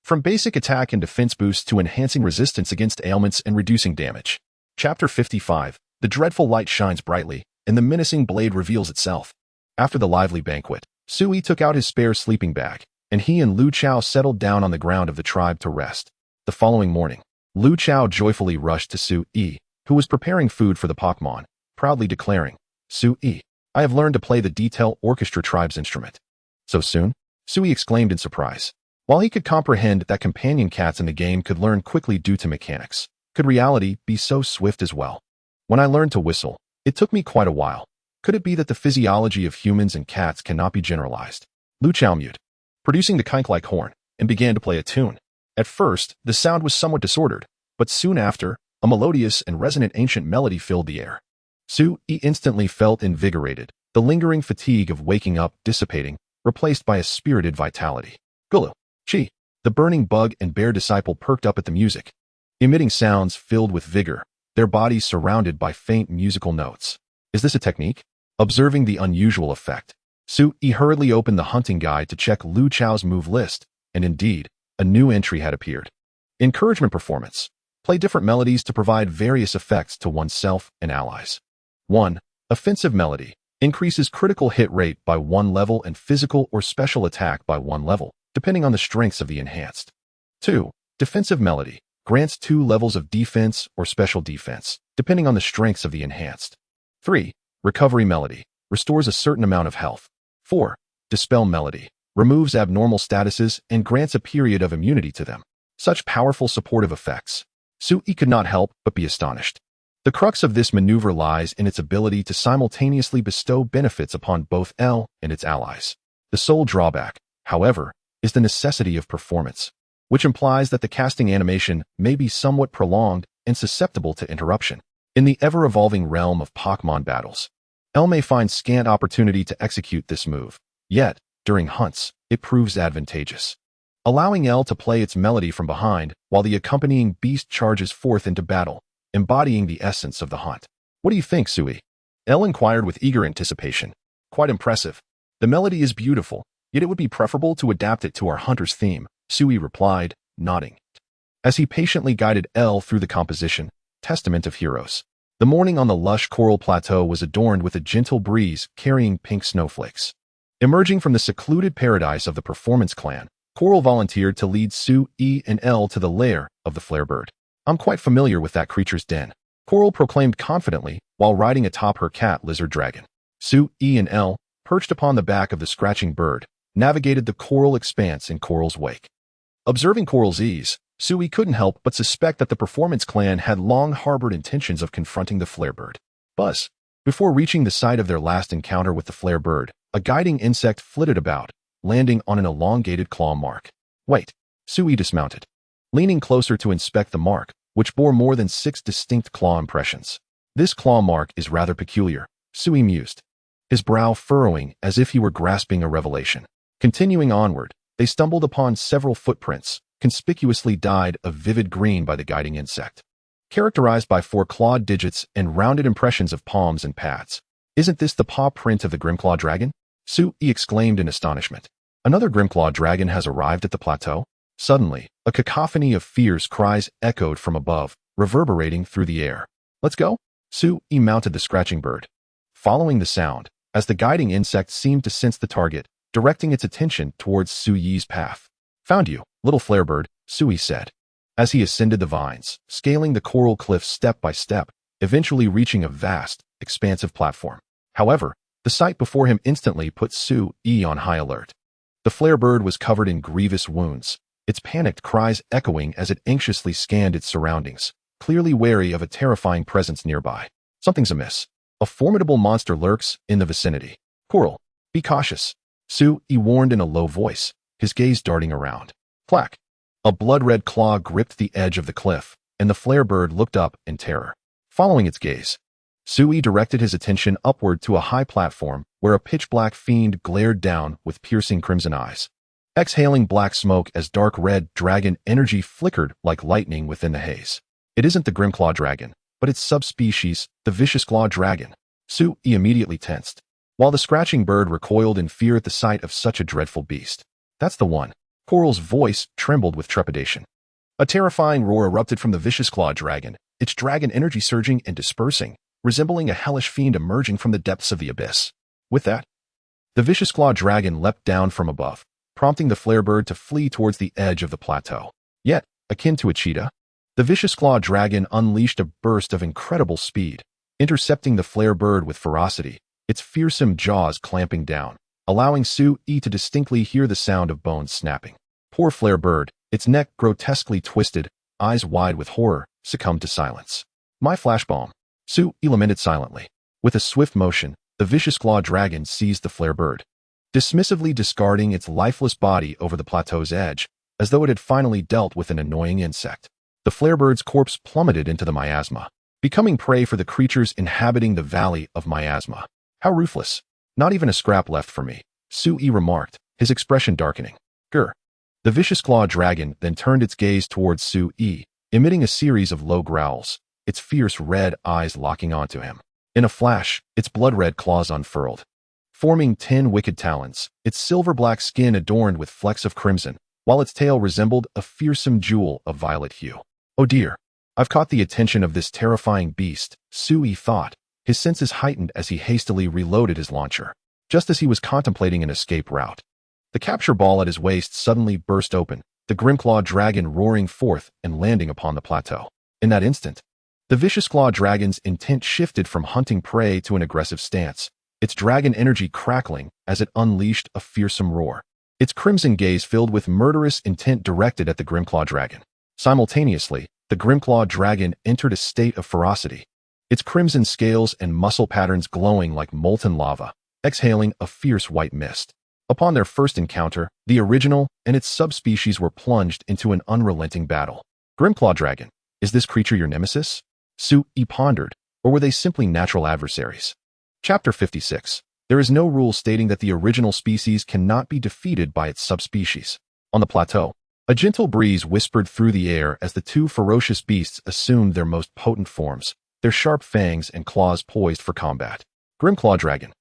from basic attack and defense boosts to enhancing resistance against ailments and reducing damage. Chapter 55. The dreadful light shines brightly, and the menacing blade reveals itself. After the lively banquet, Sui took out his spare sleeping bag, and he and Lu Chao settled down on the ground of the tribe to rest. The following morning, Lu Chao joyfully rushed to Sui, who was preparing food for the Pokémon, proudly declaring, Sui, I have learned to play the Detail Orchestra tribe's instrument. So soon? Sui exclaimed in surprise. While he could comprehend that companion cats in the game could learn quickly due to mechanics, could reality be so swift as well? When I learned to whistle, it took me quite a while. Could it be that the physiology of humans and cats cannot be generalized? Lu Chao mewed, producing the kink-like horn, and began to play a tune. At first, the sound was somewhat disordered, but soon after, a melodious and resonant ancient melody filled the air. Sui instantly felt invigorated, the lingering fatigue of waking up dissipating, replaced by a spirited vitality. Gulu, Chi, the burning bug and bear disciple perked up at the music, emitting sounds filled with vigor, their bodies surrounded by faint musical notes. Is this a technique? Observing the unusual effect, Sui hurriedly opened the hunting guide to check Lu Chao's move list, and indeed, a new entry had appeared. Encouragement performance. Play different melodies to provide various effects to oneself and allies. 1. Offensive melody. Increases critical hit rate by 1 level and physical or special attack by 1 level, depending on the strengths of the enhanced. 2. Defensive melody. Grants 2 levels of defense or special defense, depending on the strengths of the enhanced. 3. Recovery melody. Restores a certain amount of health. 4. Dispel melody. Removes abnormal statuses and grants a period of immunity to them. Such powerful supportive effects. Sui could not help but be astonished. The crux of this maneuver lies in its ability to simultaneously bestow benefits upon both L and its allies. The sole drawback, however, is the necessity of performance, which implies that the casting animation may be somewhat prolonged and susceptible to interruption. In the ever-evolving realm of Pokémon battles, L may find scant opportunity to execute this move, yet, during hunts, it proves advantageous, allowing L to play its melody from behind while the accompanying beast charges forth into battle, embodying the essence of the hunt. What do you think, Sui? L inquired with eager anticipation. Quite impressive. The melody is beautiful, yet it would be preferable to adapt it to our hunter's theme, Sui replied, nodding, as he patiently guided L through the composition, Testament of Heroes. The morning on the lush coral plateau was adorned with a gentle breeze carrying pink snowflakes. Emerging from the secluded paradise of the Performance Clan, Coral volunteered to lead Sui and L to the lair of the Flarebird. I'm quite familiar with that creature's den, Coral proclaimed confidently while riding atop her cat lizard dragon. Sui and L, perched upon the back of the scratching bird, navigated the coral expanse in Coral's wake. Observing Coral's ease, Sui couldn't help but suspect that the Performance Clan had long harbored intentions of confronting the Flarebird. Buzz. Before reaching the site of their last encounter with the Flarebird, a guiding insect flitted about, landing on an elongated claw mark. Wait. Sui dismounted, leaning closer to inspect the mark, which bore more than 6 distinct claw impressions. This claw mark is rather peculiar, Sui mused, his brow furrowing as if he were grasping a revelation. Continuing onward, they stumbled upon several footprints, conspicuously dyed a vivid green by the guiding insect, characterized by 4 clawed digits and rounded impressions of palms and pads. Isn't this the paw print of the Grimclaw dragon? Sui exclaimed in astonishment. Another Grimclaw dragon has arrived at the plateau? Suddenly, a cacophony of fierce cries echoed from above, reverberating through the air. Let's go? Sui mounted the scratching bird, following the sound, as the guiding insect seemed to sense the target, directing its attention towards Sui's path. Found you, little flarebird, Sui said, as he ascended the vines, scaling the coral cliff step by step, eventually reaching a vast, expansive platform. However, the sight before him instantly put Sui on high alert. The flarebird was covered in grievous wounds, its panicked cries echoing as it anxiously scanned its surroundings, clearly wary of a terrifying presence nearby. Something's amiss. A formidable monster lurks in the vicinity. Coral, be cautious, Sui warned in a low voice, his gaze darting around. Clack! A blood-red claw gripped the edge of the cliff, and the flarebird looked up in terror. Following its gaze, Sui directed his attention upward to a high platform where a pitch-black fiend glared down with piercing crimson eyes, exhaling black smoke as dark red dragon energy flickered like lightning within the haze. It isn't the Grimclaw dragon, but its subspecies, the Vicious Claw dragon. Sui immediately tensed, while the scratching bird recoiled in fear at the sight of such a dreadful beast. That's the one. Coral's voice trembled with trepidation. A terrifying roar erupted from the Vicious Claw dragon, its dragon energy surging and dispersing, resembling a hellish fiend emerging from the depths of the abyss. With that, the Vicious Claw dragon leapt down from above, prompting the flarebird to flee towards the edge of the plateau. Yet, akin to a cheetah, the Vicious Claw dragon unleashed a burst of incredible speed, intercepting the flarebird with ferocity, its fearsome jaws clamping down, allowing Sui to distinctly hear the sound of bones snapping. Poor flarebird, its neck grotesquely twisted, eyes wide with horror, succumbed to silence. My flash bomb, Sui lamented silently. With a swift motion, the Vicious Claw dragon seized the flarebird, dismissively discarding its lifeless body over the plateau's edge, as though it had finally dealt with an annoying insect. The flarebird's corpse plummeted into the miasma, becoming prey for the creatures inhabiting the Valley of Miasma. How ruthless. Not even a scrap left for me, Sui remarked, his expression darkening. Grr. The Vicious Claw dragon then turned its gaze towards Sui, emitting a series of low growls, its fierce red eyes locking onto him. In a flash, its blood-red claws unfurled, forming 10 wicked talons, its silver-black skin adorned with flecks of crimson, while its tail resembled a fearsome jewel of violet hue. Oh dear, I've caught the attention of this terrifying beast, Sui thought, his senses heightened as he hastily reloaded his launcher. Just as he was contemplating an escape route, the capture ball at his waist suddenly burst open, the Grimclaw dragon roaring forth and landing upon the plateau. In that instant, the Vicious Claw dragon's intent shifted from hunting prey to an aggressive stance, its dragon energy crackling as it unleashed a fearsome roar, its crimson gaze filled with murderous intent directed at the Grimclaw dragon. Simultaneously, the Grimclaw dragon entered a state of ferocity, its crimson scales and muscle patterns glowing like molten lava, exhaling a fierce white mist. Upon their first encounter, the original and its subspecies were plunged into an unrelenting battle. Grimclaw dragon, is this creature your nemesis? Sui pondered, or were they simply natural adversaries? Chapter 56. There is no rule stating that the original species cannot be defeated by its subspecies. On the plateau, a gentle breeze whispered through the air as the two ferocious beasts assumed their most potent forms, their sharp fangs and claws poised for combat. Grimclaw dragon,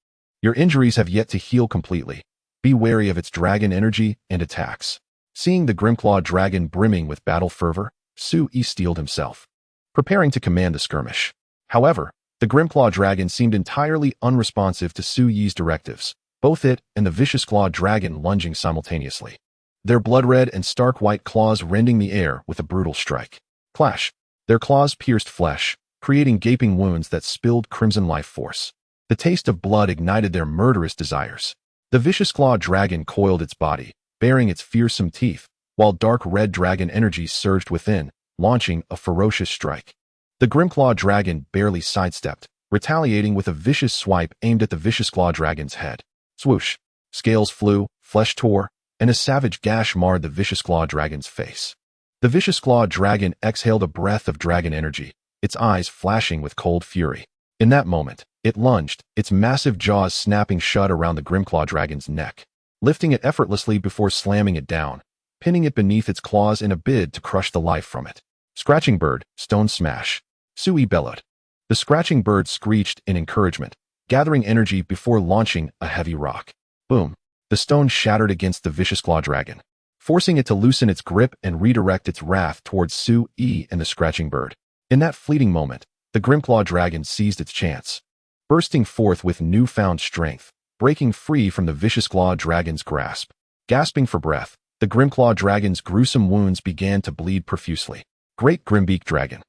your injuries have yet to heal completely. Be wary of its dragon energy and attacks. Seeing the Grimclaw dragon brimming with battle fervor, Sui steeled himself, preparing to command the skirmish. However, the Grimclaw dragon seemed entirely unresponsive to Sui's directives, both it and the Vicious Claw dragon lunging simultaneously, their blood-red and stark white claws rending the air with a brutal strike. Clash! Their claws pierced flesh, creating gaping wounds that spilled crimson life force. The taste of blood ignited their murderous desires. The Vicious Claw dragon coiled its body, baring its fearsome teeth, while dark red dragon energy surged within, launching a ferocious strike. The Grimclaw dragon barely sidestepped, retaliating with a vicious swipe aimed at the Vicious Claw dragon's head. Swoosh! Scales flew, flesh tore, and a savage gash marred the Vicious Claw dragon's face. The vicious claw dragon exhaled a breath of dragon energy, its eyes flashing with cold fury. In that moment, it lunged, its massive jaws snapping shut around the Grimclaw dragon's neck, lifting it effortlessly before slamming it down, pinning it beneath its claws in a bid to crush the life from it. Scratching bird, stone smash. Sui bellowed. The scratching bird screeched in encouragement, gathering energy before launching a heavy rock. Boom. The stone shattered against the vicious claw dragon, forcing it to loosen its grip and redirect its wrath towards Sui and the scratching bird. In that fleeting moment, the Grimclaw dragon seized its chance, bursting forth with newfound strength, breaking free from the vicious claw dragon's grasp. Gasping for breath, the Grimclaw dragon's gruesome wounds began to bleed profusely. Great Grimbeak Dragon.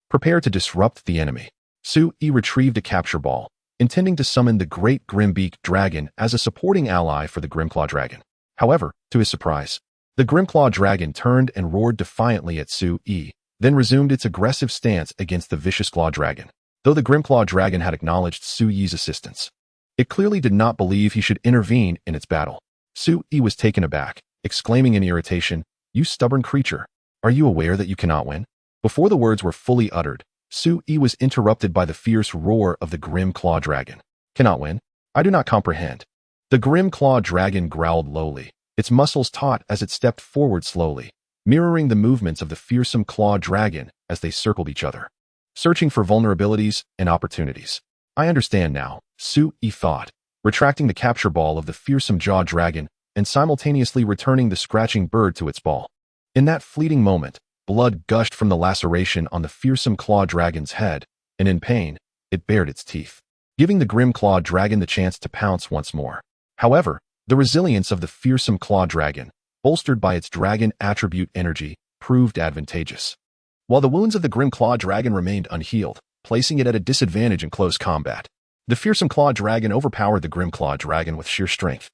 Prepare to disrupt the enemy. Sui retrieved a capture ball, intending to summon the Great Grimbeak Dragon as a supporting ally for the Grimclaw dragon. However, to his surprise, the Grimclaw dragon turned and roared defiantly at Sui, then resumed its aggressive stance against the vicious claw dragon. Though the Grimclaw dragon had acknowledged Sui's assistance, it clearly did not believe he should intervene in its battle. Sui was taken aback, exclaiming in irritation, "You stubborn creature! Are you aware that you cannot win?" Before the words were fully uttered, Sui was interrupted by the fierce roar of the Grimclaw dragon. "Cannot win? I do not comprehend." The Grimclaw dragon growled lowly, its muscles taut as it stepped forward slowly, mirroring the movements of the fearsome claw dragon as they circled each other, searching for vulnerabilities and opportunities. "I understand now," Sui thought, retracting the capture ball of the fearsome jaw dragon and simultaneously returning the scratching bird to its ball. In that fleeting moment, blood gushed from the laceration on the fearsome claw dragon's head, and in pain, it bared its teeth, giving the Grimclaw dragon the chance to pounce once more. However, the resilience of the fearsome claw dragon, bolstered by its dragon attribute energy, proved advantageous. While the wounds of the Grimclaw dragon remained unhealed, placing it at a disadvantage in close combat, the fearsome claw dragon overpowered the Grimclaw dragon with sheer strength,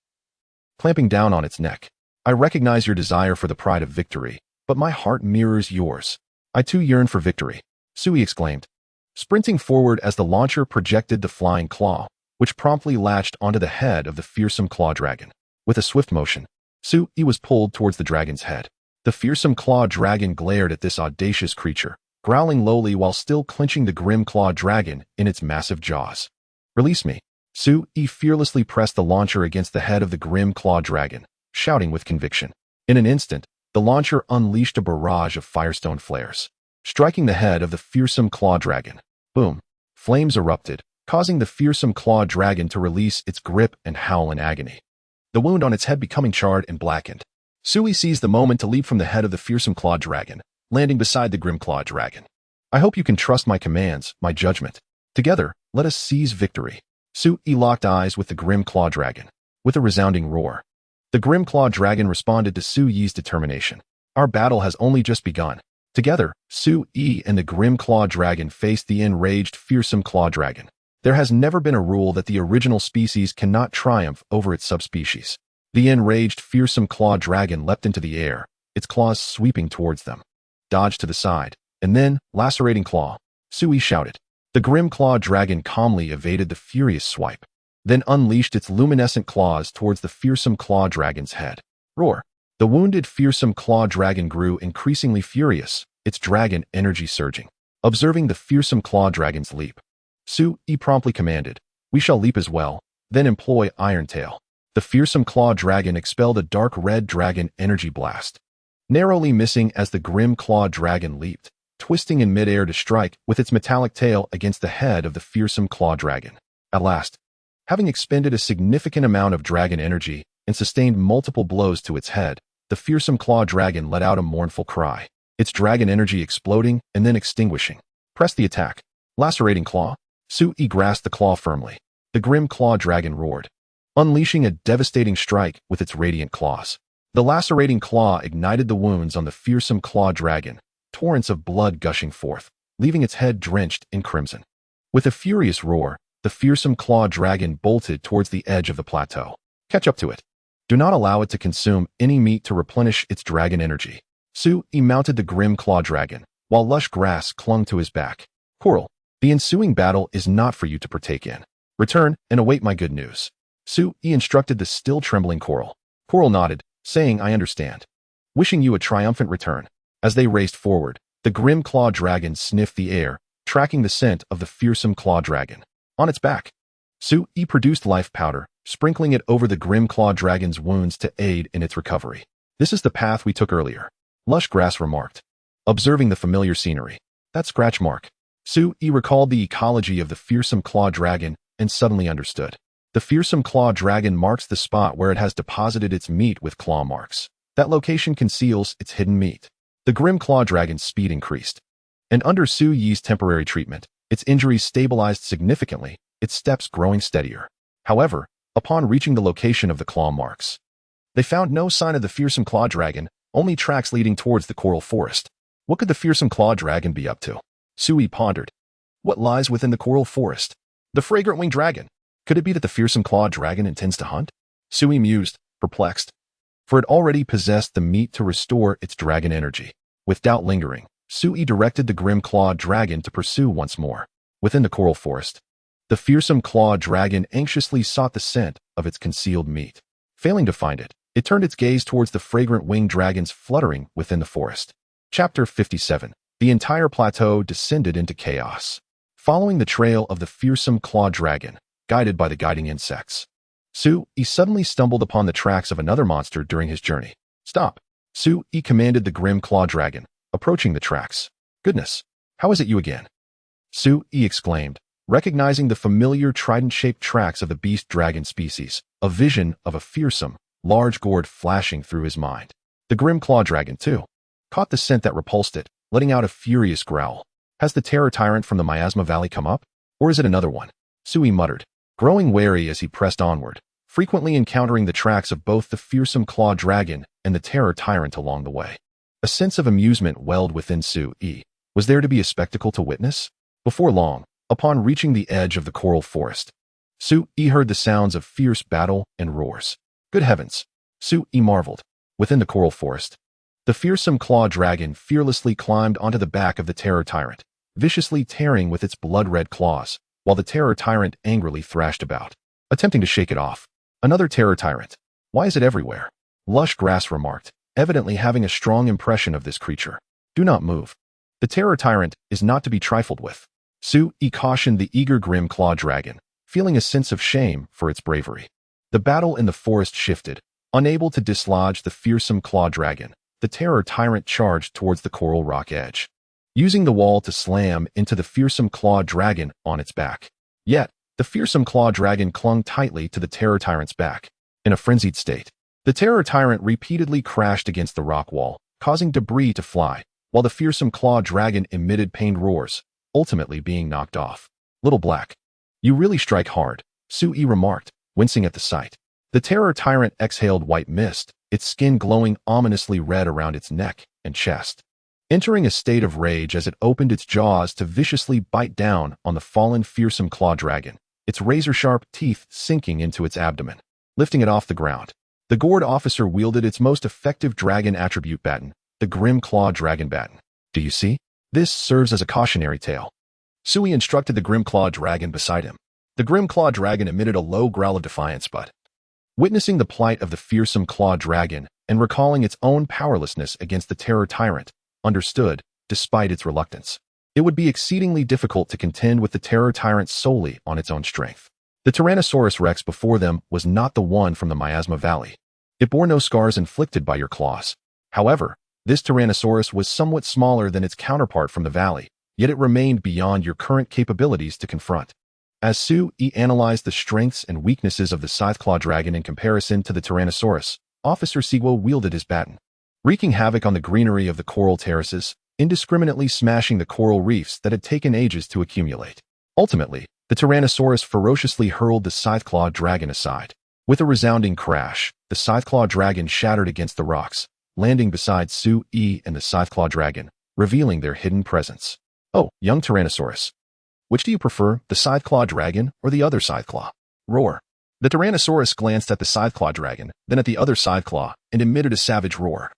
clamping down on its neck. "I recognize your desire for the pride of victory, but my heart mirrors yours. I too yearn for victory," Sui exclaimed, sprinting forward as the launcher projected the flying claw, which promptly latched onto the head of the fearsome claw dragon. With a swift motion, Sui was pulled towards the dragon's head. The fearsome claw dragon glared at this audacious creature, growling lowly while still clenching the Grimclaw dragon in its massive jaws. "Release me." Sui fearlessly pressed the launcher against the head of the Grimclaw dragon, shouting with conviction. In an instant, the launcher unleashed a barrage of firestone flares, striking the head of the fearsome claw dragon. Boom! Flames erupted, causing the fearsome claw dragon to release its grip and howl in agony, the wound on its head becoming charred and blackened. Sui seized the moment to leap from the head of the fearsome claw dragon, landing beside the Grimclaw dragon. "I hope you can trust my commands, my judgment. Together, let us seize victory." Sui locked eyes with the Grimclaw dragon. With a resounding roar, the Grimclaw dragon responded to Sui's determination. "Our battle has only just begun." Together, Sui and the Grimclaw dragon faced the enraged fearsome claw dragon. There has never been a rule that the original species cannot triumph over its subspecies. The enraged fearsome claw dragon leapt into the air, its claws sweeping towards them. "Dodge to the side," and then, lacerating claw, Sui shouted. The Grimclaw dragon calmly evaded the furious swipe, then unleashed its luminescent claws towards the fearsome claw dragon's head. Roar! The wounded fearsome claw dragon grew increasingly furious, its dragon energy surging. Observing the fearsome claw dragon's leap, Sui promptly commanded, "We shall leap as well," then employ Iron Tail. The fearsome claw dragon expelled a dark red dragon energy blast, narrowly missing as the Grimclaw dragon leaped, twisting in midair to strike with its metallic tail against the head of the fearsome claw dragon. At last, having expended a significant amount of dragon energy and sustained multiple blows to its head, the fearsome claw dragon let out a mournful cry, its dragon energy exploding and then extinguishing. "Press the attack." Lacerating claw. Sui grasped the claw firmly. The Grimclaw dragon roared, unleashing a devastating strike with its radiant claws. The lacerating claw ignited the wounds on the fearsome claw dragon, torrents of blood gushing forth, leaving its head drenched in crimson. With a furious roar, the fearsome claw dragon bolted towards the edge of the plateau. "Catch up to it. Do not allow it to consume any meat to replenish its dragon energy." Sui mounted the Grimclaw dragon, while lush grass clung to his back. "Coral, the ensuing battle is not for you to partake in. Return and await my good news." Sui instructed the still trembling Coral. Coral nodded, saying, "I understand. Wishing you a triumphant return." As they raced forward, the grim claw dragon sniffed the air, tracking the scent of the fearsome claw dragon. On its back, Sui produced life powder, sprinkling it over the grim claw dragon's wounds to aid in its recovery. This is the path we took earlier, Lush Grass remarked, observing the familiar scenery. That scratch mark. Sui recalled the ecology of the fearsome claw dragon and suddenly understood. The fearsome claw dragon marks the spot where it has deposited its meat with claw marks. That location conceals its hidden meat. The grim claw dragon's speed increased. And under Sui's temporary treatment, its injuries stabilized significantly, its steps growing steadier. However, upon reaching the location of the claw marks, they found no sign of the fearsome claw dragon, only tracks leading towards the coral forest. What could the fearsome claw dragon be up to? Sui pondered. What lies within the coral forest? The fragrant winged dragon. Could it be that the fearsome claw dragon intends to hunt? Sui mused, perplexed, for it already possessed the meat to restore its dragon energy. With doubt lingering, Sui directed the grim claw dragon to pursue once more. Within the coral forest, the fearsome claw dragon anxiously sought the scent of its concealed meat. Failing to find it, it turned its gaze towards the fragrant winged dragons fluttering within the forest. Chapter 57. The entire plateau descended into chaos. Following the trail of the fearsome claw dragon, guided by the guiding insects, Sui suddenly stumbled upon the tracks of another monster during his journey. Stop! Sui commanded the grim claw dragon, approaching the tracks. Goodness, how is it you again? Sui exclaimed, recognizing the familiar trident-shaped tracks of the beast dragon species, a vision of a fearsome, large gourd flashing through his mind. The grim claw dragon, too, caught the scent that repulsed it, letting out a furious growl. Has the terror tyrant from the Miasma Valley come up? Or is it another one? Sui muttered, growing wary as he pressed onward, frequently encountering the tracks of both the fearsome claw dragon and the terror tyrant along the way. A sense of amusement welled within Sui. Was there to be a spectacle to witness? Before long, upon reaching the edge of the coral forest, Sui heard the sounds of fierce battle and roars. Good heavens! Sui marveled. Within the coral forest, the fearsome claw dragon fearlessly climbed onto the back of the terror tyrant, viciously tearing with its blood-red claws, while the terror tyrant angrily thrashed about, attempting to shake it off. Another terror tyrant. Why is it everywhere? Lush Grass remarked, evidently having a strong impression of this creature. Do not move. The terror tyrant is not to be trifled with. Sui cautioned the eager grim claw dragon, feeling a sense of shame for its bravery. The battle in the forest shifted. Unable to dislodge the fearsome claw dragon, the terror tyrant charged towards the coral rock edge, using the wall to slam into the fearsome claw dragon on its back. Yet, the fearsome claw dragon clung tightly to the terror tyrant's back. In a frenzied state, the terror tyrant repeatedly crashed against the rock wall, causing debris to fly, while the fearsome claw dragon emitted pained roars, ultimately being knocked off. Little Black, you really strike hard, Sui remarked, wincing at the sight. The terror tyrant exhaled white mist, its skin glowing ominously red around its neck and chest, entering a state of rage as it opened its jaws to viciously bite down on the fallen fearsome claw dragon, its razor-sharp teeth sinking into its abdomen, lifting it off the ground. The gourd officer wielded its most effective dragon attribute baton, the grim claw dragon baton. Do you see? This serves as a cautionary tale. Sui instructed the grim claw dragon beside him. The grim claw dragon emitted a low growl of defiance, but witnessing the plight of the fearsome claw dragon and recalling its own powerlessness against the terror tyrant, understood, despite its reluctance, it would be exceedingly difficult to contend with the terror tyrant solely on its own strength. The Tyrannosaurus Rex before them was not the one from the Miasma Valley. It bore no scars inflicted by your claws. However, this Tyrannosaurus was somewhat smaller than its counterpart from the valley, yet it remained beyond your current capabilities to confront. As Sui analyzed the strengths and weaknesses of the Scytheclaw dragon in comparison to the Tyrannosaurus, Officer Sigwo wielded his baton, wreaking havoc on the greenery of the coral terraces, indiscriminately smashing the coral reefs that had taken ages to accumulate. Ultimately, the Tyrannosaurus ferociously hurled the Scytheclaw dragon aside. With a resounding crash, the Scytheclaw dragon shattered against the rocks, landing beside Sui and the Scytheclaw dragon, revealing their hidden presence. Oh, young Tyrannosaurus. Which do you prefer, the Scytheclaw dragon or the other Scytheclaw? Roar. The Tyrannosaurus glanced at the Scytheclaw dragon, then at the other Scytheclaw, and emitted a savage roar,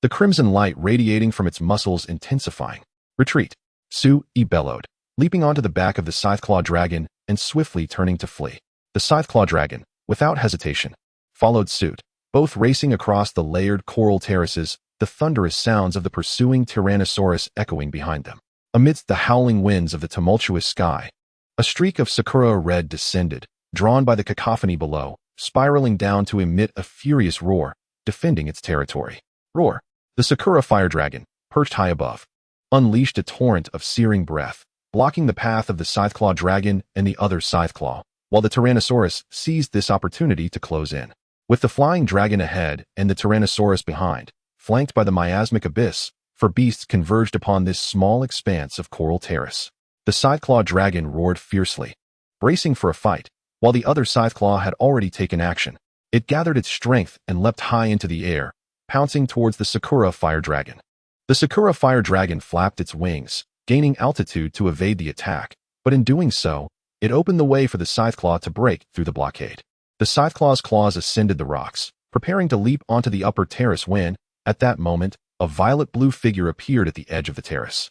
the crimson light radiating from its muscles intensifying. Retreat. Sui bellowed, leaping onto the back of the Scytheclaw dragon and swiftly turning to flee. The Scytheclaw dragon, without hesitation, followed suit, both racing across the layered coral terraces. the thunderous sounds of the pursuing Tyrannosaurus echoing behind them. Amidst the howling winds of the tumultuous sky, a streak of Sakura red descended, drawn by the cacophony below, spiraling down to emit a furious roar, defending its territory. Roar! The Sakura fire dragon, perched high above, unleashed a torrent of searing breath, blocking the path of the Scytheclaw dragon and the other Scytheclaw, while the Tyrannosaurus seized this opportunity to close in. With the flying dragon ahead and the Tyrannosaurus behind, flanked by the miasmic abyss, for beasts converged upon this small expanse of coral terrace. The Scytheclaw dragon roared fiercely, bracing for a fight, while the other Scytheclaw had already taken action. It gathered its strength and leapt high into the air, pouncing towards the Sakura fire dragon. The Sakura fire dragon flapped its wings, gaining altitude to evade the attack, but in doing so, it opened the way for the Scytheclaw to break through the blockade. The Scytheclaw's claws ascended the rocks, preparing to leap onto the upper terrace when, at that moment, a violet-blue figure appeared at the edge of the terrace.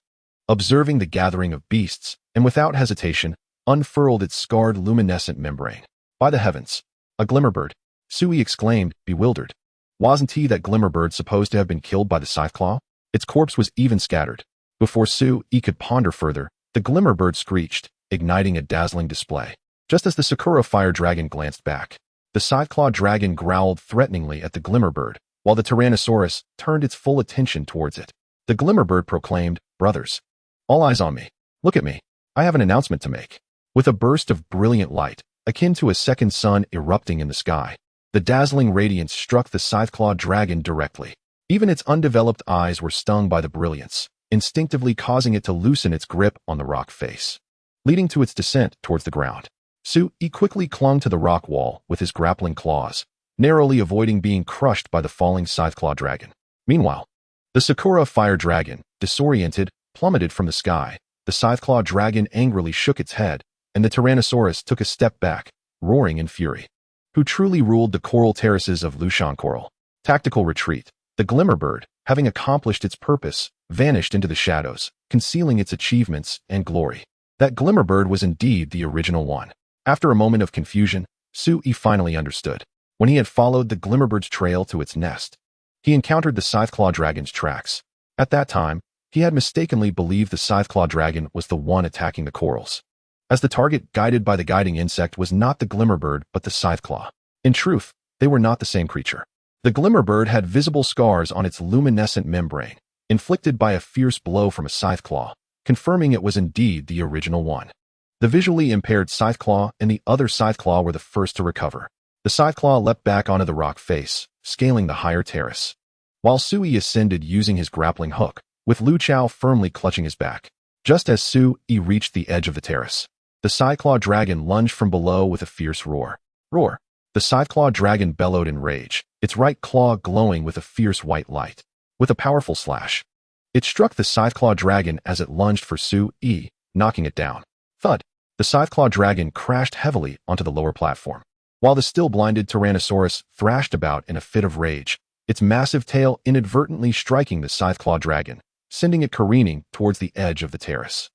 Observing the gathering of beasts, and without hesitation, unfurled its scarred luminescent membrane. By the heavens! A glimmerbird! Sui exclaimed, bewildered. Wasn't he that glimmerbird supposed to have been killed by the Scytheclaw? Its corpse was even scattered. Before Sui could ponder further, the glimmerbird screeched, igniting a dazzling display. Just as the Sakura fire dragon glanced back, the Scytheclaw dragon growled threateningly at the glimmerbird, while the Tyrannosaurus turned its full attention towards it. The glimmerbird proclaimed, "Brothers, all eyes on me. Look at me. I have an announcement to make." With a burst of brilliant light, akin to a second sun erupting in the sky, the dazzling radiance struck the Scytheclaw dragon directly. Even its undeveloped eyes were stung by the brilliance, instinctively causing it to loosen its grip on the rock face, leading to its descent towards the ground. Sui quickly clung to the rock wall with his grappling claws, narrowly avoiding being crushed by the falling Scytheclaw dragon. Meanwhile, the Sakura fire dragon, disoriented, plummeted from the sky. The Scytheclaw dragon angrily shook its head, and the Tyrannosaurus took a step back, roaring in fury. Who truly ruled the coral terraces of Lushan Coral? Tactical retreat. The glimmerbird, having accomplished its purpose, vanished into the shadows, concealing its achievements and glory. That glimmerbird was indeed the original one. After a moment of confusion, Sui finally understood. When he had followed the glimmerbird's trail to its nest, he encountered the Scytheclaw dragon's tracks. At that time, he had mistakenly believed the Scytheclaw dragon was the one attacking the corals, as the target guided by the guiding insect was not the glimmerbird but the Scytheclaw. In truth, they were not the same creature. The glimmerbird had visible scars on its luminescent membrane, inflicted by a fierce blow from a Scytheclaw, confirming it was indeed the original one. The visually impaired Scytheclaw and the other Scytheclaw were the first to recover. The Scytheclaw leapt back onto the rock face, scaling the higher terrace, while Sui ascended using his grappling hook, with Lu Chao firmly clutching his back. Just as Sui reached the edge of the terrace, the Scytheclaw dragon lunged from below with a fierce roar. Roar! The Scytheclaw dragon bellowed in rage, its right claw glowing with a fierce white light. With a powerful slash, it struck the Scytheclaw dragon as it lunged for Sui, knocking it down. Thud! The Scytheclaw dragon crashed heavily onto the lower platform, while the still-blinded Tyrannosaurus thrashed about in a fit of rage, its massive tail inadvertently striking the Scytheclaw dragon, sending it careening towards the edge of the terrace.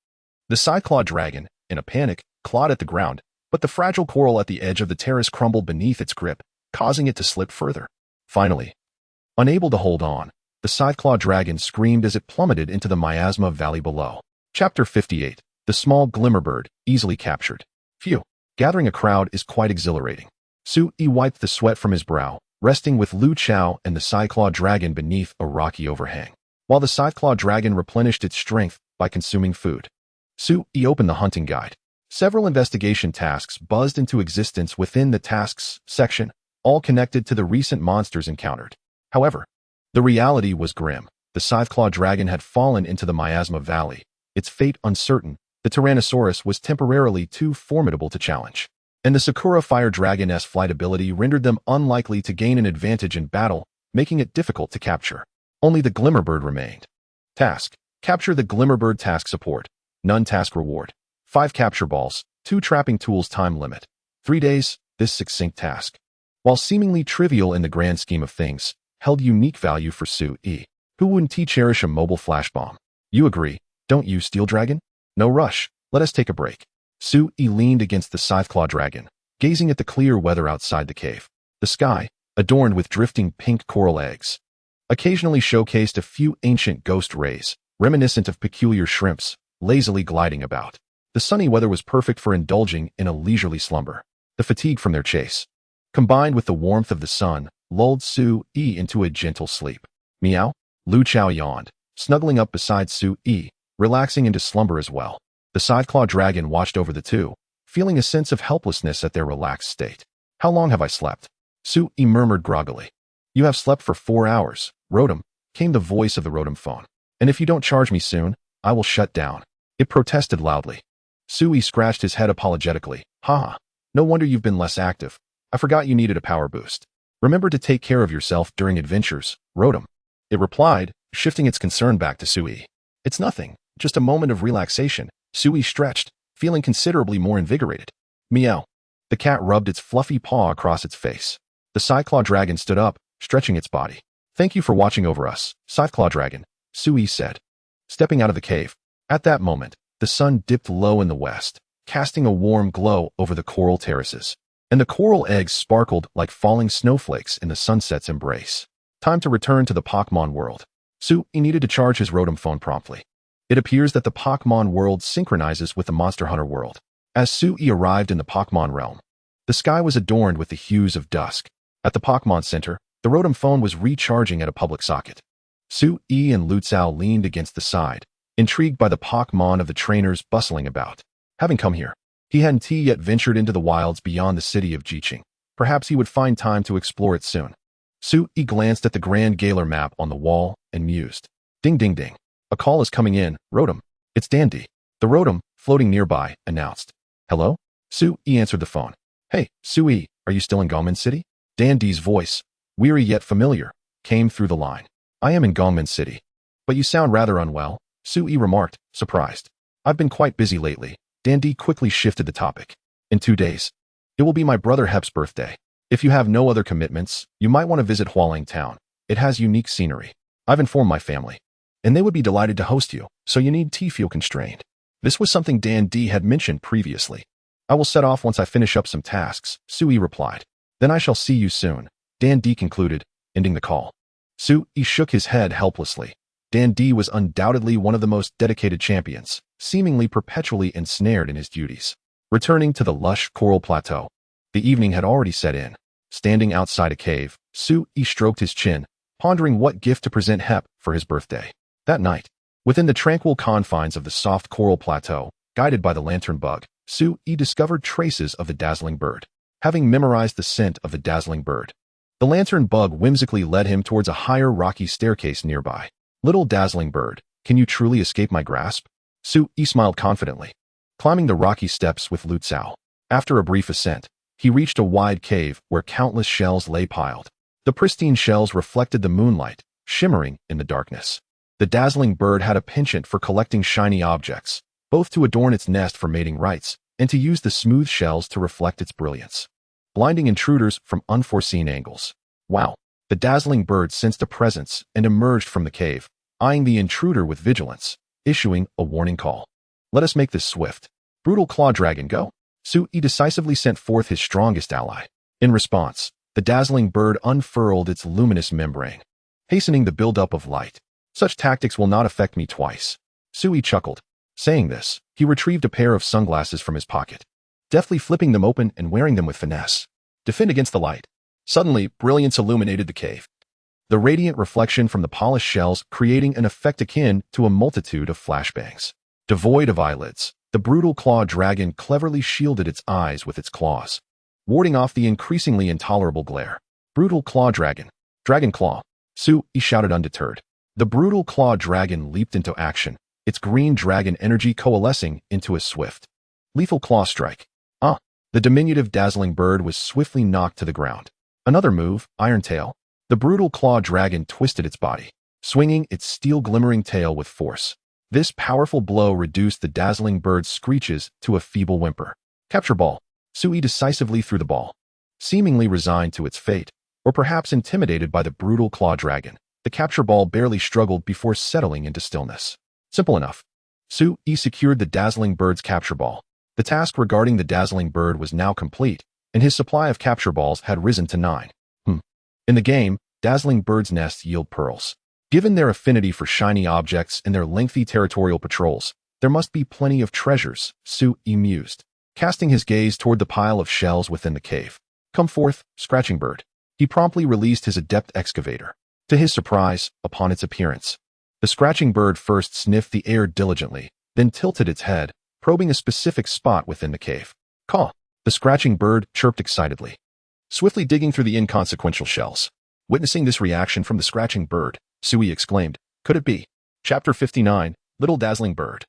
The Scytheclaw dragon, in a panic, clawed at the ground, but the fragile coral at the edge of the terrace crumbled beneath its grip, causing it to slip further. Finally, unable to hold on, the Scytheclaw dragon screamed as it plummeted into the miasma valley below. Chapter 58. The small glimmerbird, easily captured. Phew. Gathering a crowd is quite exhilarating. Sui wiped the sweat from his brow, resting with Lu Chao and the Scytheclaw dragon beneath a rocky overhang, while the Scytheclaw dragon replenished its strength by consuming food. Sui opened the hunting guide. Several investigation tasks buzzed into existence within the tasks section, all connected to the recent monsters encountered. However, the reality was grim. The Scytheclaw dragon had fallen into the miasma valley, its fate uncertain. The Tyrannosaurus was temporarily too formidable to challenge, and the Sakura fire dragon's flight ability rendered them unlikely to gain an advantage in battle, making it difficult to capture. Only the glimmerbird remained. Task: capture the glimmerbird. Task support. None. Task reward: 5 capture balls, 2 trapping tools. Time limit: 3 days. This succinct task, while seemingly trivial in the grand scheme of things, held unique value for Sui. Who wouldn't cherish a mobile flash bomb? You agree, don't you, Steel Dragon? No rush, let us take a break. Sui leaned against the Scytheclaw dragon, gazing at the clear weather outside the cave. The sky, adorned with drifting pink coral eggs, occasionally showcased a few ancient ghost rays, reminiscent of peculiar shrimps, lazily gliding about. The sunny weather was perfect for indulging in a leisurely slumber. The fatigue from their chase, combined with the warmth of the sun, lulled Sue-E into a gentle sleep. Meow? Lu Chao yawned, snuggling up beside Sue-E, relaxing into slumber as well. The side-claw dragon watched over the two, feeling a sense of helplessness at their relaxed state. How long have I slept? Sue-E murmured groggily. You have slept for 4 hours, Rotom, came the voice of the Rotom phone. And if you don't charge me soon, I will shut down. It protested loudly. Sue-E scratched his head apologetically. Haha, no wonder you've been less active. I forgot you needed a power boost. Remember to take care of yourself during adventures, Rotom. It replied, shifting its concern back to Sue-E. It's nothing, just a moment of relaxation. Sue-E stretched, feeling considerably more invigorated. Meow. The cat rubbed its fluffy paw across its face. The Scythe-Claw dragon stood up, stretching its body. Thank you for watching over us, Scythe-Claw dragon, Sue-E said. Stepping out of the cave. At that moment, the sun dipped low in the west, casting a warm glow over the coral terraces, and the coral eggs sparkled like falling snowflakes in the sunset's embrace. Time to return to the Pokémon world. Sue-E needed to charge his Rotom phone promptly. It appears that the Pokémon world synchronizes with the Monster Hunter world. As Sue-E arrived in the Pokémon realm, the sky was adorned with the hues of dusk. At the Pokémon Center, the Rotom phone was recharging at a public socket. Sue-E and Lu Chao leaned against the side, intrigued by the Pokémon of the trainers bustling about. Having come here, he hadn't yet ventured into the wilds beyond the city of Jiqing. Perhaps he would find time to explore it soon. Sue-E glanced at the Grand Galar map on the wall and mused. Ding ding ding. A call is coming in, Rotom. It's Dandy. The Rotom, floating nearby, announced. Hello? Sue-E answered the phone. Hey, Sue-E, are you still in Gongmen City? Dandy's voice, weary yet familiar, came through the line. I am in Gongmen City. But you sound rather unwell, Sue-E remarked, surprised. I've been quite busy lately. Dandy quickly shifted the topic. In 2 days. It will be my brother Hep's birthday. If you have no other commitments, you might want to visit Hualing Town. It has unique scenery. I've informed my family, and they would be delighted to host you, so you need to feel constrained. This was something Dandy had mentioned previously. I will set off once I finish up some tasks, Sue-E replied. Then I shall see you soon, Dandy concluded, ending the call. Sue-E shook his head helplessly. Dandy was undoubtedly one of the most dedicated champions, seemingly perpetually ensnared in his duties. Returning to the lush coral plateau, the evening had already set in. Standing outside a cave, Sue-E stroked his chin, pondering what gift to present Hep for his birthday. That night, within the tranquil confines of the soft coral plateau, guided by the lantern bug, Sue-E discovered traces of the dazzling bird. Having memorized the scent of the dazzling bird, the lantern bug whimsically led him towards a higher rocky staircase nearby. Little dazzling bird, can you truly escape my grasp? Sue-E smiled confidently, climbing the rocky steps with Lu Chao. After a brief ascent, he reached a wide cave where countless shells lay piled. The pristine shells reflected the moonlight, shimmering in the darkness. The dazzling bird had a penchant for collecting shiny objects, both to adorn its nest for mating rites and to use the smooth shells to reflect its brilliance, blinding intruders from unforeseen angles. Wow! The dazzling bird sensed a presence and emerged from the cave, eyeing the intruder with vigilance, issuing a warning call. Let us make this swift. Brutal Claw Dragon, go! Sue-E decisively sent forth his strongest ally. In response, the dazzling bird unfurled its luminous membrane, hastening the buildup of light. Such tactics will not affect me twice. Sue-E chuckled. Saying this, he retrieved a pair of sunglasses from his pocket, deftly flipping them open and wearing them with finesse. Defend against the light. Suddenly, brilliance illuminated the cave. The radiant reflection from the polished shells creating an effect akin to a multitude of flashbangs. Devoid of eyelids, the brutal claw dragon cleverly shielded its eyes with its claws, warding off the increasingly intolerable glare. Brutal Claw Dragon. Dragon Claw. Sue-E shouted undeterred. The brutal claw dragon leaped into action, its green dragon energy coalescing into a swift, lethal claw strike. The diminutive dazzling bird was swiftly knocked to the ground. Another move, Iron Tail. The brutal claw dragon twisted its body, swinging its steel-glimmering tail with force. This powerful blow reduced the dazzling bird's screeches to a feeble whimper. Capture ball. Sue-E decisively threw the ball. Seemingly resigned to its fate, or perhaps intimidated by the brutal claw dragon, the capture ball barely struggled before settling into stillness. Simple enough. Sue-E secured the dazzling bird's capture ball. The task regarding the dazzling bird was now complete, and his supply of capture balls had risen to 9. In the game, dazzling birds' nests yield pearls. Given their affinity for shiny objects and their lengthy territorial patrols, there must be plenty of treasures, Sui mused, casting his gaze toward the pile of shells within the cave. Come forth, scratching bird. He promptly released his adept excavator. To his surprise, upon its appearance, the scratching bird first sniffed the air diligently, then tilted its head, probing a specific spot within the cave. Caw! The scratching bird chirped excitedly, swiftly digging through the inconsequential shells. Witnessing this reaction from the scratching bird, Sui exclaimed, "Could it be?" Chapter 59, Little Dazzling Bird.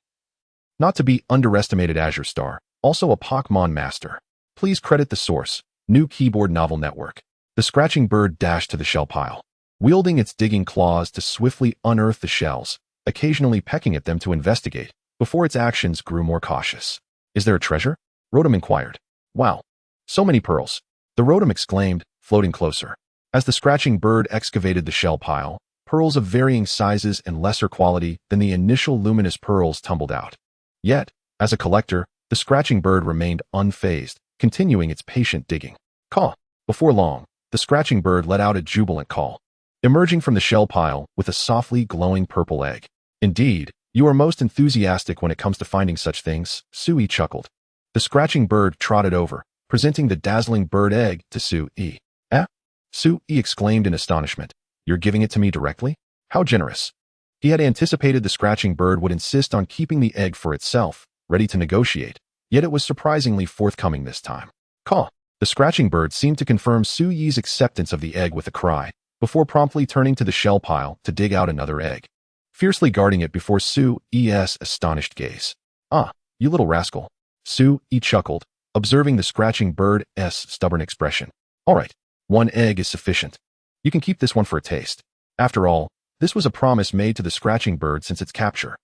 Not to be underestimated Azure Star, also a Pokémon master. Please credit the source, New Keyboard Novel Network. The scratching bird dashed to the shell pile, wielding its digging claws to swiftly unearth the shells, occasionally pecking at them to investigate, before its actions grew more cautious. Is there a treasure? Rotom inquired. Wow! So many pearls! The Rotom exclaimed, floating closer. As the scratching bird excavated the shell pile, pearls of varying sizes and lesser quality than the initial luminous pearls tumbled out. Yet, as a collector, the scratching bird remained unfazed, continuing its patient digging. Caw! Before long, the scratching bird let out a jubilant call, emerging from the shell pile with a softly glowing purple egg. Indeed, you are most enthusiastic when it comes to finding such things, Sui chuckled. The scratching bird trotted over, presenting the dazzling bird egg to Sui. Eh? Sui exclaimed in astonishment. You're giving it to me directly? How generous. He had anticipated the scratching bird would insist on keeping the egg for itself, ready to negotiate, yet it was surprisingly forthcoming this time. Caw! The scratching bird seemed to confirm Sui's acceptance of the egg with a cry, before promptly turning to the shell pile to dig out another egg, fiercely guarding it before Sui's astonished gaze. Ah, you little rascal. Sui chuckled, observing the scratching bird's stubborn expression. All right, one egg is sufficient. You can keep this one for a taste. After all, this was a promise made to the scratching bird since its capture,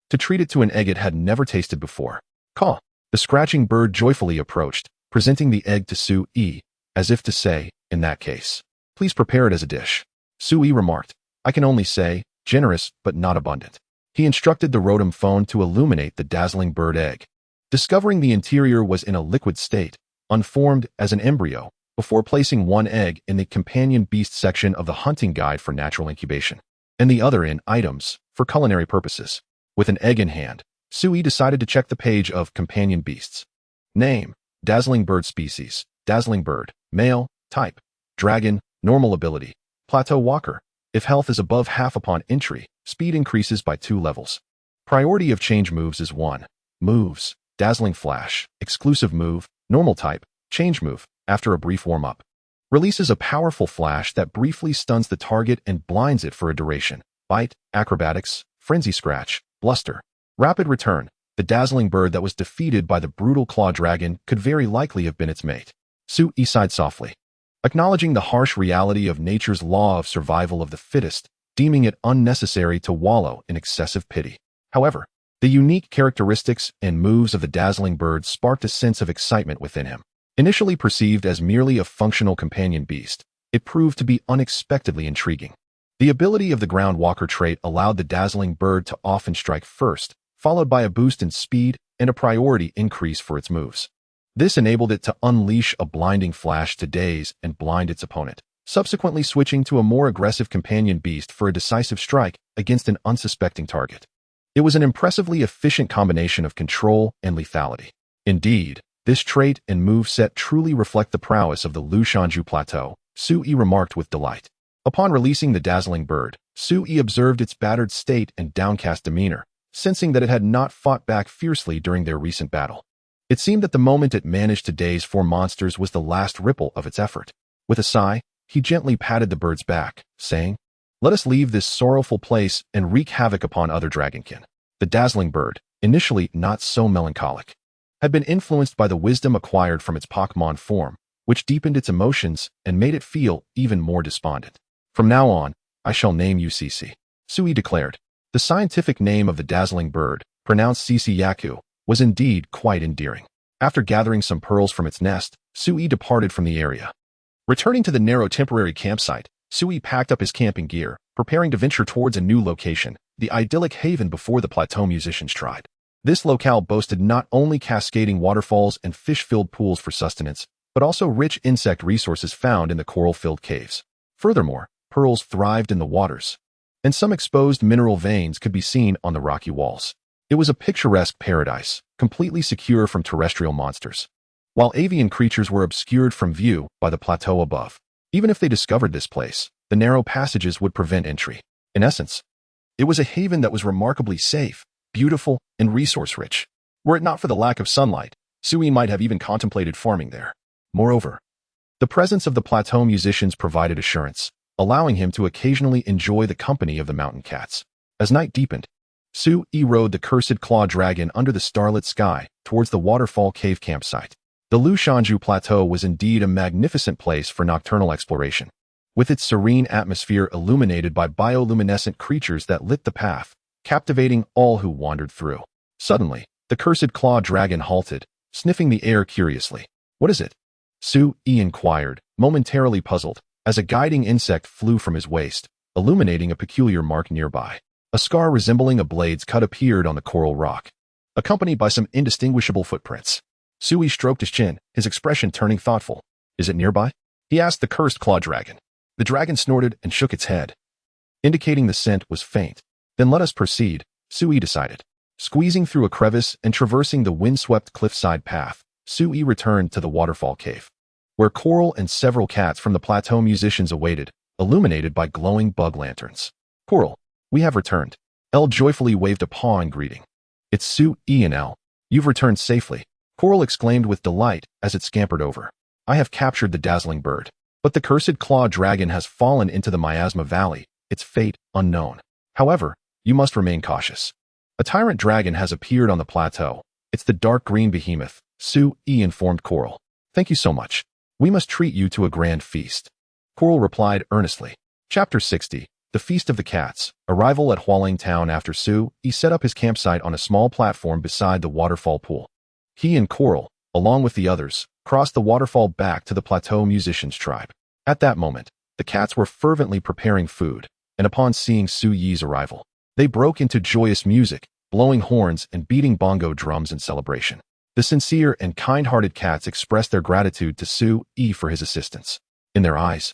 to treat it to an egg it had never tasted before. Caw! The scratching bird joyfully approached, presenting the egg to Sui, as if to say, in that case, please prepare it as a dish. Sui remarked, I can only say, generous but not abundant. He instructed the Rotom phone to illuminate the dazzling bird egg, discovering the interior was in a liquid state, unformed as an embryo, before placing one egg in the companion beast section of the hunting guide for natural incubation, and the other in items for culinary purposes. With an egg in hand, Sui decided to check the page of companion beasts. Name, dazzling bird species, dazzling bird, male, type, dragon, normal ability, plateau walker. If health is above half upon entry, speed increases by 2 levels. Priority of change moves is 1. Moves, dazzling flash, exclusive move, normal type, change move, after a brief warm-up. Releases a powerful flash that briefly stuns the target and blinds it for a duration. Bite, acrobatics, frenzy scratch, bluster. Rapid return. The dazzling bird that was defeated by the brutal claw dragon could very likely have been its mate. Sui sighed softly, acknowledging the harsh reality of nature's law of survival of the fittest, deeming it unnecessary to wallow in excessive pity. However, the unique characteristics and moves of the dazzling bird sparked a sense of excitement within him. Initially perceived as merely a functional companion beast, it proved to be unexpectedly intriguing. The ability of the ground walker trait allowed the dazzling bird to often strike first, followed by a boost in speed and a priority increase for its moves. This enabled it to unleash a blinding flash to daze and blind its opponent, subsequently switching to a more aggressive companion beast for a decisive strike against an unsuspecting target. It was an impressively efficient combination of control and lethality. Indeed, this trait and moveset truly reflect the prowess of the Lushanju Plateau, Sui remarked with delight. Upon releasing the dazzling bird, Sui observed its battered state and downcast demeanor, sensing that it had not fought back fiercely during their recent battle. It seemed that the moment it managed to daze 4 monsters was the last ripple of its effort. With a sigh, he gently patted the bird's back, saying, Let us leave this sorrowful place and wreak havoc upon other dragonkin. The dazzling bird, initially not so melancholic, had been influenced by the wisdom acquired from its Pokémon form, which deepened its emotions and made it feel even more despondent. From now on, I shall name you Cici, Sui declared. The scientific name of the dazzling bird, pronounced Cici-yaku, was indeed quite endearing. After gathering some pearls from its nest, Sui departed from the area. Returning to the narrow temporary campsite, Sui packed up his camping gear, preparing to venture towards a new location, the idyllic haven before the plateau musicians tried. This locale boasted not only cascading waterfalls and fish-filled pools for sustenance, but also rich insect resources found in the coral-filled caves. Furthermore, pearls thrived in the waters, and some exposed mineral veins could be seen on the rocky walls. It was a picturesque paradise, completely secure from terrestrial monsters, while avian creatures were obscured from view by the plateau above. Even if they discovered this place, the narrow passages would prevent entry. In essence, it was a haven that was remarkably safe, beautiful, and resource-rich. Were it not for the lack of sunlight, Sui might have even contemplated farming there. Moreover, the presence of the plateau musicians provided assurance, allowing him to occasionally enjoy the company of the mountain cats. As night deepened, Sui rode the cursed claw dragon under the starlit sky towards the waterfall cave campsite. The Lushanju Plateau was indeed a magnificent place for nocturnal exploration, with its serene atmosphere illuminated by bioluminescent creatures that lit the path, captivating all who wandered through. Suddenly, the cursed claw dragon halted, sniffing the air curiously. "What is it?" Sui inquired, momentarily puzzled, as a guiding insect flew from his waist, illuminating a peculiar mark nearby. A scar resembling a blade's cut appeared on the coral rock, accompanied by some indistinguishable footprints. Sui stroked his chin, his expression turning thoughtful. "Is it nearby?" he asked the cursed claw dragon. The dragon snorted and shook its head, indicating the scent was faint. "Then let us proceed," Sui decided. Squeezing through a crevice and traversing the windswept cliffside path, Sui returned to the waterfall cave, where Coral and several cats from the plateau musicians awaited, illuminated by glowing bug lanterns. "Coral, we have returned." Elle joyfully waved a paw in greeting. "It's Sui and Elle. You've returned safely," Coral exclaimed with delight as it scampered over. "I have captured the dazzling bird, but the cursed claw dragon has fallen into the Miasma Valley, its fate unknown. However, you must remain cautious. A tyrant dragon has appeared on the plateau. It's the dark green behemoth," Sui informed Coral. "Thank you so much. We must treat you to a grand feast," Coral replied earnestly. Chapter 60. The Feast of the Cats. Arrival at Hualing Town. After Sui set up his campsite on a small platform beside the waterfall pool, he and Coral, along with the others, crossed the waterfall back to the plateau musicians' tribe. At that moment, the cats were fervently preparing food, and upon seeing Sui's arrival, they broke into joyous music, blowing horns and beating bongo drums in celebration. The sincere and kind-hearted cats expressed their gratitude to Sui for his assistance. In their eyes,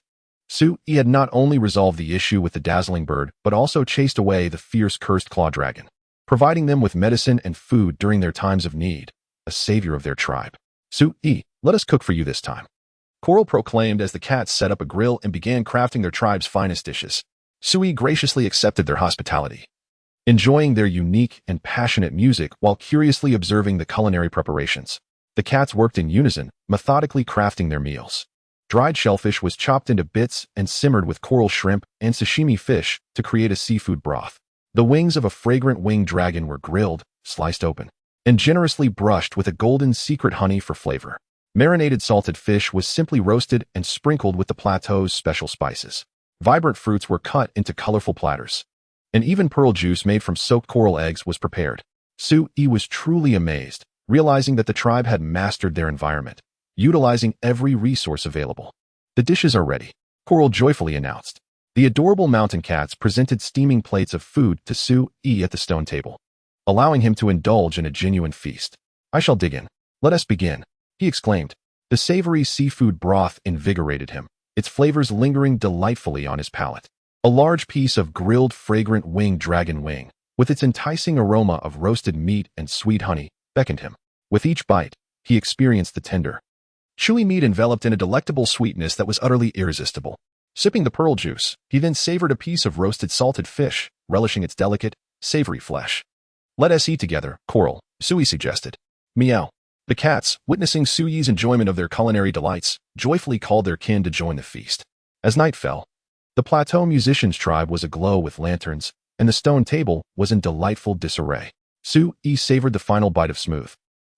Sui had not only resolved the issue with the dazzling bird, but also chased away the fierce cursed claw dragon, providing them with medicine and food during their times of need, a savior of their tribe. "Sui, let us cook for you this time," Coral proclaimed as the cats set up a grill and began crafting their tribe's finest dishes. Sui graciously accepted their hospitality, enjoying their unique and passionate music while curiously observing the culinary preparations. The cats worked in unison, methodically crafting their meals. Dried shellfish was chopped into bits and simmered with coral shrimp and sashimi fish to create a seafood broth. The wings of a fragrant winged dragon were grilled, sliced open, and generously brushed with a golden secret honey for flavor. Marinated salted fish was simply roasted and sprinkled with the plateau's special spices. Vibrant fruits were cut into colorful platters, and even pearl juice made from soaked coral eggs was prepared. Sui was truly amazed, realizing that the tribe had mastered their environment, utilizing every resource available. "The dishes are ready," Coral joyfully announced. The adorable mountain cats presented steaming plates of food to Sui at the stone table, allowing him to indulge in a genuine feast. "I shall dig in. Let us begin," he exclaimed. The savory seafood broth invigorated him, its flavors lingering delightfully on his palate. A large piece of grilled fragrant winged dragon wing, with its enticing aroma of roasted meat and sweet honey, beckoned him. With each bite, he experienced the tender, chewy meat enveloped in a delectable sweetness that was utterly irresistible. Sipping the pearl juice, he then savored a piece of roasted salted fish, relishing its delicate, savory flesh. "Let us eat together, Coral," Sui suggested. "Meow." The cats, witnessing Sui's enjoyment of their culinary delights, joyfully called their kin to join the feast. As night fell, the plateau musicians' tribe was aglow with lanterns, and the stone table was in delightful disarray. Sui savored the final bite of smooth,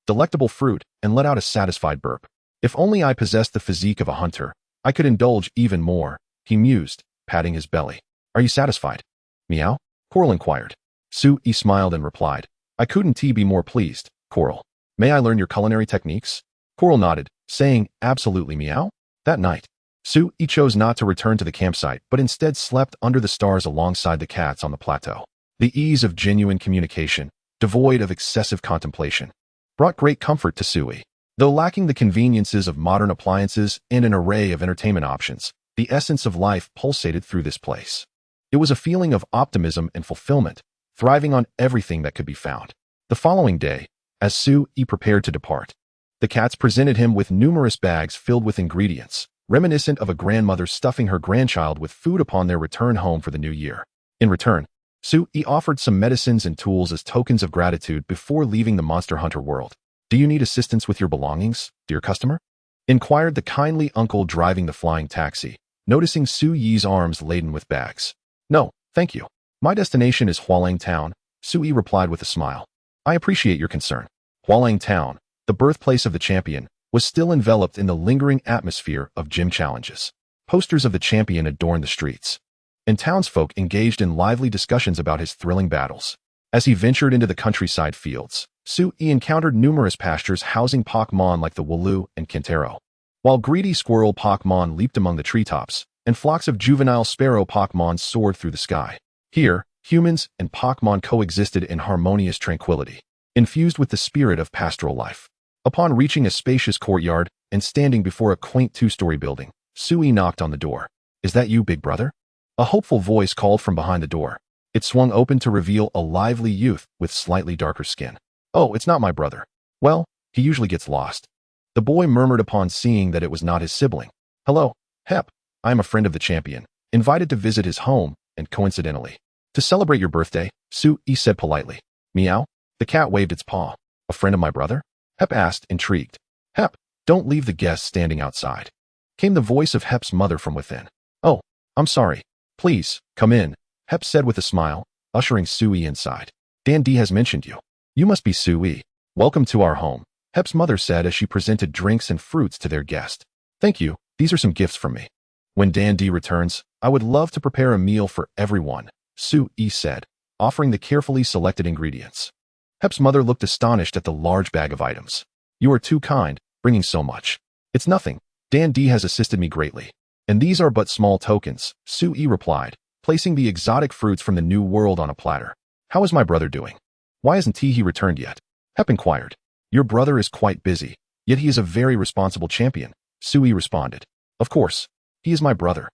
delectable fruit and let out a satisfied burp. "If only I possessed the physique of a hunter, I could indulge even more," he mused, patting his belly. "Are you satisfied?" "Meow?" Coral inquired. Sui smiled and replied, "I couldn't be more pleased, Coral. May I learn your culinary techniques?" Coral nodded, saying, "Absolutely, meow." That night, Sui chose not to return to the campsite, but instead slept under the stars alongside the cats on the plateau. The ease of genuine communication, devoid of excessive contemplation, brought great comfort to Sui. Though lacking the conveniences of modern appliances and an array of entertainment options, The essence of life pulsated through this place. It was a feeling of optimism and fulfillment, thriving on everything that could be found. The following day, as Sue-E prepared to depart, the cats presented him with numerous bags filled with ingredients, reminiscent of a grandmother stuffing her grandchild with food upon their return home for the new year. In return, Sue-E offered some medicines and tools as tokens of gratitude before leaving the Monster Hunter world. "Do you need assistance with your belongings, dear customer?" inquired the kindly uncle driving the flying taxi, noticing Sue-Yi's arms laden with bags. "No, thank you. My destination is Hualang Town," Sue-E replied with a smile. "I appreciate your concern." Hualang Town, the birthplace of the champion, was still enveloped in the lingering atmosphere of gym challenges. Posters of the champion adorned the streets, and townsfolk engaged in lively discussions about his thrilling battles. As he ventured into the countryside fields, Sue-E encountered numerous pastures housing Pokémon like the Wooloo and Kintaro, while greedy squirrel Pokémon leaped among the treetops, and flocks of juvenile sparrow Pokémon soared through the sky. Here, humans and Pokémon coexisted in harmonious tranquility, infused with the spirit of pastoral life. Upon reaching a spacious courtyard and standing before a quaint two-story building, Sue-E knocked on the door. "Is that you, big brother?" A hopeful voice called from behind the door. It swung open to reveal a lively youth with slightly darker skin. "Oh, it's not my brother. Well, he usually gets lost," the boy murmured upon seeing that it was not his sibling. "Hello, Hep. I am a friend of the champion, invited to visit his home, and coincidentally, to celebrate your birthday," Sue-E said politely. "Meow." The cat waved its paw. "A friend of my brother?" Hep asked, intrigued. "Hep, don't leave the guests standing outside," came the voice of Hep's mother from within. "Oh, I'm sorry. Please, come in," Hep said with a smile, ushering Sue-E inside. "Dan D has mentioned you. You must be Sue-E. Welcome to our home," Hep's mother said as she presented drinks and fruits to their guest. "Thank you. These are some gifts from me. When Dan D returns, I would love to prepare a meal for everyone," Sue-E said, offering the carefully selected ingredients. Hep's mother looked astonished at the large bag of items. "You are too kind, bringing so much." "It's nothing. Dan D has assisted me greatly. And these are but small tokens," Sue-E replied, placing the exotic fruits from the new world on a platter. "How is my brother doing? Why hasn't he returned yet?" Hep inquired. "Your brother is quite busy, yet he is a very responsible champion," Sue-E responded. "Of course. He is my brother,"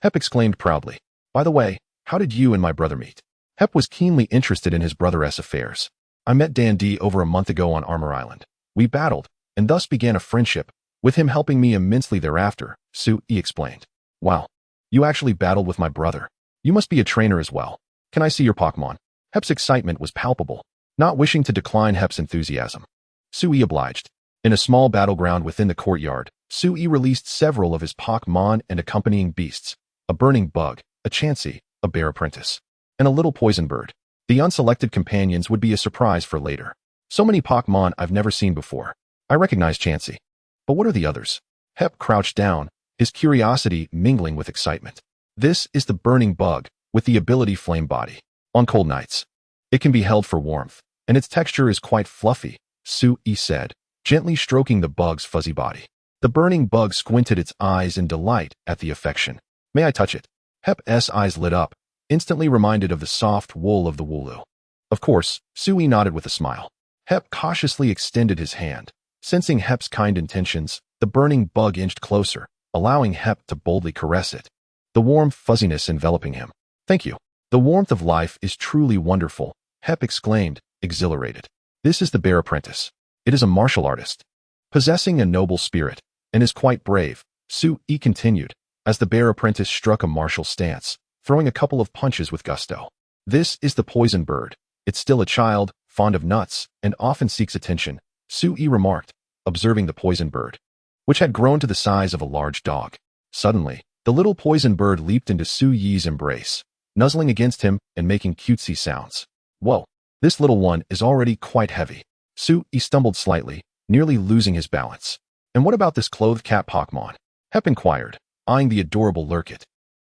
Hep exclaimed proudly. "By the way, how did you and my brother meet?" Hep was keenly interested in his brother's affairs. "I met Dan D over a month ago on Armor Island. We battled, and thus began a friendship, with him helping me immensely thereafter," Sue-E explained. "Wow, you actually battled with my brother. You must be a trainer as well. Can I see your Pokémon?" Hep's excitement was palpable, not wishing to decline Hep's enthusiasm. Sue-E obliged. In a small battleground within the courtyard, Sue-E released several of his Pokémon and accompanying beasts, a burning bug, a Chansey, a bear apprentice, and a little poison bird. The unselected companions would be a surprise for later. "So many Pokémon I've never seen before. I recognize Chansey. But what are the others?" Hep crouched down, his curiosity mingling with excitement. "This is the burning bug, with the ability Flame Body. On cold nights, it can be held for warmth, and its texture is quite fluffy," Sue-E said, gently stroking the bug's fuzzy body. The burning bug squinted its eyes in delight at the affection. "May I touch it?" Hep's eyes lit up, instantly reminded of the soft wool of the Wooloo. Of course, Sue-E nodded with a smile. Hep cautiously extended his hand. Sensing Hep's kind intentions, the burning bug inched closer, allowing Hep to boldly caress it, the warm fuzziness enveloping him. "Thank you. The warmth of life is truly wonderful," Hep exclaimed, exhilarated. "This is the bear apprentice. It is a martial artist, possessing a noble spirit, and is quite brave," Sue-E continued, as the bear apprentice struck a martial stance, throwing a couple of punches with gusto. "This is the poison bird. It's still a child, fond of nuts, and often seeks attention," Sue-E remarked, observing the poison bird, which had grown to the size of a large dog. Suddenly, the little poison bird leaped into Sue-Yi's embrace, nuzzling against him and making cutesy sounds. "Whoa, this little one is already quite heavy." Sue-E stumbled slightly, nearly losing his balance. "And what about this clothed cat Pokémon?" Hep inquired, eyeing the adorable Lurkit.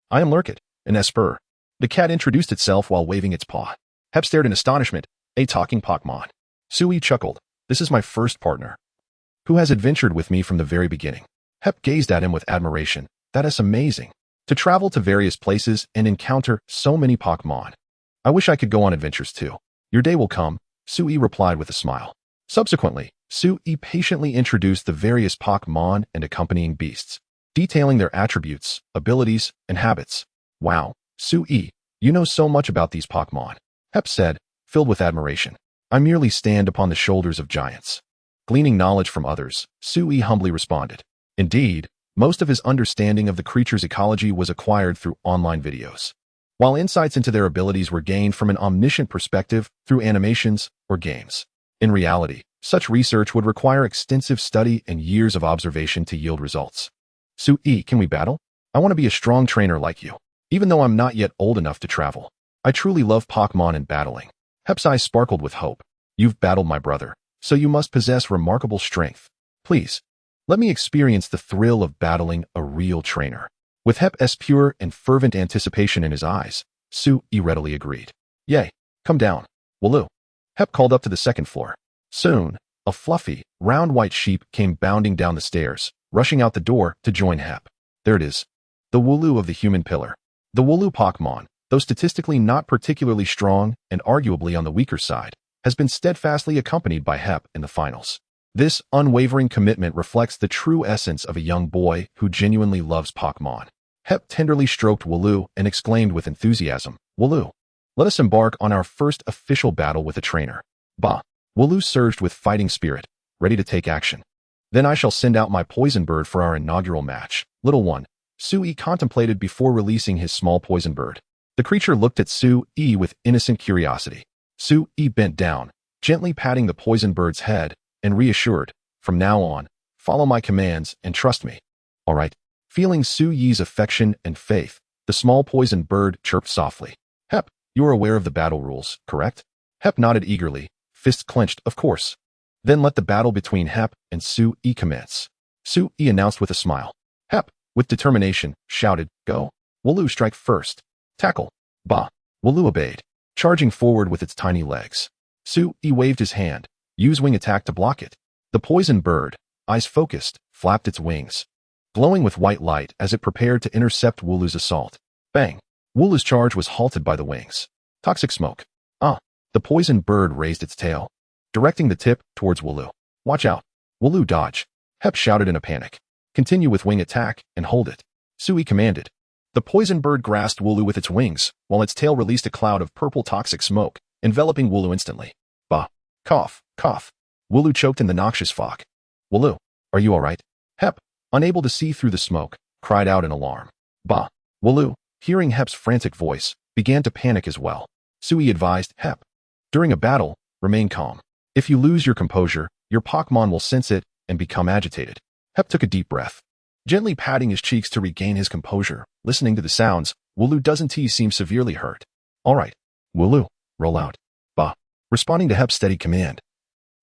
"I am Lurkit, an Esper." The cat introduced itself while waving its paw. Hep stared in astonishment. "A talking Pokémon." Sue-E chuckled. "This is my first partner, who has adventured with me from the very beginning." Hep gazed at him with admiration. "That is amazing. To travel to various places and encounter so many Pokémon. I wish I could go on adventures too." "Your day will come," Sue-E replied with a smile. Subsequently, Sue-E patiently introduced the various Pokémon and accompanying beasts. detailing their attributes, abilities, and habits. Wow, Sui, you know so much about these Pokémon, Hep said, filled with admiration. I merely stand upon the shoulders of giants. Gleaning knowledge from others, Sui humbly responded. Indeed, most of his understanding of the creature's ecology was acquired through online videos, while insights into their abilities were gained from an omniscient perspective through animations or games. In reality, such research would require extensive study and years of observation to yield results. Sui, can we battle? I want to be a strong trainer like you, even though I'm not yet old enough to travel. I truly love Pokémon and battling. Hep's eyes sparkled with hope. You've battled my brother, so you must possess remarkable strength. Please, let me experience the thrill of battling a real trainer. With Hep's pure and fervent anticipation in his eyes, Sui readily agreed. Yay, come down, Wooloo. Hep called up to the second floor. Soon, a fluffy, round white sheep came bounding down the stairs, rushing out the door to join Hep. There it is, the Wooloo of the human pillar. The Wooloo Pokémon, though statistically not particularly strong and arguably on the weaker side, has been steadfastly accompanied by Hep in the finals. This unwavering commitment reflects the true essence of a young boy who genuinely loves Pokémon. Hep tenderly stroked Wooloo and exclaimed with enthusiasm, Wooloo, let us embark on our first official battle with a trainer. Bah! Wooloo surged with fighting spirit, ready to take action. Then I shall send out my poison bird for our inaugural match. Little one, Sui contemplated before releasing his small poison bird. The creature looked at Sui with innocent curiosity. Sui bent down, gently patting the poison bird's head, and reassured, from now on, follow my commands and trust me. All right. Feeling Sui's affection and faith, the small poison bird chirped softly. Hep, you are aware of the battle rules, correct? Hep nodded eagerly, fists clenched, of course. Then let the battle between Hep and Sui commence. Sui announced with a smile. Hep, with determination, shouted, go. Wooloo, strike first. Tackle. Bah. Wooloo obeyed, charging forward with its tiny legs. Sui waved his hand. Use wing attack to block it. The poison bird, eyes focused, flapped its wings, glowing with white light as it prepared to intercept Wooloo's assault. Bang! Wooloo's charge was halted by the wings. Toxic smoke. Ah! The poison bird raised its tail, directing the tip towards Wooloo. Watch out! Wooloo, dodge! Hep shouted in a panic. Continue with wing attack and hold it. Sui commanded. The poison bird grasped Wooloo with its wings, while its tail released a cloud of purple toxic smoke, enveloping Wooloo instantly. Bah! Cough! Cough! Wooloo choked in the noxious fog. Wooloo, are you all right? Hep, unable to see through the smoke, cried out in alarm. Bah! Wooloo, hearing Hep's frantic voice, began to panic as well. Sui advised Hep. During a battle, remain calm. If you lose your composure, your Pokémon will sense it and become agitated. Hep took a deep breath, gently patting his cheeks to regain his composure. Listening to the sounds, Wooloo doesn't seem severely hurt. All right, Wooloo, roll out. Bah! Responding to Hep's steady command,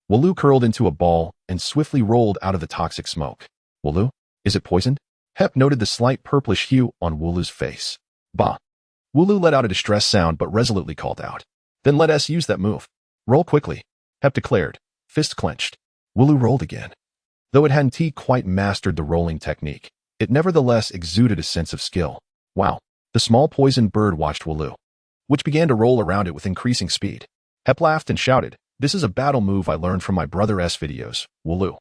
Wooloo curled into a ball and swiftly rolled out of the toxic smoke. Wooloo, is it poisoned? Hep noted the slight purplish hue on Wooloo's face. Bah! Wooloo let out a distressed sound but resolutely called out. Then let us use that move. Roll quickly, Hep declared, fist clenched. Wooloo rolled again. Though it hadn't quite mastered the rolling technique, it nevertheless exuded a sense of skill. Wow! The small poison bird watched Wooloo, which began to roll around it with increasing speed. Hep laughed and shouted, this is a battle move I learned from my brother's videos, Wooloo.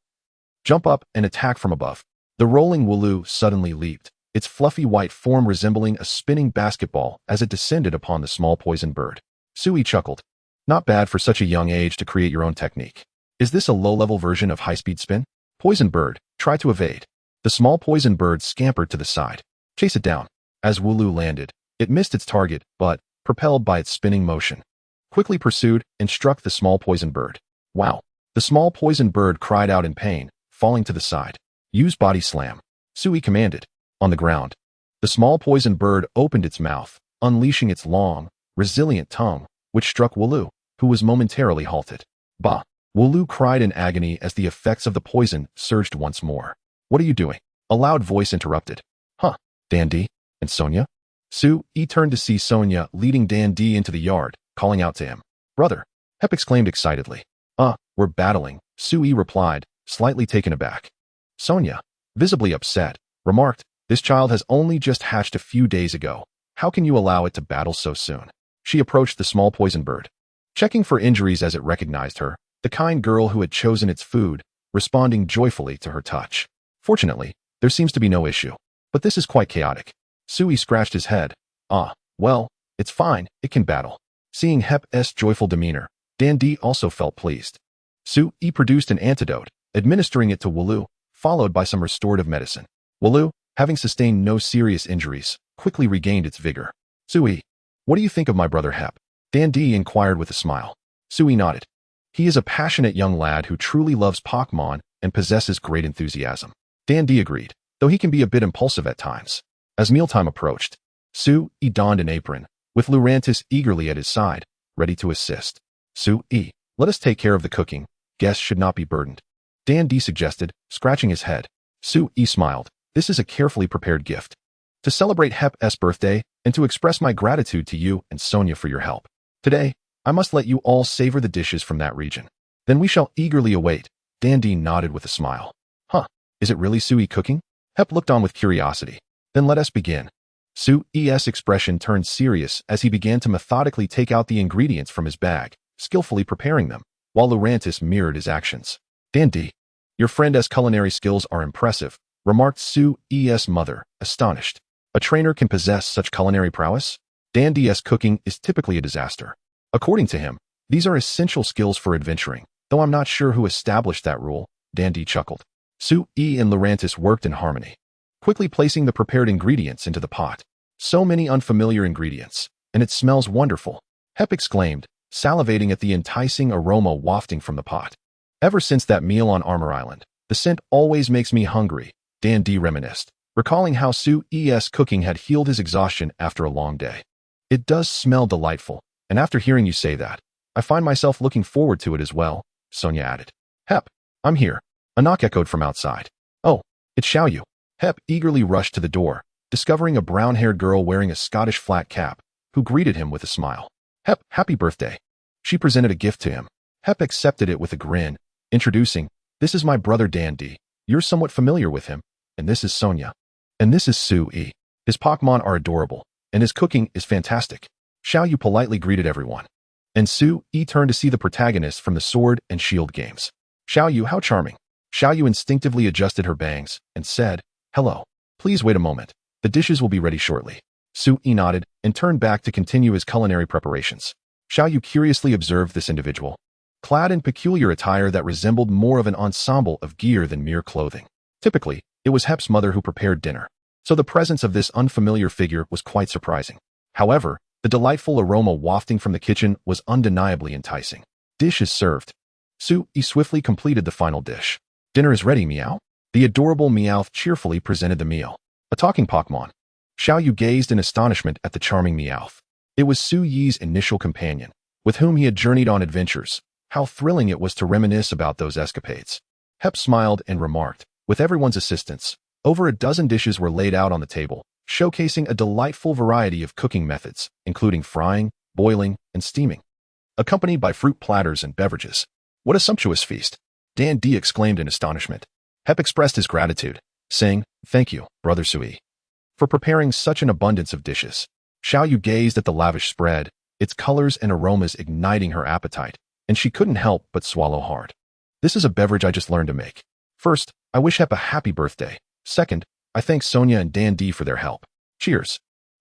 Jump up and attack from above. The rolling Wooloo suddenly leaped, its fluffy white form resembling a spinning basketball as it descended upon the small poison bird. Sui chuckled. Not bad for such a young age to create your own technique. Is this a low-level version of high-speed spin? Poison bird, try to evade. The small poison bird scampered to the side. Chase it down. As Wooloo landed, it missed its target, but, propelled by its spinning motion, quickly pursued and struck the small poison bird. Wow! The small poison bird cried out in pain, falling to the side. Use body slam. Sui commanded. On the ground, the small poison bird opened its mouth, unleashing its long, resilient tongue, which struck Wooloo, who was momentarily halted. Bah! Wooloo cried in agony as the effects of the poison surged once more. What are you doing? A loud voice interrupted. Huh? Dandy? And Sonia? Sui turned to see Sonia leading Dandy into the yard, calling out to him. Brother! Hep exclaimed excitedly. We're battling, Sui replied, slightly taken aback. Sonia, visibly upset, remarked, this child has only just hatched a few days ago. How can you allow it to battle so soon? She approached the small poison bird, checking for injuries as it recognized her, the kind girl who had chosen its food, responding joyfully to her touch. Fortunately, There seems to be no issue. But this is quite chaotic. Sui scratched his head. Ah, well, it's fine, it can battle. Seeing Hep's joyful demeanor, Dandy also felt pleased. Sui produced an antidote, administering it to Wooloo, followed by some restorative medicine. Wooloo, having sustained no serious injuries, quickly regained its vigor. Sui, what do you think of my brother Hep? Dandy inquired with a smile. Sui nodded. He is a passionate young lad who truly loves Pokémon and possesses great enthusiasm. Dandy agreed, though he can be a bit impulsive at times. As mealtime approached, Sui donned an apron, with Lurantis eagerly at his side, ready to assist. Sui, let us take care of the cooking. Guests should not be burdened. Dandy suggested, scratching his head. Sui smiled. This is a carefully prepared gift. To celebrate Hep's birthday and to express my gratitude to you and Sonia for your help. Today, I must let you all savor the dishes from that region. Then we shall eagerly await. Dandy nodded with a smile. Huh, is it really Sui cooking? Hep looked on with curiosity. Then let us begin. Sui's expression turned serious as he began to methodically take out the ingredients from his bag, skillfully preparing them, while Lurantis mirrored his actions. Dandy, your friend's culinary skills are impressive, remarked Sui's mother, astonished. A trainer can possess such culinary prowess? Dandy's cooking is typically a disaster. According to him, these are essential skills for adventuring, though I'm not sure who established that rule. Dandy chuckled. Sui and Lurantis worked in harmony, quickly placing the prepared ingredients into the pot. So many unfamiliar ingredients, and it smells wonderful, Hep exclaimed, salivating at the enticing aroma wafting from the pot. Ever since that meal on Armor Island, the scent always makes me hungry, Dandy reminisced, recalling how Sui's cooking had healed his exhaustion after a long day. It does smell delightful, and after hearing you say that, I find myself looking forward to it as well, Sonia added. Hep, I'm here. A knock echoed from outside. Oh, it's Xiaoyu. Hep eagerly rushed to the door, discovering a brown-haired girl wearing a Scottish flat cap, who greeted him with a smile. Hep, happy birthday. She presented a gift to him. Hep accepted it with a grin, introducing, this is my brother Dandy. You're somewhat familiar with him, and this is Sonia. And this is Sui. His Pokémon are adorable, and his cooking is fantastic. Xiaoyu politely greeted everyone. And Sui turned to see the protagonist from the Sword and Shield games. Xiaoyu, how charming. Xiaoyu instinctively adjusted her bangs and said, hello. Please wait a moment. The dishes will be ready shortly. Sui nodded and turned back to continue his culinary preparations. Xiaoyu curiously observed this individual, clad in peculiar attire that resembled more of an ensemble of gear than mere clothing. Typically, it was Hep's mother who prepared dinner, so the presence of this unfamiliar figure was quite surprising. However, the delightful aroma wafting from the kitchen was undeniably enticing. Dish is served. Sui swiftly completed the final dish. Dinner is ready, Meow. The adorable Meowth cheerfully presented the meal. A talking Pokémon. Xiaoyu gazed in astonishment at the charming Meowth. It was Sui's initial companion, with whom he had journeyed on adventures. How thrilling it was to reminisce about those escapades. Hep smiled and remarked, with everyone's assistance, over a dozen dishes were laid out on the table, showcasing a delightful variety of cooking methods, including frying, boiling, and steaming, accompanied by fruit platters and beverages. What a sumptuous feast! Dandy exclaimed in astonishment. Hep expressed his gratitude, saying, thank you, Brother Sui, for preparing such an abundance of dishes. Xiaoyu gazed at the lavish spread, its colors and aromas igniting her appetite, and she couldn't help but swallow hard. This is a beverage I just learned to make. First, I wish Hep a happy birthday. Second, I thank Sonia and Dandy for their help. Cheers.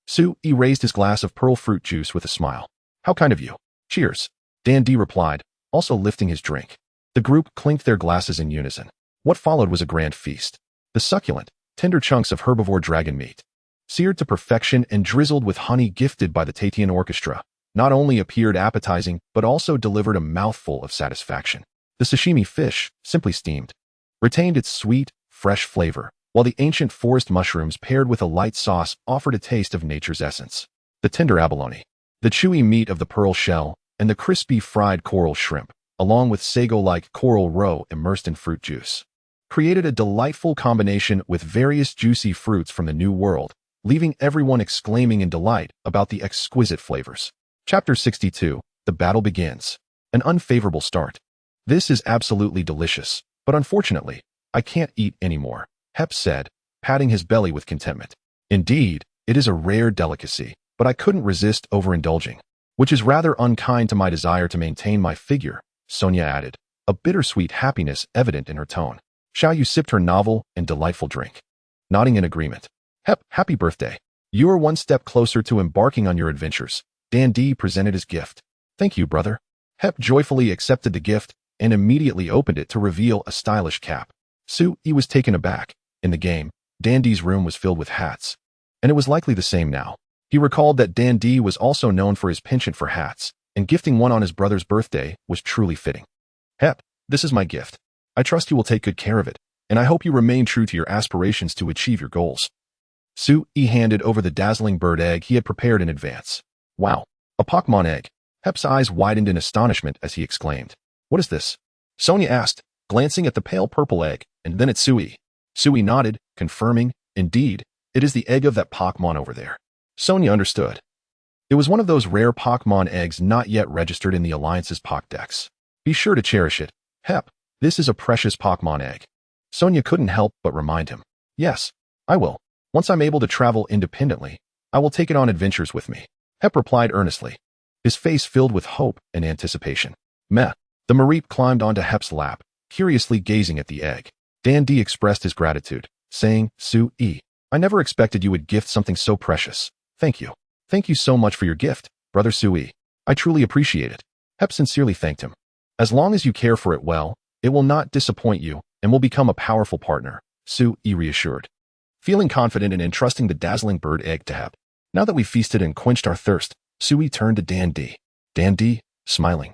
Sui raised his glass of pearl fruit juice with a smile. How kind of you. Cheers. Dandy replied, also lifting his drink. The group clinked their glasses in unison. What followed was a grand feast. The succulent, tender chunks of herbivore dragon meat, seared to perfection and drizzled with honey gifted by the Tatian Orchestra, not only appeared appetizing but also delivered a mouthful of satisfaction. The sashimi fish, simply steamed, retained its sweet, fresh flavor, while the ancient forest mushrooms paired with a light sauce offered a taste of nature's essence. The tender abalone, the chewy meat of the pearl shell, and the crispy fried coral shrimp, along with sago-like coral roe immersed in fruit juice, created a delightful combination with various juicy fruits from the New World, leaving everyone exclaiming in delight about the exquisite flavors. Chapter 62, The Battle Begins. An unfavorable start. This is absolutely delicious, but unfortunately, I can't eat anymore, Hep said, patting his belly with contentment. Indeed, it is a rare delicacy, but I couldn't resist overindulging, which is rather unkind to my desire to maintain my figure, Sonia added, a bittersweet happiness evident in her tone. Xiaoyu sipped her novel and delightful drink. nodding in agreement. Hep, happy birthday. You are one step closer to embarking on your adventures. Dan D presented his gift. Thank you, brother. Hep joyfully accepted the gift and immediately opened it to reveal a stylish cap. Sui was taken aback. In the game, Dan D's room was filled with hats, and it was likely the same now. He recalled that Dan D was also known for his penchant for hats, and gifting one on his brother's birthday was truly fitting. Hep, this is my gift. I trust you will take good care of it, and I hope you remain true to your aspirations to achieve your goals. Sui handed over the dazzling bird egg he had prepared in advance. Wow, a Pokémon egg. Hep's eyes widened in astonishment as he exclaimed. What is this? Sonia asked, glancing at the pale purple egg, and then at Sui. Sui nodded, confirming, indeed, it is the egg of that Pokémon over there. Sonia understood. It was one of those rare Pokémon eggs not yet registered in the Alliance's Pokédex. Be sure to cherish it. Hep, this is a precious Pokémon egg. Sonia couldn't help but remind him. Yes, I will. Once I'm able to travel independently, I will take it on adventures with me. Hep replied earnestly, his face filled with hope and anticipation. Meh. The Mareep climbed onto Hep's lap, curiously gazing at the egg. Dan D expressed his gratitude, saying, Sui, I never expected you would gift something so precious. Thank you. Thank you so much for your gift, Brother Sui. I truly appreciate it. Hep sincerely thanked him. As long as you care for it well, it will not disappoint you and will become a powerful partner, Sui reassured. Feeling confident in entrusting the dazzling bird egg to Hep. Now that we feasted and quenched our thirst, Sui turned to Dan D. Dan D, smiling,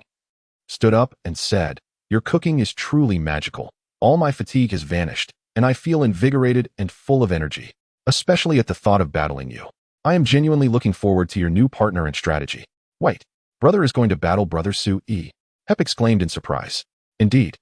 stood up and said, Your cooking is truly magical. All my fatigue has vanished, and I feel invigorated and full of energy, especially at the thought of battling you. I am genuinely looking forward to your new partner and strategy. Wait, brother is going to battle Brother Sui? Hep exclaimed in surprise. Indeed.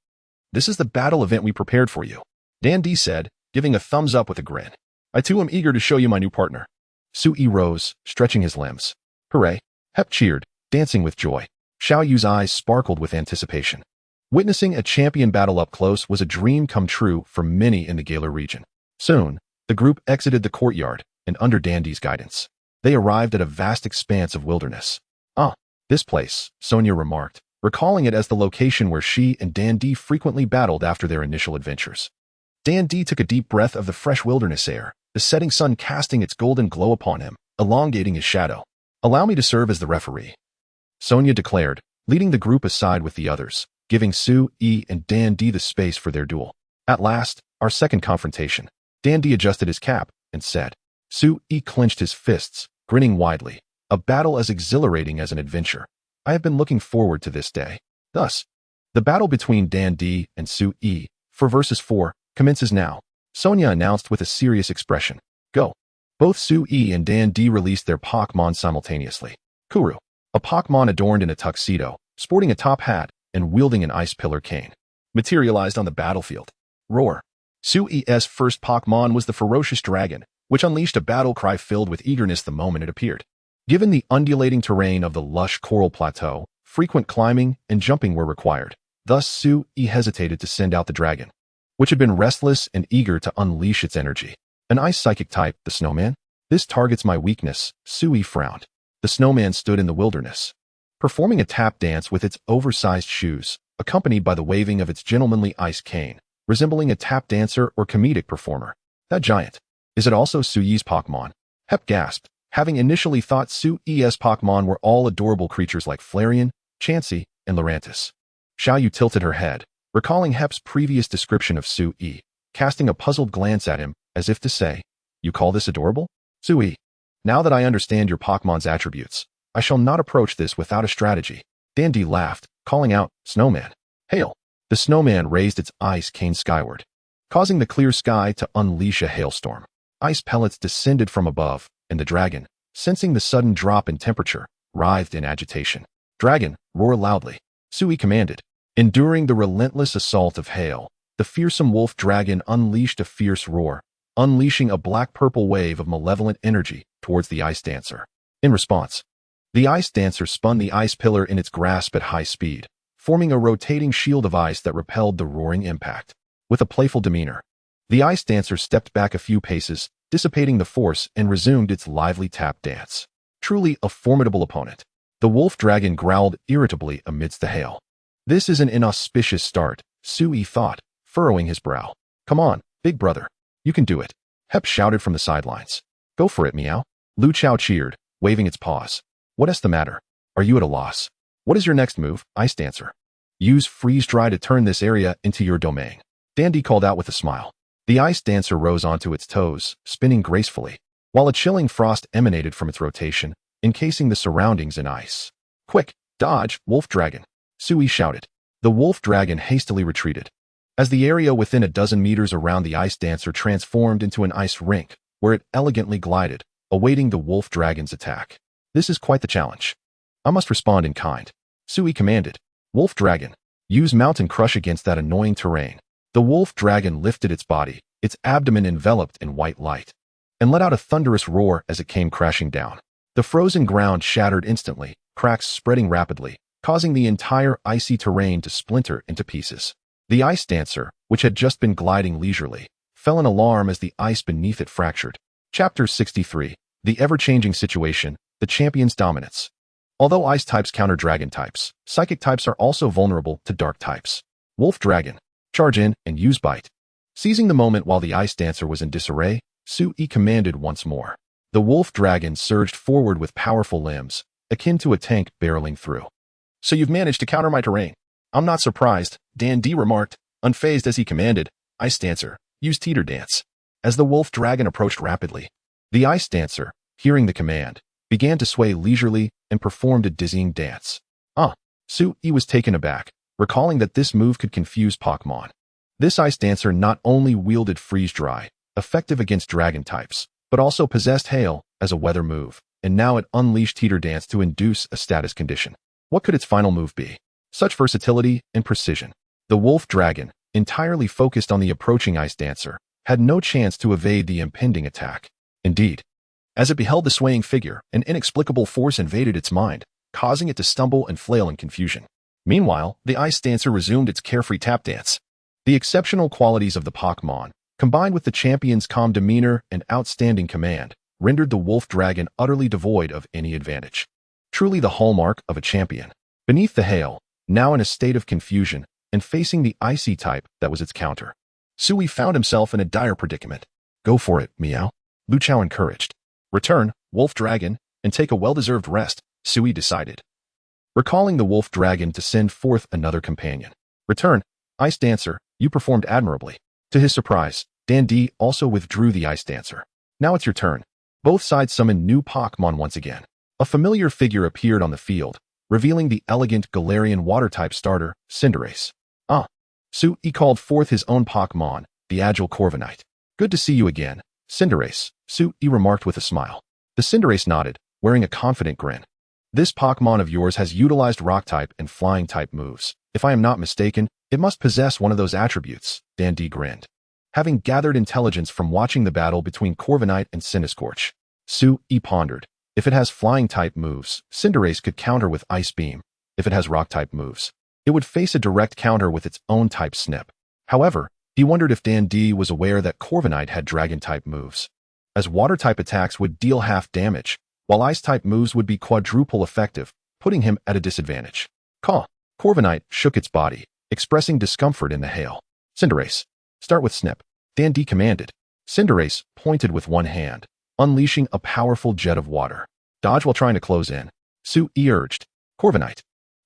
This is the battle event we prepared for you, Dan D said, giving a thumbs up with a grin. I too am eager to show you my new partner. Sui rose, stretching his limbs. Hooray! Hep cheered, dancing with joy. Xiao Yu's eyes sparkled with anticipation. Witnessing a champion battle up close was a dream come true for many in the Galar region. Soon, the group exited the courtyard, and under Dan D's guidance, they arrived at a vast expanse of wilderness. Ah, this place, Sonia remarked, recalling it as the location where she and Dan D frequently battled after their initial adventures. Dan D took a deep breath of the fresh wilderness air, the setting sun casting its golden glow upon him, elongating his shadow. Allow me to serve as the referee, Sonia declared, leading the group aside with the others, giving Sui and Dan D the space for their duel. At last, our second confrontation. Dan D adjusted his cap and said. Sui clenched his fists, grinning widely. A battle as exhilarating as an adventure. I have been looking forward to this day. Thus, the battle between Dan D and Sui, for versus 4, commences now, Sonia announced with a serious expression. Go. Both Sui and Dan D released their Pokémon simultaneously. Kuru, a Pokémon adorned in a tuxedo, sporting a top hat, and wielding an ice pillar cane, materialized on the battlefield. Roar. Sui's first Pokémon was the ferocious dragon, which unleashed a battle cry filled with eagerness the moment it appeared. Given the undulating terrain of the lush coral plateau, frequent climbing and jumping were required. Thus Sui hesitated to send out the dragon, which had been restless and eager to unleash its energy. An ice psychic type, the snowman? This targets my weakness, Sui frowned. The snowman stood in the wilderness, performing a tap dance with its oversized shoes, accompanied by the waving of its gentlemanly ice cane, resembling a tap dancer or comedic performer. That giant. Is it also Sui's Pokémon? Hep gasped, having initially thought Sui's Pokémon were all adorable creatures like Flareon, Chansey, and Lurantis. Xiao Yu tilted her head, recalling Hep's previous description of Sui, casting a puzzled glance at him, as if to say, You call this adorable? Sui, now that I understand your Pokémon's attributes, I shall not approach this without a strategy. Dan D laughed, calling out, Snowman. Hail. The snowman raised its ice cane skyward, causing the clear sky to unleash a hailstorm. Ice pellets descended from above, and the dragon, sensing the sudden drop in temperature, writhed in agitation. Dragon, roar loudly, Sui commanded. Enduring the relentless assault of hail, the fearsome wolf dragon unleashed a fierce roar, unleashing a black-purple wave of malevolent energy towards the ice dancer. In response, the ice dancer spun the ice pillar in its grasp at high speed, forming a rotating shield of ice that repelled the roaring impact. With a playful demeanor, the ice dancer stepped back a few paces, dissipating the force and resumed its lively tap dance. Truly a formidable opponent. The wolf dragon growled irritably amidst the hail. This is an inauspicious start, Sui thought, furrowing his brow. Come on, big brother. You can do it. Hep shouted from the sidelines. Go for it, Meow. Lu Chao cheered, waving its paws. What's the matter? Are you at a loss? What is your next move, Ice Dancer? Use Freeze Dry to turn this area into your domain. Dandy called out with a smile. The Ice Dancer rose onto its toes, spinning gracefully, while a chilling frost emanated from its rotation, encasing the surroundings in ice. Quick, dodge, Wolf Dragon! Sui shouted. The Wolf Dragon hastily retreated. As the area within a dozen meters around the Ice Dancer transformed into an ice rink, where it elegantly glided, awaiting the Wolf Dragon's attack. This is quite the challenge. I must respond in kind. Sui commanded. Wolf Dragon, use Mountain Crush against that annoying terrain. The Wolf Dragon lifted its body, its abdomen enveloped in white light, and let out a thunderous roar as it came crashing down. The frozen ground shattered instantly, cracks spreading rapidly, causing the entire icy terrain to splinter into pieces. The Ice Dancer, which had just been gliding leisurely, fell in alarm as the ice beneath it fractured. Chapter 63. The Ever-Changing Situation, the Champion's Dominance. Although Ice types counter Dragon types, Psychic types are also vulnerable to Dark types. Wolf Dragon, charge in and use Bite. Seizing the moment while the Ice Dancer was in disarray, Sui commanded once more. The Wolf Dragon surged forward with powerful limbs, akin to a tank barreling through. So you've managed to counter my terrain. I'm not surprised, Dan D remarked, unfazed as he commanded. Ice Dancer, use Teeter Dance. As the Wolf Dragon approached rapidly, the Ice Dancer, hearing the command, began to sway leisurely and performed a dizzying dance. Sui was taken aback, recalling that this move could confuse Pokémon. This Ice Dancer not only wielded Freeze Dry, effective against Dragon types, but also possessed Hail as a weather move, and now it unleashed Teeter Dance to induce a status condition. What could its final move be? Such versatility and precision. The Wolf Dragon, entirely focused on the approaching Ice Dancer, had no chance to evade the impending attack. Indeed, as it beheld the swaying figure, an inexplicable force invaded its mind, causing it to stumble and flail in confusion. Meanwhile, the Ice Dancer resumed its carefree tap dance. The exceptional qualities of the Pokémon, combined with the champion's calm demeanor and outstanding command, rendered the Wolf Dragon utterly devoid of any advantage. Truly the hallmark of a champion. Beneath the hail, now in a state of confusion, and facing the icy type that was its counter, Sui found himself in a dire predicament. Go for it, Meow. Lu Chao encouraged. Return, Wolf Dragon, and take a well-deserved rest, Sui decided, recalling the Wolf Dragon to send forth another companion. Return, Ice Dancer, you performed admirably. To his surprise, Dan D also withdrew the Ice Dancer. Now it's your turn. Both sides summoned new Pokémon once again. A familiar figure appeared on the field, revealing the elegant Galarian water-type starter, Cinderace. Sui called forth his own Pokémon, the agile Corviknight. Good to see you again, Cinderace, Sui remarked with a smile. The Cinderace nodded, wearing a confident grin. This Pokémon of yours has utilized Rock-type and Flying-type moves. If I am not mistaken, it must possess one of those attributes, Dan D grinned. Having gathered intelligence from watching the battle between Corviknight and Cinescorch, Sui pondered. If it has Flying-type moves, Cinderace could counter with Ice Beam. If it has Rock-type moves, it would face a direct counter with its own type Snip. However, he wondered if Dan D was aware that Corviknight had Dragon-type moves, as Water-type attacks would deal half damage, while Ice-type moves would be quadruple effective, putting him at a disadvantage. Corviknight shook its body, expressing discomfort in the hail. Cinderace, start with Snip, Dan D commanded. Cinderace pointed with one hand, unleashing a powerful jet of water. Dodge while trying to close in, Sui urged. Corviknight,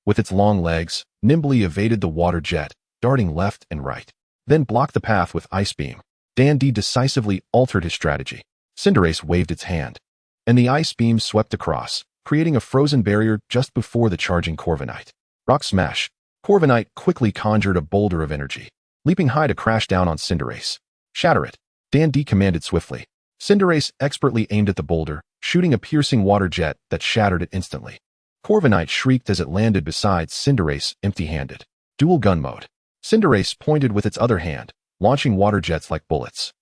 with its long legs, nimbly evaded the water jet, darting left and right, then blocked the path with Ice Beam. Dan D decisively altered his strategy. Cinderace waved its hand, and the Ice Beam swept across, creating a frozen barrier just before the charging Corviknight. Rock Smash. Corviknight quickly conjured a boulder of energy, leaping high to crash down on Cinderace. Shatter it, Dan D commanded swiftly. Cinderace expertly aimed at the boulder, shooting a piercing water jet that shattered it instantly. Corviknight shrieked as it landed beside Cinderace empty-handed. Dual gun mode. Cinderace pointed with its other hand, launching water jets like bullets.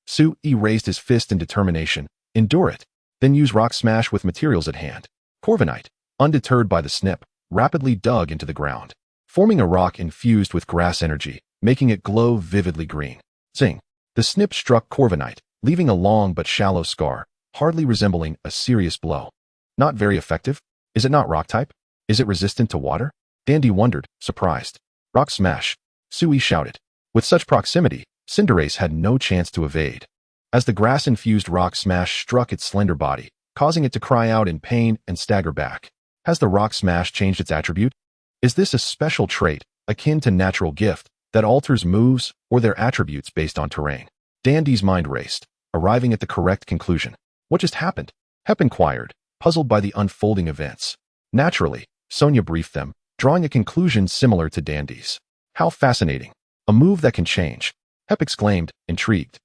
Sui raised his fist in determination. Endure it, then use Rock Smash with materials at hand. Corviknight, undeterred by the snip, rapidly dug into the ground, forming a rock infused with grass energy, making it glow vividly green. Zing! The snip struck Corviknight, leaving a long but shallow scar, hardly resembling a serious blow. Not very effective? Is it not Rock-type? Is it resistant to water? Dandy wondered, surprised. Rock Smash, Sui shouted. With such proximity, Cinderace had no chance to evade. as the grass-infused rock smash struck its slender body, causing it to cry out in pain and stagger back. Has the rock smash changed its attribute? Is this a special trait, akin to natural gift, that alters moves or their attributes based on terrain? Dandy's mind raced, arriving at the correct conclusion. What just happened? Hep inquired, puzzled by the unfolding events. Naturally, Sonia briefed them, drawing a conclusion similar to Dandy's. How fascinating. A move that can change. Hep exclaimed, intrigued.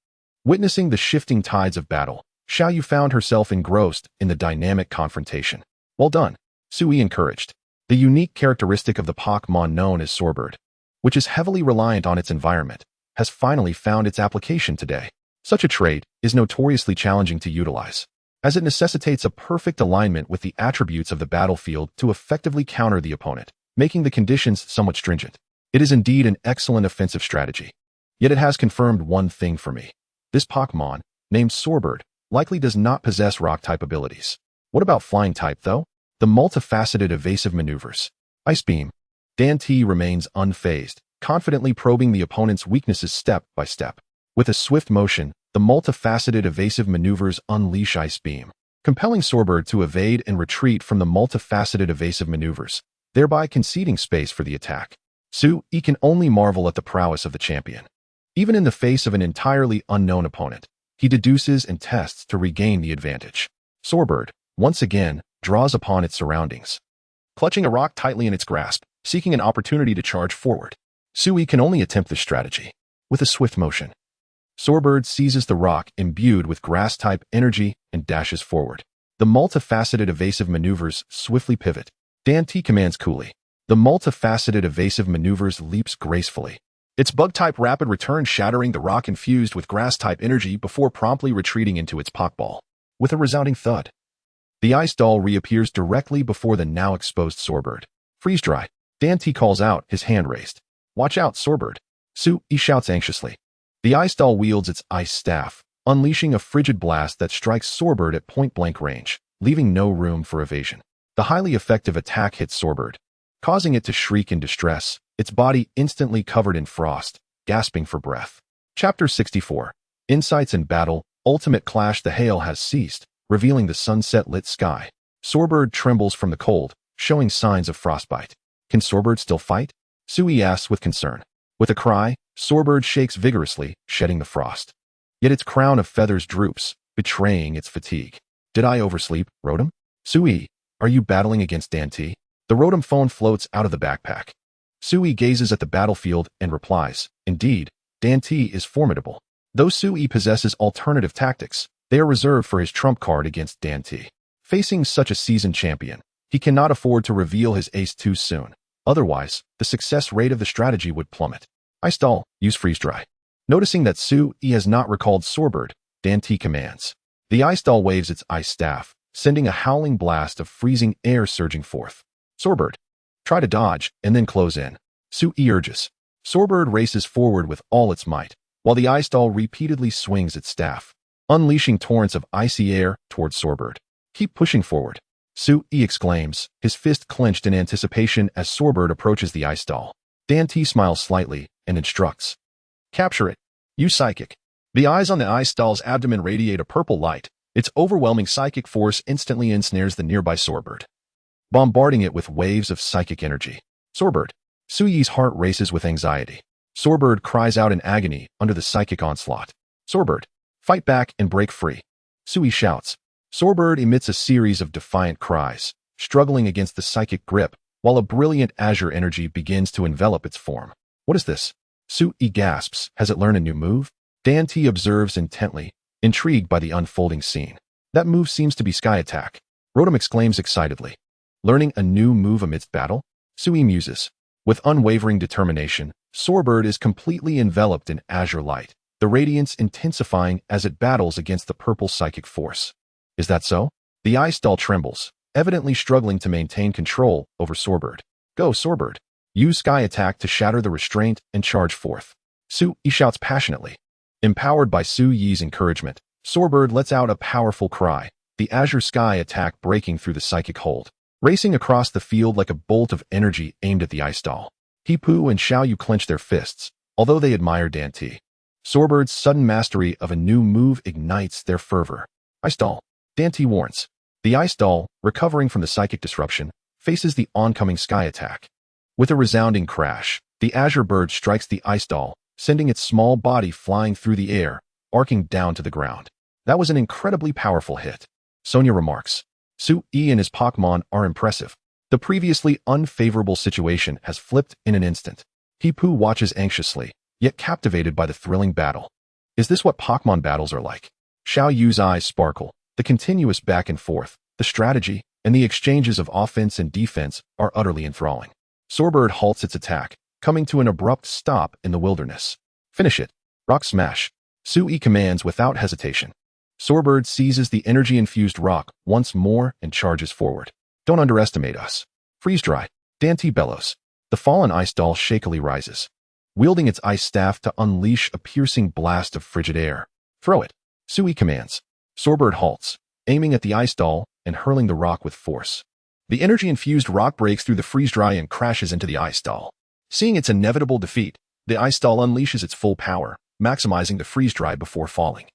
Witnessing the shifting tides of battle, Xiaoyu found herself engrossed in the dynamic confrontation. Well done, Sui encouraged. The unique characteristic of the Pokémon known as Swordbird, which is heavily reliant on its environment, has finally found its application today. Such a trait is notoriously challenging to utilize, as it necessitates a perfect alignment with the attributes of the battlefield to effectively counter the opponent, making the conditions somewhat stringent. It is indeed an excellent offensive strategy. Yet it has confirmed one thing for me. This Pokémon, named Swordbird, likely does not possess rock-type abilities. What about flying-type, though? The multifaceted evasive maneuvers. Ice Beam. Dan T remains unfazed, confidently probing the opponent's weaknesses step by step. With a swift motion, the multifaceted evasive maneuvers unleash Ice Beam, compelling Swordbird to evade and retreat from the multifaceted evasive maneuvers, thereby conceding space for the attack. Sui can only marvel at the prowess of the champion. Even in the face of an entirely unknown opponent, he deduces and tests to regain the advantage. Swordbird, once again, draws upon its surroundings, clutching a rock tightly in its grasp, seeking an opportunity to charge forward. Sui can only attempt this strategy. With a swift motion, Swordbird seizes the rock imbued with grass-type energy and dashes forward. The multifaceted evasive maneuvers swiftly pivot. Dan T commands coolly. The multifaceted evasive maneuvers leaps gracefully. Its bug-type rapid return shattering the rock infused with grass-type energy before promptly retreating into its Pokeball. With a resounding thud, the ice doll reappears directly before the now exposed Swordbird. Freeze dry. Dan T calls out, his hand raised. Watch out, Swordbird. Sui shouts anxiously. The ice doll wields its ice staff, unleashing a frigid blast that strikes Swordbird at point-blank range, leaving no room for evasion. The highly effective attack hits Swordbird, causing it to shriek in distress, its body instantly covered in frost, gasping for breath. Chapter 64. Insights in Battle. Ultimate Clash. The hail has ceased, revealing the sunset-lit sky. Swordbird trembles from the cold, showing signs of frostbite. Can Swordbird still fight? Sui asks with concern. With a cry, Swordbird shakes vigorously, shedding the frost. Yet its crown of feathers droops, betraying its fatigue. Did I oversleep, Rotom? Sui, are you battling against Dan T? The Rotom phone floats out of the backpack. Sui gazes at the battlefield and replies, indeed, Dan T is formidable. Though Sui possesses alternative tactics, they are reserved for his trump card against Dan T. Facing such a seasoned champion, he cannot afford to reveal his ace too soon. Otherwise, the success rate of the strategy would plummet. Ice Doll, use Freeze Dry. Noticing that Sui has not recalled Swordbird, Dan T commands. The Ice Doll waves its ice staff, sending a howling blast of freezing air surging forth. Swordbird, try to dodge and then close in. Sui urges. Swordbird races forward with all its might, while the Ice Doll repeatedly swings its staff, unleashing torrents of icy air towards Swordbird. Keep pushing forward. Sui exclaims, his fist clenched in anticipation as Swordbird approaches the Ice Doll. Dan T smiles slightly and instructs. Capture it. Use Psychic. The eyes on the Ice Doll's abdomen radiate a purple light. Its overwhelming psychic force instantly ensnares the nearby Swordbird, bombarding it with waves of psychic energy. Swordbird. Sui's heart races with anxiety. Swordbird cries out in agony under the psychic onslaught. Swordbird, fight back and break free. Sui shouts. Swordbird emits a series of defiant cries, struggling against the psychic grip, while a brilliant azure energy begins to envelop its form. What is this? Sui gasps. Has it learned a new move? Dan T observes intently, intrigued by the unfolding scene. That move seems to be Sky Attack. Rotom exclaims excitedly. Learning a new move amidst battle? Sui muses. With unwavering determination, Swordbird is completely enveloped in azure light, the radiance intensifying as it battles against the purple psychic force. Is that so? The Ice Doll trembles, evidently struggling to maintain control over Swordbird. Go, Swordbird. Use Sky Attack to shatter the restraint and charge forth. Sui shouts passionately. Empowered by Sui's encouragement, Swordbird lets out a powerful cry, the Azure Sky Attack breaking through the psychic hold, racing across the field like a bolt of energy aimed at the Ice Doll. Hipu and Xiaoyu clench their fists, although they admire Dan T. Sorbird's sudden mastery of a new move ignites their fervor. Ice Doll. Dante warns. The Ice Doll, recovering from the psychic disruption, faces the oncoming sky attack. With a resounding crash, the Azure Bird strikes the Ice Doll, sending its small body flying through the air, arcing down to the ground. That was an incredibly powerful hit. Sonia remarks. Sui and his Pokémon are impressive. The previously unfavorable situation has flipped in an instant. Hipu watches anxiously, yet captivated by the thrilling battle. Is this what Pokémon battles are like? Xiao Yu's eyes sparkle. The continuous back and forth, the strategy, and the exchanges of offense and defense are utterly enthralling. Sorbird halts its attack, coming to an abrupt stop in the wilderness. Finish it. Rock Smash. Sui commands without hesitation. Sorbird seizes the energy-infused rock once more and charges forward. Don't underestimate us. Freeze Dry. Dante bellows. The fallen Ice Doll shakily rises, wielding its ice staff to unleash a piercing blast of frigid air. Throw it. Sui commands. Sorbird halts, aiming at the Ice Doll and hurling the rock with force. The energy-infused rock breaks through the freeze dry and crashes into the Ice Doll. Seeing its inevitable defeat, the Ice Doll unleashes its full power, maximizing the freeze dry before falling,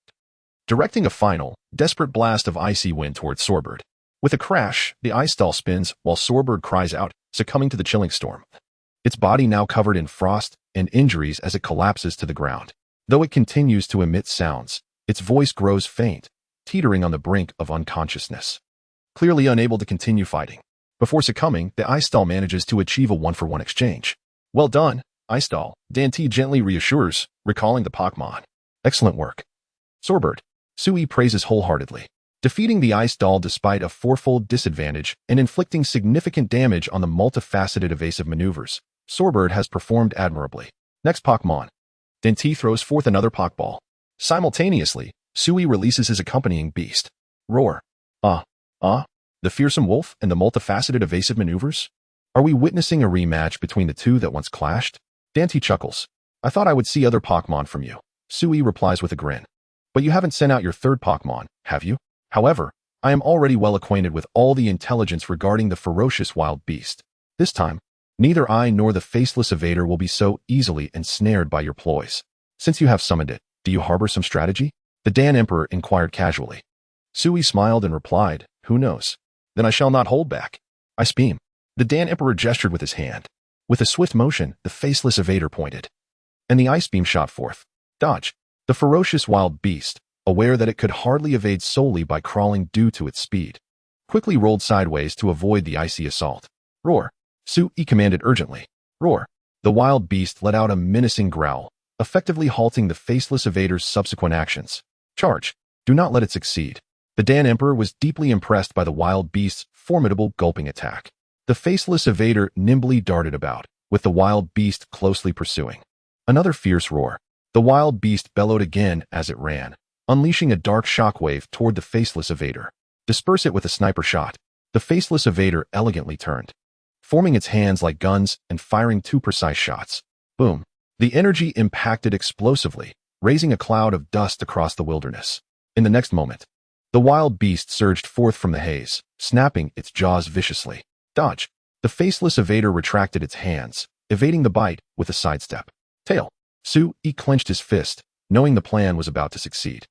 directing a final, desperate blast of icy wind towards Sorbird. With a crash, the Ice Doll spins while Sorbird cries out, succumbing to the chilling storm. Its body now covered in frost and injuries as it collapses to the ground. Though it continues to emit sounds, its voice grows faint, teetering on the brink of unconsciousness. Clearly unable to continue fighting. Before succumbing, the Ice Doll manages to achieve a one-for-one exchange. Well done, Ice Doll, Dante gently reassures, recalling the Pokémon. Excellent work. Sorbird. Sui praises wholeheartedly. Defeating the Ice Doll despite a fourfold disadvantage and inflicting significant damage on the multifaceted evasive maneuvers, Sorbird has performed admirably. Next Pokémon. Dante throws forth another Pokeball. Simultaneously, Sui releases his accompanying beast. Roar. The fearsome wolf and the multifaceted evasive maneuvers? Are we witnessing a rematch between the two that once clashed? Dante chuckles. I thought I would see other Pokémon from you. Sui replies with a grin. But you haven't sent out your third Pokémon, have you? However, I am already well acquainted with all the intelligence regarding the ferocious wild beast. This time, neither I nor the faceless evader will be so easily ensnared by your ploys. Since you have summoned it, do you harbor some strategy? The Dan Emperor inquired casually. Sui smiled and replied, who knows? Then I shall not hold back. Ice Beam. The Dan Emperor gestured with his hand. With a swift motion, the faceless evader pointed, and the Ice Beam shot forth. Dodge. The ferocious wild beast, aware that it could hardly evade solely by crawling due to its speed, quickly rolled sideways to avoid the icy assault. Roar. Sui commanded urgently. Roar. The wild beast let out a menacing growl, effectively halting the faceless evader's subsequent actions. Charge. Do not let it succeed. The Dan Emperor was deeply impressed by the wild beast's formidable gulping attack. The faceless evader nimbly darted about, with the wild beast closely pursuing. Another fierce roar. The wild beast bellowed again as it ran, unleashing a dark shockwave toward the faceless evader. Disperse it with a sniper shot. The faceless evader elegantly turned, forming its hands like guns and firing two precise shots. Boom. The energy impacted explosively, raising a cloud of dust across the wilderness. In the next moment, the wild beast surged forth from the haze, snapping its jaws viciously. Dodge. The faceless evader retracted its hands, evading the bite with a sidestep. Tail. Sui clenched his fist, knowing the plan was about to succeed.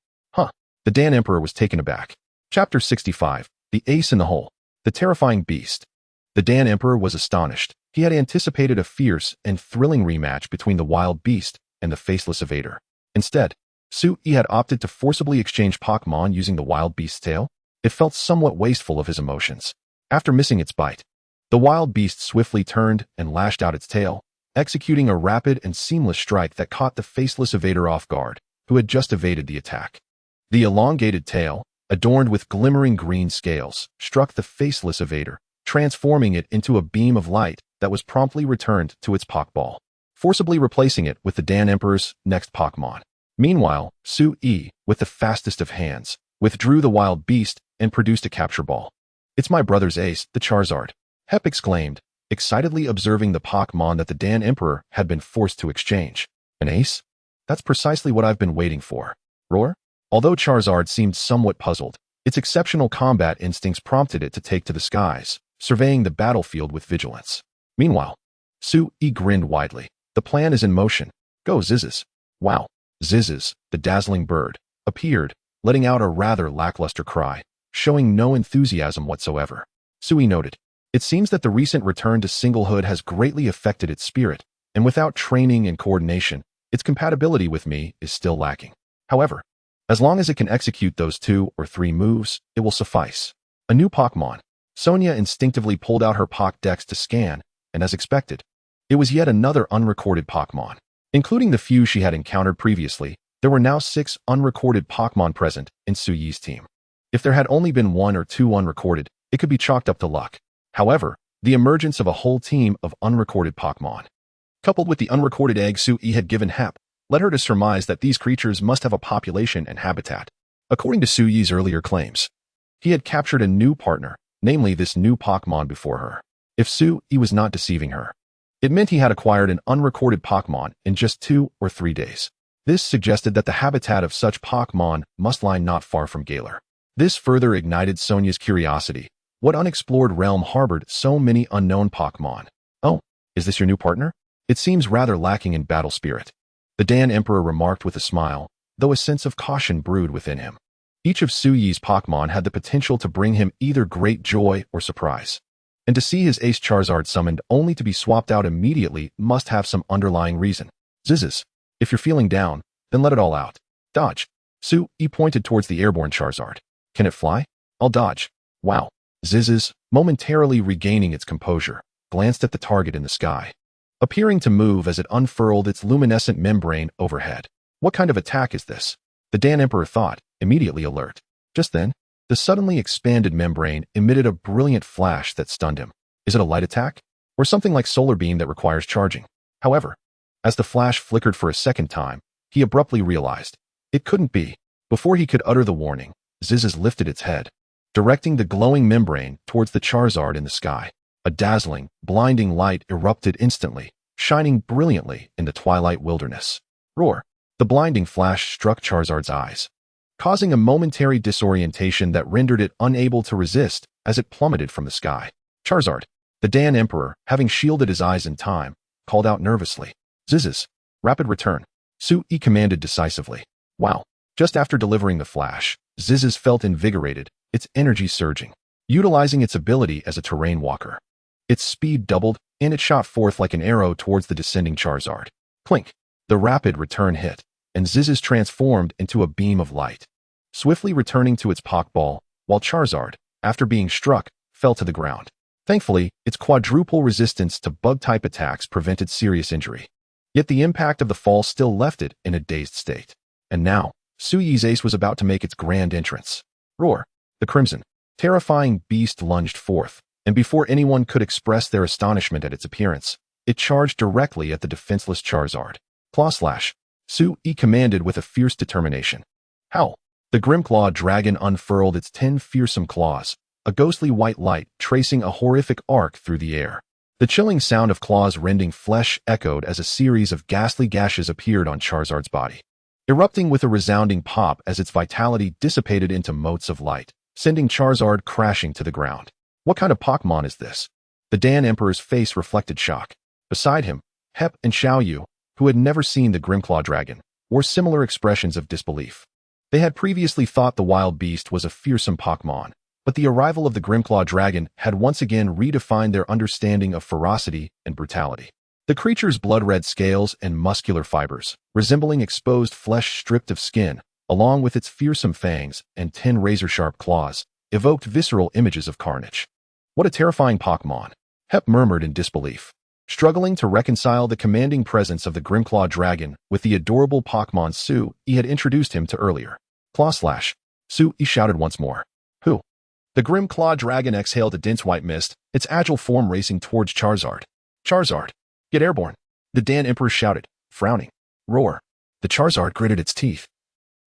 The Dan Emperor was taken aback. Chapter 65. The Ace in the Hole. The Terrifying Beast. The Dan Emperor was astonished. He had anticipated a fierce and thrilling rematch between the wild beast and the faceless evader. Instead, Sui had opted to forcibly exchange Pokémon using the wild beast's tail. It felt somewhat wasteful of his emotions. After missing its bite, the wild beast swiftly turned and lashed out its tail, executing a rapid and seamless strike that caught the faceless evader off guard, who had just evaded the attack. The elongated tail, adorned with glimmering green scales, struck the faceless evader, transforming it into a beam of light that was promptly returned to its Pokeball, forcibly replacing it with the Dan Emperor's next Pokémon. Meanwhile, Sui, with the fastest of hands, withdrew the wild beast and produced a capture ball. It's my brother's ace, the Charizard, Hep exclaimed, excitedly observing the Pokémon that the Dan Emperor had been forced to exchange. An ace? That's precisely what I've been waiting for. Roar? Although Charizard seemed somewhat puzzled, its exceptional combat instincts prompted it to take to the skies, surveying the battlefield with vigilance. Meanwhile, Sui grinned widely. The plan is in motion. Go, Zizzes. Wow. Zizz, the dazzling bird, appeared, letting out a rather lackluster cry, showing no enthusiasm whatsoever. Sui noted, "It seems that the recent return to singlehood has greatly affected its spirit, and without training and coordination, its compatibility with me is still lacking. However, as long as it can execute those 2 or 3 moves, it will suffice." A new Pokémon. Sonia instinctively pulled out her Pokédex to scan, and as expected, it was yet another unrecorded Pokémon. Including the few she had encountered previously, there were now 6 unrecorded Pokémon present in Suyi's team. If there had only been 1 or 2 unrecorded, it could be chalked up to luck. However, the emergence of a whole team of unrecorded Pokémon, coupled with the unrecorded egg Sui had given Hep, led her to surmise that these creatures must have a population and habitat. According to Suyi's earlier claims, he had captured a new partner, namely this new Pokémon before her. If Sui was not deceiving her, it meant he had acquired an unrecorded Pokémon in just 2 or 3 days. This suggested that the habitat of such Pokémon must lie not far from Galar. This further ignited Sonia's curiosity. What unexplored realm harbored so many unknown Pokémon? "Oh, is this your new partner? It seems rather lacking in battle spirit," the Dan Emperor remarked with a smile, though a sense of caution brewed within him. Each of Suyi's Pokémon had the potential to bring him either great joy or surprise. And to see his ace Charizard summoned only to be swapped out immediately must have some underlying reason. "Zizz, if you're feeling down, then let it all out. Dodge." Sui pointed towards the airborne Charizard. "Can it fly? I'll dodge." Wow. Zizz, momentarily regaining its composure, glanced at the target in the sky, appearing to move as it unfurled its luminescent membrane overhead. What kind of attack is this? The Dan Emperor thought, immediately alert. Just then, the suddenly expanded membrane emitted a brilliant flash that stunned him. Is it a light attack? Or something like solar beam that requires charging? However, as the flash flickered for a second time, he abruptly realized it couldn't be. Before he could utter the warning, Zizz lifted its head, directing the glowing membrane towards the Charizard in the sky. A dazzling, blinding light erupted instantly, shining brilliantly in the twilight wilderness. Roar! The blinding flash struck Charizard's eyes, causing a momentary disorientation that rendered it unable to resist as it plummeted from the sky. Charizard, the Dan Emperor, having shielded his eyes in time, called out nervously. "Zizz, rapid return," Sui commanded decisively. Wow. Just after delivering the flash, Zizz felt invigorated, its energy surging. Utilizing its ability as a terrain walker, its speed doubled, and it shot forth like an arrow towards the descending Charizard. Clink! The rapid return hit, and Zizz transformed into a beam of light, swiftly returning to its Pokeball, while Charizard, after being struck, fell to the ground. Thankfully, its quadruple resistance to bug-type attacks prevented serious injury. Yet the impact of the fall still left it in a dazed state. And now, Suyi's ace was about to make its grand entrance. Roar! The crimson, terrifying beast lunged forth, and before anyone could express their astonishment at its appearance, it charged directly at the defenseless Charizard. Claw slash! Sui commanded with a fierce determination. Howl! The Grimclaw dragon unfurled its 10 fearsome claws, a ghostly white light tracing a horrific arc through the air. The chilling sound of claws rending flesh echoed as a series of ghastly gashes appeared on Charizard's body, erupting with a resounding pop as its vitality dissipated into motes of light, sending Charizard crashing to the ground. What kind of Pokémon is this? The Dan Emperor's face reflected shock. Beside him, Hep and Xiaoyu, who had never seen the Grimclaw dragon, wore similar expressions of disbelief. They had previously thought the wild beast was a fearsome Pokémon, but the arrival of the Grimclaw dragon had once again redefined their understanding of ferocity and brutality. The creature's blood-red scales and muscular fibers, resembling exposed flesh stripped of skin, along with its fearsome fangs and 10 razor-sharp claws, evoked visceral images of carnage. What a terrifying Pokémon! Hep murmured in disbelief, struggling to reconcile the commanding presence of the Grimclaw dragon with the adorable Pokémon Sui had introduced him to earlier. Claw slash! Sui shouted once more. Who? The Grimclaw dragon exhaled a dense white mist, its agile form racing towards Charizard. Charizard! Get airborne! The Dan Emperor shouted, frowning. Roar! The Charizard gritted its teeth.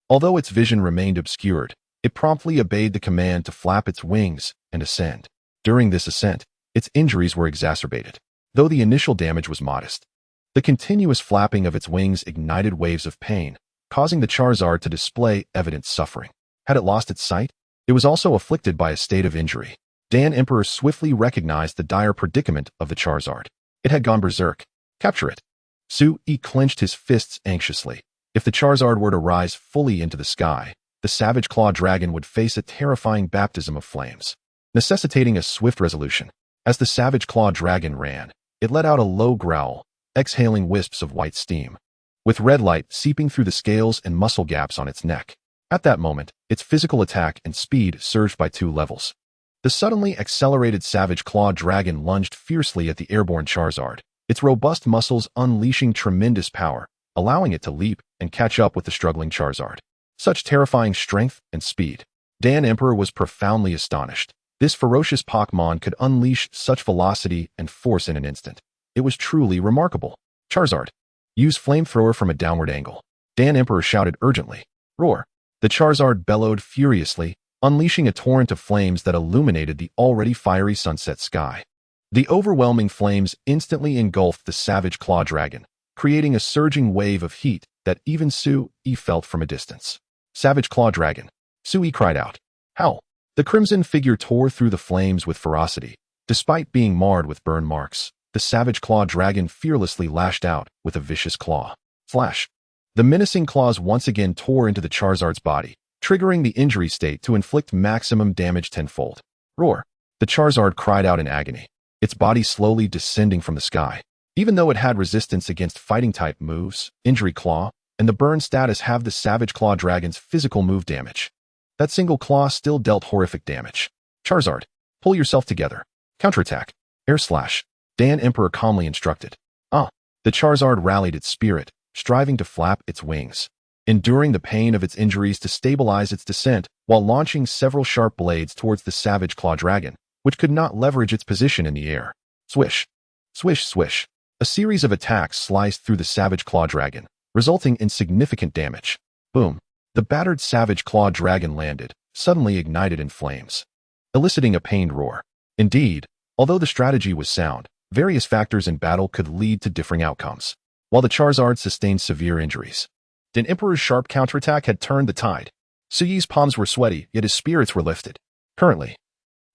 Although its vision remained obscured, it promptly obeyed the command to flap its wings and ascend. During this ascent, its injuries were exacerbated, though the initial damage was modest. The continuous flapping of its wings ignited waves of pain, causing the Charizard to display evident suffering. Had it lost its sight? It was also afflicted by a state of injury. Dan Emperor swiftly recognized the dire predicament of the Charizard. It had gone berserk. Capture it! Sui clenched his fists anxiously, If the Charizard were to rise fully into the sky, the Savage Claw Dragon would face a terrifying baptism of flames, necessitating a swift resolution. As the Savage Claw Dragon ran, it let out a low growl, exhaling wisps of white steam, with red light seeping through the scales and muscle gaps on its neck. At that moment, its physical attack and speed surged by 2 levels. The suddenly accelerated Savage Claw Dragon lunged fiercely at the airborne Charizard, its robust muscles unleashing tremendous power, allowing it to leap and catch up with the struggling Charizard. Such terrifying strength and speed. Dan Emperor was profoundly astonished. This ferocious Pokémon could unleash such velocity and force in an instant. It was truly remarkable. Charizard, use Flamethrower from a downward angle. Dan Emperor shouted urgently. Roar. The Charizard bellowed furiously, unleashing a torrent of flames that illuminated the already fiery sunset sky. The overwhelming flames instantly engulfed the Savage Claw Dragon, creating a surging wave of heat that even Sue-E felt from a distance. Savage Claw Dragon. Sue-E cried out. Howl. The crimson figure tore through the flames with ferocity. Despite being marred with burn marks, the Savage Claw Dragon fearlessly lashed out with a vicious claw. Flash. The menacing claws once again tore into the Charizard's body, triggering the injury state to inflict maximum damage tenfold. Roar. The Charizard cried out in agony, its body slowly descending from the sky. Even though it had resistance against fighting-type moves, Injury Claw, and the burn status have the Savage Claw Dragon's physical move damage, that single claw still dealt horrific damage. Charizard, pull yourself together. Counterattack. Air Slash. Dan Emperor calmly instructed. The Charizard rallied its spirit, striving to flap its wings, enduring the pain of its injuries to stabilize its descent while launching several sharp blades towards the Savage Claw Dragon, which could not leverage its position in the air. Swish. Swish, swish. A series of attacks sliced through the Savage Claw Dragon, resulting in significant damage. Boom. The battered Savage Claw Dragon landed, suddenly ignited in flames, eliciting a pained roar. Indeed, although the strategy was sound, various factors in battle could lead to differing outcomes. While the Charizard sustained severe injuries, Dan Emperor's sharp counterattack had turned the tide. Sue-Yi's palms were sweaty, yet his spirits were lifted. Currently,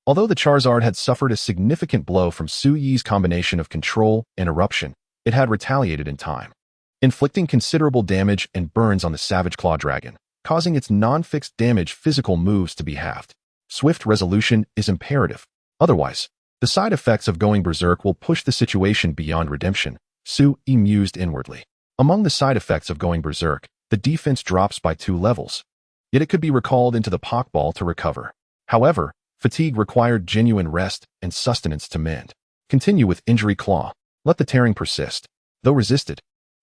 although the Charizard had suffered a significant blow from Sue-Yi's combination of control and eruption, it had retaliated in time, inflicting considerable damage and burns on the Savage Claw Dragon, causing its non-fixed damage physical moves to be halved. Swift resolution is imperative. Otherwise, the side effects of going berserk will push the situation beyond redemption, Sue-E mused inwardly. Among the side effects of going berserk, the defense drops by 2 levels. Yet it could be recalled into the Pokeball to recover. However, fatigue required genuine rest and sustenance to mend. Continue with Injury Claw. Let the tearing persist. Though resisted,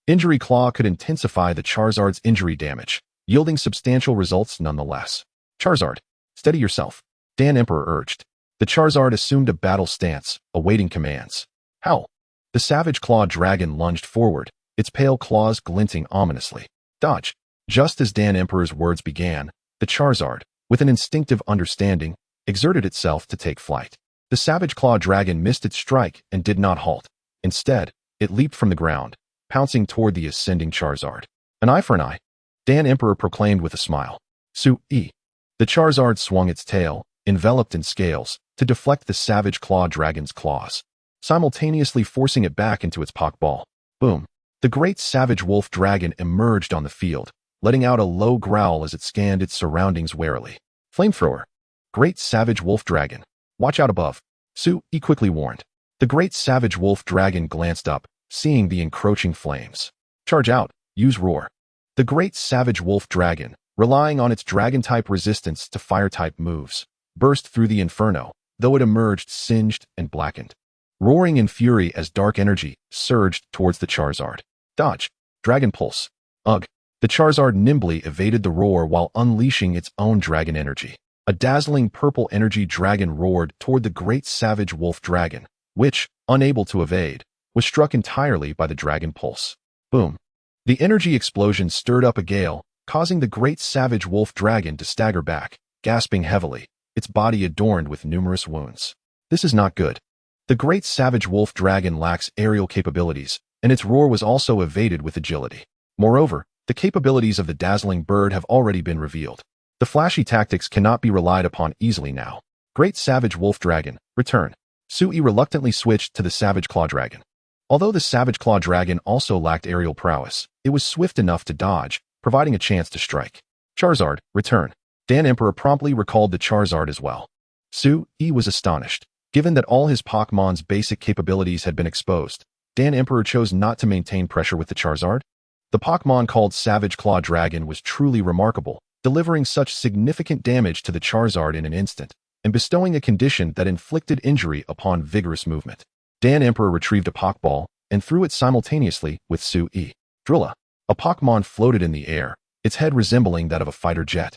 Injury Claw could intensify the Charizard's injury damage, yielding substantial results nonetheless. Charizard, steady yourself, Dan Emperor urged. The Charizard assumed a battle stance, awaiting commands. Howl. The Savage Claw Dragon lunged forward, its pale claws glinting ominously. Dodge. Just as Dan Emperor's words began, the Charizard, with an instinctive understanding, exerted itself to take flight. The Savage Claw Dragon missed its strike and did not halt. Instead, it leaped from the ground, pouncing toward the ascending Charizard. An eye for an eye, Dan Emperor proclaimed with a smile. Sue-E. The Charizard swung its tail, enveloped in scales, to deflect the Savage Claw Dragon's claws, simultaneously forcing it back into its Pokeball. Boom. The great Savage Wolf Dragon emerged on the field, letting out a low growl as it scanned its surroundings warily. Flamethrower. Great Savage Wolf Dragon. Watch out above, Sue-E quickly warned. The great Savage Wolf Dragon glanced up, seeing the encroaching flames. Charge out, use Roar. The great Savage Wolf Dragon, relying on its Dragon-type resistance to Fire-type moves, burst through the inferno, though it emerged singed and blackened, roaring in fury as dark energy surged towards the Charizard. Dodge. Dragon Pulse. Ugh. The Charizard nimbly evaded the roar while unleashing its own dragon energy. A dazzling purple energy dragon roared toward the great Savage Wolf Dragon, which, unable to evade, was struck entirely by the Dragon Pulse. Boom. The energy explosion stirred up a gale, causing the great Savage Wolf Dragon to stagger back, gasping heavily, its body adorned with numerous wounds. This is not good. The great Savage Wolf Dragon lacks aerial capabilities, and its roar was also evaded with agility. Moreover, the capabilities of the dazzling bird have already been revealed. The flashy tactics cannot be relied upon easily now. Great Savage Wolf Dragon, return. Sue-E reluctantly switched to the Savage Claw Dragon. Although the Savage Claw Dragon also lacked aerial prowess, it was swift enough to dodge, providing a chance to strike. Charizard, return. Dan Emperor promptly recalled the Charizard as well. Sui was astonished. Given that all his Pokémon's basic capabilities had been exposed, Dan Emperor chose not to maintain pressure with the Charizard. The Pokémon called Savage Claw Dragon was truly remarkable, delivering such significant damage to the Charizard in an instant, and bestowing a condition that inflicted injury upon vigorous movement. Dan Emperor retrieved a Pokeball and threw it simultaneously with Sui. Drilla. A Pokémon floated in the air, its head resembling that of a fighter jet.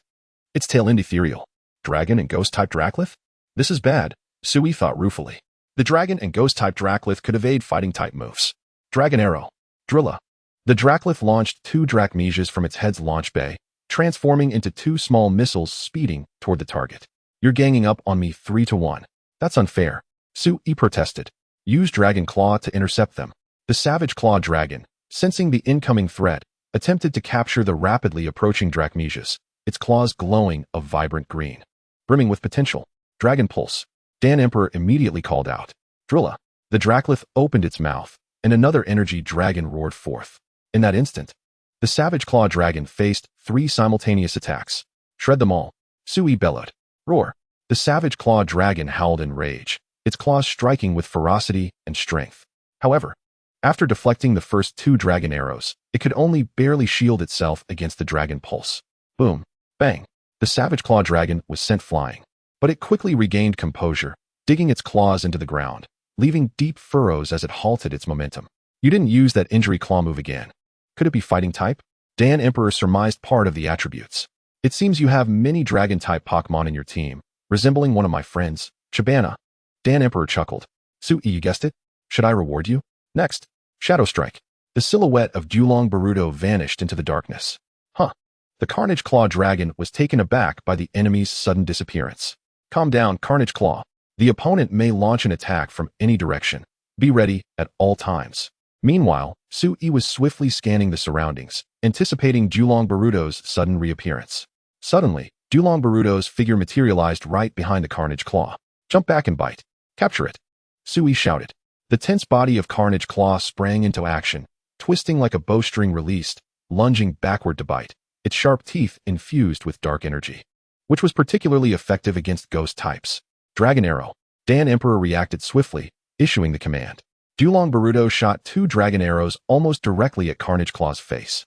Its tail ethereal. Dragon and Ghost-type Draclith? This is bad, Sui thought ruefully. The Dragon and Ghost-type Draclith could evade fighting-type moves. Dragon Arrow. Drilla. The Draclith launched 2 Drachmesias from its head's launch bay, transforming into 2 small missiles speeding toward the target. You're ganging up on me 3-1. That's unfair, Sui protested. Use Dragon Claw to intercept them. The Savage Claw Dragon, sensing the incoming threat, attempted to capture the rapidly approaching Drachmesias, its claws glowing a vibrant green. Brimming with potential. Dragon Pulse. Dan Emperor immediately called out. Drilla. The Draclith opened its mouth, and another energy dragon roared forth. In that instant, the Savage Claw Dragon faced 3 simultaneous attacks. Shred them all, Sui bellowed. Roar. The Savage Claw Dragon howled in rage, its claws striking with ferocity and strength. However, after deflecting the first 2 dragon arrows, it could only barely shield itself against the Dragon Pulse. Boom. Bang. The Savage Claw Dragon was sent flying, but it quickly regained composure, digging its claws into the ground, leaving deep furrows as it halted its momentum. You didn't use that injury claw move again. Could it be fighting type? Dan Emperor surmised part of the attributes. It seems you have many dragon-type Pokémon in your team, resembling one of my friends, Chibana. Dan Emperor chuckled. Sui, you guessed it? Should I reward you? Next, Shadow Strike. The silhouette of Dulong Baruto vanished into the darkness. Huh. The Carnage Claw Dragon was taken aback by the enemy's sudden disappearance. Calm down, Carnage Claw. The opponent may launch an attack from any direction. Be ready at all times. Meanwhile, Sui was swiftly scanning the surroundings, anticipating Dulong Baruto's sudden reappearance. Suddenly, Dulong Baruto's figure materialized right behind the Carnage Claw. Jump back and bite. Capture it. Sui shouted. The tense body of Carnage Claw sprang into action, twisting like a bowstring released, lunging backward to bite, its sharp teeth infused with dark energy, which was particularly effective against ghost types. Dragon Arrow. Dan Emperor reacted swiftly, issuing the command. Dulong Baruto shot 2 dragon arrows almost directly at Carnage Claw's face.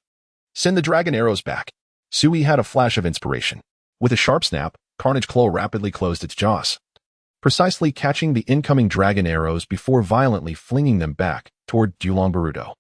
Send the dragon arrows back. Sui had a flash of inspiration. With a sharp snap, Carnage Claw rapidly closed its jaws, precisely catching the incoming dragon arrows before violently flinging them back toward Dulong Baruto.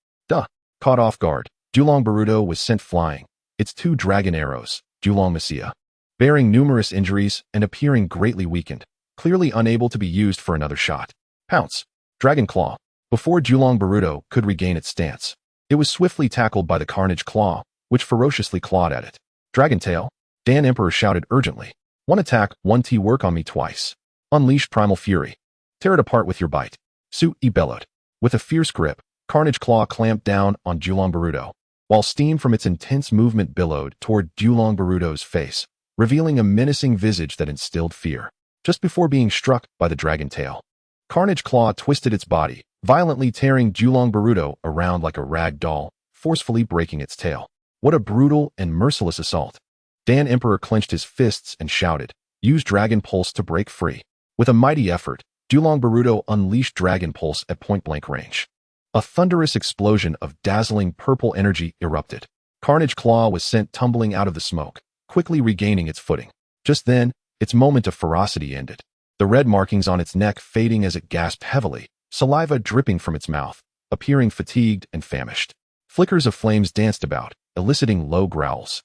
Caught off guard, Dulong Baruto was sent flying, its 2 dragon arrows, Dulong Messia, bearing numerous injuries and appearing greatly weakened, clearly unable to be used for another shot. Pounce. Dragon Claw. Before Dulong Baruto could regain its stance, it was swiftly tackled by the Carnage Claw, which ferociously clawed at it. Dragon Tail. Dan Emperor shouted urgently. 1 attack, 1 T work on me twice. Unleash Primal Fury. Tear it apart with your bite. Sui bellowed. With a fierce grip, Carnage Claw clamped down on Dulong Baruto, while steam from its intense movement billowed toward Dulong Baruto's face, revealing a menacing visage that instilled fear. Just before being struck by the Dragon Tail, Carnage Claw twisted its body, violently tearing Dulong Baruto around like a rag doll, forcefully breaking its tail. What a brutal and merciless assault. Dan Emperor clenched his fists and shouted, use Dragon Pulse to break free. With a mighty effort, Dulong Baruto unleashed Dragon Pulse at point-blank range. A thunderous explosion of dazzling purple energy erupted. Carnage Claw was sent tumbling out of the smoke, quickly regaining its footing. Just then, its moment of ferocity ended, the red markings on its neck fading as it gasped heavily, saliva dripping from its mouth, appearing fatigued and famished. Flickers of flames danced about, eliciting low growls,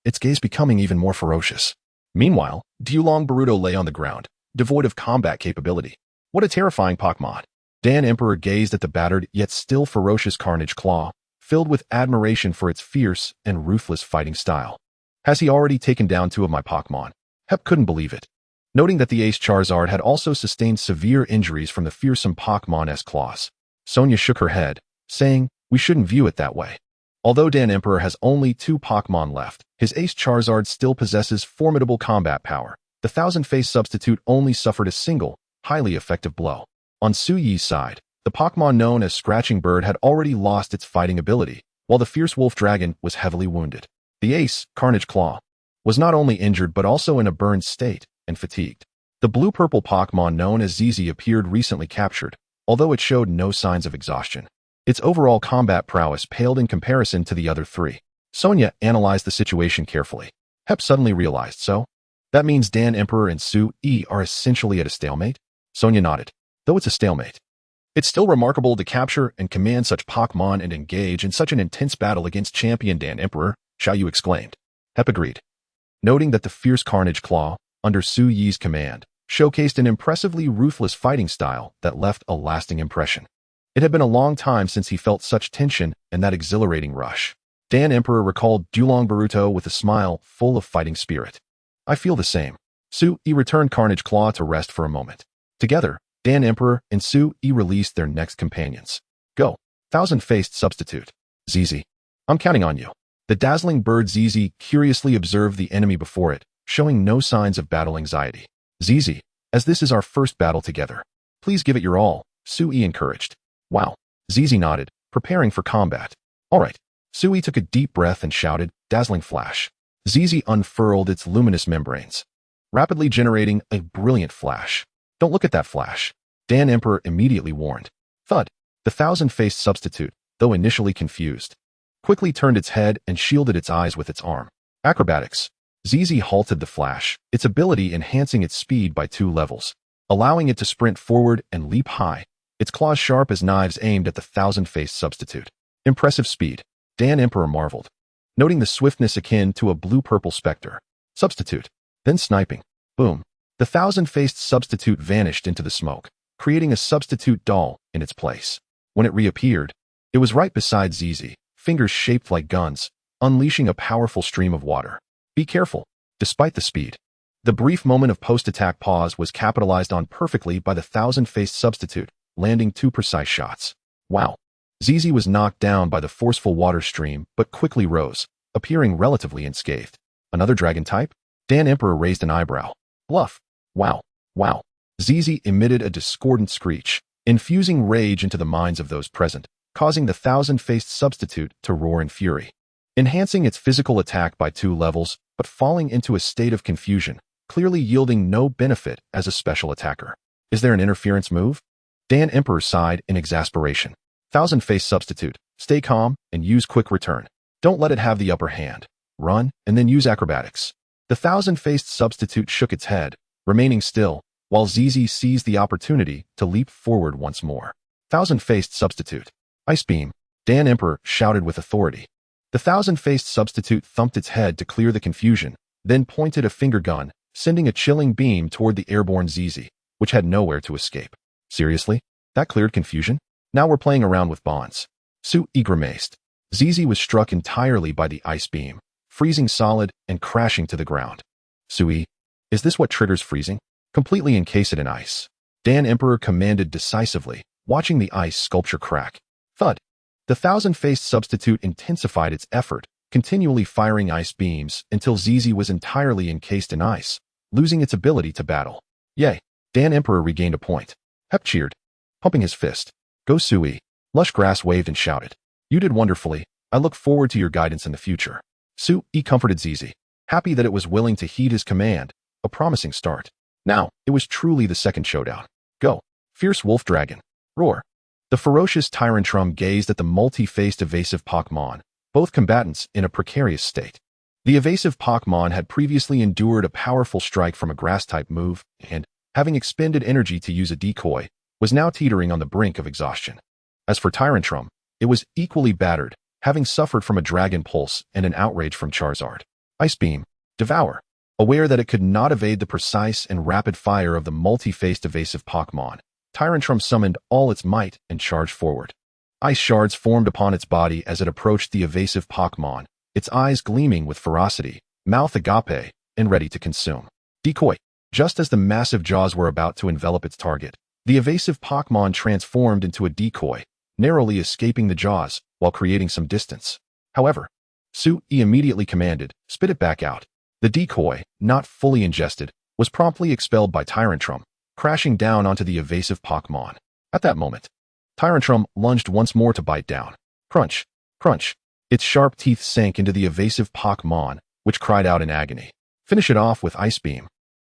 its gaze becoming even more ferocious. Meanwhile, Dulong Baruto lay on the ground, devoid of combat capability. What a terrifying Pokémon. Dan Emperor gazed at the battered yet still ferocious Carnage Claw, filled with admiration for its fierce and ruthless fighting style. Has he already taken down 2 of my Pokémon? Hep couldn't believe it. Noting that the ace Charizard had also sustained severe injuries from the fearsome Pokémon's claws, Sonia shook her head, saying, we shouldn't view it that way. Although Dan Emperor has only 2 Pokémon left, his ace Charizard still possesses formidable combat power. The Thousand-Face substitute only suffered a single, highly effective blow. On Sui's side, the Pokémon known as Scratching Bird had already lost its fighting ability, while the Fierce Wolf Dragon was heavily wounded. The ace, Carnage Claw, was not only injured but also in a burned state and fatigued. The blue-purple Pokémon known as ZZ appeared recently captured, although it showed no signs of exhaustion. Its overall combat prowess paled in comparison to the other three. Sonia analyzed the situation carefully. Hep suddenly realized, so? That means Dan Emperor and Sue-E are essentially at a stalemate? Sonia nodded. Though it's a stalemate, it's still remarkable to capture and command such Pokémon and engage in such an intense battle against champion Dan Emperor, Xiaoyu exclaimed. Hep agreed, noting that the fierce Carnage Claw, under Su-Yi's command, showcased an impressively ruthless fighting style that left a lasting impression. It had been a long time since he felt such tension and that exhilarating rush. Dan Emperor recalled Dulong Baruto with a smile full of fighting spirit. I feel the same. Su-E returned Carnage Claw to rest for a moment. Together, Dan Emperor and Su-E released their next companions. Go. Thousand-faced substitute. ZZ. I'm counting on you. The dazzling bird ZZ curiously observed the enemy before it, showing no signs of battle anxiety. ZZ, as this is our first battle together, please give it your all, Su-E encouraged. Wow. ZZ nodded, preparing for combat. All right. Su-E took a deep breath and shouted, dazzling flash. ZZ unfurled its luminous membranes, rapidly generating a brilliant flash. Don't look at that flash, Dan Emperor immediately warned. Thud. The thousand-faced substitute, though initially confused, quickly turned its head and shielded its eyes with its arm. Acrobatics. ZZ halted the flash, its ability enhancing its speed by 2 levels, allowing it to sprint forward and leap high, its claws sharp as knives aimed at the thousand-faced substitute. Impressive speed, Dan Emperor marveled, noting the swiftness akin to a blue-purple specter. Substitute. Then sniping. Boom. The thousand-faced substitute vanished into the smoke, creating a substitute doll in its place. When it reappeared, it was right beside ZZ, fingers shaped like guns, unleashing a powerful stream of water. Be careful. Despite the speed, the brief moment of post-attack pause was capitalized on perfectly by the thousand-faced substitute, landing 2 precise shots. Wow. ZZ was knocked down by the forceful water stream, but quickly rose, appearing relatively unscathed. Another dragon type? Dan Emperor raised an eyebrow. Bluff. Wow. Wow. ZZ emitted a discordant screech, infusing rage into the minds of those present, causing the thousand-faced substitute to roar in fury, enhancing its physical attack by 2 levels, but falling into a state of confusion, clearly yielding no benefit as a special attacker. Is there an interference move? Dan Emperor sighed in exasperation. Thousand-faced substitute, stay calm and use quick return. Don't let it have the upper hand. Run, and then use acrobatics. The thousand-faced substitute shook its head, remaining still, while ZZ seized the opportunity to leap forward once more. Thousand-faced substitute. Ice beam. Dan Emperor shouted with authority. The thousand-faced substitute thumped its head to clear the confusion, then pointed a finger gun, sending a chilling beam toward the airborne ZZ, which had nowhere to escape. Seriously? That cleared confusion? Now we're playing around with bonds. Su-E grimaced. ZZ was struck entirely by the ice beam, freezing solid and crashing to the ground. Su-E, is this what triggers freezing? Completely encase it in ice. Dan Emperor commanded decisively, watching the ice sculpture crack. Thud. The thousand-faced substitute intensified its effort, continually firing ice beams until ZZ was entirely encased in ice, losing its ability to battle. Yay. Dan Emperor regained a point. Hep cheered, pumping his fist. Go Su-E. Lush Grass waved and shouted. You did wonderfully. I look forward to your guidance in the future. Su-E comforted ZZ, happy that it was willing to heed his command, a promising start. Now, it was truly the second showdown. Go. Fierce Wolf Dragon. Roar. The ferocious Tyranitar gazed at the multi-faced evasive Pokémon, both combatants in a precarious state. The evasive Pokémon had previously endured a powerful strike from a grass-type move, and, having expended energy to use a decoy, was now teetering on the brink of exhaustion. As for Tyranitar, it was equally battered, having suffered from a Dragon Pulse and an outrage from Charizard. Ice Beam. Devour. Aware that it could not evade the precise and rapid fire of the multi-faced evasive Pokémon, Tyranitar summoned all its might and charged forward. Ice shards formed upon its body as it approached the evasive Pokémon, its eyes gleaming with ferocity, mouth agape, and ready to consume. Decoy. Just as the massive jaws were about to envelop its target, the evasive Pokémon transformed into a decoy, narrowly escaping the jaws while creating some distance. However, Su-E immediately commanded, spit it back out. The decoy, not fully ingested, was promptly expelled by Tyranitar, crashing down onto the evasive Pokémon. At that moment, Tyranitar lunged once more to bite down. Crunch, crunch. Its sharp teeth sank into the evasive Pokémon, which cried out in agony. Finish it off with Ice Beam.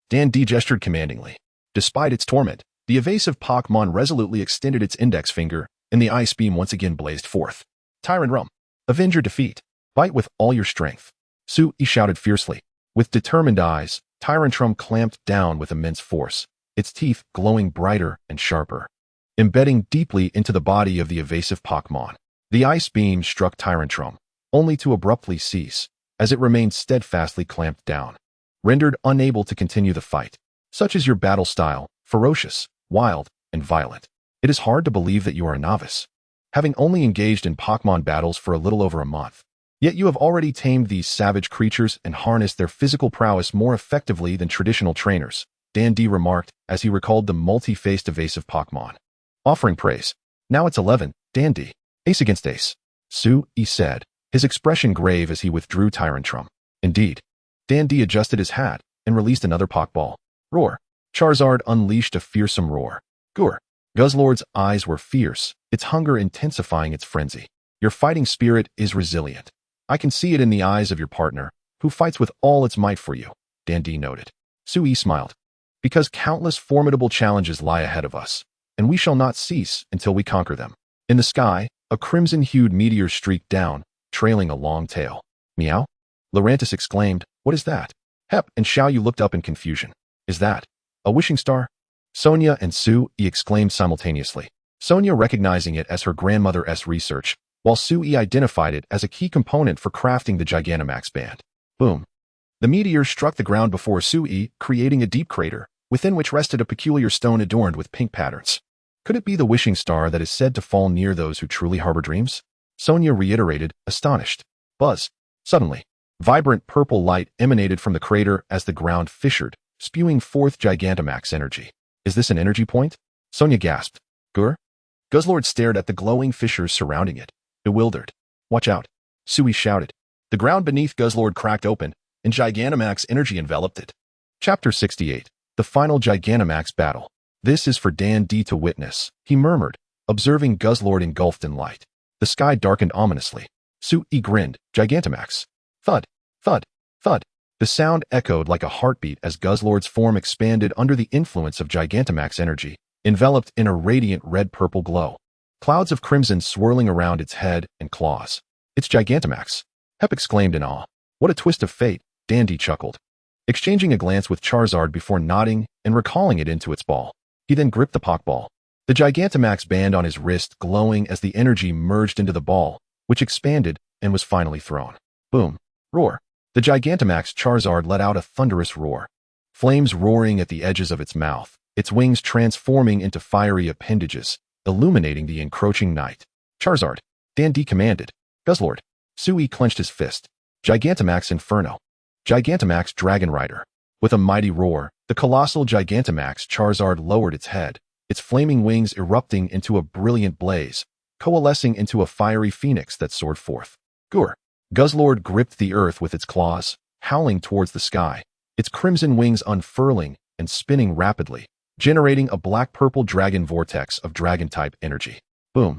Dan D gestured commandingly. Despite its torment, the evasive Pokémon resolutely extended its index finger, and the Ice Beam once again blazed forth. Tyranitar, avenge your defeat. Bite with all your strength. Sui shouted fiercely. With determined eyes, Tyranitar clamped down with immense force, its teeth glowing brighter and sharper. Embedding deeply into the body of the evasive Pokémon, the Ice Beam struck Tyranitar, only to abruptly cease, as it remained steadfastly clamped down. Rendered unable to continue the fight. Such is your battle style, ferocious, wild, and violent. It is hard to believe that you are a novice, having only engaged in Pokémon battles for a little over a month. Yet you have already tamed these savage creatures and harnessed their physical prowess more effectively than traditional trainers, Dan D remarked as he recalled the multi-faced evasive Pokémon. Offering praise. Now it's 11, Dan D. Ace against ace. Sui said, his expression grave as he withdrew Tyranitar. Indeed. Dan D adjusted his hat and released another Pokeball. Roar. Charizard unleashed a fearsome roar. Goor. Guzzlord's eyes were fierce, its hunger intensifying its frenzy. Your fighting spirit is resilient. I can see it in the eyes of your partner, who fights with all its might for you, Dan D noted. Sui smiled. Because countless formidable challenges lie ahead of us, and we shall not cease until we conquer them. In the sky, a crimson-hued meteor streaked down, trailing a long tail. Meow? Lurantis exclaimed, what is that? Hep and Xiaoyu looked up in confusion. Is that a wishing star? Sonia and Sui exclaimed simultaneously. Sonia recognizing it as her grandmother's research, while Sui identified it as a key component for crafting the Gigantamax band. Boom. The meteor struck the ground before Sui, creating a deep crater, within which rested a peculiar stone adorned with pink patterns. Could it be the wishing star that is said to fall near those who truly harbor dreams? Sonia reiterated, astonished. Buzz. Suddenly, vibrant purple light emanated from the crater as the ground fissured, spewing forth Gigantamax energy. Is this an energy point? Sonia gasped. Gur? Guzzlord stared at the glowing fissures surrounding it, bewildered. Watch out. Sui shouted. The ground beneath Guzzlord cracked open, and Gigantamax energy enveloped it. Chapter 68. The Final Gigantamax Battle. This is for Dan D to witness, he murmured, observing Guzzlord engulfed in light. The sky darkened ominously. Sui grinned. Gigantamax. Thud. Thud. Thud. The sound echoed like a heartbeat as Guzzlord's form expanded under the influence of Gigantamax energy, enveloped in a radiant red-purple glow. Clouds of crimson swirling around its head and claws. It's Gigantamax. Hep exclaimed in awe. What a twist of fate, Dan D chuckled. Exchanging a glance with Charizard before nodding and recalling it into its ball. He then gripped the Pokeball. The Gigantamax band on his wrist glowing as the energy merged into the ball, which expanded and was finally thrown. Boom. Roar. The Gigantamax Charizard let out a thunderous roar. Flames roaring at the edges of its mouth, its wings transforming into fiery appendages, illuminating the encroaching night. Charizard. Dan D commanded. Guzzlord. Sui clenched his fist. Gigantamax Inferno. Gigantamax Dragon Rider. With a mighty roar, the colossal Gigantamax Charizard lowered its head, its flaming wings erupting into a brilliant blaze, coalescing into a fiery phoenix that soared forth. Gur. Guzzlord gripped the earth with its claws, howling towards the sky, its crimson wings unfurling and spinning rapidly, generating a black-purple dragon vortex of dragon-type energy. Boom.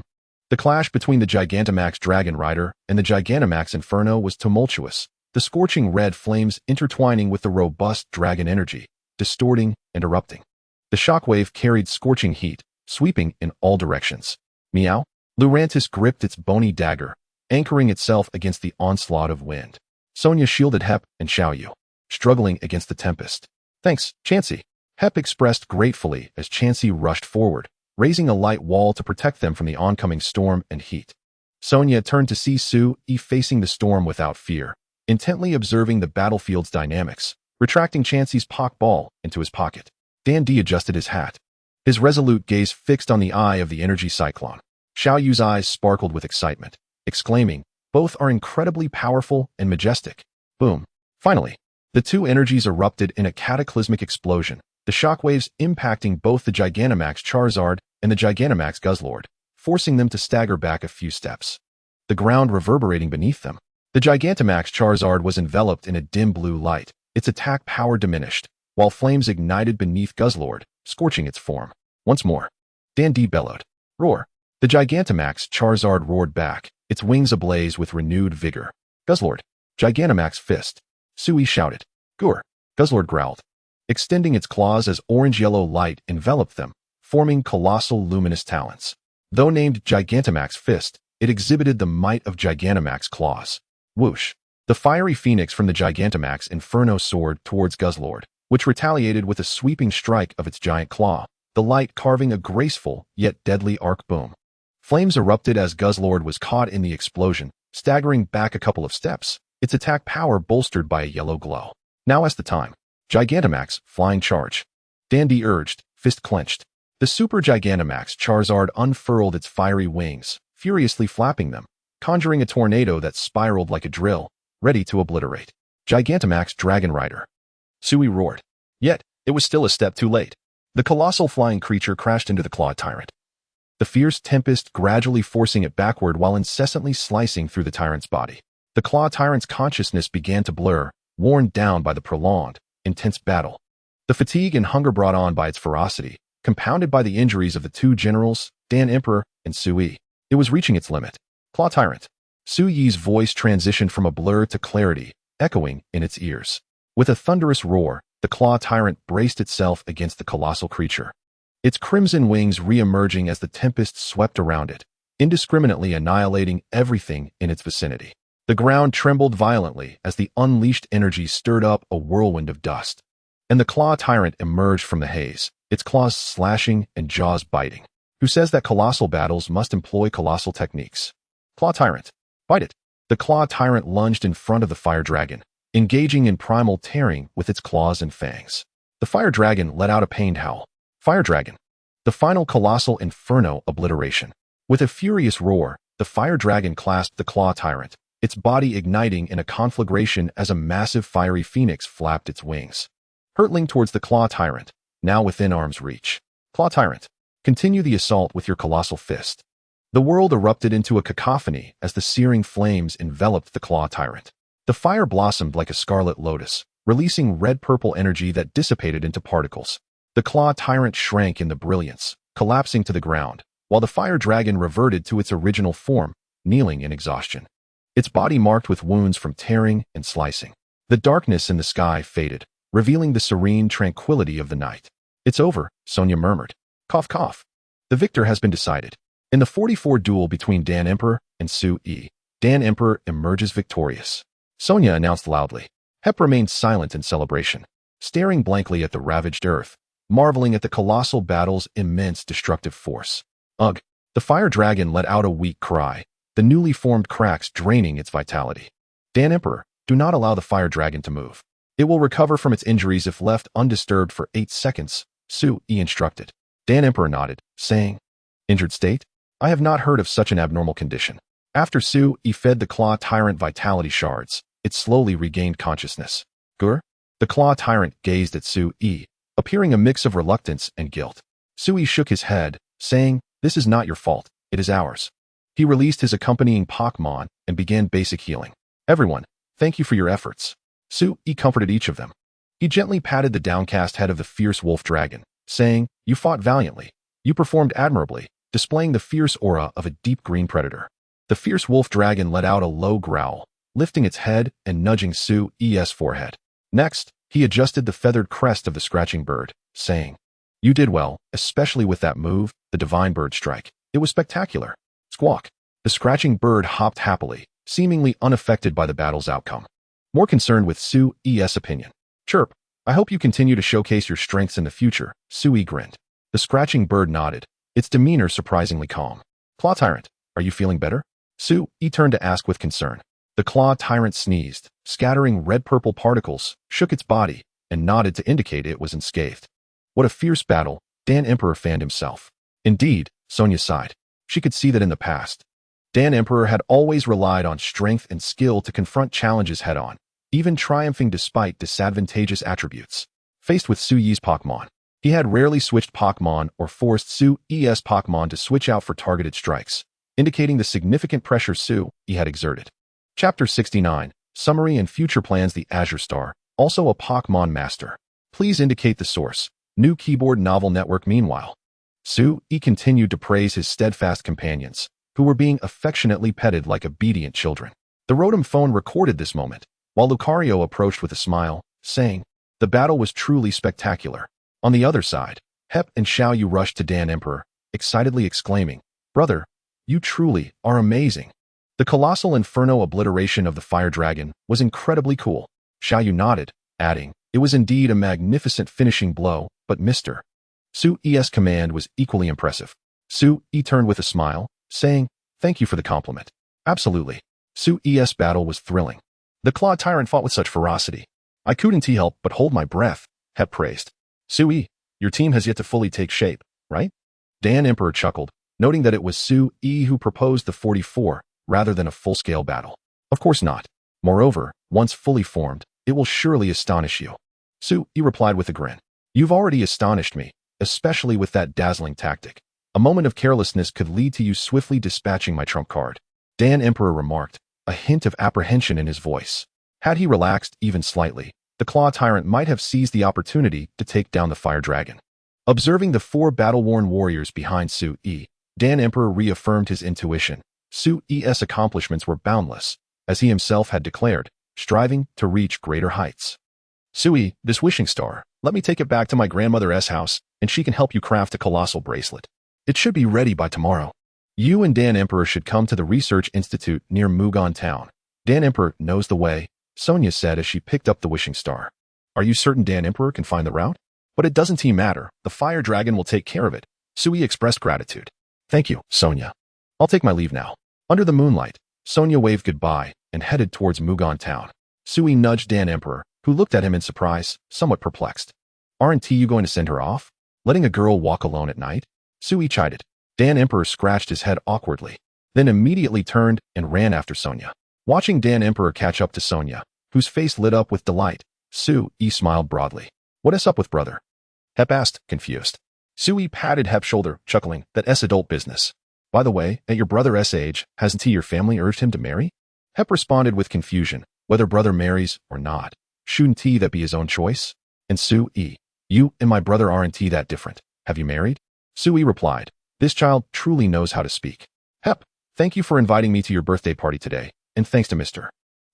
The clash between the Gigantamax Dragon Rider and the Gigantamax Inferno was tumultuous, the scorching red flames intertwining with the robust dragon energy, distorting and erupting. The shockwave carried scorching heat, sweeping in all directions. Meow. Lurantis gripped its bony dagger, anchoring itself against the onslaught of wind. Sonia shielded Hep and Xiaoyu, struggling against the tempest. Thanks, Chansey. Hep expressed gratefully as Chansey rushed forward, raising a light wall to protect them from the oncoming storm and heat. Sonia turned to see Sui facing the storm without fear, intently observing the battlefield's dynamics, retracting Chansey's Pokeball into his pocket. Dan D adjusted his hat, his resolute gaze fixed on the eye of the energy cyclone. Xiaoyu's eyes sparkled with excitement, exclaiming, both are incredibly powerful and majestic. Boom. Finally, the two energies erupted in a cataclysmic explosion, the shockwaves impacting both the Gigantamax Charizard and the Gigantamax Guzzlord, forcing them to stagger back a few steps. The ground reverberating beneath them. The Gigantamax Charizard was enveloped in a dim blue light, its attack power diminished, while flames ignited beneath Guzzlord, scorching its form. Once more, Dan D bellowed. Roar. The Gigantamax Charizard roared back, its wings ablaze with renewed vigor. Guzzlord! Gigantamax fist! Sui shouted. Gur! Guzzlord growled, extending its claws as orange-yellow light enveloped them, forming colossal luminous talons. Though named Gigantamax fist, it exhibited the might of Gigantamax claws. Whoosh! The fiery phoenix from the Gigantamax Inferno soared towards Guzzlord, which retaliated with a sweeping strike of its giant claw, the light carving a graceful yet deadly arc boom. Flames erupted as Guzzlord was caught in the explosion, staggering back a couple of steps, its attack power bolstered by a yellow glow. Now is the time. Gigantamax, flying charge. Dandy urged, fist clenched. The Super Gigantamax Charizard unfurled its fiery wings, furiously flapping them, conjuring a tornado that spiraled like a drill, ready to obliterate. Gigantamax Dragon Rider. Sui roared. Yet, it was still a step too late. The colossal flying creature crashed into the Claw Tyrant. The fierce tempest gradually forcing it backward while incessantly slicing through the tyrant's body. The Claw Tyrant's consciousness began to blur, worn down by the prolonged, intense battle. The fatigue and hunger brought on by its ferocity, compounded by the injuries of the two generals, Dan Emperor and Sui. It was reaching its limit. Claw Tyrant. Sui's voice transitioned from a blur to clarity, echoing in its ears. With a thunderous roar, the Claw Tyrant braced itself against the colossal creature. Its crimson wings re-emerging as the tempest swept around it, indiscriminately annihilating everything in its vicinity. The ground trembled violently as the unleashed energy stirred up a whirlwind of dust. And the Claw Tyrant emerged from the haze, its claws slashing and jaws biting. Who says that colossal battles must employ colossal techniques? Claw Tyrant. Bite it. The Claw Tyrant lunged in front of the Fire Dragon, engaging in primal tearing with its claws and fangs. The Fire Dragon let out a pained howl. Fire Dragon. The final colossal inferno obliteration. With a furious roar, the Fire Dragon clasped the Claw Tyrant, its body igniting in a conflagration as a massive fiery phoenix flapped its wings. Hurtling towards the Claw Tyrant, now within arm's reach. Claw Tyrant. Continue the assault with your colossal fist. The world erupted into a cacophony as the searing flames enveloped the Claw Tyrant. The fire blossomed like a scarlet lotus, releasing red-purple energy that dissipated into particles. The Claw Tyrant shrank in the brilliance, collapsing to the ground, while the Fire Dragon reverted to its original form, kneeling in exhaustion. Its body marked with wounds from tearing and slicing. The darkness in the sky faded, revealing the serene tranquility of the night. It's over, Sonia murmured. Cough cough. The victor has been decided. In the 44 duel between Dan Emperor and Sui, Dan Emperor emerges victorious. Sonia announced loudly. Hep remained silent in celebration, staring blankly at the ravaged earth, marveling at the colossal battle's immense destructive force. Ugh! The Fire Dragon let out a weak cry, the newly formed cracks draining its vitality. Dan Emperor, do not allow the Fire Dragon to move. It will recover from its injuries if left undisturbed for 8 seconds, Sui instructed. Dan Emperor nodded, saying, Injured state? I have not heard of such an abnormal condition. After Sui fed the Claw Tyrant vitality shards, it slowly regained consciousness. Gur? The Claw Tyrant gazed at Sui, appearing a mix of reluctance and guilt. Sui shook his head, saying, This is not your fault, it is ours. He released his accompanying Pokémon and began basic healing. Everyone, thank you for your efforts. Sui comforted each of them. He gently patted the downcast head of the fierce wolf dragon, saying, You fought valiantly. You performed admirably, displaying the fierce aura of a deep green predator. The fierce wolf dragon let out a low growl, lifting its head and nudging Sui's forehead. Next, he adjusted the feathered crest of the scratching bird, saying, You did well, especially with that move, the divine bird strike. It was spectacular. Squawk. The scratching bird hopped happily, seemingly unaffected by the battle's outcome. More concerned with Sui's opinion. Chirp. I hope you continue to showcase your strengths in the future, Sui grinned. The scratching bird nodded, its demeanor surprisingly calm. Claw Tyrant, are you feeling better? Sui turned to ask with concern. The Claw Tyrant sneezed, scattering red-purple particles, shook its body, and nodded to indicate it was unscathed. What a fierce battle, Dan Emperor fanned himself. Indeed, Sonia sighed. She could see that in the past. Dan Emperor had always relied on strength and skill to confront challenges head-on, even triumphing despite disadvantageous attributes. Faced with Sui's Pokémon, he had rarely switched Pokémon or forced Sui's Pokémon to switch out for targeted strikes, indicating the significant pressure Sui had exerted. Chapter 69, Summary and Future Plans. The Azure Star, also a Pokémon Master. Please indicate the source. New Keyboard Novel Network. Meanwhile, Sui continued to praise his steadfast companions, who were being affectionately petted like obedient children. The Rotom phone recorded this moment, while Lucario approached with a smile, saying, "The battle was truly spectacular." On the other side, Hep and Xiaoyu rushed to Dan Emperor, excitedly exclaiming, "Brother, you truly are amazing." The colossal inferno obliteration of the fire dragon was incredibly cool. Xiaoyu nodded, adding, "It was indeed a magnificent finishing blow, but Mr. Su-E's command was equally impressive." Su-E turned with a smile, saying, "Thank you for the compliment." Absolutely. Su-E's battle was thrilling. The Claw Tyrant fought with such ferocity. "I couldn't help but hold my breath," Hep praised. "Su-E, your team has yet to fully take shape, right?" Dan Emperor chuckled, noting that it was Su-E who proposed the 44, rather than a full-scale battle. "Of course not. Moreover, once fully formed, it will surely astonish you." Su-E replied with a grin. "You've already astonished me, especially with that dazzling tactic. A moment of carelessness could lead to you swiftly dispatching my trump card." Dan Emperor remarked, a hint of apprehension in his voice. Had he relaxed even slightly, the Claw Tyrant might have seized the opportunity to take down the Fire Dragon. Observing the 4 battle-worn warriors behind Su-E, Dan Emperor reaffirmed his intuition. Su-E's accomplishments were boundless, as he himself had declared, striving to reach greater heights. "Su-E, this wishing star, let me take it back to my grandmother's house, and she can help you craft a colossal bracelet. It should be ready by tomorrow. You and Dan Emperor should come to the Research Institute near Mugon Town. Dan Emperor knows the way," Sonia said as she picked up the wishing star. "Are you certain Dan Emperor can find the route?" "But it doesn't matter. The Fire Dragon will take care of it." Su-E expressed gratitude. "Thank you, Sonia. I'll take my leave now." Under the moonlight, Sonia waved goodbye and headed towards Mugon Town. Su-E nudged Dan Emperor, who looked at him in surprise, somewhat perplexed. "Aren't you going to send her off? Letting a girl walk alone at night?" Su-E chided. Dan Emperor scratched his head awkwardly, then immediately turned and ran after Sonia. Watching Dan Emperor catch up to Sonia, whose face lit up with delight, Su-E smiled broadly. "What is up with brother?" Hep asked, confused. Su-E patted Hep's shoulder, chuckling, "That's adult business. By the way, at your brother's age, hasn't your family urged him to marry?" Hep responded with confusion, "Whether brother marries or not, shouldn't that be his own choice?" And Su-E, "You and my brother aren't that different. Have you married?" Su-E replied, "This child truly knows how to speak." Hep, "Thank you for inviting me to your birthday party today, and thanks to Mr.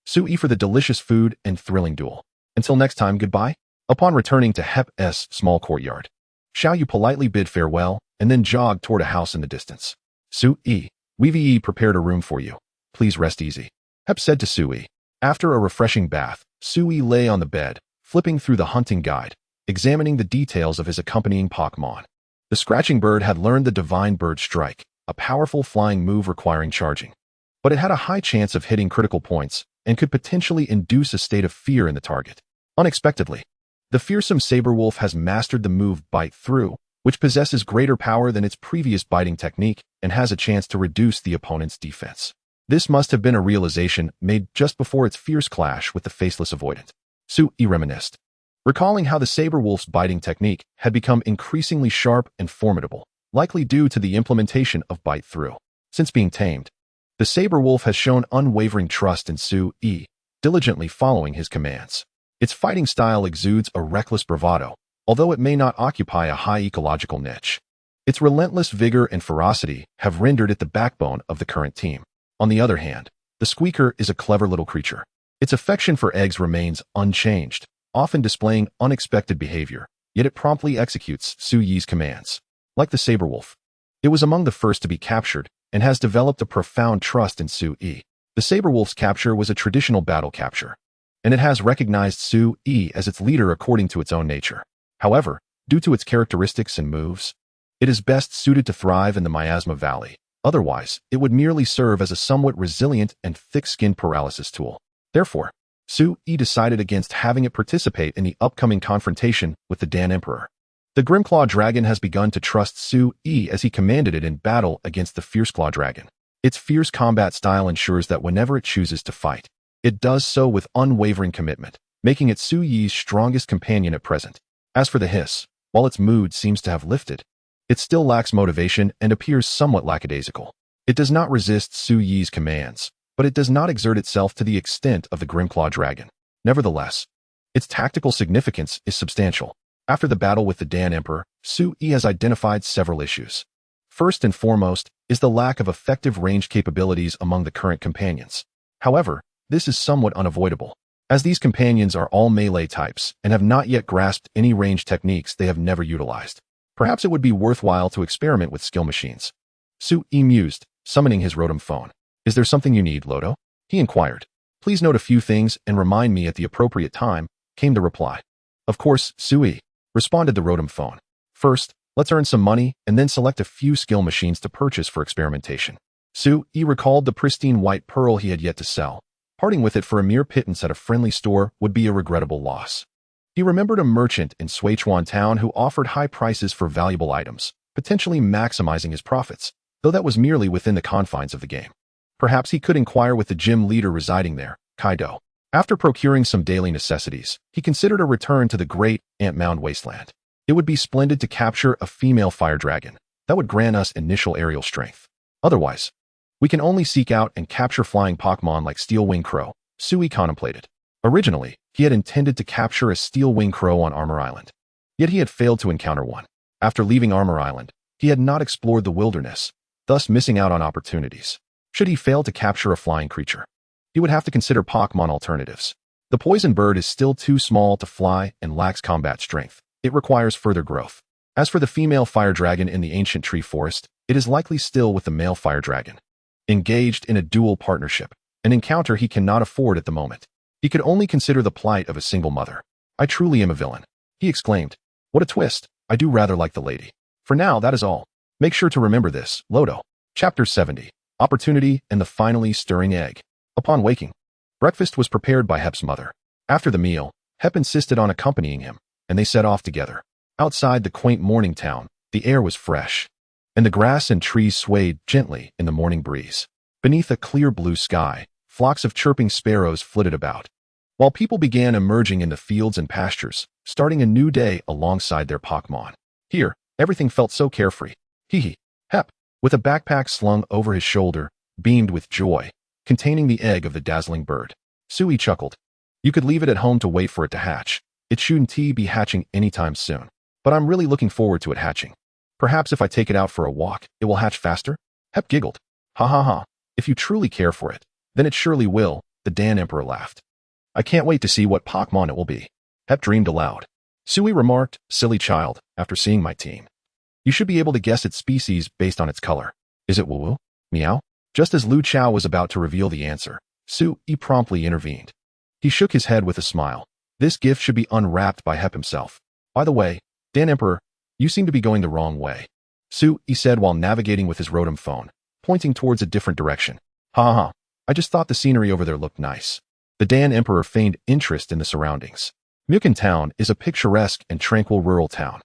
Su-E for the delicious food and thrilling duel. Until next time, goodbye." Upon returning to Hep's small courtyard, Xiaoyu politely bid farewell and then jogged toward a house in the distance. "Su-E, we've prepared a room for you. Please rest easy," Hep said to Su-E. After a refreshing bath, Su-E lay on the bed, flipping through the hunting guide, examining the details of his accompanying Pokémon. The Scratching Bird had learned the Divine Bird Strike, a powerful flying move requiring charging. But it had a high chance of hitting critical points and could potentially induce a state of fear in the target. Unexpectedly, the fearsome Saberwolf has mastered the move Bite Through, which possesses greater power than its previous biting technique and has a chance to reduce the opponent's defense. This must have been a realization made just before its fierce clash with the Faceless Avoidant. Su-E reminisced, recalling how the Saberwolf's biting technique had become increasingly sharp and formidable, likely due to the implementation of Bite Through. Since being tamed, the Saberwolf has shown unwavering trust in Su-E, diligently following his commands. Its fighting style exudes a reckless bravado, although it may not occupy a high ecological niche. Its relentless vigor and ferocity have rendered it the backbone of the current team. On the other hand, the Squeaker is a clever little creature. Its affection for eggs remains unchanged, often displaying unexpected behavior, yet it promptly executes Su-Yi's commands. Like the Saberwolf, it was among the first to be captured and has developed a profound trust in Su-E. The Saberwolf's capture was a traditional battle capture, and it has recognized Su-E as its leader according to its own nature. However, due to its characteristics and moves, it is best suited to thrive in the Miasma Valley. Otherwise, it would merely serve as a somewhat resilient and thick-skinned paralysis tool. Therefore, Su-E decided against having it participate in the upcoming confrontation with the Dan Emperor. The Grimclaw Dragon has begun to trust Su-E as he commanded it in battle against the Fierceclaw Dragon. Its fierce combat style ensures that whenever it chooses to fight, it does so with unwavering commitment, making it Su-Yi's strongest companion at present. As for the Hiss, while its mood seems to have lifted, it still lacks motivation and appears somewhat lackadaisical. It does not resist Su-Yi's commands, but it does not exert itself to the extent of the Grimclaw Dragon. Nevertheless, its tactical significance is substantial. After the battle with the Dan Emperor, Su-E has identified several issues. First and foremost is the lack of effective range capabilities among the current companions. However, this is somewhat unavoidable, as these companions are all melee types and have not yet grasped any range techniques they have never utilized. Perhaps it would be worthwhile to experiment with skill machines. Sui mused, summoning his Rotom phone. Is there something you need, Lodo? He inquired. Please note a few things and remind me at the appropriate time, came the reply. Of course, Sui, responded the Rotom phone. First, let's earn some money and then select a few skill machines to purchase for experimentation. Sui recalled the pristine white pearl he had yet to sell. Parting with it for a mere pittance at a friendly store would be a regrettable loss. He remembered a merchant in Suichuan town who offered high prices for valuable items, potentially maximizing his profits, though that was merely within the confines of the game. Perhaps he could inquire with the gym leader residing there, Kaido. After procuring some daily necessities, he considered a return to the great Ant Mound wasteland. It would be splendid to capture a female fire dragon. That would grant us initial aerial strength. Otherwise, we can only seek out and capture flying Pokémon like Steel Wing Crow, Sui contemplated. Originally, he had intended to capture a Steel Wing Crow on Armor Island. Yet he had failed to encounter one. After leaving Armor Island, he had not explored the wilderness, thus missing out on opportunities. Should he fail to capture a flying creature, he would have to consider Pokémon alternatives. The poison bird is still too small to fly and lacks combat strength. It requires further growth. As for the female fire dragon in the ancient tree forest, it is likely still with the male fire dragon. Engaged in a dual partnership, an encounter he cannot afford at the moment. He could only consider the plight of a single mother. I truly am a villain, he exclaimed. What a twist. I do rather like the lady. For now, that is all. Make sure to remember this, Lodo. Chapter 70. Opportunity and the finally stirring egg. Upon waking, breakfast was prepared by Hep's mother. After the meal, Hep insisted on accompanying him, and they set off together. Outside the quaint morning town, the air was fresh, and the grass and trees swayed gently in the morning breeze. Beneath a clear blue sky, flocks of chirping sparrows flitted about, while people began emerging in the fields and pastures, starting a new day alongside their Pokémon. Here, everything felt so carefree. Hee. Hep, with a backpack slung over his shoulder, beamed with joy, containing the egg of the dazzling bird. Sui chuckled. You could leave it at home to wait for it to hatch. It shouldn't be hatching anytime soon. But I'm really looking forward to it hatching. Perhaps if I take it out for a walk, it will hatch faster? Hep giggled. Ha ha ha. If you truly care for it, then it surely will, the Dan Emperor laughed. I can't wait to see what Pokémon it will be. Hep dreamed aloud. Sui remarked, silly child, after seeing my team. You should be able to guess its species based on its color. Is it Woo-Woo? Meow? Just as Lu Chao was about to reveal the answer, Sui promptly intervened. He shook his head with a smile. This gift should be unwrapped by Hep himself. By the way, Dan Emperor, you seem to be going the wrong way. Sui said while navigating with his Rotom phone, pointing towards a different direction. Ha ha. I just thought the scenery over there looked nice. The Dan Emperor feigned interest in the surroundings. Mukin Town is a picturesque and tranquil rural town.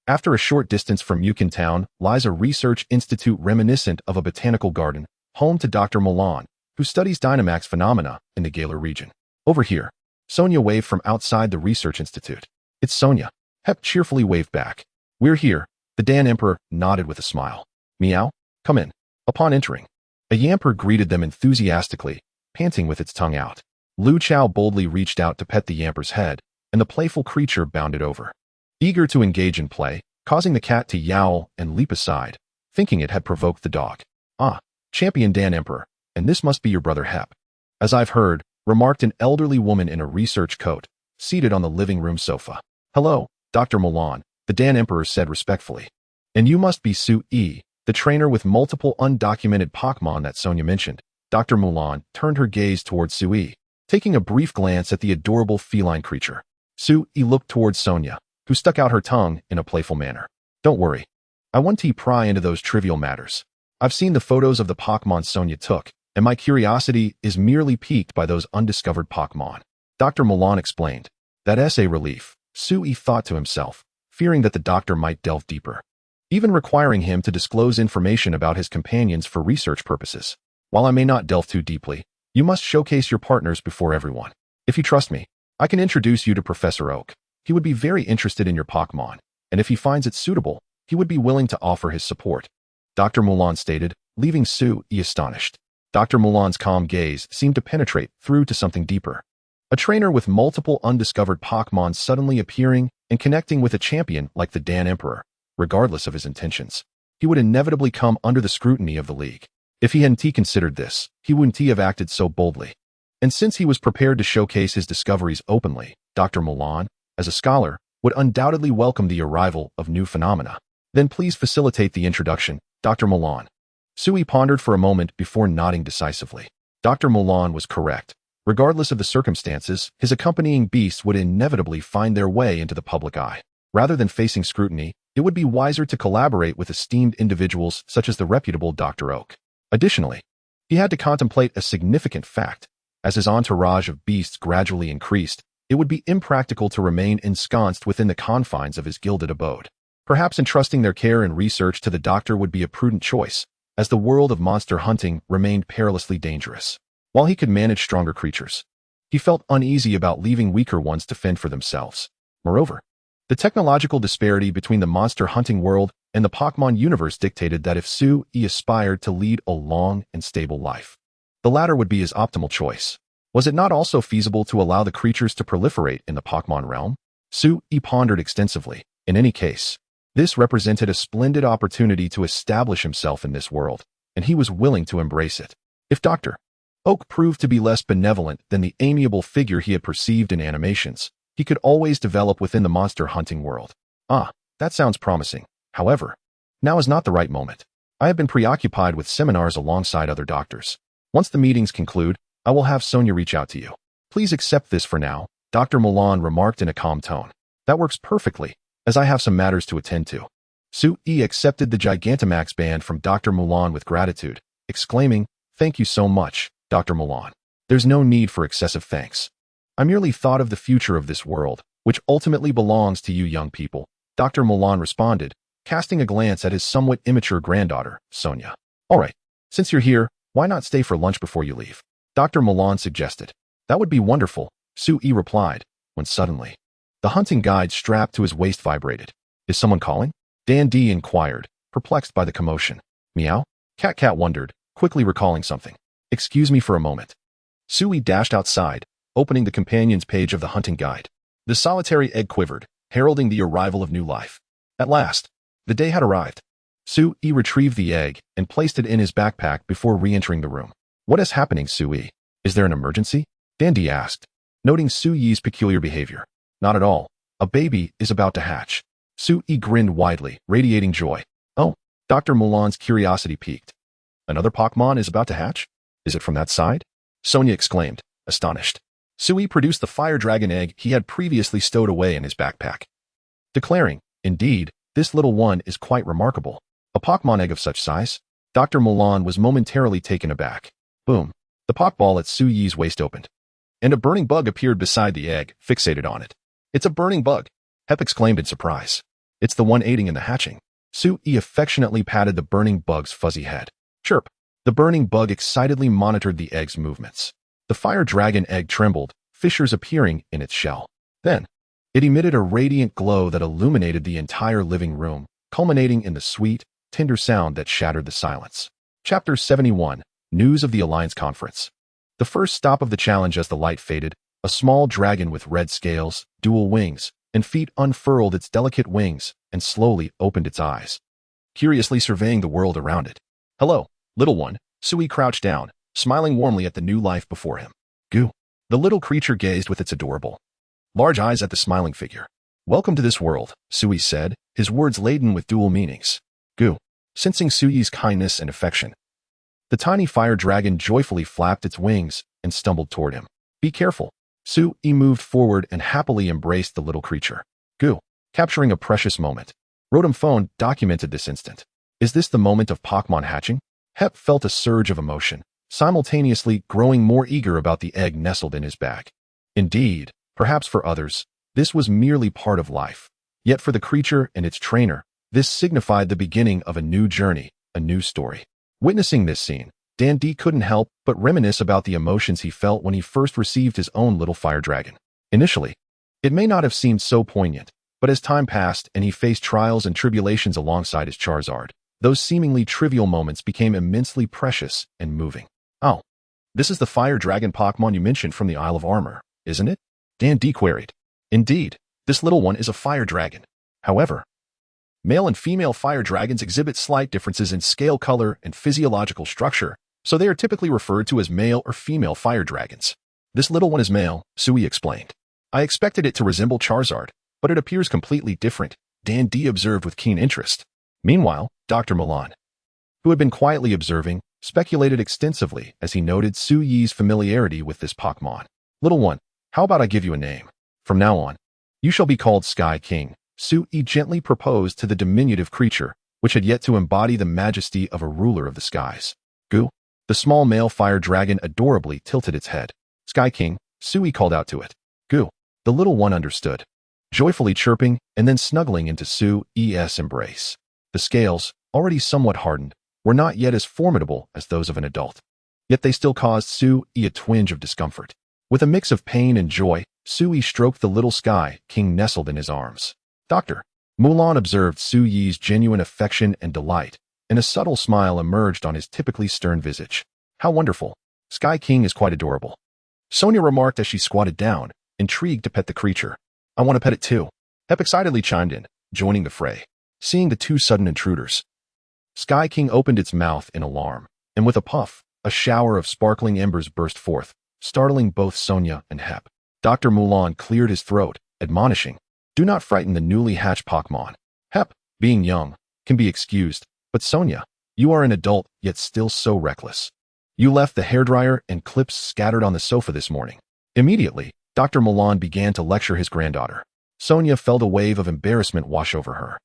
After a short distance from Mukin Town lies a research institute reminiscent of a botanical garden, home to Dr. Milan, who studies Dynamax phenomena in the Galar region. Over here, Sonia waved from outside the research institute. It's Sonia. Hep cheerfully waved back. We're here. The Dan Emperor nodded with a smile. Meow, come in. Upon entering, a Yamper greeted them enthusiastically, panting with its tongue out. Lu Chao boldly reached out to pet the Yamper's head, and the playful creature bounded over, eager to engage in play, causing the cat to yowl and leap aside, thinking it had provoked the dog. Ah, Champion Dan Emperor, and this must be your brother Hep. As I've heard, remarked an elderly woman in a research coat, seated on the living room sofa. Hello, Dr. Milan, the Dan Emperor said respectfully. And you must be Sui, the trainer with multiple undocumented Pokémon that Sonia mentioned. Dr. Milan turned her gaze towards Sui, taking a brief glance at the adorable feline creature. Sui looked towards Sonia, who stuck out her tongue in a playful manner. Don't worry. I want to pry into those trivial matters. I've seen the photos of the Pokémon Sonia took, and my curiosity is merely piqued by those undiscovered Pokémon. Dr. Milan explained. That's a relief, Sui thought to himself, fearing that the doctor might delve deeper, even requiring him to disclose information about his companions for research purposes. While I may not delve too deeply, you must showcase your partners before everyone. If you trust me, I can introduce you to Professor Oak. He would be very interested in your Pokémon, and if he finds it suitable, he would be willing to offer his support. Dr. Milan stated, leaving Sui astonished. Dr. Milan's calm gaze seemed to penetrate through to something deeper. A trainer with multiple undiscovered Pokémon suddenly appearing and connecting with a champion like the Dan Emperor, regardless of his intentions. he would inevitably come under the scrutiny of the League. If he hadn't considered this, he wouldn't have acted so boldly. And since he was prepared to showcase his discoveries openly, Dr. Mulan, as a scholar, would undoubtedly welcome the arrival of new phenomena. Then please facilitate the introduction, Dr. Mulan. Sui pondered for a moment before nodding decisively. Dr. Mulan was correct. Regardless of the circumstances, his accompanying beasts would inevitably find their way into the public eye. Rather than facing scrutiny, it would be wiser to collaborate with esteemed individuals such as the reputable Dr. Oak. Additionally, he had to contemplate a significant fact. As his entourage of beasts gradually increased, it would be impractical to remain ensconced within the confines of his gilded abode. Perhaps entrusting their care and research to the doctor would be a prudent choice, as the world of monster hunting remained perilously dangerous. While he could manage stronger creatures, he felt uneasy about leaving weaker ones to fend for themselves. Moreover, the technological disparity between the monster hunting world and the Pokémon universe dictated that if Sui aspired to lead a long and stable life, the latter would be his optimal choice. Was it not also feasible to allow the creatures to proliferate in the Pokémon realm? Sui pondered extensively. In any case, this represented a splendid opportunity to establish himself in this world, and he was willing to embrace it. If Dr. Oak proved to be less benevolent than the amiable figure he had perceived in animations, he could always develop within the monster hunting world. Ah, that sounds promising. However, now is not the right moment. I have been preoccupied with seminars alongside other doctors. Once the meetings conclude, I will have Sonia reach out to you. Please accept this for now, Dr. Mulan remarked in a calm tone. That works perfectly, as I have some matters to attend to. Sui accepted the Gigantamax band from Dr. Mulan with gratitude, exclaiming, "Thank you so much, Dr. Mulan. There's no need for excessive thanks. I merely thought of the future of this world, which ultimately belongs to you young people," Dr. Mulan responded, casting a glance at his somewhat immature granddaughter, Sonia. "All right, since you're here, why not stay for lunch before you leave?" Dr. Mulan suggested. "That would be wonderful," Sui replied, when suddenly, the hunting guide strapped to his waist vibrated. "Is someone calling?" Dan D inquired, perplexed by the commotion. "Meow?" Cat wondered, quickly recalling something. "Excuse me for a moment." Sui dashed outside, opening the companion's page of the hunting guide. The solitary egg quivered, heralding the arrival of new life. At last, the day had arrived. Sui retrieved the egg and placed it in his backpack before re-entering the room. "What is happening, Sui? Is there an emergency?" Dandy asked, noting Sui's peculiar behavior. "Not at all. A baby is about to hatch." Sui grinned widely, radiating joy. "Oh," Dr. Mulan's curiosity piqued. "Another Pokémon is about to hatch? Is it from that side?" Sonia exclaimed, astonished. Sui produced the fire dragon egg he had previously stowed away in his backpack, declaring, "Indeed, this little one is quite remarkable. A Pokémon egg of such size?" Dr. Mulan was momentarily taken aback. Boom. The Pokeball at Sui's waist opened, and a burning bug appeared beside the egg, fixated on it. "It's a burning bug," Hep exclaimed in surprise. "It's the one aiding in the hatching." Sui affectionately patted the burning bug's fuzzy head. "Chirp." The burning bug excitedly monitored the egg's movements. The fire dragon egg trembled, fissures appearing in its shell. Then, it emitted a radiant glow that illuminated the entire living room, culminating in the sweet, tender sound that shattered the silence. Chapter 71. News of the Alliance Conference. The first stop of the challenge as the light faded, a small dragon with red scales, dual wings, and feet unfurled its delicate wings and slowly opened its eyes, curiously surveying the world around it. "Hello, little one." Sui crouched down, smiling warmly at the new life before him. "Goo." The little creature gazed with its adorable, large eyes at the smiling figure. "Welcome to this world," Sui said, his words laden with dual meanings. "Goo." Sensing Sui's kindness and affection, the tiny fire dragon joyfully flapped its wings and stumbled toward him. "Be careful." Sui moved forward and happily embraced the little creature. "Goo." Capturing a precious moment, Rotom Phone documented this instant. "Is this the moment of Pokémon hatching?" Hep felt a surge of emotion, simultaneously growing more eager about the egg nestled in his bag. Indeed, perhaps for others, this was merely part of life. Yet for the creature and its trainer, this signified the beginning of a new journey, a new story. Witnessing this scene, Dan D couldn't help but reminisce about the emotions he felt when he first received his own little fire dragon. Initially, it may not have seemed so poignant, but as time passed and he faced trials and tribulations alongside his Charizard, those seemingly trivial moments became immensely precious and moving. "Oh, this is the fire dragon Pokémon you mentioned from the Isle of Armor, isn't it?" Dan D queried. "Indeed, this little one is a fire dragon. However, Male and female fire dragons exhibit slight differences in scale, color, and physiological structure, so they are typically referred to as male or female fire dragons. This little one is male, Sui explained. I expected it to resemble Charizard, but it appears completely different, Dan D observed with keen interest. Meanwhile, Dr. Milan, who had been quietly observing, speculated extensively as he noted Su Yi's familiarity with this Pokémon. Little one, how about I give you a name? From now on, you shall be called Sky King, Su Yi gently proposed to the diminutive creature, which had yet to embody the majesty of a ruler of the skies. Goo. The small male fire dragon adorably tilted its head. Sky King, Su Yi called out to it. Goo. The little one understood, joyfully chirping and then snuggling into Su Yi's embrace. The scales, already somewhat hardened, were not yet as formidable as those of an adult. Yet they still caused Su Yi a twinge of discomfort. With a mix of pain and joy, Su Yi stroked the little Sky King nestled in his arms. Dr. Mulan observed Su Yi's genuine affection and delight, and a subtle smile emerged on his typically stern visage. How wonderful. Sky King is quite adorable. Sonia remarked as she squatted down, intrigued to pet the creature. I want to pet it too. Hep excitedly chimed in, joining the fray. Seeing the two sudden intruders, Sky King opened its mouth in alarm, and with a puff, a shower of sparkling embers burst forth, startling both Sonia and Hep. Dr. Mulan cleared his throat, admonishing, do not frighten the newly hatched Pokémon. Hep, being young, can be excused, but Sonia, you are an adult yet still so reckless. You left the hairdryer and clips scattered on the sofa this morning. Immediately, Dr. Mulan began to lecture his granddaughter. Sonia felt a wave of embarrassment wash over her,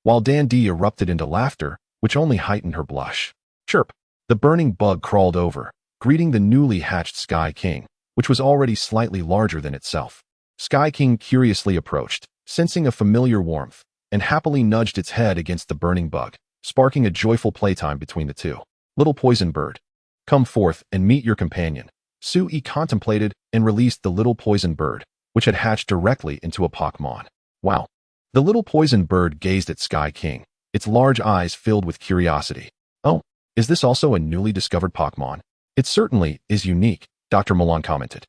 while Dan D erupted into laughter, which only heightened her blush. Chirp! The burning bug crawled over, greeting the newly hatched Sky King, which was already slightly larger than itself. Sky King curiously approached, sensing a familiar warmth, and happily nudged its head against the burning bug, sparking a joyful playtime between the two. Little poison bird, come forth and meet your companion. Su Yi contemplated and released the little poison bird, which had hatched directly into a Pokémon. Wow! The little poison bird gazed at Sky King, its large eyes filled with curiosity. Oh, is this also a newly discovered Pokémon? It certainly is unique, Dr. Milan commented,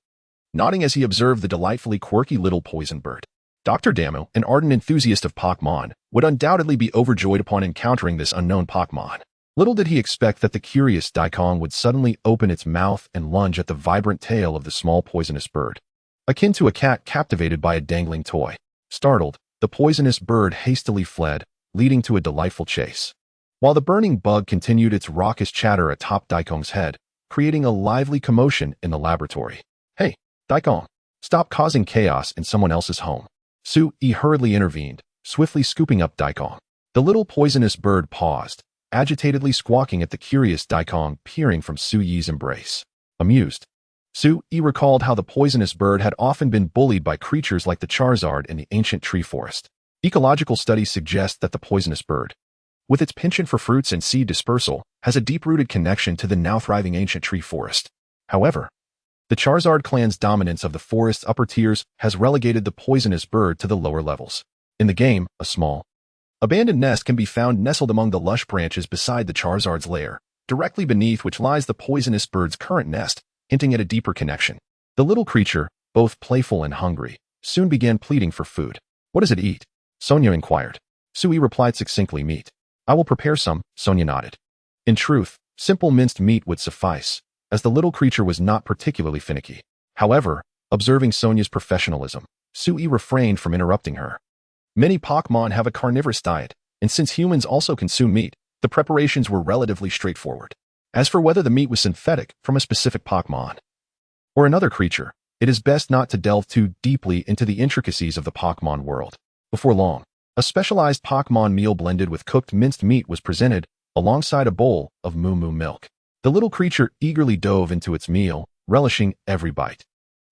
nodding as he observed the delightfully quirky little poison bird. Dr. Damu, an ardent enthusiast of Pokémon, would undoubtedly be overjoyed upon encountering this unknown Pokémon. Little did he expect that the curious Daikon would suddenly open its mouth and lunge at the vibrant tail of the small poisonous bird, akin to a cat captivated by a dangling toy. Startled, the poisonous bird hastily fled, leading to a delightful chase, while the burning bug continued its raucous chatter atop Daikon's head, creating a lively commotion in the laboratory. Hey, Daikon, stop causing chaos in someone else's home. Su Yi hurriedly intervened, swiftly scooping up Daikon. The little poisonous bird paused, agitatedly squawking at the curious Daikon peering from Su Yi's embrace. Amused, Su Yi recalled how the poisonous bird had often been bullied by creatures like the Charizard in the ancient tree forest. Ecological studies suggest that the poisonous bird, with its penchant for fruits and seed dispersal, has a deep-rooted connection to the now thriving ancient tree forest. However, the Charizard clan's dominance of the forest's upper tiers has relegated the poisonous bird to the lower levels. In the game, a small, abandoned nest can be found nestled among the lush branches beside the Charizard's lair, directly beneath which lies the poisonous bird's current nest, hinting at a deeper connection. The little creature, both playful and hungry, soon began pleading for food. What does it eat? Sonia inquired. Su Yi replied succinctly, meat. I will prepare some, Sonia nodded. In truth, simple minced meat would suffice, as the little creature was not particularly finicky. However, observing Sonia's professionalism, Su Yi refrained from interrupting her. Many Pokémon have a carnivorous diet, and since humans also consume meat, the preparations were relatively straightforward. As for whether the meat was synthetic from a specific Pokémon or another creature, it is best not to delve too deeply into the intricacies of the Pokémon world. Before long, a specialized Pokémon meal blended with cooked minced meat was presented, alongside a bowl of moo moo milk. The little creature eagerly dove into its meal, relishing every bite.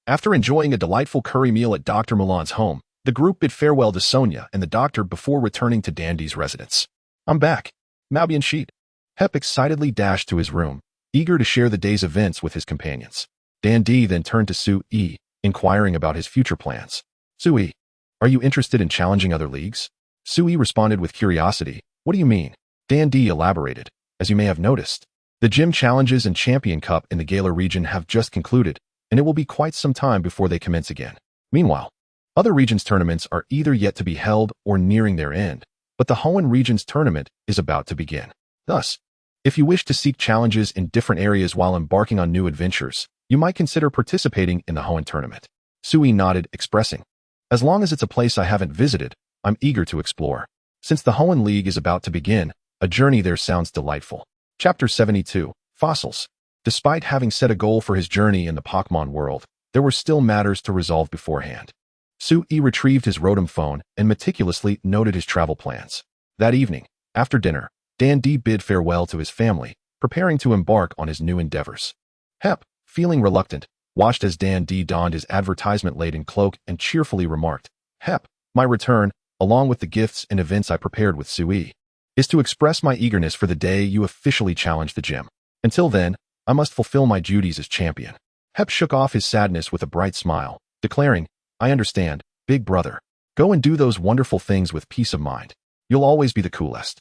After enjoying a delightful curry meal at Dr. Mulan's home, the group bid farewell to Sonia and the doctor before returning to Dandy's residence. I'm back. Maobian Sheet. Hep excitedly dashed to his room, eager to share the day's events with his companions. Dandy then turned to Su Yi, inquiring about his future plans. Su Yi, are you interested in challenging other leagues? Su Yi responded with curiosity. What do you mean? Dandy elaborated. As you may have noticed, the Gym Challenges and Champion Cup in the Galar region have just concluded, and it will be quite some time before they commence again. Meanwhile, other regions' tournaments are either yet to be held or nearing their end, but the Hoenn region's tournament is about to begin. Thus, if you wish to seek challenges in different areas while embarking on new adventures, you might consider participating in the Hoenn tournament. Sui nodded, expressing, as long as it's a place I haven't visited, I'm eager to explore. Since the Hoenn League is about to begin, a journey there sounds delightful. Chapter 72, Fossils. Despite having set a goal for his journey in the Pokémon world, there were still matters to resolve beforehand. Sui retrieved his Rotom phone and meticulously noted his travel plans. That evening, after dinner, Dan D bid farewell to his family, preparing to embark on his new endeavors. Hep, feeling reluctant, watched as Dan D donned his advertisement-laden cloak and cheerfully remarked, Hep, my return, along with the gifts and events I prepared with Sui, is to express my eagerness for the day you officially challenge the gym. Until then, I must fulfill my duties as champion. Hep shook off his sadness with a bright smile, declaring, I understand, big brother. Go and do those wonderful things with peace of mind. You'll always be the coolest.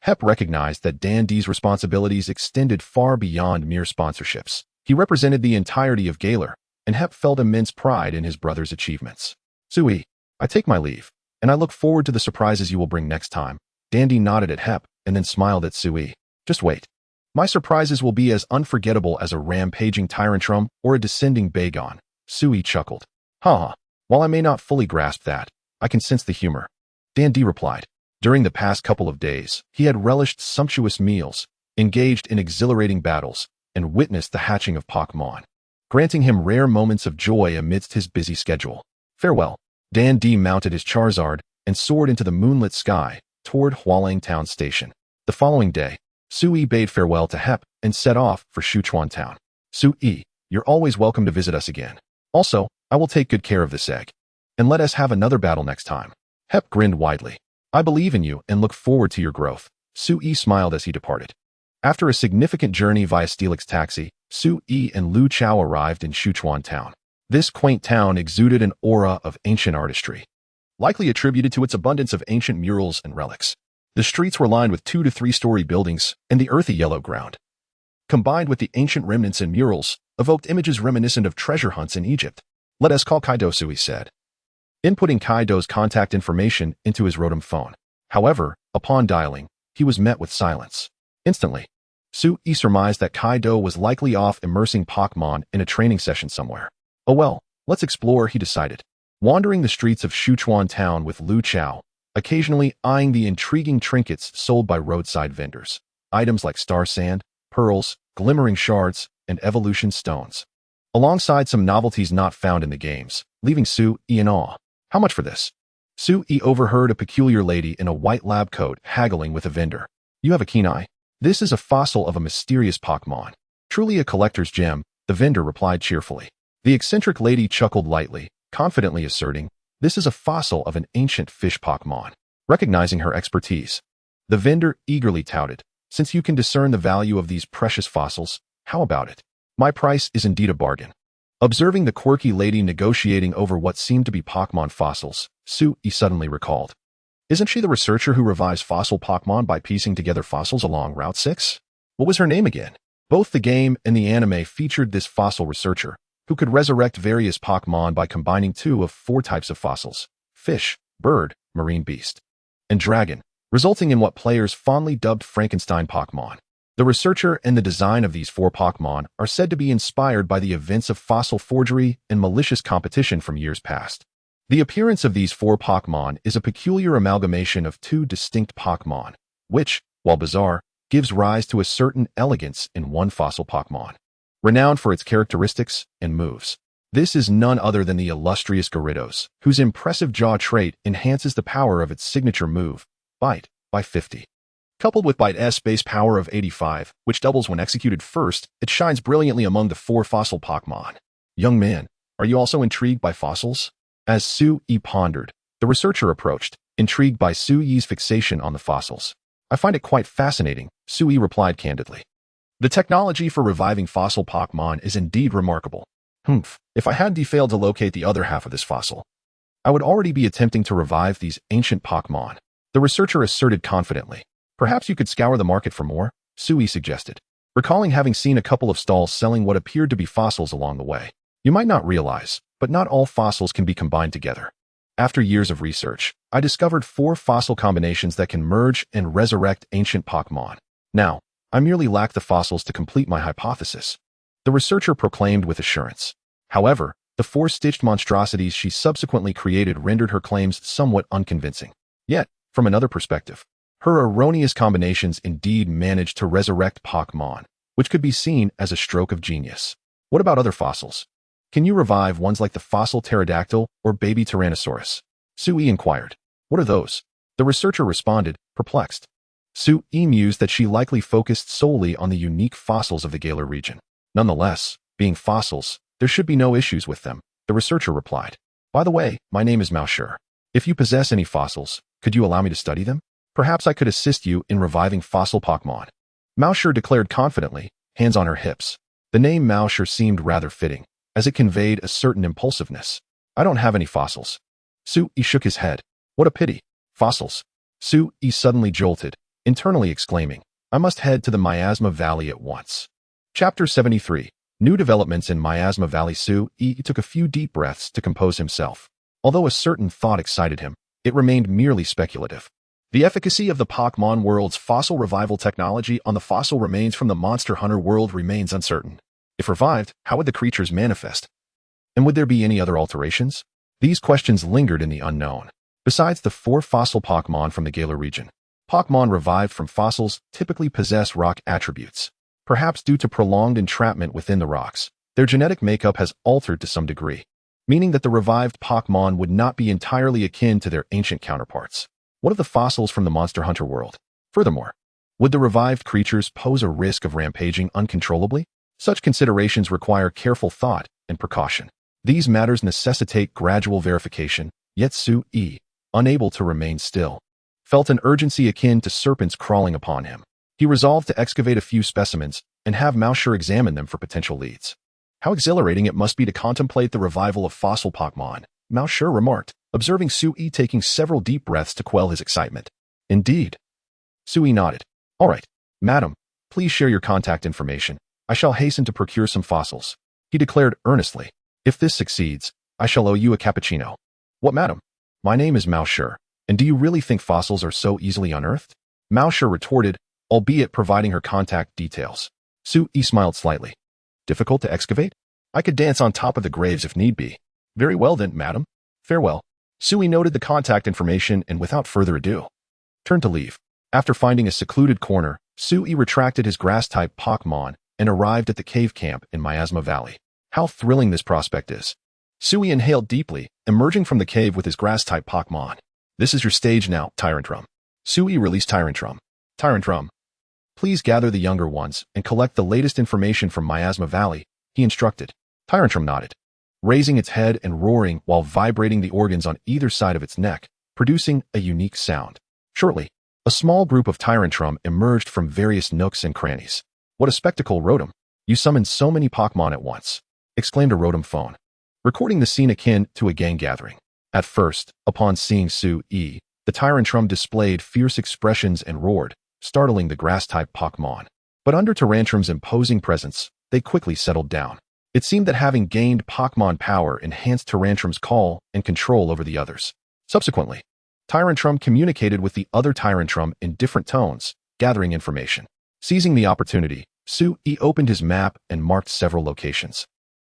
Hep recognized that Dan D's responsibilities extended far beyond mere sponsorships. He represented the entirety of Galar, and Hep felt immense pride in his brother's achievements. Sui, I take my leave, and I look forward to the surprises you will bring next time. Dan D nodded at Hep and then smiled at Sui. Just wait. My surprises will be as unforgettable as a rampaging Tyranitar or a descending Bagon. Sui chuckled. While I may not fully grasp that, I can sense the humor. Dan D replied. During the past couple of days, he had relished sumptuous meals, engaged in exhilarating battles, and witnessed the hatching of Pokémon, granting him rare moments of joy amidst his busy schedule. Farewell. Dan D mounted his Charizard and soared into the moonlit sky toward Hualang Town Station. The following day, Sui bade farewell to Hep and set off for Sichuan Town. Sui, you're always welcome to visit us again. Also, I will take good care of this egg. And let us have another battle next time. Hep grinned widely. I believe in you and look forward to your growth. Sui smiled as he departed. After a significant journey via Steelix taxi, Sui and Lu Chao arrived in Sichuan Town. This quaint town exuded an aura of ancient artistry, likely attributed to its abundance of ancient murals and relics. The streets were lined with 2- to 3-story buildings, and the earthy yellow ground, combined with the ancient remnants and murals, evoked images reminiscent of treasure hunts in Egypt. Let us call Kaido, Sui said, inputting Kaido's contact information into his Rotom phone. However, upon dialing, he was met with silence. Instantly, Sui surmised that Kaido was likely off immersing Pokémon in a training session somewhere. Oh well, let's explore, he decided. Wandering the streets of Sichuan Town with Lu Chao, occasionally eyeing the intriguing trinkets sold by roadside vendors. Items like star sand, pearls, glimmering shards, and evolution stones, alongside some novelties not found in the games, leaving Sui in awe. How much for this? Sui overheard a peculiar lady in a white lab coat haggling with a vendor. You have a keen eye. This is a fossil of a mysterious Pokémon. Truly a collector's gem, the vendor replied cheerfully. The eccentric lady chuckled lightly, confidently asserting, this is a fossil of an ancient fish Pokémon. Recognizing her expertise, the vendor eagerly touted, since you can discern the value of these precious fossils, how about it? My price is indeed a bargain. Observing the quirky lady negotiating over what seemed to be Pokémon fossils, Sui suddenly recalled. Isn't she the researcher who revives fossil Pokémon by piecing together fossils along Route 6? What was her name again? Both the game and the anime featured this fossil researcher, who could resurrect various Pokémon by combining 2 of 4 types of fossils: fish, bird, marine beast, and dragon, resulting in what players fondly dubbed Frankenstein Pokémon. The researcher and the design of these 4 Pokémon are said to be inspired by the events of fossil forgery and malicious competition from years past. The appearance of these 4 Pokémon is a peculiar amalgamation of 2 distinct Pokémon, which, while bizarre, gives rise to a certain elegance in one fossil Pokémon, renowned for its characteristics and moves. This is none other than the illustrious Gyarados, whose impressive jaw trait enhances the power of its signature move, Bite, by 50. Coupled with Bite's base power of 85, which doubles when executed first, it shines brilliantly among the 4 fossil Pokémon. Young man, are you also intrigued by fossils? As Sui pondered, the researcher approached, intrigued by Sui's fixation on the fossils. I find it quite fascinating, Sui replied candidly. The technology for reviving fossil Pokémon is indeed remarkable. If I hadn't failed to locate the other half of this fossil, I would already be attempting to revive these ancient Pokémon, the researcher asserted confidently. Perhaps you could scour the market for more, Sui suggested, recalling having seen a couple of stalls selling what appeared to be fossils along the way. You might not realize, but not all fossils can be combined together. After years of research, I discovered 4 fossil combinations that can merge and resurrect ancient Pokémon. Now, I merely lack the fossils to complete my hypothesis, the researcher proclaimed with assurance. However, the 4-stitched monstrosities she subsequently created rendered her claims somewhat unconvincing. Yet, from another perspective, her erroneous combinations indeed managed to resurrect Pokémon, which could be seen as a stroke of genius. What about other fossils? Can you revive ones like the fossil pterodactyl or baby Tyrannosaurus? Sui inquired. What are those? The researcher responded, perplexed. Sui mused that she likely focused solely on the unique fossils of the Galar region. Nonetheless, being fossils, there should be no issues with them, the researcher replied. By the way, my name is Maushur. If you possess any fossils, could you allow me to study them? Perhaps I could assist you in reviving fossil Pokémon. Maushur declared confidently, hands on her hips. The name Maushur seemed rather fitting, as it conveyed a certain impulsiveness. I don't have any fossils. Sui shook his head. What a pity. Fossils. Sui suddenly jolted, internally exclaiming, I must head to the Miasma Valley at once. Chapter 73. New developments in Miasma Valley. Sui took a few deep breaths to compose himself. Although a certain thought excited him, it remained merely speculative. The efficacy of the Pokémon world's fossil revival technology on the fossil remains from the Monster Hunter world remains uncertain. If revived, how would the creatures manifest? And would there be any other alterations? These questions lingered in the unknown. Besides the 4 fossil Pokémon from the Galar region, Pokémon revived from fossils typically possess rock attributes. Perhaps due to prolonged entrapment within the rocks, their genetic makeup has altered to some degree, meaning that the revived Pokémon would not be entirely akin to their ancient counterparts. What of the fossils from the Monster Hunter world? Furthermore, would the revived creatures pose a risk of rampaging uncontrollably? Such considerations require careful thought and precaution. These matters necessitate gradual verification, yet Sui, unable to remain still, felt an urgency akin to serpents crawling upon him. He resolved to excavate a few specimens and have Maushur examine them for potential leads. How exhilarating it must be to contemplate the revival of fossil Pokémon, Maushur remarked, observing Sui taking several deep breaths to quell his excitement. Indeed. Sui nodded. All right, madam, please share your contact information. I shall hasten to procure some fossils. He declared earnestly. If this succeeds, I shall owe you a cappuccino. What, madam? My name is Maushur, and do you really think fossils are so easily unearthed? Maushur retorted, albeit providing her contact details. Sui smiled slightly. Difficult to excavate? I could dance on top of the graves if need be. Very well then, madam. Farewell. Sui noted the contact information and without further ado, turned to leave. After finding a secluded corner, Sui retracted his grass-type Pokémon and arrived at the cave camp in Miasma Valley. How thrilling this prospect is. Sui inhaled deeply, emerging from the cave with his grass-type Pokémon. This is your stage now, Tyranitar. Sui released Tyranitar. Tyranitar, please gather the younger ones and collect the latest information from Miasma Valley, he instructed. Tyranitar nodded, raising its head and roaring while vibrating the organs on either side of its neck, producing a unique sound. Shortly, a small group of Tyranitar emerged from various nooks and crannies. What a spectacle, Rotom. You summoned so many Pokémon at once, exclaimed a Rotom phone, recording the scene akin to a gang gathering. At first, upon seeing Sui, the Tyranitar displayed fierce expressions and roared, startling the grass-type Pokémon. But under Tyranitar's imposing presence, they quickly settled down. It seemed that having gained Pokémon power enhanced Tyranitar's call and control over the others. Subsequently, Tyranitar communicated with the other Tyranitar in different tones, gathering information. Seizing the opportunity, Sui opened his map and marked several locations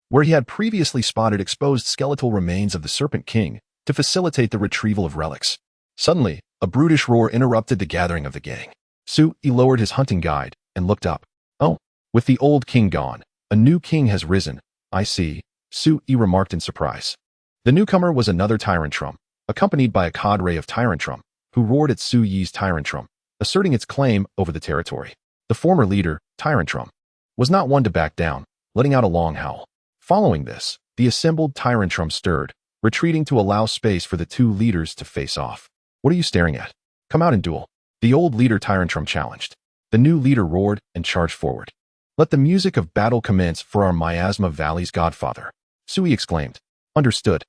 where he had previously spotted exposed skeletal remains of the Serpent King to facilitate the retrieval of relics. Suddenly, a brutish roar interrupted the gathering of the gang. Sui lowered his hunting guide and looked up. Oh, with the old king gone, a new king has risen. I see, Sui remarked in surprise. The newcomer was another Tyranitar, accompanied by a cadre of Tyranitar, who roared at Sui's Tyranitar, asserting its claim over the territory. The former leader, Tyranitar, was not one to back down, letting out a long howl. Following this, the assembled Tyranitar stirred, retreating to allow space for the two leaders to face off. What are you staring at? Come out and duel. The old leader Tyranitar challenged. The new leader roared and charged forward. Let the music of battle commence for our Miasma Valley's godfather, Sui exclaimed. Understood.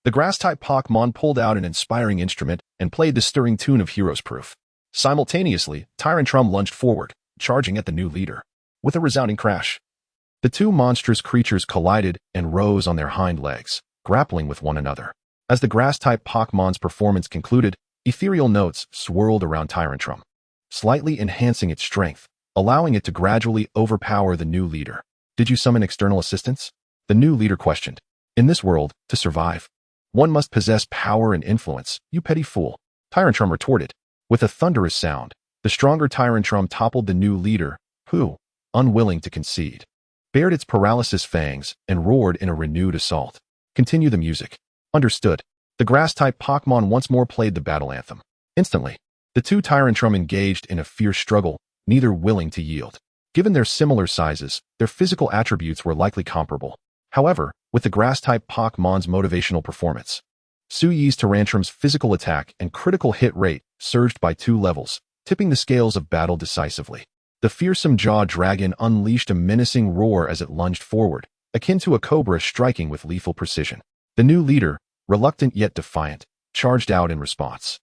The grass-type Pokémon pulled out an inspiring instrument and played the stirring tune of Hero's Proof. Simultaneously, Tyranitar lunged forward, charging at the new leader. With a resounding crash, the two monstrous creatures collided and rose on their hind legs, grappling with one another. As the Grass-type Pokémon's performance concluded, ethereal notes swirled around Tyranitar, slightly enhancing its strength, allowing it to gradually overpower the new leader. Did you summon external assistance? The new leader questioned. In this world, to survive, one must possess power and influence, you petty fool. Tyranitar retorted. With a thunderous sound, the stronger Tyranitar toppled the new leader, who, unwilling to concede, bared its paralysis fangs and roared in a renewed assault. Continue the music. Understood. The Grass-type Pokémon once more played the battle anthem. Instantly, the two Tyranitar engaged in a fierce struggle, neither willing to yield. Given their similar sizes, their physical attributes were likely comparable. However, with the Grass-type Pokémon's motivational performance, Sui's Tyranitar's physical attack and critical hit rate surged by 2 levels, tipping the scales of battle decisively. The fearsome Jaw Dragon unleashed a menacing roar as it lunged forward, akin to a cobra striking with lethal precision. The new leader, reluctant yet defiant, charged out in response.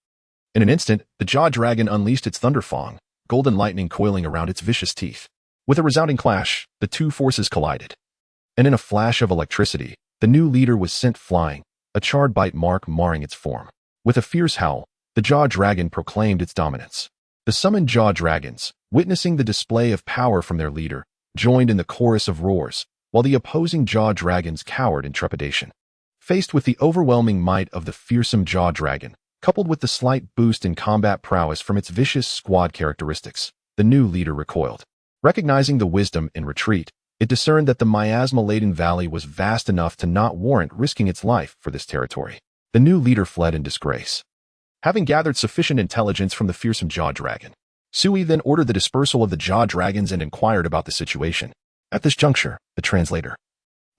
In an instant, the Jaw Dragon unleashed its Thunderfang, golden lightning coiling around its vicious teeth. With a resounding clash, the two forces collided. And in a flash of electricity, the new leader was sent flying, a charred bite mark marring its form. With a fierce howl, the Jaw Dragon proclaimed its dominance. The summoned Jaw Dragons, witnessing the display of power from their leader, joined in the chorus of roars, while the opposing Jaw Dragons cowered in trepidation. Faced with the overwhelming might of the fearsome Jaw Dragon, coupled with the slight boost in combat prowess from its vicious squad characteristics, the new leader recoiled. Recognizing the wisdom in retreat, it discerned that the miasma-laden valley was vast enough to not warrant risking its life for this territory. The new leader fled in disgrace. Having gathered sufficient intelligence from the fearsome Jaw Dragon, Sui then ordered the dispersal of the Jaw Dragons and inquired about the situation. At this juncture, the translator,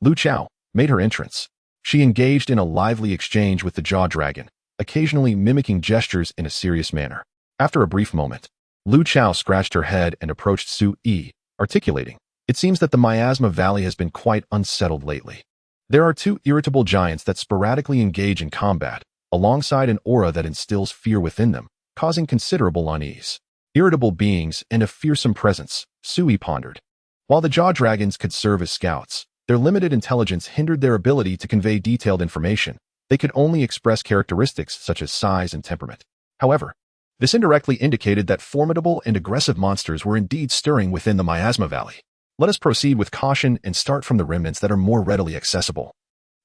Lu Chao, made her entrance. She engaged in a lively exchange with the Jaw Dragon, occasionally mimicking gestures in a serious manner. After a brief moment, Lu Chao scratched her head and approached Sui, articulating, "It seems that the Miasma Valley has been quite unsettled lately. There are 2 irritable giants that sporadically engage in combat, alongside an aura that instills fear within them, causing considerable unease. Irritable beings and a fearsome presence," Sui pondered. While the Jaw Dragons could serve as scouts, their limited intelligence hindered their ability to convey detailed information. They could only express characteristics such as size and temperament. However, this indirectly indicated that formidable and aggressive monsters were indeed stirring within the Miasma Valley. Let us proceed with caution and start from the remnants that are more readily accessible,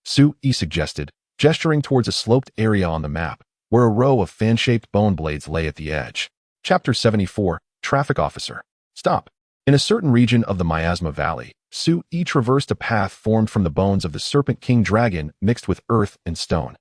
Sui suggested, gesturing towards a sloped area on the map, where a row of fan-shaped bone blades lay at the edge. Chapter 74, Traffic Officer. Stop. In a certain region of the Miasma Valley, Sui traversed a path formed from the bones of the Serpent King Dragon mixed with earth and stone.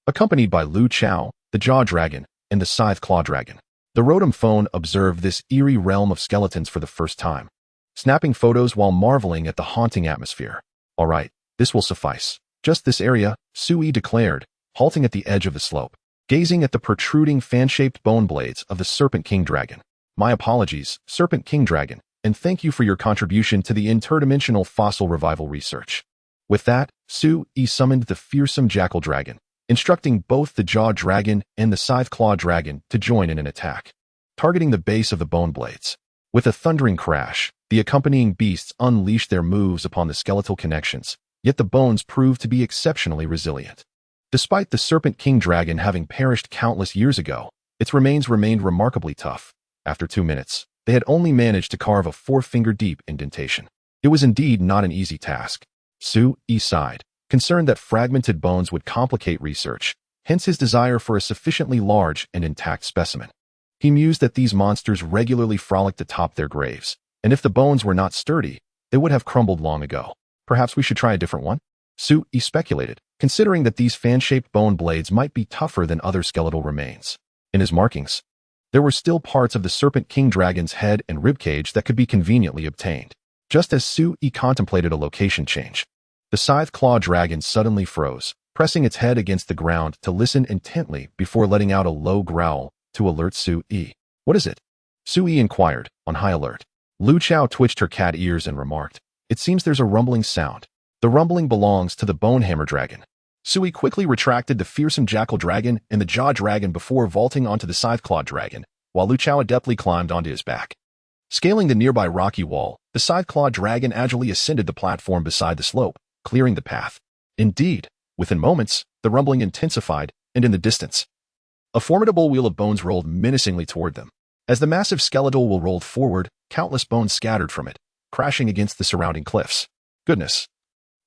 Accompanied by Lu Chao, the Jaw Dragon, and the Scythe Claw Dragon, the Rotom Phone observed this eerie realm of skeletons for the first time, snapping photos while marveling at the haunting atmosphere. All right, this will suffice. Just this area, Sui declared, halting at the edge of the slope, gazing at the protruding fan-shaped bone blades of the Serpent King Dragon. My apologies, Serpent King Dragon, and thank you for your contribution to the interdimensional fossil revival research. With that, Sui summoned the fearsome Jackal Dragon, instructing both the Jaw Dragon and the Scythe Claw Dragon to join in an attack, targeting the base of the bone blades. With a thundering crash, the accompanying beasts unleashed their moves upon the skeletal connections, yet the bones proved to be exceptionally resilient. Despite the Serpent King Dragon having perished countless years ago, its remains remained remarkably tough. After 2 minutes, they had only managed to carve a 4-finger-deep indentation. It was indeed not an easy task. Sui sighed, concerned that fragmented bones would complicate research, hence his desire for a sufficiently large and intact specimen. He mused that these monsters regularly frolicked atop their graves, and if the bones were not sturdy, they would have crumbled long ago. Perhaps we should try a different one? Sui speculated, considering that these fan-shaped bone blades might be tougher than other skeletal remains. In his markings, there were still parts of the Serpent King Dragon's head and ribcage that could be conveniently obtained. Just as Sui contemplated a location change, the Scythe Claw Dragon suddenly froze, pressing its head against the ground to listen intently before letting out a low growl to alert Sui. "What is it?" Sui inquired, on high alert. Lu Chao twitched her cat ears and remarked, "It seems there's a rumbling sound. The rumbling belongs to the Bonehammer Dragon." Sui quickly retracted the fearsome Jackal Dragon and the Jaw Dragon before vaulting onto the Scythe Claw Dragon, while Lu Chao adeptly climbed onto his back. Scaling the nearby rocky wall, the Scythe Claw Dragon agilely ascended the platform beside the slope, clearing the path. Indeed, within moments, The rumbling intensified, and in the distance, a formidable wheel of bones rolled menacingly toward them. As the massive skeletal wheel rolled forward, countless bones scattered from it, crashing against the surrounding cliffs. Goodness!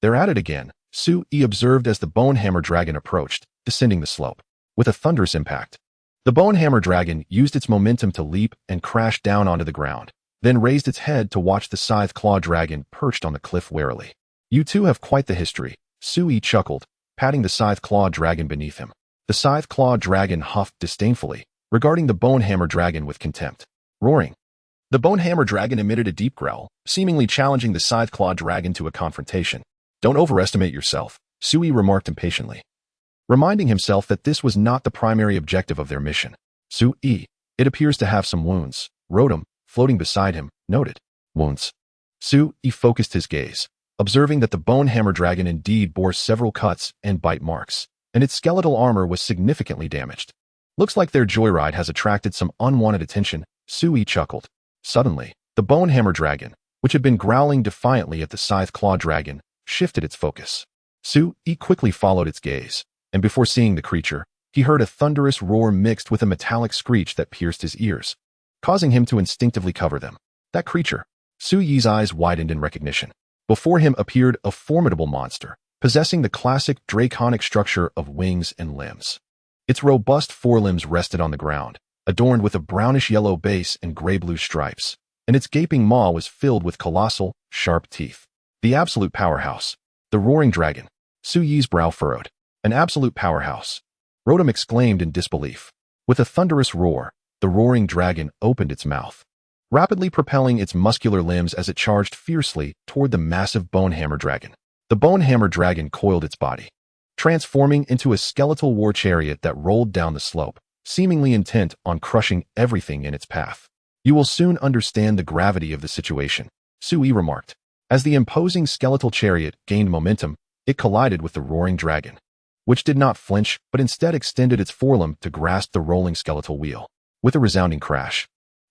They're at it again, Sui observed as the Bone Hammer Dragon approached, descending the slope. With a thunderous impact, the Bone Hammer Dragon used its momentum to leap and crash down onto the ground, then raised its head to watch the Scythe Claw Dragon perched on the cliff warily. You two have quite the history, Sui chuckled, patting the Scythe Claw Dragon beneath him. The Scythe Claw Dragon huffed disdainfully, regarding the Bone Hammer Dragon with contempt. Roaring. The Bone Hammer Dragon emitted a deep growl, seemingly challenging the Scythe Claw Dragon to a confrontation. Don't overestimate yourself, Sui remarked impatiently, reminding himself that this was not the primary objective of their mission. Sui, it appears to have some wounds, Rotom, floating beside him, noted. Wounds. Sui focused his gaze, observing that the Bone Hammer Dragon indeed bore several cuts and bite marks, and its skeletal armor was significantly damaged. Looks like their joyride has attracted some unwanted attention, Sui chuckled. Suddenly, the Bone Hammer Dragon, which had been growling defiantly at the Scythe Claw Dragon, shifted its focus. Sui quickly followed its gaze, and before seeing the creature, he heard a thunderous roar mixed with a metallic screech that pierced his ears, causing him to instinctively cover them. That creature! Sui's eyes widened in recognition. Before him appeared a formidable monster, possessing the classic draconic structure of wings and limbs. Its robust forelimbs rested on the ground, adorned with a brownish-yellow base and gray-blue stripes, and its gaping maw was filled with colossal, sharp teeth. The absolute powerhouse. The roaring dragon. Sui's brow furrowed. An absolute powerhouse. Rotom exclaimed in disbelief. With a thunderous roar, the roaring dragon opened its mouth, rapidly propelling its muscular limbs as it charged fiercely toward the massive Bone Hammer Dragon. The Bone Hammer Dragon coiled its body, transforming into a skeletal war chariot that rolled down the slope, seemingly intent on crushing everything in its path. You will soon understand the gravity of the situation, Sui remarked. As the imposing skeletal chariot gained momentum, it collided with the roaring dragon, which did not flinch but instead extended its forelimb to grasp the rolling skeletal wheel. With a resounding crash,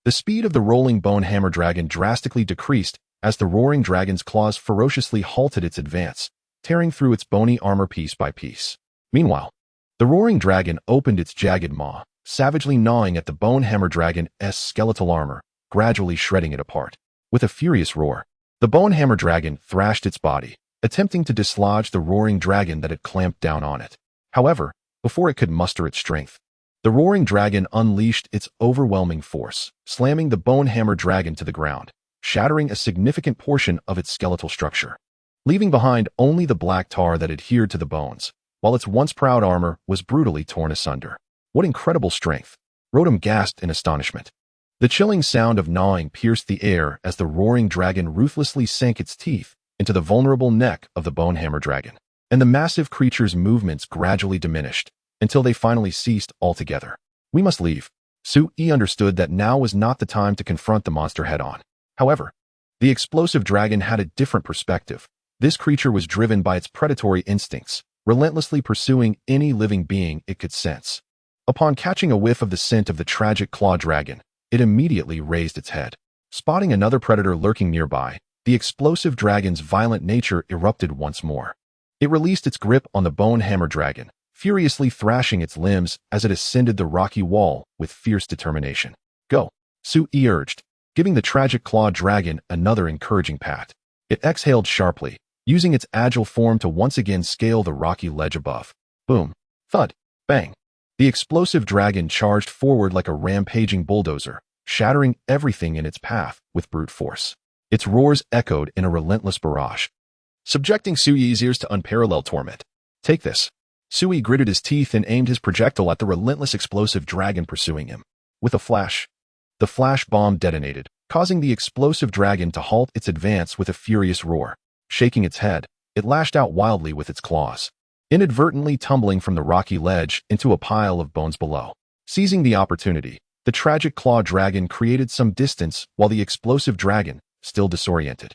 the speed of the rolling Bone Hammer Dragon drastically decreased as the roaring dragon's claws ferociously halted its advance, tearing through its bony armor piece by piece. Meanwhile, the roaring dragon opened its jagged maw, savagely gnawing at the Bone Hammer Dragon's skeletal armor, gradually shredding it apart. With a furious roar, the Bone Hammer Dragon thrashed its body, attempting to dislodge the roaring dragon that had clamped down on it. However, before it could muster its strength, the roaring dragon unleashed its overwhelming force, slamming the Bone Hammer Dragon to the ground, shattering a significant portion of its skeletal structure, leaving behind only the black tar that adhered to the bones, while its once proud armor was brutally torn asunder. What incredible strength! Rotom gasped in astonishment. The chilling sound of gnawing pierced the air as the roaring dragon ruthlessly sank its teeth into the vulnerable neck of the Bone Hammer Dragon, and the massive creature's movements gradually diminished until they finally ceased altogether. We must leave. Sui understood that now was not the time to confront the monster head-on. However, the explosive dragon had a different perspective. This creature was driven by its predatory instincts, relentlessly pursuing any living being it could sense. Upon catching a whiff of the scent of the tragic claw dragon, it immediately raised its head. Spotting another predator lurking nearby, the explosive dragon's violent nature erupted once more. It released its grip on the Bone Hammer Dragon, furiously thrashing its limbs as it ascended the rocky wall with fierce determination. Go, Sui urged, giving the tragic claw dragon another encouraging pat. It exhaled sharply, using its agile form to once again scale the rocky ledge above. Boom, thud, bang. The explosive dragon charged forward like a rampaging bulldozer, shattering everything in its path with brute force. Its roars echoed in a relentless barrage, subjecting Sui's ears to unparalleled torment. Take this. Sui gritted his teeth and aimed his projectile at the relentless explosive dragon pursuing him. With a flash, the flash bomb detonated, causing the explosive dragon to halt its advance with a furious roar. Shaking its head, it lashed out wildly with its claws, inadvertently tumbling from the rocky ledge into a pile of bones below. Seizing the opportunity, the tragic claw dragon created some distance while the explosive dragon, still disoriented,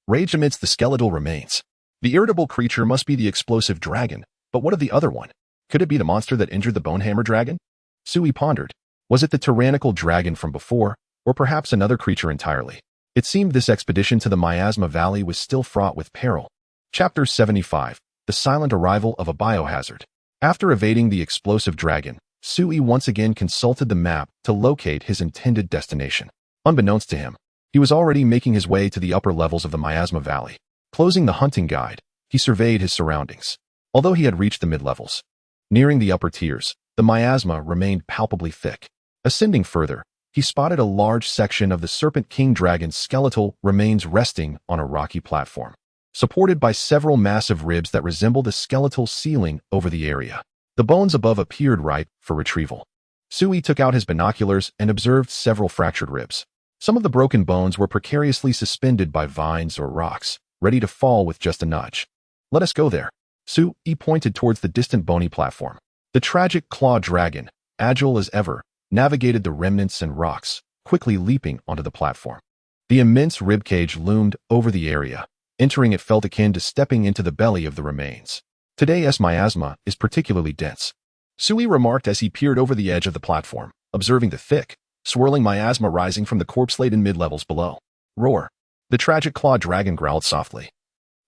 raged amidst the skeletal remains. The irritable creature must be the explosive dragon, but what of the other one? Could it be the monster that injured the Bone Hammer Dragon? Sui pondered. Was it the tyrannical dragon from before, or perhaps another creature entirely? It seemed this expedition to the Miasma Valley was still fraught with peril. Chapter 75. The Silent Arrival of a Biohazard. After evading the explosive dragon, Sui once again consulted the map to locate his intended destination. Unbeknownst to him, he was already making his way to the upper levels of the Miasma Valley. Closing the hunting guide, he surveyed his surroundings. Although he had reached the mid-levels, nearing the upper tiers, the miasma remained palpably thick. Ascending further, he spotted a large section of the Serpent King Dragon's skeletal remains resting on a rocky platform, supported by several massive ribs that resembled a skeletal ceiling over the area. The bones above appeared ripe for retrieval. Sui took out his binoculars and observed several fractured ribs. Some of the broken bones were precariously suspended by vines or rocks, ready to fall with just a nudge. "Let us go there." Sui pointed towards the distant bony platform. The tragic claw dragon, agile as ever, navigated the remnants and rocks, quickly leaping onto the platform. The immense ribcage loomed over the area. Entering it felt akin to stepping into the belly of the remains. Today's miasma is particularly dense, Sui remarked as he peered over the edge of the platform, observing the thick, swirling miasma rising from the corpse-laden mid-levels below. "Roar!" The tragic claw dragon growled softly,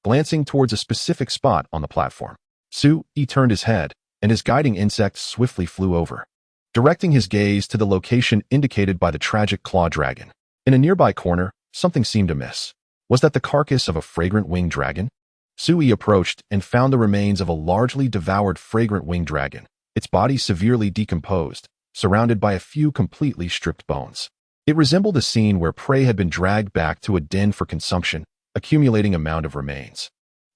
glancing towards a specific spot on the platform. Sui turned his head, and his guiding insect swiftly flew over, directing his gaze to the location indicated by the tragic claw dragon. In a nearby corner, something seemed amiss. Was that the carcass of a fragrant winged dragon? Sui approached and found the remains of a largely devoured fragrant winged dragon, its body severely decomposed, surrounded by a few completely stripped bones. It resembled a scene where prey had been dragged back to a den for consumption, accumulating a mound of remains.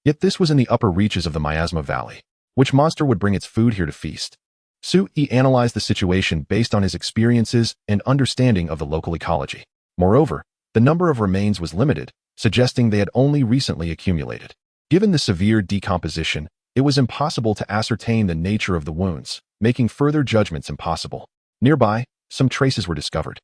Yet this was in the upper reaches of the Miasma Valley. Which monster would bring its food here to feast? Sui analyzed the situation based on his experiences and understanding of the local ecology. Moreover, the number of remains was limited, suggesting they had only recently accumulated. Given the severe decomposition, it was impossible to ascertain the nature of the wounds, making further judgments impossible. Nearby, some traces were discovered,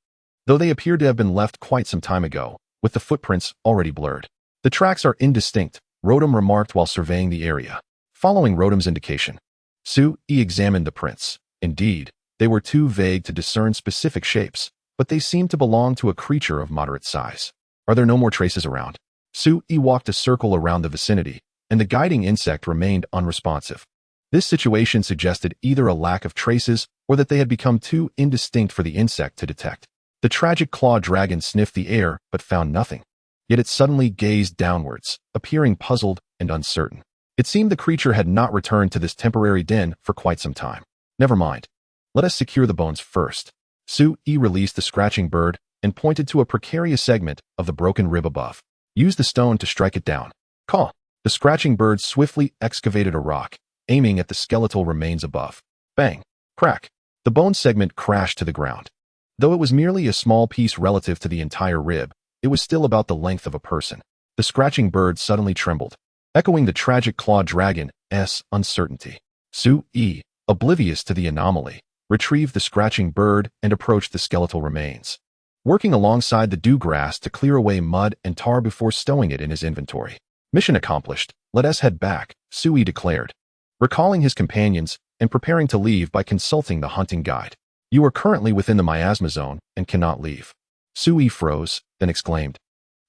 though they appeared to have been left quite some time ago, with the footprints already blurred. "The tracks are indistinct," Rotom remarked while surveying the area. Following Rotom's indication, Sui examined the prints. Indeed, they were too vague to discern specific shapes, but they seemed to belong to a creature of moderate size. "Are there no more traces around?" Sui walked a circle around the vicinity, and the guiding insect remained unresponsive. This situation suggested either a lack of traces or that they had become too indistinct for the insect to detect. The tragic claw dragon sniffed the air but found nothing. Yet it suddenly gazed downwards, appearing puzzled and uncertain. It seemed the creature had not returned to this temporary den for quite some time. "Never mind. Let us secure the bones first." Sui released the scratching bird and pointed to a precarious segment of the broken rib above. "Use the stone to strike it down." "Caw!" The scratching bird swiftly excavated a rock, aiming at the skeletal remains above. Bang! Crack! The bone segment crashed to the ground. Though it was merely a small piece relative to the entire rib, it was still about the length of a person. The scratching bird suddenly trembled, echoing the tragic claw dragon's uncertainty. Sui, oblivious to the anomaly, retrieved the scratching bird and approached the skeletal remains, working alongside the dew grass to clear away mud and tar before stowing it in his inventory. "Mission accomplished. Let us head back," Sui declared, recalling his companions and preparing to leave by consulting the hunting guide. "You are currently within the miasma zone and cannot leave." Sui froze, then exclaimed,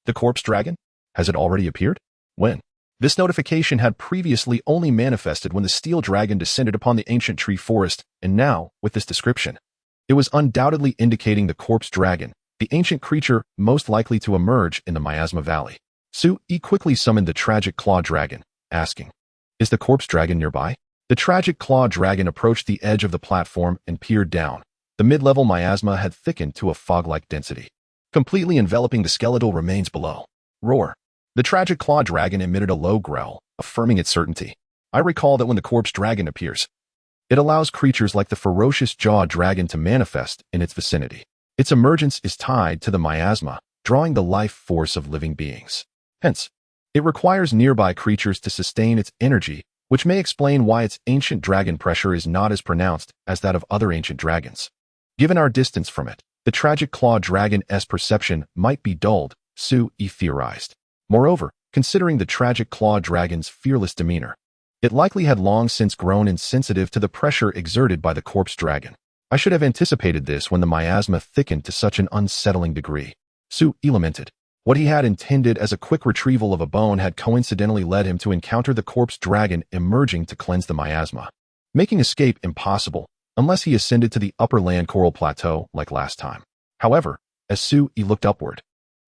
"The corpse dragon? Has it already appeared? When?" This notification had previously only manifested when the steel dragon descended upon the ancient tree forest, and now, with this description, it was undoubtedly indicating the corpse dragon, the ancient creature most likely to emerge in the Miasma Valley. Sui quickly summoned the tragic claw dragon, asking, "Is the corpse dragon nearby?" The tragic claw dragon approached the edge of the platform and peered down. The mid-level miasma had thickened to a fog-like density, completely enveloping the skeletal remains below. "Roar!" The tragic claw dragon emitted a low growl, affirming its certainty. "I recall that when the corpse dragon appears, it allows creatures like the ferocious jaw dragon to manifest in its vicinity. Its emergence is tied to the miasma, drawing the life force of living beings. Hence, it requires nearby creatures to sustain its energy, which may explain why its ancient dragon pressure is not as pronounced as that of other ancient dragons. Given our distance from it, the tragic claw dragon's perception might be dulled," Sui theorized. Moreover, considering the tragic claw dragon's fearless demeanor, it likely had long since grown insensitive to the pressure exerted by the corpse dragon. "I should have anticipated this when the miasma thickened to such an unsettling degree," Sui lamented. What he had intended as a quick retrieval of a bone had coincidentally led him to encounter the corpse dragon emerging to cleanse the miasma. making escape impossible unless he ascended to the upper land coral plateau like last time. However, as Sui looked upward,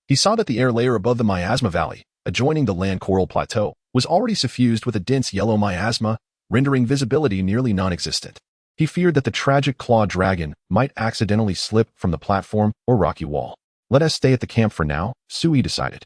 he saw that the air layer above the miasma valley, adjoining the land coral plateau, was already suffused with a dense yellow miasma, rendering visibility nearly non-existent. He feared that the tragic claw dragon might accidentally slip from the platform or rocky wall. Let us stay at the camp for now, Sui decided.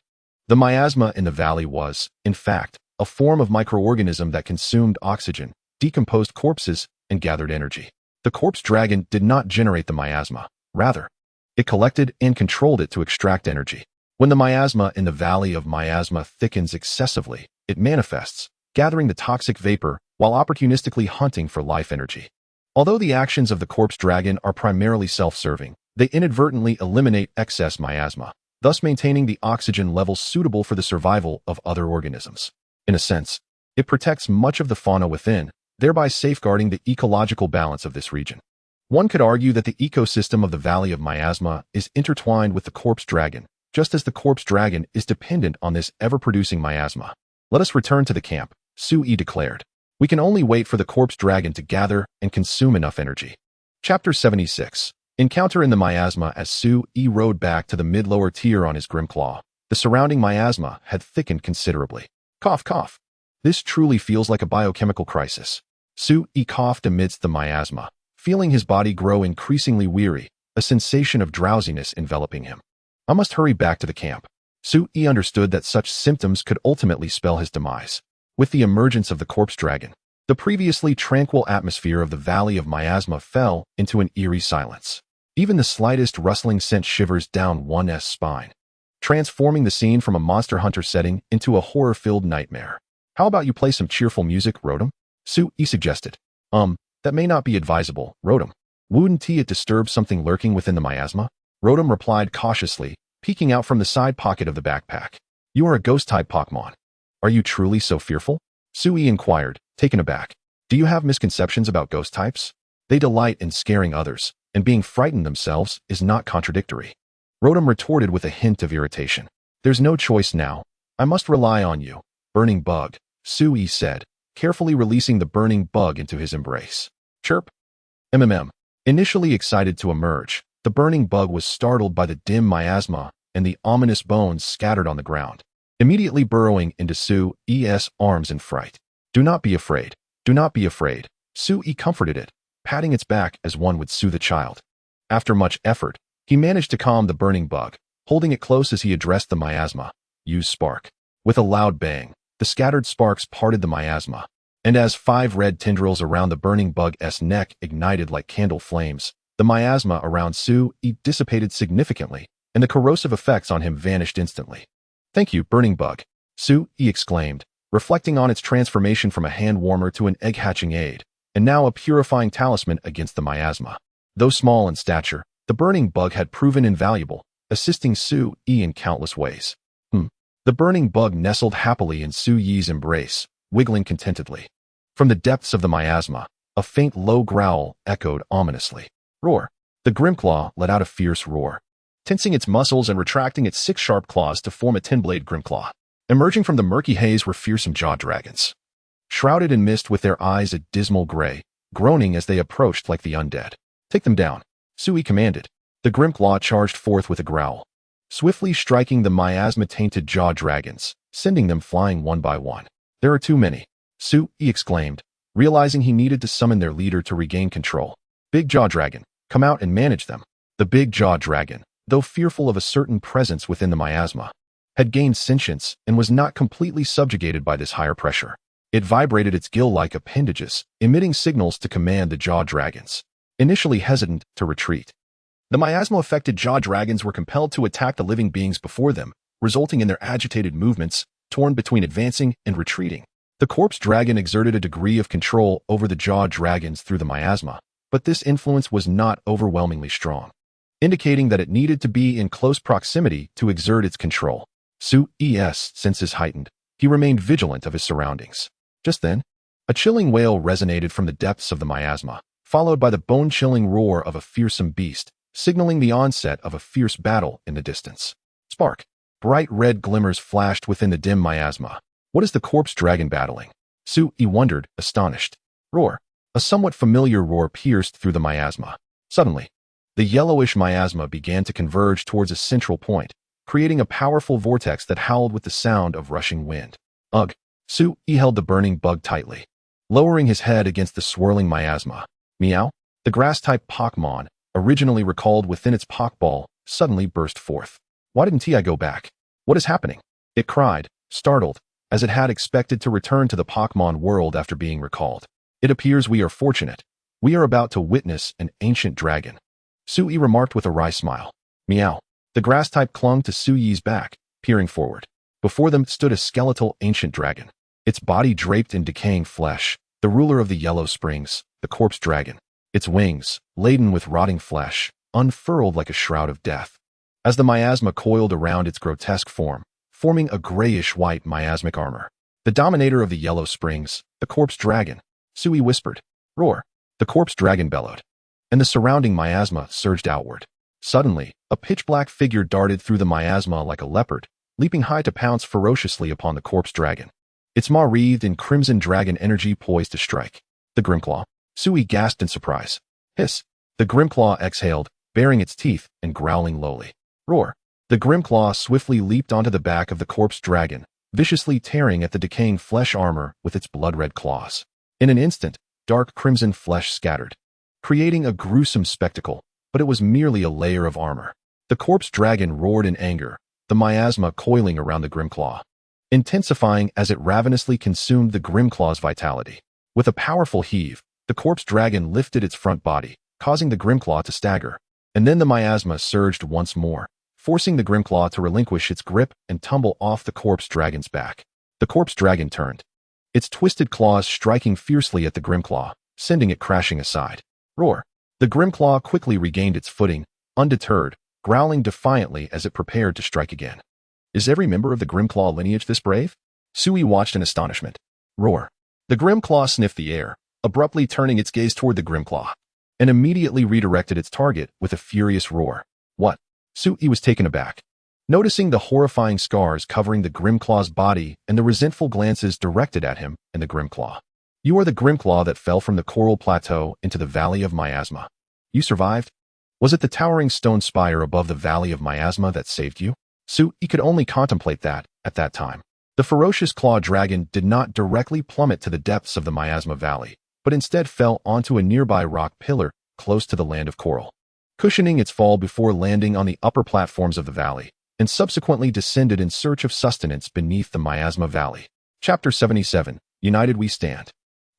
The miasma in the valley was, in fact, a form of microorganism that consumed oxygen, decomposed corpses, and gathered energy. The corpse dragon did not generate the miasma. Rather, it collected and controlled it to extract energy. When the miasma in the valley of miasma thickens excessively, it manifests, gathering the toxic vapor while opportunistically hunting for life energy. Although the actions of the corpse dragon are primarily self-serving, they inadvertently eliminate excess miasma, thus maintaining the oxygen levels suitable for the survival of other organisms. In a sense, it protects much of the fauna within, thereby safeguarding the ecological balance of this region. One could argue that the ecosystem of the Valley of Miasma is intertwined with the corpse dragon, just as the corpse dragon is dependent on this ever-producing miasma. Let us return to the camp, Sui declared. We can only wait for the corpse dragon to gather and consume enough energy. Chapter 76. Encounter in the miasma. As Sui rode back to the mid-lower tier on his Grimclaw, the surrounding miasma had thickened considerably. Cough, cough. This truly feels like a biochemical crisis. Sui coughed amidst the miasma, feeling his body grow increasingly weary, a sensation of drowsiness enveloping him. I must hurry back to the camp. Sui understood that such symptoms could ultimately spell his demise. With the emergence of the corpse dragon, the previously tranquil atmosphere of the Valley of Miasma fell into an eerie silence. Even the slightest rustling sent shivers down one's spine, transforming the scene from a monster hunter setting into a horror-filled nightmare. How about you play some cheerful music, Rotom? Sui suggested. That may not be advisable, Rotom. Wouldn't it disturb something lurking within the miasma? Rotom replied cautiously, peeking out from the side pocket of the backpack. You are a ghost-type Pokémon. Are you truly so fearful? Sui inquired, taken aback. Do you have misconceptions about ghost types? They delight in scaring others, and being frightened themselves is not contradictory. Rotom retorted with a hint of irritation. There's no choice now. I must rely on you. Burning bug, Sui said, carefully releasing the burning bug into his embrace. Chirp. Initially excited to emerge, the burning bug was startled by the dim miasma and the ominous bones scattered on the ground, immediately burrowing into Sui's arms in fright. Do not be afraid. Do not be afraid. Sui comforted it, patting its back as one would soothe a child. After much effort, he managed to calm the burning bug, holding it close as he addressed the miasma. Use spark. With a loud bang, the scattered sparks parted the miasma, and as 5 red tendrils around the burning bug's neck ignited like candle flames, the miasma around Sui dissipated significantly, and the corrosive effects on him vanished instantly. Thank you, burning bug, Sui exclaimed, reflecting on its transformation from a hand warmer to an egg-hatching aid, and now a purifying talisman against the miasma. Though small in stature, the burning bug had proven invaluable, assisting Sui in countless ways. The burning bug nestled happily in Sui's embrace, wiggling contentedly. From the depths of the miasma, a faint low growl echoed ominously. Roar! The Grimclaw let out a fierce roar, tensing its muscles and retracting its 6 sharp claws to form a 10-blade Grimclaw. Emerging from the murky haze were fearsome jaw dragons, shrouded in mist with their eyes a dismal gray, groaning as they approached like the undead. Take them down, Sui commanded. The Grimclaw charged forth with a growl, swiftly striking the miasma-tainted jaw dragons, sending them flying one by one. There are too many, Sui exclaimed, realizing he needed to summon their leader to regain control. Big Jaw Dragon, come out and manage them. The Big Jaw Dragon, though fearful of a certain presence within the miasma, had gained sentience and was not completely subjugated by this higher pressure. It vibrated its gill-like appendages, emitting signals to command the jaw dragons, initially hesitant to retreat. The miasma-affected jaw dragons were compelled to attack the living beings before them, resulting in their agitated movements, torn between advancing and retreating. The corpse dragon exerted a degree of control over the jaw dragons through the miasma, but this influence was not overwhelmingly strong, indicating that it needed to be in close proximity to exert its control. Sui's senses heightened. He remained vigilant of his surroundings. Just then, a chilling wail resonated from the depths of the miasma, followed by the bone-chilling roar of a fearsome beast, signaling the onset of a fierce battle in the distance. Spark! Bright red glimmers flashed within the dim miasma. What is the corpse dragon battling? Sui wondered, astonished. Roar! A somewhat familiar roar pierced through the miasma. Suddenly, the yellowish miasma began to converge towards a central point, creating a powerful vortex that howled with the sound of rushing wind. Ugh! Sui held the burning bug tightly, lowering his head against the swirling miasma. Meow! The grass-type Pokémon, originally recalled within its Pokeball, suddenly burst forth. Why didn't I go back? What is happening? It cried, startled, as it had expected to return to the Pokémon world after being recalled. It appears we are fortunate. We are about to witness an ancient dragon. Sui remarked with a wry smile. Meow. The grass type clung to Sui's back, peering forward. Before them stood a skeletal ancient dragon, its body draped in decaying flesh, the ruler of the Yellow Springs, the corpse dragon. Its wings, laden with rotting flesh, unfurled like a shroud of death. As the miasma coiled around its grotesque form, forming a grayish-white miasmic armor. The dominator of the Yellow Springs, the corpse dragon. Sui whispered. Roar. The corpse dragon bellowed, and the surrounding miasma surged outward. Suddenly, a pitch-black figure darted through the miasma like a leopard, leaping high to pounce ferociously upon the corpse dragon. Its maw wreathed in crimson dragon energy poised to strike. The Grimclaw. Sui gasped in surprise. Hiss. The Grimclaw exhaled, baring its teeth and growling lowly. Roar. The Grimclaw swiftly leaped onto the back of the corpse dragon, viciously tearing at the decaying flesh armor with its blood-red claws. In an instant, dark crimson flesh scattered, creating a gruesome spectacle, but it was merely a layer of armor. The corpse dragon roared in anger, the miasma coiling around the Grimclaw, intensifying as it ravenously consumed the Grimclaw's vitality. With a powerful heave, the corpse dragon lifted its front body, causing the Grimclaw to stagger, and then the miasma surged once more, forcing the Grimclaw to relinquish its grip and tumble off the corpse dragon's back. The corpse dragon turned, its twisted claws striking fiercely at the Grimclaw, sending it crashing aside. Roar. The Grimclaw quickly regained its footing, undeterred, growling defiantly as it prepared to strike again. Is every member of the Grimclaw lineage this brave? Sui watched in astonishment. Roar. The Grimclaw sniffed the air, abruptly turning its gaze toward the Grimclaw, and immediately redirected its target with a furious roar. What? Sui was taken aback, noticing the horrifying scars covering the Grimclaw's body and the resentful glances directed at him and the Grimclaw. You are the Grimclaw that fell from the Coral Plateau into the Valley of Miasma. You survived? Was it the towering stone spire above the Valley of Miasma that saved you? Sui could only contemplate that, at that time. The ferocious claw dragon did not directly plummet to the depths of the Miasma Valley, but instead fell onto a nearby rock pillar close to the land of coral, cushioning its fall before landing on the upper platforms of the valley, and subsequently descended in search of sustenance beneath the Miasma Valley. Chapter 77. United We Stand.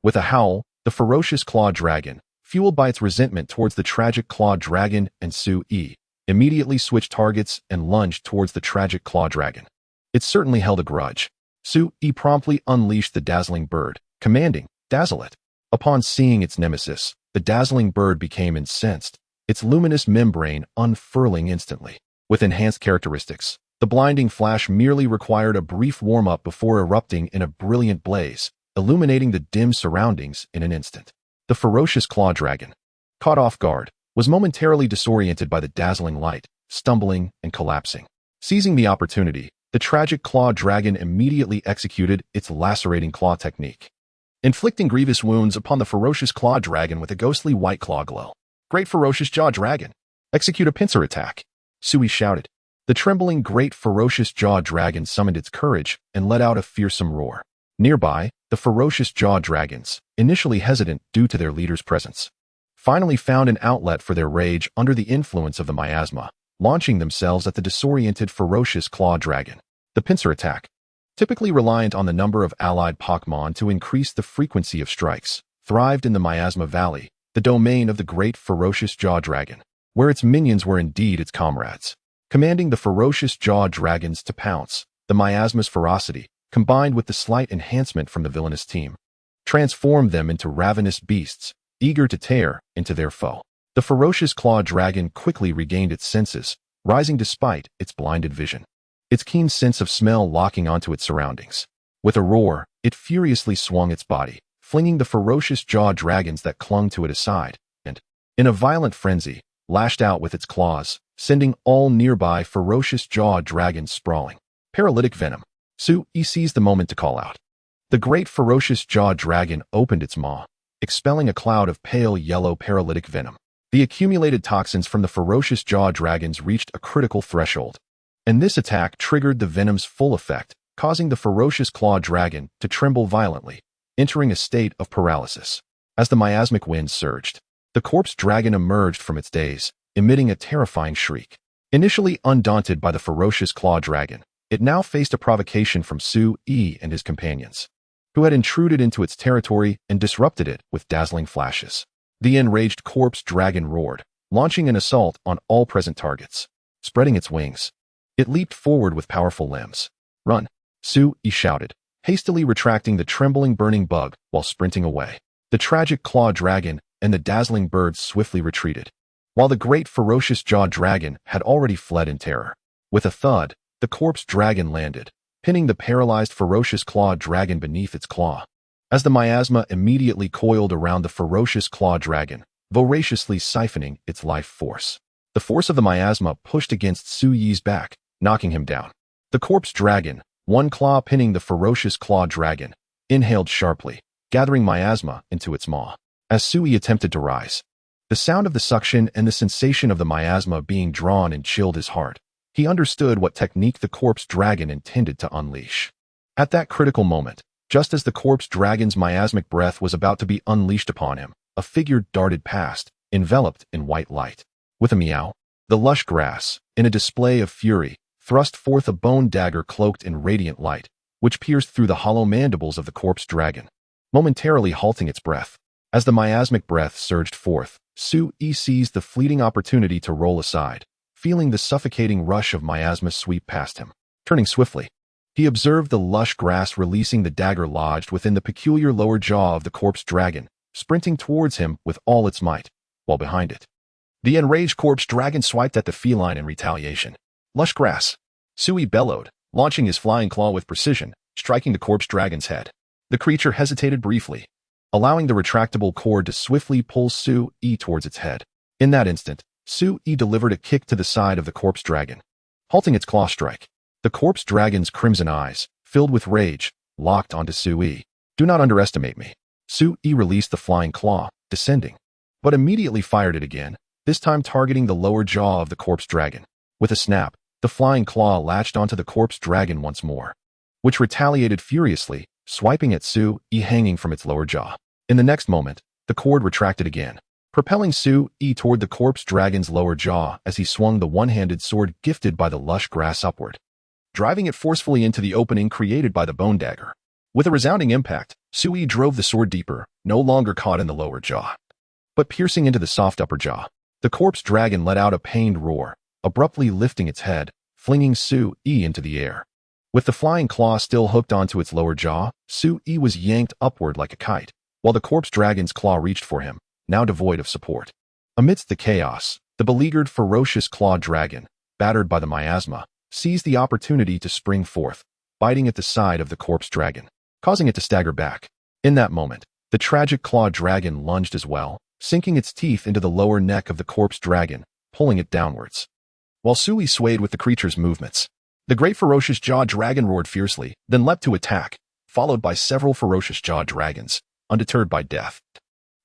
With a howl, the ferocious claw dragon, fueled by its resentment towards the tragic claw dragon and Sui, immediately switched targets and lunged towards the tragic claw dragon. It certainly held a grudge. Sui promptly unleashed the dazzling bird, commanding, dazzle it. Upon seeing its nemesis, the dazzling bird became incensed, its luminous membrane unfurling instantly. With enhanced characteristics, the blinding flash merely required a brief warm-up before erupting in a brilliant blaze, illuminating the dim surroundings in an instant. The ferocious claw dragon, caught off guard, was momentarily disoriented by the dazzling light, stumbling and collapsing. Seizing the opportunity, the tragic claw dragon immediately executed its lacerating claw technique, inflicting grievous wounds upon the ferocious claw dragon with a ghostly white claw glow. Great ferocious jaw dragon, execute a pincer attack, Sui shouted. The trembling great ferocious jaw dragon summoned its courage and let out a fearsome roar. Nearby, the ferocious jaw dragons, initially hesitant due to their leader's presence, finally found an outlet for their rage under the influence of the miasma, launching themselves at the disoriented ferocious claw dragon. The pincer attack, typically reliant on the number of allied Pokémon to increase the frequency of strikes, thrived in the Miasma Valley, the domain of the great ferocious jaw dragon, where its minions were indeed its comrades. Commanding the ferocious jaw dragons to pounce, the miasma's ferocity, combined with the slight enhancement from the villainous team, transformed them into ravenous beasts, eager to tear into their foe. The ferocious claw dragon quickly regained its senses, rising despite its blinded vision, its keen sense of smell locking onto its surroundings. With a roar, it furiously swung its body, flinging the ferocious jaw dragons that clung to it aside, and, in a violent frenzy, lashed out with its claws, sending all nearby ferocious jaw dragons sprawling. Paralytic venom. Sui seized the moment to call out. The great ferocious jaw dragon opened its maw, expelling a cloud of pale yellow paralytic venom. The accumulated toxins from the ferocious jaw dragons reached a critical threshold, and this attack triggered the venom's full effect, causing the ferocious claw dragon to tremble violently, entering a state of paralysis. As the miasmic wind surged, the corpse dragon emerged from its daze, emitting a terrifying shriek. Initially undaunted by the ferocious claw dragon, it now faced a provocation from Sui and his companions, who had intruded into its territory and disrupted it with dazzling flashes. The enraged corpse dragon roared, launching an assault on all present targets. Spreading its wings, it leaped forward with powerful limbs. "Run!" Sui shouted, hastily retracting the trembling burning bug while sprinting away. The tragic claw dragon and the dazzling birds swiftly retreated, while the great ferocious jaw dragon had already fled in terror. With a thud, the corpse dragon landed, pinning the paralyzed ferocious claw dragon beneath its claw. As the miasma immediately coiled around the ferocious claw dragon, voraciously siphoning its life force. The force of the miasma pushed against Sui's back, knocking him down. The corpse dragon, one claw pinning the ferocious claw dragon, inhaled sharply, gathering miasma into its maw. As Sui attempted to rise, the sound of the suction and the sensation of the miasma being drawn and chilled his heart. He understood what technique the corpse dragon intended to unleash. At that critical moment, just as the corpse dragon's miasmic breath was about to be unleashed upon him, a figure darted past, enveloped in white light. With a meow, the lush grass, in a display of fury, thrust forth a bone dagger cloaked in radiant light, which pierced through the hollow mandibles of the corpse dragon, momentarily halting its breath. As the miasmic breath surged forth, Sui seized the fleeting opportunity to roll aside, feeling the suffocating rush of miasma sweep past him. Turning swiftly, he observed the lush grass releasing the dagger lodged within the peculiar lower jaw of the corpse dragon, sprinting towards him with all its might, while behind it, the enraged corpse dragon swiped at the feline in retaliation. "Lush grass!" Sui bellowed, launching his flying claw with precision, striking the corpse dragon's head. The creature hesitated briefly, allowing the retractable cord to swiftly pull Sui towards its head. In that instant, Sui delivered a kick to the side of the corpse dragon, halting its claw strike. The corpse dragon's crimson eyes, filled with rage, locked onto Sui. "Do not underestimate me." Sui released the flying claw, descending, but immediately fired it again, this time targeting the lower jaw of the corpse dragon. With a snap, the flying claw latched onto the corpse dragon once more, which retaliated furiously, swiping at Sui hanging from its lower jaw. In the next moment, the cord retracted again, propelling Sui toward the corpse dragon's lower jaw as he swung the one-handed sword gifted by the lush grass upward, driving it forcefully into the opening created by the bone dagger. With a resounding impact, Sui drove the sword deeper, no longer caught in the lower jaw, but piercing into the soft upper jaw. The corpse dragon let out a pained roar, abruptly lifting its head, flinging Sui into the air. With the flying claw still hooked onto its lower jaw, Sui was yanked upward like a kite, while the corpse dragon's claw reached for him, now devoid of support. Amidst the chaos, the beleaguered ferocious claw dragon, battered by the miasma, seized the opportunity to spring forth, biting at the side of the corpse dragon, causing it to stagger back. In that moment, the tragic claw dragon lunged as well, sinking its teeth into the lower neck of the corpse dragon, pulling it downwards. While Sui swayed with the creature's movements, the great ferocious jaw dragon roared fiercely, then leapt to attack, followed by several ferocious jaw dragons, undeterred by death,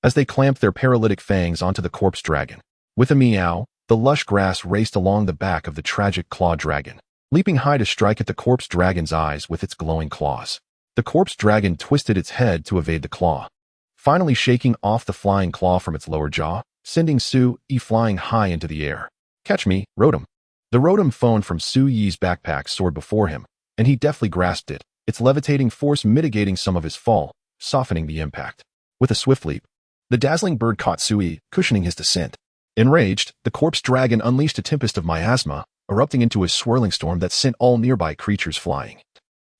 as they clamped their paralytic fangs onto the corpse dragon. With a meow, the lush grass raced along the back of the tragic claw dragon, leaping high to strike at the corpse dragon's eyes with its glowing claws. The corpse dragon twisted its head to evade the claw, finally shaking off the flying claw from its lower jaw, sending Sui flying high into the air. "Catch me, Rotom." The Rotom phone from Sui's backpack soared before him, and he deftly grasped it, its levitating force mitigating some of his fall, softening the impact. With a swift leap, the dazzling bird caught Sui, cushioning his descent. Enraged, the corpse dragon unleashed a tempest of miasma, erupting into a swirling storm that sent all nearby creatures flying,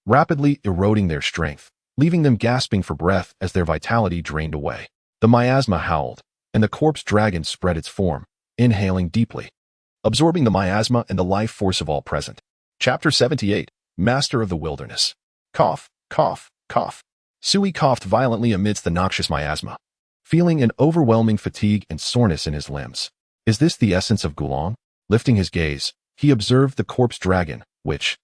rapidly eroding their strength, leaving them gasping for breath as their vitality drained away. The miasma howled, and the corpse dragon spread its form, inhaling deeply, absorbing the miasma and the life force of all present. Chapter 78, Master of the Wilderness. Cough, cough, cough. Sui coughed violently amidst the noxious miasma, feeling an overwhelming fatigue and soreness in his limbs. Is this the essence of Glutton? Lifting his gaze, he observed the corpse dragon, which,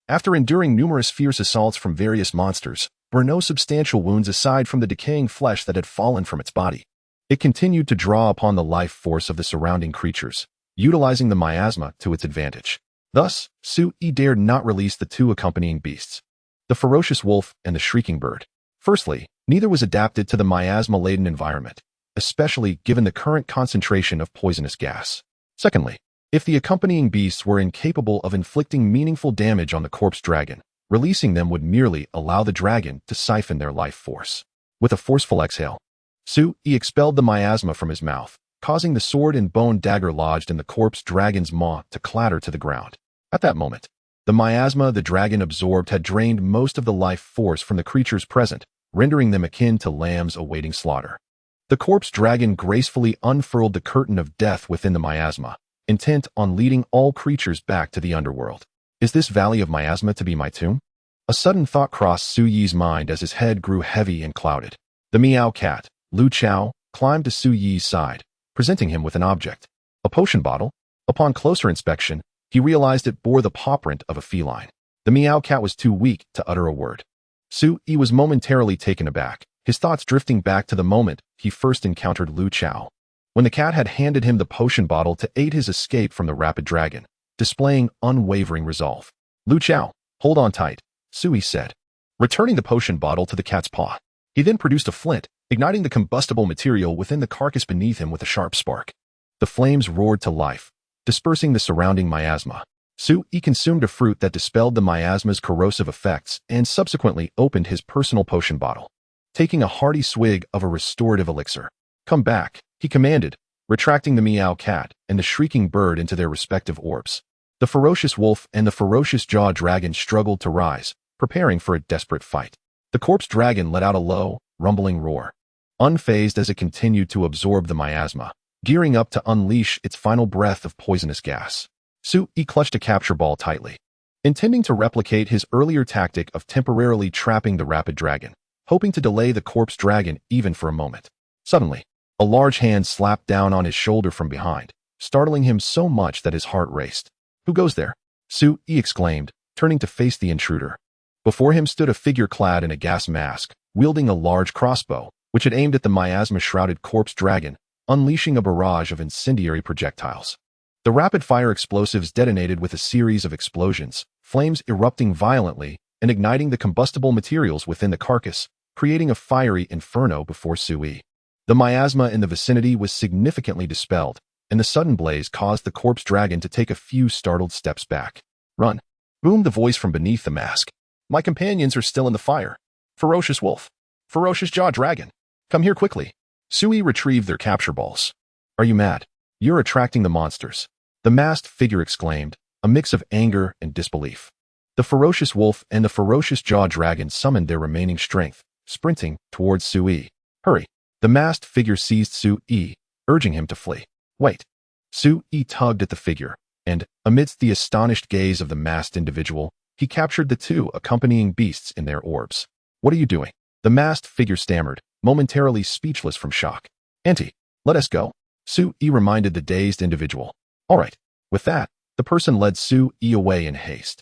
after enduring numerous fierce assaults from various monsters, were no substantial wounds aside from the decaying flesh that had fallen from its body. It continued to draw upon the life force of the surrounding creatures, utilizing the miasma to its advantage. Thus, Sui dared not release the two accompanying beasts, the ferocious wolf and the shrieking bird. Firstly, neither was adapted to the miasma-laden environment, especially given the current concentration of poisonous gas. Secondly, if the accompanying beasts were incapable of inflicting meaningful damage on the corpse dragon, releasing them would merely allow the dragon to siphon their life force. With a forceful exhale, Sui expelled the miasma from his mouth, causing the sword and bone dagger lodged in the corpse dragon's maw to clatter to the ground. At that moment, the miasma the dragon absorbed had drained most of the life force from the creatures present, rendering them akin to lambs awaiting slaughter. The corpse dragon gracefully unfurled the curtain of death within the miasma, intent on leading all creatures back to the underworld. Is this valley of miasma to be my tomb? A sudden thought crossed Suyi's mind as his head grew heavy and clouded. The meow cat, Lu Chao, climbed to Suyi's side, presenting him with an object. A potion bottle? Upon closer inspection, he realized it bore the paw print of a feline. The meow cat was too weak to utter a word. Sui was momentarily taken aback, his thoughts drifting back to the moment he first encountered Lu Chao, when the cat had handed him the potion bottle to aid his escape from the rapid dragon, displaying unwavering resolve. Lu Chao, hold on tight, Sui said, returning the potion bottle to the cat's paw. He then produced a flint, igniting the combustible material within the carcass beneath him with a sharp spark. The flames roared to life, dispersing the surrounding miasma. Sui consumed a fruit that dispelled the miasma's corrosive effects and subsequently opened his personal potion bottle, taking a hearty swig of a restorative elixir. Come back, he commanded, retracting the meow cat and the shrieking bird into their respective orbs. The ferocious wolf and the ferocious jaw dragon struggled to rise, preparing for a desperate fight. The corpse dragon let out a low, rumbling roar, unfazed as it continued to absorb the miasma, gearing up to unleash its final breath of poisonous gas. Sui clutched a capture ball tightly, intending to replicate his earlier tactic of temporarily trapping the rapid dragon, hoping to delay the corpse dragon even for a moment. Suddenly, a large hand slapped down on his shoulder from behind, startling him so much that his heart raced. Who goes there? Sui exclaimed, turning to face the intruder. Before him stood a figure clad in a gas mask, wielding a large crossbow, which had aimed at the miasma-shrouded corpse dragon, unleashing a barrage of incendiary projectiles. The rapid-fire explosives detonated with a series of explosions, flames erupting violently and igniting the combustible materials within the carcass, creating a fiery inferno before Sui. The miasma in the vicinity was significantly dispelled, and the sudden blaze caused the corpse dragon to take a few startled steps back. Run! Boomed the voice from beneath the mask. My companions are still in the fire. Ferocious wolf. Ferocious jaw dragon. Come here quickly. Sui retrieved their capture balls. Are you mad? You're attracting the monsters, the masked figure exclaimed, a mix of anger and disbelief. The ferocious wolf and the ferocious jaw dragon summoned their remaining strength, sprinting towards Sui. Hurry! The masked figure seized Sui, urging him to flee. Wait! Sui tugged at the figure, and, amidst the astonished gaze of the masked individual, he captured the two accompanying beasts in their orbs. What are you doing? The masked figure stammered, momentarily speechless from shock. Auntie, let us go. Sui reminded the dazed individual. All right. With that, the person led Sui away in haste.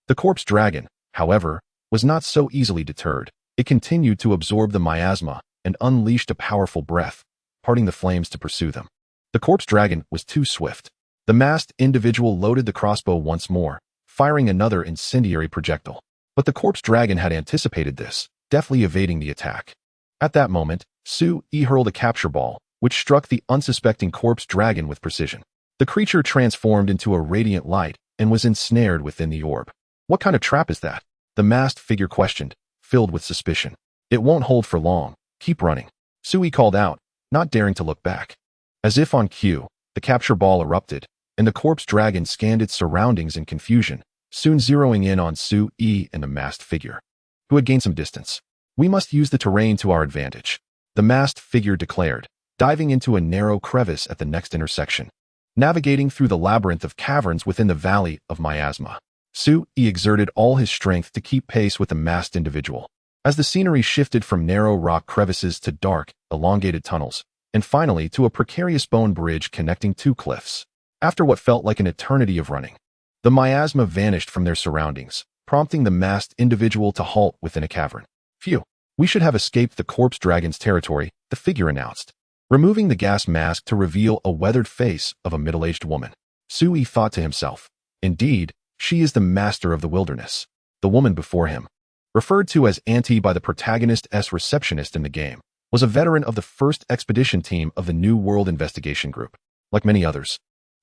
The corpse dragon, however, was not so easily deterred. It continued to absorb the miasma and unleashed a powerful breath, parting the flames to pursue them. The corpse dragon was too swift. The masked individual loaded the crossbow once more, firing another incendiary projectile. But the corpse dragon had anticipated this, deftly evading the attack. At that moment, Sui hurled a capture ball, which struck the unsuspecting corpse dragon with precision. The creature transformed into a radiant light and was ensnared within the orb. What kind of trap is that? The masked figure questioned, filled with suspicion. It won't hold for long. Keep running. Sui called out, not daring to look back. As if on cue, the capture ball erupted, and the corpse dragon scanned its surroundings in confusion, soon zeroing in on Sui and the masked figure, who had gained some distance. We must use the terrain to our advantage, the masked figure declared, diving into a narrow crevice at the next intersection. Navigating through the labyrinth of caverns within the valley of miasma, Sui exerted all his strength to keep pace with the masked individual. As the scenery shifted from narrow rock crevices to dark, elongated tunnels, and finally to a precarious bone bridge connecting two cliffs. After what felt like an eternity of running, the miasma vanished from their surroundings, prompting the masked individual to halt within a cavern. Phew. We should have escaped the corpse dragon's territory, the figure announced, removing the gas mask to reveal a weathered face of a middle-aged woman. Sui thought to himself, indeed, she is the master of the wilderness. The woman before him, referred to as Auntie by the protagonist's receptionist in the game, was a veteran of the first expedition team of the New World Investigation Group. Like many others,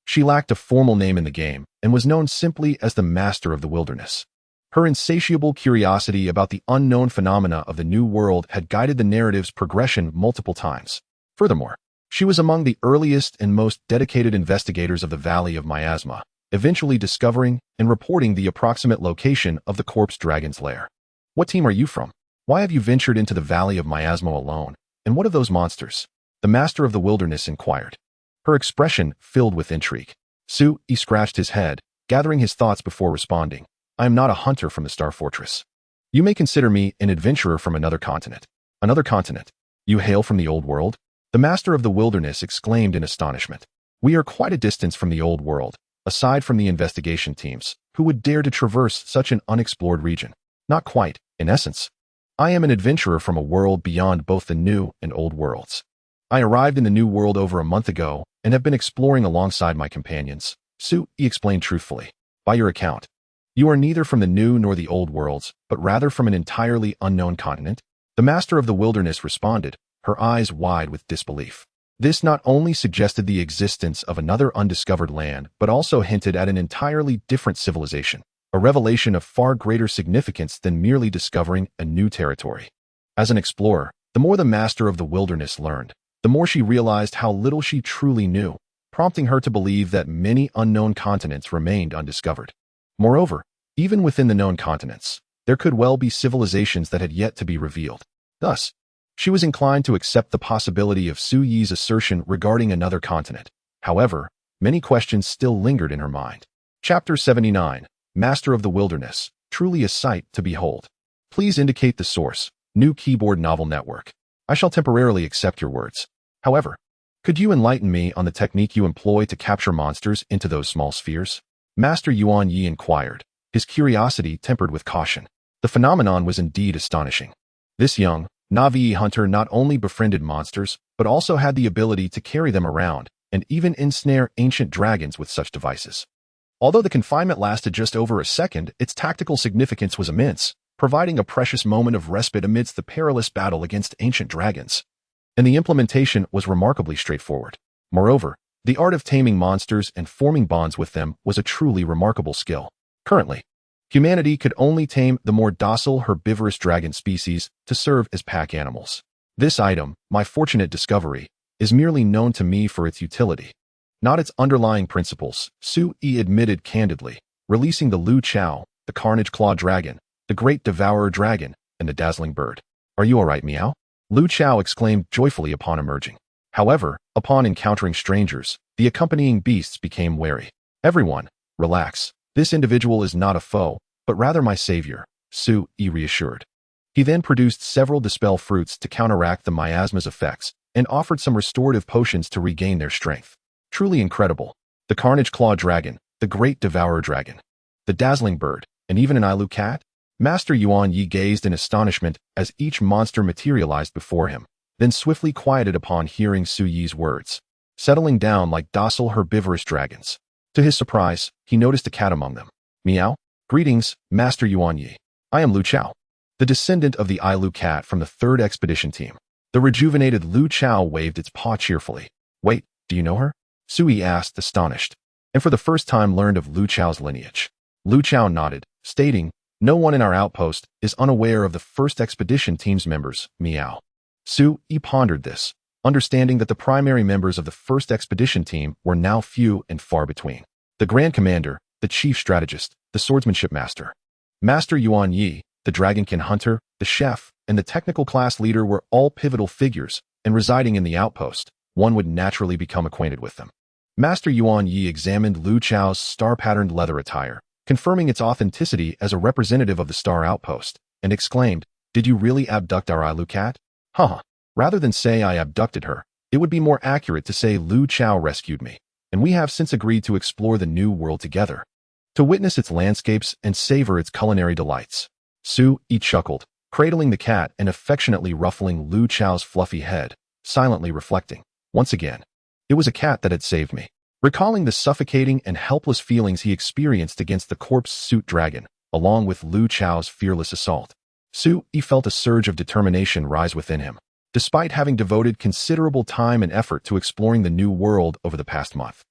she lacked a formal name in the game and was known simply as the Master of the Wilderness. Her insatiable curiosity about the unknown phenomena of the New World had guided the narrative's progression multiple times. Furthermore, she was among the earliest and most dedicated investigators of the Valley of Miasma, eventually discovering and reporting the approximate location of the corpse dragon's lair. What team are you from? Why have you ventured into the Valley of Miasma alone? And what of those monsters? The Master of the Wilderness inquired, her expression filled with intrigue. Sui scratched his head, gathering his thoughts before responding. I am not a hunter from the Star Fortress. You may consider me an adventurer from another continent. Another continent? You hail from the Old World? The Master of the Wilderness exclaimed in astonishment. We are quite a distance from the Old World, aside from the investigation teams, who would dare to traverse such an unexplored region. Not quite, in essence. I am an adventurer from a world beyond both the New and Old Worlds. I arrived in the New World over a month ago and have been exploring alongside my companions, Sui explained truthfully. By your account, you are neither from the New nor the Old Worlds, but rather from an entirely unknown continent? The Master of the Wilderness responded, her eyes wide with disbelief. This not only suggested the existence of another undiscovered land, but also hinted at an entirely different civilization, a revelation of far greater significance than merely discovering a new territory. As an explorer, the more the Master of the Wilderness learned, the more she realized how little she truly knew, prompting her to believe that many unknown continents remained undiscovered. Moreover, even within the known continents, there could well be civilizations that had yet to be revealed. Thus, she was inclined to accept the possibility of Sui's assertion regarding another continent. However, many questions still lingered in her mind. Chapter 79, Master of the Wilderness, truly a sight to behold. Please indicate the source, New Keyboard Novel Network. I shall temporarily accept your words. However, could you enlighten me on the technique you employ to capture monsters into those small spheres? Master Yuan Yi inquired, his curiosity tempered with caution. The phenomenon was indeed astonishing. This young, Navi hunter not only befriended monsters, but also had the ability to carry them around and even ensnare ancient dragons with such devices. Although the confinement lasted just over a second, its tactical significance was immense, providing a precious moment of respite amidst the perilous battle against ancient dragons. And the implementation was remarkably straightforward. Moreover, the art of taming monsters and forming bonds with them was a truly remarkable skill. Currently, humanity could only tame the more docile herbivorous dragon species to serve as pack animals. This item, my fortunate discovery, is merely known to me for its utility, not its underlying principles, Sui admitted candidly, releasing the Lu Chao, the Carnage Claw Dragon, the Great Devourer Dragon, and the Dazzling Bird. Are you alright, Meow? Lu Chao exclaimed joyfully upon emerging. However, upon encountering strangers, the accompanying beasts became wary. Everyone, relax. This individual is not a foe, but rather my savior, Sui reassured. He then produced several dispel fruits to counteract the miasma's effects and offered some restorative potions to regain their strength. Truly incredible. The Carnage Claw Dragon, the Great Devourer Dragon, the Dazzling Bird, and even an Ailu cat? Master Yuan Yi gazed in astonishment as each monster materialized before him, then swiftly quieted upon hearing Sui's words, settling down like docile herbivorous dragons. To his surprise, he noticed a cat among them. Meow? Greetings, Master Yuan Yi. I am Lu Chao, the descendant of the Ailu cat from the 3rd expedition team. The rejuvenated Lu Chao waved its paw cheerfully. Wait, do you know her? Sui asked, astonished, and for the first time learned of Lu Chao's lineage. Lu Chao nodded, stating, no one in our outpost is unaware of the 1st expedition team's members, Meow. Sui pondered this, understanding that the primary members of the 1st expedition team were now few and far between. The Grand Commander, the Chief Strategist, the Swordsmanship Master, Master Yuan Yi, the Dragonkin Hunter, the Chef, and the Technical Class Leader were all pivotal figures, and residing in the outpost, one would naturally become acquainted with them. Master Yuan Yi examined Lu Chao's star-patterned leather attire, confirming its authenticity as a representative of the Star Outpost, and exclaimed, Did you really abduct our Ailu cat? Huh. Rather than say I abducted her, it would be more accurate to say Lu Chao rescued me, and we have since agreed to explore the New World together, to witness its landscapes and savor its culinary delights. Sui chuckled, cradling the cat and affectionately ruffling Lu Chao's fluffy head, silently reflecting. Once again, it was a cat that had saved me. Recalling the suffocating and helpless feelings he experienced against the corpse suit dragon, along with Lu Chao's fearless assault, Sui felt a surge of determination rise within him. Despite having devoted considerable time and effort to exploring the new world over the past month,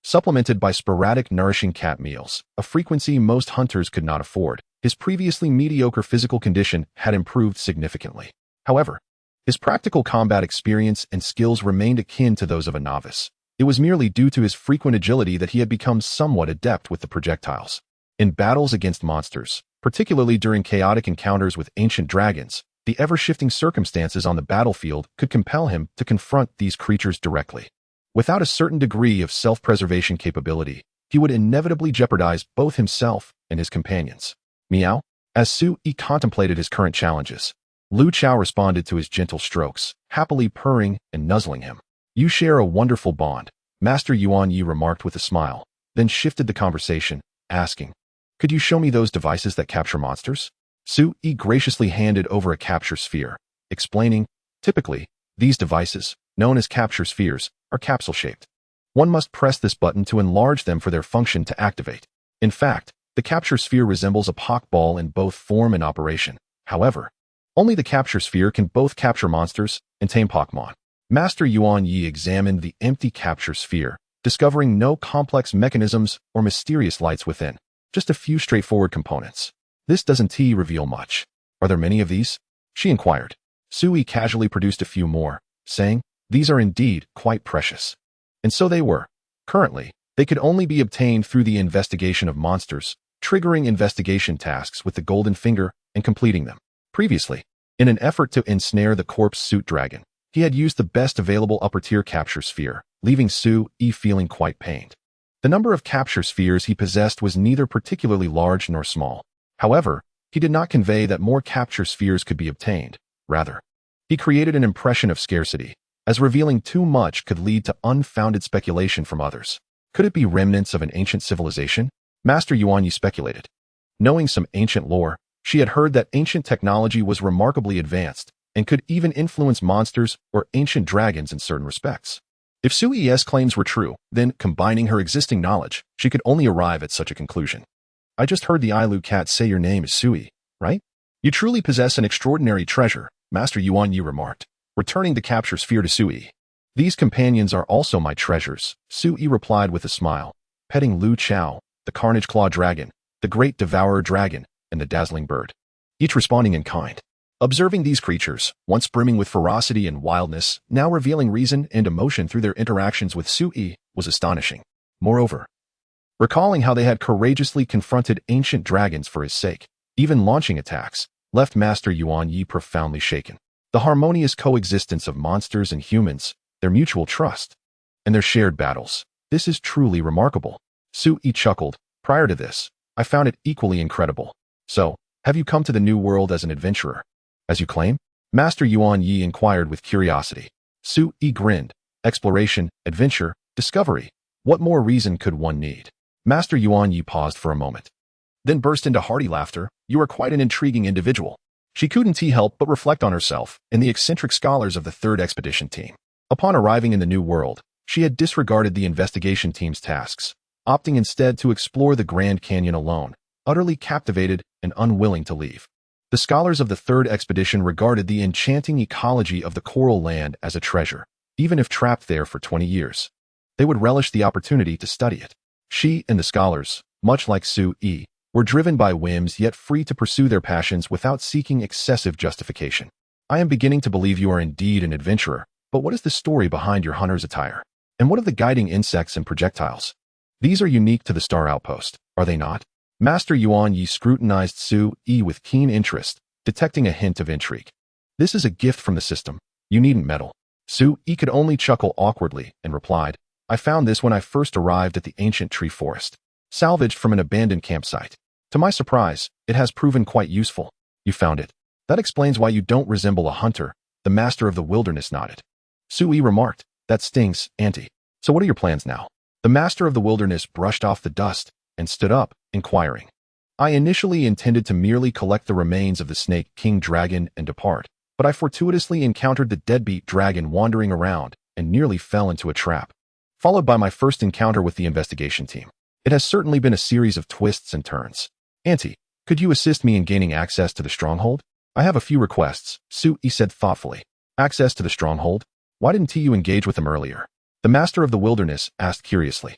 supplemented by sporadic nourishing cat meals, a frequency most hunters could not afford, his previously mediocre physical condition had improved significantly. However, his practical combat experience and skills remained akin to those of a novice. It was merely due to his frequent agility that he had become somewhat adept with the projectiles. In battles against monsters, particularly during chaotic encounters with ancient dragons, the ever-shifting circumstances on the battlefield could compel him to confront these creatures directly. Without a certain degree of self-preservation capability, he would inevitably jeopardize both himself and his companions. Meow. As Sui contemplated his current challenges, Lu Chao responded to his gentle strokes, happily purring and nuzzling him. You share a wonderful bond, Master Yuan Yi remarked with a smile, then shifted the conversation, asking, could you show me those devices that capture monsters? Sui graciously handed over a capture sphere, explaining, typically, these devices, known as capture spheres, are capsule-shaped. One must press this button to enlarge them for their function to activate. In fact, the capture sphere resembles a Pokeball in both form and operation. However, only the capture sphere can both capture monsters and tame Pokémon. Master Yuan Yi examined the empty capture sphere, discovering no complex mechanisms or mysterious lights within, just a few straightforward components. This doesn't reveal much. Are there many of these? She inquired. Sui casually produced a few more, saying, these are indeed quite precious. And so they were. Currently, they could only be obtained through the investigation of monsters, triggering investigation tasks with the golden finger and completing them. Previously, in an effort to ensnare the corpse suit dragon, he had used the best available upper-tier capture sphere, leaving Sui feeling quite pained. The number of capture spheres he possessed was neither particularly large nor small. However, he did not convey that more capture spheres could be obtained. Rather, he created an impression of scarcity, as revealing too much could lead to unfounded speculation from others. Could it be remnants of an ancient civilization? Master Yuan Yi speculated. Knowing some ancient lore, she had heard that ancient technology was remarkably advanced and could even influence monsters or ancient dragons in certain respects. If Sui's claims were true, then, combining her existing knowledge, she could only arrive at such a conclusion. I just heard the Ilu cat say your name is Sui, right? You truly possess an extraordinary treasure, Master Yuan Yi remarked, returning the capture sphere to Sui. These companions are also my treasures, Sui replied with a smile, petting Lu Chao, the Carnage Claw Dragon, the Great Devourer Dragon, and the Dazzling Bird, each responding in kind. Observing these creatures, once brimming with ferocity and wildness, now revealing reason and emotion through their interactions with Sui, was astonishing. Moreover, recalling how they had courageously confronted ancient dragons for his sake, even launching attacks, left Master Yuan Yi profoundly shaken. The harmonious coexistence of monsters and humans, their mutual trust, and their shared battles. This is truly remarkable. Sui chuckled. Prior to this, I found it equally incredible. So, have you come to the new world as an adventurer, as you claim? Master Yuan Yi inquired with curiosity. Sui grinned. Exploration, adventure, discovery. What more reason could one need? Master Yuan Yi paused for a moment, then burst into hearty laughter. You are quite an intriguing individual. She couldn't help but reflect on herself and the eccentric scholars of the 3rd Expedition Team. Upon arriving in the new world, she had disregarded the investigation team's tasks, opting instead to explore the Grand Canyon alone, utterly captivated and unwilling to leave. The scholars of the 3rd Expedition regarded the enchanting ecology of the Coral Land as a treasure, even if trapped there for 20 years. They would relish the opportunity to study it. She and the scholars, much like Sui, were driven by whims yet free to pursue their passions without seeking excessive justification. I am beginning to believe you are indeed an adventurer, but what is the story behind your hunter's attire? And what of the guiding insects and projectiles? These are unique to the Star Outpost, are they not? Master Yuan Yi scrutinized Sui with keen interest, detecting a hint of intrigue. This is a gift from the system. You needn't meddle. Sui could only chuckle awkwardly and replied, I found this when I first arrived at the ancient tree forest, salvaged from an abandoned campsite. To my surprise, it has proven quite useful. You found it. That explains why you don't resemble a hunter, the master of the wilderness nodded. Sui remarked, that stings, Auntie. So what are your plans now? The master of the wilderness brushed off the dust and stood up, inquiring. I initially intended to merely collect the remains of the Snake King dragon and depart, but I fortuitously encountered the deadbeat dragon wandering around and nearly fell into a trap. Followed by my first encounter with the investigation team. It has certainly been a series of twists and turns. Auntie, could you assist me in gaining access to the stronghold? I have a few requests, Sui said thoughtfully. Access to the stronghold? Why didn't you engage with them earlier? The Master of the Wilderness asked curiously.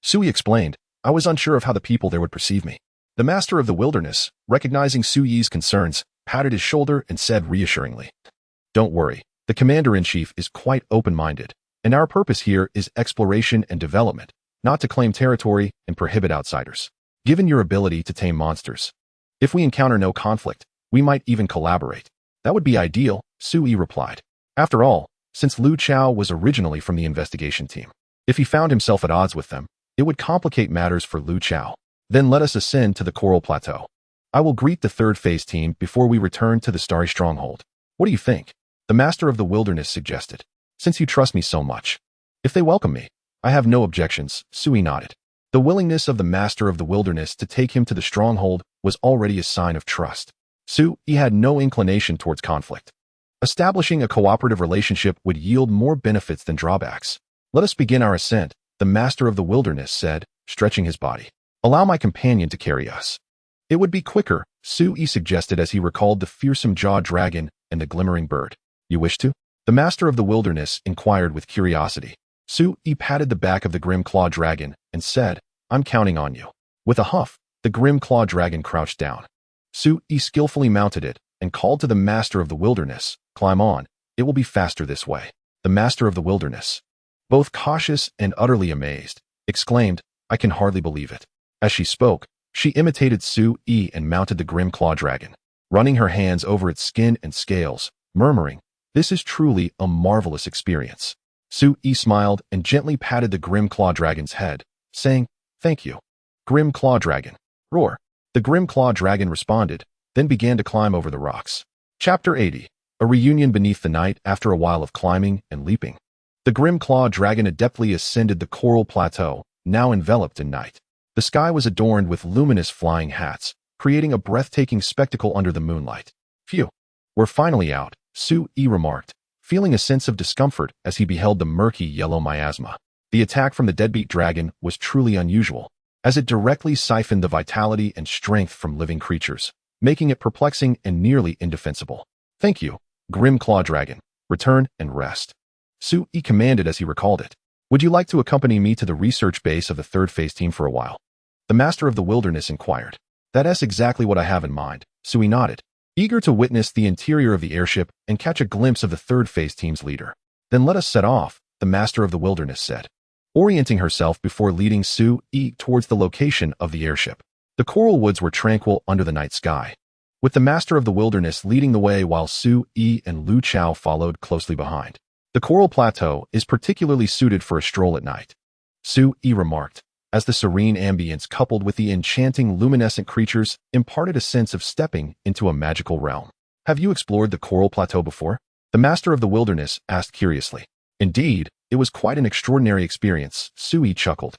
Sui explained, I was unsure of how the people there would perceive me. The Master of the Wilderness, recognizing Sui's concerns, patted his shoulder and said reassuringly, Don't worry, the Commander-in-Chief is quite open-minded, and our purpose here is exploration and development, not to claim territory and prohibit outsiders. Given your ability to tame monsters, if we encounter no conflict, we might even collaborate. That would be ideal, Sui replied. After all, since Lu Chao was originally from the investigation team, if he found himself at odds with them, it would complicate matters for Lu Chao. Then let us ascend to the Coral Plateau. I will greet the third phase team before we return to the Starry Stronghold. What do you think? The Master of the Wilderness suggested. Since you trust me so much. If they welcome me, I have no objections, Sui nodded. The willingness of the Master of the Wilderness to take him to the stronghold was already a sign of trust. Sui had no inclination towards conflict. Establishing a cooperative relationship would yield more benefits than drawbacks. Let us begin our ascent, the Master of the Wilderness said, stretching his body. Allow my companion to carry us. It would be quicker, Sui suggested as he recalled the fearsome jawed dragon and the glimmering bird. You wish to? The Master of the Wilderness inquired with curiosity. Sui patted the back of the grim claw dragon and said, I'm counting on you. With a huff, the grim claw dragon crouched down. Sui skillfully mounted it and called to the Master of the Wilderness, Climb on, it will be faster this way. The Master of the Wilderness, both cautious and utterly amazed, exclaimed, I can hardly believe it. As she spoke, she imitated Sui and mounted the grim claw dragon, running her hands over its skin and scales, murmuring, This is truly a marvelous experience. Sui smiled and gently patted the grim claw dragon's head, saying, Thank you. Grim claw dragon. Roar. The grim claw dragon responded, then began to climb over the rocks. Chapter 80. A reunion beneath the night after a while of climbing and leaping. The grim claw dragon adeptly ascended the Coral Plateau, now enveloped in night. The sky was adorned with luminous flying hats, creating a breathtaking spectacle under the moonlight. Phew. We're finally out, Sui remarked, feeling a sense of discomfort as he beheld the murky yellow miasma. The attack from the deadbeat dragon was truly unusual, as it directly siphoned the vitality and strength from living creatures, making it perplexing and nearly indefensible. Thank you, Grim Claw Dragon. Return and rest. Sui commanded as he recalled it. Would you like to accompany me to the research base of the third phase team for a while? The Master of the Wilderness inquired. That's exactly what I have in mind, Sui nodded, eager to witness the interior of the airship and catch a glimpse of the third phase team's leader. Then let us set off, the Master of the Wilderness said, orienting herself before leading Sui towards the location of the airship. The coral woods were tranquil under the night sky, with the Master of the Wilderness leading the way while Sui and Lu Chao followed closely behind. The Coral Plateau is particularly suited for a stroll at night, Sui remarked, as the serene ambience coupled with the enchanting luminescent creatures imparted a sense of stepping into a magical realm. Have you explored the Coral Plateau before? The Master of the Wilderness asked curiously. Indeed, it was quite an extraordinary experience, Sui chuckled.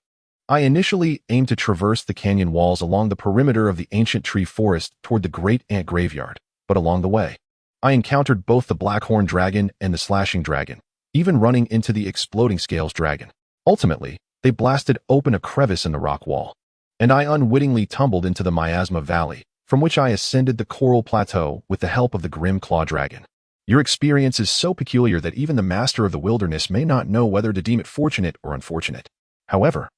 I initially aimed to traverse the canyon walls along the perimeter of the ancient tree forest toward the Great Ant Graveyard, but along the way, I encountered both the Blackhorn Dragon and the Slashing Dragon, even running into the Exploding Scales Dragon. Ultimately, they blasted open a crevice in the rock wall, and I unwittingly tumbled into the Miasma Valley, from which I ascended the Coral Plateau with the help of the Grim Claw Dragon. Your experience is so peculiar that even the Master of the Wilderness may not know whether to deem it fortunate or unfortunate. However,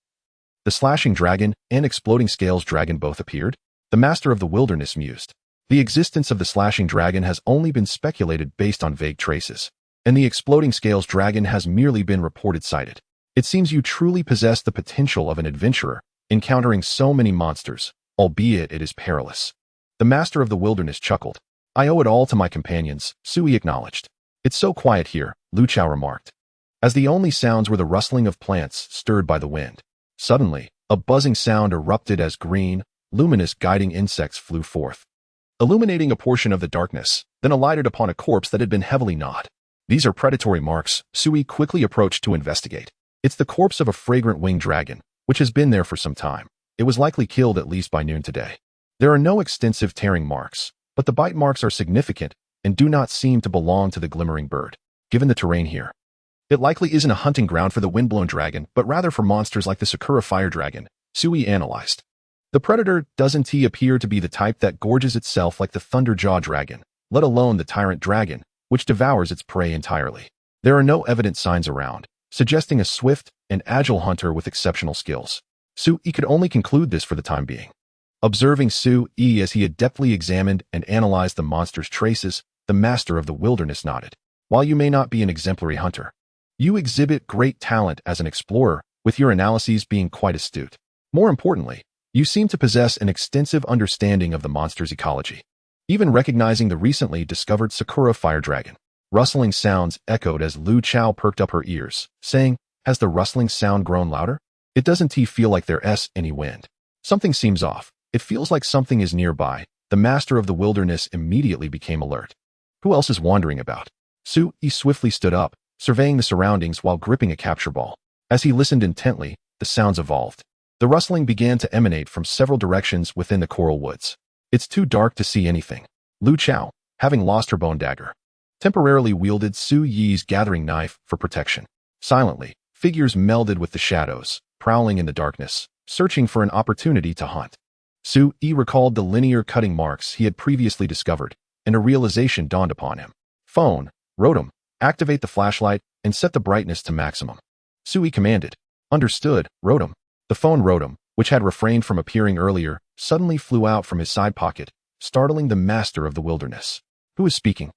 the Slashing Dragon and Exploding Scales Dragon both appeared. The Master of the Wilderness mused. The existence of the Slashing Dragon has only been speculated based on vague traces, and the Exploding Scales Dragon has merely been reported sighted. It seems you truly possess the potential of an adventurer, encountering so many monsters, albeit it is perilous. The Master of the Wilderness chuckled. I owe it all to my companions, Sui acknowledged. It's so quiet here, Lu Chao remarked, as the only sounds were the rustling of plants stirred by the wind. Suddenly, a buzzing sound erupted as green, luminous guiding insects flew forth, illuminating a portion of the darkness, then alighted upon a corpse that had been heavily gnawed. These are predatory marks, Sui quickly approached to investigate. It's the corpse of a fragrant winged dragon, which has been there for some time. It was likely killed at least by noon today. There are no extensive tearing marks, but the bite marks are significant and do not seem to belong to the glimmering bird. Given the terrain here, it likely isn't a hunting ground for the windblown dragon, but rather for monsters like the Sakura fire dragon, Sui analyzed. The predator doesn't appear to be the type that gorges itself like the Thunderjaw dragon, let alone the Tyrant dragon, which devours its prey entirely. There are no evident signs around, suggesting a swift and agile hunter with exceptional skills. Sui could only conclude this for the time being. Observing Sui as he adeptly examined and analyzed the monster's traces, the master of the wilderness nodded. While you may not be an exemplary hunter, you exhibit great talent as an explorer, with your analyses being quite astute. More importantly, you seem to possess an extensive understanding of the monster's ecology, even recognizing the recently discovered Sakura fire dragon. Rustling sounds echoed as Lu Chao perked up her ears, saying, "Has the rustling sound grown louder? It doesn't feel like there's any wind. Something seems off. It feels like something is nearby." The master of the wilderness immediately became alert. Who else is wandering about? Sui swiftly stood up, surveying the surroundings while gripping a capture ball. As he listened intently, the sounds evolved. The rustling began to emanate from several directions within the coral woods. It's too dark to see anything. Lu Chao, having lost her bone dagger, temporarily wielded Sui's gathering knife for protection. Silently, figures melded with the shadows, prowling in the darkness, searching for an opportunity to hunt. Sui recalled the linear cutting marks he had previously discovered, and a realization dawned upon him. "Phone, Rotom, activate the flashlight and set the brightness to maximum." Sui commanded. "Understood, Rotom." The phone Rotom, which had refrained from appearing earlier, suddenly flew out from his side pocket, startling the master of the wilderness. "Who is speaking?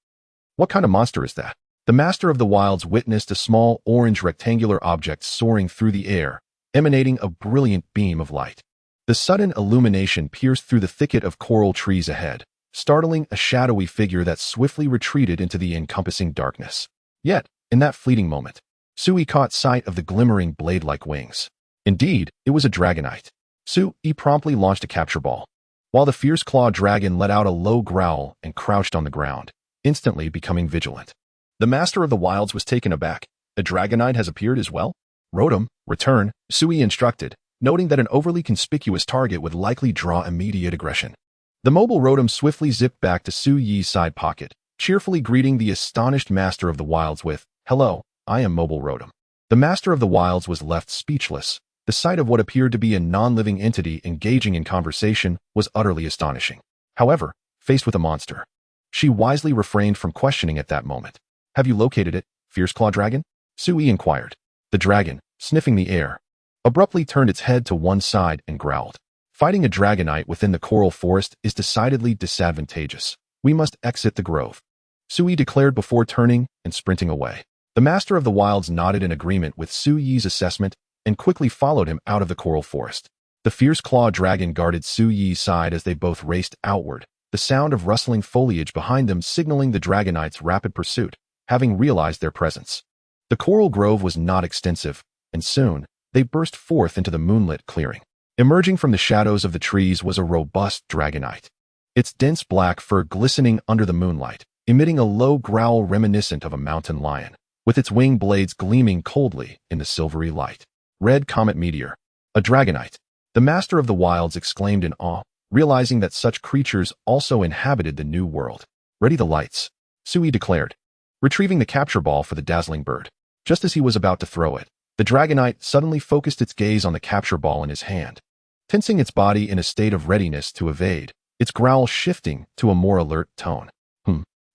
What kind of monster is that?" The master of the wilds witnessed a small orange rectangular object soaring through the air, emanating a brilliant beam of light. The sudden illumination pierced through the thicket of coral trees ahead, startling a shadowy figure that swiftly retreated into the encompassing darkness. Yet, in that fleeting moment, Sui caught sight of the glimmering blade-like wings. Indeed, it was a Dragonite. Sui promptly launched a capture ball, while the fierce claw dragon let out a low growl and crouched on the ground, instantly becoming vigilant. The master of the wilds was taken aback. "A Dragonite has appeared as well?" "Rotom, return," Sui instructed, noting that an overly conspicuous target would likely draw immediate aggression. The mobile Rotom swiftly zipped back to Sui's side pocket, cheerfully greeting the astonished master of the wilds with, "Hello, I am mobile Rotom." The master of the wilds was left speechless. The sight of what appeared to be a non-living entity engaging in conversation was utterly astonishing. However, faced with a monster, she wisely refrained from questioning at that moment. "Have you located it, Fierce Claw Dragon?" Sui inquired. The dragon, sniffing the air, abruptly turned its head to one side and growled. "Fighting a Dragonite within the coral forest is decidedly disadvantageous. We must exit the grove," Sui declared before turning and sprinting away. The master of the wilds nodded in agreement with Sui's assessment and quickly followed him out of the coral forest. The fierce claw dragon guarded Sui's side as they both raced outward, the sound of rustling foliage behind them signaling the Dragonite's rapid pursuit, having realized their presence. The coral grove was not extensive, and soon, they burst forth into the moonlit clearing. Emerging from the shadows of the trees was a robust Dragonite, its dense black fur glistening under the moonlight, emitting a low growl reminiscent of a mountain lion, with its wing blades gleaming coldly in the silvery light. "Red Comet Meteor, a Dragonite," the master of the wilds exclaimed in awe, realizing that such creatures also inhabited the new world. "Ready the lights," Sui declared, retrieving the capture ball for the dazzling bird. Just as he was about to throw it, the Dragonite suddenly focused its gaze on the capture ball in his hand, tensing its body in a state of readiness to evade, its growl shifting to a more alert tone.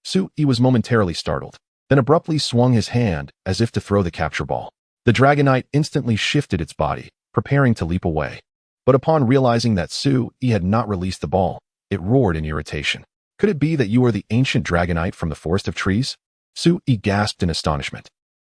Sui was momentarily startled, then abruptly swung his hand as if to throw the capture ball. The Dragonite instantly shifted its body, preparing to leap away. But upon realizing that Sui had not released the ball, it roared in irritation. "Could it be that you are the ancient Dragonite from the Forest of Trees?" Sui gasped in astonishment.